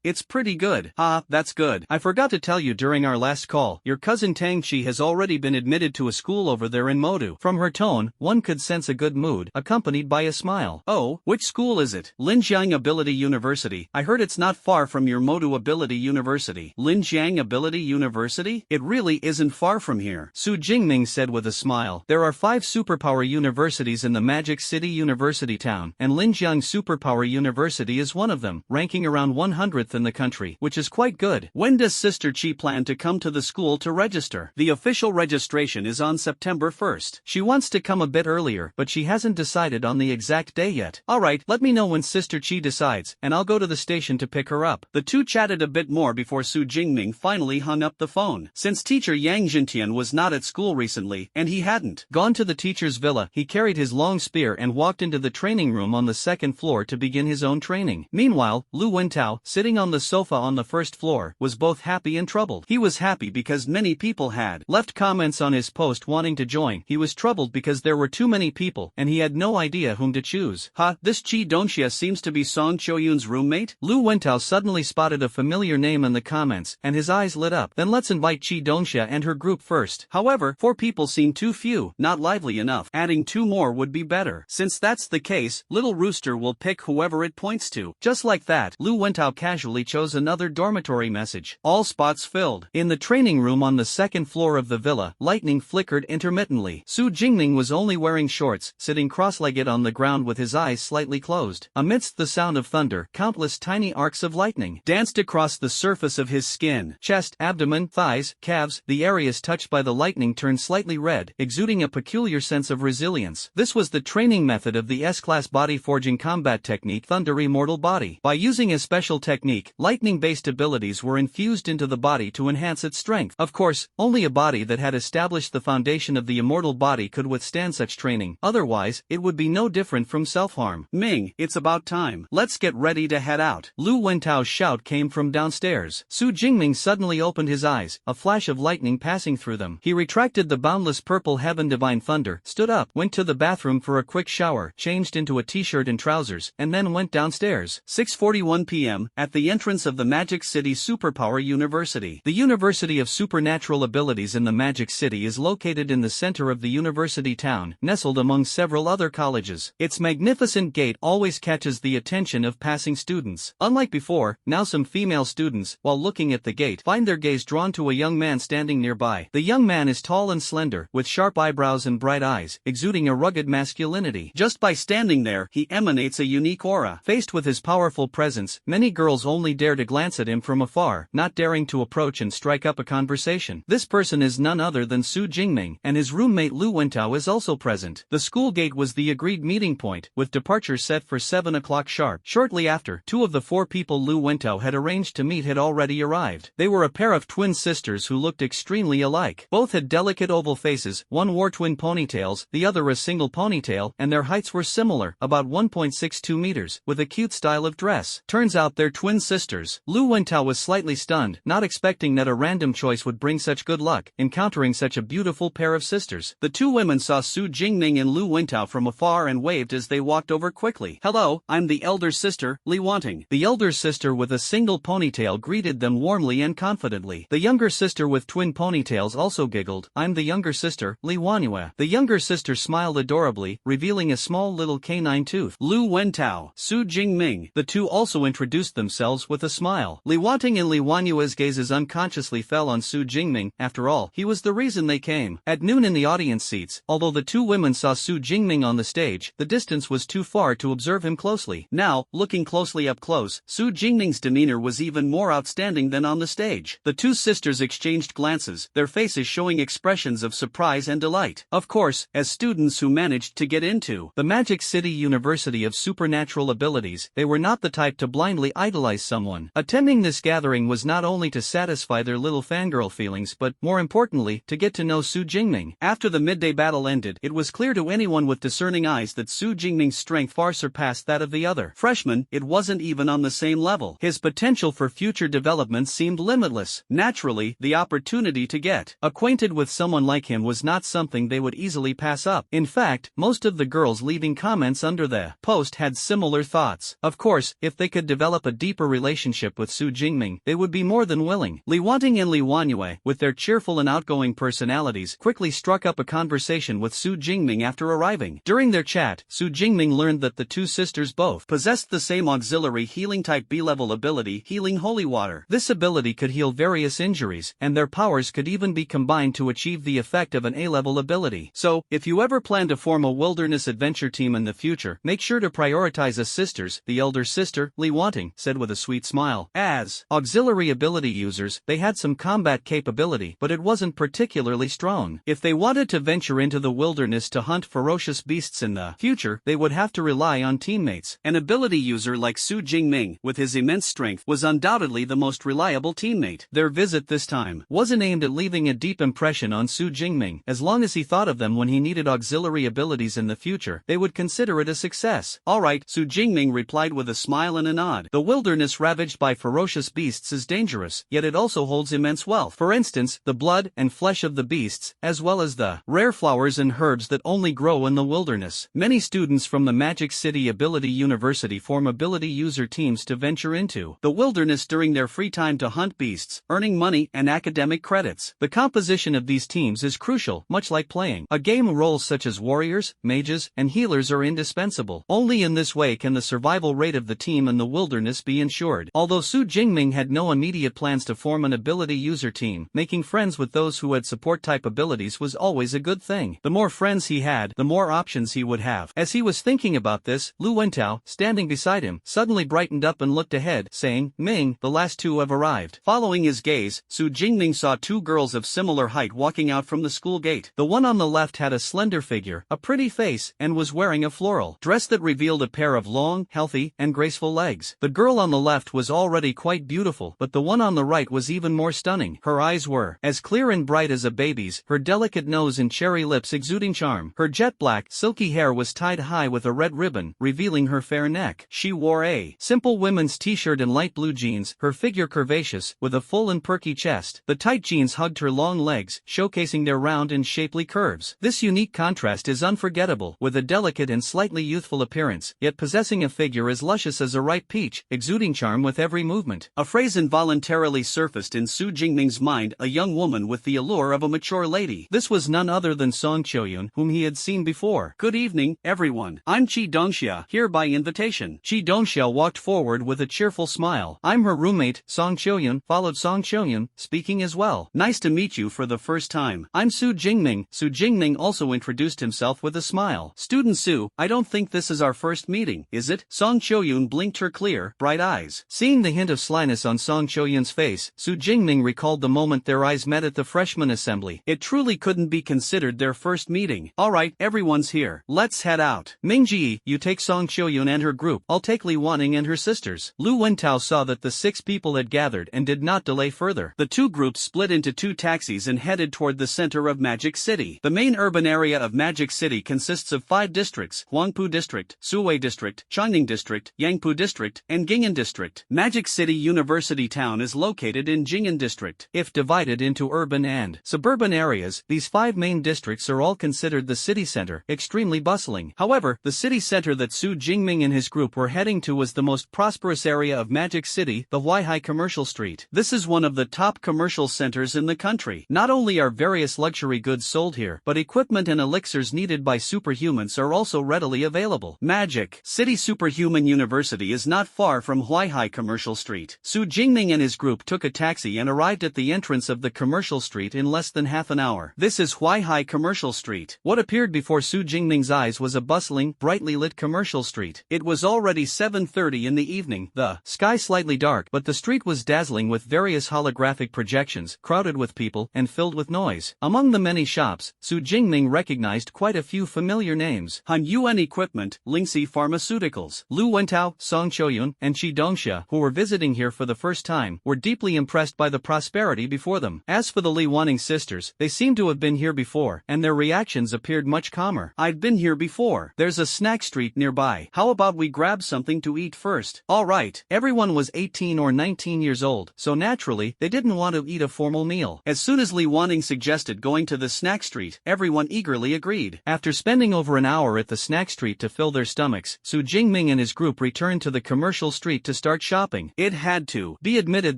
It's pretty good. Ah, that's good. I forgot to tell you during our last call, your cousin Tangi has already been admitted to a school over there in Modu. From her tone, one could sense a good mood, accompanied by a smile. Oh, which school is it? Linjiang Ability University. I heard it's not far from your Modu Ability University. Linjiang Ability University? It really isn't far from here, Su Jingming said with a smile. There are 5 superpower universities in the Magic City University town, and Linjiang Superpower University is one of them, ranking around 100th in the country, which is quite good. When does Sister Qi plan to come to the school to register? The official registration is on September 1st. She wants to come a bit earlier, but she hasn't decided on the exact day yet. Alright, let me know when Sister Qi decides, and I'll go to the station to pick her up. The two chatted a bit more before Su Jingming finally hung up the phone. Since teacher Yang Jintian was not at school recently, and he hadn't gone to the teacher's villa, he carried his long spear and walked into the training room on the 2nd floor to begin his own training. Meanwhile, Lu Wentao, sitting on the sofa on the 1st floor, was both happy and troubled. He was happy because many people had left comments on his post wanting to join. He was troubled because there were too many people, and he had no idea whom to choose. This Qi Dongxia seems to be Song Choyun's roommate? Lu Wentao suddenly spotted a familiar name in the comments, and his eyes lit up. Then let's invite Qi Dongxia and her group first. However, 4 people seem too few, not lively enough. Adding 2 more would be better. Since that's the case, Little Rooster will pick whoever it points to. Just like that, Lu Wentao casually chose another dormitory message. All spots filled. In the training room on the 2nd floor of the villa, lightning flickered intermittently. Su Jingming was only wearing shorts, sitting cross-legged on the ground with his eyes slightly closed. Amidst the sound of thunder, countless tiny arcs of lightning danced across the surface of his skin. Chest, abdomen, thighs, calves, the areas touched by the lightning turned slightly red, exuding a peculiar sense of resilience. This was the training method of the S-class body forging combat technique Thunder Immortal Body. By using a special technique, lightning-based abilities were infused into the body to enhance its strength. Of course, only a body that had established the foundation of the immortal body could withstand such training. Otherwise, it would be no different from self-harm. Ming, it's about time. Let's get ready to head out. Lu Wentao's shout came from downstairs. Su Jingming suddenly opened his eyes, a flash of lightning passing through them. He retracted the boundless purple heaven divine thunder, stood up, went to the bathroom for a quick shower, changed into a t-shirt and trousers, and then went downstairs. 6:41 p.m., at the entrance of the Magic City Superpower University. The University of Supernatural Abilities in the Magic City is located in the center of the university town, nestled among several other colleges. Its magnificent gait always catches the attention of passing students. Unlike before, now some female students, while looking at the gate, find their gaze drawn to a young man standing nearby. The young man is tall and slender, with sharp eyebrows and bright eyes, exuding a rugged masculinity. Just by standing there, he emanates a unique aura. Faced with his powerful presence, many girls only dare to glance at him from afar, not daring to approach and strike up a conversation. This person is none other than Su Jingming, and his roommate Lu Wentao is also present. The school gate was the agreed meeting point, with departure set for 7 o'clock sharp. Shortly after, 2 of the 4 people Lu Wentao had arranged to meet had already arrived. They were a pair of twin sisters who looked extremely alike. Both had delicate oval faces, one wore twin ponytails, the other a single ponytail, and their heights were similar, about 1.62 meters, with a cute style of dress. Turns out they're twin sisters. Lu Wentao was slightly stunned, not expecting that a random choice would bring such good luck, encountering such a beautiful pair of sisters. The 2 women saw Su Jingming and Lu Wentao from afar and waved as they walked over quickly. "Hello, I'm the elder sister, Li Wanting." The elder sister with a single ponytail greeted them warmly and confidently. The younger sister with twin ponytails also giggled. "I'm the younger sister, Li Wanhua." The younger sister smiled adorably, revealing a small little canine tooth. "Lu Wentao, Su Jingming." The 2 also introduced themselves with a smile. Li Wanting and Li Wanhua's gazes unconsciously fell on Su Jingming. After all, he was the reason they came. At noon in the audience seats, although the 2 women saw Su Jingming on the stage, the distance was too far to observe him closely. Now, looking closely up close, Su Jingming's demeanor was even more outstanding than on the stage. The 2 sisters exchanged glances, their faces showing expressions of surprise and delight. Of course, as students who managed to get into the Magic City University of Supernatural Abilities, they were not the type to blindly idolize someone. Attending this gathering was not only to satisfy their little fangirl feelings but, more importantly, to get to know Su Jingming. After the midday battle ended, it was clear to anyone with discerning eyes that Su Jingming's strength far surpassed that of the other freshman. It wasn't even on the same level. His potential for future development seemed limitless. Naturally, the opportunity to get acquainted with someone like him was not something they would easily pass up. In fact, most of the girls leaving comments under the post had similar thoughts. Of course, if they could develop a deeper relationship with Su Jingming, they would be more than willing. Li Wanting and Li Wanhua, with their cheerful and outgoing personalities, quickly struck up a conversation with Su Jingming after arriving. During their chat, Su Jingming learned that the 2 sisters both possessed the same auxiliary healing type B-level ability, Healing Holy Water. This ability could heal various injuries, and their powers could even be combined to achieve the effect of an A-level ability. So, if you ever plan to form a wilderness adventure team in the future, make sure to prioritize as sisters. The elder sister, Li Wanting, said with a sweet smile. As auxiliary ability users, they had some combat capability, but it wasn't particularly strong. If they wanted to venture into the wilderness to hunt ferocious beasts in the future, they would have to rely on teammates. An ability user like Su Jingming, with his immense strength, was undoubtedly the most reliable teammate. Their visit this time wasn't aimed at leaving a deep impression on Su Jingming. As long as he thought of them when he needed auxiliary abilities in the future, they would consider it a success. "Alright," Su Jingming replied with a smile and a nod. The wilderness ravaged by ferocious beasts is dangerous, yet it also holds immense wealth. For instance, the blood and flesh of the beasts, as well as the rare flowers and herbs that only grow in the wilderness. Many students from the Magic City Ability University form ability user teams to venture into the wilderness during their free time to hunt beasts, earning money and academic credits. The composition of these teams is crucial, much like playing a game. Roles such as warriors, mages, and healers are indispensable. Only in this way can the survival rate of the team in the wilderness be ensured. Although Su Jingming had no immediate plans to form an ability user team, making friends with those who had support-type abilities was always a good thing. The more friends he had, the more options he would have. As he was thinking about this, Lu Wentao, standing beside him, suddenly brightened up and looked ahead, saying, "Ming, the last 2 have arrived." Following his gaze, Su Jingming saw 2 girls of similar height walking out from the school gate. The one on the left had a slender figure, a pretty face, and was wearing a floral dress that revealed a pair of long, healthy, and graceful legs. The girl on the left was already quite beautiful, but the one on the right was even more stunning. Her eyes were as clear and bright as a baby's, her delicate nose and cherry lips exuding charm. Her jet-black, silky hair was tied high with a red ribbon, revealing her fair neck. She wore a simple women's t-shirt and light blue jeans, her figure curvaceous, with a full and perky chest. The tight jeans hugged her long legs, showcasing their round and shapely curves. This unique contrast is unforgettable, with a delicate and slightly youthful appearance, yet possessing a figure as luscious as a ripe peach, exuding charm with every movement. A phrase involuntarily surfaced in Su Jingming's mind, a young woman with the allure of a mature lady. This was none other than Song Choyun, whom he had seen before. "Good evening, everyone." everyone. I'm Chi Dongxia, here by invitation. Chi Dongxia walked forward with a cheerful smile. I'm her roommate, Song Choyun, followed Song Choyun, speaking as well. Nice to meet you for the first time. I'm Su Jingming. Su Jingming also introduced himself with a smile. Student Su, I don't think this is our first meeting, is it? Song Choyun blinked her clear, bright eyes. Seeing the hint of slyness on Song Choyun's face, Su Jingming recalled the moment their eyes met at the freshman assembly. It truly couldn't be considered their first meeting. Alright, everyone's here. Let's head out. Mingji, you take Song Choyun and her group. I'll take Li Wanning and her sisters. Lu Wentao saw that the 6 people had gathered and did not delay further. The 2 groups split into 2 taxis and headed toward the center of Magic City. The main urban area of Magic City consists of 5 districts: Huangpu District, Suwei District, Changning District, Yangpu District, and Ging'an District. Magic City University Town is located in Jing'an District. If divided into urban and suburban areas, these 5 main districts are all considered the city center, extremely bustling. However, the city center that Su Jingming and his group were heading to was the most prosperous area of Magic City, the Huaihai Commercial Street. This is one of the top commercial centers in the country. Not only are various luxury goods sold here, but equipment and elixirs needed by superhumans are also readily available. Magic City Superhuman University is not far from Huaihai Commercial Street. Su Jingming and his group took a taxi and arrived at the entrance of the commercial street in less than half an hour. This is Huaihai Commercial Street. What appeared before Su Jingming's eyes was a bustling, brightly lit commercial street. It was already 7:30 in the evening, the sky slightly dark, but the street was dazzling with various holographic projections, crowded with people, and filled with noise. Among the many shops, Su Jingming recognized quite a few familiar names: Han Yuan Equipment, Lingxi Pharmaceuticals. Lu Wentao, Song Choyun, and Chi Dongxia, who were visiting here for the first time, were deeply impressed by the prosperity before them. As for the Li Wanning sisters, they seemed to have been here before, and their reactions appeared much calmer. I've been here before. There's a snack street nearby. How about we grab something to eat first? Alright. Everyone was 18 or 19 years old, so naturally, they didn't want to eat a formal meal. As soon as Li Wanning suggested going to the snack street, everyone eagerly agreed. After spending over an hour at the snack street to fill their stomachs, Su Jingming and his group returned to the commercial street to start shopping. It had to be admitted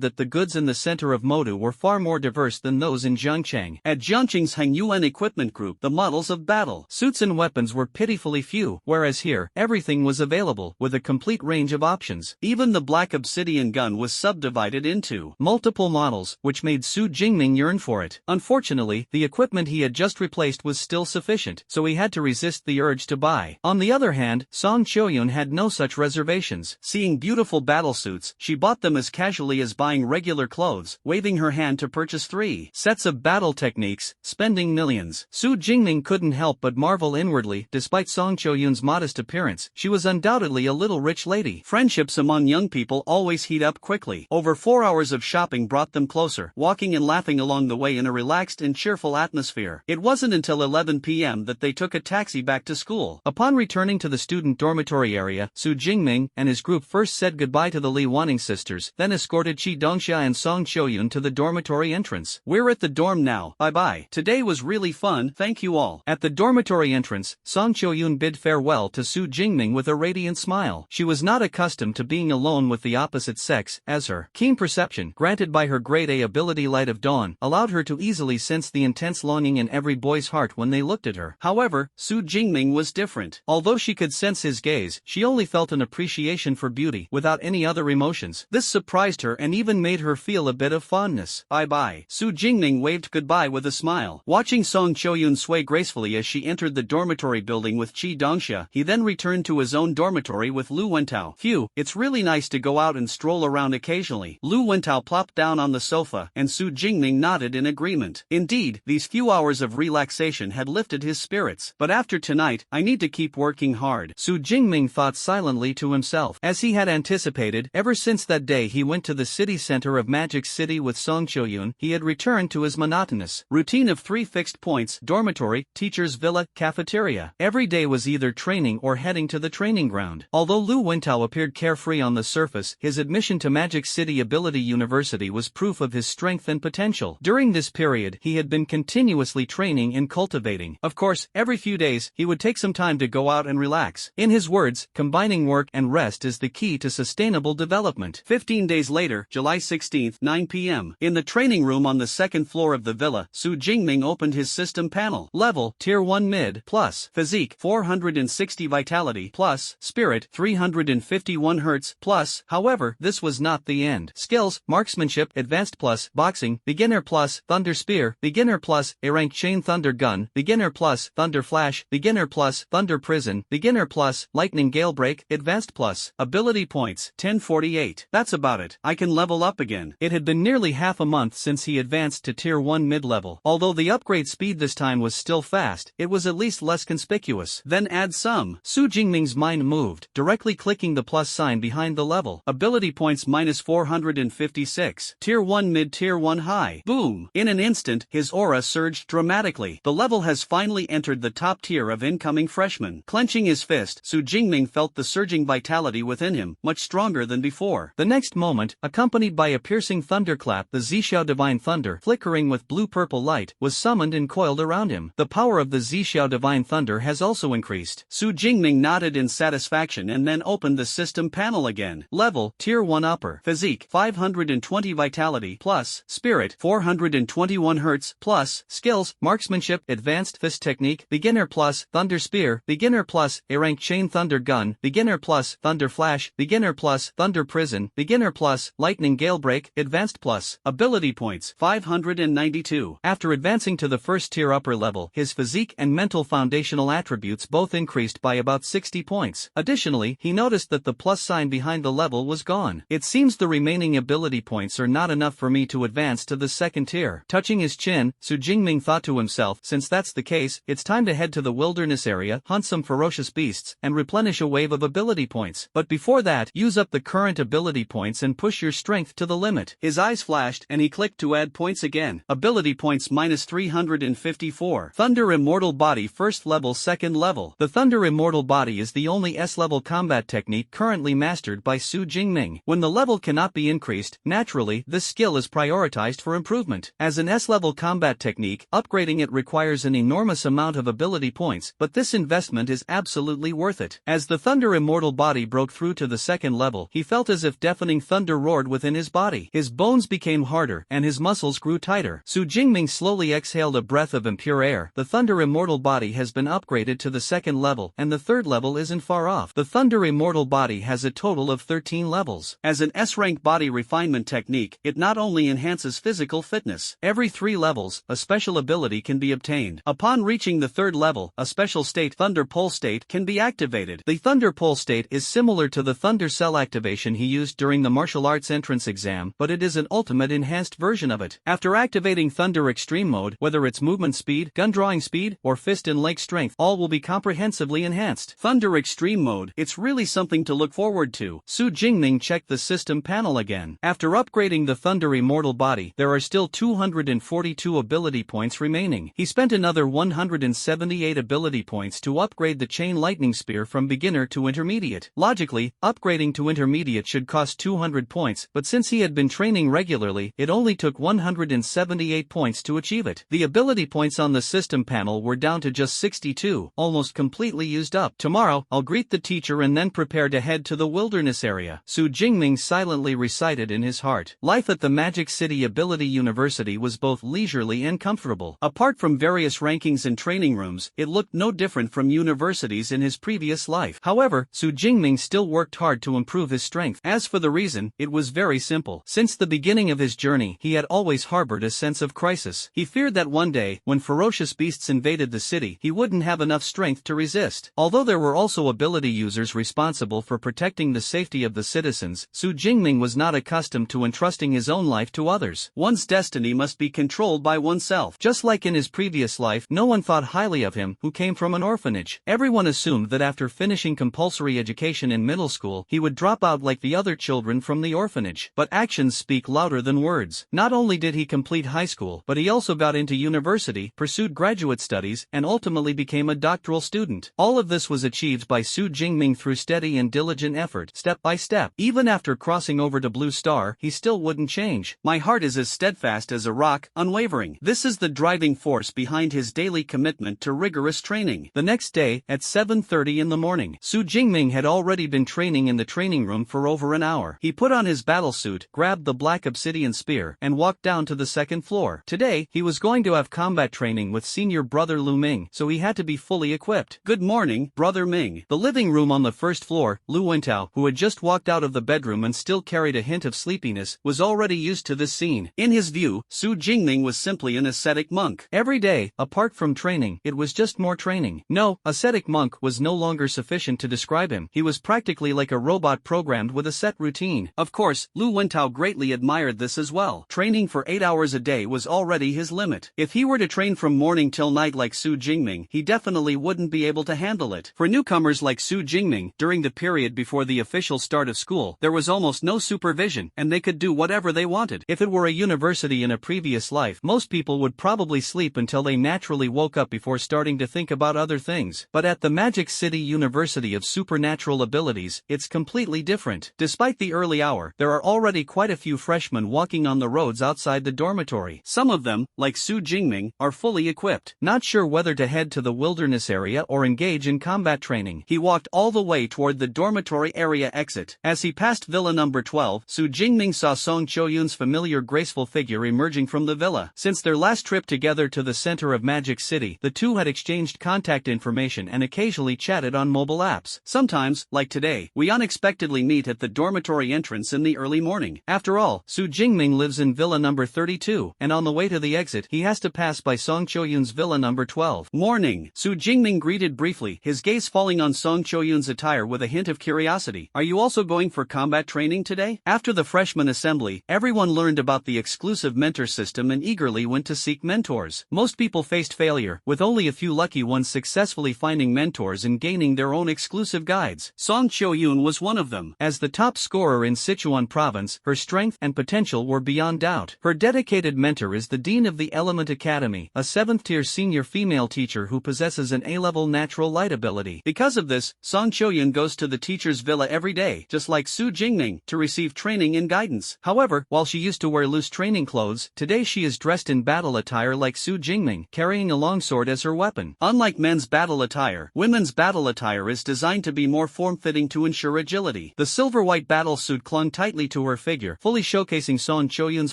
that the goods in the center of Modu were far more diverse than those in Jiangcheng. At Jiangcheng's Han Yuan Equipment Group, the models of battle suits and weapons were pitifully few, whereas here, everything was available, with a complete range of options. Even the black obsidian gun was subdivided into multiple models, which made Su Jingming yearn for it. Unfortunately, the equipment he had just replaced was still sufficient, so he had to resist the urge to buy. On the other hand, Song Choyun had no such reservations. Seeing beautiful battle suits, she bought them as casually as buying regular clothes, waving her hand to purchase 3 sets of battle techniques, spending millions. Su Jingming couldn't help but marvel inwardly. Despite Song Choyun's modest appearance, she was undoubtedly a little rich lady. Friendships among young people always heat up quickly. Over 4 hours of shopping brought them closer, walking and laughing along the way in a relaxed and cheerful atmosphere. It wasn't until 11 p.m. that they took a taxi back to school. Upon returning to the student dormitory area, Su Jingming and his group first said goodbye to the Li Wanning sisters, then escorted Chi Dongxia and Song Choyun to the dormitory entrance. We're at the dorm now, bye-bye. Today was really fun, thank you all. At the dormitory entrance, Song Choyun bid farewell to Su Jingming with a radiant smile. She was not accustomed to being alone with the opposite sex, as her keen perception, granted by her grade A ability Light of Dawn, allowed her to easily sense the intense longing in every boy's heart when they looked at her. However, Su Jingming was different. Although she could sense his gaze, she only felt an appreciation for beauty, without any other emotions. This surprised her and even made her feel a bit of fondness. Bye-bye. Su Jingming waved goodbye with a smile. Watching Song Choyun sway gracefully as she entered the dormitory building with Chi Dongxia, he then returned to his own dormitory with Lu Wentao. Phew, it's really nice to go out and stroll around occasionally. Lu Wentao plopped down on the sofa, and Su Jingming nodded in agreement. Indeed, these few hours of relaxation had lifted his spirits. But after tonight, I need to keep working hard. Su Jingming thought silently to himself. As he had anticipated, ever since that day he went to the city center of Magic City with Song Choyun, he had returned to his monotonous routine of 3 fixed points: dormitory, teacher's villa, cafeteria. Every day was either training or heading to the training ground. Although Lu Wentao appeared carefree on the surface, his admission to Magic City Ability University was proof of his strength and potential. During this period, he had been continuously training and cultivating. Of course, every few days, he would take some time to go out and relax. In his words, combining work and rest is the key to sustainable development. 15 days later, July 16, 9 p.m. In the training room on the 2nd floor of the villa, Su Jingming opened his system panel. Level, Tier 1 Mid, Plus, Physique, 4 460 vitality plus spirit 351 Hz plus. However, this was not the end. Skills, marksmanship, advanced plus, boxing, beginner plus, thunder spear, beginner plus, a rank chain thunder gun, beginner plus, thunder flash, beginner plus, thunder prison, beginner plus, lightning gale break, advanced plus. Ability points, 1048. That's about it. I can level up again. It had been nearly half a month since he advanced to tier 1 mid-level. Although the upgrade speed this time was still fast, it was at least less conspicuous. Then add some. Su Jingming's mind moved, directly clicking the plus sign behind the level. Ability points minus 456. Tier 1 mid, tier 1 high. Boom! In an instant, his aura surged dramatically. The level has finally entered the top tier of incoming freshmen. Clenching his fist, Su Jingming felt the surging vitality within him, much stronger than before. The next moment, accompanied by a piercing thunderclap, the Zhixiao Divine Thunder, flickering with blue-purple light, was summoned and coiled around him. The power of the Zhixiao Divine Thunder has also increased. Su Jingming nodded in satisfaction and then opened the system panel again. Level, tier 1 upper. Physique, 520 vitality plus, spirit, 421 Hz plus, skills, marksmanship, advanced fist technique, beginner plus, thunder spear, beginner plus, a rank chain thunder gun, beginner plus, thunder flash, beginner plus, thunder prison, beginner plus, lightning gale break, advanced plus. Ability points, 592. After advancing to the first tier upper level, his physique and mental foundational attributes both increased by about 60 points. Additionally, he noticed that the plus sign behind the level was gone. It seems the remaining ability points are not enough for me to advance to the second tier. Touching his chin, Su Jingming thought to himself, since that's the case, it's time to head to the wilderness area, hunt some ferocious beasts, and replenish a wave of ability points. But before that, use up the current ability points and push your strength to the limit. His eyes flashed and he clicked to add points again. Ability points minus 354. Thunder Immortal Body first level, second level. The Thunder Immortal Body is the only S-level combat technique currently mastered by Su Jingming. When the level cannot be increased, naturally, this skill is prioritized for improvement. As an S-level combat technique, upgrading it requires an enormous amount of ability points, but this investment is absolutely worth it. As the Thunder Immortal Body broke through to the second level, he felt as if deafening thunder roared within his body. His bones became harder, and his muscles grew tighter. Su Jingming slowly exhaled a breath of impure air. The Thunder Immortal Body has been upgraded to the second level, and the third level isn't far off. The Thunder Immortal Body has a total of 13 levels. As an S-rank body refinement technique, it not only enhances physical fitness. Every 3 levels, a special ability can be obtained. Upon reaching the third level, a special state, Thunder Pole State, can be activated. The Thunder Pole State is similar to the Thunder Cell activation he used during the martial arts entrance exam, but it is an ultimate enhanced version of it. After activating Thunder Extreme Mode, whether it's movement speed, gun drawing speed, or fist and leg strength, all will be comprehensively enhanced. Thunder Extreme Mode, it's really something to look forward to. Su Jingming checked the system panel again. After upgrading the Thunder Immortal Body, there are still 242 ability points remaining. He spent another 178 ability points to upgrade the Chain Lightning Spear from beginner to intermediate. Logically, upgrading to intermediate should cost 200 points, but since he had been training regularly, it only took 178 points to achieve it. The ability points on the system panel were down to just 62, almost completely used up. Tomorrow, I'll greet the teacher and then prepare to head to the wilderness area. Su Jingming silently recited in his heart. Life at the Magic City Ability University was both leisurely and comfortable. Apart from various rankings and training rooms, it looked no different from universities in his previous life. However, Su Jingming still worked hard to improve his strength. As for the reason, it was very simple. Since the beginning of his journey, he had always harbored a sense of crisis. He feared that one day, when ferocious beasts invaded the city, he wouldn't have enough strength to resist. Although there were also ability users responsible for protecting the safety of the citizens, Su Jingming was not accustomed to entrusting his own life to others. One's destiny must be controlled by oneself. Just like in his previous life, no one thought highly of him who came from an orphanage. Everyone assumed that after finishing compulsory education in middle school, he would drop out like the other children from the orphanage. But actions speak louder than words. Not only did he complete high school, but he also got into university, pursued graduate studies, and ultimately became a doctoral student. All of this was achieved by Su Jingming through steady and diligent effort, step by step. Even after crossing over to Blue Star, he still wouldn't change. My heart is as steadfast as a rock, unwavering. This is the driving force behind his daily commitment to rigorous training. The next day, at 7:30 in the morning, Su Jingming had already been training in the training room for over an hour. He put on his battlesuit, grabbed the black obsidian spear, and walked down to the second floor. Today, he was going to have combat training with senior brother Lu Ming, so he had to be fully equipped. equipped. Good morning, Brother Ming. The living room on the first floor, Lu Wentao, who had just walked out of the bedroom and still carried a hint of sleepiness, was already used to this scene. In his view, Su Jingming was simply an ascetic monk. Every day, apart from training, it was just more training. No, ascetic monk was no longer sufficient to describe him. He was practically like a robot programmed with a set routine. Of course, Lu Wentao greatly admired this as well. Training for 8 hours a day was already his limit. If he were to train from morning till night like Su Jingming, he definitely wouldn't be able to handle it. For newcomers like Su Jingming, during the period before the official start of school, there was almost no supervision, and they could do whatever they wanted. If it were a university in a previous life, most people would probably sleep until they naturally woke up before starting to think about other things. But at the Magic City University of Supernatural Abilities, it's completely different. Despite the early hour, there are already quite a few freshmen walking on the roads outside the dormitory. Some of them, like Su Jingming, are fully equipped. Not sure whether to head to the wilderness area or engage in combat training. He walked all the way toward the dormitory area exit. As he passed Villa number 12, Su Jingming saw Song Choyun's familiar graceful figure emerging from the villa. Since their last trip together to the center of Magic City, the two had exchanged contact information and occasionally chatted on mobile apps. Sometimes, like today, we unexpectedly meet at the dormitory entrance in the early morning. After all, Su Jingming lives in Villa number 32, and on the way to the exit, he has to pass by Song Choyun's Villa number 12. Morning. Su Jingming greeted briefly, his gaze falling on Song Choyun's attire with a hint of curiosity. Are you also going for combat training today? After the freshman assembly, everyone learned about the exclusive mentor system and eagerly went to seek mentors. Most people faced failure, with only a few lucky ones successfully finding mentors and gaining their own exclusive guides. Song Choyun was one of them. As the top scorer in Sichuan province, her strength and potential were beyond doubt. Her dedicated mentor is the Dean of the Element Academy, a 7th-tier senior female teacher who possesses an A-level natural light ability. Because of this, Song Choyun goes to the teacher's villa every day, just like Su Jingming, to receive training and guidance. However, while she used to wear loose training clothes, today she is dressed in battle attire like Su Jingming, carrying a longsword as her weapon. Unlike men's battle attire, women's battle attire is designed to be more form-fitting to ensure agility. The silver-white battle suit clung tightly to her figure, fully showcasing Song Choyun's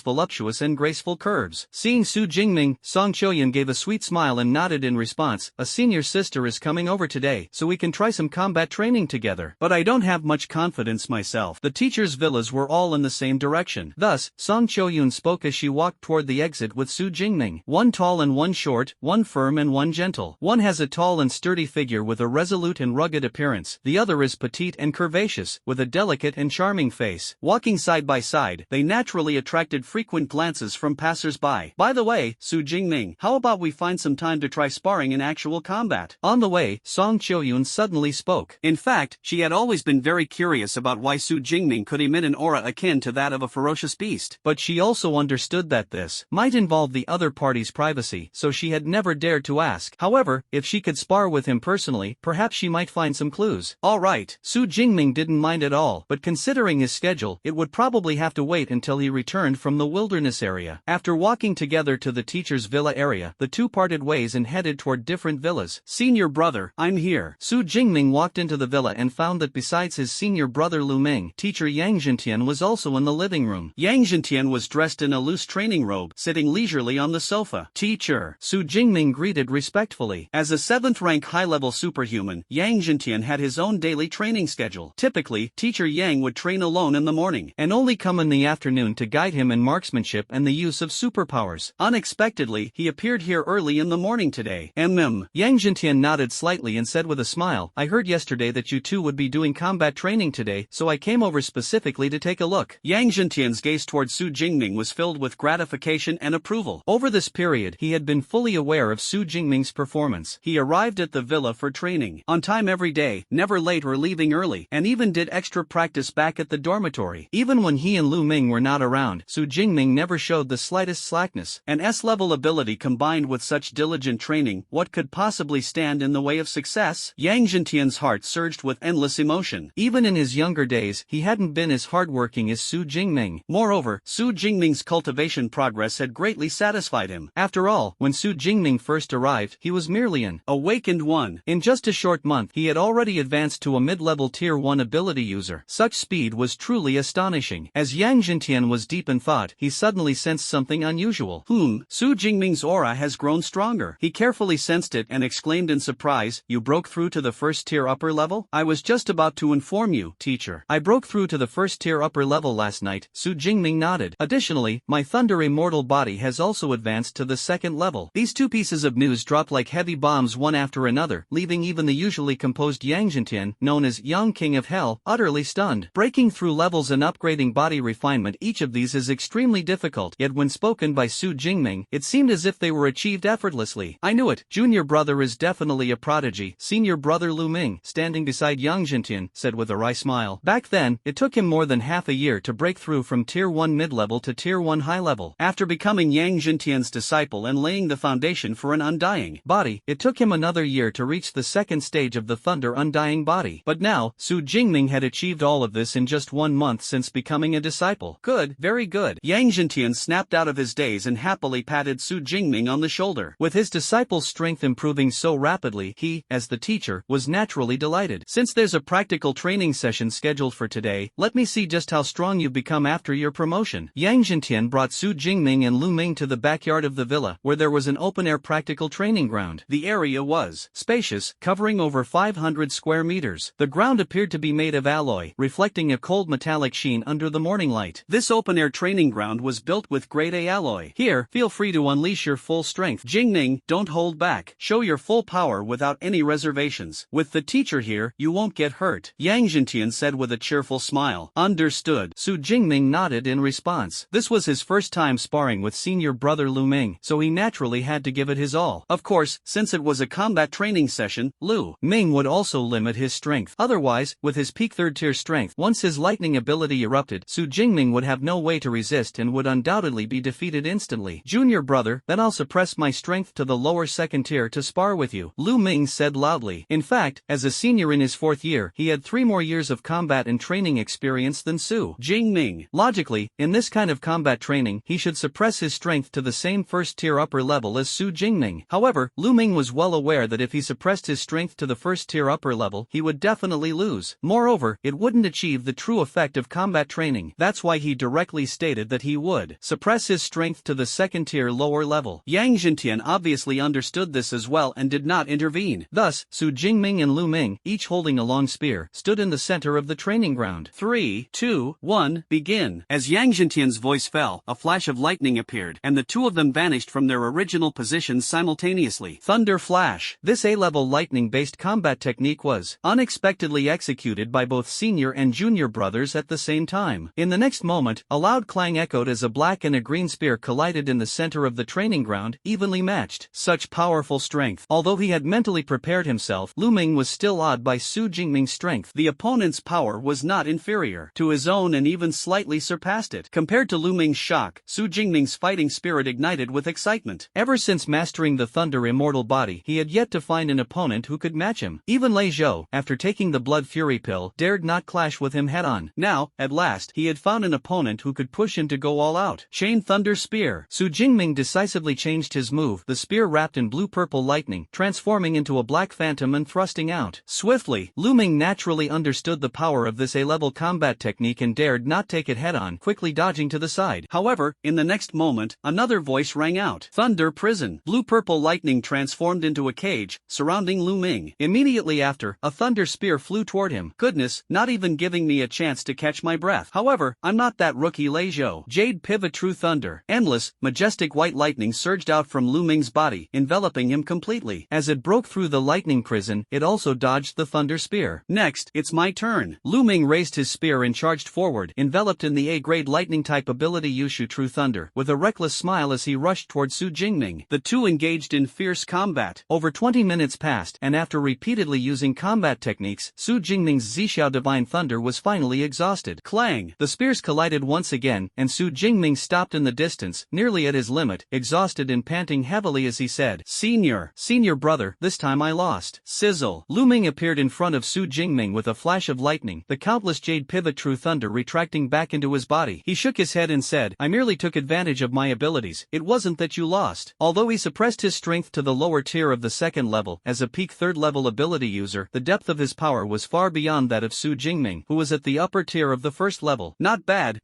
voluptuous and graceful curves. Seeing Su Jingming, Song Choyun gave a sweet smile and nodded in response. A senior sister is coming over today, so we can try some combat training together. But I don't have much confidence myself. The teacher's villas were all in the same direction. Thus, Song Choyun spoke as she walked toward the exit with Su Jingming. One tall and one short, one firm and one gentle. One has a tall and sturdy figure with a resolute and rugged appearance. The other is petite and curvaceous, with a delicate and charming face. Walking side by side, they naturally attracted frequent glances from passers-by. By the way, Su Jingming, how about we find some time to try sparring in actual combat? On the way, Song Choyun suddenly spoke. In fact, she had always been very curious about why Su Jingming could emit an aura akin to that of a ferocious beast. But she also understood that this might involve the other party's privacy, so she had never dared to ask. However, if she could spar with him personally, perhaps she might find some clues. Alright, Su Jingming didn't mind at all, but considering his schedule, it would probably have to wait until he returned from the wilderness area. After walking together to the teacher's villa area, the two parted ways and headed toward different villas. Senior brother, I'm here. Su Jingming walked into the villa and found that besides his senior brother Lu Ming, teacher Yang Zhentian was also in the living room. Yang Zhentian was dressed in a loose training robe, sitting leisurely on the sofa. Teacher, Su Jingming greeted respectfully. As a 7th-rank high-level superhuman, Yang Zhentian had his own daily training schedule. Typically, teacher Yang would train alone in the morning, and only come in the afternoon to guide him in marksmanship and the use of superpowers. Unexpectedly, he appeared here early in the morning today. Yang Zhentian nodded slightly and said with a smile, I heard yesterday that you two would be doing combat training today, so I came over specifically to take a look. Yang Zhentian's gaze towards Su Jingming was filled with gratification and approval. Over this period, he had been fully aware of Su Jingming's performance. He arrived at the villa for training, on time every day, never late or leaving early, and even did extra practice back at the dormitory. Even when he and Lu Ming were not around, Su Jingming never showed the slightest slackness. An S-level ability combined with such diligent training, what could possibly stand in the way of success? Yang Zhentian's heart surged with endless emotion. Even in his younger days, he hadn't been as hardworking as Su Jingming. Moreover, Su Jingming's cultivation progress had greatly satisfied him. After all, when Su Jingming first arrived, he was merely an awakened one. In just a short month, he had already advanced to a mid-level tier 1 ability user. Such speed was truly astonishing. As Yang Zhentian was deep in thought, he suddenly sensed something unusual. Su Jingming's aura has grown stronger. He carefully sensed it and exclaimed exclaimed in surprise. You broke through to the first tier upper level? I was just about to inform you, teacher. I broke through to the first tier upper level last night, Su Jingming nodded. Additionally, my Thunder Immortal body has also advanced to the second level. These two pieces of news dropped like heavy bombs one after another, leaving even the usually composed Yang Zhentian, known as Young King of Hell, utterly stunned. Breaking through levels and upgrading body refinement, each of these is extremely difficult, yet when spoken by Su Jingming, it seemed as if they were achieved effortlessly. I knew it. Junior brother is definitely a prodigy, senior brother Lu Ming, standing beside Yang Zhentian, said with a wry smile. Back then, it took him more than half a year to break through from Tier 1 mid-level to Tier 1 high-level. After becoming Yang Zhentian's disciple and laying the foundation for an undying body, it took him another year to reach the second stage of the Thunder Undying body. But now, Su Jingming had achieved all of this in just 1 month since becoming a disciple. Good, very good. Yang Zhentian snapped out of his daze and happily patted Su Jingming on the shoulder. With his disciple's strength improving so rapidly, he, as the teacher, was naturally delighted. Since there's a practical training session scheduled for today, let me see just how strong you've become after your promotion. Yang Zhentian brought Su Jingming and Lu Ming to the backyard of the villa, where there was an open-air practical training ground. The area was spacious, covering over 500 square meters. The ground appeared to be made of alloy, reflecting a cold metallic sheen under the morning light. This open-air training ground was built with grade A alloy. Here, feel free to unleash your full strength. Jingming, don't hold back. Show your full power without any reservations. With the teacher here, you won't get hurt, Yang Zhentian said with a cheerful smile. Understood. Su Jingming nodded in response. This was his first time sparring with senior brother Lu Ming, so he naturally had to give it his all. Of course, since it was a combat training session, Lu Ming would also limit his strength. Otherwise, with his peak third-tier strength, once his lightning ability erupted, Su Jingming would have no way to resist and would undoubtedly be defeated instantly. Junior brother, then I'll suppress my strength to the lower second tier to spar with you, Lu Ming said loudly. In fact, as a senior in his 4th year, he had 3 more years of combat and training experience than Su Jingming. Logically, in this kind of combat training, he should suppress his strength to the same first-tier upper level as Su Jingming. However, Lu Ming was well aware that if he suppressed his strength to the first-tier upper level, he would definitely lose. Moreover, it wouldn't achieve the true effect of combat training. That's why he directly stated that he would suppress his strength to the second-tier lower level. Yang Zhentian obviously understood this as well and did not intervene. Thus, Su Jingming and Lu Ming, each holding a long spear, stood in the center of the training ground. 3, 2, 1, begin. As Yang Zhentian's voice fell, a flash of lightning appeared, and the two of them vanished from their original positions simultaneously. Thunder Flash. This A-level lightning-based combat technique was unexpectedly executed by both senior and junior brothers at the same time. In the next moment, a loud clang echoed as a black and a green spear collided in the center of the training ground, evenly matched. Such powerful strength. Although he had mentally prepared himself, Lu Ming was still awed by Su Jingming's strength. The opponent's power was not inferior to his own and even slightly surpassed it. Compared to Lu Ming's shock, Su Jingming's fighting spirit ignited with excitement. Ever since mastering the Thunder Immortal body, he had yet to find an opponent who could match him. Even Lei Zhou, after taking the Blood Fury pill, dared not clash with him head-on. Now, at last, he had found an opponent who could push him to go all out. Chain Thunder Spear. Su Jingming decisively changed his move, the spear wrapped in blue-purple lightning, transforming into a black phantom and thrusting out. Swiftly, Lu Ming naturally understood the power of this A-level combat technique and dared not take it head-on, quickly dodging to the side. However, in the next moment, another voice rang out. Thunder Prison. Blue-purple lightning transformed into a cage, surrounding Lu Ming. Immediately after, a thunder spear flew toward him. Goodness, not even giving me a chance to catch my breath. However, I'm not that rookie Lei Zhou. Jade Pivot True Thunder. Endless, majestic white lightning surged out from Lu Ming's body, enveloping him completely. As it broke through the lightning prison, it also dodged the thunder spear. Next, it's my turn. Lu Ming raised his spear and charged forward, enveloped in the A-grade lightning-type ability Yushu True Thunder, with a reckless smile as he rushed toward Su Jingming. The two engaged in fierce combat. Over 20 minutes passed, and after repeatedly using combat techniques, Su Jingming's Zhixiao Divine Thunder was finally exhausted. Clang! The spears collided once again, and Su Jingming stopped in the distance, nearly at his limit, exhausted and panting heavily as he said, Senior brother, this time I lost. Sizzle. Lu Ming appeared in front of Su Jingming with a flash of lightning, the countless Jade Pivot True Thunder retracting back into his body. He shook his head and said, I merely took advantage of my abilities, it wasn't that you lost. Although he suppressed his strength to the lower tier of the second level, as a peak third level ability user, the depth of his power was far beyond that of Su Jingming, who was at the upper tier of the first level. Not bad,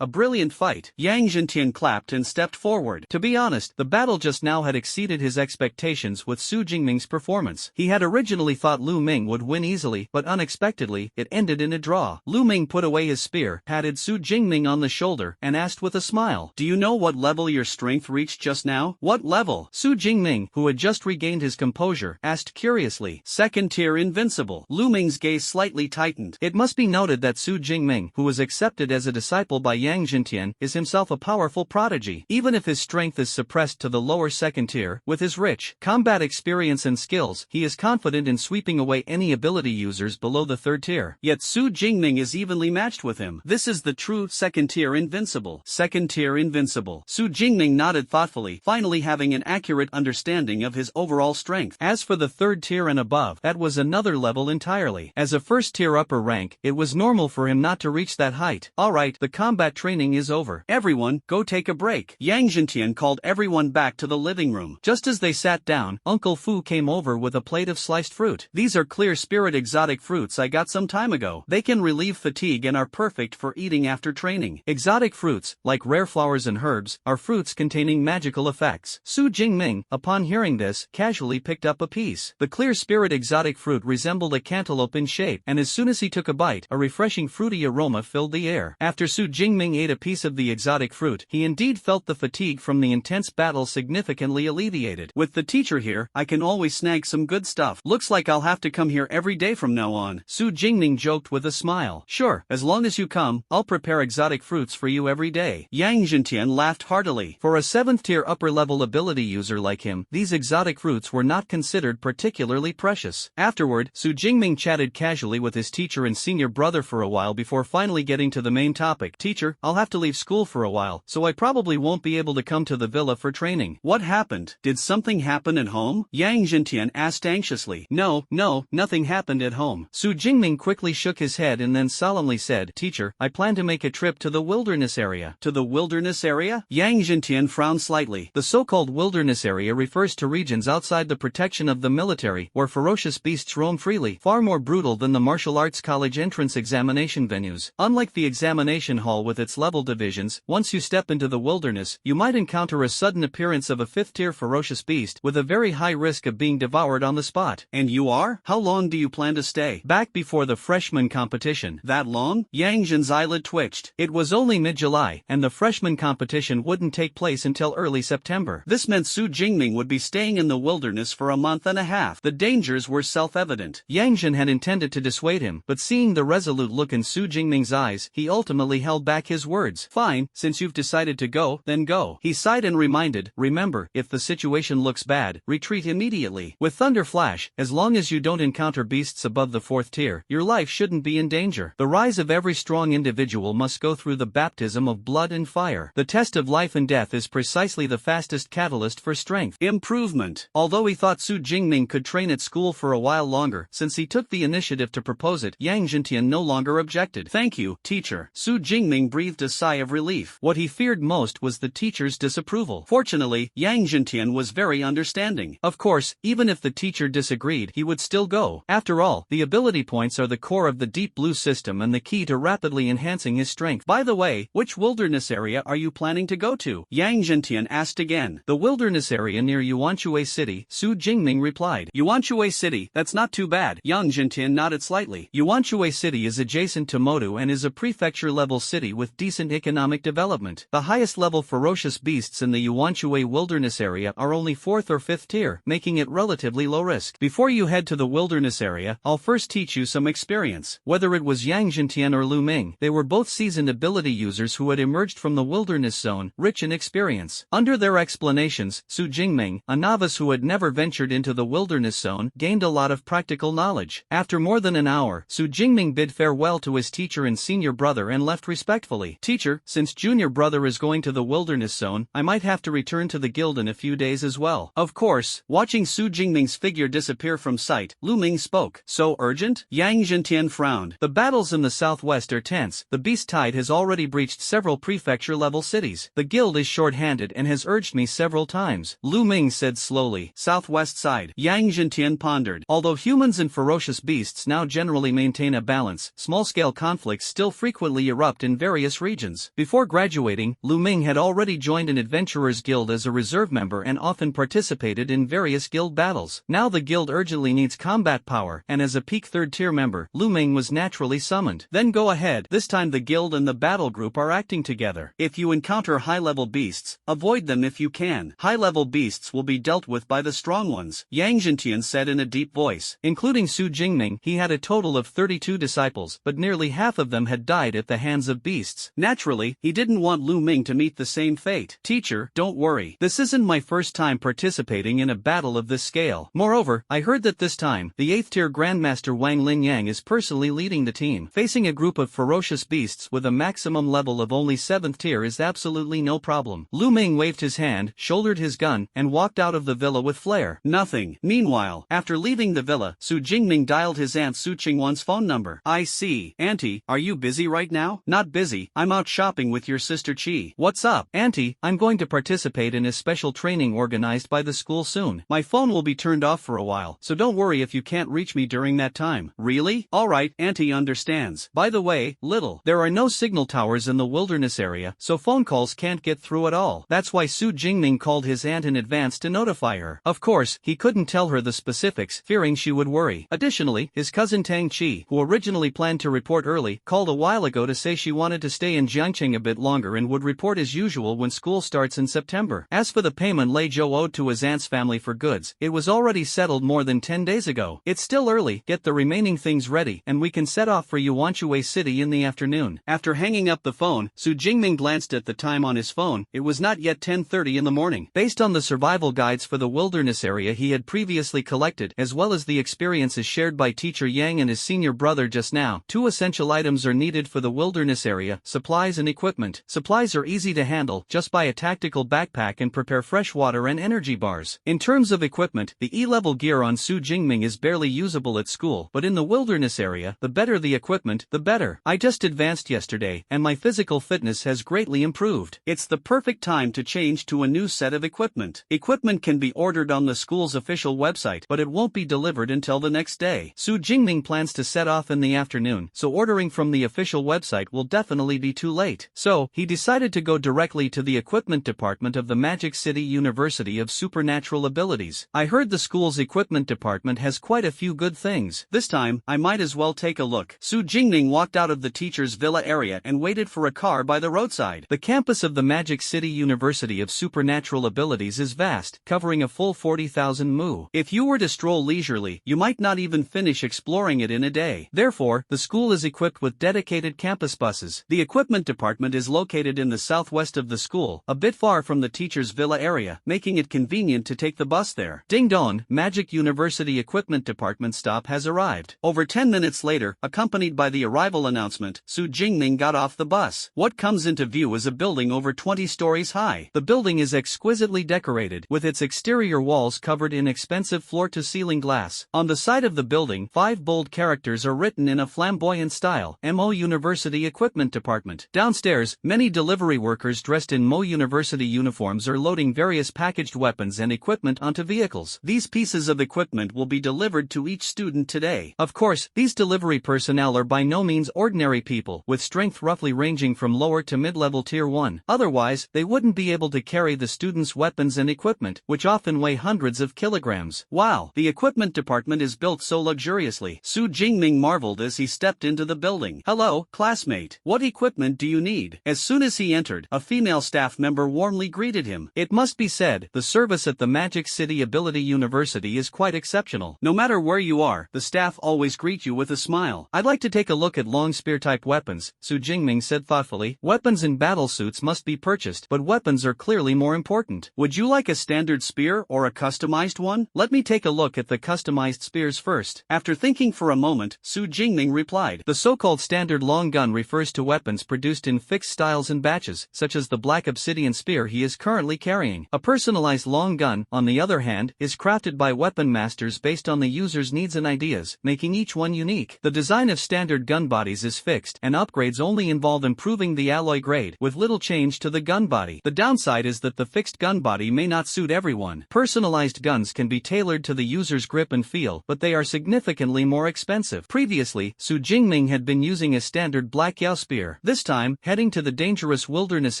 a brilliant fight. Yang Zhentian clapped and stepped forward. To be honest, the battle just now had exceeded his expectations with Su Jingming's performance. He had originally thought Lu Ming would win easily, but unexpectedly, it ended in a draw. Lu Ming put away his spear, patted Su Jingming on the shoulder, and asked with a smile, "Do you know what level your strength reached just now?" "What level?" Su Jingming, who had just regained his composure, asked curiously. "Second tier invincible." Lu Ming's gaze slightly tightened. It must be noted that Su Jingming, who was accepted as a disciple by Yang Jintian, is himself a powerful prodigy. Even if his strength is suppressed to the lower second tier, with his rich combat experience and skills, he is confident in sweeping away any ability users below the third tier. Yet Su Jingming is evenly matched with him. This is the true second tier invincible. Second tier invincible. Su Jingming nodded thoughtfully, finally having an accurate understanding of his overall strength. As for the third tier and above, that was another level entirely. As a first tier upper rank, it was normal for him not to reach that height. Alright, the combat training is over. Everyone, go take a break. Yang Jintian called everyone back to the living room. Just as they sat down, Uncle Fu came over with a plate of sliced fruit. "These are clear spirit exotic fruits I got some time ago. They can relieve fatigue and are perfect for eating after training." Exotic fruits, like rare flowers and herbs, are fruits containing magical effects. Su Jingming, upon hearing this, casually picked up a piece. The clear spirit exotic fruit resembled a cantaloupe in shape, and as soon as he took a bite, a refreshing fruity aroma filled the air. After Su Jingming ate a piece of the exotic fruit, he indeed felt the fatigue from the intense battle significantly alleviated. "With the teacher here, I can always snag some good stuff. Looks like I'll have to come here every day from now on." Su Jingming joked with a smile. "Sure, as long as you come, I'll prepare exotic fruits for you every day." Yang Jintian laughed heartily. For a 7th tier upper level ability user like him, these exotic fruits were not considered particularly precious. Afterward, Su Jingming chatted casually with his teacher and senior brother for a while before finally getting to the main topic. "Teacher, I'll have to leave school for a while, so I probably won't be able to come to the villa for training." "What happened? Did something happen at home?" Yang Jintian asked anxiously. No, nothing happened at home." Su Jingming quickly shook his head and then solemnly said, "Teacher, I plan to make a trip to the wilderness area." "To the wilderness area?" Yang Jintian frowned slightly. The so-called wilderness area refers to regions outside the protection of the military, where ferocious beasts roam freely, far more brutal than the martial arts college entrance examination venues. Unlike the examination hall with its level divisions, once you step into the wilderness, you might encounter a sudden appearance of a 5th-tier ferocious beast with a very high risk of being devoured on the spot. "And you are? How long do you plan to stay?" "Back before the freshman competition." "That long?" Yang Jin's eyelid twitched. It was only mid-July, and the freshman competition wouldn't take place until early September. This meant Su Jingming would be staying in the wilderness for a month and a half. The dangers were self-evident. Yang Jin had intended to dissuade him, but seeing the resolute look in Su Jingming's eyes, he ultimately held back his words. "Fine, since you've decided to go, then go." He sighed and reminded, "Remember, if the situation looks bad, retreat immediately. With Thunder Flash, as long as you don't encounter beasts above the 4th tier, your life shouldn't be in danger. The rise of every strong individual must go through the baptism of blood and fire. The test of life and death is precisely the fastest catalyst for strength improvement." Although he thought Su Jingming could train at school for a while longer, since he took the initiative to propose it, Yang Jintian no longer objected. "Thank you, teacher." Su Jingming breathed a sigh of relief. What he feared most was the teacher's disapproval. Fortunately, Yang Jintian was very understanding. Of course, even if the teacher disagreed, he would still go. After all, the ability points are the core of the Deep Blue system and the key to rapidly enhancing his strength. "By the way, which wilderness area are you planning to go to?" Yang Jintian asked again. "The wilderness area near Yuanchue City," Su Jingming replied. "Yuanchue City, that's not too bad." Yang Jintian nodded slightly. Yuanchue City is adjacent to Modu and is a prefecture-level city with decent economic development. The highest-level ferocious beasts in the Yuanchue wilderness area are only 4th or 5th tier, making it relatively low risk. Before you head to the wilderness area, I'll first teach you some experience. Whether it was Yang Jintian or Lu Ming, they were both seasoned ability users who had emerged from the wilderness zone, rich in experience. Under their explanations, Su Jingming, a novice who had never ventured into the wilderness zone, gained a lot of practical knowledge. After more than an hour, Su Jingming bid farewell to his teacher and senior brother and left respectfully. "Teacher, since junior brother is going to the wilderness zone, I might have to return to the guild in a few days as well." Of course. Watching Su Jingming's figure disappear from sight, Lu Ming spoke. "So urgent?" Yang Jintian frowned. "The battles in the southwest are tense. The beast tide has already breached several prefecture-level cities. The guild is short-handed and has urged me several times." Lu Ming said slowly. "Southwest side." Yang Jintian pondered. Although humans and ferocious beasts now generally maintain a balance, small-scale conflicts still frequently erupt in various regions. Before graduating, Lu Ming had already joined an adventurers guild as a reserve member and often participated in various guild battles. Now the guild urgently needs combat power, and as a peak 3rd tier member, Lu Ming was naturally summoned. Then go ahead, this time the guild and the battle group are acting together. If you encounter high-level beasts, avoid them if you can. High-level beasts will be dealt with by the strong ones, Yang Zhentian said in a deep voice. Including Su Jingming, he had a total of 32 disciples, but nearly half of them had died at the hands of beasts. Naturally, he didn't want Lu Ming to meet the same fate. Teacher, don't worry. This isn't my first time participating in a battle of this scale. Moreover, I heard that this time, the 8th tier Grandmaster Wang Linyang is personally leading the team. Facing a group of ferocious beasts with a maximum level of only 7th tier is absolutely no problem. Lu Ming waved his hand, shouldered his gun, and walked out of the villa with flair. Nothing. Meanwhile, after leaving the villa, Su Jingming dialed his aunt Su Qingwan's phone number. I see. Auntie, are you busy right now? Not busy, I'm out shopping with your sister Qi. What's up? Auntie, I'm going to participate in a special training organized by the school soon. My phone will be turned off for a while, so don't worry if you can't reach me during that time. Really? Alright, Auntie understands. By the way, little, there are no signal towers in the wilderness area, so phone calls can't get through at all. That's why Su Jingming called his aunt in advance to notify her. Of course, he couldn't tell her the specifics, fearing she would worry. Additionally, his cousin Tang Qi, who originally planned to report early, called a while ago to say she wanted to stay in Jiangqing a bit longer and would report as usual when school starts in September. As for the payment Lei Zhou owed to his aunt's family for goods, it was already settled more than 10 days ago. It's still early, get the remaining things ready, and we can set off for Yuanshui City in the afternoon. After hanging up the phone, Su Jingming glanced at the time on his phone. It was not yet 10:30 in the morning. Based on the survival guides for the wilderness area he had previously collected, as well as the experiences shared by teacher Yang and his senior brother just now, 2 essential items are needed for the wilderness area: supplies and equipment. Supplies are easy to handle, just buy a tactical backpack and prepare fresh water and energy bars. In terms of equipment, the E-level gear on Su Jingming is barely usable at school, but in the wilderness area, the better the equipment, the better. I just advanced yesterday, and my physical fitness has greatly improved. It's the perfect time to change to a new set of equipment. Equipment can be ordered on the school's official website, but it won't be delivered until the next day. Su Jingming plans to set off in the afternoon, so ordering from the official website will definitely be too late. So, he decided to go directly to the equipment department of the Magic City University of Supernatural Abilities. I heard the school's equipment department has quite a few good things. This time, I might as well take a look. Su Jingming walked out of the teacher's villa area and waited for a car by the roadside. The campus of the Magic City University of Supernatural Abilities is vast, covering a full 40,000 mu. If you were to stroll leisurely, you might not even finish exploring it in a day. Therefore, the school is equipped with dedicated campus buses. The equipment department is located in the southwest of the school, a bit far from the teacher's villa area, making it convenient to take the bus there. Ding dong, Magic University Equipment Department stop has arrived. Over 10 minutes later, accompanied by the arrival announcement, Su Jingming got off the bus. What comes into view is a building over 20 stories high. The building is exquisitely decorated, with its exterior walls covered in expensive floor-to-ceiling glass. On the side of the building, 5 bold characters are written in a flamboyant style: Mo University Equipment Department. Downstairs, many delivery workers dressed in Mo University uniforms are loading various packaged weapons and equipment onto vehicles. These pieces of equipment will be delivered to each student today. Of course, these delivery personnel are by no means ordinary people, with strength roughly ranging from lower to mid-level tier 1. Otherwise, they wouldn't be able to carry the students' weapons and equipment, which often weigh hundreds of kilograms. Wow, the equipment department is built so luxuriously. Su Jingming marveled as he stepped into the building. Hello, classmate. What equipment do you need? As soon as he entered, a female staff member warmly greeted him. It must be said, the service at the Magic City Ability University is quite exceptional. No matter where you are, the staff always greet you with a smile. I'd like to take a look at long spear-type weapons, Su Jingming said thoughtfully. Weapons and battle suits must be purchased, but weapons are clearly more important. Would you like a standard spear or a customized one? Let me take a look at the customized spears first. After thinking for a moment, Su Jingming replied. The so-called standard long gun refers to weapons produced in fixed styles and batches, such as the black obsidian spear he is currently carrying. A personalized long gun, on the other hand, is crafted by weapon masters based on the user's needs and ideas, making each one unique. The design of standard gun bodies is fixed, and upgrades only involve improving the alloy grade, with little change to the gun body. The downside is that the fixed gun body may not suit everyone. Personalized guns can be tailored to the user's grip and feel, but they are significantly more expensive. Previously, Su Jingming had been using a standard black Yao spear. This time, heading to the dangerous wilderness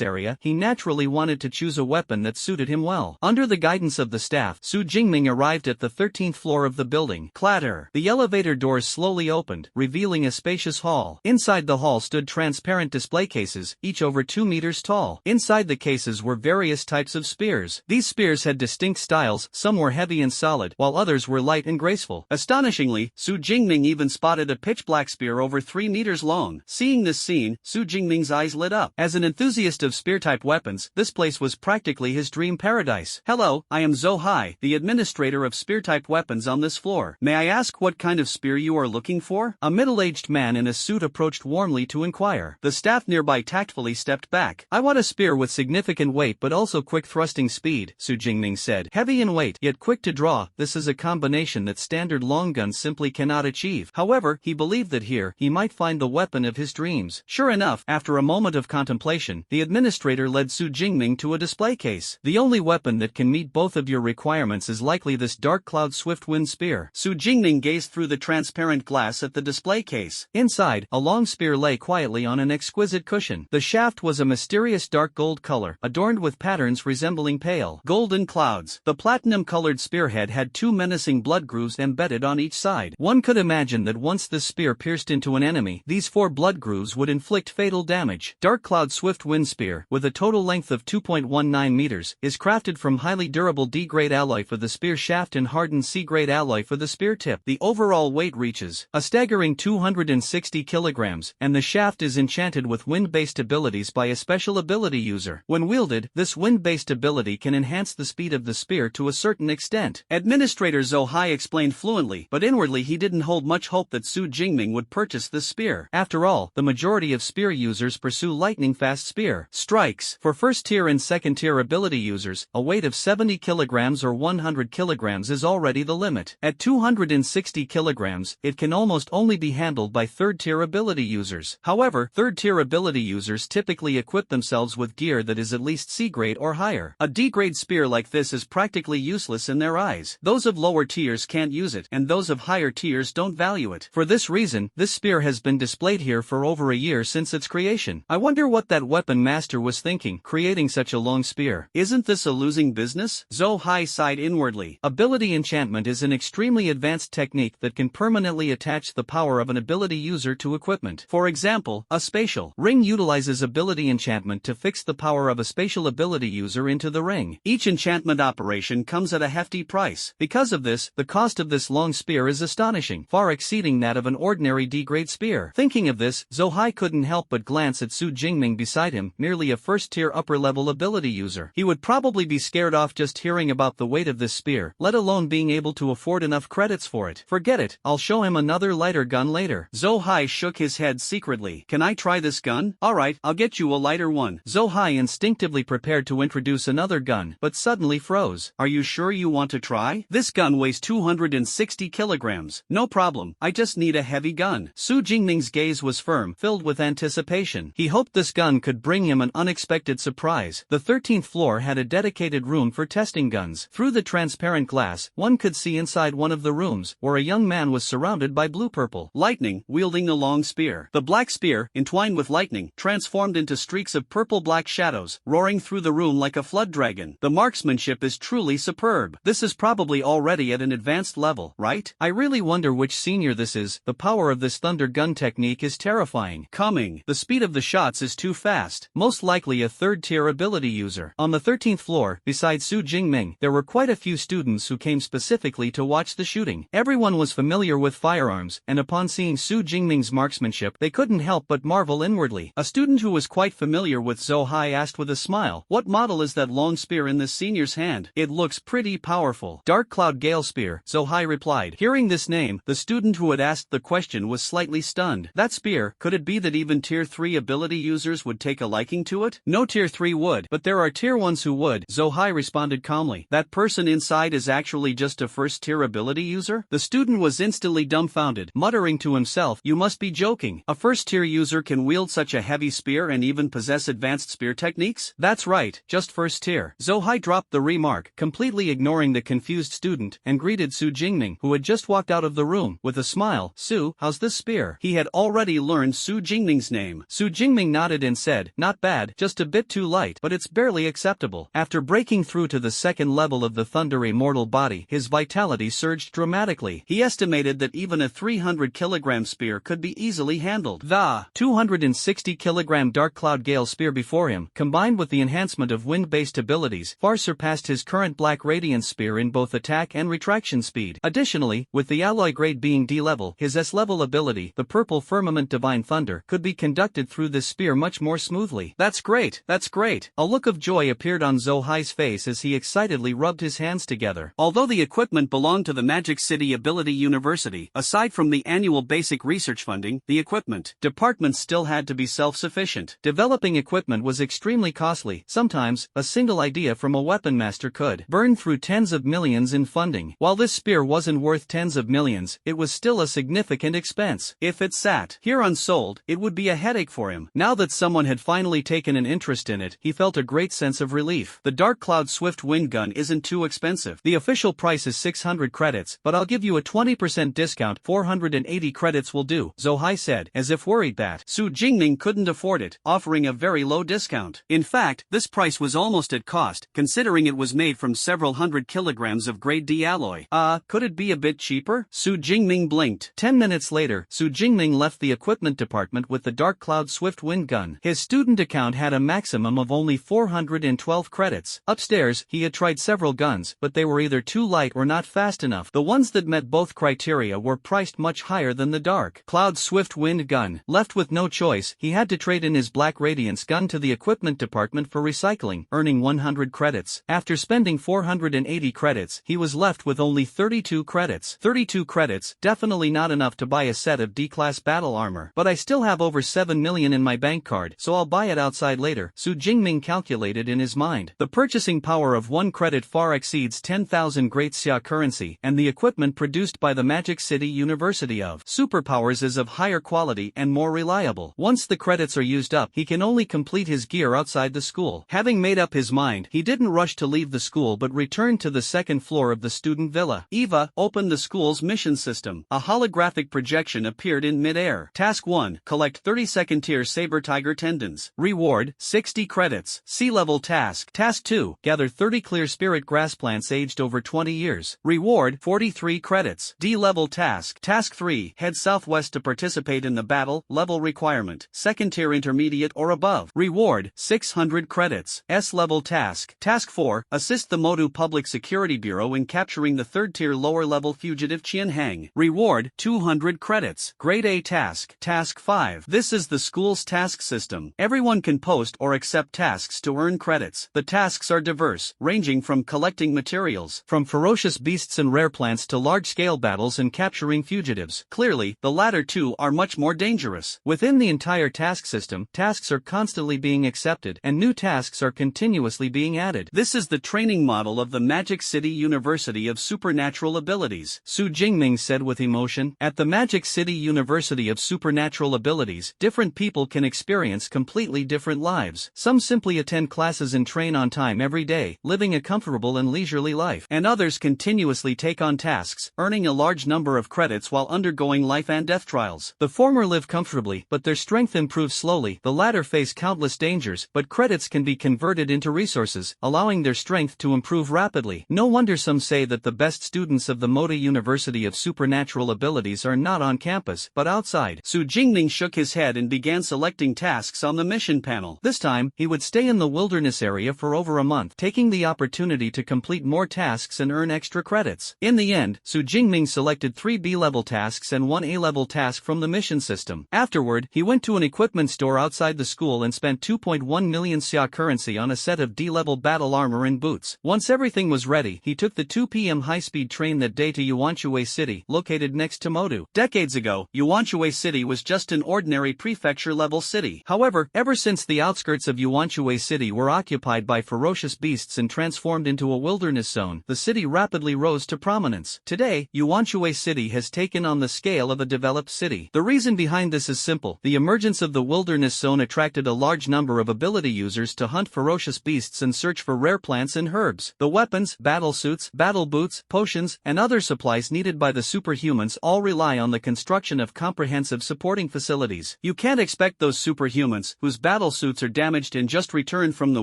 area, he naturally wanted to choose a weapon that suited him well. Under the guidance of the the staff, Su Jingming arrived at the 13th floor of the building. Clatter! The elevator doors slowly opened, revealing a spacious hall. Inside the hall stood transparent display cases, each over 2 meters tall. Inside the cases were various types of spears. These spears had distinct styles, some were heavy and solid, while others were light and graceful. Astonishingly, Su Jingming even spotted a pitch-black spear over 3 meters long. Seeing this scene, Su Jingming's eyes lit up. As an enthusiast of spear-type weapons, this place was practically his dream paradise. Hello, I am Zhou Hai, the administrator of spear-type weapons on this floor. May I ask what kind of spear you are looking for? A middle-aged man in a suit approached warmly to inquire. The staff nearby tactfully stepped back. I want a spear with significant weight but also quick thrusting speed, Su Jingming said. Heavy in weight, yet quick to draw, this is a combination that standard long guns simply cannot achieve. However, he believed that here, he might find the weapon of his dreams. Sure enough, after a moment of contemplation, the administrator led Su Jingming to a display case. The only weapon that can meet both of your requirements is likely this Dark Cloud Swift Wind Spear. Su Jingming gazed through the transparent glass at the display case. Inside, a long spear lay quietly on an exquisite cushion. The shaft was a mysterious dark gold color, adorned with patterns resembling pale golden clouds. The platinum-colored spearhead had 2 menacing blood grooves embedded on each side. One could imagine that once this spear pierced into an enemy, these 4 blood grooves would inflict fatal damage. Dark Cloud Swift Wind Spear, with a total length of 2.19 meters, is crafted from highly durable D-grade alloy for the spear shaft and hardened C-grade alloy for the spear tip. The overall weight reaches a staggering 260 kilograms, and the shaft is enchanted with wind-based abilities by a special ability user. When wielded, this wind-based ability can enhance the speed of the spear to a certain extent. Administrator Zhou Hai explained fluently, but inwardly he didn't hold much hope that Su Jingming would purchase this spear. After all, the majority of spear users pursue lightning-fast spear strikes. For first-tier and second-tier ability users, a weight of 70 kilograms or 100 kilograms is already the limit. At 260 kilograms, it can almost only be handled by third-tier ability users. However, third-tier ability users typically equip themselves with gear that is at least C-grade or higher. A D-grade spear like this is practically useless in their eyes. Those of lower tiers can't use it, and those of higher tiers don't value it. For this reason, this spear has been displayed here for over a year since its creation. I wonder what that weapon master was thinking, creating such a long spear. Isn't this a losing business? Zhou Hai sighed inwardly. Ability enchantment is an extremely advanced technique that can permanently attach the power of an ability user to equipment. For example, a spatial ring utilizes ability enchantment to fix the power of a spatial ability user into the ring. Each enchantment operation comes at a hefty price. Because of this, the cost of this long spear is astonishing, far exceeding that of an ordinary D-grade spear. Thinking of this, Zhou Hai couldn't help but glance at Su Jingming beside him, merely a first-tier upper-level ability user. He would probably be scared off just hearing about the weight of this spear, let alone being able to afford enough credits for it. Forget it, I'll show him another lighter gun later. Zhou Hai shook his head secretly. Can I try this gun? Alright, I'll get you a lighter one. Zhou Hai instinctively prepared to introduce another gun, but suddenly froze. Are you sure you want to try? This gun weighs 260 kilograms. No problem, I just need a heavy gun. Su Jingming's gaze was firm, filled with anticipation. He hoped this gun could bring him an unexpected surprise. The 13th floor had a dedicated room for testing guns. Through the transparent glass, one could see inside one of the rooms, where a young man was surrounded by blue-purple lightning, wielding the long spear. The black spear, entwined with lightning, transformed into streaks of purple-black shadows, roaring through the room like a flood dragon. The marksmanship is truly superb. This is probably already at an advanced level, right? I really wonder which senior this is. The power of this thunder gun technique is terrifying. Coming. The speed of the shots is too fast. Most likely a third-tier ability user. On the 13th floor, besides Su Jingming, there were quite a few students who came specifically to watch the shooting. Everyone was familiar with firearms, and upon seeing Su Jingming's marksmanship, they couldn't help but marvel inwardly. A student who was quite familiar with Zhou Hai asked with a smile, "What model is that long spear in this senior's hand? It looks pretty powerful." "Dark Cloud Gale Spear," Zhou Hai replied. Hearing this name, the student who had asked the question was slightly stunned. That spear, could it be that even Tier 3 ability users would take a liking to it? No Tier 3 would, but there are Tier 1s who would, Zhou Hai responded calmly. That person inside is actually just a first-tier ability user? The student was instantly dumbfounded, muttering to himself, "You must be joking. A first-tier user can wield such a heavy spear and even possess advanced spear techniques?" "That's right, just first-tier." Zhou Hai dropped the remark, completely ignoring the confused student, and greeted Su Jingming, who had just walked out of the room, with a smile. "Su, how's this spear?" He had already learned Su Jingming's name. Su Jingming nodded and said, "Not bad, just a bit too light, but it's barely acceptable." After breaking through to the second second level of the Thunder Immortal body, his vitality surged dramatically. He estimated that even a 300-kilogram spear could be easily handled. The 260-kilogram Dark Cloud Gale spear before him, combined with the enhancement of wind-based abilities, far surpassed his current Black Radiance spear in both attack and retraction speed. Additionally, with the alloy grade being D-level, his S-level ability, the Purple Firmament Divine Thunder, could be conducted through this spear much more smoothly. That's great, that's great. A look of joy appeared on Zhou Hai's face as he excitedly rubbed his hands together. Although the equipment belonged to the Magic City Ability University, aside from the annual basic research funding, the equipment department still had to be self-sufficient. Developing equipment was extremely costly. Sometimes, a single idea from a weapon master could burn through tens of millions in funding. While this spear wasn't worth tens of millions, it was still a significant expense. If it sat here unsold, it would be a headache for him. Now that someone had finally taken an interest in it, he felt a great sense of relief. The Dark Cloud Swift Wind Gun isn't too expensive. The official price is 600 credits, but I'll give you a 20% discount. 480 credits will do, Zhou Hai said, as if worried that Su Jingming couldn't afford it, offering a very low discount. In fact, this price was almost at cost, considering it was made from several hundred kilograms of grade D alloy. Could it be a bit cheaper? Su Jingming blinked. 10 minutes later, Su Jingming left the equipment department with the Dark Cloud Swift Wind Gun. His student account had a maximum of only 412 credits. Upstairs, he had tried several guns, but they were either too light or not fast enough. The ones that met both criteria were priced much higher than the Dark Cloud Swift Wind Gun. Left with no choice, he had to trade in his Black Radiance gun to the equipment department for recycling, earning 100 credits. After spending 480 credits, he was left with only 32 credits. 32 credits, definitely not enough to buy a set of D-class battle armor. But I still have over 7 million in my bank card, so I'll buy it outside later, Su Jingming calculated in his mind. The purchasing power of 1 credit far exceeds 10,000 Great Xia currency, and the equipment produced by the Magic City University of Superpowers is of higher quality and more reliable. Once the credits are used up, he can only complete his gear outside the school. Having made up his mind, he didn't rush to leave the school but returned to the second floor of the student villa. Eva opened the school's mission system. A holographic projection appeared in mid-air. Task 1. Collect 32nd tier Saber Tiger tendons. Reward, 60 credits. C-level task. Task 2. Gather 30 clear spirit grass plants aged over 20 years. Reward, 43 credits. D-level task. Task 3. Head southwest to participate in the battle. Level requirement, 2nd tier intermediate or above. Reward, 600 credits. S-level task. Task 4. Assist the Modu Public Security Bureau in capturing the 3rd tier lower level fugitive Qianhang. Reward, 200 credits. Grade A task. Task 5. This is the school's task system. Everyone can post or accept tasks to earn credits. The tasks are diverse, ranging from collecting materials from ferocious beasts and rare plants to large-scale battles and capturing fugitives. Clearly, the latter two are much more dangerous. Within the entire task system, tasks are constantly being accepted and new tasks are continuously being added. This is the training model of the Magic City University of Supernatural Abilities, Su Jingming said with emotion. At the Magic City University of Supernatural Abilities, different people can experience completely different lives. Some simply attend classes and train on time every day, living a comfortable and leisurely life, and others continuously take on tasks, earning a large number of credits while undergoing life and death trials. The former live comfortably, but their strength improves slowly. The latter face countless dangers, but credits can be converted into resources, allowing their strength to improve rapidly. No wonder some say that the best students of the Moda University of Supernatural Abilities are not on campus, but outside. Su Jingming shook his head and began selecting tasks on the mission panel. This time, he would stay in the wilderness area for over a month, taking the opportunity to complete more tasks and earn extra credits. In the end, Su Jingming selected 3 B-level tasks and 1 A-level task from the mission system. Afterward, he went to an equipment store outside the school and spent 2.1 million Xia currency on a set of D-level battle armor and boots. Once everything was ready, he took the 2 p.m. high-speed train that day to Yuanchue City, located next to Modu. Decades ago, Yuanchue City was just an ordinary prefecture-level city. However, ever since the outskirts of Yuanchue City were occupied by ferocious beasts and transformed into a wilderness zone, the city rapidly rose to prominence. Today, Yuanchue City has taken on the scale of a developed city. The reason behind this is simple. The emergence of the wilderness zone attracted a large number of ability users to hunt ferocious beasts and search for rare plants and herbs. The weapons, battle suits, battle boots, potions, and other supplies needed by the superhumans all rely on the construction of comprehensive supporting facilities. You can't expect those superhumans, whose battle suits are damaged and just returned from the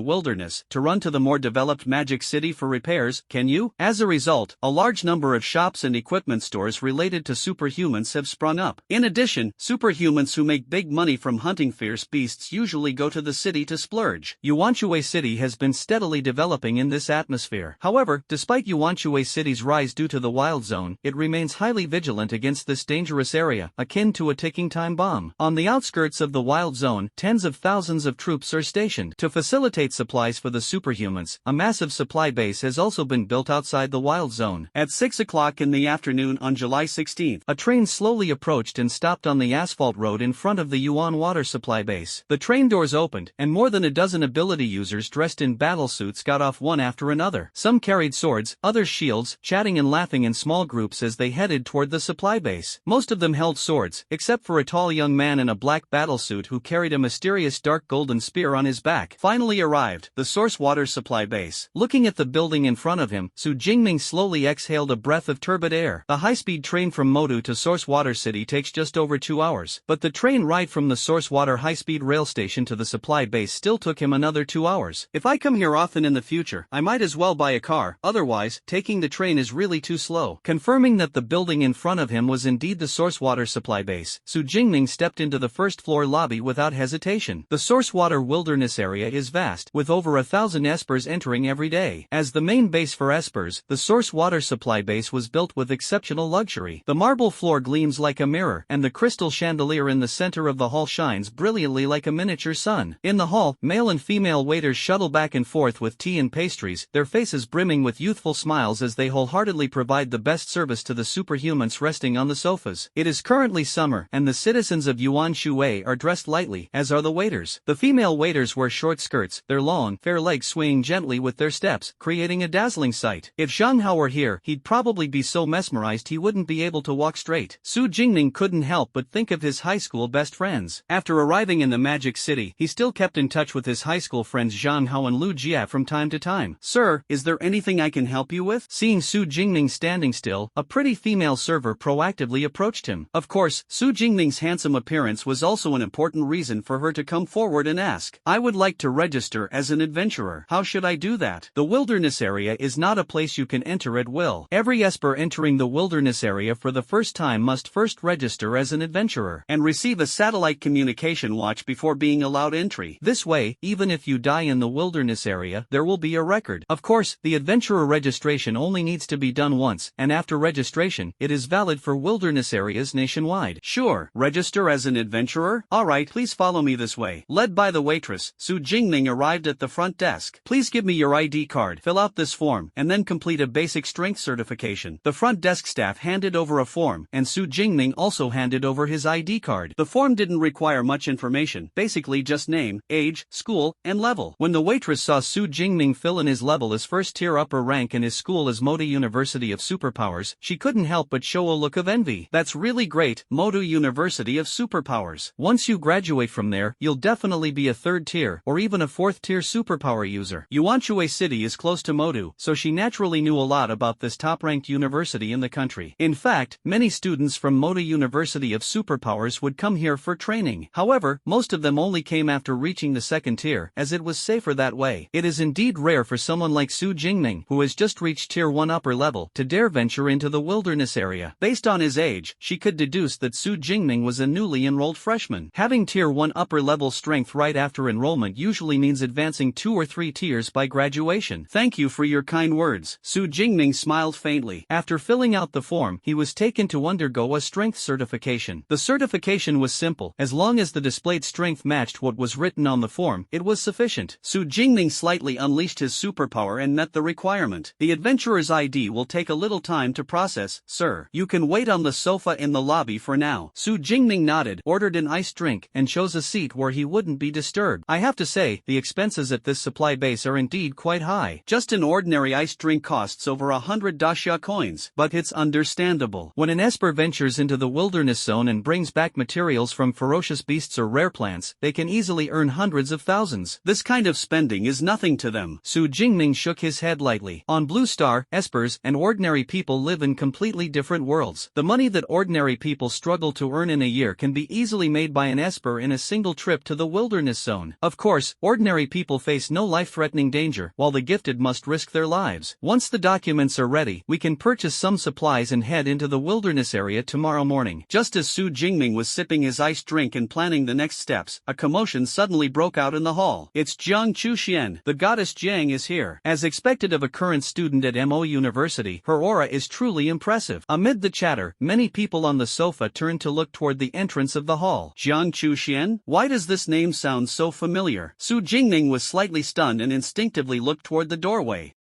wilderness, to run to the more developed Magic Magic City for repairs, can you? As a result, a large number of shops and equipment stores related to superhumans have sprung up. In addition, superhumans who make big money from hunting fierce beasts usually go to the city to splurge. Yuanchue City has been steadily developing in this atmosphere. However, despite Yuanchue City's rise due to the wild zone, it remains highly vigilant against this dangerous area, akin to a ticking time bomb. On the outskirts of the wild zone, tens of thousands of troops are stationed. To facilitate supplies for the superhumans, a massive supply base has also been built outside the wild zone. At 6 o'clock in the afternoon on July 16th, a train slowly approached and stopped on the asphalt road in front of the Yuan water supply base. The train doors opened, and more than a dozen ability users dressed in battle suits got off one after another. Some carried swords, others shields, chatting and laughing in small groups as they headed toward the supply base. Most of them held swords, except for a tall young man in a black battle suit who carried a mysterious dark golden spear on his back. Finally arrived, the source water supply base. Looking at the building in front of him, Su Jingming slowly exhaled a breath of turbid air. The high-speed train from Modu to Source Water City takes just over 2 hours, but the train ride from the Source Water high-speed rail station to the supply base still took him another 2 hours. If I come here often in the future, I might as well buy a car, otherwise, taking the train is really too slow. Confirming that the building in front of him was indeed the Source Water supply base, Su Jingming stepped into the first-floor lobby without hesitation. The Source Water wilderness area is vast, with over 1,000 espers entering every day. As the main base for espers, the Source Water supply base was built with exceptional luxury. The marble floor gleams like a mirror, and the crystal chandelier in the center of the hall shines brilliantly like a miniature sun. In the hall, male and female waiters shuttle back and forth with tea and pastries, their faces brimming with youthful smiles as they wholeheartedly provide the best service to the superhumans resting on the sofas. It is currently summer, and the citizens of Yuanchue are dressed lightly, as are the waiters. The female waiters wear short skirts, their long, fair legs swaying gently with their steps, creating a dazzling sight. If Zhang Hao were here, he'd probably be so mesmerized he wouldn't be able to walk straight. Su Jingming couldn't help but think of his high school best friends. After arriving in the Magic City, he still kept in touch with his high school friends Zhang Hao and Lu Jia from time to time. "Sir, is there anything I can help you with?" Seeing Su Jingming standing still, a pretty female server proactively approached him. Of course, Su Jingming's handsome appearance was also an important reason for her to come forward and ask. "I would like to register as an adventurer. How should I do that?" The wilderness area is not a place you can enter at will. Every esper entering the wilderness area for the first time must first register as an adventurer and receive a satellite communication watch before being allowed entry. This way, even if you die in the wilderness area, there will be a record. Of course, the adventurer registration only needs to be done once, and after registration, it is valid for wilderness areas nationwide. "Sure, register as an adventurer? Alright, please follow me this way." Led by the waitress, Su Jingming arrived at the front desk. "Please give me your ID card, fill out this form, and then complete a basic strength certification." The front desk staff handed over a form, and Su Jingming also handed over his ID card. The form didn't require much information, basically just name, age, school, and level. When the waitress saw Su Jingming fill in his level as first tier upper rank and his school as Modu University of Superpowers, she couldn't help but show a look of envy. "That's really great, Modu University of Superpowers. Once you graduate from there, you'll definitely be a third tier, or even a fourth tier superpower user." Yuanchue City is close to Modu, so she naturally knew a lot about this top-ranked university in the country. In fact, many students from Modu University of Superpowers would come here for training. However, most of them only came after reaching the second tier, as it was safer that way. It is indeed rare for someone like Su Jingming, who has just reached tier 1 upper level, to dare venture into the wilderness area. Based on his age, she could deduce that Su Jingming was a newly enrolled freshman. Having tier 1 upper level strength right after enrollment usually means advancing 2 or 3 tiers by graduation. "Thank you for your kind words." Su Jingming smiled faintly. After filling out the form, he was taken to undergo a strength certification. The certification was simple. As long as the displayed strength matched what was written on the form, it was sufficient. Su Jingming slightly unleashed his superpower and met the requirement. "The adventurer's ID will take a little time to process, sir. You can wait on the sofa in the lobby for now." Su Jingming nodded, ordered an iced drink, and chose a seat where he wouldn't be disturbed. I have to say, the expenses at this supply base are indeed quite high. Just an ordinary iced drink costs over 100 daxia coins. But it's understandable. When an esper ventures into the wilderness zone and brings back materials from ferocious beasts or rare plants, they can easily earn hundreds of thousands. This kind of spending is nothing to them. Su Jingming shook his head lightly. On Blue Star, espers and ordinary people live in completely different worlds. The money that ordinary people struggle to earn in a year can be easily made by an esper in a single trip to the wilderness zone. Of course, ordinary people face no life-threatening danger, while the gifted must risk their lives. Once the documents are ready, we can purchase some supplies and head into the wilderness area tomorrow morning. Just as Su Jingming was sipping his iced drink and planning the next steps, a commotion suddenly broke out in the hall. It's Jiang Chuxian. The goddess Jiang is here. As expected of a current student at Mo University, her aura is truly impressive. Amid the chatter, many people on the sofa turned to look toward the entrance of the hall. Jiang Chuxian? Why does this name sound so familiar? Su Jingming was slightly stunned and instinctively looked toward the doorway.